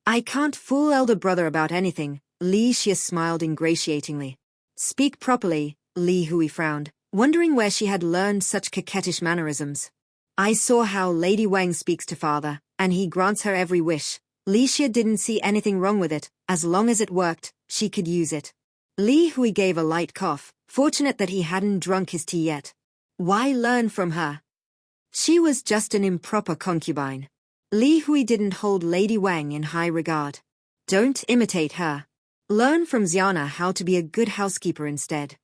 I can't fool elder brother about anything, Li Xia smiled ingratiatingly. Speak properly, Li Hui frowned, wondering where she had learned such coquettish mannerisms. I saw how Lady Wang speaks to father, and he grants her every wish. Li Xia didn't see anything wrong with it. As long as it worked, she could use it. Li Hui gave a light cough, fortunate that he hadn't drunk his tea yet. Why learn from her? She was just an improper concubine. Li Hui didn't hold Lady Wang in high regard. Don't imitate her. Learn from Xiana how to be a good housekeeper instead.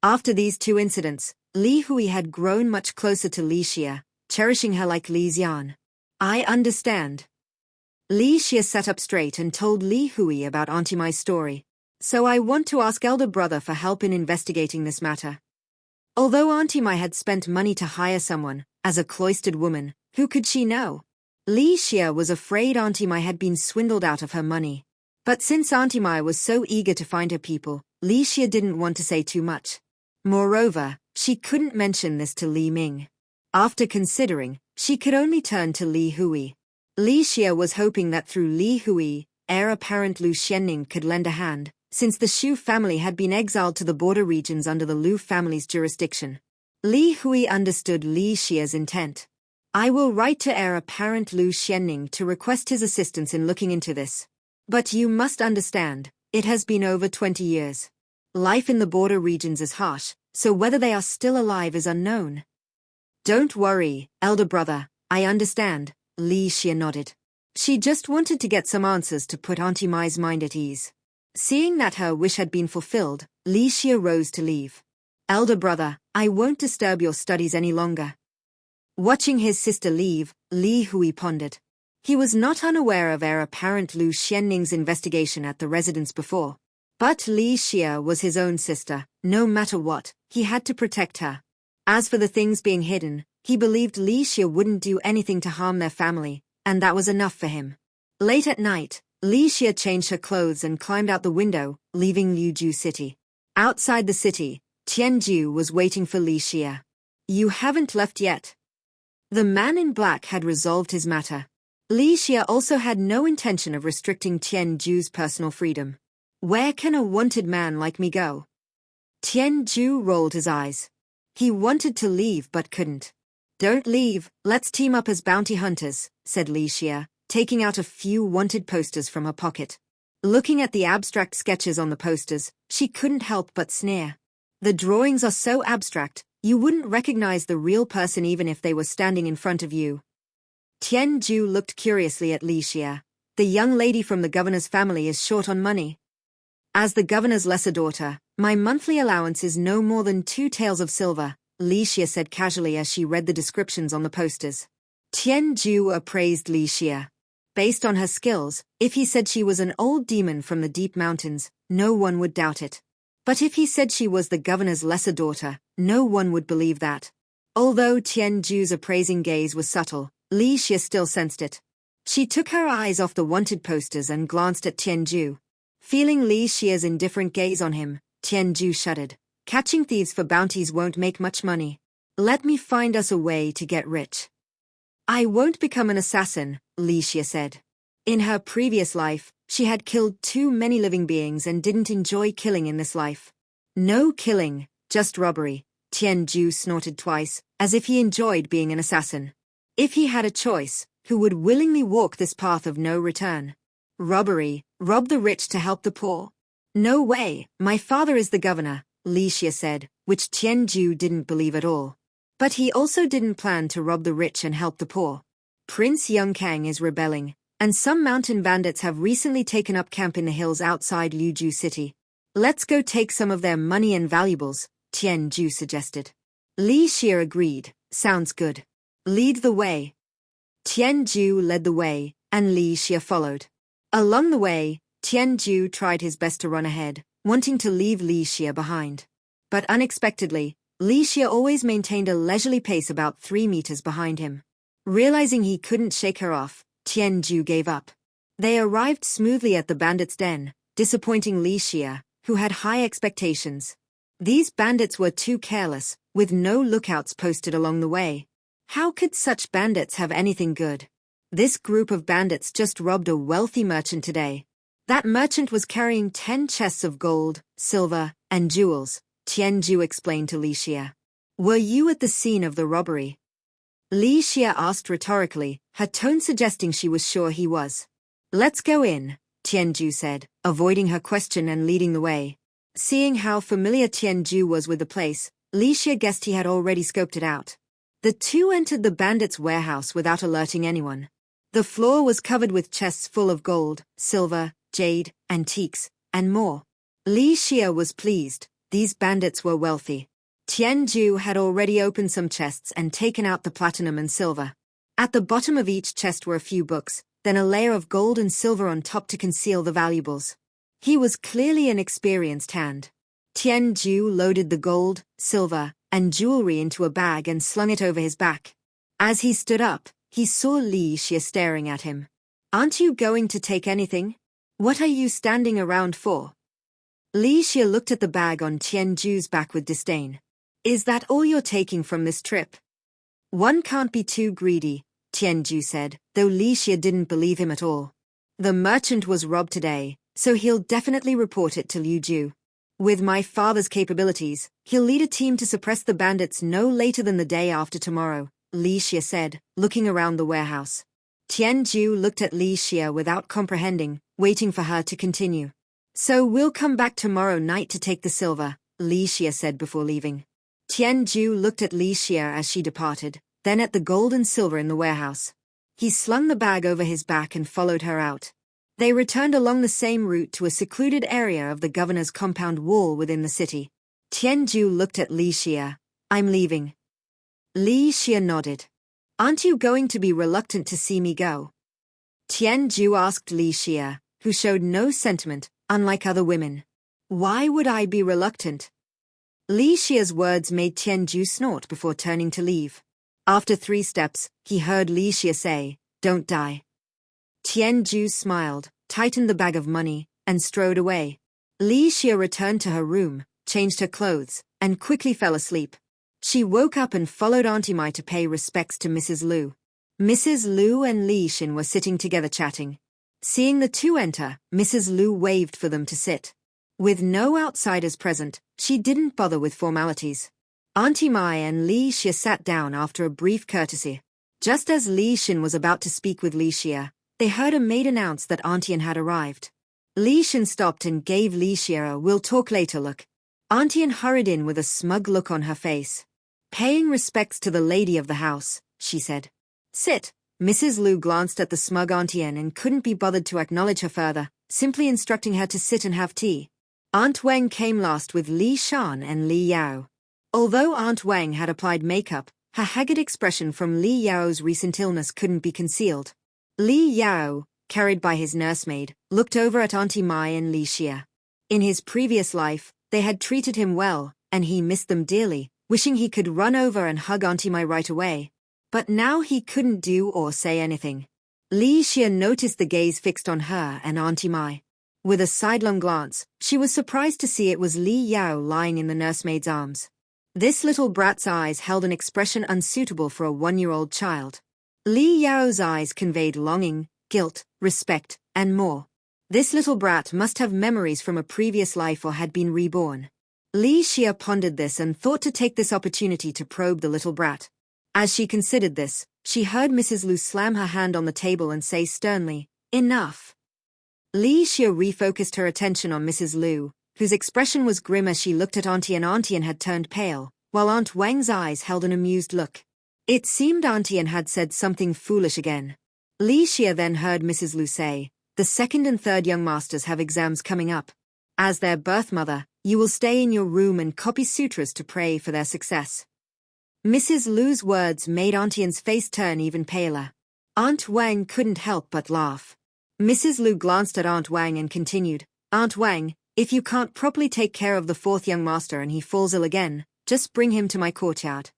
After these 2 incidents, Li Hui had grown much closer to Li Xia, cherishing her like Li Xian. I understand. Li Xia sat up straight and told Li Hui about Auntie Mai's story. So I want to ask elder brother for help in investigating this matter. Although Auntie Mai had spent money to hire someone, as a cloistered woman, who could she know? Li Xia was afraid Auntie Mai had been swindled out of her money. But since Auntie Mai was so eager to find her people, Li Xia didn't want to say too much. Moreover, she couldn't mention this to Li Ming. After considering, she could only turn to Li Hui. Li Xia was hoping that through Li Hui, heir apparent Lu Xianning could lend a hand, since the Shu family had been exiled to the border regions under the Lu family's jurisdiction. Li Hui understood Li Xia's intent. I will write to heir apparent Lu Xianning to request his assistance in looking into this. But you must understand, it has been over 20 years. Life in the border regions is harsh, so whether they are still alive is unknown. Don't worry, elder brother, I understand, Li Xia nodded. She just wanted to get some answers to put Auntie Mai's mind at ease. Seeing that her wish had been fulfilled, Li Xia rose to leave. Elder brother, I won't disturb your studies any longer. Watching his sister leave, Li Hui pondered. He was not unaware of heir apparent Lu Xianning's investigation at the residence before. But Li Xia was his own sister. No matter what, he had to protect her. As for the things being hidden, he believed Li Xia wouldn't do anything to harm their family, and that was enough for him. Late at night, Li Xia changed her clothes and climbed out the window, leaving Liuju City. Outside the city, Tianju was waiting for Li Xia. "You haven't left yet." The man in black had resolved his matter. Li Xia also had no intention of restricting Tianju's personal freedom. "Where can a wanted man like me go?" Tianju rolled his eyes. He wanted to leave but couldn't. "Don't leave, let's team up as bounty hunters," said Li Xia, taking out a few wanted posters from her pocket. Looking at the abstract sketches on the posters, she couldn't help but sneer. "The drawings are so abstract, you wouldn't recognize the real person even if they were standing in front of you." Tianju looked curiously at Li Xia. "The young lady from the governor's family is short on money." "As the governor's lesser daughter, my monthly allowance is no more than 2 taels of silver," Li Xia said casually as she read the descriptions on the posters. Tianju appraised Li Xia. Based on her skills, if he said she was an old demon from the deep mountains, no one would doubt it. But if he said she was the governor's lesser daughter, no one would believe that. Although Tianju's appraising gaze was subtle, Li Xia still sensed it. She took her eyes off the wanted posters and glanced at Tianju. Feeling Li Xia's indifferent gaze on him, Tianju shuddered. "Catching thieves for bounties won't make much money. Let me find us a way to get rich." "I won't become an assassin," Li Xia said. In her previous life, she had killed too many living beings and didn't enjoy killing in this life. "No killing, just robbery," Tianju snorted twice, as if he enjoyed being an assassin. If he had a choice, who would willingly walk this path of no return? Robbery, rob the rich to help the poor? "No way, my father is the governor," Li Xia said, which Tianju didn't believe at all. But he also didn't plan to rob the rich and help the poor. "Prince Yongkang is rebelling, and some mountain bandits have recently taken up camp in the hills outside Liuju City. Let's go take some of their money and valuables," Tianju suggested. Li Xia agreed. "Sounds good. Lead the way." Tianju led the way, and Li Xia followed. Along the way, Tianju tried his best to run ahead, wanting to leave Li Xia behind. But unexpectedly, Li Xia always maintained a leisurely pace about 3 meters behind him. Realizing he couldn't shake her off, Tianju gave up. They arrived smoothly at the bandits' den, disappointing Li Xia, who had high expectations. These bandits were too careless, with no lookouts posted along the way. How could such bandits have anything good? This group of bandits just robbed a wealthy merchant today. That merchant was carrying 10 chests of gold, silver, and jewels, Tianju explained to Li Xia. "Were you at the scene of the robbery?" Li Xia asked rhetorically, her tone suggesting she was sure he was. "Let's go in," Tianju said, avoiding her question and leading the way. Seeing how familiar Tianju was with the place, Li Xia guessed he had already scoped it out. The two entered the bandits' warehouse without alerting anyone. The floor was covered with chests full of gold, silver, jade, antiques, and more. Li Xia was pleased. These bandits were wealthy. Tianju had already opened some chests and taken out the platinum and silver. At the bottom of each chest were a few books, then a layer of gold and silver on top to conceal the valuables. He was clearly an experienced hand. Tianju loaded the gold, silver, and jewelry into a bag and slung it over his back. As he stood up, he saw Li Xia staring at him. "Aren't you going to take anything? What are you standing around for?" Li Xia looked at the bag on Tianju's back with disdain. "Is that all you're taking from this trip?" "One can't be too greedy," Tianju said, though Li Xia didn't believe him at all. "The merchant was robbed today, so he'll definitely report it to Liuju. With my father's capabilities, he'll lead a team to suppress the bandits no later than the day after tomorrow," Li Xia said, looking around the warehouse. Tianju looked at Li Xia without comprehending, waiting for her to continue. "So we'll come back tomorrow night to take the silver," Li Xia said before leaving. Tianju looked at Li Xia as she departed, then at the gold and silver in the warehouse. He slung the bag over his back and followed her out. They returned along the same route to a secluded area of the governor's compound wall within the city. Tianju looked at Li Xia. "I'm leaving." Li Xia nodded. "Aren't you going to be reluctant to see me go?" Tianju asked Li Xia, who showed no sentiment, unlike other women. Why would I be reluctant? Li Xia's words made Tianju snort before turning to leave. After 3 steps, he heard Li Xia say, "Don't die." Tianju smiled, tightened the bag of money, and strode away. Li Xia returned to her room, changed her clothes, and quickly fell asleep. She woke up and followed Auntie Mai to pay respects to Mrs. Lu. Mrs. Lu and Li Xin were sitting together chatting. Seeing the two enter, Mrs. Lu waved for them to sit. With no outsiders present, she didn't bother with formalities. Auntie Mai and Li Xia sat down after a brief courtesy. Just as Li Xin was about to speak with Li Xia, they heard a maid announce that Auntie had arrived. Li Xin stopped and gave Li Xia a "we'll talk later" look. Auntie hurried in with a smug look on her face. "Paying respects to the lady of the house," she said. "Sit." Mrs. Lu glanced at the smug Auntie and couldn't be bothered to acknowledge her further, simply instructing her to sit and have tea. Aunt Wang came last with Li Shan and Li Yao. Although Aunt Wang had applied makeup, her haggard expression from Li Yao's recent illness couldn't be concealed. Li Yao, carried by his nursemaid, looked over at Auntie Mai and Li Xia. In his previous life, they had treated him well, and he missed them dearly, wishing he could run over and hug Auntie Mai right away. But now he couldn't do or say anything. Li Xia noticed the gaze fixed on her and Auntie Mai. With a sidelong glance, she was surprised to see it was Li Yao lying in the nursemaid's arms. This little brat's eyes held an expression unsuitable for a 1-year-old child. Li Yao's eyes conveyed longing, guilt, respect, and more. This little brat must have memories from a previous life or had been reborn. Li Xia pondered this and thought to take this opportunity to probe the little brat. As she considered this, she heard Mrs. Lu slam her hand on the table and say sternly, "Enough." Li Xia refocused her attention on Mrs. Lu, whose expression was grim as she looked at Auntie and had turned pale, while Aunt Wang's eyes held an amused look. It seemed Auntie had said something foolish again. Li Xia then heard Mrs. Lu say, "The 2nd and 3rd young masters have exams coming up. As their birth mother, you will stay in your room and copy sutras to pray for their success." Mrs. Lu's words made Auntie's face turn even paler. Aunt Wang couldn't help but laugh. Mrs. Lu glanced at Aunt Wang and continued, "Aunt Wang, if you can't properly take care of the 4th young master and he falls ill again, just bring him to my courtyard."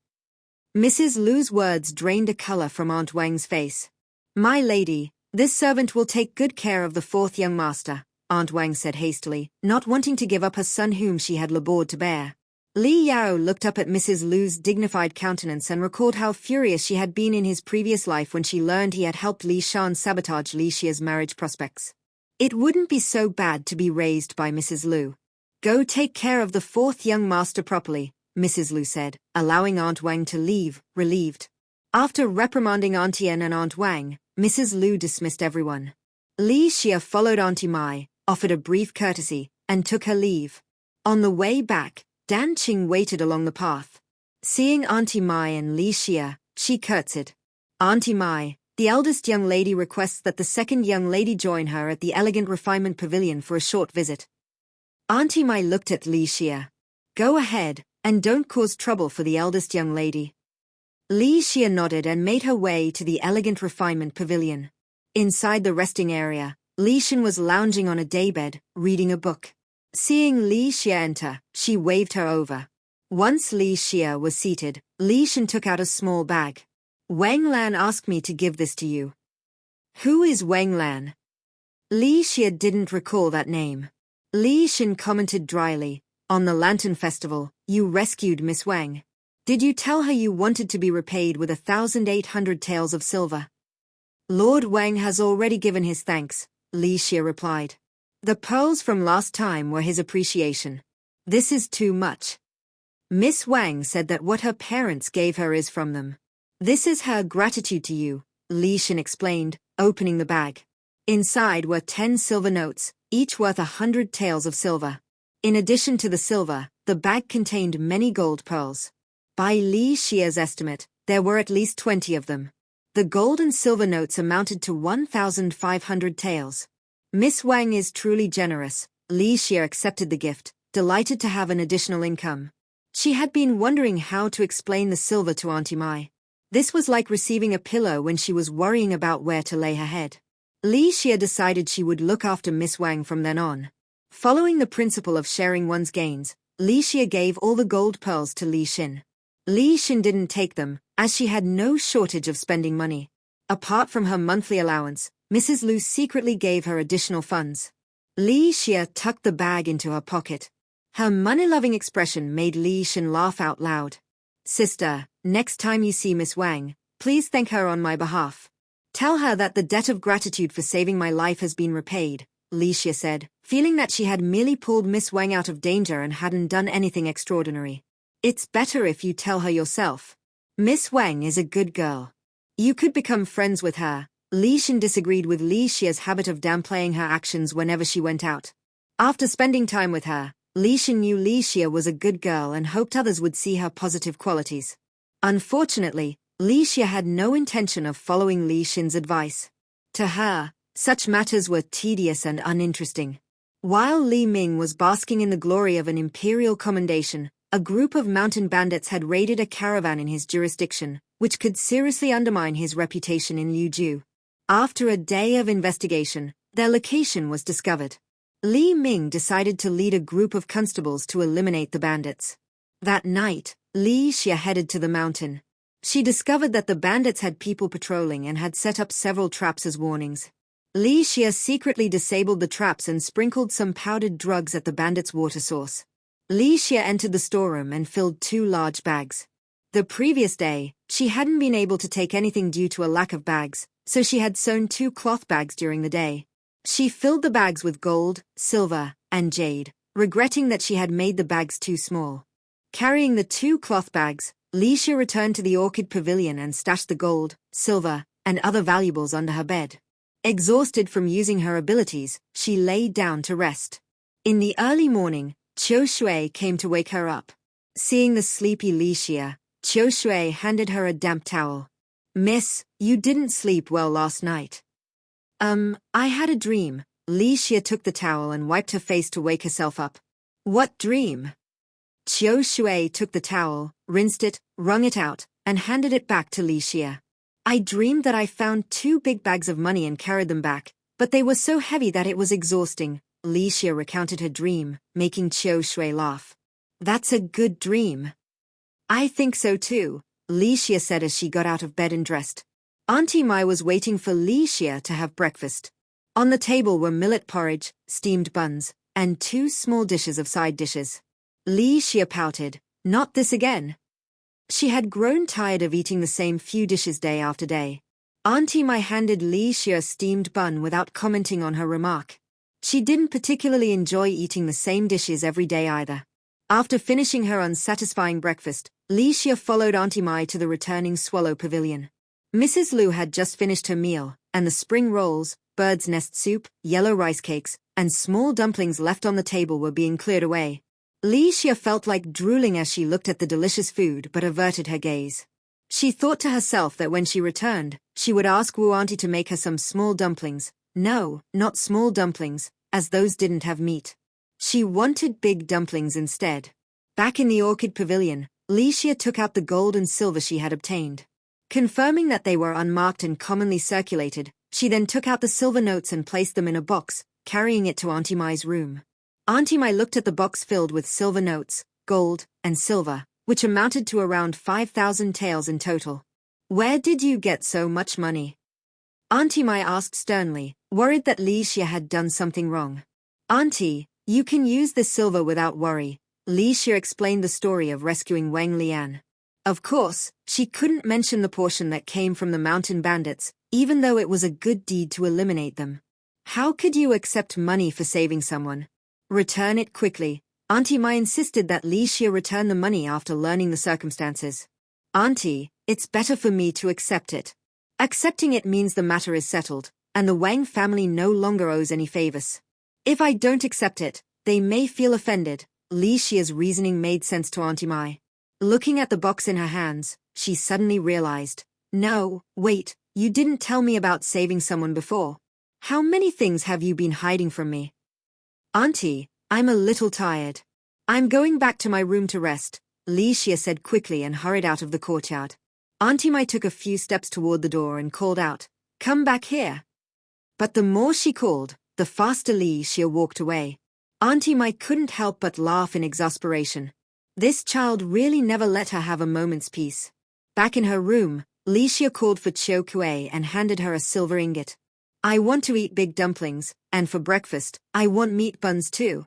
Mrs. Lu's words drained a color from Aunt Wang's face. "My lady, this servant will take good care of the 4th young master," Aunt Wang said hastily, not wanting to give up her son whom she had labored to bear. Li Yao looked up at Mrs. Lu's dignified countenance and recalled how furious she had been in his previous life when she learned he had helped Li Shan sabotage Li Xia's marriage prospects. It wouldn't be so bad to be raised by Mrs. Lu. "Go take care of the 4th young master properly," Mrs. Lu said, allowing Aunt Wang to leave, relieved. After reprimanding Auntie and Aunt Wang, Mrs. Lu dismissed everyone. Li Xia followed Auntie Mai, offered a brief courtesy, and took her leave. On the way back, Dan Qing waited along the path. Seeing Auntie Mai and Li Xia, she curtsied. "Auntie Mai, the eldest young lady requests that the 2nd young lady join her at the Elegant Refinement Pavilion for a short visit." Auntie Mai looked at Li Xia. "Go ahead, and don't cause trouble for the eldest young lady." Li Xia nodded and made her way to the Elegant Refinement Pavilion. Inside the resting area, Li Xin was lounging on a daybed, reading a book. Seeing Li Xia enter, she waved her over. Once Li Xia was seated, Li Xin took out a small bag. "Wang Lan asked me to give this to you." "Who is Wang Lan?" Li Xia didn't recall that name. Li Xin commented dryly, "On the Lantern Festival, you rescued Miss Wang. Did you tell her you wanted to be repaid with 1,800 taels of silver?" "Lord Wang has already given his thanks," Li Xia replied. "The pearls from last time were his appreciation. This is too much." Miss Wang said that what her parents gave her is from them. "This is her gratitude to you," Li Xin explained, opening the bag. Inside were 10 silver notes, each worth 100 taels of silver. In addition to the silver, the bag contained many gold pearls. By Li Xia's estimate, there were at least 20 of them. The gold and silver notes amounted to 1,500 taels. "Miss Wang is truly generous." Li Xia accepted the gift, delighted to have an additional income. She had been wondering how to explain the silver to Auntie Mai. This was like receiving a pillow when she was worrying about where to lay her head. Li Xia decided she would look after Miss Wang from then on. Following the principle of sharing one's gains, Li Xia gave all the gold pearls to Li Xin. Li Xin didn't take them, as she had no shortage of spending money. Apart from her monthly allowance, Mrs. Lu secretly gave her additional funds. Li Xia tucked the bag into her pocket. Her money-loving expression made Li Xin laugh out loud. Sister, next time you see Miss Wang, please thank her on my behalf. Tell her that the debt of gratitude for saving my life has been repaid, Li Xia said, feeling that she had merely pulled Miss Wang out of danger and hadn't done anything extraordinary. It's better if you tell her yourself. Miss Wang is a good girl. You could become friends with her. Li Xin disagreed with Li Xia's habit of downplaying her actions whenever she went out. After spending time with her, Li Xin knew Li Xia was a good girl and hoped others would see her positive qualities. Unfortunately, Li Xia had no intention of following Li Xin's advice. To her, such matters were tedious and uninteresting. While Li Ming was basking in the glory of an imperial commendation, a group of mountain bandits had raided a caravan in his jurisdiction, which could seriously undermine his reputation in Liuju. After a day of investigation, their location was discovered. Li Ming decided to lead a group of constables to eliminate the bandits. That night, Li Xia headed to the mountain. She discovered that the bandits had people patrolling and had set up several traps as warnings. Li Xia secretly disabled the traps and sprinkled some powdered drugs at the bandits' water source. Li Xia entered the storeroom and filled 2 large bags. The previous day, she hadn't been able to take anything due to a lack of bags, so she had sewn 2 cloth bags during the day. She filled the bags with gold, silver, and jade, regretting that she had made the bags too small. Carrying the 2 cloth bags, Li Xia returned to the orchid pavilion and stashed the gold, silver, and other valuables under her bed. Exhausted from using her abilities, she lay down to rest. In the early morning, Qiu Shui came to wake her up. Seeing the sleepy Li Xia, Qiu Shui handed her a damp towel. Miss, you didn't sleep well last night. I had a dream. Li Xia took the towel and wiped her face to wake herself up. What dream? Qiu Shui took the towel, rinsed it, wrung it out, and handed it back to Li Xia. I dreamed that I found 2 big bags of money and carried them back, but they were so heavy that it was exhausting. Li Xia recounted her dream, making Qiu Shui laugh. That's a good dream. I think so too, Li Xia said as she got out of bed and dressed. Auntie Mai was waiting for Li Xia to have breakfast. On the table were millet porridge, steamed buns, and 2 small dishes of side dishes. Li Xia pouted, not this again. She had grown tired of eating the same few dishes day after day. Auntie Mai handed Li Xia a steamed bun without commenting on her remark. She didn't particularly enjoy eating the same dishes every day either. After finishing her unsatisfying breakfast, Li Xia followed Auntie Mai to the returning swallow pavilion. Mrs. Lu had just finished her meal, and the spring rolls, bird's nest soup, yellow rice cakes, and small dumplings left on the table were being cleared away. Li Xia felt like drooling as she looked at the delicious food but averted her gaze. She thought to herself that when she returned, she would ask Wu Auntie to make her some small dumplings. No, not small dumplings, as those didn't have meat. She wanted big dumplings instead. Back in the orchid pavilion, Li Xia took out the gold and silver she had obtained. Confirming that they were unmarked and commonly circulated, she then took out the silver notes and placed them in a box, carrying it to Auntie Mai's room. Auntie Mai looked at the box filled with silver notes, gold, and silver, which amounted to around 5,000 taels in total. Where did you get so much money? Auntie Mai asked sternly, worried that Li Xia had done something wrong. Auntie, you can use this silver without worry. Li Xia explained the story of rescuing Wang Lian. Of course, she couldn't mention the portion that came from the mountain bandits, even though it was a good deed to eliminate them. How could you accept money for saving someone? Return it quickly. Auntie Mai insisted that Li Xia return the money after learning the circumstances. Auntie, it's better for me to accept it. Accepting it means the matter is settled, and the Wang family no longer owes any favors. If I don't accept it, they may feel offended. Li Xia's reasoning made sense to Auntie Mai. Looking at the box in her hands, she suddenly realized. No, wait, you didn't tell me about saving someone before. How many things have you been hiding from me? Auntie, I'm a little tired. I'm going back to my room to rest, Li Xia said quickly and hurried out of the courtyard. Auntie Mai took a few steps toward the door and called out, come back here. But the more she called, the faster Li Xia walked away. Auntie Mai couldn't help but laugh in exasperation. This child really never let her have a moment's peace. Back in her room, Licia called for Chiu Kuei and handed her a silver ingot. I want to eat big dumplings, and for breakfast, I want meat buns too.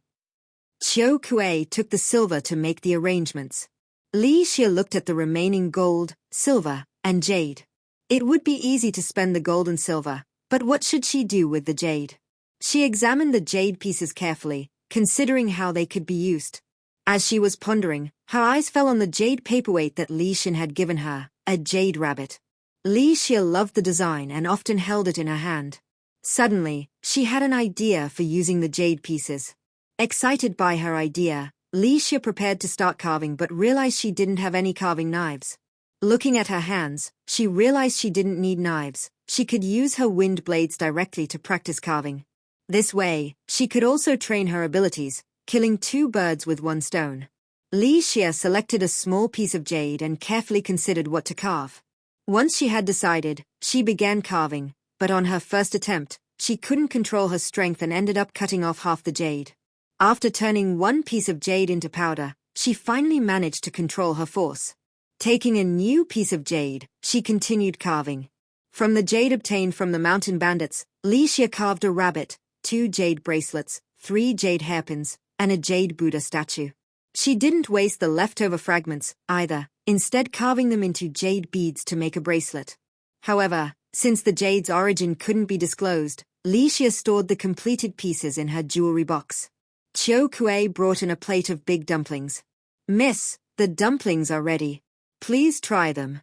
Chiu Kuei took the silver to make the arrangements. Licia looked at the remaining gold, silver, and jade. It would be easy to spend the gold and silver, but what should she do with the jade? She examined the jade pieces carefully, considering how they could be used. As she was pondering, her eyes fell on the jade paperweight that Li Xin had given her, a jade rabbit. Licia loved the design and often held it in her hand. Suddenly, she had an idea for using the jade pieces. Excited by her idea, Licia prepared to start carving but realized she didn't have any carving knives. Looking at her hands, she realized she didn't need knives. She could use her wind blades directly to practice carving. This way, she could also train her abilities, killing 2 birds with 1 stone. Licia selected a small piece of jade and carefully considered what to carve. Once she had decided, she began carving, but on her first attempt, she couldn't control her strength and ended up cutting off half the jade. After turning 1 piece of jade into powder, she finally managed to control her force. Taking a new piece of jade, she continued carving. From the jade obtained from the mountain bandits, Licia carved a rabbit, 2 jade bracelets, 3 jade hairpins, and a jade Buddha statue. She didn't waste the leftover fragments, either, instead carving them into jade beads to make a bracelet. However, since the jade's origin couldn't be disclosed, Licia stored the completed pieces in her jewelry box. Chiu Kuei brought in a plate of big dumplings. Miss, the dumplings are ready. Please try them.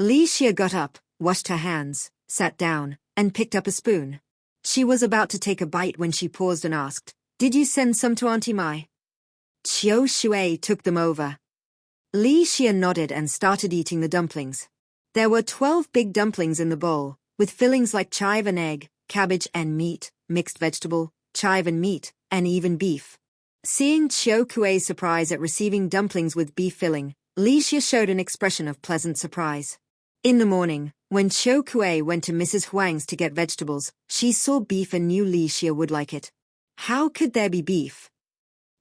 Licia got up, washed her hands, sat down, and picked up a spoon. She was about to take a bite when she paused and asked, "Did you send some to Auntie Mai?" Chiu Shui took them over. Licia nodded and started eating the dumplings. There were 12 big dumplings in the bowl, with fillings like chive and egg, cabbage and meat, mixed vegetable, chive and meat, and even beef. Seeing Chiu Kuei's surprise at receiving dumplings with beef filling, Licia showed an expression of pleasant surprise. In the morning, when Chiu Kuei went to Mrs. Huang's to get vegetables, she saw beef and knew Licia would like it. How could there be beef?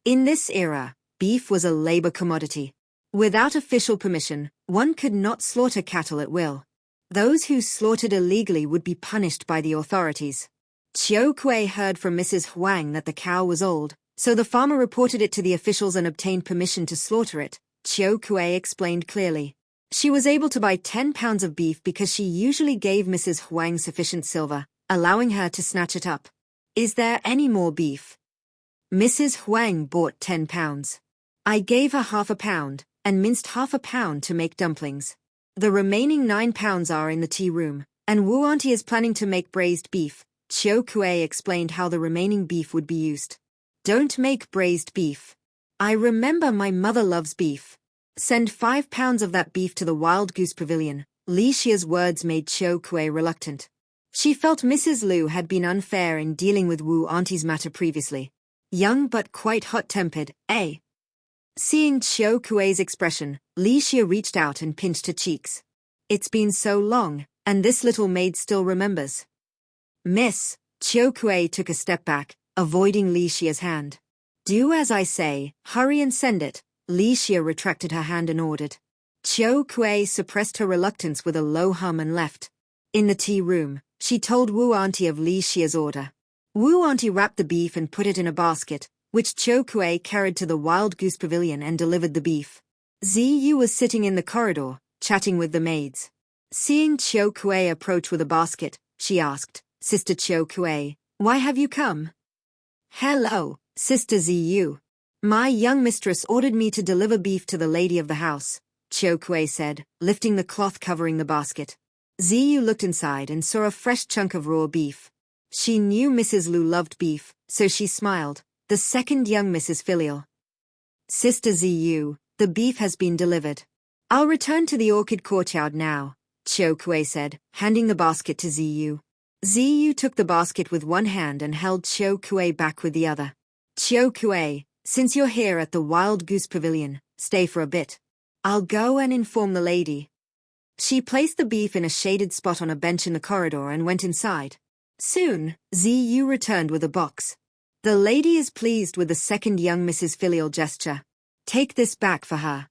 In this era, beef was a labor commodity. Without official permission, one could not slaughter cattle at will. Those who slaughtered illegally would be punished by the authorities. Chiu Kuei heard from Mrs. Huang that the cow was old, so the farmer reported it to the officials and obtained permission to slaughter it. Chiu Kuei explained clearly. She was able to buy 10 pounds of beef because she usually gave Mrs. Huang sufficient silver, allowing her to snatch it up. Is there any more beef? Mrs. Huang bought 10 pounds. I gave her half a pound, and minced half a pound to make dumplings. The remaining 9 pounds are in the tea room, and Wu Auntie is planning to make braised beef. Chiu Kuei explained how the remaining beef would be used. Don't make braised beef. I remember my mother loves beef. Send 5 pounds of that beef to the Wild Goose Pavilion. Licia's words made Chiu Kuei reluctant. She felt Mrs. Liu had been unfair in dealing with Wu Auntie's matter previously. Young but quite hot-tempered, eh? Seeing Chiu Kuei's expression, Licia reached out and pinched her cheeks. It's been so long, and this little maid still remembers. Miss, Chiu Kuei took a step back, avoiding Licia's hand. Do as I say, hurry and send it. Licia retracted her hand and ordered. Chiu Kuei suppressed her reluctance with a low hum and left. In the tea room, she told Wu Auntie of Licia's order. Wu Auntie wrapped the beef and put it in a basket, which Chiu Kuei carried to the Wild Goose Pavilion and delivered the beef. Ziyu was sitting in the corridor, chatting with the maids. Seeing Chiu Kuei approach with a basket, she asked, Sister Chiu Kuei, why have you come? Hello, Sister Ziyu. My young mistress ordered me to deliver beef to the lady of the house, Chiu Kuei said, lifting the cloth covering the basket. Ziyu looked inside and saw a fresh chunk of raw beef. She knew Mrs. Liu loved beef, so she smiled, the second young Mrs. Filial. Sister Ziyu, the beef has been delivered. I'll return to the orchid courtyard now, Chiu Kuei said, handing the basket to Ziyu. Ziyu took the basket with one hand and held Chiu Kuei back with the other. Chiu Kuei, since you're here at the Wild Goose Pavilion, stay for a bit. I'll go and inform the lady. She placed the beef in a shaded spot on a bench in the corridor and went inside. Soon, Ziyu returned with a box. The lady is pleased with the second young Mrs. Filial gesture. Take this back for her.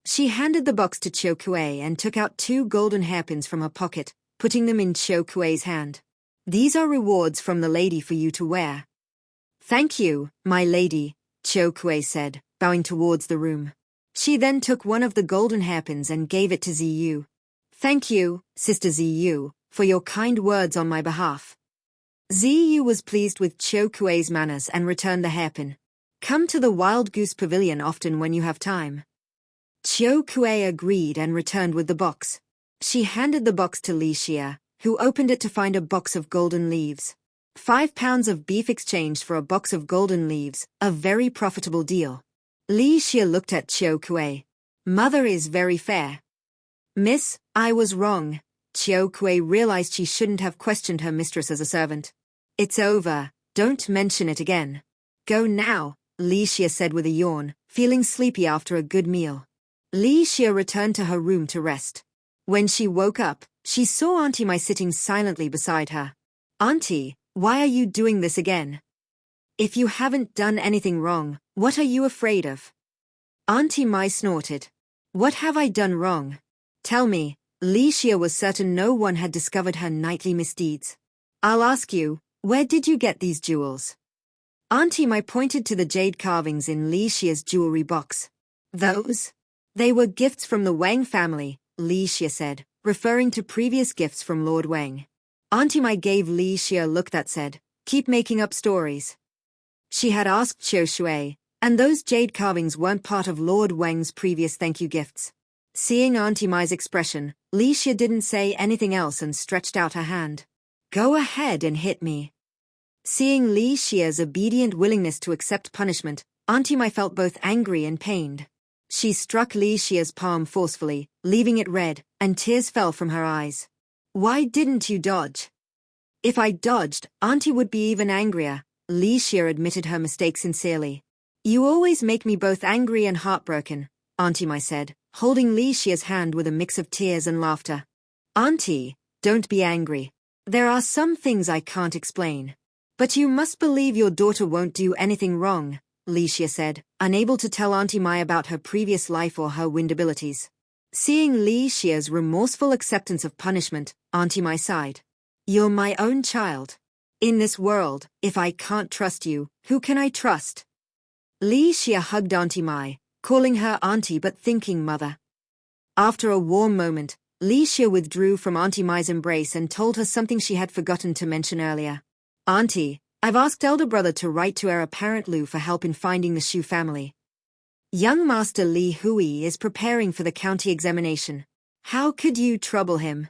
She handed the box to Cho Kue and took out 2 golden hairpins from her pocket, putting them in Cho Kue's hand. These are rewards from the lady for you to wear. Thank you, my lady, Cho Kue said, bowing towards the room. She then took one of the golden hairpins and gave it to Ziyu. Thank you, Sister Ziyu, for your kind words on my behalf. Ziyu was pleased with Cho Kue's manners and returned the hairpin. Come to the Wild Goose Pavilion often when you have time. Cho Kue agreed and returned with the box. She handed the box to Li Xia, who opened it to find a box of golden leaves. 5 pounds of beef exchanged for a box of golden leaves, a very profitable deal. Li Xia looked at Cho Kue. Mother is very fair. Miss, I was wrong. Cho Kue realized she shouldn't have questioned her mistress as a servant. It's over, don't mention it again. Go now, Li Xia said with a yawn, feeling sleepy after a good meal. Li Xia returned to her room to rest. When she woke up, she saw Auntie Mai sitting silently beside her. Auntie, why are you doing this again? If you haven't done anything wrong, what are you afraid of? Auntie Mai snorted. What have I done wrong? Tell me. Li Xia was certain no one had discovered her nightly misdeeds. I'll ask you, where did you get these jewels? Auntie Mai pointed to the jade carvings in Li Xia's jewelry box. Those? They were gifts from the Wang family, Li Xia said, referring to previous gifts from Lord Wang. Auntie Mai gave Li Xia a look that said, keep making up stories. She had asked Xiao Shui, and those jade carvings weren't part of Lord Wang's previous thank you gifts. Seeing Auntie Mai's expression, Li Xia didn't say anything else and stretched out her hand. Go ahead and hit me. Seeing Li Xia's obedient willingness to accept punishment, Auntie Mai felt both angry and pained. She struck Li Xia's palm forcefully, leaving it red, and tears fell from her eyes. Why didn't you dodge? If I dodged, Auntie would be even angrier. Li Xia admitted her mistake sincerely. You always make me both angry and heartbroken, Auntie Mai said, holding Li Xia's hand with a mix of tears and laughter. Auntie, don't be angry. There are some things I can't explain. But you must believe your daughter won't do anything wrong, Li Xia said, unable to tell Auntie Mai about her previous life or her wind abilities. Seeing Li Xia's remorseful acceptance of punishment, Auntie Mai sighed. You're my own child. In this world, if I can't trust you, who can I trust? Li Xia hugged Auntie Mai, calling her auntie but thinking mother. After a warm moment, Li Xia withdrew from Auntie Mai's embrace and told her something she had forgotten to mention earlier. Auntie, I've asked elder brother to write to heir apparent Lu for help in finding the Shu family. Young Master Li Hui is preparing for the county examination. How could you trouble him?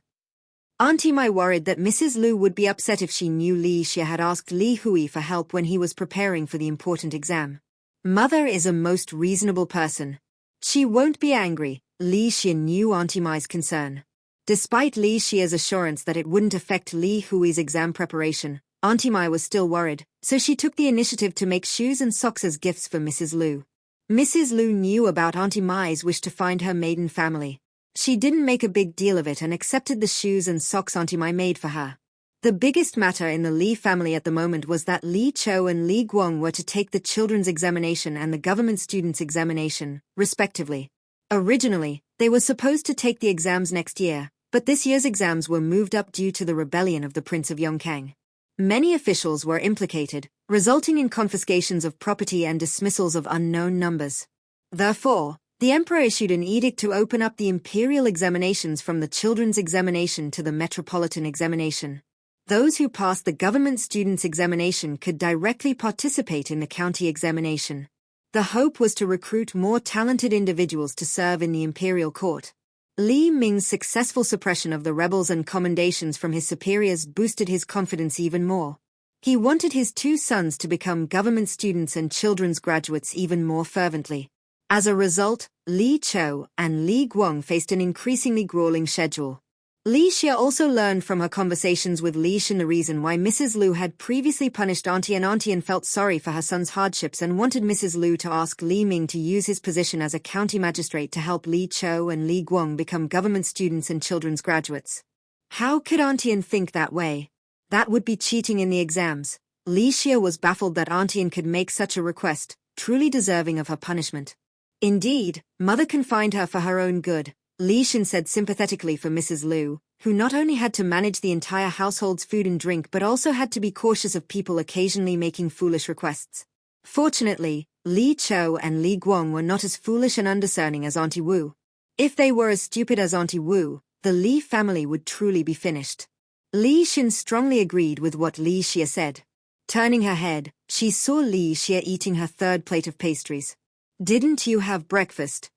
Auntie Mai worried that Mrs. Lu would be upset if she knew Li Xia had asked Li Hui for help when he was preparing for the important exam. Mother is a most reasonable person. She won't be angry, Li Xia knew Auntie Mai's concern. Despite Li Xia's assurance that it wouldn't affect Li Hui's exam preparation, Auntie Mai was still worried, so she took the initiative to make shoes and socks as gifts for Mrs. Lu. Mrs. Lu knew about Auntie Mai's wish to find her maiden family. She didn't make a big deal of it and accepted the shoes and socks Auntie Mai made for her. The biggest matter in the Li family at the moment was that Li Chou and Li Guang were to take the children's examination and the government students' examination, respectively. Originally, they were supposed to take the exams next year, but this year's exams were moved up due to the rebellion of the Prince of Yongkang. Many officials were implicated, resulting in confiscations of property and dismissals of unknown numbers. Therefore, the emperor issued an edict to open up the imperial examinations from the children's examination to the metropolitan examination. Those who passed the government students' examination could directly participate in the county examination. The hope was to recruit more talented individuals to serve in the imperial court. Li Ming's successful suppression of the rebels and commendations from his superiors boosted his confidence even more. He wanted his 2 sons to become government students and children's graduates even more fervently. As a result, Li Chou and Li Guang faced an increasingly grueling schedule. Li Xia also learned from her conversations with Li Shen the reason why Mrs. Lu had previously punished Auntie and felt sorry for her son's hardships and wanted Mrs. Lu to ask Li Ming to use his position as a county magistrate to help Li Chou and Li Guang become government students and children's graduates. How could Auntie think that way? That would be cheating in the exams, Li Xia was baffled that Auntie An could make such a request, truly deserving of her punishment. Indeed, Mother confined her for her own good, Li Xin said sympathetically for Mrs. Lu, who not only had to manage the entire household's food and drink but also had to be cautious of people occasionally making foolish requests. Fortunately, Li Chou and Li Guang were not as foolish and undiscerning as Auntie Wu. If they were as stupid as Auntie Wu, the Li family would truly be finished. Li Xin strongly agreed with what Li Xia said. Turning her head, she saw Li Xia eating her third plate of pastries. "Didn't you have breakfast?"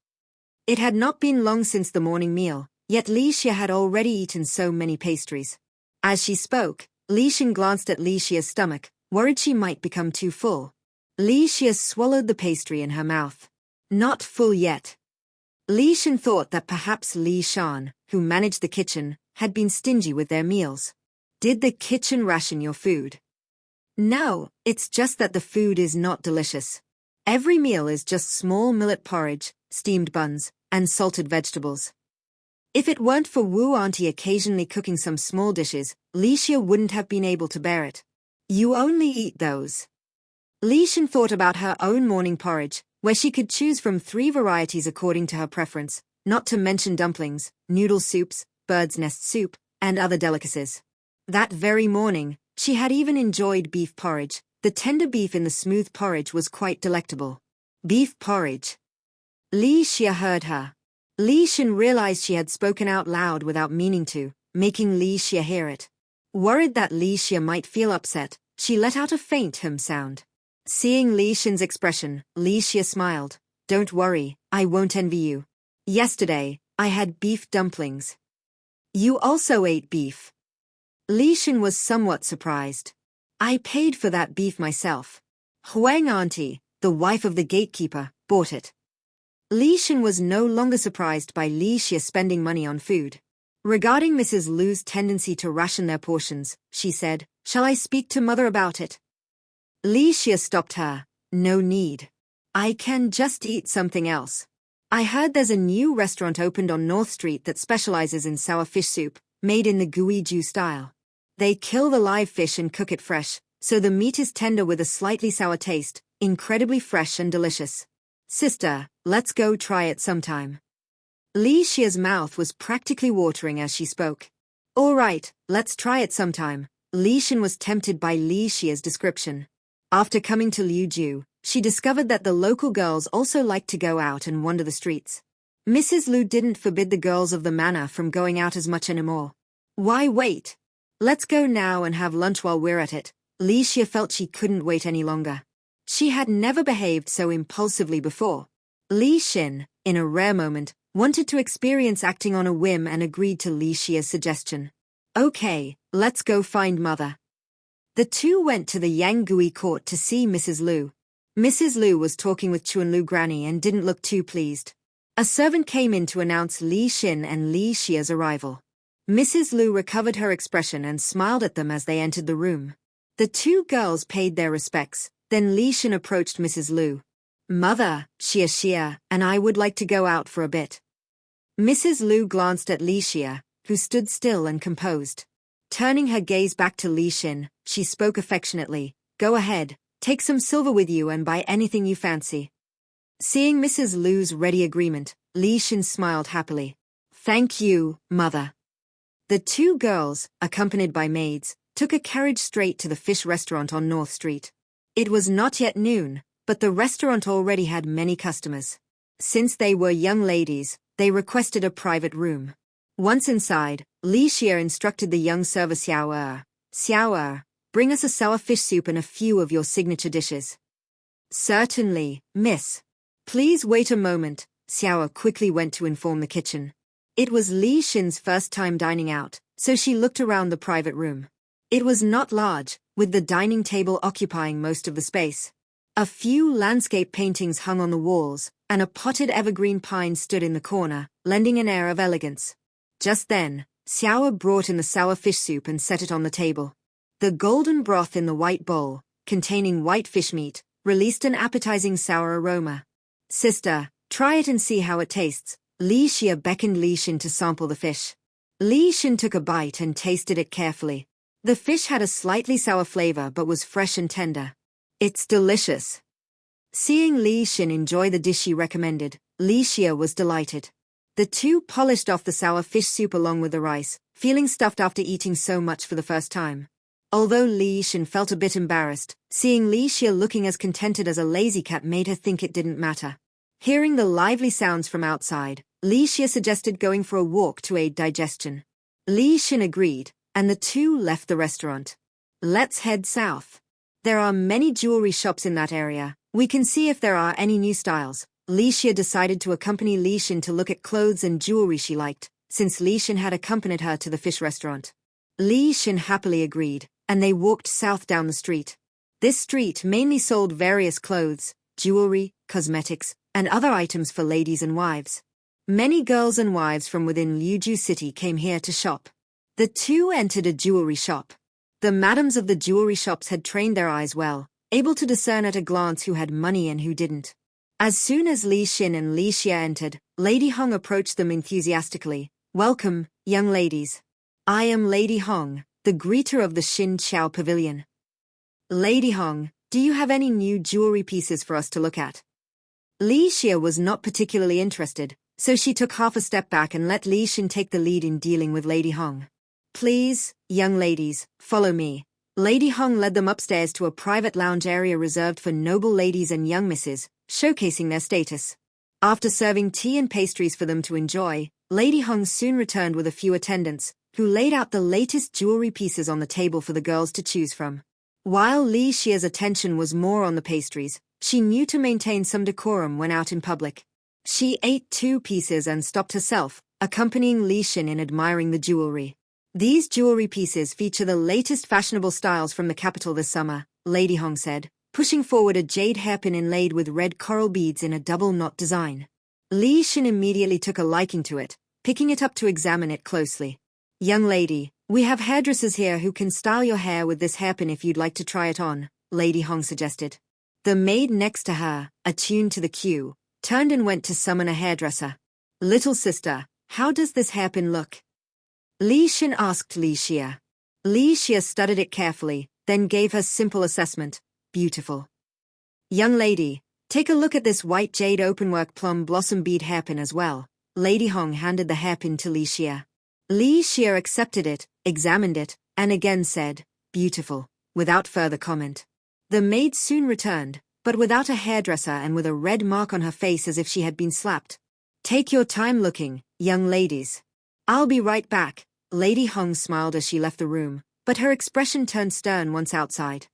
It had not been long since the morning meal, yet Li Xia had already eaten so many pastries. As she spoke, Li Xin glanced at Li Xia's stomach, worried she might become too full. Li Xia swallowed the pastry in her mouth. Not full yet. Li Xin thought that perhaps Li Shan, who managed the kitchen, had been stingy with their meals. "Did the kitchen ration your food?" "No, it's just that the food is not delicious. Every meal is just small millet porridge, steamed buns, and salted vegetables." If it weren't for Wu Auntie occasionally cooking some small dishes, Li Xia wouldn't have been able to bear it. "You only eat those." Li Xin thought about her own morning porridge, where she could choose from 3 varieties according to her preference, not to mention dumplings, noodle soups, bird's nest soup, and other delicacies. That very morning, she had even enjoyed beef porridge. The tender beef in the smooth porridge was quite delectable. Beef porridge. Li Xia heard her. Li Xin realized she had spoken out loud without meaning to, making Li Xia hear it. Worried that Li Xia might feel upset, she let out a faint hum sound. Seeing Li Xin's expression, Li Xia smiled. "Don't worry, I won't envy you. Yesterday, I had beef dumplings." "You also ate beef?" Li Xin was somewhat surprised. "I paid for that beef myself. Huang Auntie, the wife of the gatekeeper, bought it." Li Xin was no longer surprised by Li Xia spending money on food. Regarding Mrs. Lu's tendency to ration their portions, she said, "Shall I speak to Mother about it?" Li Xia stopped her. "No need. I can just eat something else. I heard there's a new restaurant opened on North Street that specializes in sour fish soup, made in the Guizhou style. They kill the live fish and cook it fresh, so the meat is tender with a slightly sour taste, incredibly fresh and delicious. Sister, let's go try it sometime." Li Xia's mouth was practically watering as she spoke. "All right, let's try it sometime." Li Xin was tempted by Li Xia's description. After coming to Liujiu, she discovered that the local girls also liked to go out and wander the streets. Mrs. Lu didn't forbid the girls of the manor from going out as much anymore. "Why wait? Let's go now and have lunch while we're at it." Li Xia felt she couldn't wait any longer. She had never behaved so impulsively before. Li Xin, in a rare moment, wanted to experience acting on a whim and agreed to Li Xia's suggestion. "Okay, let's go find Mother." The two went to the Yanggui court to see Mrs. Lu. Mrs. Lu was talking with Chuanlu Granny and didn't look too pleased. A servant came in to announce Li Xin and Li Xia's arrival. Mrs. Lu recovered her expression and smiled at them as they entered the room. The two girls paid their respects, then Li Xin approached Mrs. Lu. "Mother, Xia and I would like to go out for a bit." Mrs. Lu glanced at Li Xia, who stood still and composed. Turning her gaze back to Li Xin, she spoke affectionately. "Go ahead, take some silver with you and buy anything you fancy." Seeing Mrs. Lu's ready agreement, Li Xin smiled happily. "Thank you, Mother." The two girls, accompanied by maids, took a carriage straight to the fish restaurant on North Street. It was not yet noon, but the restaurant already had many customers. Since they were young ladies, they requested a private room. Once inside, Li Xia instructed the young server Xiao, bring us a sour fish soup and a few of your signature dishes." "Certainly, miss." "Please wait a moment," Xiao quickly went to inform the kitchen. It was Li Xin's first time dining out, so she looked around the private room. It was not large, with the dining table occupying most of the space. A few landscape paintings hung on the walls, and a potted evergreen pine stood in the corner, lending an air of elegance. Just then, Xiao brought in the sour fish soup and set it on the table. The golden broth in the white bowl, containing white fish meat, released an appetizing sour aroma. "Sister, try it and see how it tastes." Li Xia beckoned Li Xin to sample the fish. Li Xin took a bite and tasted it carefully. The fish had a slightly sour flavor but was fresh and tender. It's delicious. Seeing Li Xin enjoy the dish she recommended, Li Xia was delighted. The two polished off the sour fish soup along with the rice, feeling stuffed after eating so much for the first time. Although Li Xin felt a bit embarrassed, seeing Li Xia looking as contented as a lazy cat made her think it didn't matter. Hearing the lively sounds from outside, Li Xia suggested going for a walk to aid digestion. Li Xin agreed, and the two left the restaurant. Let's head south. There are many jewelry shops in that area. We can see if there are any new styles. Li Xia decided to accompany Li Xin to look at clothes and jewelry she liked, since Li Xin had accompanied her to the fish restaurant. Li Xin happily agreed, and they walked south down the street. This street mainly sold various clothes, jewelry, cosmetics, and other items for ladies and wives. Many girls and wives from within Liuju city came here to shop. The two entered a jewelry shop. The madams of the jewelry shops had trained their eyes well, able to discern at a glance who had money and who didn't. As soon as Li Xin and Li Xia entered, Lady Hong approached them enthusiastically. "Welcome, young ladies. I am Lady Hong, the greeter of the Xin Chao Pavilion. Lady Hong, do you have any new jewelry pieces for us to look at?" Li Xia was not particularly interested, so she took half a step back and let Li Xin take the lead in dealing with Lady Hong. "Please, young ladies, follow me." Lady Hong led them upstairs to a private lounge area reserved for noble ladies and young misses, showcasing their status. After serving tea and pastries for them to enjoy, Lady Hong soon returned with a few attendants, who laid out the latest jewelry pieces on the table for the girls to choose from. While Li Xia's attention was more on the pastries, she knew to maintain some decorum when out in public. She ate 2 pieces and stopped herself, accompanying Li Xin in admiring the jewelry. "These jewelry pieces feature the latest fashionable styles from the capital this summer," Lady Hong said, pushing forward a jade hairpin inlaid with red coral beads in a double knot design. Li Xin immediately took a liking to it, picking it up to examine it closely. "Young lady, we have hairdressers here who can style your hair with this hairpin if you'd like to try it on," Lady Hong suggested. The maid next to her, attuned to the cue, turned and went to summon a hairdresser. "Little sister, how does this hairpin look?" Li Xin asked Li Xia. Li Xia studied it carefully, then gave her simple assessment. "Beautiful." "Young lady, take a look at this white jade openwork plum blossom bead hairpin as well." Lady Hong handed the hairpin to Li Xia. Li Xia accepted it, examined it, and again said, "Beautiful," without further comment. The maid soon returned, but without a hairdresser and with a red mark on her face as if she had been slapped. "Take your time looking, young ladies. I'll be right back." Lady Hong smiled as she left the room, but her expression turned stern once outside.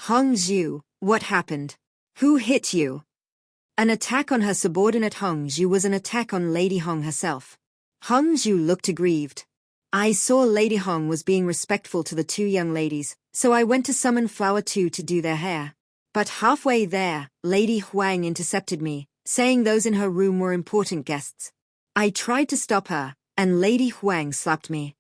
"Hong Zhu, what happened? Who hit you?" An attack on her subordinate Hong Zhu was an attack on Lady Hong herself. Hong Zhu looked aggrieved. "I saw Lady Hong was being respectful to the 2 young ladies, so I went to summon Flower 2 to do their hair. But halfway there, Lady Huang intercepted me, saying those in her room were important guests. I tried to stop her, and Lady Huang slapped me."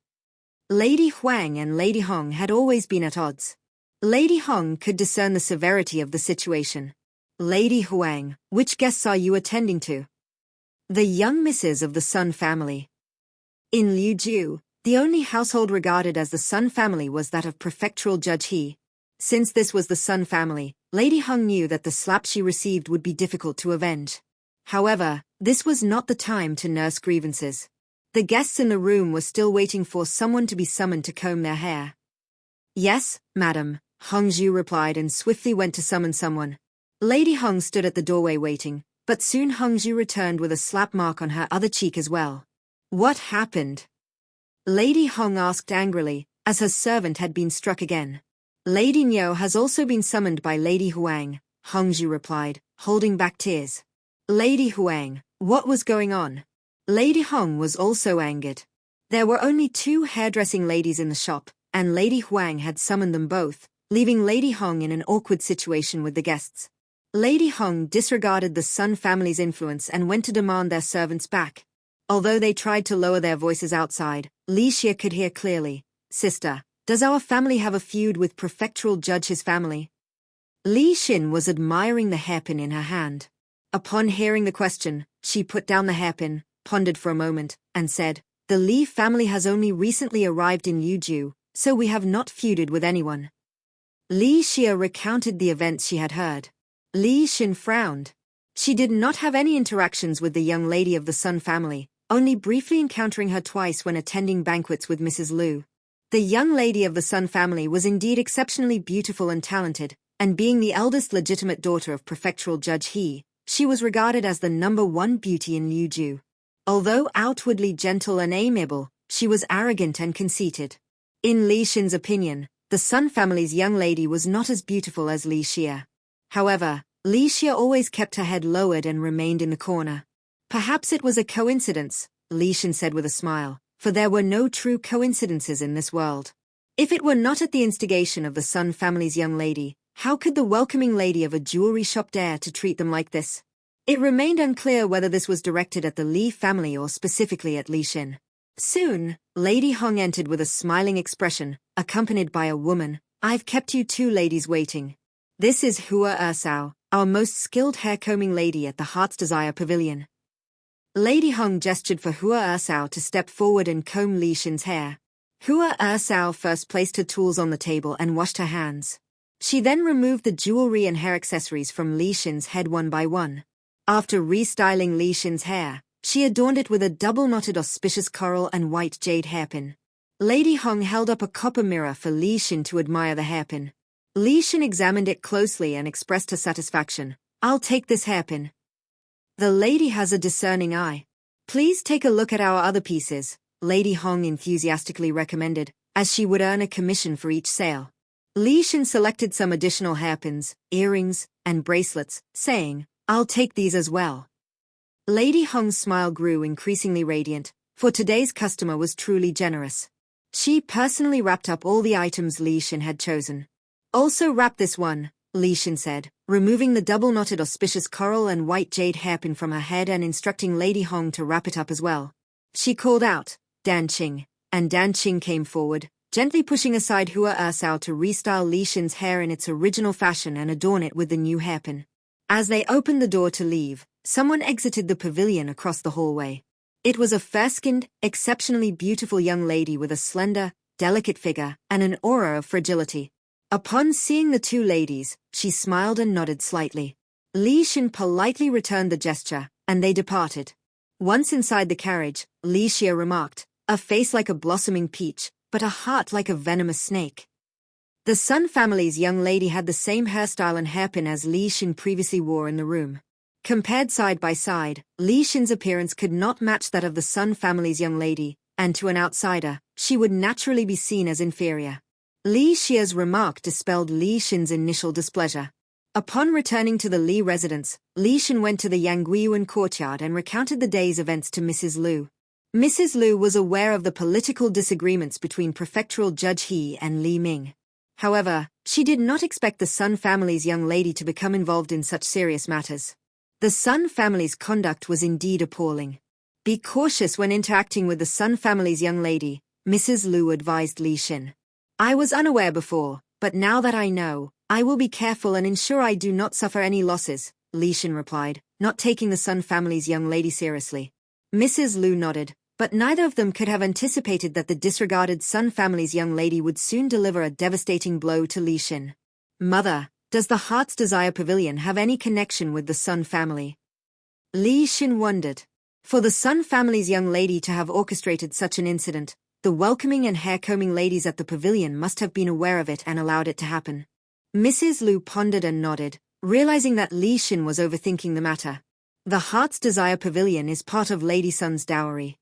Lady Huang and Lady Hong had always been at odds. Lady Hong could discern the severity of the situation. "Lady Huang, which guests are you attending to?" "The young misses of the Sun family." In Liuju, the only household regarded as the Sun family was that of prefectural Judge He. Since this was the Sun family, Lady Hong knew that the slap she received would be difficult to avenge. However, this was not the time to nurse grievances. The guests in the room were still waiting for someone to be summoned to comb their hair. "Yes, madam," Hong Zhu replied and swiftly went to summon someone. Lady Hong stood at the doorway waiting, but soon Hong Zhu returned with a slap mark on her other cheek as well. "What happened?" Lady Hong asked angrily, as her servant had been struck again. "Lady Niu has also been summoned by Lady Huang," Hong Zhu replied, holding back tears. "Lady Huang, what was going on?" Lady Hong was also angered. There were only 2 hairdressing ladies in the shop, and Lady Huang had summoned them both, leaving Lady Hong in an awkward situation with the guests. Lady Hong disregarded the Sun family's influence and went to demand their servants back. Although they tried to lower their voices outside, Li Xia could hear clearly. "Sister, does our family have a feud with prefectural Judge His family?" Li Xin was admiring the hairpin in her hand. Upon hearing the question, she put down the hairpin, pondered for a moment, and said, "The Li family has only recently arrived in Liuju. so we have not feuded with anyone. Li Xia recounted the events she had heard. Li Xin frowned. She did not have any interactions with the young lady of the Sun family, only briefly encountering her twice when attending banquets with Mrs. Lu. The young lady of the Sun family was indeed exceptionally beautiful and talented, and being the eldest legitimate daughter of prefectural Judge He, she was regarded as the #1 beauty in Liuju. Although outwardly gentle and amiable, she was arrogant and conceited. In Li Xin's opinion, the Sun family's young lady was not as beautiful as Li Xia. However, Li Xia always kept her head lowered and remained in the corner. Perhaps it was a coincidence, Li Xin said with a smile, for there were no true coincidences in this world. If it were not at the instigation of the Sun family's young lady, how could the welcoming lady of a jewelry shop dare to treat them like this? It remained unclear whether this was directed at the Li family or specifically at Li Xin. Soon, Lady Hong entered with a smiling expression, accompanied by a woman. "I've kept you two ladies waiting. This is Hua Ersao, our most skilled hair-combing lady at the Heart's Desire Pavilion." Lady Hong gestured for Hua Ersao to step forward and comb Li Xin's hair. Hua Ersao first placed her tools on the table and washed her hands. She then removed the jewelry and hair accessories from Li Xin's head one by one. After restyling Li Xin's hair, she adorned it with a double-knotted auspicious coral and white jade hairpin. Lady Hong held up a copper mirror for Li Xin to admire the hairpin. Li Xin examined it closely and expressed her satisfaction. "I'll take this hairpin. The lady has a discerning eye. Please take a look at our other pieces," Lady Hong enthusiastically recommended, as she would earn a commission for each sale. Li Xin selected some additional hairpins, earrings, and bracelets, saying, "I'll take these as well." Lady Hong's smile grew increasingly radiant, for today's customer was truly generous. She personally wrapped up all the items Li Xin had chosen. "Also wrap this one," Li Xin said, removing the double-knotted auspicious coral and white jade hairpin from her head and instructing Lady Hong to wrap it up as well. She called out, "Dan Qing," and Dan Qing came forward, gently pushing aside Hua Ersao to restyle Li Xin's hair in its original fashion and adorn it with the new hairpin. As they opened the door to leave, someone exited the pavilion across the hallway. It was a fair-skinned, exceptionally beautiful young lady with a slender, delicate figure and an aura of fragility. Upon seeing the two ladies, she smiled and nodded slightly. Li Xin politely returned the gesture, and they departed. Once inside the carriage, Li Xia remarked, "A face like a blossoming peach, but a heart like a venomous snake." The Sun family's young lady had the same hairstyle and hairpin as Li Xin previously wore in the room. Compared side by side, Li Xin's appearance could not match that of the Sun family's young lady, and to an outsider, she would naturally be seen as inferior. Li Xia's remark dispelled Li Xin's initial displeasure. Upon returning to the Li residence, Li Xin went to the Yangguiyuan courtyard and recounted the day's events to Mrs. Lu. Mrs. Lu was aware of the political disagreements between prefectural Judge He and Li Ming. However, she did not expect the Sun family's young lady to become involved in such serious matters. The Sun family's conduct was indeed appalling. "Be cautious when interacting with the Sun family's young lady," Mrs. Lu advised Li Xin. "I was unaware before, but now that I know, I will be careful and ensure I do not suffer any losses," Li Xin replied, not taking the Sun family's young lady seriously. Mrs. Lu nodded, but neither of them could have anticipated that the disregarded Sun family's young lady would soon deliver a devastating blow to Li Xin. "Mother, does the Heart's Desire Pavilion have any connection with the Sun family?" Li Xin wondered. For the Sun family's young lady to have orchestrated such an incident, the welcoming and hair-combing ladies at the pavilion must have been aware of it and allowed it to happen. Mrs. Lu pondered and nodded, realizing that Li Xin was overthinking the matter. The Heart's Desire Pavilion is part of Lady Sun's dowry.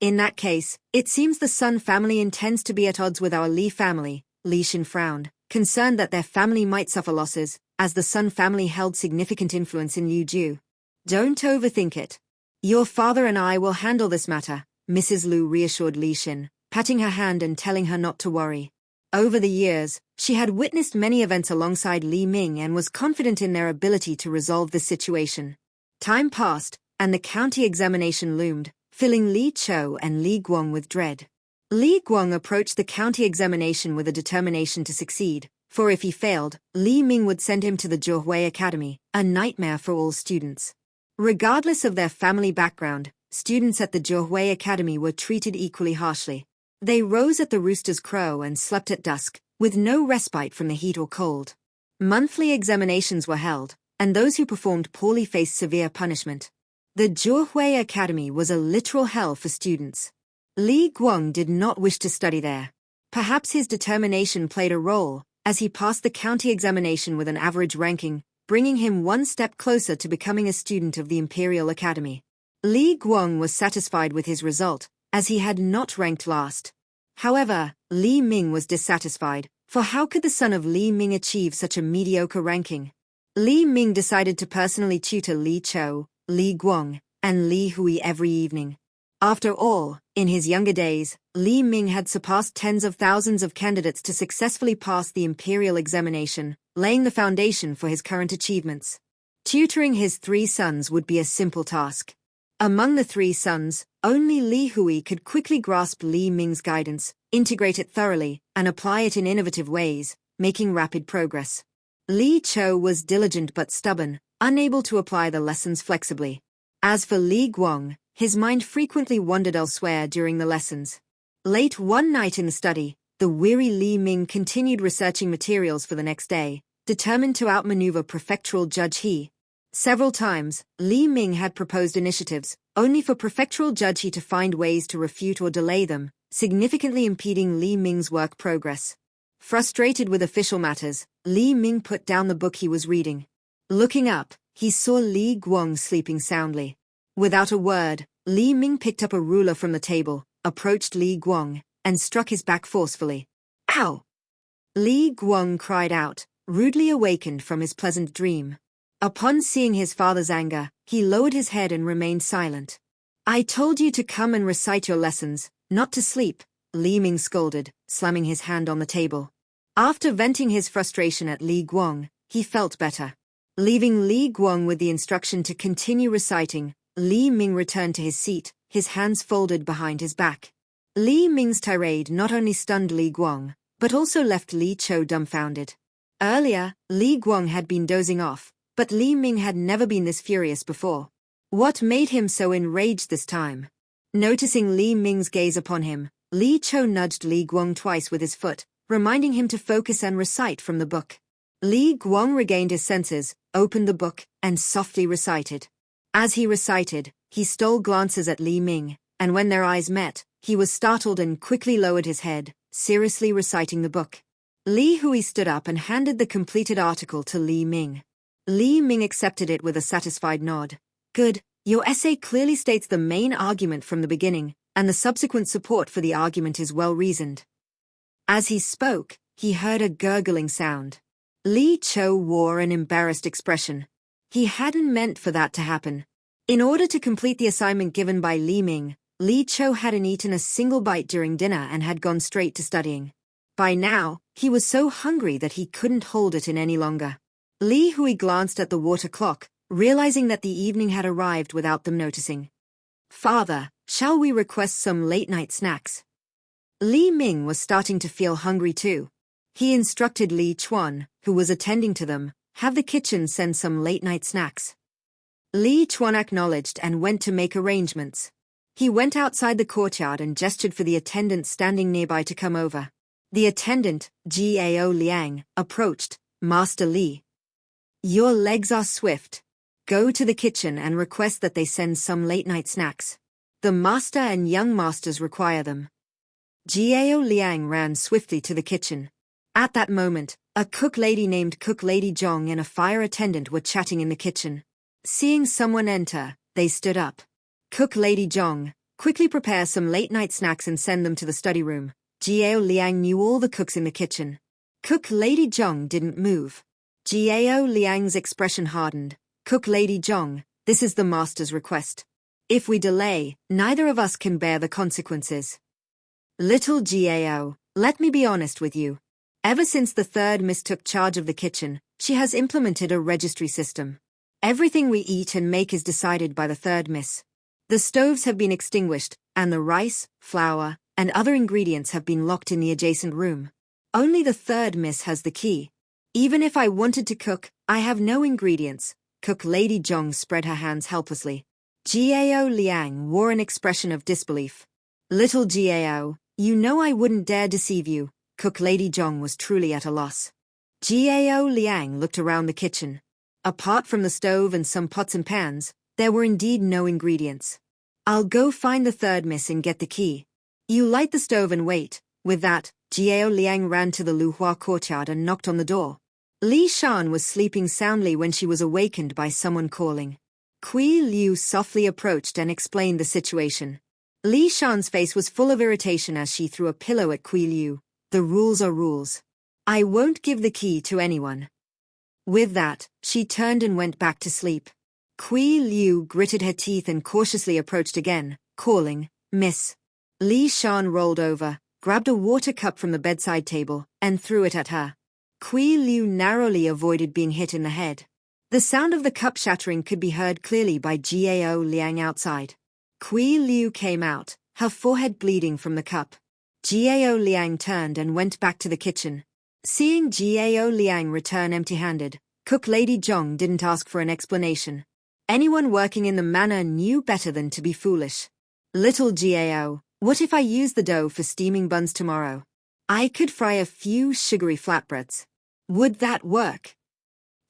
In that case, it seems the Sun family intends to be at odds with our Li family. Li Xin frowned, concerned that their family might suffer losses, as the Sun family held significant influence in Liuju. "Don't overthink it. Your father and I will handle this matter," Mrs. Lu reassured Li Xin, patting her hand and telling her not to worry. Over the years, she had witnessed many events alongside Li Ming and was confident in their ability to resolve this situation. Time passed, and the county examination loomed, filling Li Chou and Li Guang with dread. Li Guang approached the county examination with a determination to succeed, for if he failed, Li Ming would send him to the Zhuhui Academy, a nightmare for all students. Regardless of their family background, students at the Zhuhui Academy were treated equally harshly. They rose at the rooster's crow and slept at dusk, with no respite from the heat or cold. Monthly examinations were held, and those who performed poorly faced severe punishment. The Zhuhui Academy was a literal hell for students. Li Guang did not wish to study there. Perhaps his determination played a role, as he passed the county examination with an average ranking, bringing him one step closer to becoming a student of the Imperial Academy. Li Guang was satisfied with his result, as he had not ranked last. However, Li Ming was dissatisfied, for how could the son of Li Ming achieve such a mediocre ranking? Li Ming decided to personally tutor Li Chou, Li Guang, and Li Hui every evening. After all, in his younger days, Li Ming had surpassed tens of thousands of candidates to successfully pass the imperial examination, laying the foundation for his current achievements. Tutoring his 3 sons would be a simple task. Among the 3 sons, only Li Hui could quickly grasp Li Ming's guidance, integrate it thoroughly, and apply it in innovative ways, making rapid progress. Li Chou was diligent but stubborn, unable to apply the lessons flexibly. As for Li Guang, his mind frequently wandered elsewhere during the lessons. Late one night in the study, the weary Li Ming continued researching materials for the next day, determined to outmaneuver Prefectural Judge He. Several times, Li Ming had proposed initiatives, only for Prefectural Judge He to find ways to refute or delay them, significantly impeding Li Ming's work progress. Frustrated with official matters, Li Ming put down the book he was reading. Looking up, he saw Li Guang sleeping soundly. Without a word, Li Ming picked up a ruler from the table, approached Li Guang, and struck his back forcefully. Ow! Li Guang cried out, rudely awakened from his pleasant dream. Upon seeing his father's anger, he lowered his head and remained silent. I told you to come and recite your lessons, not to sleep, Li Ming scolded, slamming his hand on the table. After venting his frustration at Li Guang, he felt better. Leaving Li Guang with the instruction to continue reciting, Li Ming returned to his seat, his hands folded behind his back. Li Ming's tirade not only stunned Li Guang, but also left Li Chou dumbfounded. Earlier, Li Guang had been dozing off, but Li Ming had never been this furious before. What made him so enraged this time? Noticing Li Ming's gaze upon him, Li Chou nudged Li Guang twice with his foot, reminding him to focus and recite from the book. Li Guang regained his senses, opened the book, and softly recited. As he recited, he stole glances at Li Ming, and when their eyes met, he was startled and quickly lowered his head, seriously reciting the book. Li Hui stood up and handed the completed article to Li Ming. Li Ming accepted it with a satisfied nod. Good, your essay clearly states the main argument from the beginning, and the subsequent support for the argument is well-reasoned. As he spoke, he heard a gurgling sound. Li Chou wore an embarrassed expression. He hadn't meant for that to happen. In order to complete the assignment given by Li Ming, Li Chou hadn't eaten a single bite during dinner and had gone straight to studying. By now, he was so hungry that he couldn't hold it in any longer. Li Hui glanced at the water clock, realizing that the evening had arrived without them noticing. Father, shall we request some late-night snacks? Li Ming was starting to feel hungry too. He instructed Li Chuan, who was attending to them, have the kitchen send some late-night snacks. Li Chuan acknowledged and went to make arrangements. He went outside the courtyard and gestured for the attendant standing nearby to come over. The attendant, Gao Liang, approached. Master Li. Your legs are swift. Go to the kitchen and request that they send some late-night snacks. The master and young masters require them. Gao Liang ran swiftly to the kitchen. At that moment, a cook lady named Cook Lady Zhong and a fire attendant were chatting in the kitchen. Seeing someone enter, they stood up. Cook Lady Zhong, quickly prepare some late-night snacks and send them to the study room. Gao Liang knew all the cooks in the kitchen. Cook Lady Zhong didn't move. Gao Liang's expression hardened. Cook Lady Zhong, this is the master's request. If we delay, neither of us can bear the consequences. Little Gao, let me be honest with you. Ever since the third miss took charge of the kitchen, she has implemented a registry system. Everything we eat and make is decided by the third miss. The stoves have been extinguished, and the rice, flour, and other ingredients have been locked in the adjacent room. Only the third miss has the key. Even if I wanted to cook, I have no ingredients. Cook Lady Zhong spread her hands helplessly. Gao Liang wore an expression of disbelief. Little Gao, You know I wouldn't dare deceive you. Cook Lady Zhong was truly at a loss. Gao Liang looked around the kitchen. Apart from the stove and some pots and pans, there were indeed no ingredients. I'll go find the third miss and get the key. You light the stove and wait. With that, Gao Liang ran to the Luhua courtyard and knocked on the door. Li Shan was sleeping soundly when she was awakened by someone calling. Kui Liu softly approached and explained the situation. Li Shan's face was full of irritation as she threw a pillow at Kui Liu. The rules are rules. I won't give the key to anyone. With that, she turned and went back to sleep. Kui Liu gritted her teeth and cautiously approached again, calling, Miss. Li Shan rolled over, grabbed a water cup from the bedside table, and threw it at her. Kui Liu narrowly avoided being hit in the head. The sound of the cup shattering could be heard clearly by Gao Liang outside. Kui Liu came out, her forehead bleeding from the cup. Gao Liang turned and went back to the kitchen. Seeing Gao Liang return empty-handed, Cook Lady Zhong didn't ask for an explanation. Anyone working in the manor knew better than to be foolish. Little Gao, what if I use the dough for steaming buns tomorrow? I could fry a few sugary flatbreads. Would that work?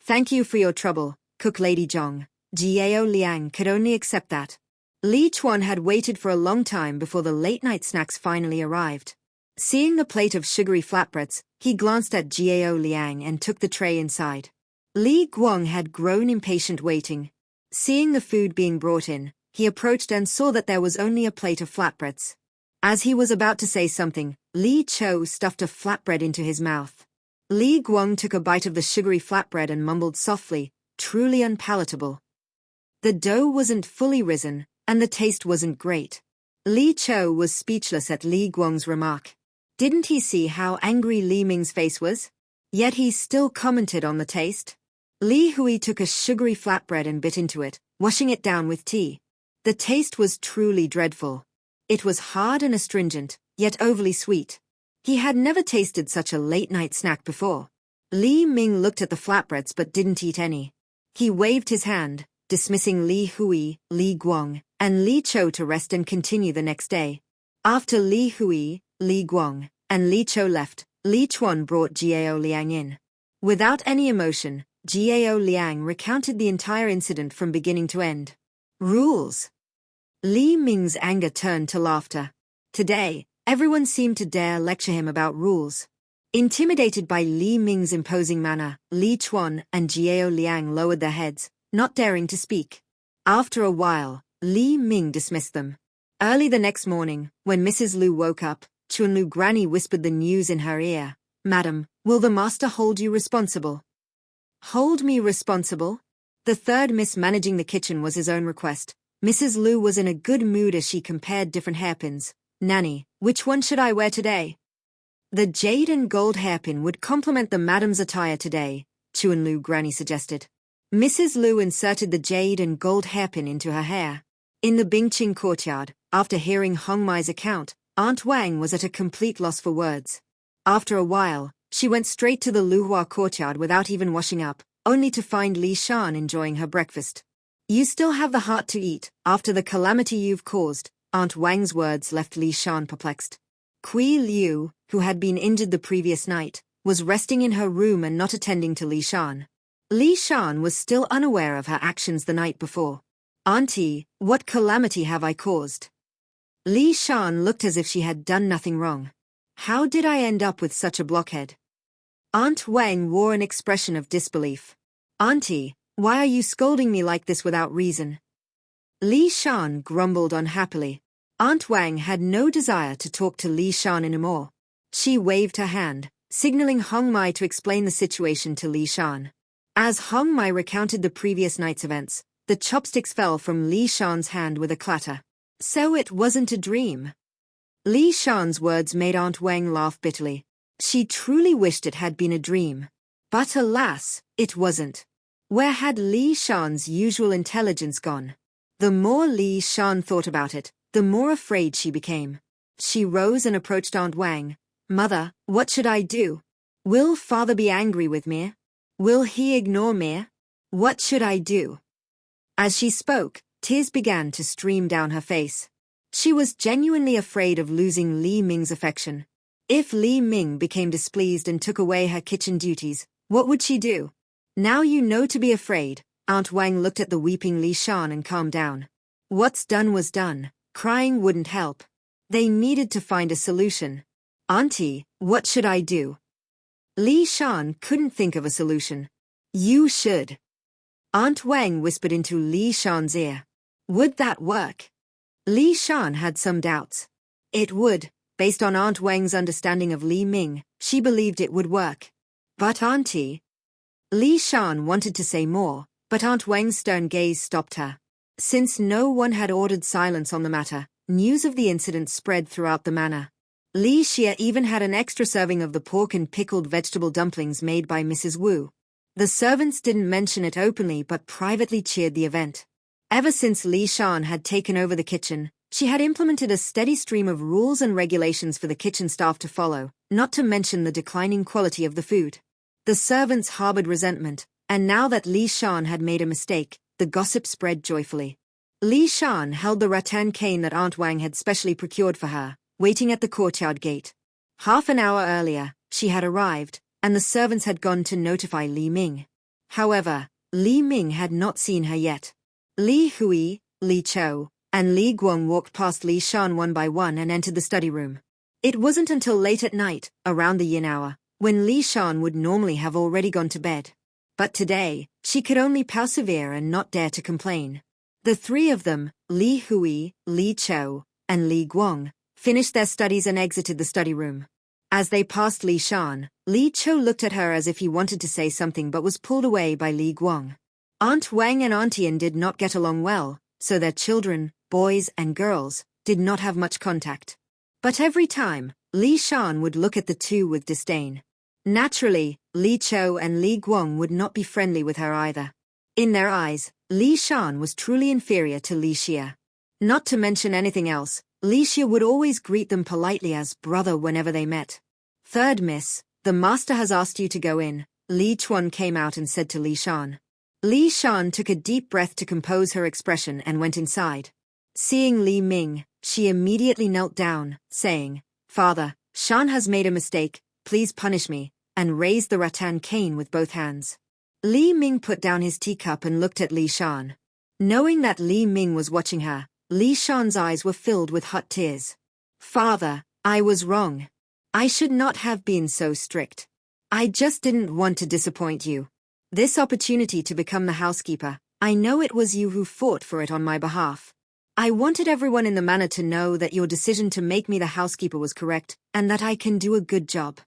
Thank you for your trouble, Cook Lady Zhong. Gao Liang could only accept that. Li Chuan had waited for a long time before the late-night snacks finally arrived. Seeing the plate of sugary flatbreads, he glanced at Gao Liang and took the tray inside. Li Guang had grown impatient waiting. Seeing the food being brought in, he approached and saw that there was only a plate of flatbreads. As he was about to say something, Li Chou stuffed a flatbread into his mouth. Li Guang took a bite of the sugary flatbread and mumbled softly, truly unpalatable. The dough wasn't fully risen, and the taste wasn't great. Li Chou was speechless at Li Guang's remark. Didn't he see how angry Li Ming's face was? Yet he still commented on the taste. Li Hui took a sugary flatbread and bit into it, washing it down with tea. The taste was truly dreadful. It was hard and astringent, yet overly sweet. He had never tasted such a late-night snack before. Li Ming looked at the flatbreads but didn't eat any. He waved his hand, dismissing Li Hui, Li Guang, and Li Chou to rest and continue the next day. After Li Hui, Li Guang, and Li Chou left, Li Chuan brought Gao Liang in. Without any emotion, Gao Liang recounted the entire incident from beginning to end. Rules. Li Ming's anger turned to laughter. Today, everyone seemed to dare lecture him about rules. Intimidated by Li Ming's imposing manner, Li Chuan and Gao Liang lowered their heads, not daring to speak. After a while, Li Ming dismissed them. Early the next morning, when Mrs. Lu woke up, Chunlu Granny whispered the news in her ear. Madam, will the master hold you responsible? Hold me responsible? The third miss managing the kitchen was his own request. Mrs. Lu was in a good mood as she compared different hairpins. Nanny, which one should I wear today? The jade and gold hairpin would complement the madam's attire today, Chunlu Granny suggested. Mrs. Lu inserted the jade and gold hairpin into her hair. In the Bingqing courtyard, after hearing Hong Mai's account, Aunt Wang was at a complete loss for words. After a while, she went straight to the Luhua courtyard without even washing up, only to find Li Shan enjoying her breakfast. You still have the heart to eat, after the calamity you've caused. Aunt Wang's words left Li Shan perplexed. Kui Liu, who had been injured the previous night, was resting in her room and not attending to Li Shan. Li Shan was still unaware of her actions the night before. Auntie, what calamity have I caused? Li Shan looked as if she had done nothing wrong. How did I end up with such a blockhead? Aunt Wang wore an expression of disbelief. Auntie, why are you scolding me like this without reason? Li Shan grumbled unhappily. Aunt Wang had no desire to talk to Li Shan anymore. She waved her hand, signaling Hong Mai to explain the situation to Li Shan. As Hong Mai recounted the previous night's events, the chopsticks fell from Li Shan's hand with a clatter. So it wasn't a dream. Li Shan's words made Aunt Wang laugh bitterly. She truly wished it had been a dream. But alas, it wasn't. Where had Li Shan's usual intelligence gone? The more Li Shan thought about it, the more afraid she became. She rose and approached Aunt Wang. Mother, what should I do? Will father be angry with me? Will he ignore me? What should I do? As she spoke, tears began to stream down her face. She was genuinely afraid of losing Li Ming's affection. If Li Ming became displeased and took away her kitchen duties, what would she do? Now you know to be afraid. Aunt Wang looked at the weeping Li Shan and calmed down. What's done was done. Crying wouldn't help. They needed to find a solution. Auntie, what should I do? Li Shan couldn't think of a solution. You should. Aunt Wang whispered into Li Shan's ear. Would that work? Li Shan had some doubts. It would. Based on Aunt Wang's understanding of Li Ming, she believed it would work. But Auntie... Li Shan wanted to say more, but Aunt Wang's stern gaze stopped her. Since no one had ordered silence on the matter, news of the incident spread throughout the manor. Li Xie even had an extra serving of the pork and pickled vegetable dumplings made by Mrs. Wu. The servants didn't mention it openly but privately cheered the event. Ever since Li Shan had taken over the kitchen, she had implemented a steady stream of rules and regulations for the kitchen staff to follow, not to mention the declining quality of the food. The servants harbored resentment, and now that Li Shan had made a mistake, the gossip spread joyfully. Li Shan held the rattan cane that Aunt Wang had specially procured for her, waiting at the courtyard gate. Half an hour earlier, she had arrived, and the servants had gone to notify Li Ming. However, Li Ming had not seen her yet. Li Hui, Li Chou, and Li Guang walked past Li Shan one by one and entered the study room. It wasn't until late at night, around the yin hour, when Li Shan would normally have already gone to bed. But today, she could only persevere and not dare to complain. The three of them, Li Hui, Li Chou, and Li Guang, finished their studies and exited the study room. As they passed Li Shan, Li Chou looked at her as if he wanted to say something but was pulled away by Li Guang. Aunt Wang and Auntie Yin did not get along well, so their children, boys and girls, did not have much contact. But every time, Li Shan would look at the two with disdain. Naturally, Li Chou and Li Guang would not be friendly with her either. In their eyes, Li Shan was truly inferior to Li Xie. Not to mention anything else, Li Xie would always greet them politely as brother whenever they met. Third miss, the master has asked you to go in, Li Chuan came out and said to Li Shan. Li Shan took a deep breath to compose her expression and went inside. Seeing Li Ming, she immediately knelt down, saying, Father, Shan has made a mistake, please punish me, and raised the rattan cane with both hands. Li Ming put down his teacup and looked at Li Shan. Knowing that Li Ming was watching her, Li Shan's eyes were filled with hot tears. Father, I was wrong. I should not have been so strict. I just didn't want to disappoint you. This opportunity to become the housekeeper, I know it was you who fought for it on my behalf. I wanted everyone in the manor to know that your decision to make me the housekeeper was correct, and that I can do a good job.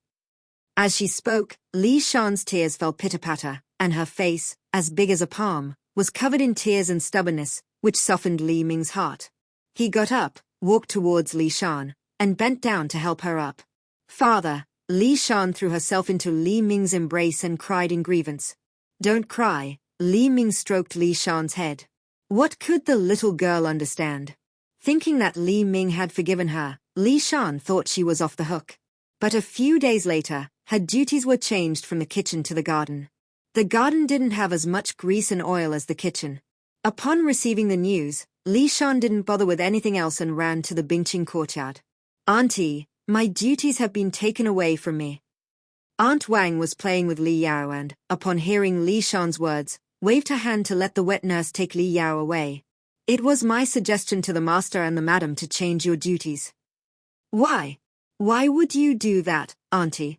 As she spoke, Li Shan's tears fell pitter-patter, and her face, as big as a palm, was covered in tears and stubbornness, which softened Li Ming's heart. He got up, walked towards Li Shan, and bent down to help her up. Father, Li Shan threw herself into Li Ming's embrace and cried in grievance. Don't cry, Li Ming stroked Li Shan's head. What could the little girl understand? Thinking that Li Ming had forgiven her, Li Shan thought she was off the hook. But a few days later, her duties were changed from the kitchen to the garden. The garden didn't have as much grease and oil as the kitchen. Upon receiving the news, Li Shan didn't bother with anything else and ran to the Bingqing courtyard. Auntie, my duties have been taken away from me. Aunt Wang was playing with Li Yao and, upon hearing Li Shan's words, waved her hand to let the wet nurse take Li Yao away. It was my suggestion to the master and the madam to change your duties. Why? Why would you do that, Auntie?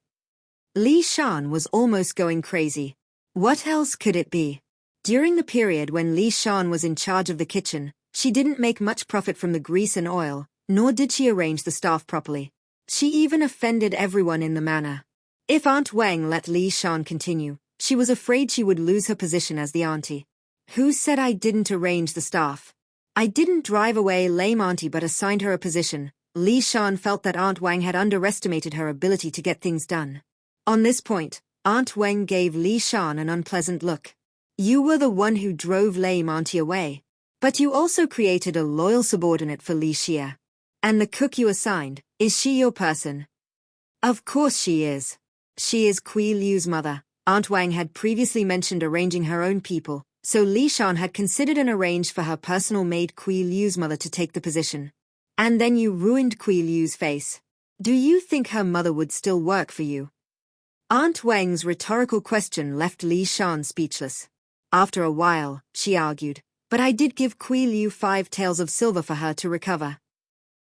Li Shan was almost going crazy. What else could it be? During the period when Li Shan was in charge of the kitchen, she didn't make much profit from the grease and oil, nor did she arrange the staff properly. She even offended everyone in the manor. If Aunt Wang let Li Shan continue, she was afraid she would lose her position as the auntie. Who said I didn't arrange the staff? I didn't drive away lame auntie but assigned her a position. Li Shan felt that Aunt Wang had underestimated her ability to get things done. On this point, Aunt Wang gave Li Shan an unpleasant look. You were the one who drove lame auntie away. But you also created a loyal subordinate for Li Xie. And the cook you assigned, is she your person? Of course she is. She is Kui Liu's mother. Aunt Wang had previously mentioned arranging her own people, so Li Shan had considered and arranged for her personal maid Kui Liu's mother to take the position. And then you ruined Kui Liu's face. Do you think her mother would still work for you? Aunt Wang's rhetorical question left Li Shan speechless. After a while, she argued, but I did give Kui Liu 5 taels of silver for her to recover.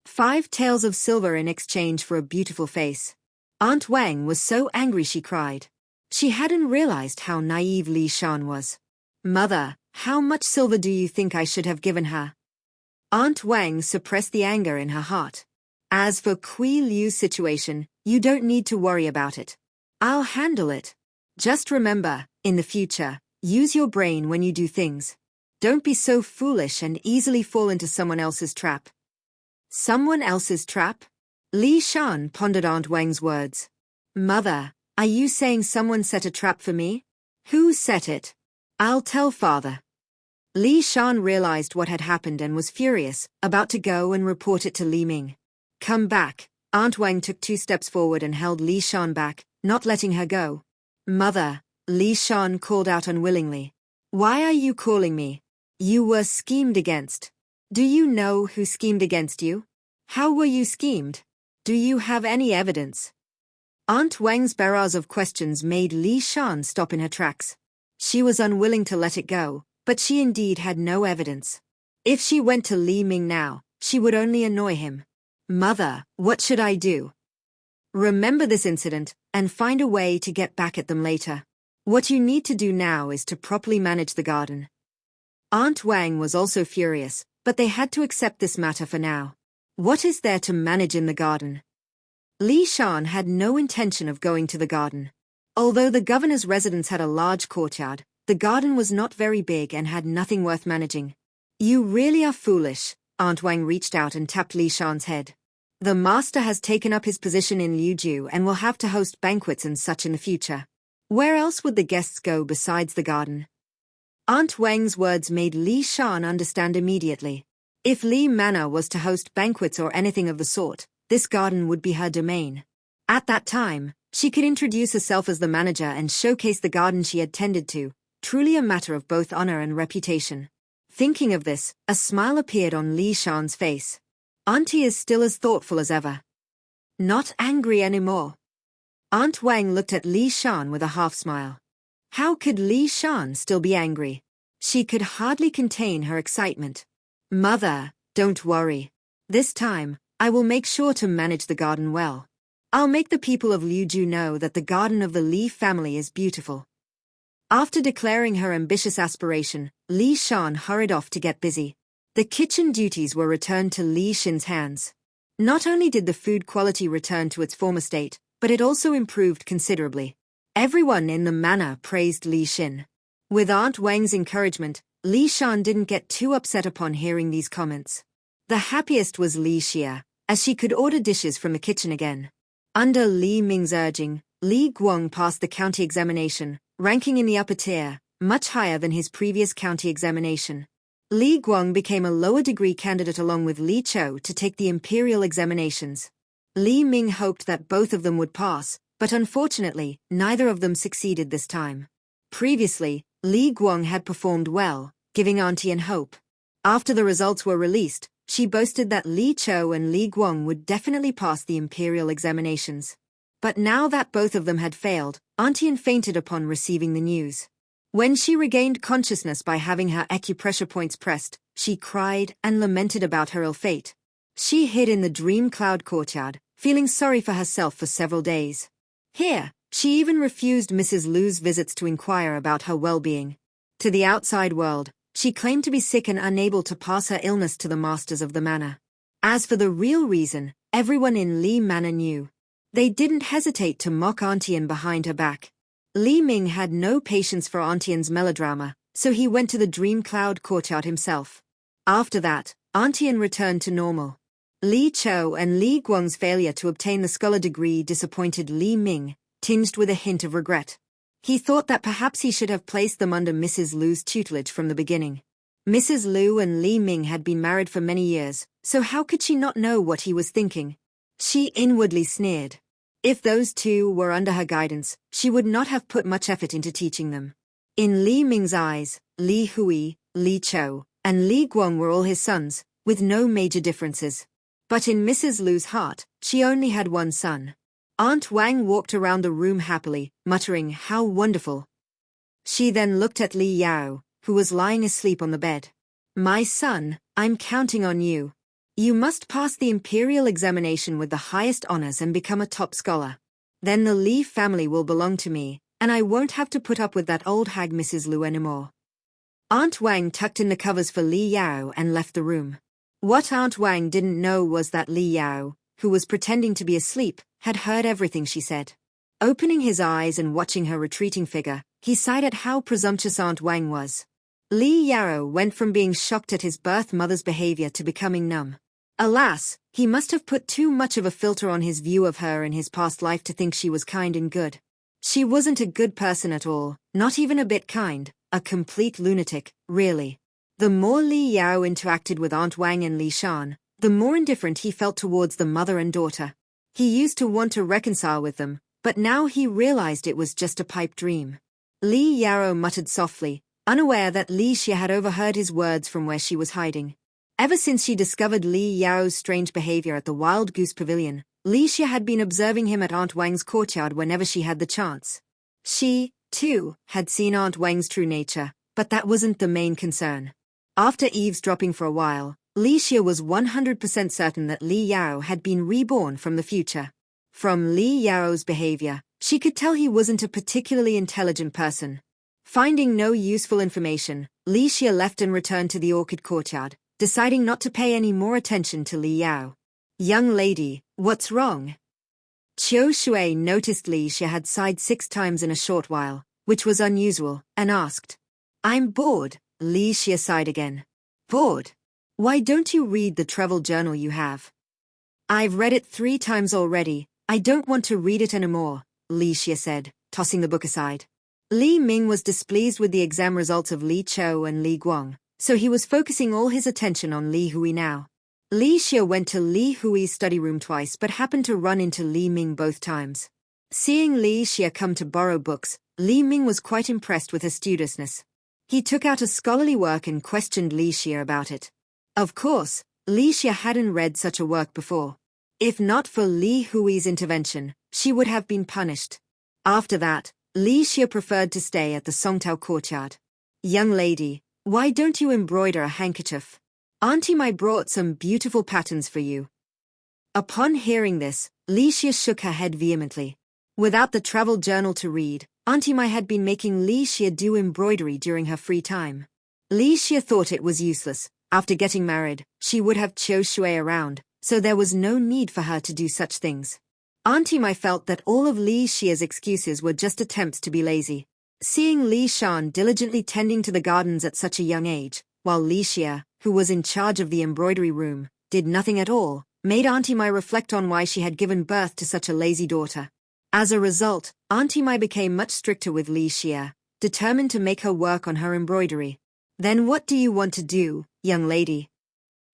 5 taels of silver in exchange for a beautiful face. Aunt Wang was so angry she cried. She hadn't realized how naive Li Shan was. Mother, how much silver do you think I should have given her? Aunt Wang suppressed the anger in her heart. As for Kui Liu's situation, you don't need to worry about it. I'll handle it. Just remember, in the future, use your brain when you do things. Don't be so foolish and easily fall into someone else's trap. Someone else's trap? Li Shan pondered Aunt Wang's words. Mother, are you saying someone set a trap for me? Who set it? I'll tell father. Li Shan realized what had happened and was furious, about to go and report it to Li Ming. Come back. Aunt Wang took 2 steps forward and held Li Shan back, not letting her go. Mother, Li Shan called out unwillingly. Why are you calling me? You were schemed against. Do you know who schemed against you? How were you schemed? Do you have any evidence? Aunt Wang's barrage of questions made Li Shan stop in her tracks. She was unwilling to let it go, but she indeed had no evidence. If she went to Li Ming now, she would only annoy him. Mother, what should I do? Remember this incident, and find a way to get back at them later. What you need to do now is to properly manage the garden. Aunt Wang was also furious, but they had to accept this matter for now. What is there to manage in the garden? Li Shan had no intention of going to the garden. Although the governor's residence had a large courtyard, the garden was not very big and had nothing worth managing. You really are foolish. Aunt Wang reached out and tapped Li Shan's head. The master has taken up his position in Liuju and will have to host banquets and such in the future. Where else would the guests go besides the garden? Aunt Wang's words made Li Shan understand immediately. If Li Manor was to host banquets or anything of the sort, this garden would be her domain. At that time, she could introduce herself as the manager and showcase the garden she had tended to, truly a matter of both honor and reputation. Thinking of this, a smile appeared on Li Shan's face. Auntie is still as thoughtful as ever. Not angry anymore. Aunt Wang looked at Li Shan with a half-smile. How could Li Shan still be angry? She could hardly contain her excitement. Mother, don't worry. This time, I will make sure to manage the garden well. I'll make the people of Liuju know that the garden of the Li family is beautiful. After declaring her ambitious aspiration, Li Shan hurried off to get busy. The kitchen duties were returned to Li Xin's hands. Not only did the food quality return to its former state, but it also improved considerably. Everyone in the manor praised Li Xin. With Aunt Wang's encouragement, Li Shan didn't get too upset upon hearing these comments. The happiest was Li Xia, as she could order dishes from the kitchen again. Under Li Ming's urging, Li Guang passed the county examination, ranking in the upper tier, much higher than his previous county examination. Li Guang became a lower degree candidate along with Li Chou to take the imperial examinations. Li Ming hoped that both of them would pass, but unfortunately, neither of them succeeded this time. Previously, Li Guang had performed well, giving Auntie an hope. After the results were released, she boasted that Li Chou and Li Guang would definitely pass the imperial examinations. But now that both of them had failed, Auntie fainted upon receiving the news. When she regained consciousness by having her acupressure points pressed, she cried and lamented about her ill fate. She hid in the dream cloud courtyard, feeling sorry for herself for several days. Here, she even refused Mrs. Lu's visits to inquire about her well-being. To the outside world, she claimed to be sick and unable to pass her illness to the masters of the manor. As for the real reason, everyone in Li Manor knew. They didn't hesitate to mock Auntie behind her back. Li Ming had no patience for Auntie's melodrama, so he went to the dream cloud courtyard himself. After that, Auntie returned to normal. Li Chou and Li Guang's failure to obtain the scholar degree disappointed Li Ming, tinged with a hint of regret. He thought that perhaps he should have placed them under Mrs. Lu's tutelage from the beginning. Mrs. Lu and Li Ming had been married for many years, so how could she not know what he was thinking? She inwardly sneered. If those two were under her guidance, she would not have put much effort into teaching them. In Li Ming's eyes, Li Hui, Li Chou, and Li Guang were all his sons, with no major differences. But in Mrs. Lu's heart, she only had one son. Aunt Wang walked around the room happily, muttering, "How wonderful." She then looked at Li Yao, who was lying asleep on the bed. "My son, I'm counting on you. You must pass the imperial examination with the highest honors and become a top scholar. Then the Li family will belong to me, and I won't have to put up with that old hag Mrs. Lu anymore." Aunt Wang tucked in the covers for Li Yao and left the room. What Aunt Wang didn't know was that Li Yao, who was pretending to be asleep, had heard everything she said. Opening his eyes and watching her retreating figure, he sighed at how presumptuous Aunt Wang was. Li Yao went from being shocked at his birth mother's behavior to becoming numb. Alas, he must have put too much of a filter on his view of her in his past life to think she was kind and good. She wasn't a good person at all, not even a bit kind, a complete lunatic, really. The more Li Yao interacted with Aunt Wang and Li Shan, the more indifferent he felt towards the mother and daughter. He used to want to reconcile with them, but now he realized it was just a pipe dream. Li Yao muttered softly, unaware that Li Xia had overheard his words from where she was hiding. Ever since she discovered Li Yao's strange behavior at the Wild Goose Pavilion, Li Xia had been observing him at Aunt Wang's courtyard whenever she had the chance. She, too, had seen Aunt Wang's true nature, but that wasn't the main concern. After eavesdropping for a while, Li Xia was 100% certain that Li Yao had been reborn from the future. From Li Yao's behavior, she could tell he wasn't a particularly intelligent person. Finding no useful information, Li Xia left and returned to the orchid courtyard, deciding not to pay any more attention to Li Yao. "Young lady, what's wrong?" Qiu Shui noticed Li Xia had sighed 6 times in a short while, which was unusual, and asked. "I'm bored." Li Xia sighed again. "Bored? Why don't you read the travel journal you have?" "I've read it 3 times already. I don't want to read it anymore," Li Xia said, tossing the book aside. Li Ming was displeased with the exam results of Li Chou and Li Guang, so he was focusing all his attention on Li Hui now. Li Xia went to Li Hui's study room twice but happened to run into Li Ming both times. Seeing Li Xia come to borrow books, Li Ming was quite impressed with her studiousness. He took out a scholarly work and questioned Li Xia about it. Of course, Li Xia hadn't read such a work before. If not for Li Hui's intervention, she would have been punished. After that, Li Xia preferred to stay at the Songtao courtyard. "Young lady, why don't you embroider a handkerchief? Auntie Mai brought some beautiful patterns for you." Upon hearing this, Li Xia shook her head vehemently. Without the travel journal to read, Auntie Mai had been making Li Xia do embroidery during her free time. Li Xia thought it was useless. After getting married, she would have Qiu Shui around, so there was no need for her to do such things. Auntie Mai felt that all of Li Xia's excuses were just attempts to be lazy. Seeing Li Shan diligently tending to the gardens at such a young age, while Li Xia, who was in charge of the embroidery room, did nothing at all, made Auntie Mai reflect on why she had given birth to such a lazy daughter. As a result, Auntie Mai became much stricter with Li Xia, determined to make her work on her embroidery. "Then what do you want to do, young lady?"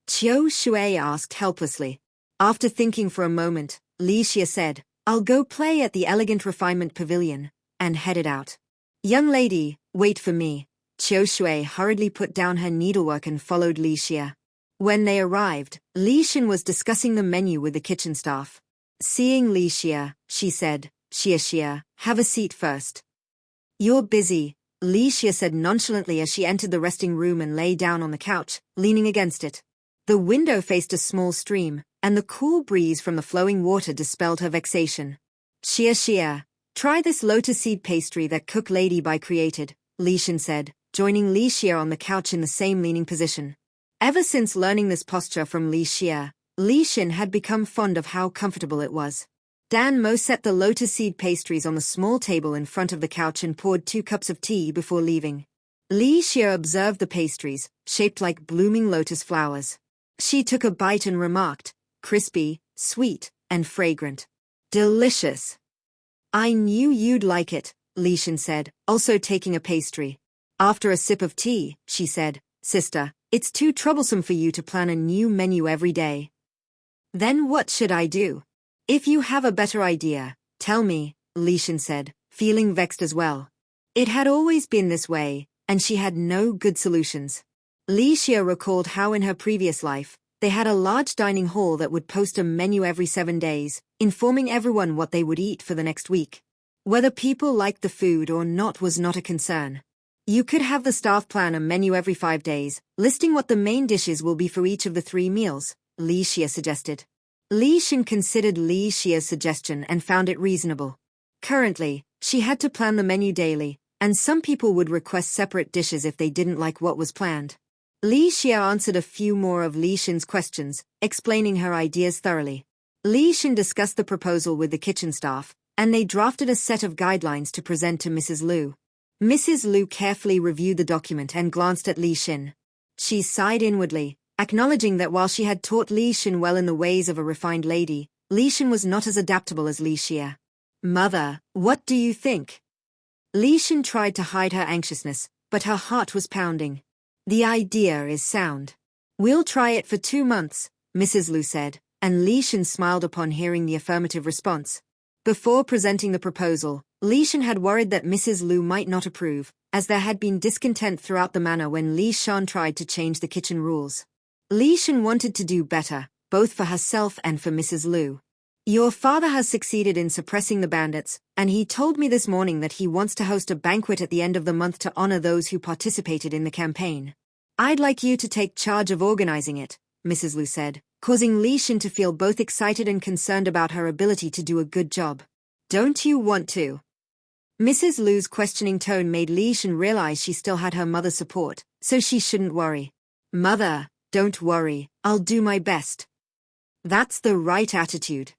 Qiu Shui asked helplessly. After thinking for a moment, Li Xia said, "I'll go play at the Elegant Refinement Pavilion," and headed out. "Young lady, wait for me." Qiu Shui hurriedly put down her needlework and followed Li Xia. When they arrived, Li Xin was discussing the menu with the kitchen staff. Seeing Li Xia, she said, Xia, have a seat first." "You're busy," Li Xia said nonchalantly as she entered the resting room and lay down on the couch, leaning against it. The window faced a small stream, and the cool breeze from the flowing water dispelled her vexation. Xia, try this lotus seed pastry that Cook Lady Bai created," Li Xin said, joining Li Xia on the couch in the same leaning position. Ever since learning this posture from Li Xia, Li Xin had become fond of how comfortable it was. Dan Mo set the lotus seed pastries on the small table in front of the couch and poured 2 cups of tea before leaving. Li Xia observed the pastries, shaped like blooming lotus flowers. She took a bite and remarked, "Crispy, sweet, and fragrant. Delicious." "I knew you'd like it," Li Xin said, also taking a pastry. After a sip of tea, she said, "Sister, it's too troublesome for you to plan a new menu every day." "Then what should I do?" "If you have a better idea, tell me," Li Xin said, feeling vexed as well. It had always been this way, and she had no good solutions. Li Xia recalled how in her previous life, They had a large dining hall that would post a menu every 7 days, informing everyone what they would eat for the next week. Whether people liked the food or not was not a concern. You could have the staff plan a menu every 5 days, listing what the main dishes will be for each of the 3 meals, Li Xie suggested. Li Xin considered Li Xie's suggestion and found it reasonable. Currently, she had to plan the menu daily, and some people would request separate dishes if they didn't like what was planned. Li Xie answered a few more of Li Xin's questions, explaining her ideas thoroughly. Li Xin discussed the proposal with the kitchen staff, and they drafted a set of guidelines to present to Mrs. Liu. Mrs. Liu carefully reviewed the document and glanced at Li Xin. She sighed inwardly, acknowledging that while she had taught Li Xin well in the ways of a refined lady, Li Xin was not as adaptable as Li Xie. "Mother, what do you think?" Li Xin tried to hide her anxiousness, but her heart was pounding. "The idea is sound. We'll try it for 2 months," Mrs. Liu said, and Li Xin smiled upon hearing the affirmative response. Before presenting the proposal, Li Xin had worried that Mrs. Liu might not approve, as there had been discontent throughout the manor when Li Shan tried to change the kitchen rules. Li Xin wanted to do better, both for herself and for Mrs. Liu. "Your father has succeeded in suppressing the bandits, and he told me this morning that he wants to host a banquet at the end of the month to honor those who participated in the campaign. I'd like you to take charge of organizing it," Mrs. Liu said, causing Li Xin to feel both excited and concerned about her ability to do a good job. "Don't you want to?" Mrs. Liu's questioning tone made Li Xin realize she still had her mother's support, so she shouldn't worry. "Mother, don't worry, I'll do my best." "That's the right attitude.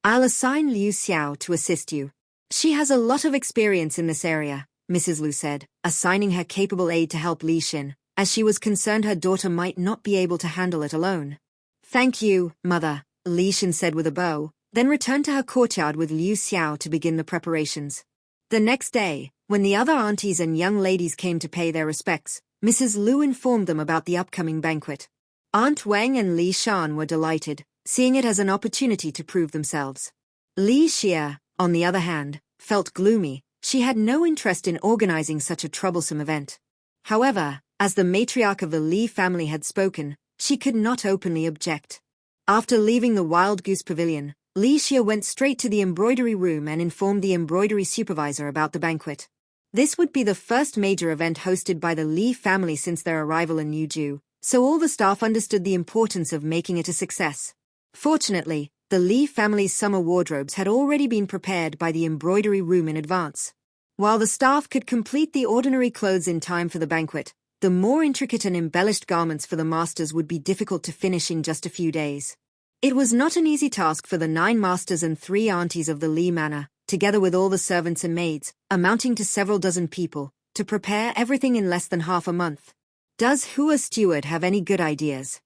I'll assign Liu Xiao to assist you. She has a lot of experience in this area," Mrs. Liu said, assigning her capable aide to help Li Xin, as she was concerned her daughter might not be able to handle it alone. "Thank you, Mother," Li Xin said with a bow, then returned to her courtyard with Liu Xiao to begin the preparations. The next day, when the other aunties and young ladies came to pay their respects, Mrs. Liu informed them about the upcoming banquet. Aunt Wang and Li Shan were delighted, seeing it as an opportunity to prove themselves. Li Xie, on the other hand, felt gloomy. She had no interest in organizing such a troublesome event. However, as the matriarch of the Li family had spoken, she could not openly object. After leaving the Wild Goose Pavilion, Li Xie went straight to the embroidery room and informed the embroidery supervisor about the banquet. This would be the first major event hosted by the Li family since their arrival in Yuju, so all the staff understood the importance of making it a success. Fortunately, the Li family's summer wardrobes had already been prepared by the embroidery room in advance. While the staff could complete the ordinary clothes in time for the banquet, the more intricate and embellished garments for the masters would be difficult to finish in just a few days. It was not an easy task for the 9 masters and 3 aunties of the Li manor, together with all the servants and maids, amounting to several dozen people, to prepare everything in less than half a month. "Does Hua Steward have any good ideas?"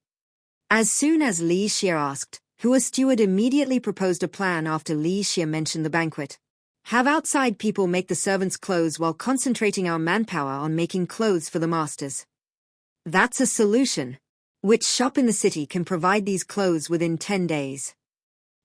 As soon as Li Xie asked, Hua Steward immediately proposed a plan after Li Xie mentioned the banquet. "Have outside people make the servants' clothes while concentrating our manpower on making clothes for the masters." "That's a solution. Which shop in the city can provide these clothes within 10 days?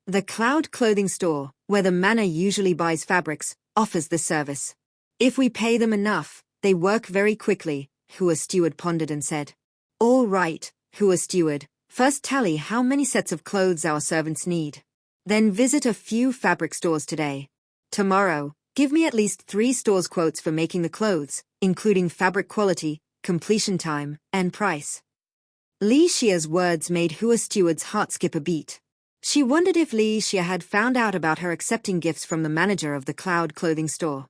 "The Cloud Clothing Store, where the manor usually buys fabrics, offers this service. If we pay them enough, they work very quickly," Hua Steward pondered and said. "All right, Hua Steward. First tally how many sets of clothes our servants need. Then visit a few fabric stores today. Tomorrow, give me at least 3 stores' quotes for making the clothes, including fabric quality, completion time, and price." Li Xie's words made Hua Steward's heart skip a beat. She wondered if Li Xie had found out about her accepting gifts from the manager of the Cloud Clothing Store.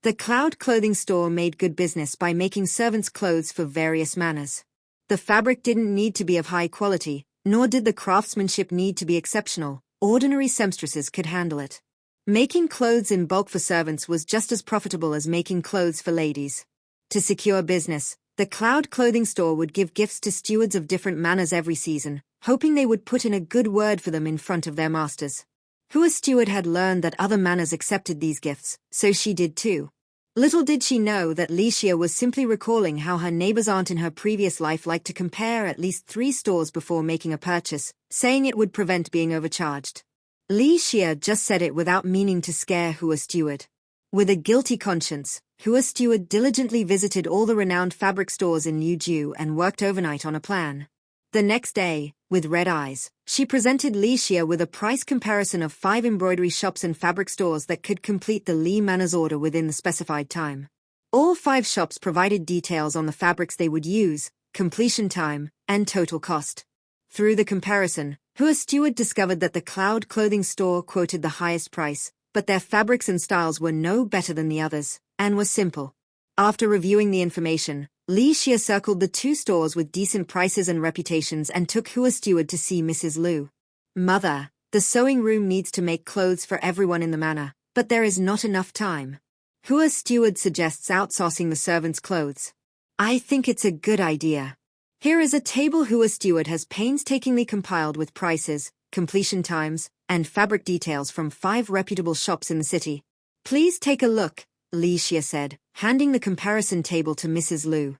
The Cloud Clothing Store made good business by making servants' clothes for various manners. The fabric didn't need to be of high quality, nor did the craftsmanship need to be exceptional. Ordinary seamstresses could handle it. Making clothes in bulk for servants was just as profitable as making clothes for ladies. To secure business, the Cloud Clothing Store would give gifts to stewards of different manors every season, hoping they would put in a good word for them in front of their masters. Hua Steward had learned that other manors accepted these gifts, so she did too. Little did she know that Li Xie was simply recalling how her neighbor's aunt in her previous life liked to compare at least 3 stores before making a purchase, saying it would prevent being overcharged. Li Xie just said it without meaning to scare Hua Steward. With a guilty conscience, Hua Steward diligently visited all the renowned fabric stores in Yuju and worked overnight on a plan. The next day, with red eyes, she presented Li Xia with a price comparison of 5 embroidery shops and fabric stores that could complete the Li Manor's order within the specified time. All 5 shops provided details on the fabrics they would use, completion time, and total cost. Through the comparison, Hua Steward discovered that the Cloud clothing store quoted the highest price, but their fabrics and styles were no better than the others, and were simple. After reviewing the information, Li Xia circled the 2 stores with decent prices and reputations and took Hua Steward to see Mrs. Lu. Mother, the sewing room needs to make clothes for everyone in the manor, but there is not enough time. Hua Steward suggests outsourcing the servants' clothes. I think it's a good idea. Here is a table Hua Steward has painstakingly compiled with prices, completion times, and fabric details from 5 reputable shops in the city. Please take a look, Li Xia said, handing the comparison table to Mrs. Lu.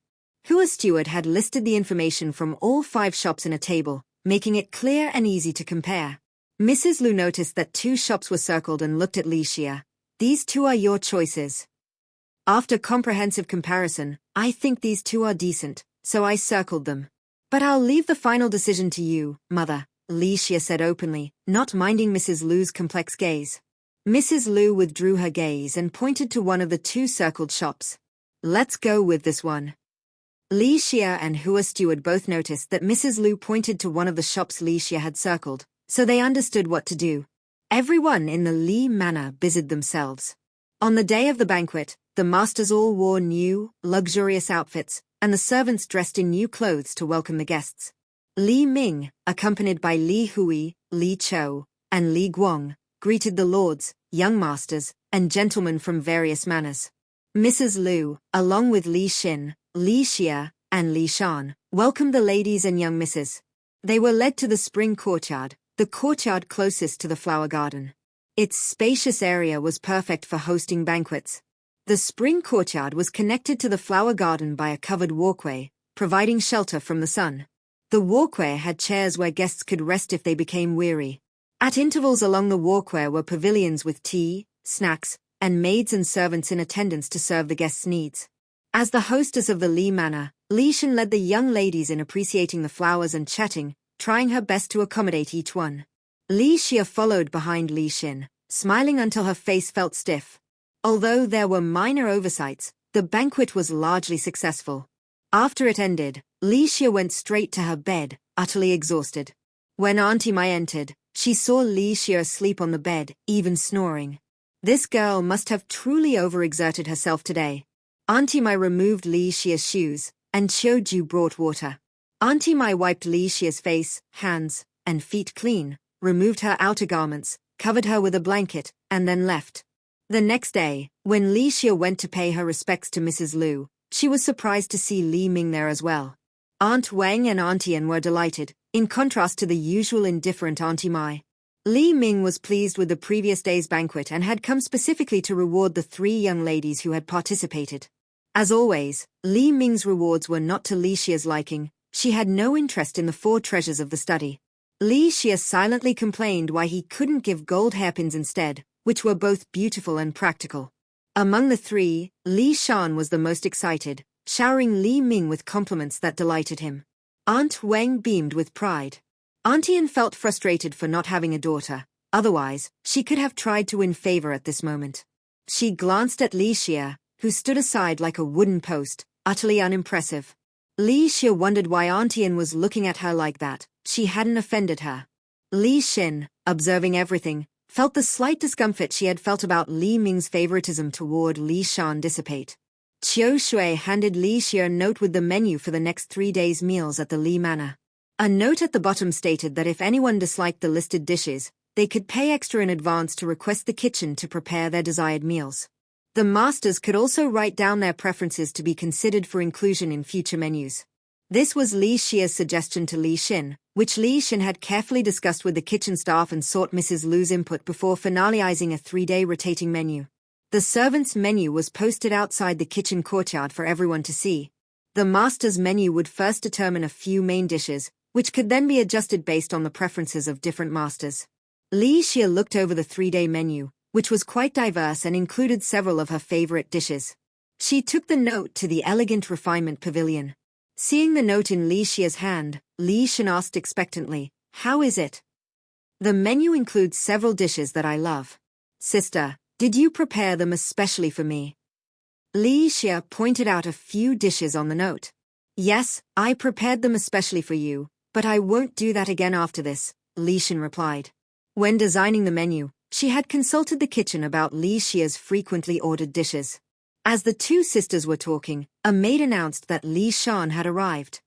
Hua Steward had listed the information from all 5 shops in a table, making it clear and easy to compare. Mrs. Lu noticed that 2 shops were circled and looked at Li Xia. These 2 are your choices. After comprehensive comparison, I think these 2 are decent, so I circled them. But I'll leave the final decision to you, Mother, Li Xia said openly, not minding Mrs. Lu's complex gaze. Mrs. Lu withdrew her gaze and pointed to one of the 2 circled shops. Let's go with this one. Li Xia and Hua Steward both noticed that Mrs. Lu pointed to one of the shops Li Xia had circled, so they understood what to do. Everyone in the Li Manor busied themselves. On the day of the banquet, the masters all wore new, luxurious outfits, and the servants dressed in new clothes to welcome the guests. Li Ming, accompanied by Li Hui, Li Chou, and Li Guang, greeted the lords, young masters, and gentlemen from various manors. Mrs. Lu, along with Li Xin, Li Xia, and Li Shan, welcomed the ladies and young misses. They were led to the spring courtyard, the courtyard closest to the flower garden. Its spacious area was perfect for hosting banquets. The spring courtyard was connected to the flower garden by a covered walkway, providing shelter from the sun. The walkway had chairs where guests could rest if they became weary. At intervals along the walkway were pavilions with tea, snacks, and maids and servants in attendance to serve the guests' needs. As the hostess of the Li Manor, Li Shen led the young ladies in appreciating the flowers and chatting, trying her best to accommodate each one. Li Xia followed behind Li Shen, smiling until her face felt stiff. Although there were minor oversights, the banquet was largely successful. After it ended, Li Xia went straight to her bed, utterly exhausted. When Auntie Mai entered, she saw Li Xia asleep on the bed, even snoring. This girl must have truly overexerted herself today. Auntie Mai removed Li Xia's shoes, and Qiuju brought water. Auntie Mai wiped Li Xia's face, hands, and feet clean, removed her outer garments, covered her with a blanket, and then left. The next day, when Li Xia went to pay her respects to Mrs. Lu, she was surprised to see Li Ming there as well. Aunt Wang and Auntie An were delighted, in contrast to the usual indifferent Auntie Mai. Li Ming was pleased with the previous day's banquet and had come specifically to reward the 3 young ladies who had participated. As always, Li Ming's rewards were not to Li Xia's liking. She had no interest in the 4 treasures of the study. Li Xia silently complained why he couldn't give gold hairpins instead, which were both beautiful and practical. Among the 3, Li Shan was the most excited, showering Li Ming with compliments that delighted him. Aunt Wang beamed with pride. Auntie An felt frustrated for not having a daughter, otherwise, she could have tried to win favor at this moment. She glanced at Li Xia, who stood aside like a wooden post, utterly unimpressive. Li Xia wondered why Auntie An was looking at her like that. She hadn't offended her. Li Xin, observing everything, felt the slight discomfort she had felt about Li Ming's favoritism toward Li Shan dissipate. Qiu Shui handed Li Xia a note with the menu for the next 3 days' meals at the Li Manor. A note at the bottom stated that if anyone disliked the listed dishes, they could pay extra in advance to request the kitchen to prepare their desired meals. The masters could also write down their preferences to be considered for inclusion in future menus. This was Li Xia's suggestion to Li Xin, which Li Xin had carefully discussed with the kitchen staff and sought Mrs. Lu's input before finalizing a 3-day rotating menu. The servants' menu was posted outside the kitchen courtyard for everyone to see. The master's menu would first determine a few main dishes, which could then be adjusted based on the preferences of different masters. Li Xia looked over the 3-day menu, which was quite diverse and included several of her favorite dishes. She took the note to the elegant refinement pavilion. Seeing the note in Li Xia's hand, Li Shan asked expectantly. How is it? The menu includes several dishes that I love. Sister, did you prepare them especially for me? Li Xia pointed out a few dishes on the note. Yes, I prepared them especially for you, but I won't do that again after this, Li Shan replied. When designing the menu, she had consulted the kitchen about Li Xia's frequently ordered dishes. As the two sisters were talking, a maid announced that Li Shan had arrived.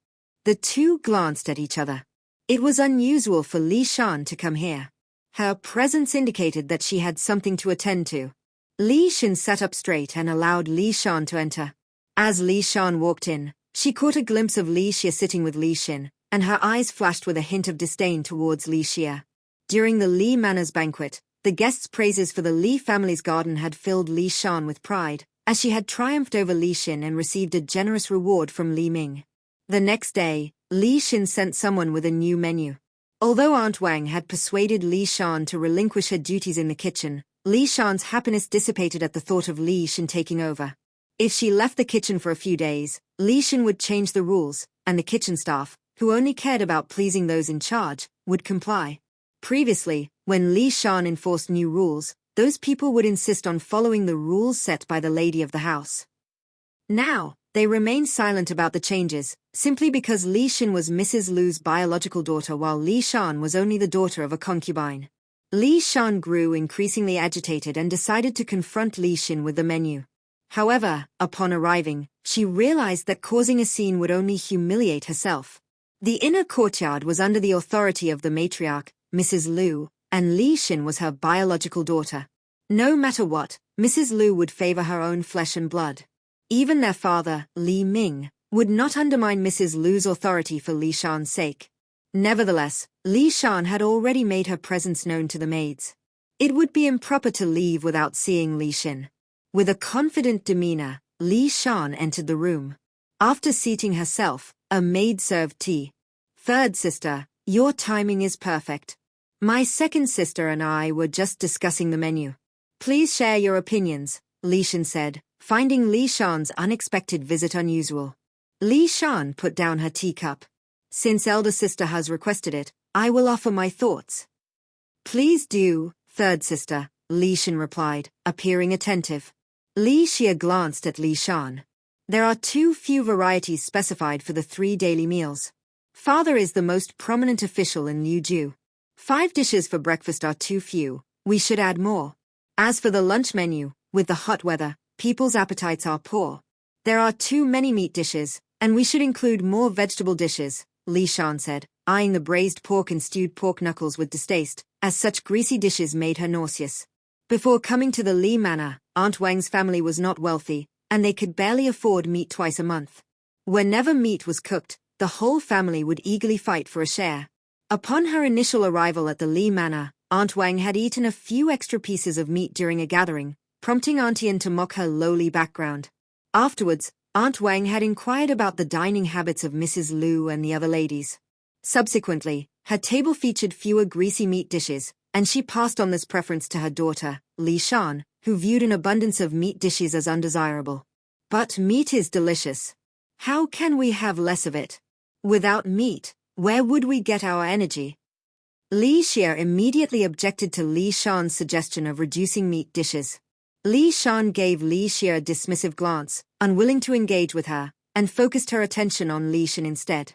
The two glanced at each other. It was unusual for Li Shan to come here. Her presence indicated that she had something to attend to. Li Shan sat up straight and allowed Li Shan to enter. As Li Shan walked in, she caught a glimpse of Li Xia sitting with Li Shan, and her eyes flashed with a hint of disdain towards Li Xia. During the Li Manor's banquet, the guests' praises for the Li family's garden had filled Li Shan with pride, as she had triumphed over Li Xin and received a generous reward from Li Ming. The next day, Li Xin sent someone with a new menu. Although Aunt Wang had persuaded Li Shan to relinquish her duties in the kitchen, Li Shan's happiness dissipated at the thought of Li Xin taking over. If she left the kitchen for a few days, Li Xin would change the rules, and the kitchen staff, who only cared about pleasing those in charge, would comply. Previously, when Li Shan enforced new rules, those people would insist on following the rules set by the lady of the house. Now, they remained silent about the changes, simply because Li Xin was Mrs. Lu's biological daughter while Li Shan was only the daughter of a concubine. Li Shan grew increasingly agitated and decided to confront Li Xin with the menu. However, upon arriving, she realized that causing a scene would only humiliate herself. The inner courtyard was under the authority of the matriarch, Mrs. Lu, and Li Xin was her biological daughter. No matter what, Mrs. Lu would favor her own flesh and blood. Even their father, Li Ming, would not undermine Mrs. Lu's authority for Li Shan's sake. Nevertheless, Li Shan had already made her presence known to the maids. It would be improper to leave without seeing Li Xin. With a confident demeanor, Li Shan entered the room. After seating herself, a maid served tea. Third sister, your timing is perfect. My second sister and I were just discussing the menu. Please share your opinions, Li Shan said, finding Li Shan's unexpected visit unusual. Li Shan put down her teacup. Since elder sister has requested it, I will offer my thoughts. Please do, third sister, Li Shan replied, appearing attentive. Li Xia glanced at Li Shan. There are too few varieties specified for the 3 daily meals. Father is the most prominent official in Liuju. 5 dishes for breakfast are too few, we should add more. As for the lunch menu, with the hot weather, people's appetites are poor. There are too many meat dishes, and we should include more vegetable dishes, Li Shan said, eyeing the braised pork and stewed pork knuckles with distaste, as such greasy dishes made her nauseous. Before coming to the Li Manor, Aunt Wang's family was not wealthy, and they could barely afford meat twice a month. Whenever meat was cooked, the whole family would eagerly fight for a share. Upon her initial arrival at the Li Manor, Aunt Wang had eaten a few extra pieces of meat during a gathering, prompting Auntie Anne to mock her lowly background. Afterwards, Aunt Wang had inquired about the dining habits of Mrs. Lu and the other ladies. Subsequently, her table featured fewer greasy meat dishes, and she passed on this preference to her daughter, Li Shan, who viewed an abundance of meat dishes as undesirable. But meat is delicious. How can we have less of it? Without meat, where would we get our energy? Li Xia immediately objected to Li Shan's suggestion of reducing meat dishes. Li Shan gave Li Xia a dismissive glance, unwilling to engage with her, and focused her attention on Li Shan instead.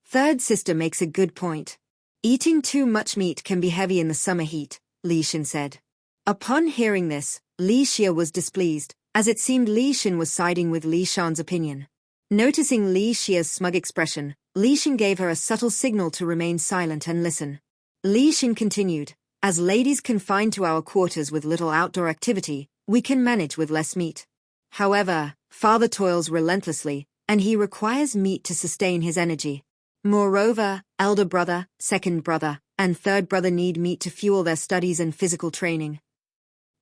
Third sister makes a good point. Eating too much meat can be heavy in the summer heat, Li Shan said. Upon hearing this, Li Xia was displeased, as it seemed Li Shan was siding with Li Shan's opinion. Noticing Li Xia's smug expression, Li Shan gave her a subtle signal to remain silent and listen. Li Shan continued, as ladies confined to our quarters with little outdoor activity, we can manage with less meat. However, father toils relentlessly, and he requires meat to sustain his energy. Moreover, elder brother, second brother, and third brother need meat to fuel their studies and physical training.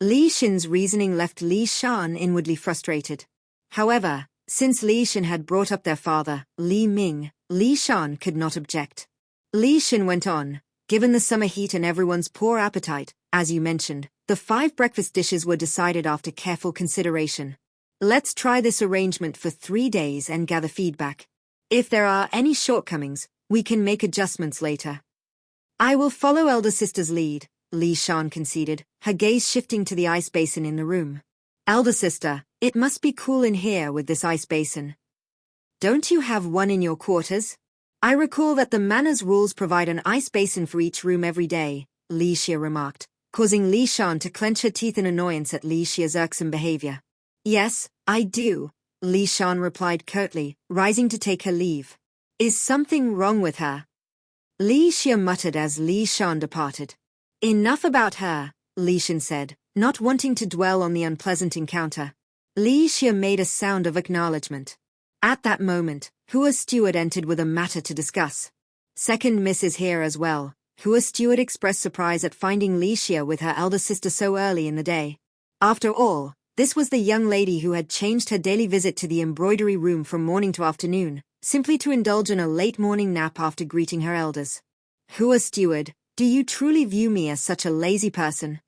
Li Shan's reasoning left Li Shan inwardly frustrated. However, since Li Shan had brought up their father, Li Ming, Li Shan could not object. Li Shan went on, given the summer heat and everyone's poor appetite, as you mentioned, the 5 breakfast dishes were decided after careful consideration. Let's try this arrangement for 3 days and gather feedback. If there are any shortcomings, We can make adjustments later. I will follow elder sister's lead, Li Shan conceded, her gaze shifting to the ice basin in the room. Elder sister, it must be cool in here with this ice basin. Don't you have one in your quarters? I recall that the Manhwa's rules provide an ice basin for each room every day, Li Xia remarked, causing Li Shan to clench her teeth in annoyance at Li Xia's irksome behavior. Yes, I do, Li Shan replied curtly, rising to take her leave. Is something wrong with her? Li Xia muttered as Li Shan departed. Enough about her, Li Shan said, not wanting to dwell on the unpleasant encounter. Li Xia made a sound of acknowledgement. At that moment, Hua's steward entered with a matter to discuss. Second Miss is here as well. Hua's steward expressed surprise at finding Li Xia with her elder sister so early in the day. After all, this was the young lady who had changed her daily visit to the embroidery room from morning to afternoon, simply to indulge in a late morning nap after greeting her elders. Hua steward, do you truly view me as such a lazy person?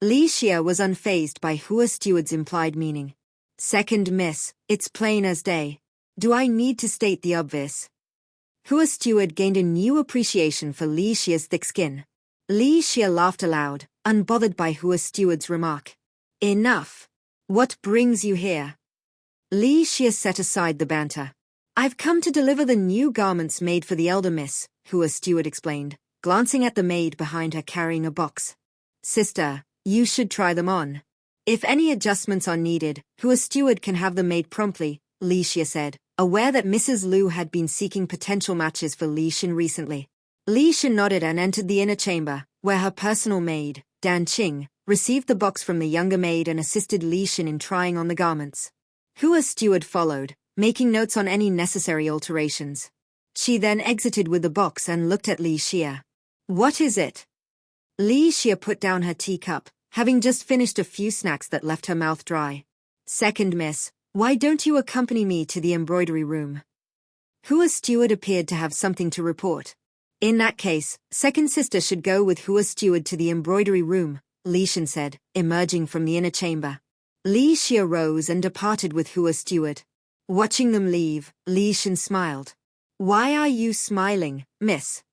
Li Xia was unfazed by Hua steward's implied meaning. Second Miss, it's plain as day. Do I need to state the obvious? Hua steward gained a new appreciation for Li Xia's thick skin. Li Xia laughed aloud, unbothered by Hua steward's remark. Enough. What brings you here? Li Xia set aside the banter. I've come to deliver the new garments made for the elder miss, Hua steward explained, glancing at the maid behind her carrying a box. Sister, you should try them on. If any adjustments are needed, Hua steward can have them made promptly, Li Xia said, aware that Mrs. Liu had been seeking potential matches for Li Xin recently. Li Xin nodded and entered the inner chamber, where her personal maid, Dan Qing, received the box from the younger maid and assisted Li Xin in trying on the garments. Hua steward followed, making notes on any necessary alterations. She then exited with the box and looked at Li Xia. What is it? Li Xia put down her teacup, having just finished a few snacks that left her mouth dry. Second Miss, why don't you accompany me to the embroidery room? Hua's steward appeared to have something to report. In that case, second sister should go with Hua's steward to the embroidery room, Li Xin said, emerging from the inner chamber. Li Xia rose and departed with Hua's steward. Watching them leave, Li Xin smiled. Why are you smiling, miss?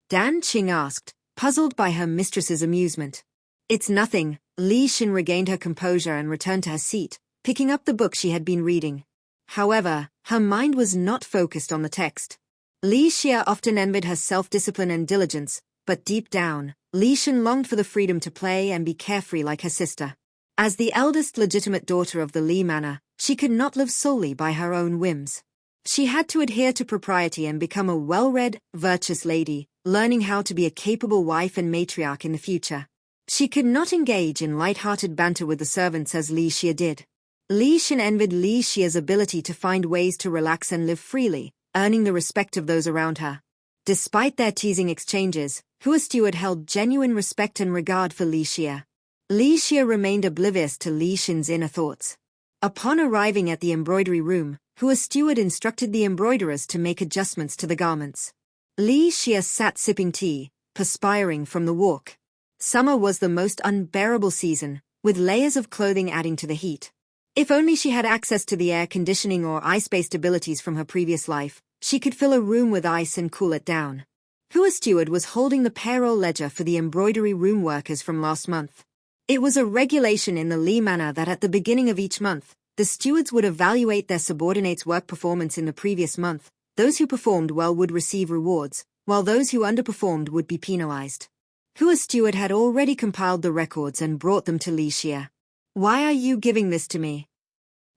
Dan Qing asked, puzzled by her mistress's amusement. It's nothing, Li Xin regained her composure and returned to her seat, picking up the book she had been reading. However, her mind was not focused on the text. Li Xia often envied her self-discipline and diligence, but deep down, Li Xin longed for the freedom to play and be carefree like her sister. As the eldest legitimate daughter of the Li manor, she could not live solely by her own whims. She had to adhere to propriety and become a well-read, virtuous lady, learning how to be a capable wife and matriarch in the future. She could not engage in light-hearted banter with the servants as Li Xia did. Li Xin envied Li Xia's ability to find ways to relax and live freely, earning the respect of those around her. Despite their teasing exchanges, Hua steward held genuine respect and regard for Li Xia. Li Xia remained oblivious to Li Xin's inner thoughts. Upon arriving at the embroidery room, Hua steward instructed the embroiderers to make adjustments to the garments. Li Xia sat sipping tea, perspiring from the walk. Summer was the most unbearable season, with layers of clothing adding to the heat. If only she had access to the air conditioning or ice-based abilities from her previous life, she could fill a room with ice and cool it down. Hua steward was holding the payroll ledger for the embroidery room workers from last month. It was a regulation in the Li manor that at the beginning of each month, the stewards would evaluate their subordinates' work performance in the previous month. Those who performed well would receive rewards, while those who underperformed would be penalized. Hua's steward had already compiled the records and brought them to Li Xia. Why are you giving this to me?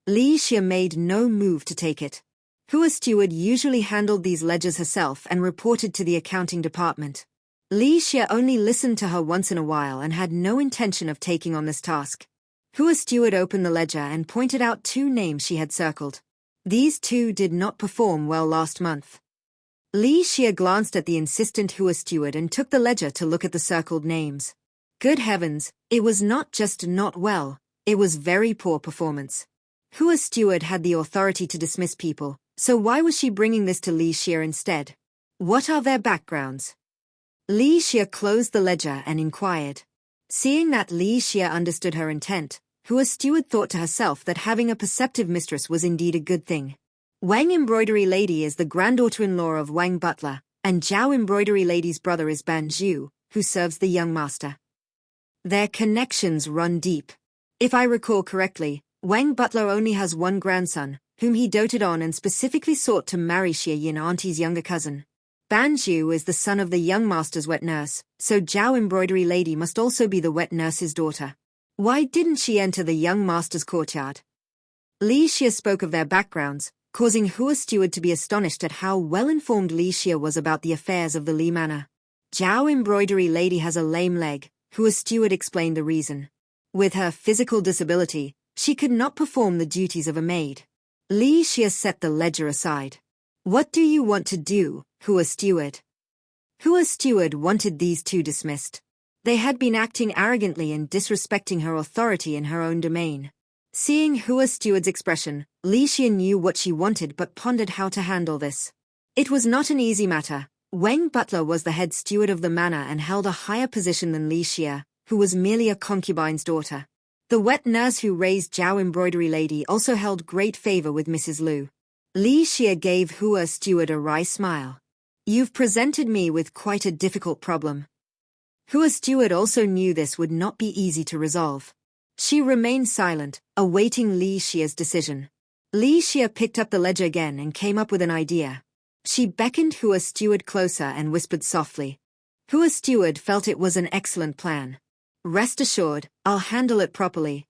Li Xia made no move to take it. Hua's steward usually handled these ledgers herself and reported to the accounting department. Li Xia only listened to her once in a while and had no intention of taking on this task. Hua's steward opened the ledger and pointed out 2 names she had circled. These 2 did not perform well last month. Li Xia glanced at the insistent Hua steward and took the ledger to look at the circled names. Good heavens, it was not just not well, it was very poor performance. Hua's steward had the authority to dismiss people, so why was she bringing this to Li Xia instead? What are their backgrounds? Li Xia closed the ledger and inquired. Seeing that Li Xia understood her intent, Hua's steward thought to herself that having a perceptive mistress was indeed a good thing. Wang Embroidery Lady is the granddaughter-in-law of Wang Butler, and Zhao Embroidery Lady's brother is Ban Zhu, who serves the young master. Their connections run deep. If I recall correctly, Wang Butler only has one grandson, whom he doted on and specifically sought to marry Xie Yin Auntie's younger cousin. Ban Zhu is the son of the young master's wet nurse, so Zhao Embroidery Lady must also be the wet nurse's daughter. Why didn't she enter the young master's courtyard? Li Xie spoke of their backgrounds, causing Hua Steward to be astonished at how well-informed Li Xie was about the affairs of the Li Manor. Zhao Embroidery Lady has a lame leg, Hua Steward explained the reason. With her physical disability, she could not perform the duties of a maid. Li Xie set the ledger aside. What do you want to do, Hua Steward? Hua Steward wanted these two dismissed. They had been acting arrogantly and disrespecting her authority in her own domain. Seeing Hua Steward's expression, Li Xie knew what she wanted but pondered how to handle this. It was not an easy matter. Wang Butler was the head steward of the manor and held a higher position than Li Xie, who was merely a concubine's daughter. The wet nurse who raised Zhao Embroidery Lady also held great favor with Mrs. Liu. Li Xie gave Hua Steward a wry smile. You've presented me with quite a difficult problem. Hua Steward also knew this would not be easy to resolve. She remained silent, awaiting Li Xie's decision. Li Xie picked up the ledger again and came up with an idea. She beckoned Hua Steward closer and whispered softly. Hua Steward felt it was an excellent plan. Rest assured, I'll handle it properly.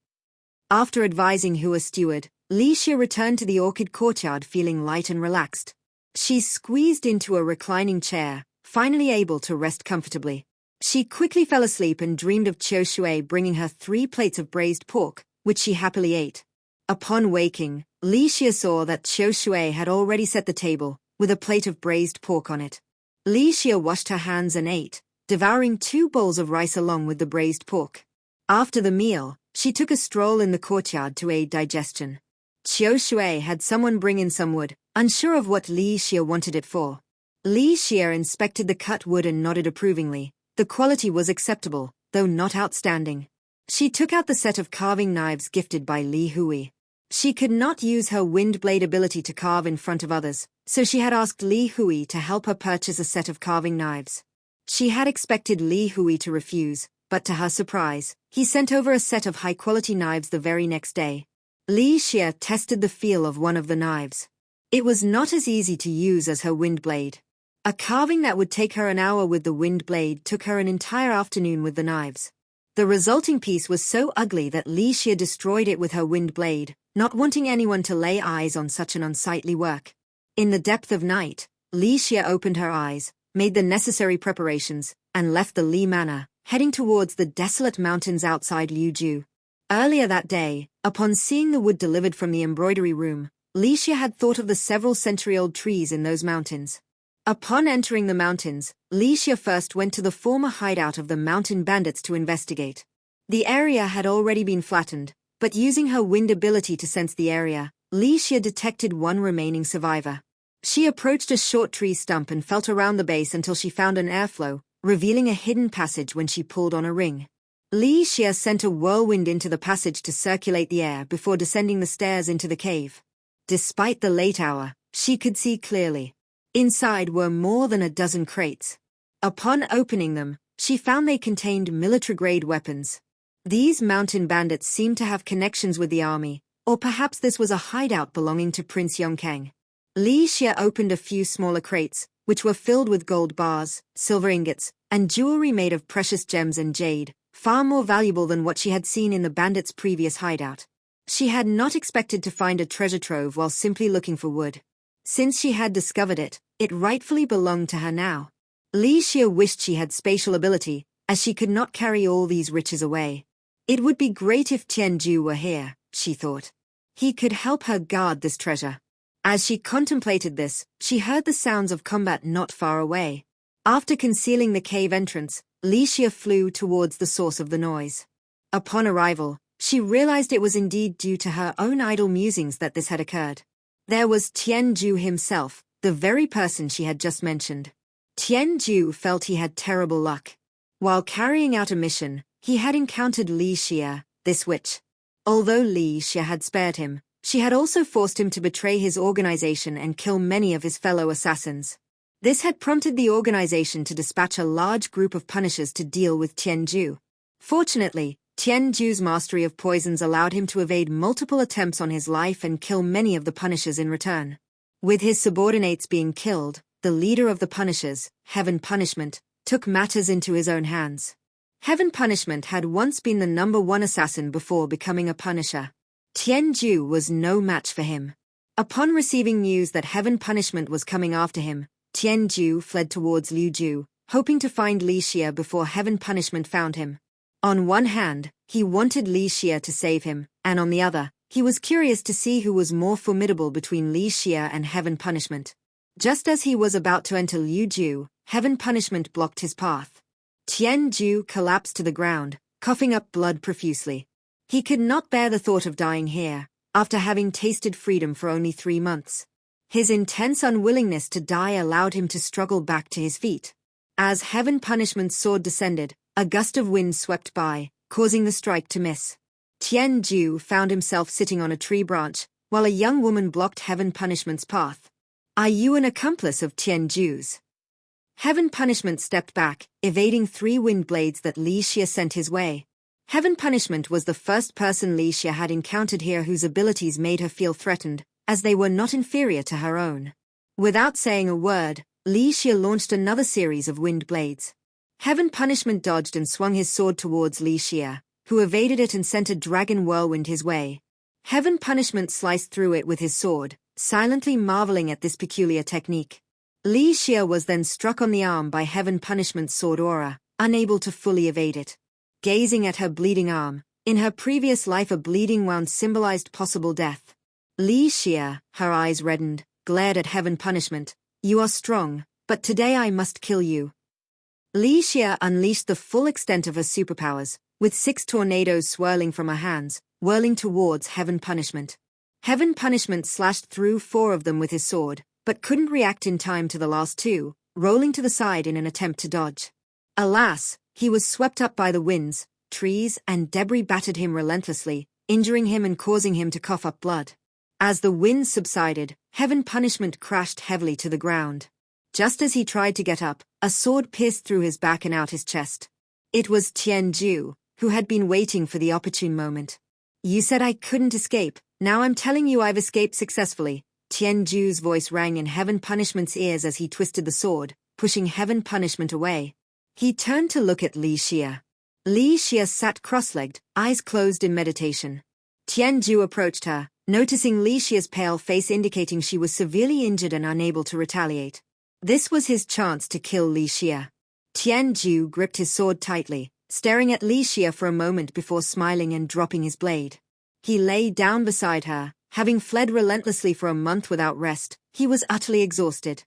After advising Hua Steward, Li Xie returned to the orchid courtyard feeling light and relaxed. She squeezed into a reclining chair, finally able to rest comfortably. She quickly fell asleep and dreamed of Qiu Shui bringing her 3 plates of braised pork, which she happily ate. Upon waking, Li Xie saw that Qiu Shui had already set the table, with a plate of braised pork on it. Li Xie washed her hands and ate, devouring 2 bowls of rice along with the braised pork. After the meal, she took a stroll in the courtyard to aid digestion. Qiu Shui had someone bring in some wood, unsure of what Li Xie wanted it for. Li Xie inspected the cut wood and nodded approvingly. The quality was acceptable, though not outstanding. She took out the set of carving knives gifted by Li Hui. She could not use her wind blade ability to carve in front of others, so she had asked Li Hui to help her purchase a set of carving knives. She had expected Li Hui to refuse, but to her surprise, he sent over a set of high-quality knives the very next day. Li Xie tested the feel of one of the knives. It was not as easy to use as her wind blade. A carving that would take her an hour with the wind blade took her an entire afternoon with the knives. The resulting piece was so ugly that Li Xie destroyed it with her wind blade, not wanting anyone to lay eyes on such an unsightly work. In the depth of night, Li Xie opened her eyes, made the necessary preparations, and left the Li Manor, heading towards the desolate mountains outside Liuzhu. Earlier that day, upon seeing the wood delivered from the embroidery room, Li Xie had thought of the several century-old trees in those mountains. Upon entering the mountains, Li Xie first went to the former hideout of the mountain bandits to investigate. The area had already been flattened, but using her wind ability to sense the area, Li Xie detected one remaining survivor. She approached a short tree stump and felt around the base until she found an airflow, revealing a hidden passage when she pulled on a ring. Li Xie sent a whirlwind into the passage to circulate the air before descending the stairs into the cave. Despite the late hour, she could see clearly. Inside were more than a dozen crates. Upon opening them, she found they contained military-grade weapons. These mountain bandits seemed to have connections with the army, or perhaps this was a hideout belonging to Prince Yongkang. Li Xie opened a few smaller crates, which were filled with gold bars, silver ingots, and jewelry made of precious gems and jade, far more valuable than what she had seen in the bandits' previous hideout. She had not expected to find a treasure trove while simply looking for wood. Since she had discovered it, it rightfully belonged to her now. Li Xie wished she had spatial ability, as she could not carry all these riches away. It would be great if Tianju were here, she thought. He could help her guard this treasure. As she contemplated this, she heard the sounds of combat not far away. After concealing the cave entrance, Li Xie flew towards the source of the noise. Upon arrival, she realized it was indeed due to her own idle musings that this had occurred. There was Tianju himself, the very person she had just mentioned. Tianju felt he had terrible luck. While carrying out a mission, he had encountered Li Xie, this witch. Although Li Xie had spared him, She had also forced him to betray his organization and kill many of his fellow assassins. This had prompted the organization to dispatch a large group of punishers to deal with Tianju. Fortunately, Tianju's mastery of poisons allowed him to evade multiple attempts on his life and kill many of the punishers in return. With his subordinates being killed, the leader of the punishers, Heaven Punishment, took matters into his own hands. Heaven Punishment had once been the #1 assassin before becoming a punisher. Tianju was no match for him. Upon receiving news that Heaven Punishment was coming after him, Tianju fled towards Liuju, hoping to find Li Xie before Heaven Punishment found him. On one hand, he wanted Li Xie to save him, and on the other, he was curious to see who was more formidable between Li Xie and Heaven Punishment. Just as he was about to enter Liuju, Heaven Punishment blocked his path. Tianju collapsed to the ground, coughing up blood profusely. He could not bear the thought of dying here, after having tasted freedom for only 3 months. His intense unwillingness to die allowed him to struggle back to his feet. As Heaven Punishment's sword descended, a gust of wind swept by, causing the strike to miss. Tianju found himself sitting on a tree branch, while a young woman blocked Heaven Punishment's path. "Are you an accomplice of Tianju's?" Heaven Punishment stepped back, evading 3 wind blades that Li Xie sent his way. Heaven Punishment was the first person Li Xie had encountered here whose abilities made her feel threatened, as they were not inferior to her own. Without saying a word, Li Xie launched another series of wind blades. Heaven Punishment dodged and swung his sword towards Li Xie, who evaded it and sent a dragon whirlwind his way. Heaven Punishment sliced through it with his sword, silently marveling at this peculiar technique. Li Xie was then struck on the arm by Heaven Punishment's sword aura, unable to fully evade it. Gazing at her bleeding arm, in her previous life a bleeding wound symbolized possible death. Li Xie, her eyes reddened, glared at Heaven Punishment. "You are strong, but today I must kill you." Li Xie unleashed the full extent of her superpowers, with 6 tornadoes swirling from her hands, whirling towards Heaven Punishment. Heaven Punishment slashed through 4 of them with his sword, but couldn't react in time to the last 2, rolling to the side in an attempt to dodge. Alas, he was swept up by the winds, trees, and debris battered him relentlessly, injuring him and causing him to cough up blood. As the winds subsided, Heaven Punishment crashed heavily to the ground. Just as he tried to get up, a sword pierced through his back and out his chest. It was Tianju, who had been waiting for the opportune moment. "You said I couldn't escape, now I'm telling you I've escaped successfully." Tianju's voice rang in Heaven Punishment's ears as he twisted the sword, pushing Heaven Punishment away. He turned to look at Li Xie. Li Xie sat cross-legged, eyes closed in meditation. Tianju approached her, noticing Li Xie's pale face indicating she was severely injured and unable to retaliate. This was his chance to kill Li Xie. Tianju gripped his sword tightly, staring at Li Xie for a moment before smiling and dropping his blade. He lay down beside her. Having fled relentlessly for a month without rest, he was utterly exhausted.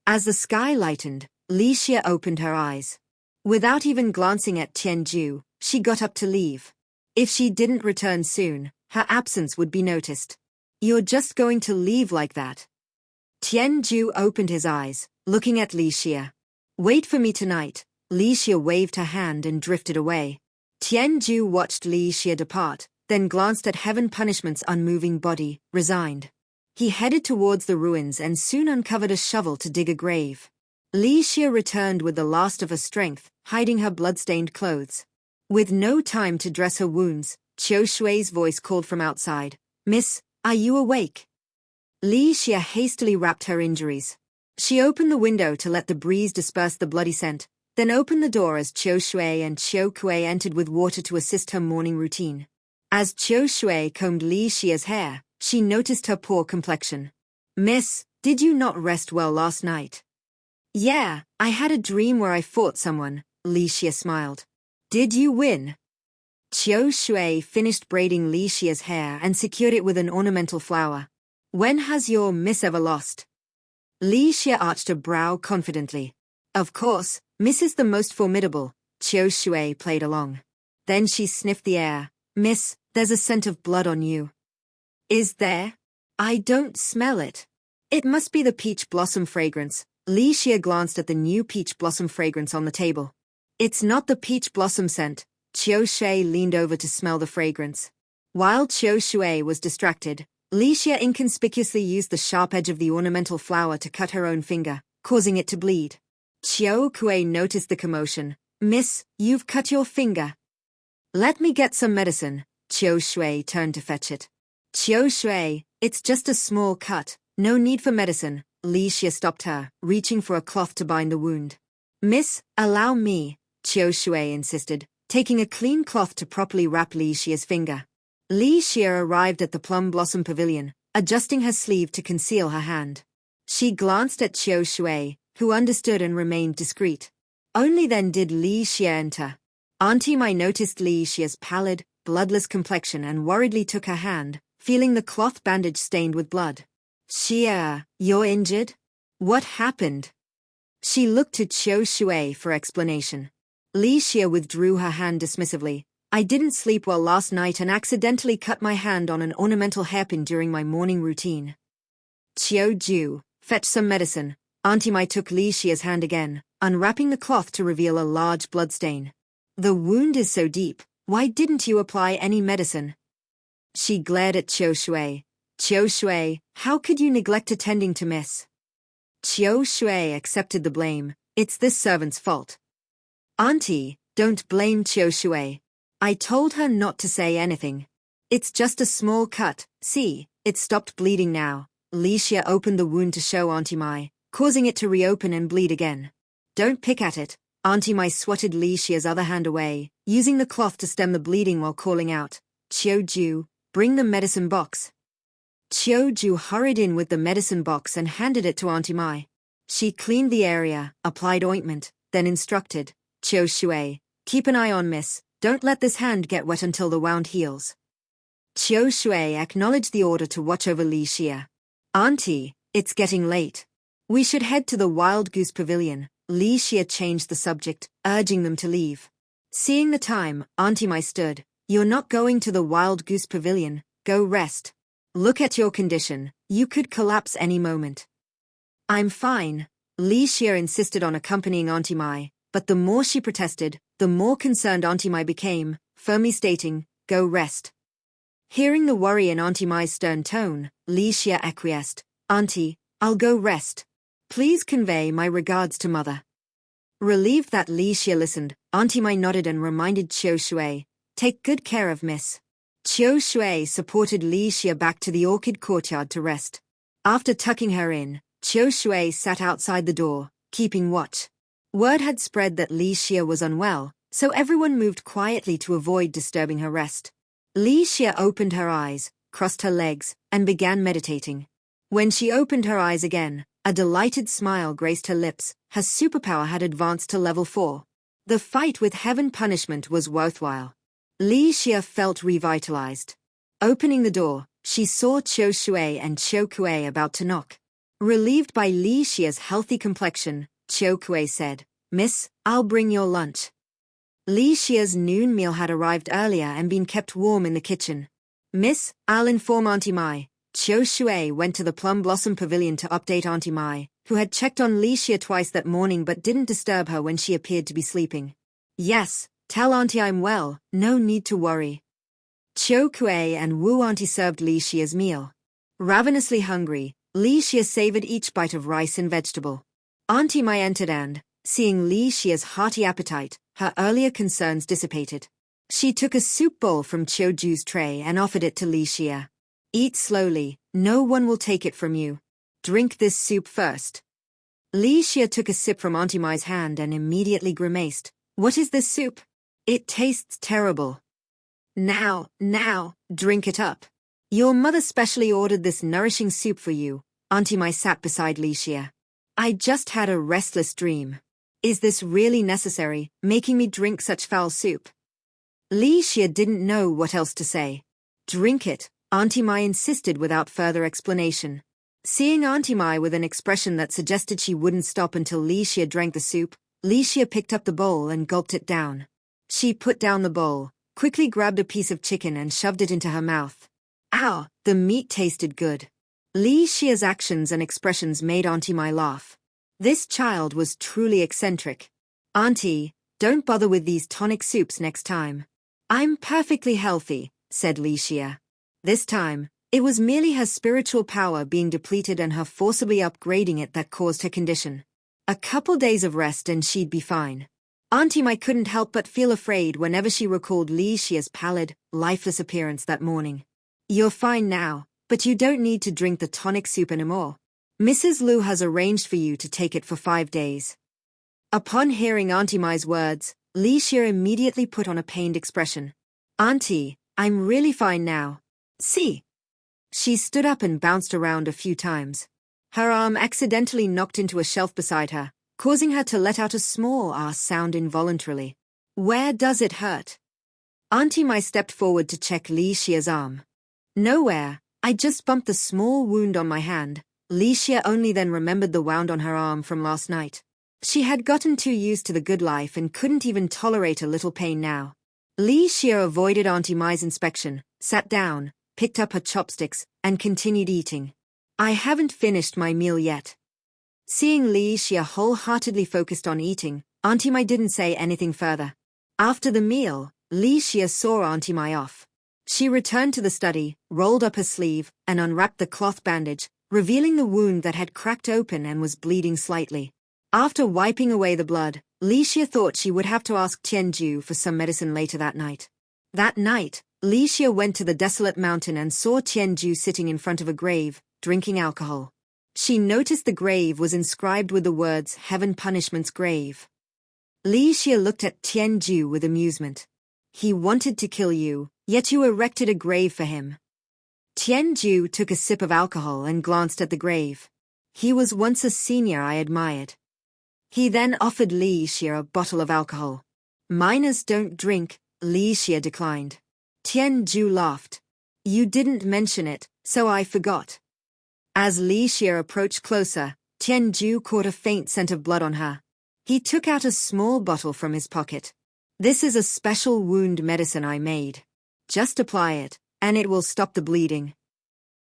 As the sky lightened, Li Xie opened her eyes. Without even glancing at Tianju, she got up to leave. If she didn't return soon, her absence would be noticed. "You're just going to leave like that?" Tianju opened his eyes, looking at Li Xie. "Wait for me tonight." Li Xie waved her hand and drifted away. Tianju watched Li Xie depart, then glanced at Heaven Punishment's unmoving body, resigned. He headed towards the ruins and soon uncovered a shovel to dig a grave. Li Xie returned with the last of her strength, hiding her blood-stained clothes. With no time to dress her wounds, Qiu Shui's voice called from outside, "Miss, are you awake?" Li Xie hastily wrapped her injuries. She opened the window to let the breeze disperse the bloody scent, then opened the door as Qiu Shui and Qiu Kuei entered with water to assist her morning routine. As Qiu Shui combed Li Xie's hair, she noticed her poor complexion. "Miss, did you not rest well last night?" "Yeah, I had a dream where I fought someone," Li Xie smiled. "Did you win?" Qiu Shui finished braiding Li Xie's hair and secured it with an ornamental flower. "When has your miss ever lost?" Li Xie arched a brow confidently. "Of course, Miss is the most formidable." Qiu Shui played along. Then she sniffed the air. "Miss, there's a scent of blood on you." "Is there? I don't smell it." "It must be the peach blossom fragrance." Li Xie glanced at the new peach blossom fragrance on the table. "It's not the peach blossom scent." Qiu Shui leaned over to smell the fragrance. While Qiu Shui was distracted, Li Xia inconspicuously used the sharp edge of the ornamental flower to cut her own finger, causing it to bleed. Qiao Kuei noticed the commotion. "Miss, you've cut your finger." "Let me get some medicine." Qiao Shui turned to fetch it. "Qiao Shui, it's just a small cut, no need for medicine." Li Xia stopped her, reaching for a cloth to bind the wound. "Miss, allow me," Qiao Shui insisted, taking a clean cloth to properly wrap Li Xia's finger. Li Xia arrived at the Plum Blossom Pavilion, adjusting her sleeve to conceal her hand. She glanced at Qiao Shui, who understood and remained discreet. Only then did Li Xia enter. Auntie Mai noticed Li Xia's pallid, bloodless complexion and worriedly took her hand, feeling the cloth bandage stained with blood. "Xia, you're injured? What happened?" She looked to Qiao Shui for explanation. Li Xia withdrew her hand dismissively. "I didn't sleep well last night and accidentally cut my hand on an ornamental hairpin during my morning routine." "Qiao Ju, fetch some medicine." Auntie Mai took Li Xia's hand again, unwrapping the cloth to reveal a large bloodstain. "The wound is so deep, why didn't you apply any medicine?" She glared at Qiao Shui. "Qiao Shui, how could you neglect attending to Miss?" Qiao Shui accepted the blame. "It's this servant's fault." "Auntie, don't blame Qiao Shui. I told her not to say anything. It's just a small cut, see, it stopped bleeding now." Li Xia opened the wound to show Auntie Mai, causing it to reopen and bleed again. "Don't pick at it." Auntie Mai swatted Li Xia's other hand away, using the cloth to stem the bleeding while calling out, "Qiao Ju, bring the medicine box." Qiao Ju hurried in with the medicine box and handed it to Auntie Mai. She cleaned the area, applied ointment, then instructed, "Qiao Shui, keep an eye on Miss. Don't let this hand get wet until the wound heals." Qiao Shui acknowledged the order to watch over Li Xia. "Auntie, it's getting late. We should head to the Wild Goose Pavilion." Li Xia changed the subject, urging them to leave. Seeing the time, Auntie Mai stood. "You're not going to the Wild Goose Pavilion, go rest. Look at your condition, you could collapse any moment." "I'm fine." Li Xia insisted on accompanying Auntie Mai, but the more she protested, the more concerned Auntie Mai became, firmly stating, "Go rest." Hearing the worry in Auntie Mai's stern tone, Li Xia acquiesced. "Auntie, I'll go rest. Please convey my regards to Mother." Relieved that Li Xia listened, Auntie Mai nodded and reminded Qiao Shui, "Take good care of Miss." Qiao Shui supported Li Xia back to the orchid courtyard to rest. After tucking her in, Qiao Shui sat outside the door, keeping watch. Word had spread that Li Xia was unwell, so everyone moved quietly to avoid disturbing her rest. Li Xia opened her eyes, crossed her legs, and began meditating. When she opened her eyes again, a delighted smile graced her lips. Her superpower had advanced to level 4. The fight with heaven punishment was worthwhile. Li Xia felt revitalized. Opening the door, she saw Qiao Shui and Qiao Kuei about to knock. Relieved by Li Xia's healthy complexion, Qiao Kuei said, "Miss, I'll bring your lunch." Li Xia's noon meal had arrived earlier and been kept warm in the kitchen. "Miss, I'll inform Auntie Mai." Qiao Shui went to the Plum Blossom Pavilion to update Auntie Mai, who had checked on Li Xia twice that morning but didn't disturb her when she appeared to be sleeping. "Yes, tell Auntie I'm well, no need to worry." Qiao Kuei and Wu Auntie served Li Xia's meal. Ravenously hungry, Li Xia savored each bite of rice and vegetable. Auntie Mai entered and, seeing Li Xia's hearty appetite, her earlier concerns dissipated. She took a soup bowl from Qiao Ju's tray and offered it to Li Xia. "Eat slowly, no one will take it from you. Drink this soup first." Li Xia took a sip from Auntie Mai's hand and immediately grimaced. "What is this soup? It tastes terrible." Now, drink it up. Your mother specially ordered this nourishing soup for you." Auntie Mai sat beside Li Xia. "I just had a restless dream. Is this really necessary, making me drink such foul soup?" Li Xia didn't know what else to say. "Drink it," Auntie Mai insisted without further explanation. Seeing Auntie Mai with an expression that suggested she wouldn't stop until Li Xia drank the soup, Li Xia picked up the bowl and gulped it down. She put down the bowl, quickly grabbed a piece of chicken and shoved it into her mouth. Ow, the meat tasted good. Li Xia's actions and expressions made Auntie Mai laugh. This child was truly eccentric. "Auntie, don't bother with these tonic soups next time." "I'm perfectly healthy," said Li Xia. This time, It was merely her spiritual power being depleted and her forcibly upgrading it that caused her condition. A couple days of rest and she'd be fine. Auntie Mai couldn't help but feel afraid whenever she recalled Li Xia's pallid, lifeless appearance that morning. You're fine now, but you don't need to drink the tonic soup anymore. Mrs. Liu has arranged for you to take it for 5 days. Upon hearing Auntie Mai's words, Li Xia immediately put on a pained expression. Auntie, I'm really fine now. See? She stood up and bounced around a few times. Her arm accidentally knocked into a shelf beside her, causing her to let out a small sound involuntarily. Where does it hurt? Auntie Mai stepped forward to check Li Xia's arm. Nowhere, I just bumped the small wound on my hand. Li Xia only then remembered the wound on her arm from last night. She had gotten too used to the good life and couldn't even tolerate a little pain now. Li Xia avoided Auntie Mai's inspection, sat down, picked up her chopsticks, and continued eating. I haven't finished my meal yet. Seeing Li Xia wholeheartedly focused on eating, Auntie Mai didn't say anything further. After the meal, Li Xia saw Auntie Mai off. She returned to the study, rolled up her sleeve, and unwrapped the cloth bandage, revealing the wound that had cracked open and was bleeding slightly. After wiping away the blood, Li Xia thought she would have to ask Tianju for some medicine later that night. That night, Li Xia went to the desolate mountain and saw Tianju sitting in front of a grave, drinking alcohol. She noticed the grave was inscribed with the words Heaven Punishment's Grave. Li Xia looked at Tianju with amusement. He wanted to kill you, yet you erected a grave for him. Tianju took a sip of alcohol and glanced at the grave. He was once a senior I admired. He then offered Li Xia a bottle of alcohol. Minors don't drink, Li Xia declined. Tianju laughed. You didn't mention it, so I forgot. As Li Xia approached closer, Tianju caught a faint scent of blood on her. He took out a small bottle from his pocket. This is a special wound medicine I made. Just apply it, and it will stop the bleeding.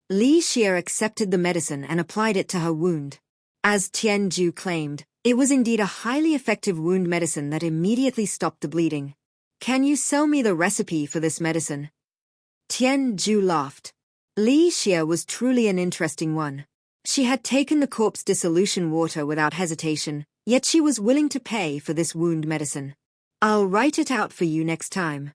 Li Xia accepted the medicine and applied it to her wound. As Tianju claimed, it was indeed a highly effective wound medicine that immediately stopped the bleeding. Can you sell me the recipe for this medicine? Tianju laughed. Li Xia was truly an interesting one. She had taken the corpse dissolution water without hesitation, yet she was willing to pay for this wound medicine. I'll write it out for you next time.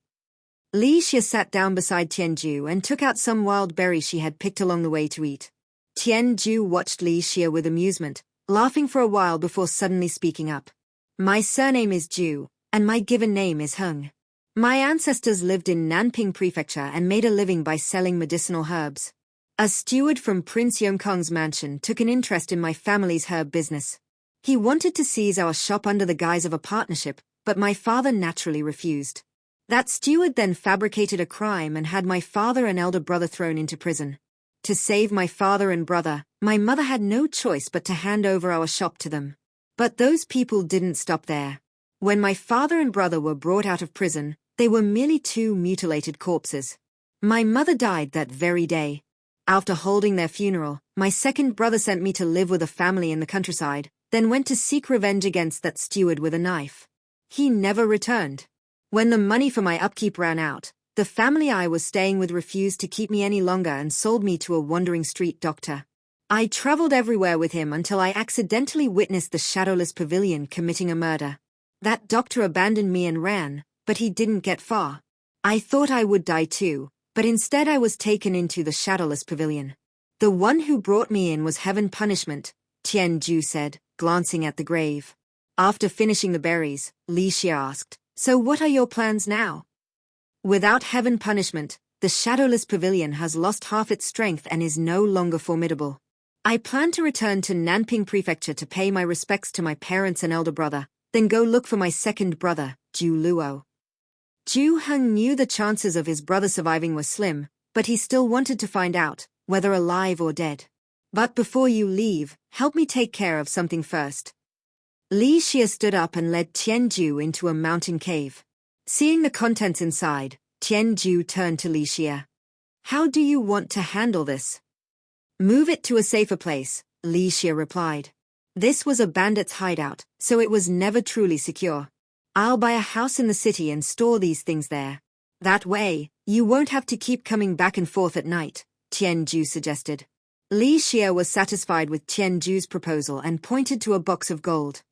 Li Xia sat down beside Tianju and took out some wild berries she had picked along the way to eat. Tianju watched Li Xia with amusement, laughing for a while before suddenly speaking up. My surname is Ju, and my given name is Heng. My ancestors lived in Nanping Prefecture and made a living by selling medicinal herbs. A steward from Prince Yongkong's mansion took an interest in my family's herb business. He wanted to seize our shop under the guise of a partnership, but my father naturally refused. That steward then fabricated a crime and had my father and elder brother thrown into prison. To save my father and brother, my mother had no choice but to hand over our shop to them. But those people didn't stop there. When my father and brother were brought out of prison, they were merely 2 mutilated corpses. My mother died that very day. After holding their funeral, my second brother sent me to live with a family in the countryside, then went to seek revenge against that steward with a knife. He never returned. When the money for my upkeep ran out, the family I was staying with refused to keep me any longer and sold me to a wandering street doctor. I traveled everywhere with him until I accidentally witnessed the Shadowless Pavilion committing a murder. That doctor abandoned me and ran, but he didn't get far. I thought I would die too, but instead I was taken into the Shadowless Pavilion. The one who brought me in was Heaven Punishment, Tianju said, glancing at the grave. After finishing the berries, Li Xia asked, So what are your plans now? Without Heaven Punishment, the Shadowless Pavilion has lost half its strength and is no longer formidable. I plan to return to Nanping Prefecture to pay my respects to my parents and elder brother, then go look for my second brother, Ju Luo. Ju Heng knew the chances of his brother surviving were slim, but he still wanted to find out, whether alive or dead. But before you leave, help me take care of something first. Li Xia stood up and led Tianju into a mountain cave. Seeing the contents inside, Tianju turned to Li Xia. How do you want to handle this? Move it to a safer place, Li Xia replied. This was a bandit's hideout, so it was never truly secure. I'll buy a house in the city and store these things there. That way, you won't have to keep coming back and forth at night, Tianju suggested. Li Xie was satisfied with Tianju's proposal and pointed to a box of gold.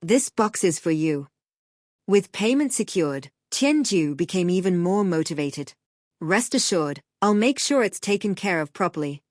This box is for you. With payment secured, Tianju became even more motivated. Rest assured, I'll make sure it's taken care of properly.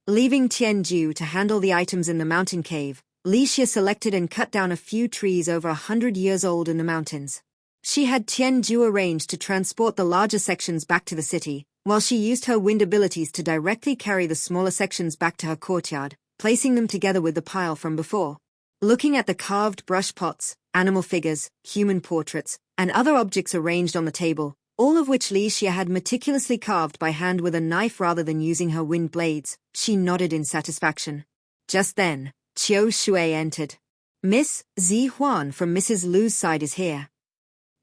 Leaving Tianju to handle the items in the mountain cave, Li Xie selected and cut down a few trees over 100 years old in the mountains. She had Tianju arrange to transport the larger sections back to the city, while she used her wind abilities to directly carry the smaller sections back to her courtyard, placing them together with the pile from before. Looking at the carved brush pots, animal figures, human portraits, and other objects arranged on the table, all of which Li Xie had meticulously carved by hand with a knife rather than using her wind blades, she nodded in satisfaction. Just then, Qiu Shui entered. Miss Zi Huan from Mrs. Lu's side is here.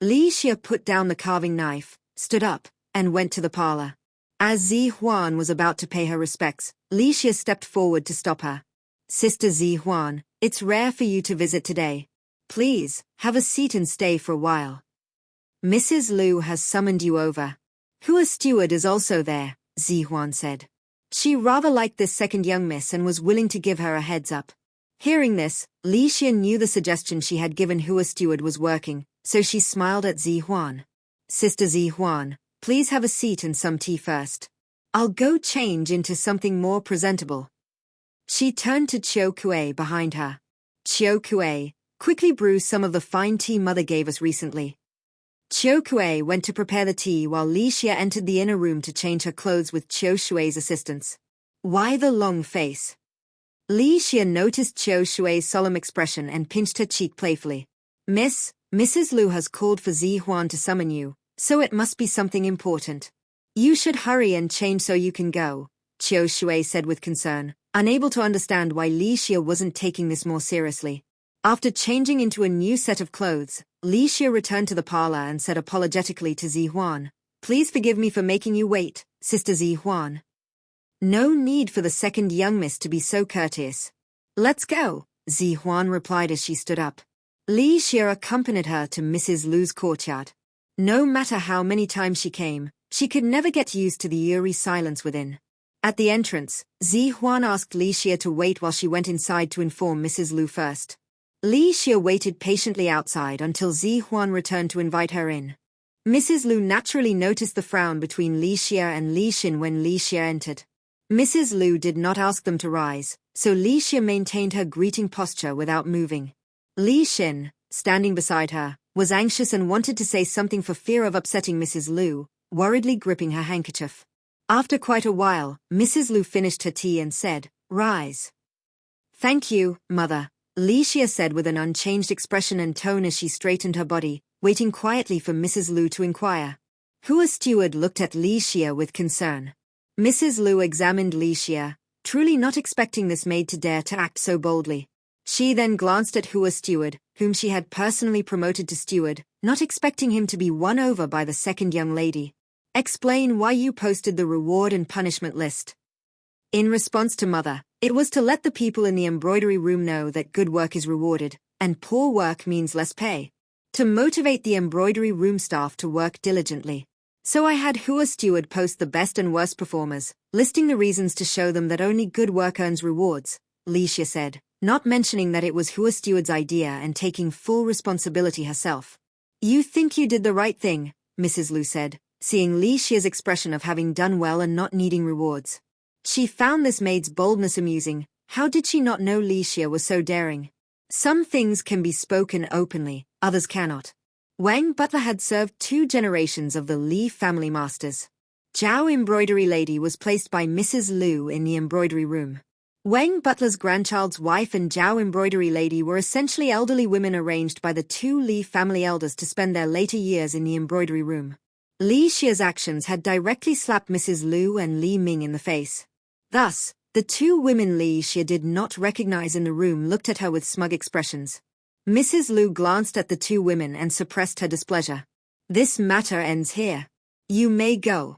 Li Xie put down the carving knife, stood up, and went to the parlor. As Zi Huan was about to pay her respects, Li Xie stepped forward to stop her. Sister Zi Huan, it's rare for you to visit today. Please, have a seat and stay for a while. Mrs. Lu has summoned you over. Hua Steward is also there, Zi Huan said. She rather liked this second young miss and was willing to give her a heads up. Hearing this, Li Xie knew the suggestion she had given Hua Steward was working, so she smiled at Zi Huan. Sister Zi Huan, please have a seat and some tea first. I'll go change into something more presentable. She turned to Qiu Kuei behind her. Qiu Kuei, quickly brew some of the fine tea mother gave us recently. Qiu Kuei went to prepare the tea while Li Xie entered the inner room to change her clothes with Qiu Shui's assistance. Why the long face? Li Xie noticed Qiu Shui's solemn expression and pinched her cheek playfully. Mrs. Lu has called for Zi Huan to summon you, so it must be something important. You should hurry and change so you can go, Qiu Shui said with concern, unable to understand why Li Xie wasn't taking this more seriously. After changing into a new set of clothes, Li Xie returned to the parlor and said apologetically to Zi Huan, Please forgive me for making you wait, Sister Zi Huan. No need for the second young miss to be so courteous. Let's go, Zi Huan replied as she stood up. Li Xie accompanied her to Mrs. Lu's courtyard. No matter how many times she came, she could never get used to the eerie silence within. At the entrance, Zi Huan asked Li Xie to wait while she went inside to inform Mrs. Lu first. Li Xie waited patiently outside until Zi Huan returned to invite her in. Mrs. Lu naturally noticed the frown between Li Xie and Li Xin when Li Xie entered. Mrs. Lu did not ask them to rise, so Li Xie maintained her greeting posture without moving. Li Xin, standing beside her, was anxious and wanted to say something for fear of upsetting Mrs. Lu, worriedly gripping her handkerchief. After quite a while, Mrs. Lu finished her tea and said, Rise. Thank you, Mother, Li Xie said with an unchanged expression and tone as she straightened her body, waiting quietly for Mrs. Lu to inquire. Hua Steward looked at Li Xie with concern. Mrs. Lu examined Li Xie, truly not expecting this maid to dare to act so boldly. She then glanced at Hua Steward, whom she had personally promoted to steward, not expecting him to be won over by the second young lady. Explain why you posted the reward and punishment list. In response to Mother, it was to let the people in the embroidery room know that good work is rewarded, and poor work means less pay. To motivate the embroidery room staff to work diligently. So I had Hua Steward post the best and worst performers, listing the reasons to show them that only good work earns rewards, Li Xie said, not mentioning that it was Hua Steward's idea and taking full responsibility herself. You think you did the right thing, Mrs. Lu said, seeing Li Xie's expression of having done well and not needing rewards. She found this maid's boldness amusing. How did she not know Li Xie was so daring? Some things can be spoken openly, others cannot. Wang Butler had served 2 generations of the Li family masters. Zhao embroidery lady was placed by Mrs. Lu in the embroidery room. Wang Butler's grandchild's wife and Zhao embroidery lady were essentially elderly women arranged by the 2 Li family elders to spend their later years in the embroidery room. Li Xie's actions had directly slapped Mrs. Lu and Li Ming in the face. Thus, the 2 women Li Xie did not recognize in the room looked at her with smug expressions. Mrs. Lu glanced at the 2 women and suppressed her displeasure. This matter ends here. You may go.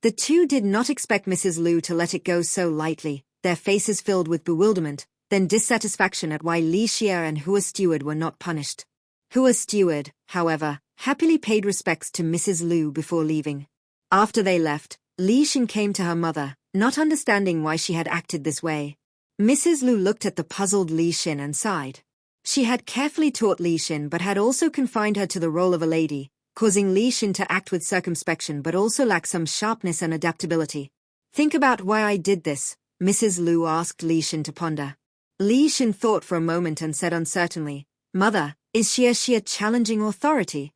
The 2 did not expect Mrs. Lu to let it go so lightly, their faces filled with bewilderment, then dissatisfaction at why Li Xie and Hua Steward were not punished. Hua Steward, however, happily paid respects to Mrs. Lu before leaving. After they left, Li Xin came to her mother, not understanding why she had acted this way. Mrs. Lu looked at the puzzled Li Xin and sighed. She had carefully taught Li Xin but had also confined her to the role of a lady, causing Li Xin to act with circumspection but also lack some sharpness and adaptability. Think about why I did this, Mrs. Lu asked Li Xin to ponder. Li Xin thought for a moment and said uncertainly, Mother, is she a challenging authority?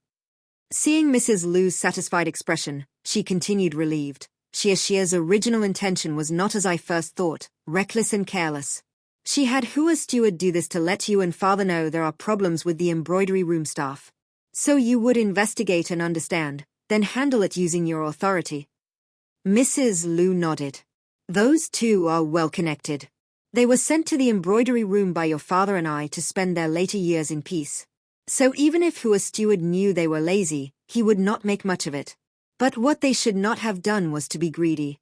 Seeing Mrs. Lu's satisfied expression, she continued relieved. Xia's original intention was not as I first thought, reckless and careless. She had Hua steward do this to let you and father know there are problems with the embroidery room staff. So you would investigate and understand, then handle it using your authority. Mrs. Lu nodded. Those two are well connected. They were sent to the embroidery room by your father and I to spend their later years in peace. So even if Hua steward knew they were lazy, he would not make much of it. But what they should not have done was to be greedy.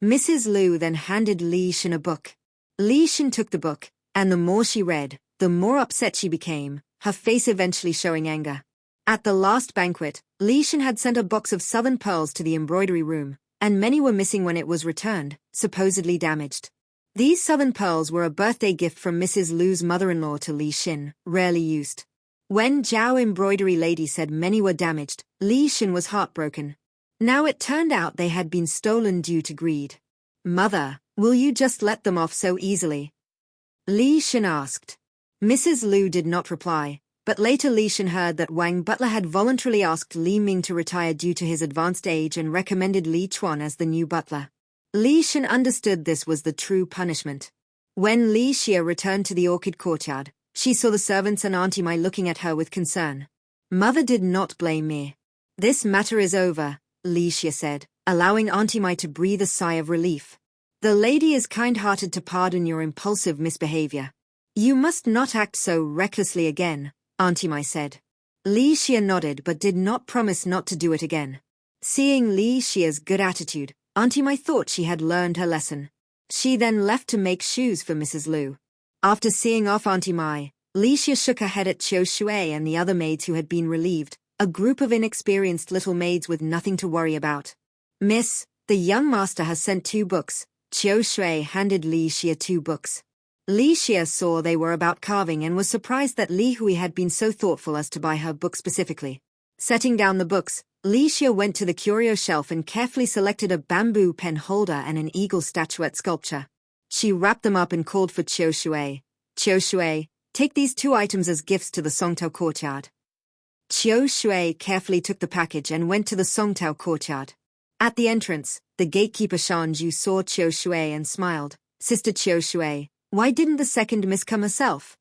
Mrs. Lu then handed Li Xin a book. Li Xin took the book, and the more she read, the more upset she became, her face eventually showing anger. At the last banquet, Li Xin had sent a box of southern pearls to the embroidery room, and many were missing when it was returned, supposedly damaged. These southern pearls were a birthday gift from Mrs. Lu's mother-in-law to Li Xin, rarely used. When Zhao embroidery lady said many were damaged, Li Xin was heartbroken. Now it turned out they had been stolen due to greed. Mother, will you just let them off so easily? Li Xin asked. Mrs. Lu did not reply, but later Li Xin heard that Wang Butler had voluntarily asked Li Ming to retire due to his advanced age and recommended Li Chuan as the new butler. Li Xin understood this was the true punishment. When Li Xia returned to the orchid courtyard, she saw the servants and Auntie Mai looking at her with concern. Mother did not blame me. This matter is over, Li Xia said, allowing Auntie Mai to breathe a sigh of relief. The lady is kind-hearted to pardon your impulsive misbehavior. You must not act so recklessly again, Auntie Mai said. Li Xia nodded but did not promise not to do it again. Seeing Li Xia's good attitude, Auntie Mai thought she had learned her lesson. She then left to make shoes for Mrs. Lu. After seeing off Auntie Mai, Li Xia shook her head at Qiu Shui and the other maids who had been relieved, a group of inexperienced little maids with nothing to worry about. Miss, the young master has sent 2 books. Qiu Shui handed Li Xia 2 books. Li Xia saw they were about carving and was surprised that Li Hui had been so thoughtful as to buy her book specifically. Setting down the books, Li Xia went to the curio shelf and carefully selected a bamboo pen holder and an eagle statuette sculpture. She wrapped them up and called for Qiu Shui. Qiu Shui, take these 2 items as gifts to the Songtao courtyard. Qiu Shui carefully took the package and went to the Songtao courtyard. At the entrance, the gatekeeper Shanju saw Qiu Shui and smiled. Sister Qiu Shui, why didn't the second miss come herself?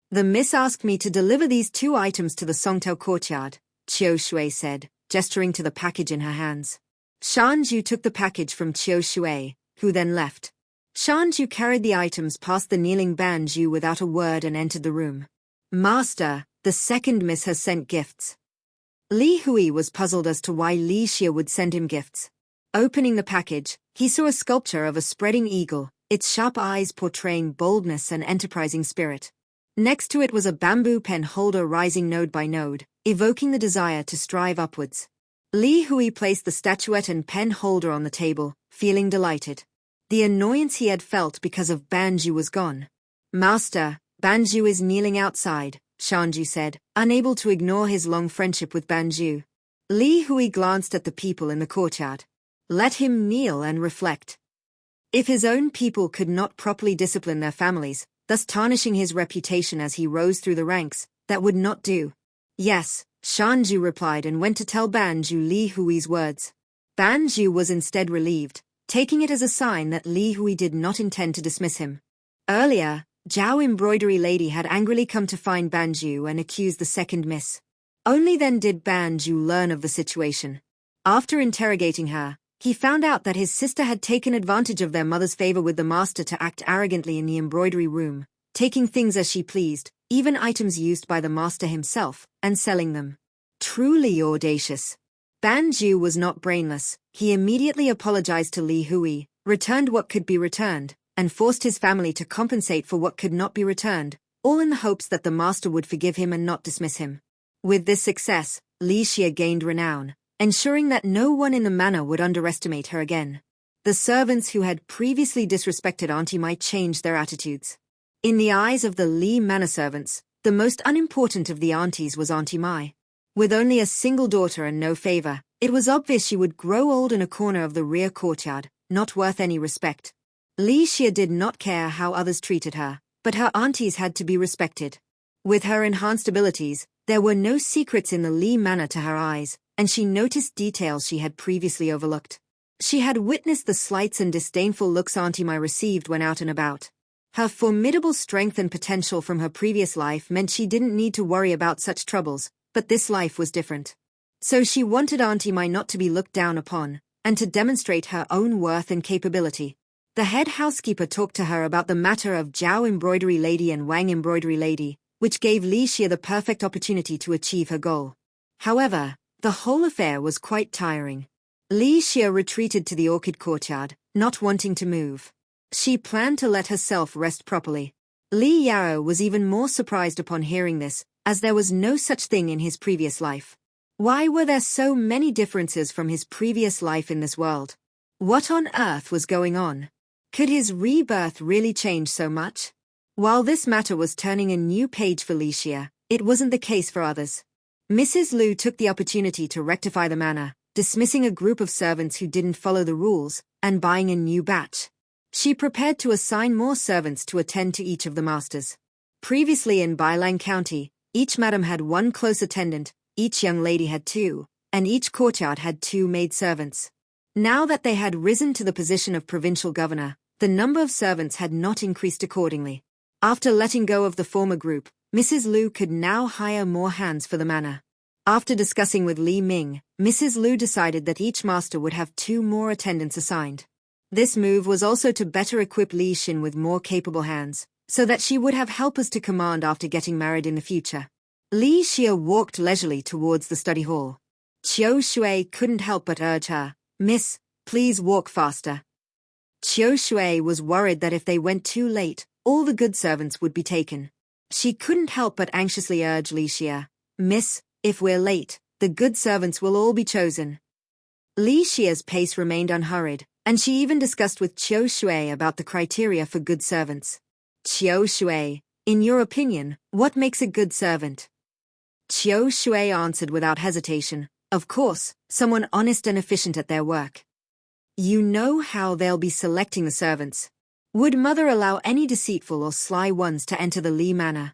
The miss asked me to deliver these 2 items to the Songtao courtyard, Qiu Shui said, gesturing to the package in her hands. Shanju took the package from Qiu Shui, who then left. Shanju carried the items past the kneeling Banju without a word and entered the room. Master, the second miss has sent gifts. Li Hui was puzzled as to why Li Xia would send him gifts. Opening the package, he saw a sculpture of a spreading eagle, its sharp eyes portraying boldness and enterprising spirit. Next to it was a bamboo pen holder rising node by node, evoking the desire to strive upwards. Li Hui placed the statuette and pen holder on the table, feeling delighted. The annoyance he had felt because of Banju was gone. Master, Banju is kneeling outside, Shanju said, unable to ignore his long friendship with Banju. Li Hui glanced at the people in the courtyard. Let him kneel and reflect. If his own people could not properly discipline their families, thus tarnishing his reputation as he rose through the ranks, that would not do. Yes, Shanju replied and went to tell Banju Li Hui's words. Banju was instead relieved, taking it as a sign that Li Hui did not intend to dismiss him. Earlier, Zhao embroidery lady had angrily come to find Banju and accused the second miss. Only then did Banju learn of the situation. After interrogating her, he found out that his sister had taken advantage of their mother's favor with the master to act arrogantly in the embroidery room, taking things as she pleased, even items used by the master himself, and selling them. Truly audacious. Banju was not brainless. He immediately apologized to Li Hui, returned what could be returned, and forced his family to compensate for what could not be returned, all in the hopes that the master would forgive him and not dismiss him. With this success, Li Xia gained renown, ensuring that no one in the manor would underestimate her again. The servants who had previously disrespected Auntie Mai changed their attitudes. In the eyes of the Li manor servants, the most unimportant of the aunties was Auntie Mai. With only a single daughter and no favor, it was obvious she would grow old in a corner of the rear courtyard, not worth any respect. Li Xia did not care how others treated her, but her aunties had to be respected. With her enhanced abilities, there were no secrets in the Li manor to her eyes, and she noticed details she had previously overlooked. She had witnessed the slights and disdainful looks Auntie Mai received when out and about. Her formidable strength and potential from her previous life meant she didn't need to worry about such troubles, but this life was different. So she wanted Auntie Mai not to be looked down upon, and to demonstrate her own worth and capability. The head housekeeper talked to her about the matter of Zhao Embroidery Lady and Wang Embroidery Lady, which gave Li Xia the perfect opportunity to achieve her goal. However, the whole affair was quite tiring. Li Xia retreated to the orchid courtyard, not wanting to move. She planned to let herself rest properly. Li Yao was even more surprised upon hearing this, as there was no such thing in his previous life. Why were there so many differences from his previous life in this world? What on earth was going on? Could his rebirth really change so much? While this matter was turning a new page for Li Xia, it wasn't the case for others. Mrs. Lu took the opportunity to rectify the manner, dismissing a group of servants who didn't follow the rules, and buying a new batch. She prepared to assign more servants to attend to each of the masters. Previously in Bailang County, each madam had one close attendant, each young lady had two, and each courtyard had two maidservants. Now that they had risen to the position of provincial governor, the number of servants had not increased accordingly. After letting go of the former group, Mrs. Lu could now hire more hands for the manor. After discussing with Li Ming, Mrs. Lu decided that each master would have two more attendants assigned. This move was also to better equip Li Xin with more capable hands, so that she would have helpers to command after getting married in the future. Li Xia walked leisurely towards the study hall. Qiu Shui couldn't help but urge her, "Miss, please walk faster." Qiu Shui was worried that if they went too late, all the good servants would be taken. She couldn't help but anxiously urge Li Xia, "Miss, if we're late, the good servants will all be chosen." Li Xia's pace remained unhurried, and she even discussed with Qiu Shui about the criteria for good servants. "Qiu Shui, in your opinion, what makes a good servant?" Qiu Shui answered without hesitation, "Of course, someone honest and efficient at their work." "You know how they'll be selecting the servants. Would mother allow any deceitful or sly ones to enter the Li manor?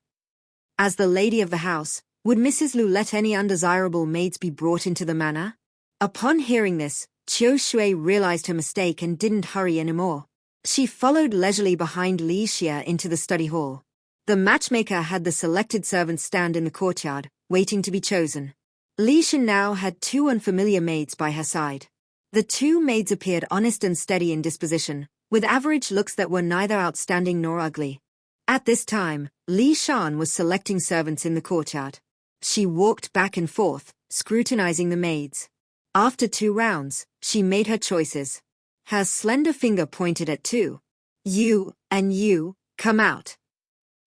As the lady of the house, would Mrs. Lu let any undesirable maids be brought into the manor?" Upon hearing this, Qiu Shui realized her mistake and didn't hurry anymore. She followed leisurely behind Li Xia into the study hall. The matchmaker had the selected servants stand in the courtyard, waiting to be chosen. Li Xin now had two unfamiliar maids by her side. The two maids appeared honest and steady in disposition, with average looks that were neither outstanding nor ugly. At this time, Li Shan was selecting servants in the courtyard. She walked back and forth, scrutinizing the maids. After 2 rounds, she made her choices. Her slender finger pointed at 2. "You, and you, come out."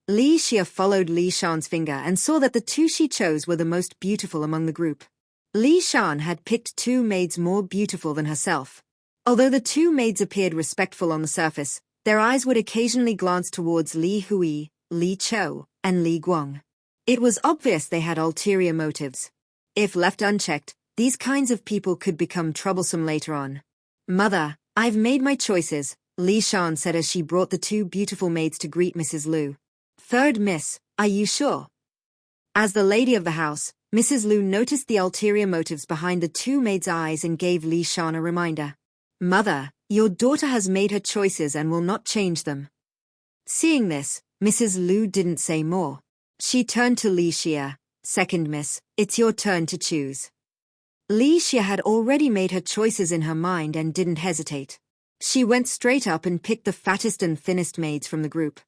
Li Xia followed Li Shan's finger and saw that the 2 she chose were the most beautiful among the group. Li Shan had picked 2 maids more beautiful than herself. Although the 2 maids appeared respectful on the surface, their eyes would occasionally glance towards Li Hui, Li Chou, and Li Guang. It was obvious they had ulterior motives. If left unchecked, these kinds of people could become troublesome later on. "Mother, I've made my choices," Li Shan said as she brought the 2 beautiful maids to greet Mrs. Lu. "Third miss, are you sure?" As the lady of the house, Mrs. Lu noticed the ulterior motives behind the 2 maids' eyes and gave Li Shan a reminder. "Mother, your daughter has made her choices and will not change them." Seeing this, Mrs. Lu didn't say more. She turned to Li Xia. "Second miss, it's your turn to choose." Li Xia had already made her choices in her mind and didn't hesitate. She went straight up and picked the fattest and thinnest maids from the group.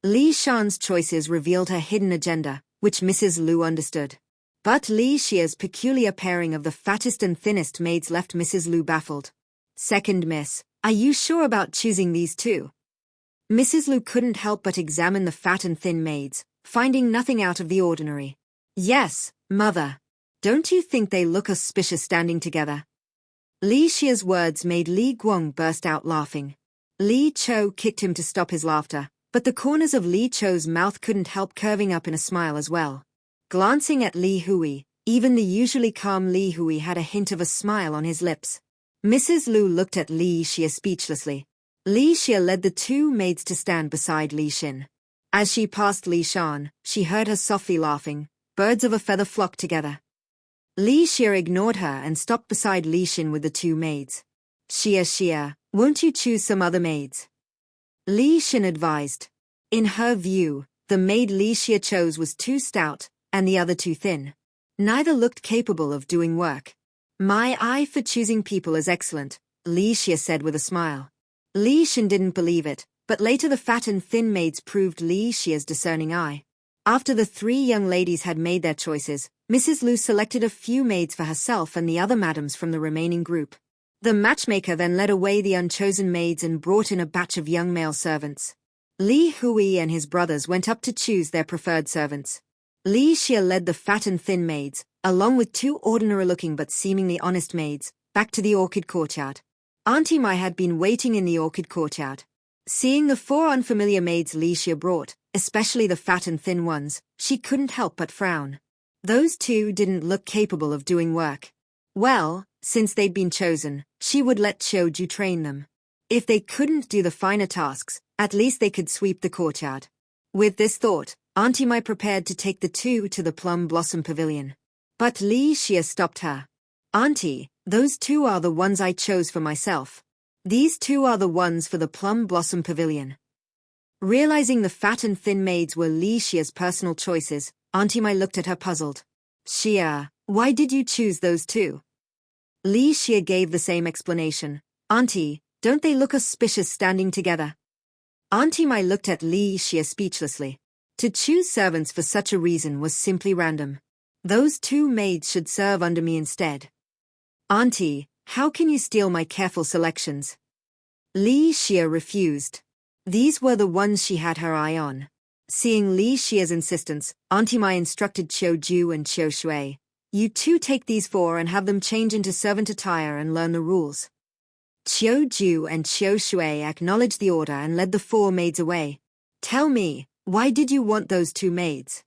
Li Shan's choices revealed her hidden agenda, which Mrs. Lu understood. But Li Xia's peculiar pairing of the fattest and thinnest maids left Mrs. Lu baffled. "Second miss, are you sure about choosing these 2? Mrs. Lu couldn't help but examine the fat and thin maids, finding nothing out of the ordinary. "Yes, mother. Don't you think they look auspicious standing together?" Li Xia's words made Li Guang burst out laughing. Li Chou kicked him to stop his laughter, but the corners of Li Chou's mouth couldn't help curving up in a smile as well. Glancing at Li Hui, even the usually calm Li Hui had a hint of a smile on his lips. Mrs. Lu looked at Li Xia speechlessly. Li Xia led the two maids to stand beside Li Xin. As she passed Li Shan, she heard her softly laughing. Birds of a feather flocked together. Li Xia ignored her and stopped beside Li Xin with the two maids. Xia, won't you choose some other maids? Li Xin advised. In her view, the maid Li Xia chose was too stout, and the other too thin. Neither looked capable of doing work. My eye for choosing people is excellent, Li Xia said with a smile. Li Xin didn't believe it, but later the fat and thin maids proved Li Xia's discerning eye. After the three young ladies had made their choices, Mrs. Lu selected a few maids for herself and the other madams from the remaining group. The matchmaker then led away the unchosen maids and brought in a batch of young male servants. Li Hui and his brothers went up to choose their preferred servants. Li Xia led the fat and thin maids, along with two ordinary-looking but seemingly honest maids, back to the orchid courtyard. Auntie Mai had been waiting in the orchid courtyard. Seeing the four unfamiliar maids Li Xia brought, especially the fat and thin ones, she couldn't help but frown. Those two didn't look capable of doing work. Well, since they'd been chosen, she would let Qiu train them. If they couldn't do the finer tasks, at least they could sweep the courtyard. With this thought, Auntie Mai prepared to take the two to the Plum Blossom Pavilion. But Li Xia stopped her. Auntie, those two are the ones I chose for myself. These two are the ones for the Plum Blossom Pavilion. Realizing the fat and thin maids were Li Xia's personal choices, Auntie Mai looked at her puzzled. Xia, why did you choose those two? Li Xia gave the same explanation. Auntie, don't they look auspicious standing together? Auntie Mai looked at Li Xia speechlessly. To choose servants for such a reason was simply random. Those two maids should serve under me instead. Auntie, how can you steal my careful selections? Li Xia refused. These were the ones she had her eye on. Seeing Li Xia's insistence, Auntie Mai instructed Qiu and Qiu Shui. You two take these four and have them change into servant attire and learn the rules. Qiu and Qiu Shui acknowledged the order and led the four maids away. Tell me, why did you want those two maids?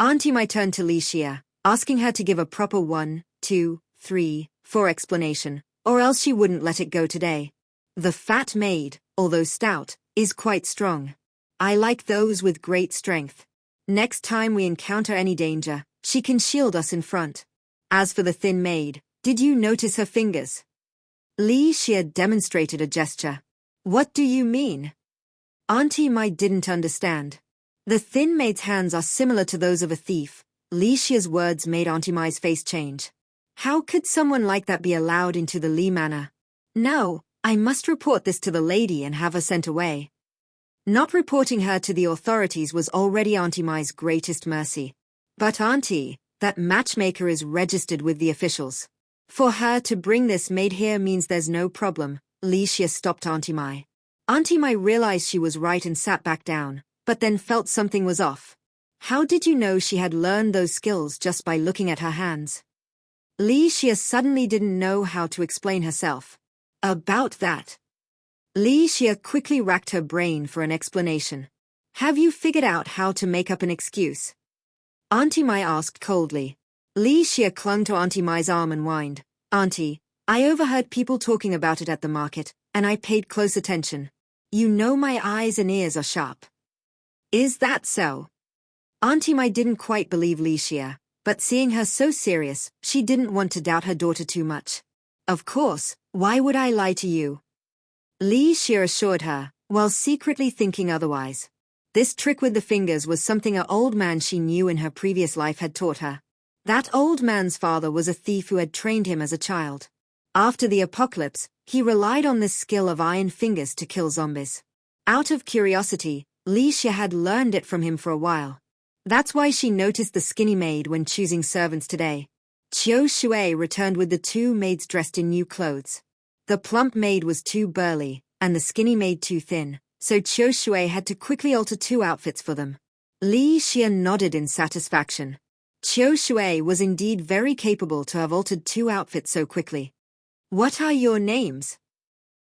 Auntie Mai turned to Li Xia, asking her to give a proper 1, 2, 3, 4 explanation, or else she wouldn't let it go today. The fat maid, although stout, is quite strong. I like those with great strength. Next time we encounter any danger, she can shield us in front. As for the thin maid, did you notice her fingers? Li Xia demonstrated a gesture. What do you mean? Auntie Mai didn't understand. The thin maid's hands are similar to those of a thief. Li Xia's words made Auntie Mai's face change. How could someone like that be allowed into the Li manor? No, I must report this to the lady and have her sent away. Not reporting her to the authorities was already Auntie Mai's greatest mercy. But Auntie, that matchmaker is registered with the officials. For her to bring this maid here means there's no problem. Li Xia stopped Auntie Mai. Auntie Mai realized she was right and sat back down, but then felt something was off. How did you know she had learned those skills just by looking at her hands? Li Xia suddenly didn't know how to explain herself. About that. Li Xia quickly racked her brain for an explanation. Have you figured out how to make up an excuse? Auntie Mai asked coldly. Li Xia clung to Auntie Mai's arm and whined. Auntie, I overheard people talking about it at the market, and I paid close attention. You know my eyes and ears are sharp. Is that so? Auntie Mai didn't quite believe Li Xia, but seeing her so serious, she didn't want to doubt her daughter too much. Of course, why would I lie to you? Li Xia assured her, while secretly thinking otherwise. This trick with the fingers was something an old man she knew in her previous life had taught her. That old man's father was a thief who had trained him as a child. After the apocalypse, he relied on this skill of iron fingers to kill zombies. Out of curiosity, Li Xia had learned it from him for a while. That's why she noticed the skinny maid when choosing servants today. Qiu Shui returned with the two maids dressed in new clothes. The plump maid was too burly, and the skinny maid too thin, so Qiu Shui had to quickly alter two outfits for them. Li Xia nodded in satisfaction. Qiu Shui was indeed very capable to have altered two outfits so quickly. What are your names?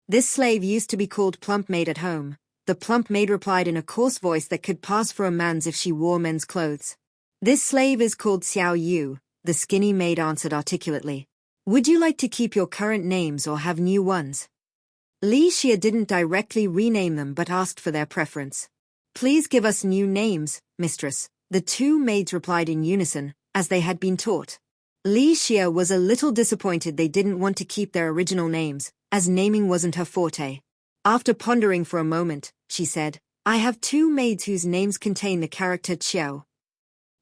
This slave used to be called Plump Maid at home. The plump maid replied in a coarse voice that could pass for a man's if she wore men's clothes. This slave is called Xiao Yu, the skinny maid answered articulately. Would you like to keep your current names or have new ones? Li Xia didn't directly rename them but asked for their preference. Please give us new names, mistress, the two maids replied in unison, as they had been taught. Li Xia was a little disappointed they didn't want to keep their original names, as naming wasn't her forte. After pondering for a moment, she said, I have two maids whose names contain the character Qiao.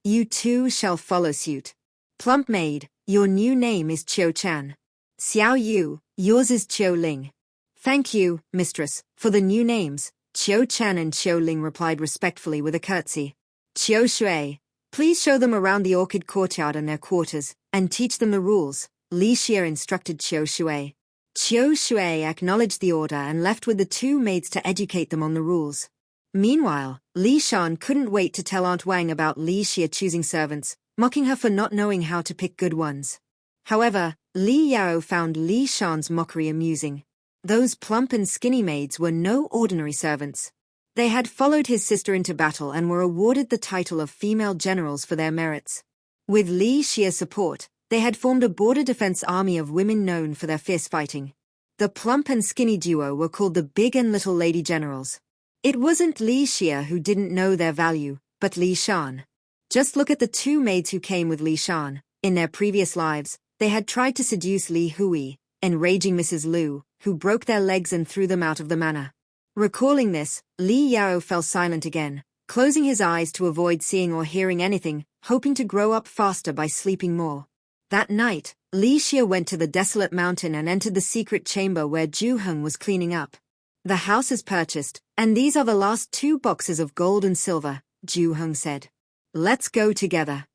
You too shall follow suit. Plump Maid, your new name is Qiao Chan. Xiao Yu, yours is Qiao Ling. Thank you, mistress, for the new names, Qiao Chan and Qiao Ling replied respectfully with a curtsy. Qiao Shui, please show them around the orchid courtyard and their quarters, and teach them the rules, Li Xia instructed Qiao Shui. Qiao Shui acknowledged the order and left with the two maids to educate them on the rules. Meanwhile, Li Shan couldn't wait to tell Aunt Wang about Li Xia choosing servants, mocking her for not knowing how to pick good ones. However, Li Yao found Li Shan's mockery amusing. Those plump and skinny maids were no ordinary servants. They had followed his sister into battle and were awarded the title of female generals for their merits. With Li Xia's support, they had formed a border defense army of women known for their fierce fighting. The plump and skinny duo were called the Big and Little Lady Generals. It wasn't Li Xia who didn't know their value, but Li Shan. Just look at the two maids who came with Li Shan. In their previous lives, they had tried to seduce Li Hui, enraging Mrs. Lu, who broke their legs and threw them out of the manor. Recalling this, Li Yao fell silent again, closing his eyes to avoid seeing or hearing anything, hoping to grow up faster by sleeping more. That night, Li Xia went to the desolate mountain and entered the secret chamber where Zhu Heng was cleaning up. The house is purchased, and these are the last 2 boxes of gold and silver, Zhu Heng said. Let's go together.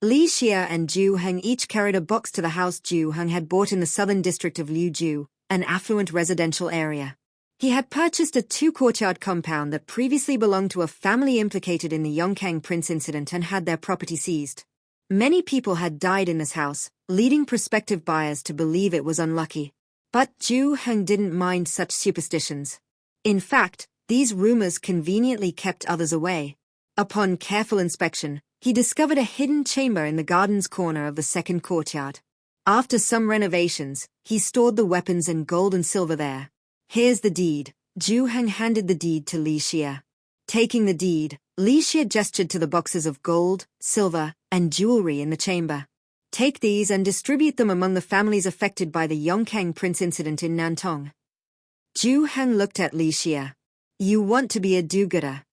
Li Xia and Zhu Heng each carried a box to the house Zhu Heng had bought in the southern district of Liuzhu, an affluent residential area. He had purchased a 2-courtyard compound that previously belonged to a family implicated in the Yongkang Prince incident and had their property seized. Many people had died in this house, leading prospective buyers to believe it was unlucky. But Zhu Heng didn't mind such superstitions. In fact, these rumors conveniently kept others away. Upon careful inspection, he discovered a hidden chamber in the garden's corner of the second courtyard. After some renovations, he stored the weapons and gold and silver there. Here's the deed. Zhu Heng handed the deed to Li Xia. Taking the deed, Li Xia gestured to the boxes of gold, silver, and jewelry in the chamber. Take these and distribute them among the families affected by the Yongkang Prince incident in Nantong. Zhu Heng looked at Li Xia. You want to be a do-gooder.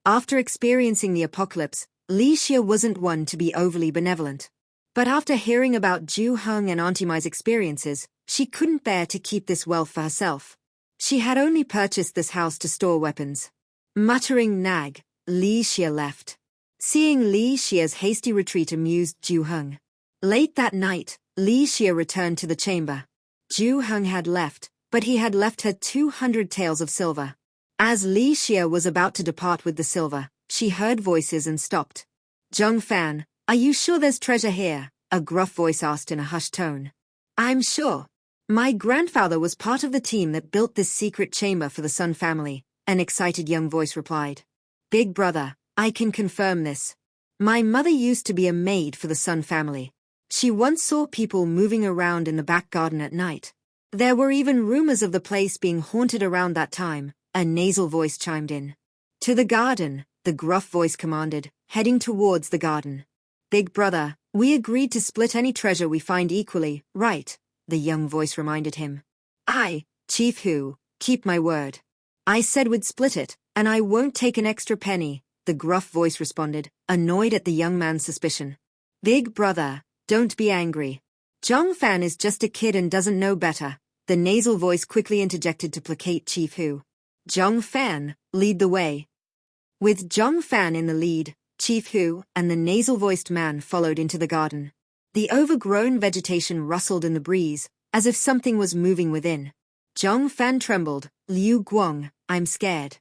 After experiencing the apocalypse, Li Xia wasn't one to be overly benevolent. But after hearing about Zhu Heng and Auntie Mai's experiences, she couldn't bear to keep this wealth for herself. She had only purchased this house to store weapons. Muttering nag, Li Xia left. Seeing Li Xia's hasty retreat amused Zhu Heng. Late that night, Li Xia returned to the chamber. Zhu Heng had left, but he had left her 200 taels of silver. As Li Xia was about to depart with the silver, she heard voices and stopped. Zhong Fan, are you sure there's treasure here? A gruff voice asked in a hushed tone. I'm sure. My grandfather was part of the team that built this secret chamber for the Sun family, an excited young voice replied. Big brother, I can confirm this. My mother used to be a maid for the Sun family. She once saw people moving around in the back garden at night. There were even rumors of the place being haunted around that time, a nasal voice chimed in. To the garden, the gruff voice commanded, heading towards the garden. Big brother, we agreed to split any treasure we find equally, right? The young voice reminded him. I, Chief Hu, keep my word. I said we'd split it, and I won't take an extra penny, the gruff voice responded, annoyed at the young man's suspicion. Big brother, don't be angry. Zhong Fan is just a kid and doesn't know better, the nasal voice quickly interjected to placate Chief Hu. Zhong Fan, lead the way. With Zhong Fan in the lead, Chief Hu and the nasal-voiced man followed into the garden. The overgrown vegetation rustled in the breeze, as if something was moving within. Zhong Fan trembled. Liu Guang, I'm scared.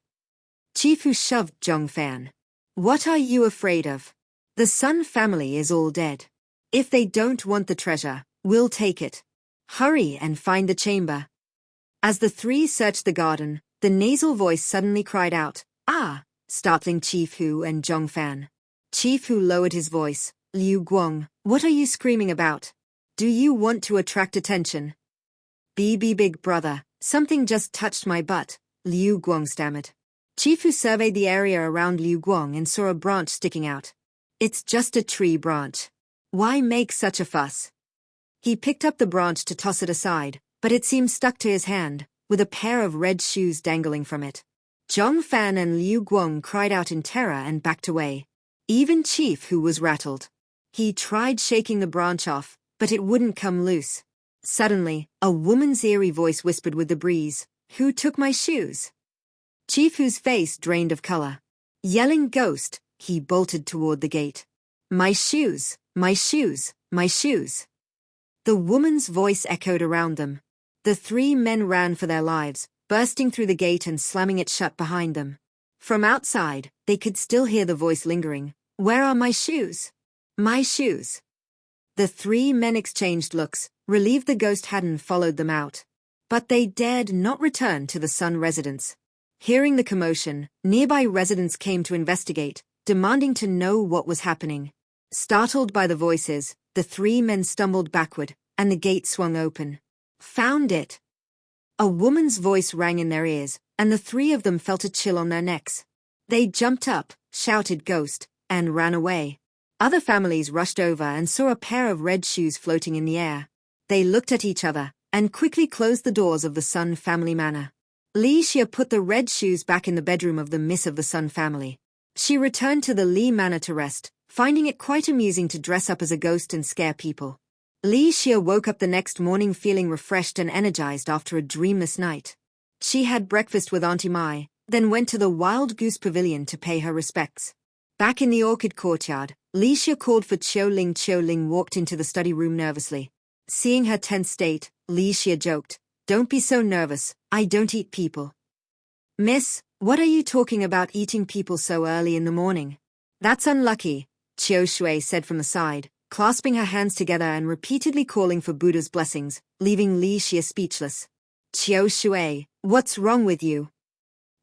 Chief Hu shoved Zhong Fan. What are you afraid of? The Sun family is all dead. If they don't want the treasure, we'll take it. Hurry and find the chamber. As the three searched the garden, the nasal voice suddenly cried out, "Ah!" startling Chief Hu and Zhong Fan. Chief Hu lowered his voice. "Liu Guang, what are you screaming about? Do you want to attract attention?" Big brother, something just touched my butt," Liu Guang stammered. Chief Hu surveyed the area around Liu Guang and saw a branch sticking out. "It's just a tree branch. Why make such a fuss?" He picked up the branch to toss it aside, but it seemed stuck to his hand, with a pair of red shoes dangling from it. Zhong Fan and Liu Guang cried out in terror and backed away. Even Chief Hu was rattled. He tried shaking the branch off, but it wouldn't come loose. Suddenly, a woman's eerie voice whispered with the breeze, "Who took my shoes?" Chief Hu's face drained of color. Yelling "Ghost," he bolted toward the gate. "My shoes! My shoes! My shoes!" The woman's voice echoed around them. The three men ran for their lives, bursting through the gate and slamming it shut behind them. From outside, they could still hear the voice lingering. "Where are my shoes? My shoes?" The three men exchanged looks, relieved the ghost hadn't followed them out. But they dared not return to the Sun residence. Hearing the commotion, nearby residents came to investigate, demanding to know what was happening. Startled by the voices, the three men stumbled backward, and the gate swung open. "Found it!" A woman's voice rang in their ears, and the three of them felt a chill on their necks. They jumped up, shouted "Ghost," and ran away. Other families rushed over and saw a pair of red shoes floating in the air. They looked at each other, and quickly closed the doors of the Sun family manor. Li Xia put the red shoes back in the bedroom of the Miss of the Sun family. She returned to the Li manor to rest, finding it quite amusing to dress up as a ghost and scare people. Li Xia woke up the next morning feeling refreshed and energized after a dreamless night. She had breakfast with Auntie Mai, then went to the Wild Goose Pavilion to pay her respects. Back in the orchid courtyard, Li Xia called for Qiu Ling. Qiu Ling walked into the study room nervously. Seeing her tense state, Li Xia joked, "Don't be so nervous, I don't eat people." "Miss, what are you talking about eating people so early in the morning?" "That's unlucky," Qiu Shui said from the side, clasping her hands together and repeatedly calling for Buddha's blessings, leaving Li Xia speechless. "Qiu Shui, what's wrong with you?"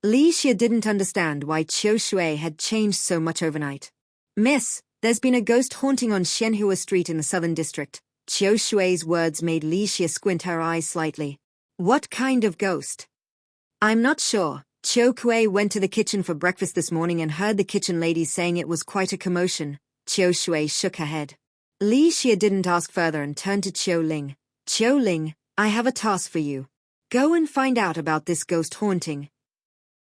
Li Xia didn't understand why Qiu Shui had changed so much overnight. "Miss, there's been a ghost haunting on Xianhua Street in the Southern District." Qiu Shui's words made Li Xia squint her eyes slightly. "What kind of ghost?" "I'm not sure. Qiu Kui went to the kitchen for breakfast this morning and heard the kitchen ladies saying it was quite a commotion." Qiu Shui shook her head. Li Xia didn't ask further and turned to Qiu Ling. "Qiu Ling, I have a task for you. Go and find out about this ghost haunting."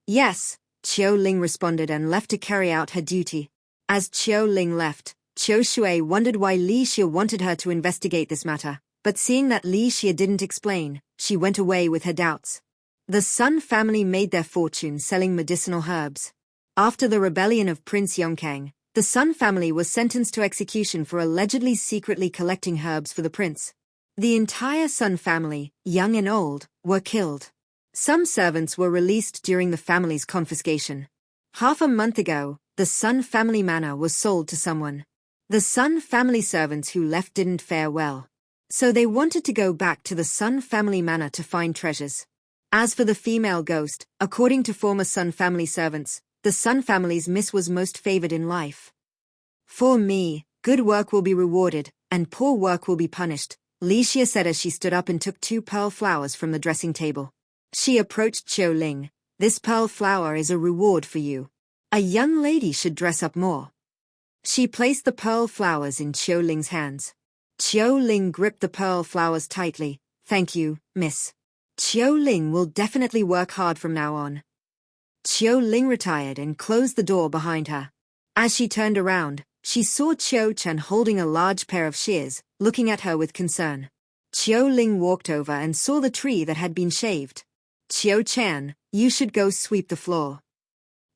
"Yes," Qiu Ling responded and left to carry out her duty. As Qiu Ling left, Qiu Shui wondered why Li Xia wanted her to investigate this matter, but seeing that Li Xia didn't explain, she went away with her doubts. The Sun family made their fortune selling medicinal herbs. After the rebellion of Prince Yongkang, the Sun family was sentenced to execution for allegedly secretly collecting herbs for the prince. The entire Sun family, young and old, were killed. Some servants were released during the family's confiscation. Half a month ago, the Sun family manor was sold to someone. The Sun family servants who left didn't fare well. So they wanted to go back to the Sun family manor to find treasures. As for the female ghost, according to former Sun family servants, the Sun family's miss was most favored in life. "For me, good work will be rewarded, and poor work will be punished," Li Xia said as she stood up and took 2 pearl flowers from the dressing table. She approached Qiu Ling. "This pearl flower is a reward for you. A young lady should dress up more." She placed the pearl flowers in Qiu Ling's hands. Qiu Ling gripped the pearl flowers tightly. "Thank you, miss. Qiu Ling will definitely work hard from now on." Qiu Ling retired and closed the door behind her. As she turned around, she saw Qiu Chen holding a large pair of shears, looking at her with concern. Qiu Ling walked over and saw the tree that had been shaved. "Qiu Chen, you should go sweep the floor."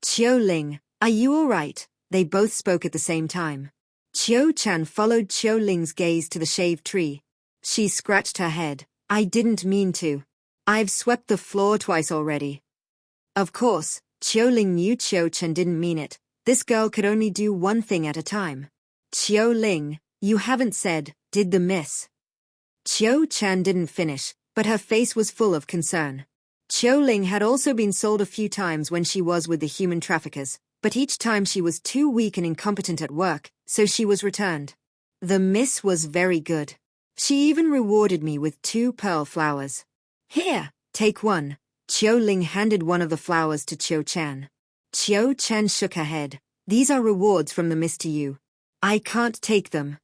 "Qiu Ling, are you all right?" They both spoke at the same time. Qiu Chen followed Qiu Ling's gaze to the shaved tree. She scratched her head. "I didn't mean to. I've swept the floor twice already." Of course, Qiu Ling knew Qiu Chen didn't mean it. This girl could only do one thing at a time. "Qiu Ling, you haven't said, did the miss?" Chiu Chan didn't finish, but her face was full of concern. Chiu Ling had also been sold a few times when she was with the human traffickers, but each time she was too weak and incompetent at work, so she was returned. The miss was very good. She even rewarded me with 2 pearl flowers. Here, take one. Chiu Ling handed one of the flowers to Chiu Chan. Chiu Chan shook her head. These are rewards from the miss to you. I can't take them.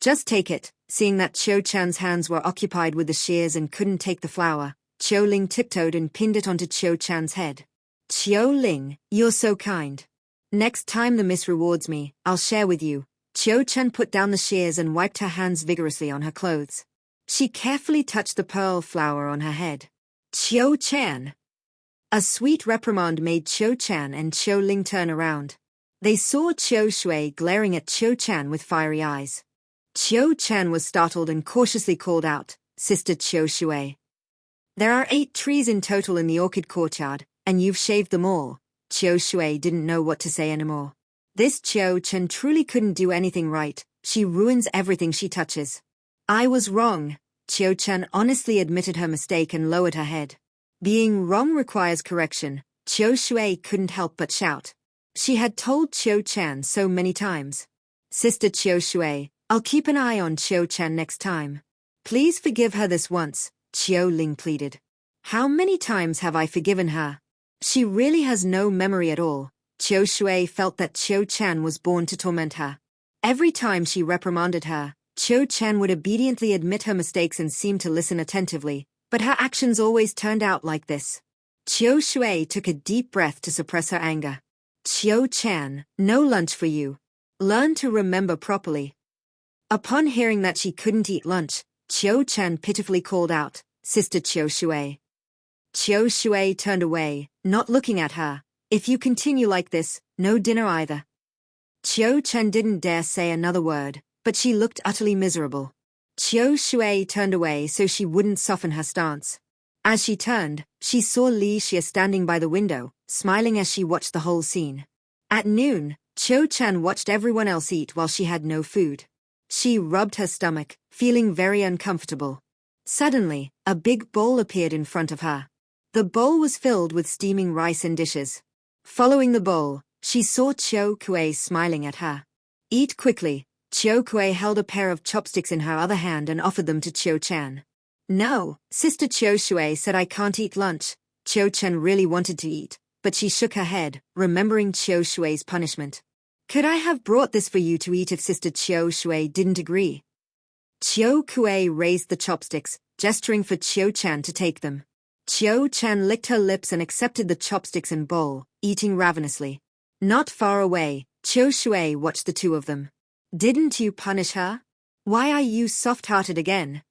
Just take it. Seeing that Chiu Chan's hands were occupied with the shears and couldn't take the flower, Chiu Ling tiptoed and pinned it onto Chiu Chan's head. Chiu Ling, you're so kind. Next time the miss rewards me, I'll share with you. Chiu Chan put down the shears and wiped her hands vigorously on her clothes. She carefully touched the pearl flower on her head. Chiu Chan! A sweet reprimand made Chiu Chan and Chiu Ling turn around. They saw Chiu Shui glaring at Chiu Chan with fiery eyes. Chiu Chan was startled and cautiously called out, Sister Chiu Shui. There are 8 trees in total in the orchid courtyard, and you've shaved them all. Chiu Shui didn't know what to say anymore. This Chiu Chan truly couldn't do anything right. She ruins everything she touches. I was wrong. Chiu Chan honestly admitted her mistake and lowered her head. Being wrong requires correction. Chiu Shui couldn't help but shout. She had told Chiu Chan so many times. Sister Chiu Shui, I'll keep an eye on Chiu Chan next time. Please forgive her this once, Chiu Ling pleaded. How many times have I forgiven her? She really has no memory at all. Chiu Shui felt that Chiu Chan was born to torment her. Every time she reprimanded her, Chiu Chan would obediently admit her mistakes and seem to listen attentively, but her actions always turned out like this. Chiu Shui took a deep breath to suppress her anger. Chiu Chan, no lunch for you. Learn to remember properly. Upon hearing that she couldn't eat lunch, Chiu Chan pitifully called out, Sister Chiu Shui. Chiu Shui turned away, not looking at her. If you continue like this, no dinner either. Chiu Chan didn't dare say another word, but she looked utterly miserable. Chiu Shui turned away so she wouldn't soften her stance. As she turned, she saw Li Xia standing by the window, smiling as she watched the whole scene. At noon, Chiu Chan watched everyone else eat while she had no food. She rubbed her stomach, feeling very uncomfortable. Suddenly, a big bowl appeared in front of her. The bowl was filled with steaming rice and dishes. Following the bowl, she saw Chiu Kuei smiling at her. Eat quickly. Chiu Kuei held a pair of chopsticks in her other hand and offered them to Chiu Chan. No, Sister Chiu Shui said I can't eat lunch. Chiu Chan really wanted to eat, but she shook her head, remembering Chiu Shui's punishment. Could I have brought this for you to eat if Sister Chiu Shui didn't agree? Chiu Kuei raised the chopsticks, gesturing for Chiu Chan to take them. Chiu Chan licked her lips and accepted the chopsticks and bowl, eating ravenously. Not far away, Chiu Shui watched the two of them. Didn't you punish her? Why are you soft-hearted again?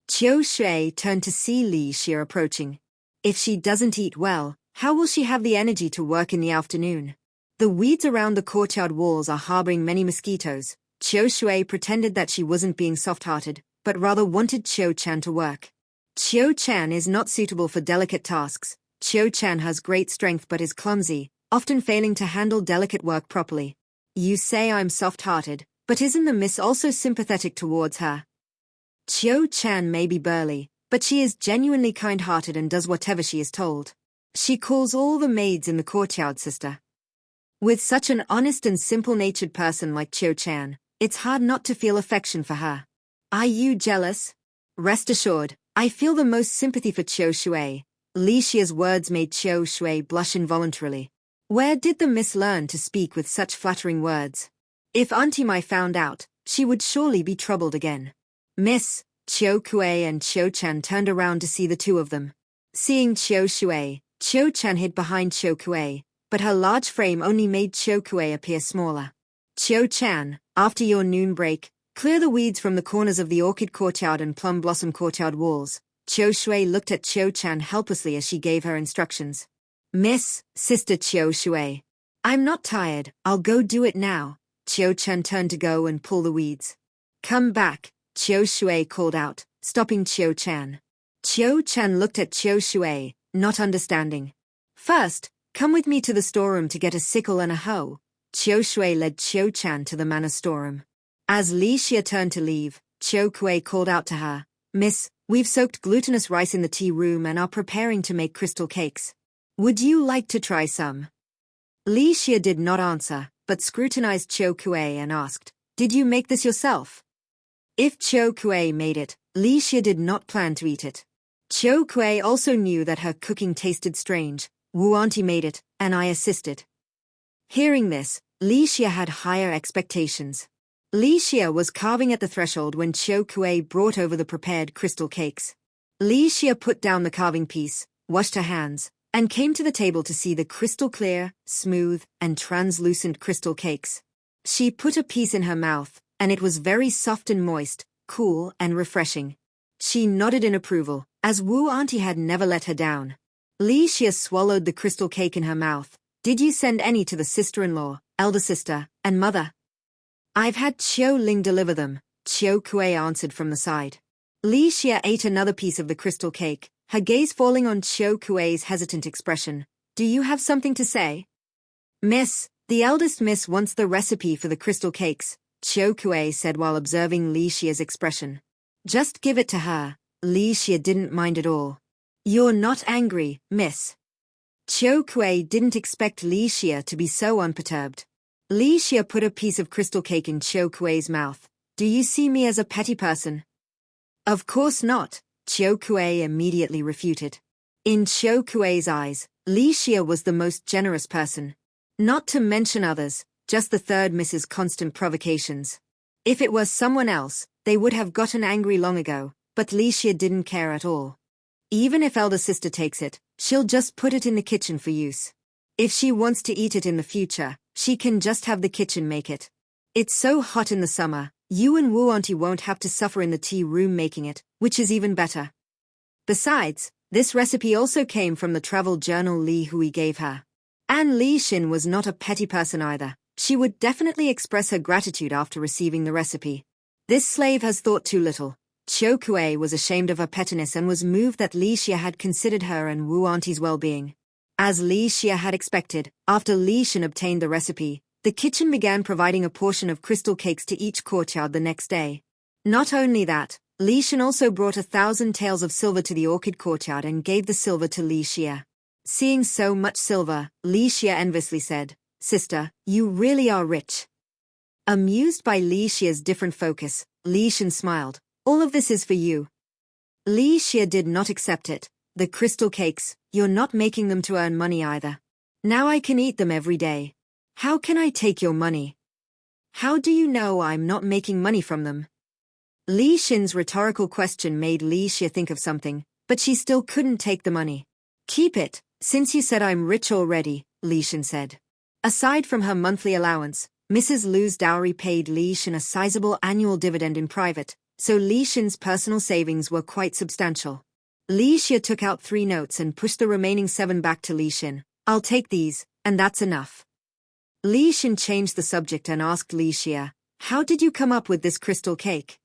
Chiu Shui turned to see Li Xia approaching. If she doesn't eat well, how will she have the energy to work in the afternoon? The weeds around the courtyard walls are harboring many mosquitoes. Chiu Shui pretended that she wasn't being soft-hearted, but rather wanted Chiu Chan to work. Chiu Chan is not suitable for delicate tasks. Chiu Chan has great strength but is clumsy, often failing to handle delicate work properly. You say I'm soft-hearted, but isn't the miss also sympathetic towards her? Chiu Chan may be burly, but she is genuinely kind-hearted and does whatever she is told. She calls all the maids in the courtyard sister. With such an honest and simple-natured person like Chiu Chan, it's hard not to feel affection for her. Are you jealous? Rest assured, I feel the most sympathy for Chiu Shui. Li Xia's words made Chiu Shui blush involuntarily. Where did the miss learn to speak with such flattering words? If Auntie Mai found out, she would surely be troubled again. Miss, Chiu Kuei and Chiu Chan turned around to see the two of them. Seeing Chiu Shui, Chiu Chan hid behind Chiu Kuei, but her large frame only made Chiu Kuei appear smaller. Chiu Chan, after your noon break, clear the weeds from the corners of the orchid courtyard and plum blossom courtyard walls. Chiu Shui looked at Chiu Chan helplessly as she gave her instructions. Miss, Sister Chiu Shui. I'm not tired, I'll go do it now. Chiu Chan turned to go and pull the weeds. Come back, Chiu Shui called out, stopping Chiu Chan. Chiu Chan looked at Chiu Shui, not understanding. First, come with me to the storeroom to get a sickle and a hoe. Chiu Shui led Chiu Chan to the manor storeroom. As Li Xia turned to leave, Cho Kuei called out to her. Miss, we've soaked glutinous rice in the tea room and are preparing to make crystal cakes. Would you like to try some? Li Xia did not answer, but scrutinized Cho Kuei and asked, Did you make this yourself? If Cho Kuei made it, Li Xia did not plan to eat it. Cho Kuei also knew that her cooking tasted strange. Wu Auntie made it, and I assisted. Hearing this, Li Xia had higher expectations. Li Xia was carving at the threshold when Cho Kuei brought over the prepared crystal cakes. Li Xia put down the carving piece, washed her hands, and came to the table to see the crystal clear, smooth, and translucent crystal cakes. She put a piece in her mouth, and it was very soft and moist, cool and refreshing. She nodded in approval, as Wu Auntie had never let her down. Li Xia swallowed the crystal cake in her mouth. Did you send any to the sister-in-law, elder sister, and mother? I've had Chiu Ling deliver them, Cho Kuei answered from the side. Li Xia ate another piece of the crystal cake, her gaze falling on Cho Kuei's hesitant expression. Do you have something to say? Miss, the eldest miss wants the recipe for the crystal cakes, Cho Kuei said while observing Li Xia's expression. Just give it to her. Li Xia didn't mind at all. You're not angry, miss. Cho Kuei didn't expect Li Xia to be so unperturbed. Li Xia put a piece of crystal cake in Cho Kuei's mouth. Do you see me as a petty person? Of course not, Cho Kuei immediately refuted. In Cho Kuei's eyes, Li Xia was the most generous person. Not to mention others, just the third miss's constant provocations. If it was someone else, they would have gotten angry long ago, but Li Xia didn't care at all. Even if elder sister takes it, she'll just put it in the kitchen for use. If she wants to eat it in the future, she can just have the kitchen make it. It's so hot in the summer, you and Wu Auntie won't have to suffer in the tea room making it, which is even better. Besides, this recipe also came from the travel journal Li Hui gave her. And Li Xin was not a petty person either. She would definitely express her gratitude after receiving the recipe. This slave has thought too little. Cho Kuei was ashamed of her pettiness and was moved that Li Xia had considered her and Wu Auntie's well-being. As Li Xia had expected, after Li Xin obtained the recipe, the kitchen began providing a portion of crystal cakes to each courtyard the next day. Not only that, Li Xin also brought 1,000 taels of silver to the orchid courtyard and gave the silver to Li Xia. Seeing so much silver, Li Xia enviously said, Sister, you really are rich. Amused by Li Xia's different focus, Li Xin smiled. All of this is for you. Li Xia did not accept it. The crystal cakes, you're not making them to earn money either. Now I can eat them every day. How can I take your money? How do you know I'm not making money from them? Li Xin's rhetorical question made Li Xia think of something, but she still couldn't take the money. Keep it, since you said I'm rich already, Li Xin said. Aside from her monthly allowance, Mrs. Lu's dowry paid Li Xin a sizable annual dividend in private, so Li Xin's personal savings were quite substantial. Li Xia took out 3 notes and pushed the remaining 7 back to Li Xin. I'll take these, and that's enough. Li Xin changed the subject and asked Li Xia, how did you come up with this crystal cake?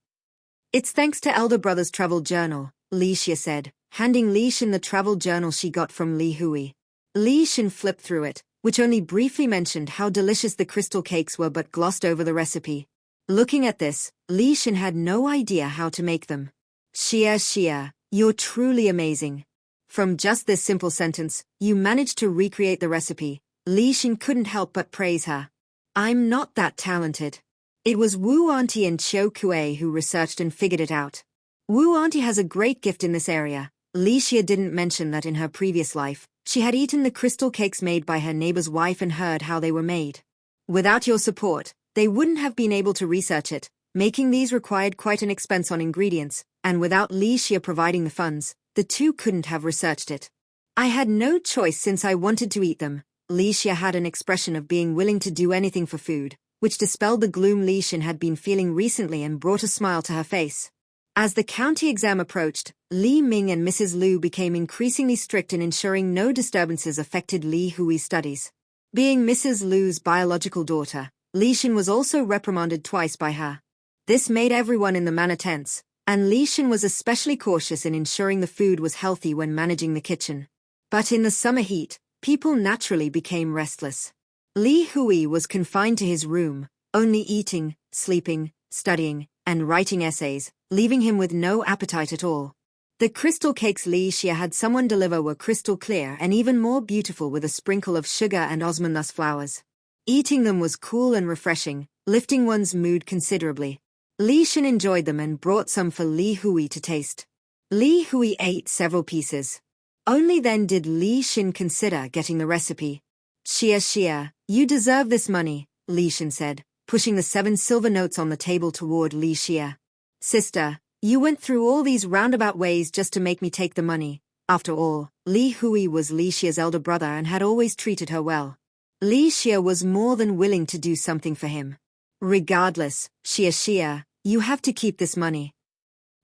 It's thanks to elder brother's travel journal, Li Xia said, handing Li Xin the travel journal she got from Li Hui. Li Xin flipped through it, which only briefly mentioned how delicious the crystal cakes were but glossed over the recipe. Looking at this, Li Xin had no idea how to make them. Xia, you're truly amazing. From just this simple sentence, you managed to recreate the recipe. Li Xin couldn't help but praise her. I'm not that talented. It was Wu Auntie and Cho Kuei who researched and figured it out. Wu Auntie has a great gift in this area. Li Xia didn't mention that in her previous life, she had eaten the crystal cakes made by her neighbor's wife and heard how they were made. Without your support, they wouldn't have been able to research it. Making these required quite an expense on ingredients, and without Li Xia providing the funds, the two couldn't have researched it. I had no choice since I wanted to eat them. Li Xia had an expression of being willing to do anything for food, which dispelled the gloom Li Xin had been feeling recently and brought a smile to her face. As the county exam approached, Li Ming and Mrs. Lu became increasingly strict in ensuring no disturbances affected Li Hui's studies. Being Mrs. Lu's biological daughter, Li Xin was also reprimanded twice by her. This made everyone in the manor tense, and Li Xin was especially cautious in ensuring the food was healthy when managing the kitchen. But in the summer heat, people naturally became restless. Li Hui was confined to his room, only eating, sleeping, studying, and writing essays, leaving him with no appetite at all. The crystal cakes Li Xia had someone deliver were crystal clear and even more beautiful with a sprinkle of sugar and osmanthus flowers. Eating them was cool and refreshing, lifting one's mood considerably. Li Xin enjoyed them and brought some for Li Hui to taste. Li Hui ate several pieces. Only then did Li Xin consider getting the recipe. Xia, you deserve this money, Li Xin said, pushing the 7 silver notes on the table toward Li Xia. Sister, you went through all these roundabout ways just to make me take the money. After all, Li Hui was Li Xia's elder brother and had always treated her well. Li Xia was more than willing to do something for him. Regardless, Xia, you have to keep this money.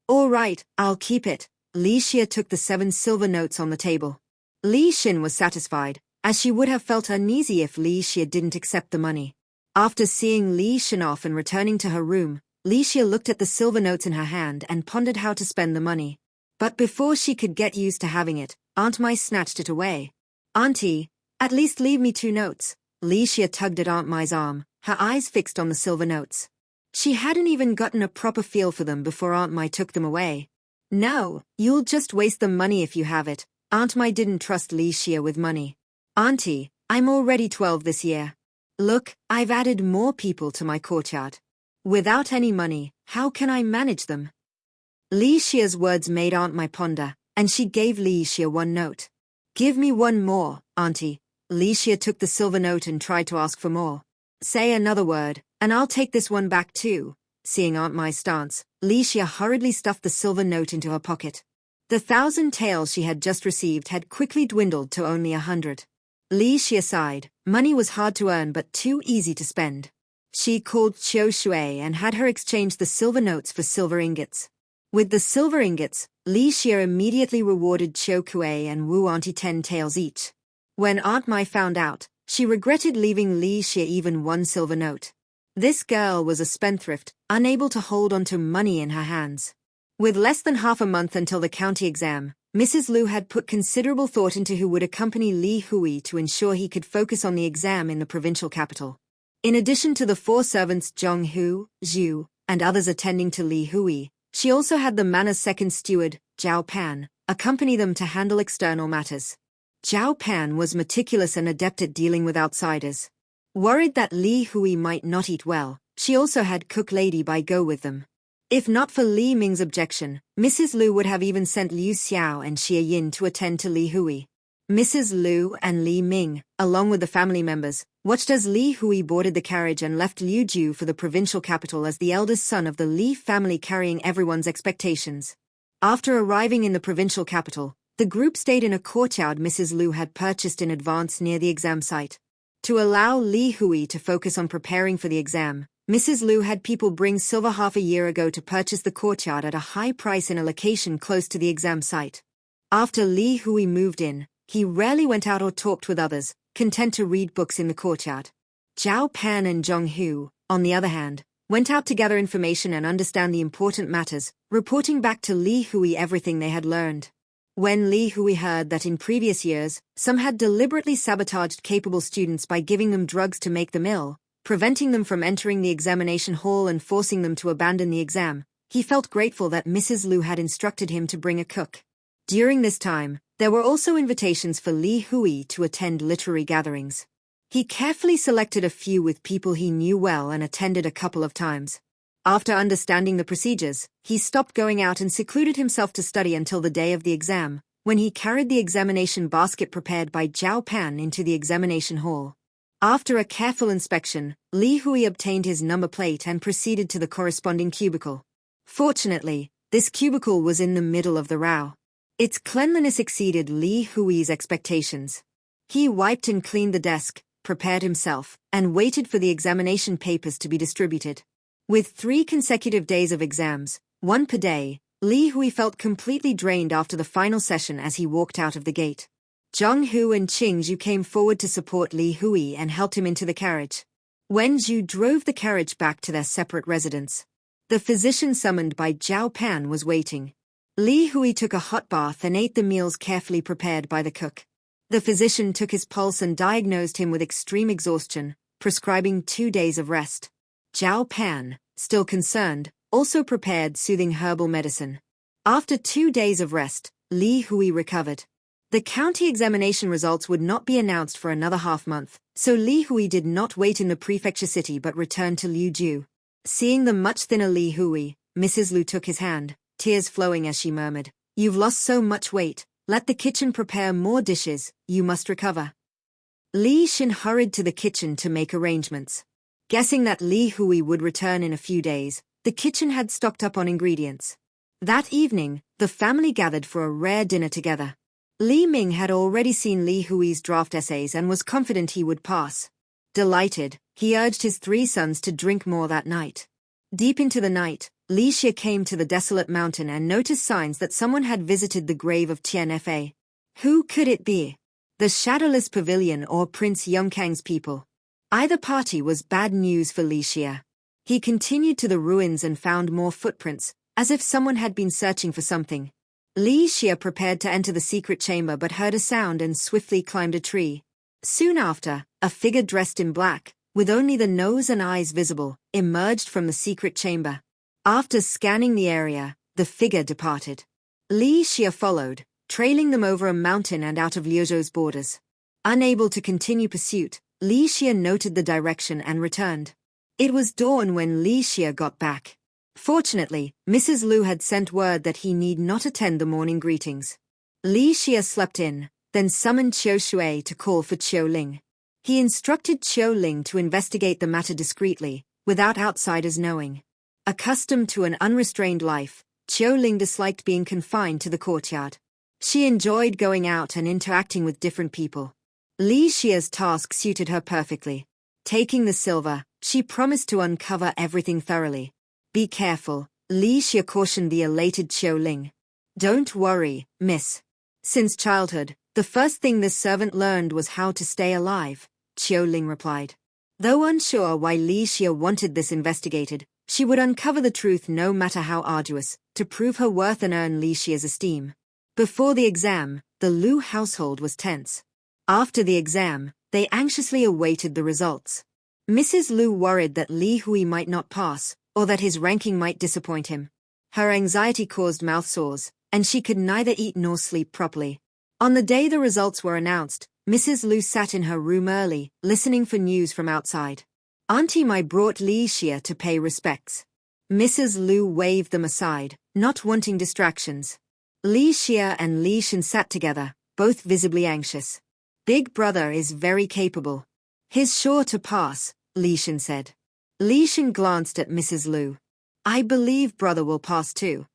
All right, I'll keep it. Li Xia took the 7 silver notes on the table. Li Xin was satisfied, as she would have felt uneasy if Li Xia didn't accept the money. After seeing Li Xin off and returning to her room, Li Xia looked at the silver notes in her hand and pondered how to spend the money. But before she could get used to having it, Aunt Mai snatched it away. Auntie, at least leave me 2 notes. Li Xia tugged at Aunt Mai's arm, her eyes fixed on the silver notes. She hadn't even gotten a proper feel for them before Aunt Mai took them away. No, you'll just waste the money if you have it. Aunt Mai didn't trust Li Xia with money. Auntie, I'm already 12 this year. Look, I've added more people to my courtyard. Without any money, how can I manage them? Li Xia's words made Aunt Mai ponder, and she gave Li Xia 1 note. Give me 1 more, Auntie. Li Xia took the silver note and tried to ask for more. Say another word, and I'll take this one back too. Seeing Aunt Mai's stance, Li Xia hurriedly stuffed the silver note into her pocket. The 1,000 taels she had just received had quickly dwindled to only 100. Li Xia sighed. Money was hard to earn but too easy to spend. She called Qiu Shui and had her exchange the silver notes for silver ingots. With the silver ingots, Li Xia immediately rewarded Qiu Kui and Wu Auntie 10 taels each. When Aunt Mai found out, she regretted leaving Li Xia even 1 silver note. This girl was a spendthrift, unable to hold onto money in her hands. With less than half a month until the county exam, Mrs. Lu had put considerable thought into who would accompany Li Hui to ensure he could focus on the exam in the provincial capital. In addition to the 4 servants Zhong Hu, Zhu, and others attending to Li Hui, she also had the manor's 2nd steward, Zhao Pan, accompany them to handle external matters. Zhao Pan was meticulous and adept at dealing with outsiders. Worried that Li Hui might not eat well, she also had cook lady Bai go with them. If not for Li Ming's objection, Mrs. Lu would have even sent Liu Xiao and Xia Yin to attend to Li Hui. Mrs. Lu and Li Ming, along with the family members, watched as Li Hui boarded the carriage and left Liu Ju for the provincial capital as the eldest son of the Li family, carrying everyone's expectations. After arriving in the provincial capital, the group stayed in a courtyard Mrs. Lu had purchased in advance near the exam site. To allow Li Hui to focus on preparing for the exam, Mrs. Lu had people bring silver half a year ago to purchase the courtyard at a high price in a location close to the exam site. After Li Hui moved in, he rarely went out or talked with others, content to read books in the courtyard. Zhao Pan and Zhong Hu, on the other hand, went out to gather information and understand the important matters, reporting back to Li Hui everything they had learned. When Li Hui heard that in previous years, some had deliberately sabotaged capable students by giving them drugs to make them ill, preventing them from entering the examination hall and forcing them to abandon the exam, he felt grateful that Mrs. Lu had instructed him to bring a cook. During this time, there were also invitations for Li Hui to attend literary gatherings. He carefully selected a few with people he knew well and attended a couple of times. After understanding the procedures, he stopped going out and secluded himself to study until the day of the exam, when he carried the examination basket prepared by Zhao Pan into the examination hall. After a careful inspection, Li Hui obtained his number plate and proceeded to the corresponding cubicle. Fortunately, this cubicle was in the middle of the row. Its cleanliness exceeded Li Hui's expectations. He wiped and cleaned the desk, prepared himself, and waited for the examination papers to be distributed. With 3 consecutive days of exams, 1 per day, Li Hui felt completely drained after the final session as he walked out of the gate. Zhong Hu and Qing Zhu came forward to support Li Hui and helped him into the carriage. Wen Zhu drove the carriage back to their separate residence. The physician summoned by Zhao Pan was waiting. Li Hui took a hot bath and ate the meals carefully prepared by the cook. The physician took his pulse and diagnosed him with extreme exhaustion, prescribing 2 days of rest. Zhao Pan, still concerned, also prepared soothing herbal medicine. After 2 days of rest, Li Hui recovered. The county examination results would not be announced for another half-month, so Li Hui did not wait in the prefecture city but returned to Liujiu. Seeing the much thinner Li Hui, Mrs. Lu took his hand, tears flowing as she murmured, "You've lost so much weight. Let the kitchen prepare more dishes. You must recover." Li Xin hurried to the kitchen to make arrangements. Guessing that Li Hui would return in a few days, the kitchen had stocked up on ingredients. That evening, the family gathered for a rare dinner together. Li Ming had already seen Li Hui's draft essays and was confident he would pass. Delighted, he urged his 3 sons to drink more that night. Deep into the night, Li Xie came to the desolate mountain and noticed signs that someone had visited the grave of Tian Fa. Who could it be? The Shadowless Pavilion or Prince Yongkang's people? Either party was bad news for Li Xie. He continued to the ruins and found more footprints, as if someone had been searching for something. Li Xie prepared to enter the secret chamber but heard a sound and swiftly climbed a tree. Soon after, a figure dressed in black, with only the nose and eyes visible, emerged from the secret chamber. After scanning the area, the figure departed. Li Xie followed, trailing them over a mountain and out of Liuzhou's borders. Unable to continue pursuit, Li Xie noted the direction and returned. It was dawn when Li Xie got back. Fortunately, Mrs. Lu had sent word that he need not attend the morning greetings. Li Xie slept in, then summoned Qiu Shui to call for Qiu Ling. He instructed Qiu Ling to investigate the matter discreetly, without outsiders knowing. Accustomed to an unrestrained life, Qiu Ling disliked being confined to the courtyard. She enjoyed going out and interacting with different people. Li Xie's task suited her perfectly. Taking the silver, she promised to uncover everything thoroughly. "Be careful," Li Xie cautioned the elated Qiu Ling. "Don't worry, miss. Since childhood, the first thing this servant learned was how to stay alive," Qiu Ling replied. Though unsure why Li Xie wanted this investigated, she would uncover the truth no matter how arduous, to prove her worth and earn Li Xie's esteem. Before the exam, the Lu household was tense. After the exam, they anxiously awaited the results. Mrs. Lu worried that Li Hui might not pass, or that his ranking might disappoint him. Her anxiety caused mouth sores, and she could neither eat nor sleep properly. On the day the results were announced, Mrs. Lu sat in her room early, listening for news from outside. Auntie Mai brought Li Xie to pay respects. Mrs. Lu waved them aside, not wanting distractions. Li Xie and Li Xin sat together, both visibly anxious. "Big brother is very capable. He's sure to pass," Li Xin said. Li Xin glanced at Mrs. Lu. "I believe brother will pass too."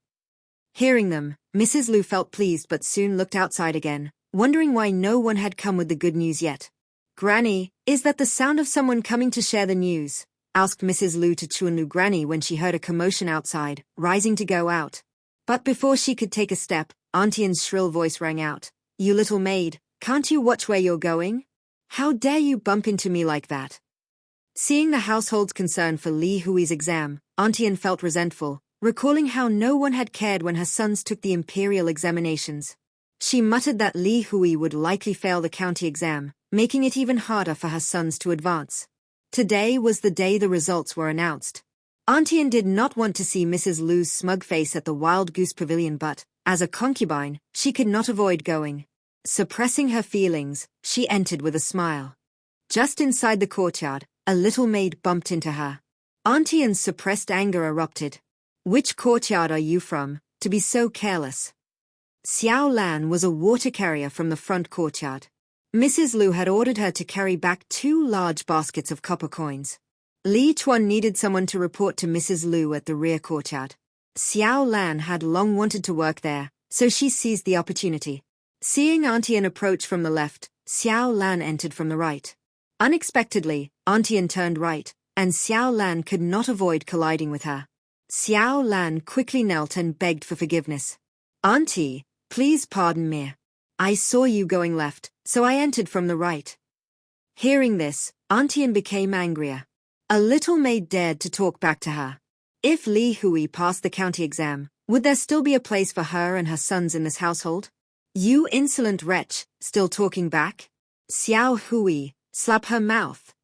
Hearing them, Mrs. Lu felt pleased but soon looked outside again, wondering why no one had come with the good news yet. "Granny, is that the sound of someone coming to share the news?" asked Mrs. Lu to Chunlu Granny when she heard a commotion outside, rising to go out. But before she could take a step, Auntie An's shrill voice rang out. "You little maid, can't you watch where you're going? How dare you bump into me like that?" Seeing the household's concern for Li Hui's exam, Auntie Anne felt resentful, recalling how no one had cared when her sons took the imperial examinations. She muttered that Li Hui would likely fail the county exam, making it even harder for her sons to advance. Today was the day the results were announced. Auntie Anne did not want to see Mrs. Lu's smug face at the Wild Goose Pavilion but, as a concubine, she could not avoid going. Suppressing her feelings, she entered with a smile. Just inside the courtyard, a little maid bumped into her. Auntie Anne's suppressed anger erupted. "Which courtyard are you from, to be so careless?" Xiao Lan was a water carrier from the front courtyard. Mrs. Lu had ordered her to carry back 2 large baskets of copper coins. Li Chuan needed someone to report to Mrs. Lu at the rear courtyard. Xiao Lan had long wanted to work there, so she seized the opportunity. Seeing Auntie Anne approach from the left, Xiao Lan entered from the right. Unexpectedly, Auntie Anne turned right, and Xiao Lan could not avoid colliding with her. Xiao Lan quickly knelt and begged for forgiveness. "Auntie, please pardon me. I saw you going left, so I entered from the right." Hearing this, Auntie Anne became angrier. A little maid dared to talk back to her. If Li Hui passed the county exam, would there still be a place for her and her sons in this household? "You insolent wretch, still talking back? Xiao Hui, slap her mouth."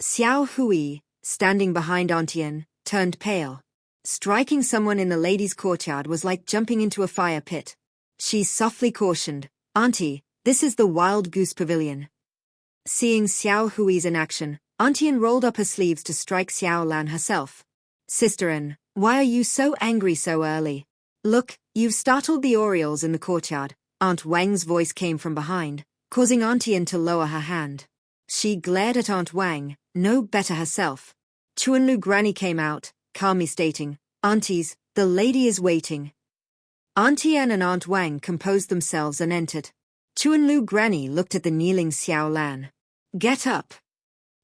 Xiao Hui, standing behind Auntie Anne, turned pale. Striking someone in the ladies' courtyard was like jumping into a fire pit. She softly cautioned, "Auntie, this is the Wild Goose Pavilion." Seeing Xiao Hui's in action, Auntie An rolled up her sleeves to strike Xiao Lan herself. "Sister An, why are you so angry so early? Look, you've startled the orioles in the courtyard." Aunt Wang's voice came from behind, causing Auntie An to lower her hand. She glared at Aunt Wang, no better herself. Chuanlu Granny came out, calmly stating, "Aunties, the lady is waiting." Auntie An and Aunt Wang composed themselves and entered. Chuanlu Granny looked at the kneeling Xiao Lan. "Get up."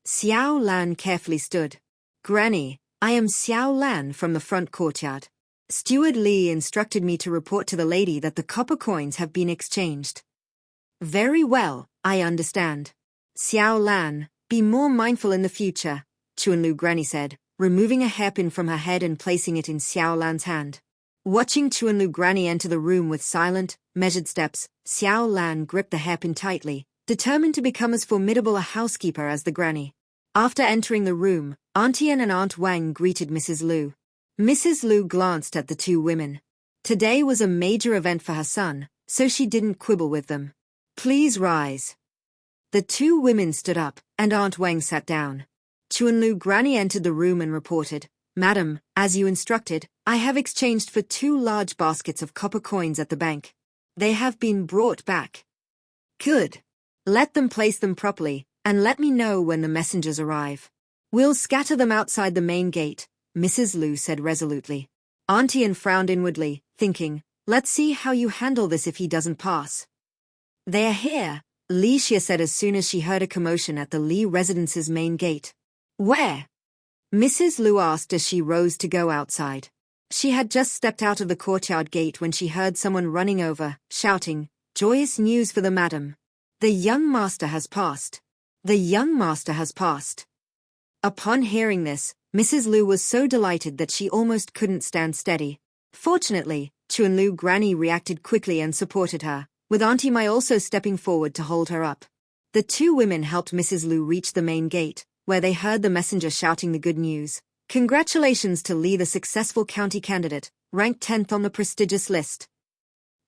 Xiao Lan carefully stood. "Granny, I am Xiao Lan from the front courtyard. Steward Li instructed me to report to the lady that the copper coins have been exchanged." "Very well, I understand. Xiao Lan, be more mindful in the future," Chuanlu Granny said, removing a hairpin from her head and placing it in Xiao Lan's hand. Watching Chuanlu Granny enter the room with silent, measured steps, Xiao Lan gripped the hairpin tightly, determined to become as formidable a housekeeper as the granny. After entering the room, Auntie An and Aunt Wang greeted Mrs. Lu. Mrs. Lu glanced at the two women. Today was a major event for her son, so she didn't quibble with them. "Please rise." The two women stood up, and Aunt Wang sat down. Chuanlu Granny entered the room and reported, "Madam, as you instructed, I have exchanged for 2 large baskets of copper coins at the bank. They have been brought back." "Good. Let them place them properly, and let me know when the messengers arrive. We'll scatter them outside the main gate," Mrs. Lu said resolutely. Auntie An frowned inwardly, thinking, "Let's see how you handle this if he doesn't pass." "They're here," Li Xia said as soon as she heard a commotion at the Li residence's main gate. "Where?" Mrs. Lu asked as she rose to go outside. She had just stepped out of the courtyard gate when she heard someone running over, shouting, "Joyous news for the madam. The young master has passed. The young master has passed." Upon hearing this, Mrs. Lu was so delighted that she almost couldn't stand steady. Fortunately, Chuanlu Granny reacted quickly and supported her, with Auntie Mai also stepping forward to hold her up. The two women helped Mrs. Lu reach the main gate, where they heard the messenger shouting the good news. "Congratulations to Li, the successful county candidate, ranked 10th on the prestigious list."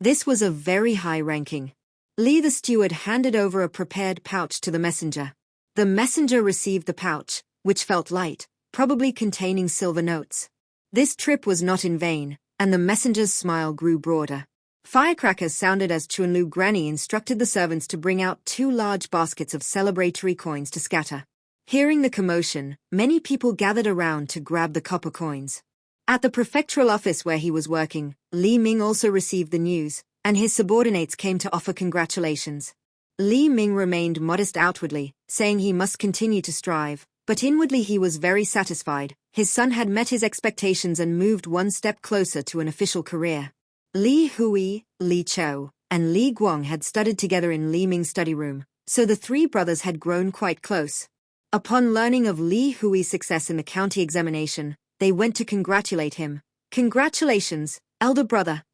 This was a very high ranking. Li the steward handed over a prepared pouch to the messenger. The messenger received the pouch, which felt light, probably containing silver notes. This trip was not in vain, and the messenger's smile grew broader. Firecrackers sounded as Chuanlu Granny instructed the servants to bring out 2 large baskets of celebratory coins to scatter. Hearing the commotion, many people gathered around to grab the copper coins. At the prefectural office where he was working, Li Ming also received the news, and his subordinates came to offer congratulations. Li Ming remained modest outwardly, saying he must continue to strive, but inwardly he was very satisfied. His son had met his expectations and moved one step closer to an official career. Li Hui, Li Chou, and Li Guang had studied together in Li Ming's study room, so the 3 brothers had grown quite close. Upon learning of Li Hui's success in the county examination, they went to congratulate him. "Congratulations, elder brother."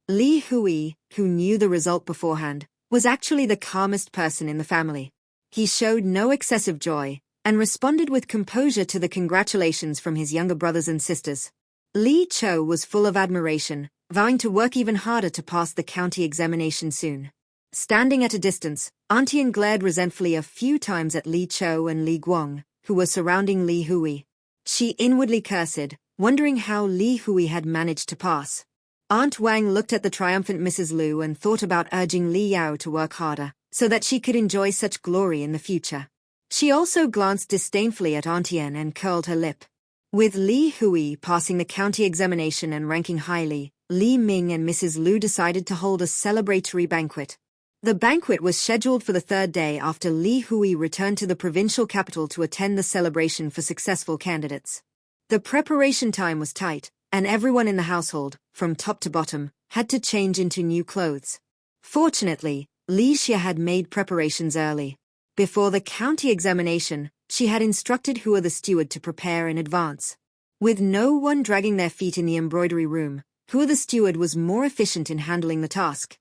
Li Hui, who knew the result beforehand, was actually the calmest person in the family. He showed no excessive joy, and responded with composure to the congratulations from his younger brothers and sisters. Li Chou was full of admiration, vowing to work even harder to pass the county examination soon. Standing at a distance, Auntie An glared resentfully a few times at Li Chou and Li Guang, who were surrounding Li Hui. She inwardly cursed, wondering how Li Hui had managed to pass. Aunt Wang looked at the triumphant Mrs. Lu and thought about urging Li Yao to work harder, so that she could enjoy such glory in the future. She also glanced disdainfully at Auntie An and curled her lip. With Li Hui passing the county examination and ranking highly, Li Ming and Mrs. Lu decided to hold a celebratory banquet. The banquet was scheduled for the 3rd day after Li Hui returned to the provincial capital to attend the celebration for successful candidates. The preparation time was tight, and everyone in the household, from top to bottom, had to change into new clothes. Fortunately, Li Xia had made preparations early. Before the county examination, she had instructed Hua the steward to prepare in advance. With no one dragging their feet in the embroidery room, Hua the steward was more efficient in handling the task.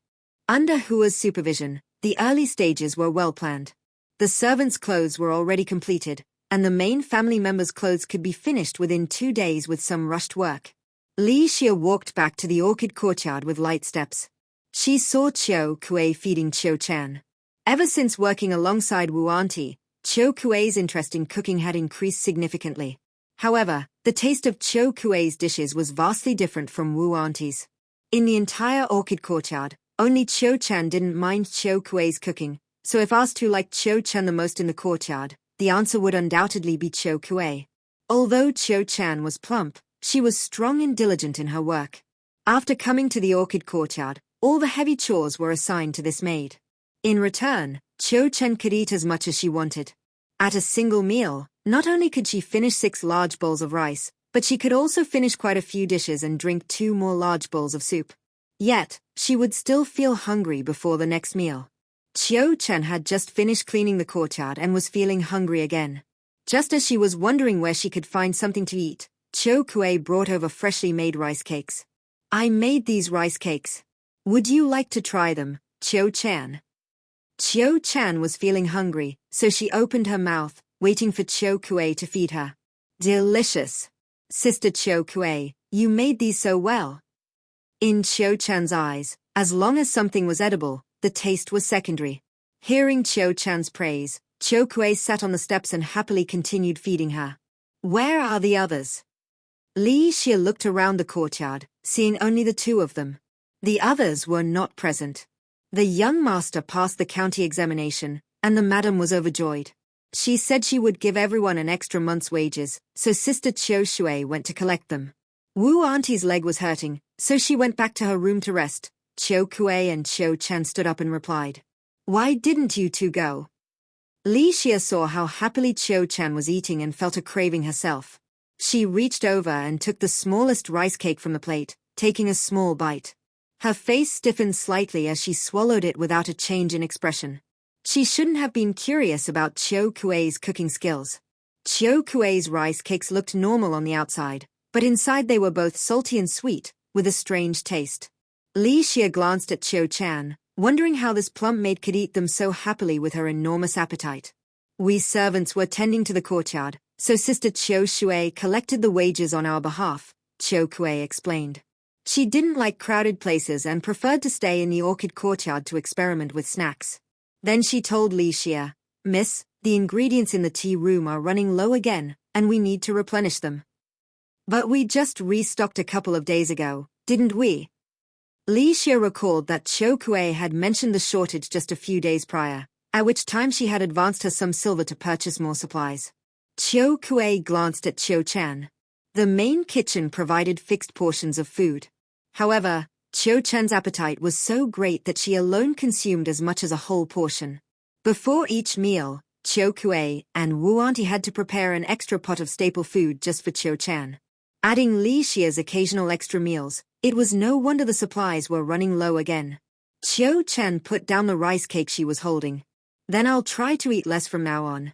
Under Hua's supervision, the early stages were well planned. The servants' clothes were already completed, and the main family members' clothes could be finished within 2 days with some rushed work. Li Xia walked back to the orchid courtyard with light steps. She saw Qiu Kuei feeding Qiu Chan. Ever since working alongside Wu Auntie, Qiu Kuei's interest in cooking had increased significantly. However, the taste of Qiu Kuei's dishes was vastly different from Wu Auntie's. In the entire orchid courtyard, only Qiu Chan didn't mind Qiu Kuei's cooking, so if asked who liked Qiu Chan the most in the courtyard, the answer would undoubtedly be Qiu Kuei. Although Qiu Chan was plump, she was strong and diligent in her work. After coming to the orchid courtyard, all the heavy chores were assigned to this maid. In return, Qiu Chan could eat as much as she wanted. At a single meal, not only could she finish 6 large bowls of rice, but she could also finish quite a few dishes and drink 2 more large bowls of soup. Yet, she would still feel hungry before the next meal. Qiu Chan had just finished cleaning the courtyard and was feeling hungry again. Just as she was wondering where she could find something to eat, Qiu Kuei brought over freshly made rice cakes. "I made these rice cakes. Would you like to try them, Qiu Chan?" Qiu Chan was feeling hungry, so she opened her mouth, waiting for Qiu Kuei to feed her. "Delicious. Sister Qiu Kuei, you made these so well." In Qiu Chan's eyes, as long as something was edible, the taste was secondary. Hearing Qiu Chan's praise, Qiu Kuei sat on the steps and happily continued feeding her. "Where are the others?" Li Xia looked around the courtyard, seeing only the 2 of them. The others were not present. The young master passed the county examination, and the madam was overjoyed. She said she would give everyone an extra month's wages, so Sister Qiu Shui went to collect them. Wu Auntie's leg was hurting, so she went back to her room to rest. Qiu Kuei and Qiu Chan stood up and replied, "Why didn't you 2 go?" Li Xia saw how happily Qiu Chan was eating and felt a craving herself. She reached over and took the smallest rice cake from the plate, taking a small bite. Her face stiffened slightly as she swallowed it without a change in expression. She shouldn't have been curious about Qiu Kuei's cooking skills. Qiu Kuei's rice cakes looked normal on the outside, but inside they were both salty and sweet, with a strange taste. Li Xia glanced at Qiu Chan, wondering how this plump maid could eat them so happily with her enormous appetite. "We servants were tending to the courtyard, so Sister Qiu Shui collected the wages on our behalf," Qiu Kuei explained. She didn't like crowded places and preferred to stay in the orchid courtyard to experiment with snacks. Then she told Li Xia, "Miss, the ingredients in the tea room are running low again, and we need to replenish them." "But we just restocked a couple of days ago, didn't we?" Li Xia recalled that Qiu Kuei had mentioned the shortage just a few days prior, at which time she had advanced her some silver to purchase more supplies. Qiu Kuei glanced at Qiu Chan. The main kitchen provided fixed portions of food. However, Qiu Chan's appetite was so great that she alone consumed as much as a whole portion. Before each meal, Qiu Kuei and Wu Auntie had to prepare an extra pot of staple food just for Qiu Chan. Adding Li Xia's occasional extra meals, it was no wonder the supplies were running low again. Qiu Chan put down the rice cake she was holding. "Then I'll try to eat less from now on."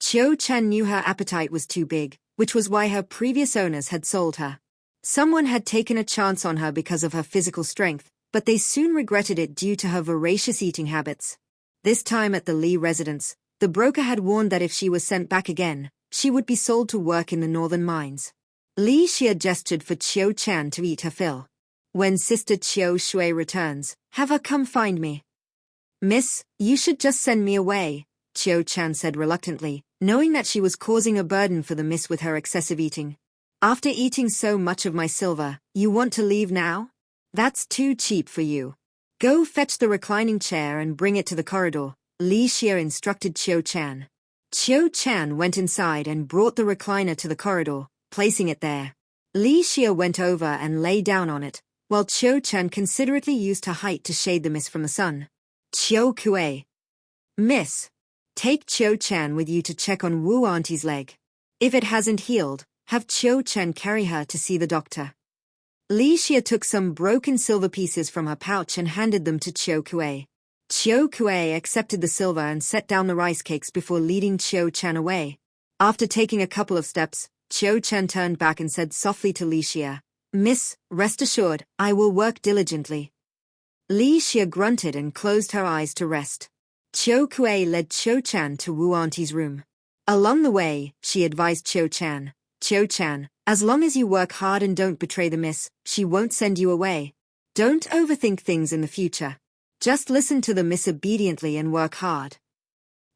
Qiu Chan knew her appetite was too big, which was why her previous owners had sold her. Someone had taken a chance on her because of her physical strength, but they soon regretted it due to her voracious eating habits. This time at the Li residence, the broker had warned that if she was sent back again, she would be sold to work in the northern mines. Li Xia gestured for Qiu Chan to eat her fill. "When Sister Qiu Shui returns, have her come find me." "Miss, you should just send me away," Qiu Chan said reluctantly, knowing that she was causing a burden for the miss with her excessive eating. "After eating so much of my silver, you want to leave now? That's too cheap for you. Go fetch the reclining chair and bring it to the corridor," Li Xia instructed Qiu Chan. Qiu Chan went inside and brought the recliner to the corridor, placing it there. Li Xia went over and lay down on it, while Qiu Chan considerately used her height to shade the miss from the sun. "Qiu Kuei. Miss, take Qiu Chan with you to check on Wu Auntie's leg. If it hasn't healed, have Qiu Chan carry her to see the doctor." Li Xia took some broken silver pieces from her pouch and handed them to Qiu Kuei. Qiu Kuei accepted the silver and set down the rice cakes before leading Qiu Chan away. After taking a couple of steps, Qiu Chan turned back and said softly to Li Xia, "Miss, rest assured, I will work diligently." Li Xia grunted and closed her eyes to rest. Qiu Kuei led Qiu Chan to Wu Auntie's room. Along the way, she advised Cho-chan. Cho-chan, as long as you work hard and don't betray the miss, she won't send you away. Don't overthink things in the future. Just listen to the miss obediently and work hard.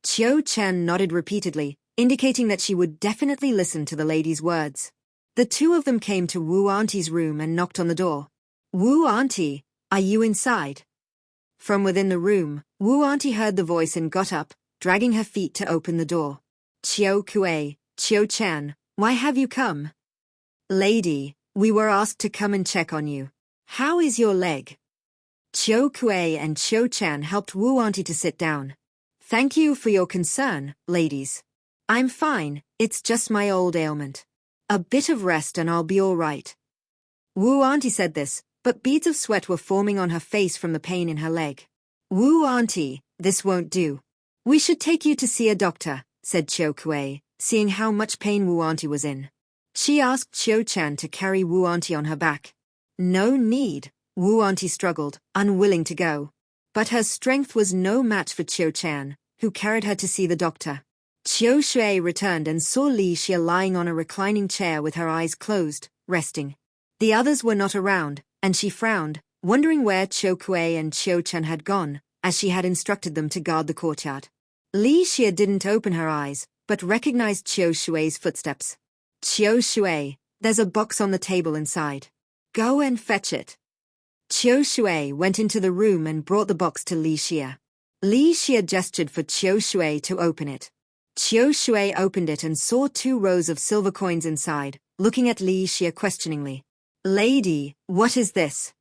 Cho-chan nodded repeatedly, indicating that she would definitely listen to the lady's words. The two of them came to Wu Auntie's room and knocked on the door. Wu Auntie, are you inside? From within the room, Wu Auntie heard the voice and got up, dragging her feet to open the door. Chiao Kuei, Cho-chan, why have you come? Lady, we were asked to come and check on you. How is your leg? Chiao Kuei and Cho-chan helped Wu Auntie to sit down. Thank you for your concern, ladies. I'm fine, it's just my old ailment. A bit of rest and I'll be all right. Wu Auntie said this, but beads of sweat were forming on her face from the pain in her leg. Wu Auntie, this won't do. We should take you to see a doctor, said Chiao Kuei, seeing how much pain Wu Auntie was in. She asked Cho-chan to carry Wu Auntie on her back. No need, Wu Auntie struggled, unwilling to go. But her strength was no match for Cho-chan, who carried her to see the doctor. Chiao Shui returned and saw Li Xia lying on a reclining chair with her eyes closed, resting. The others were not around, and she frowned, wondering where Chiao Kuei and Cho-chan had gone, as she had instructed them to guard the courtyard. Li Xia didn't open her eyes, but recognized Chiao Shui's footsteps. Chiao Shui, there's a box on the table inside. Go and fetch it. Chiao Shui went into the room and brought the box to Li Xia. Li Xia gestured for Chiao Shui to open it. Chiao Shui opened it and saw 2 rows of silver coins inside, looking at Li Xia questioningly. Lady, what is this?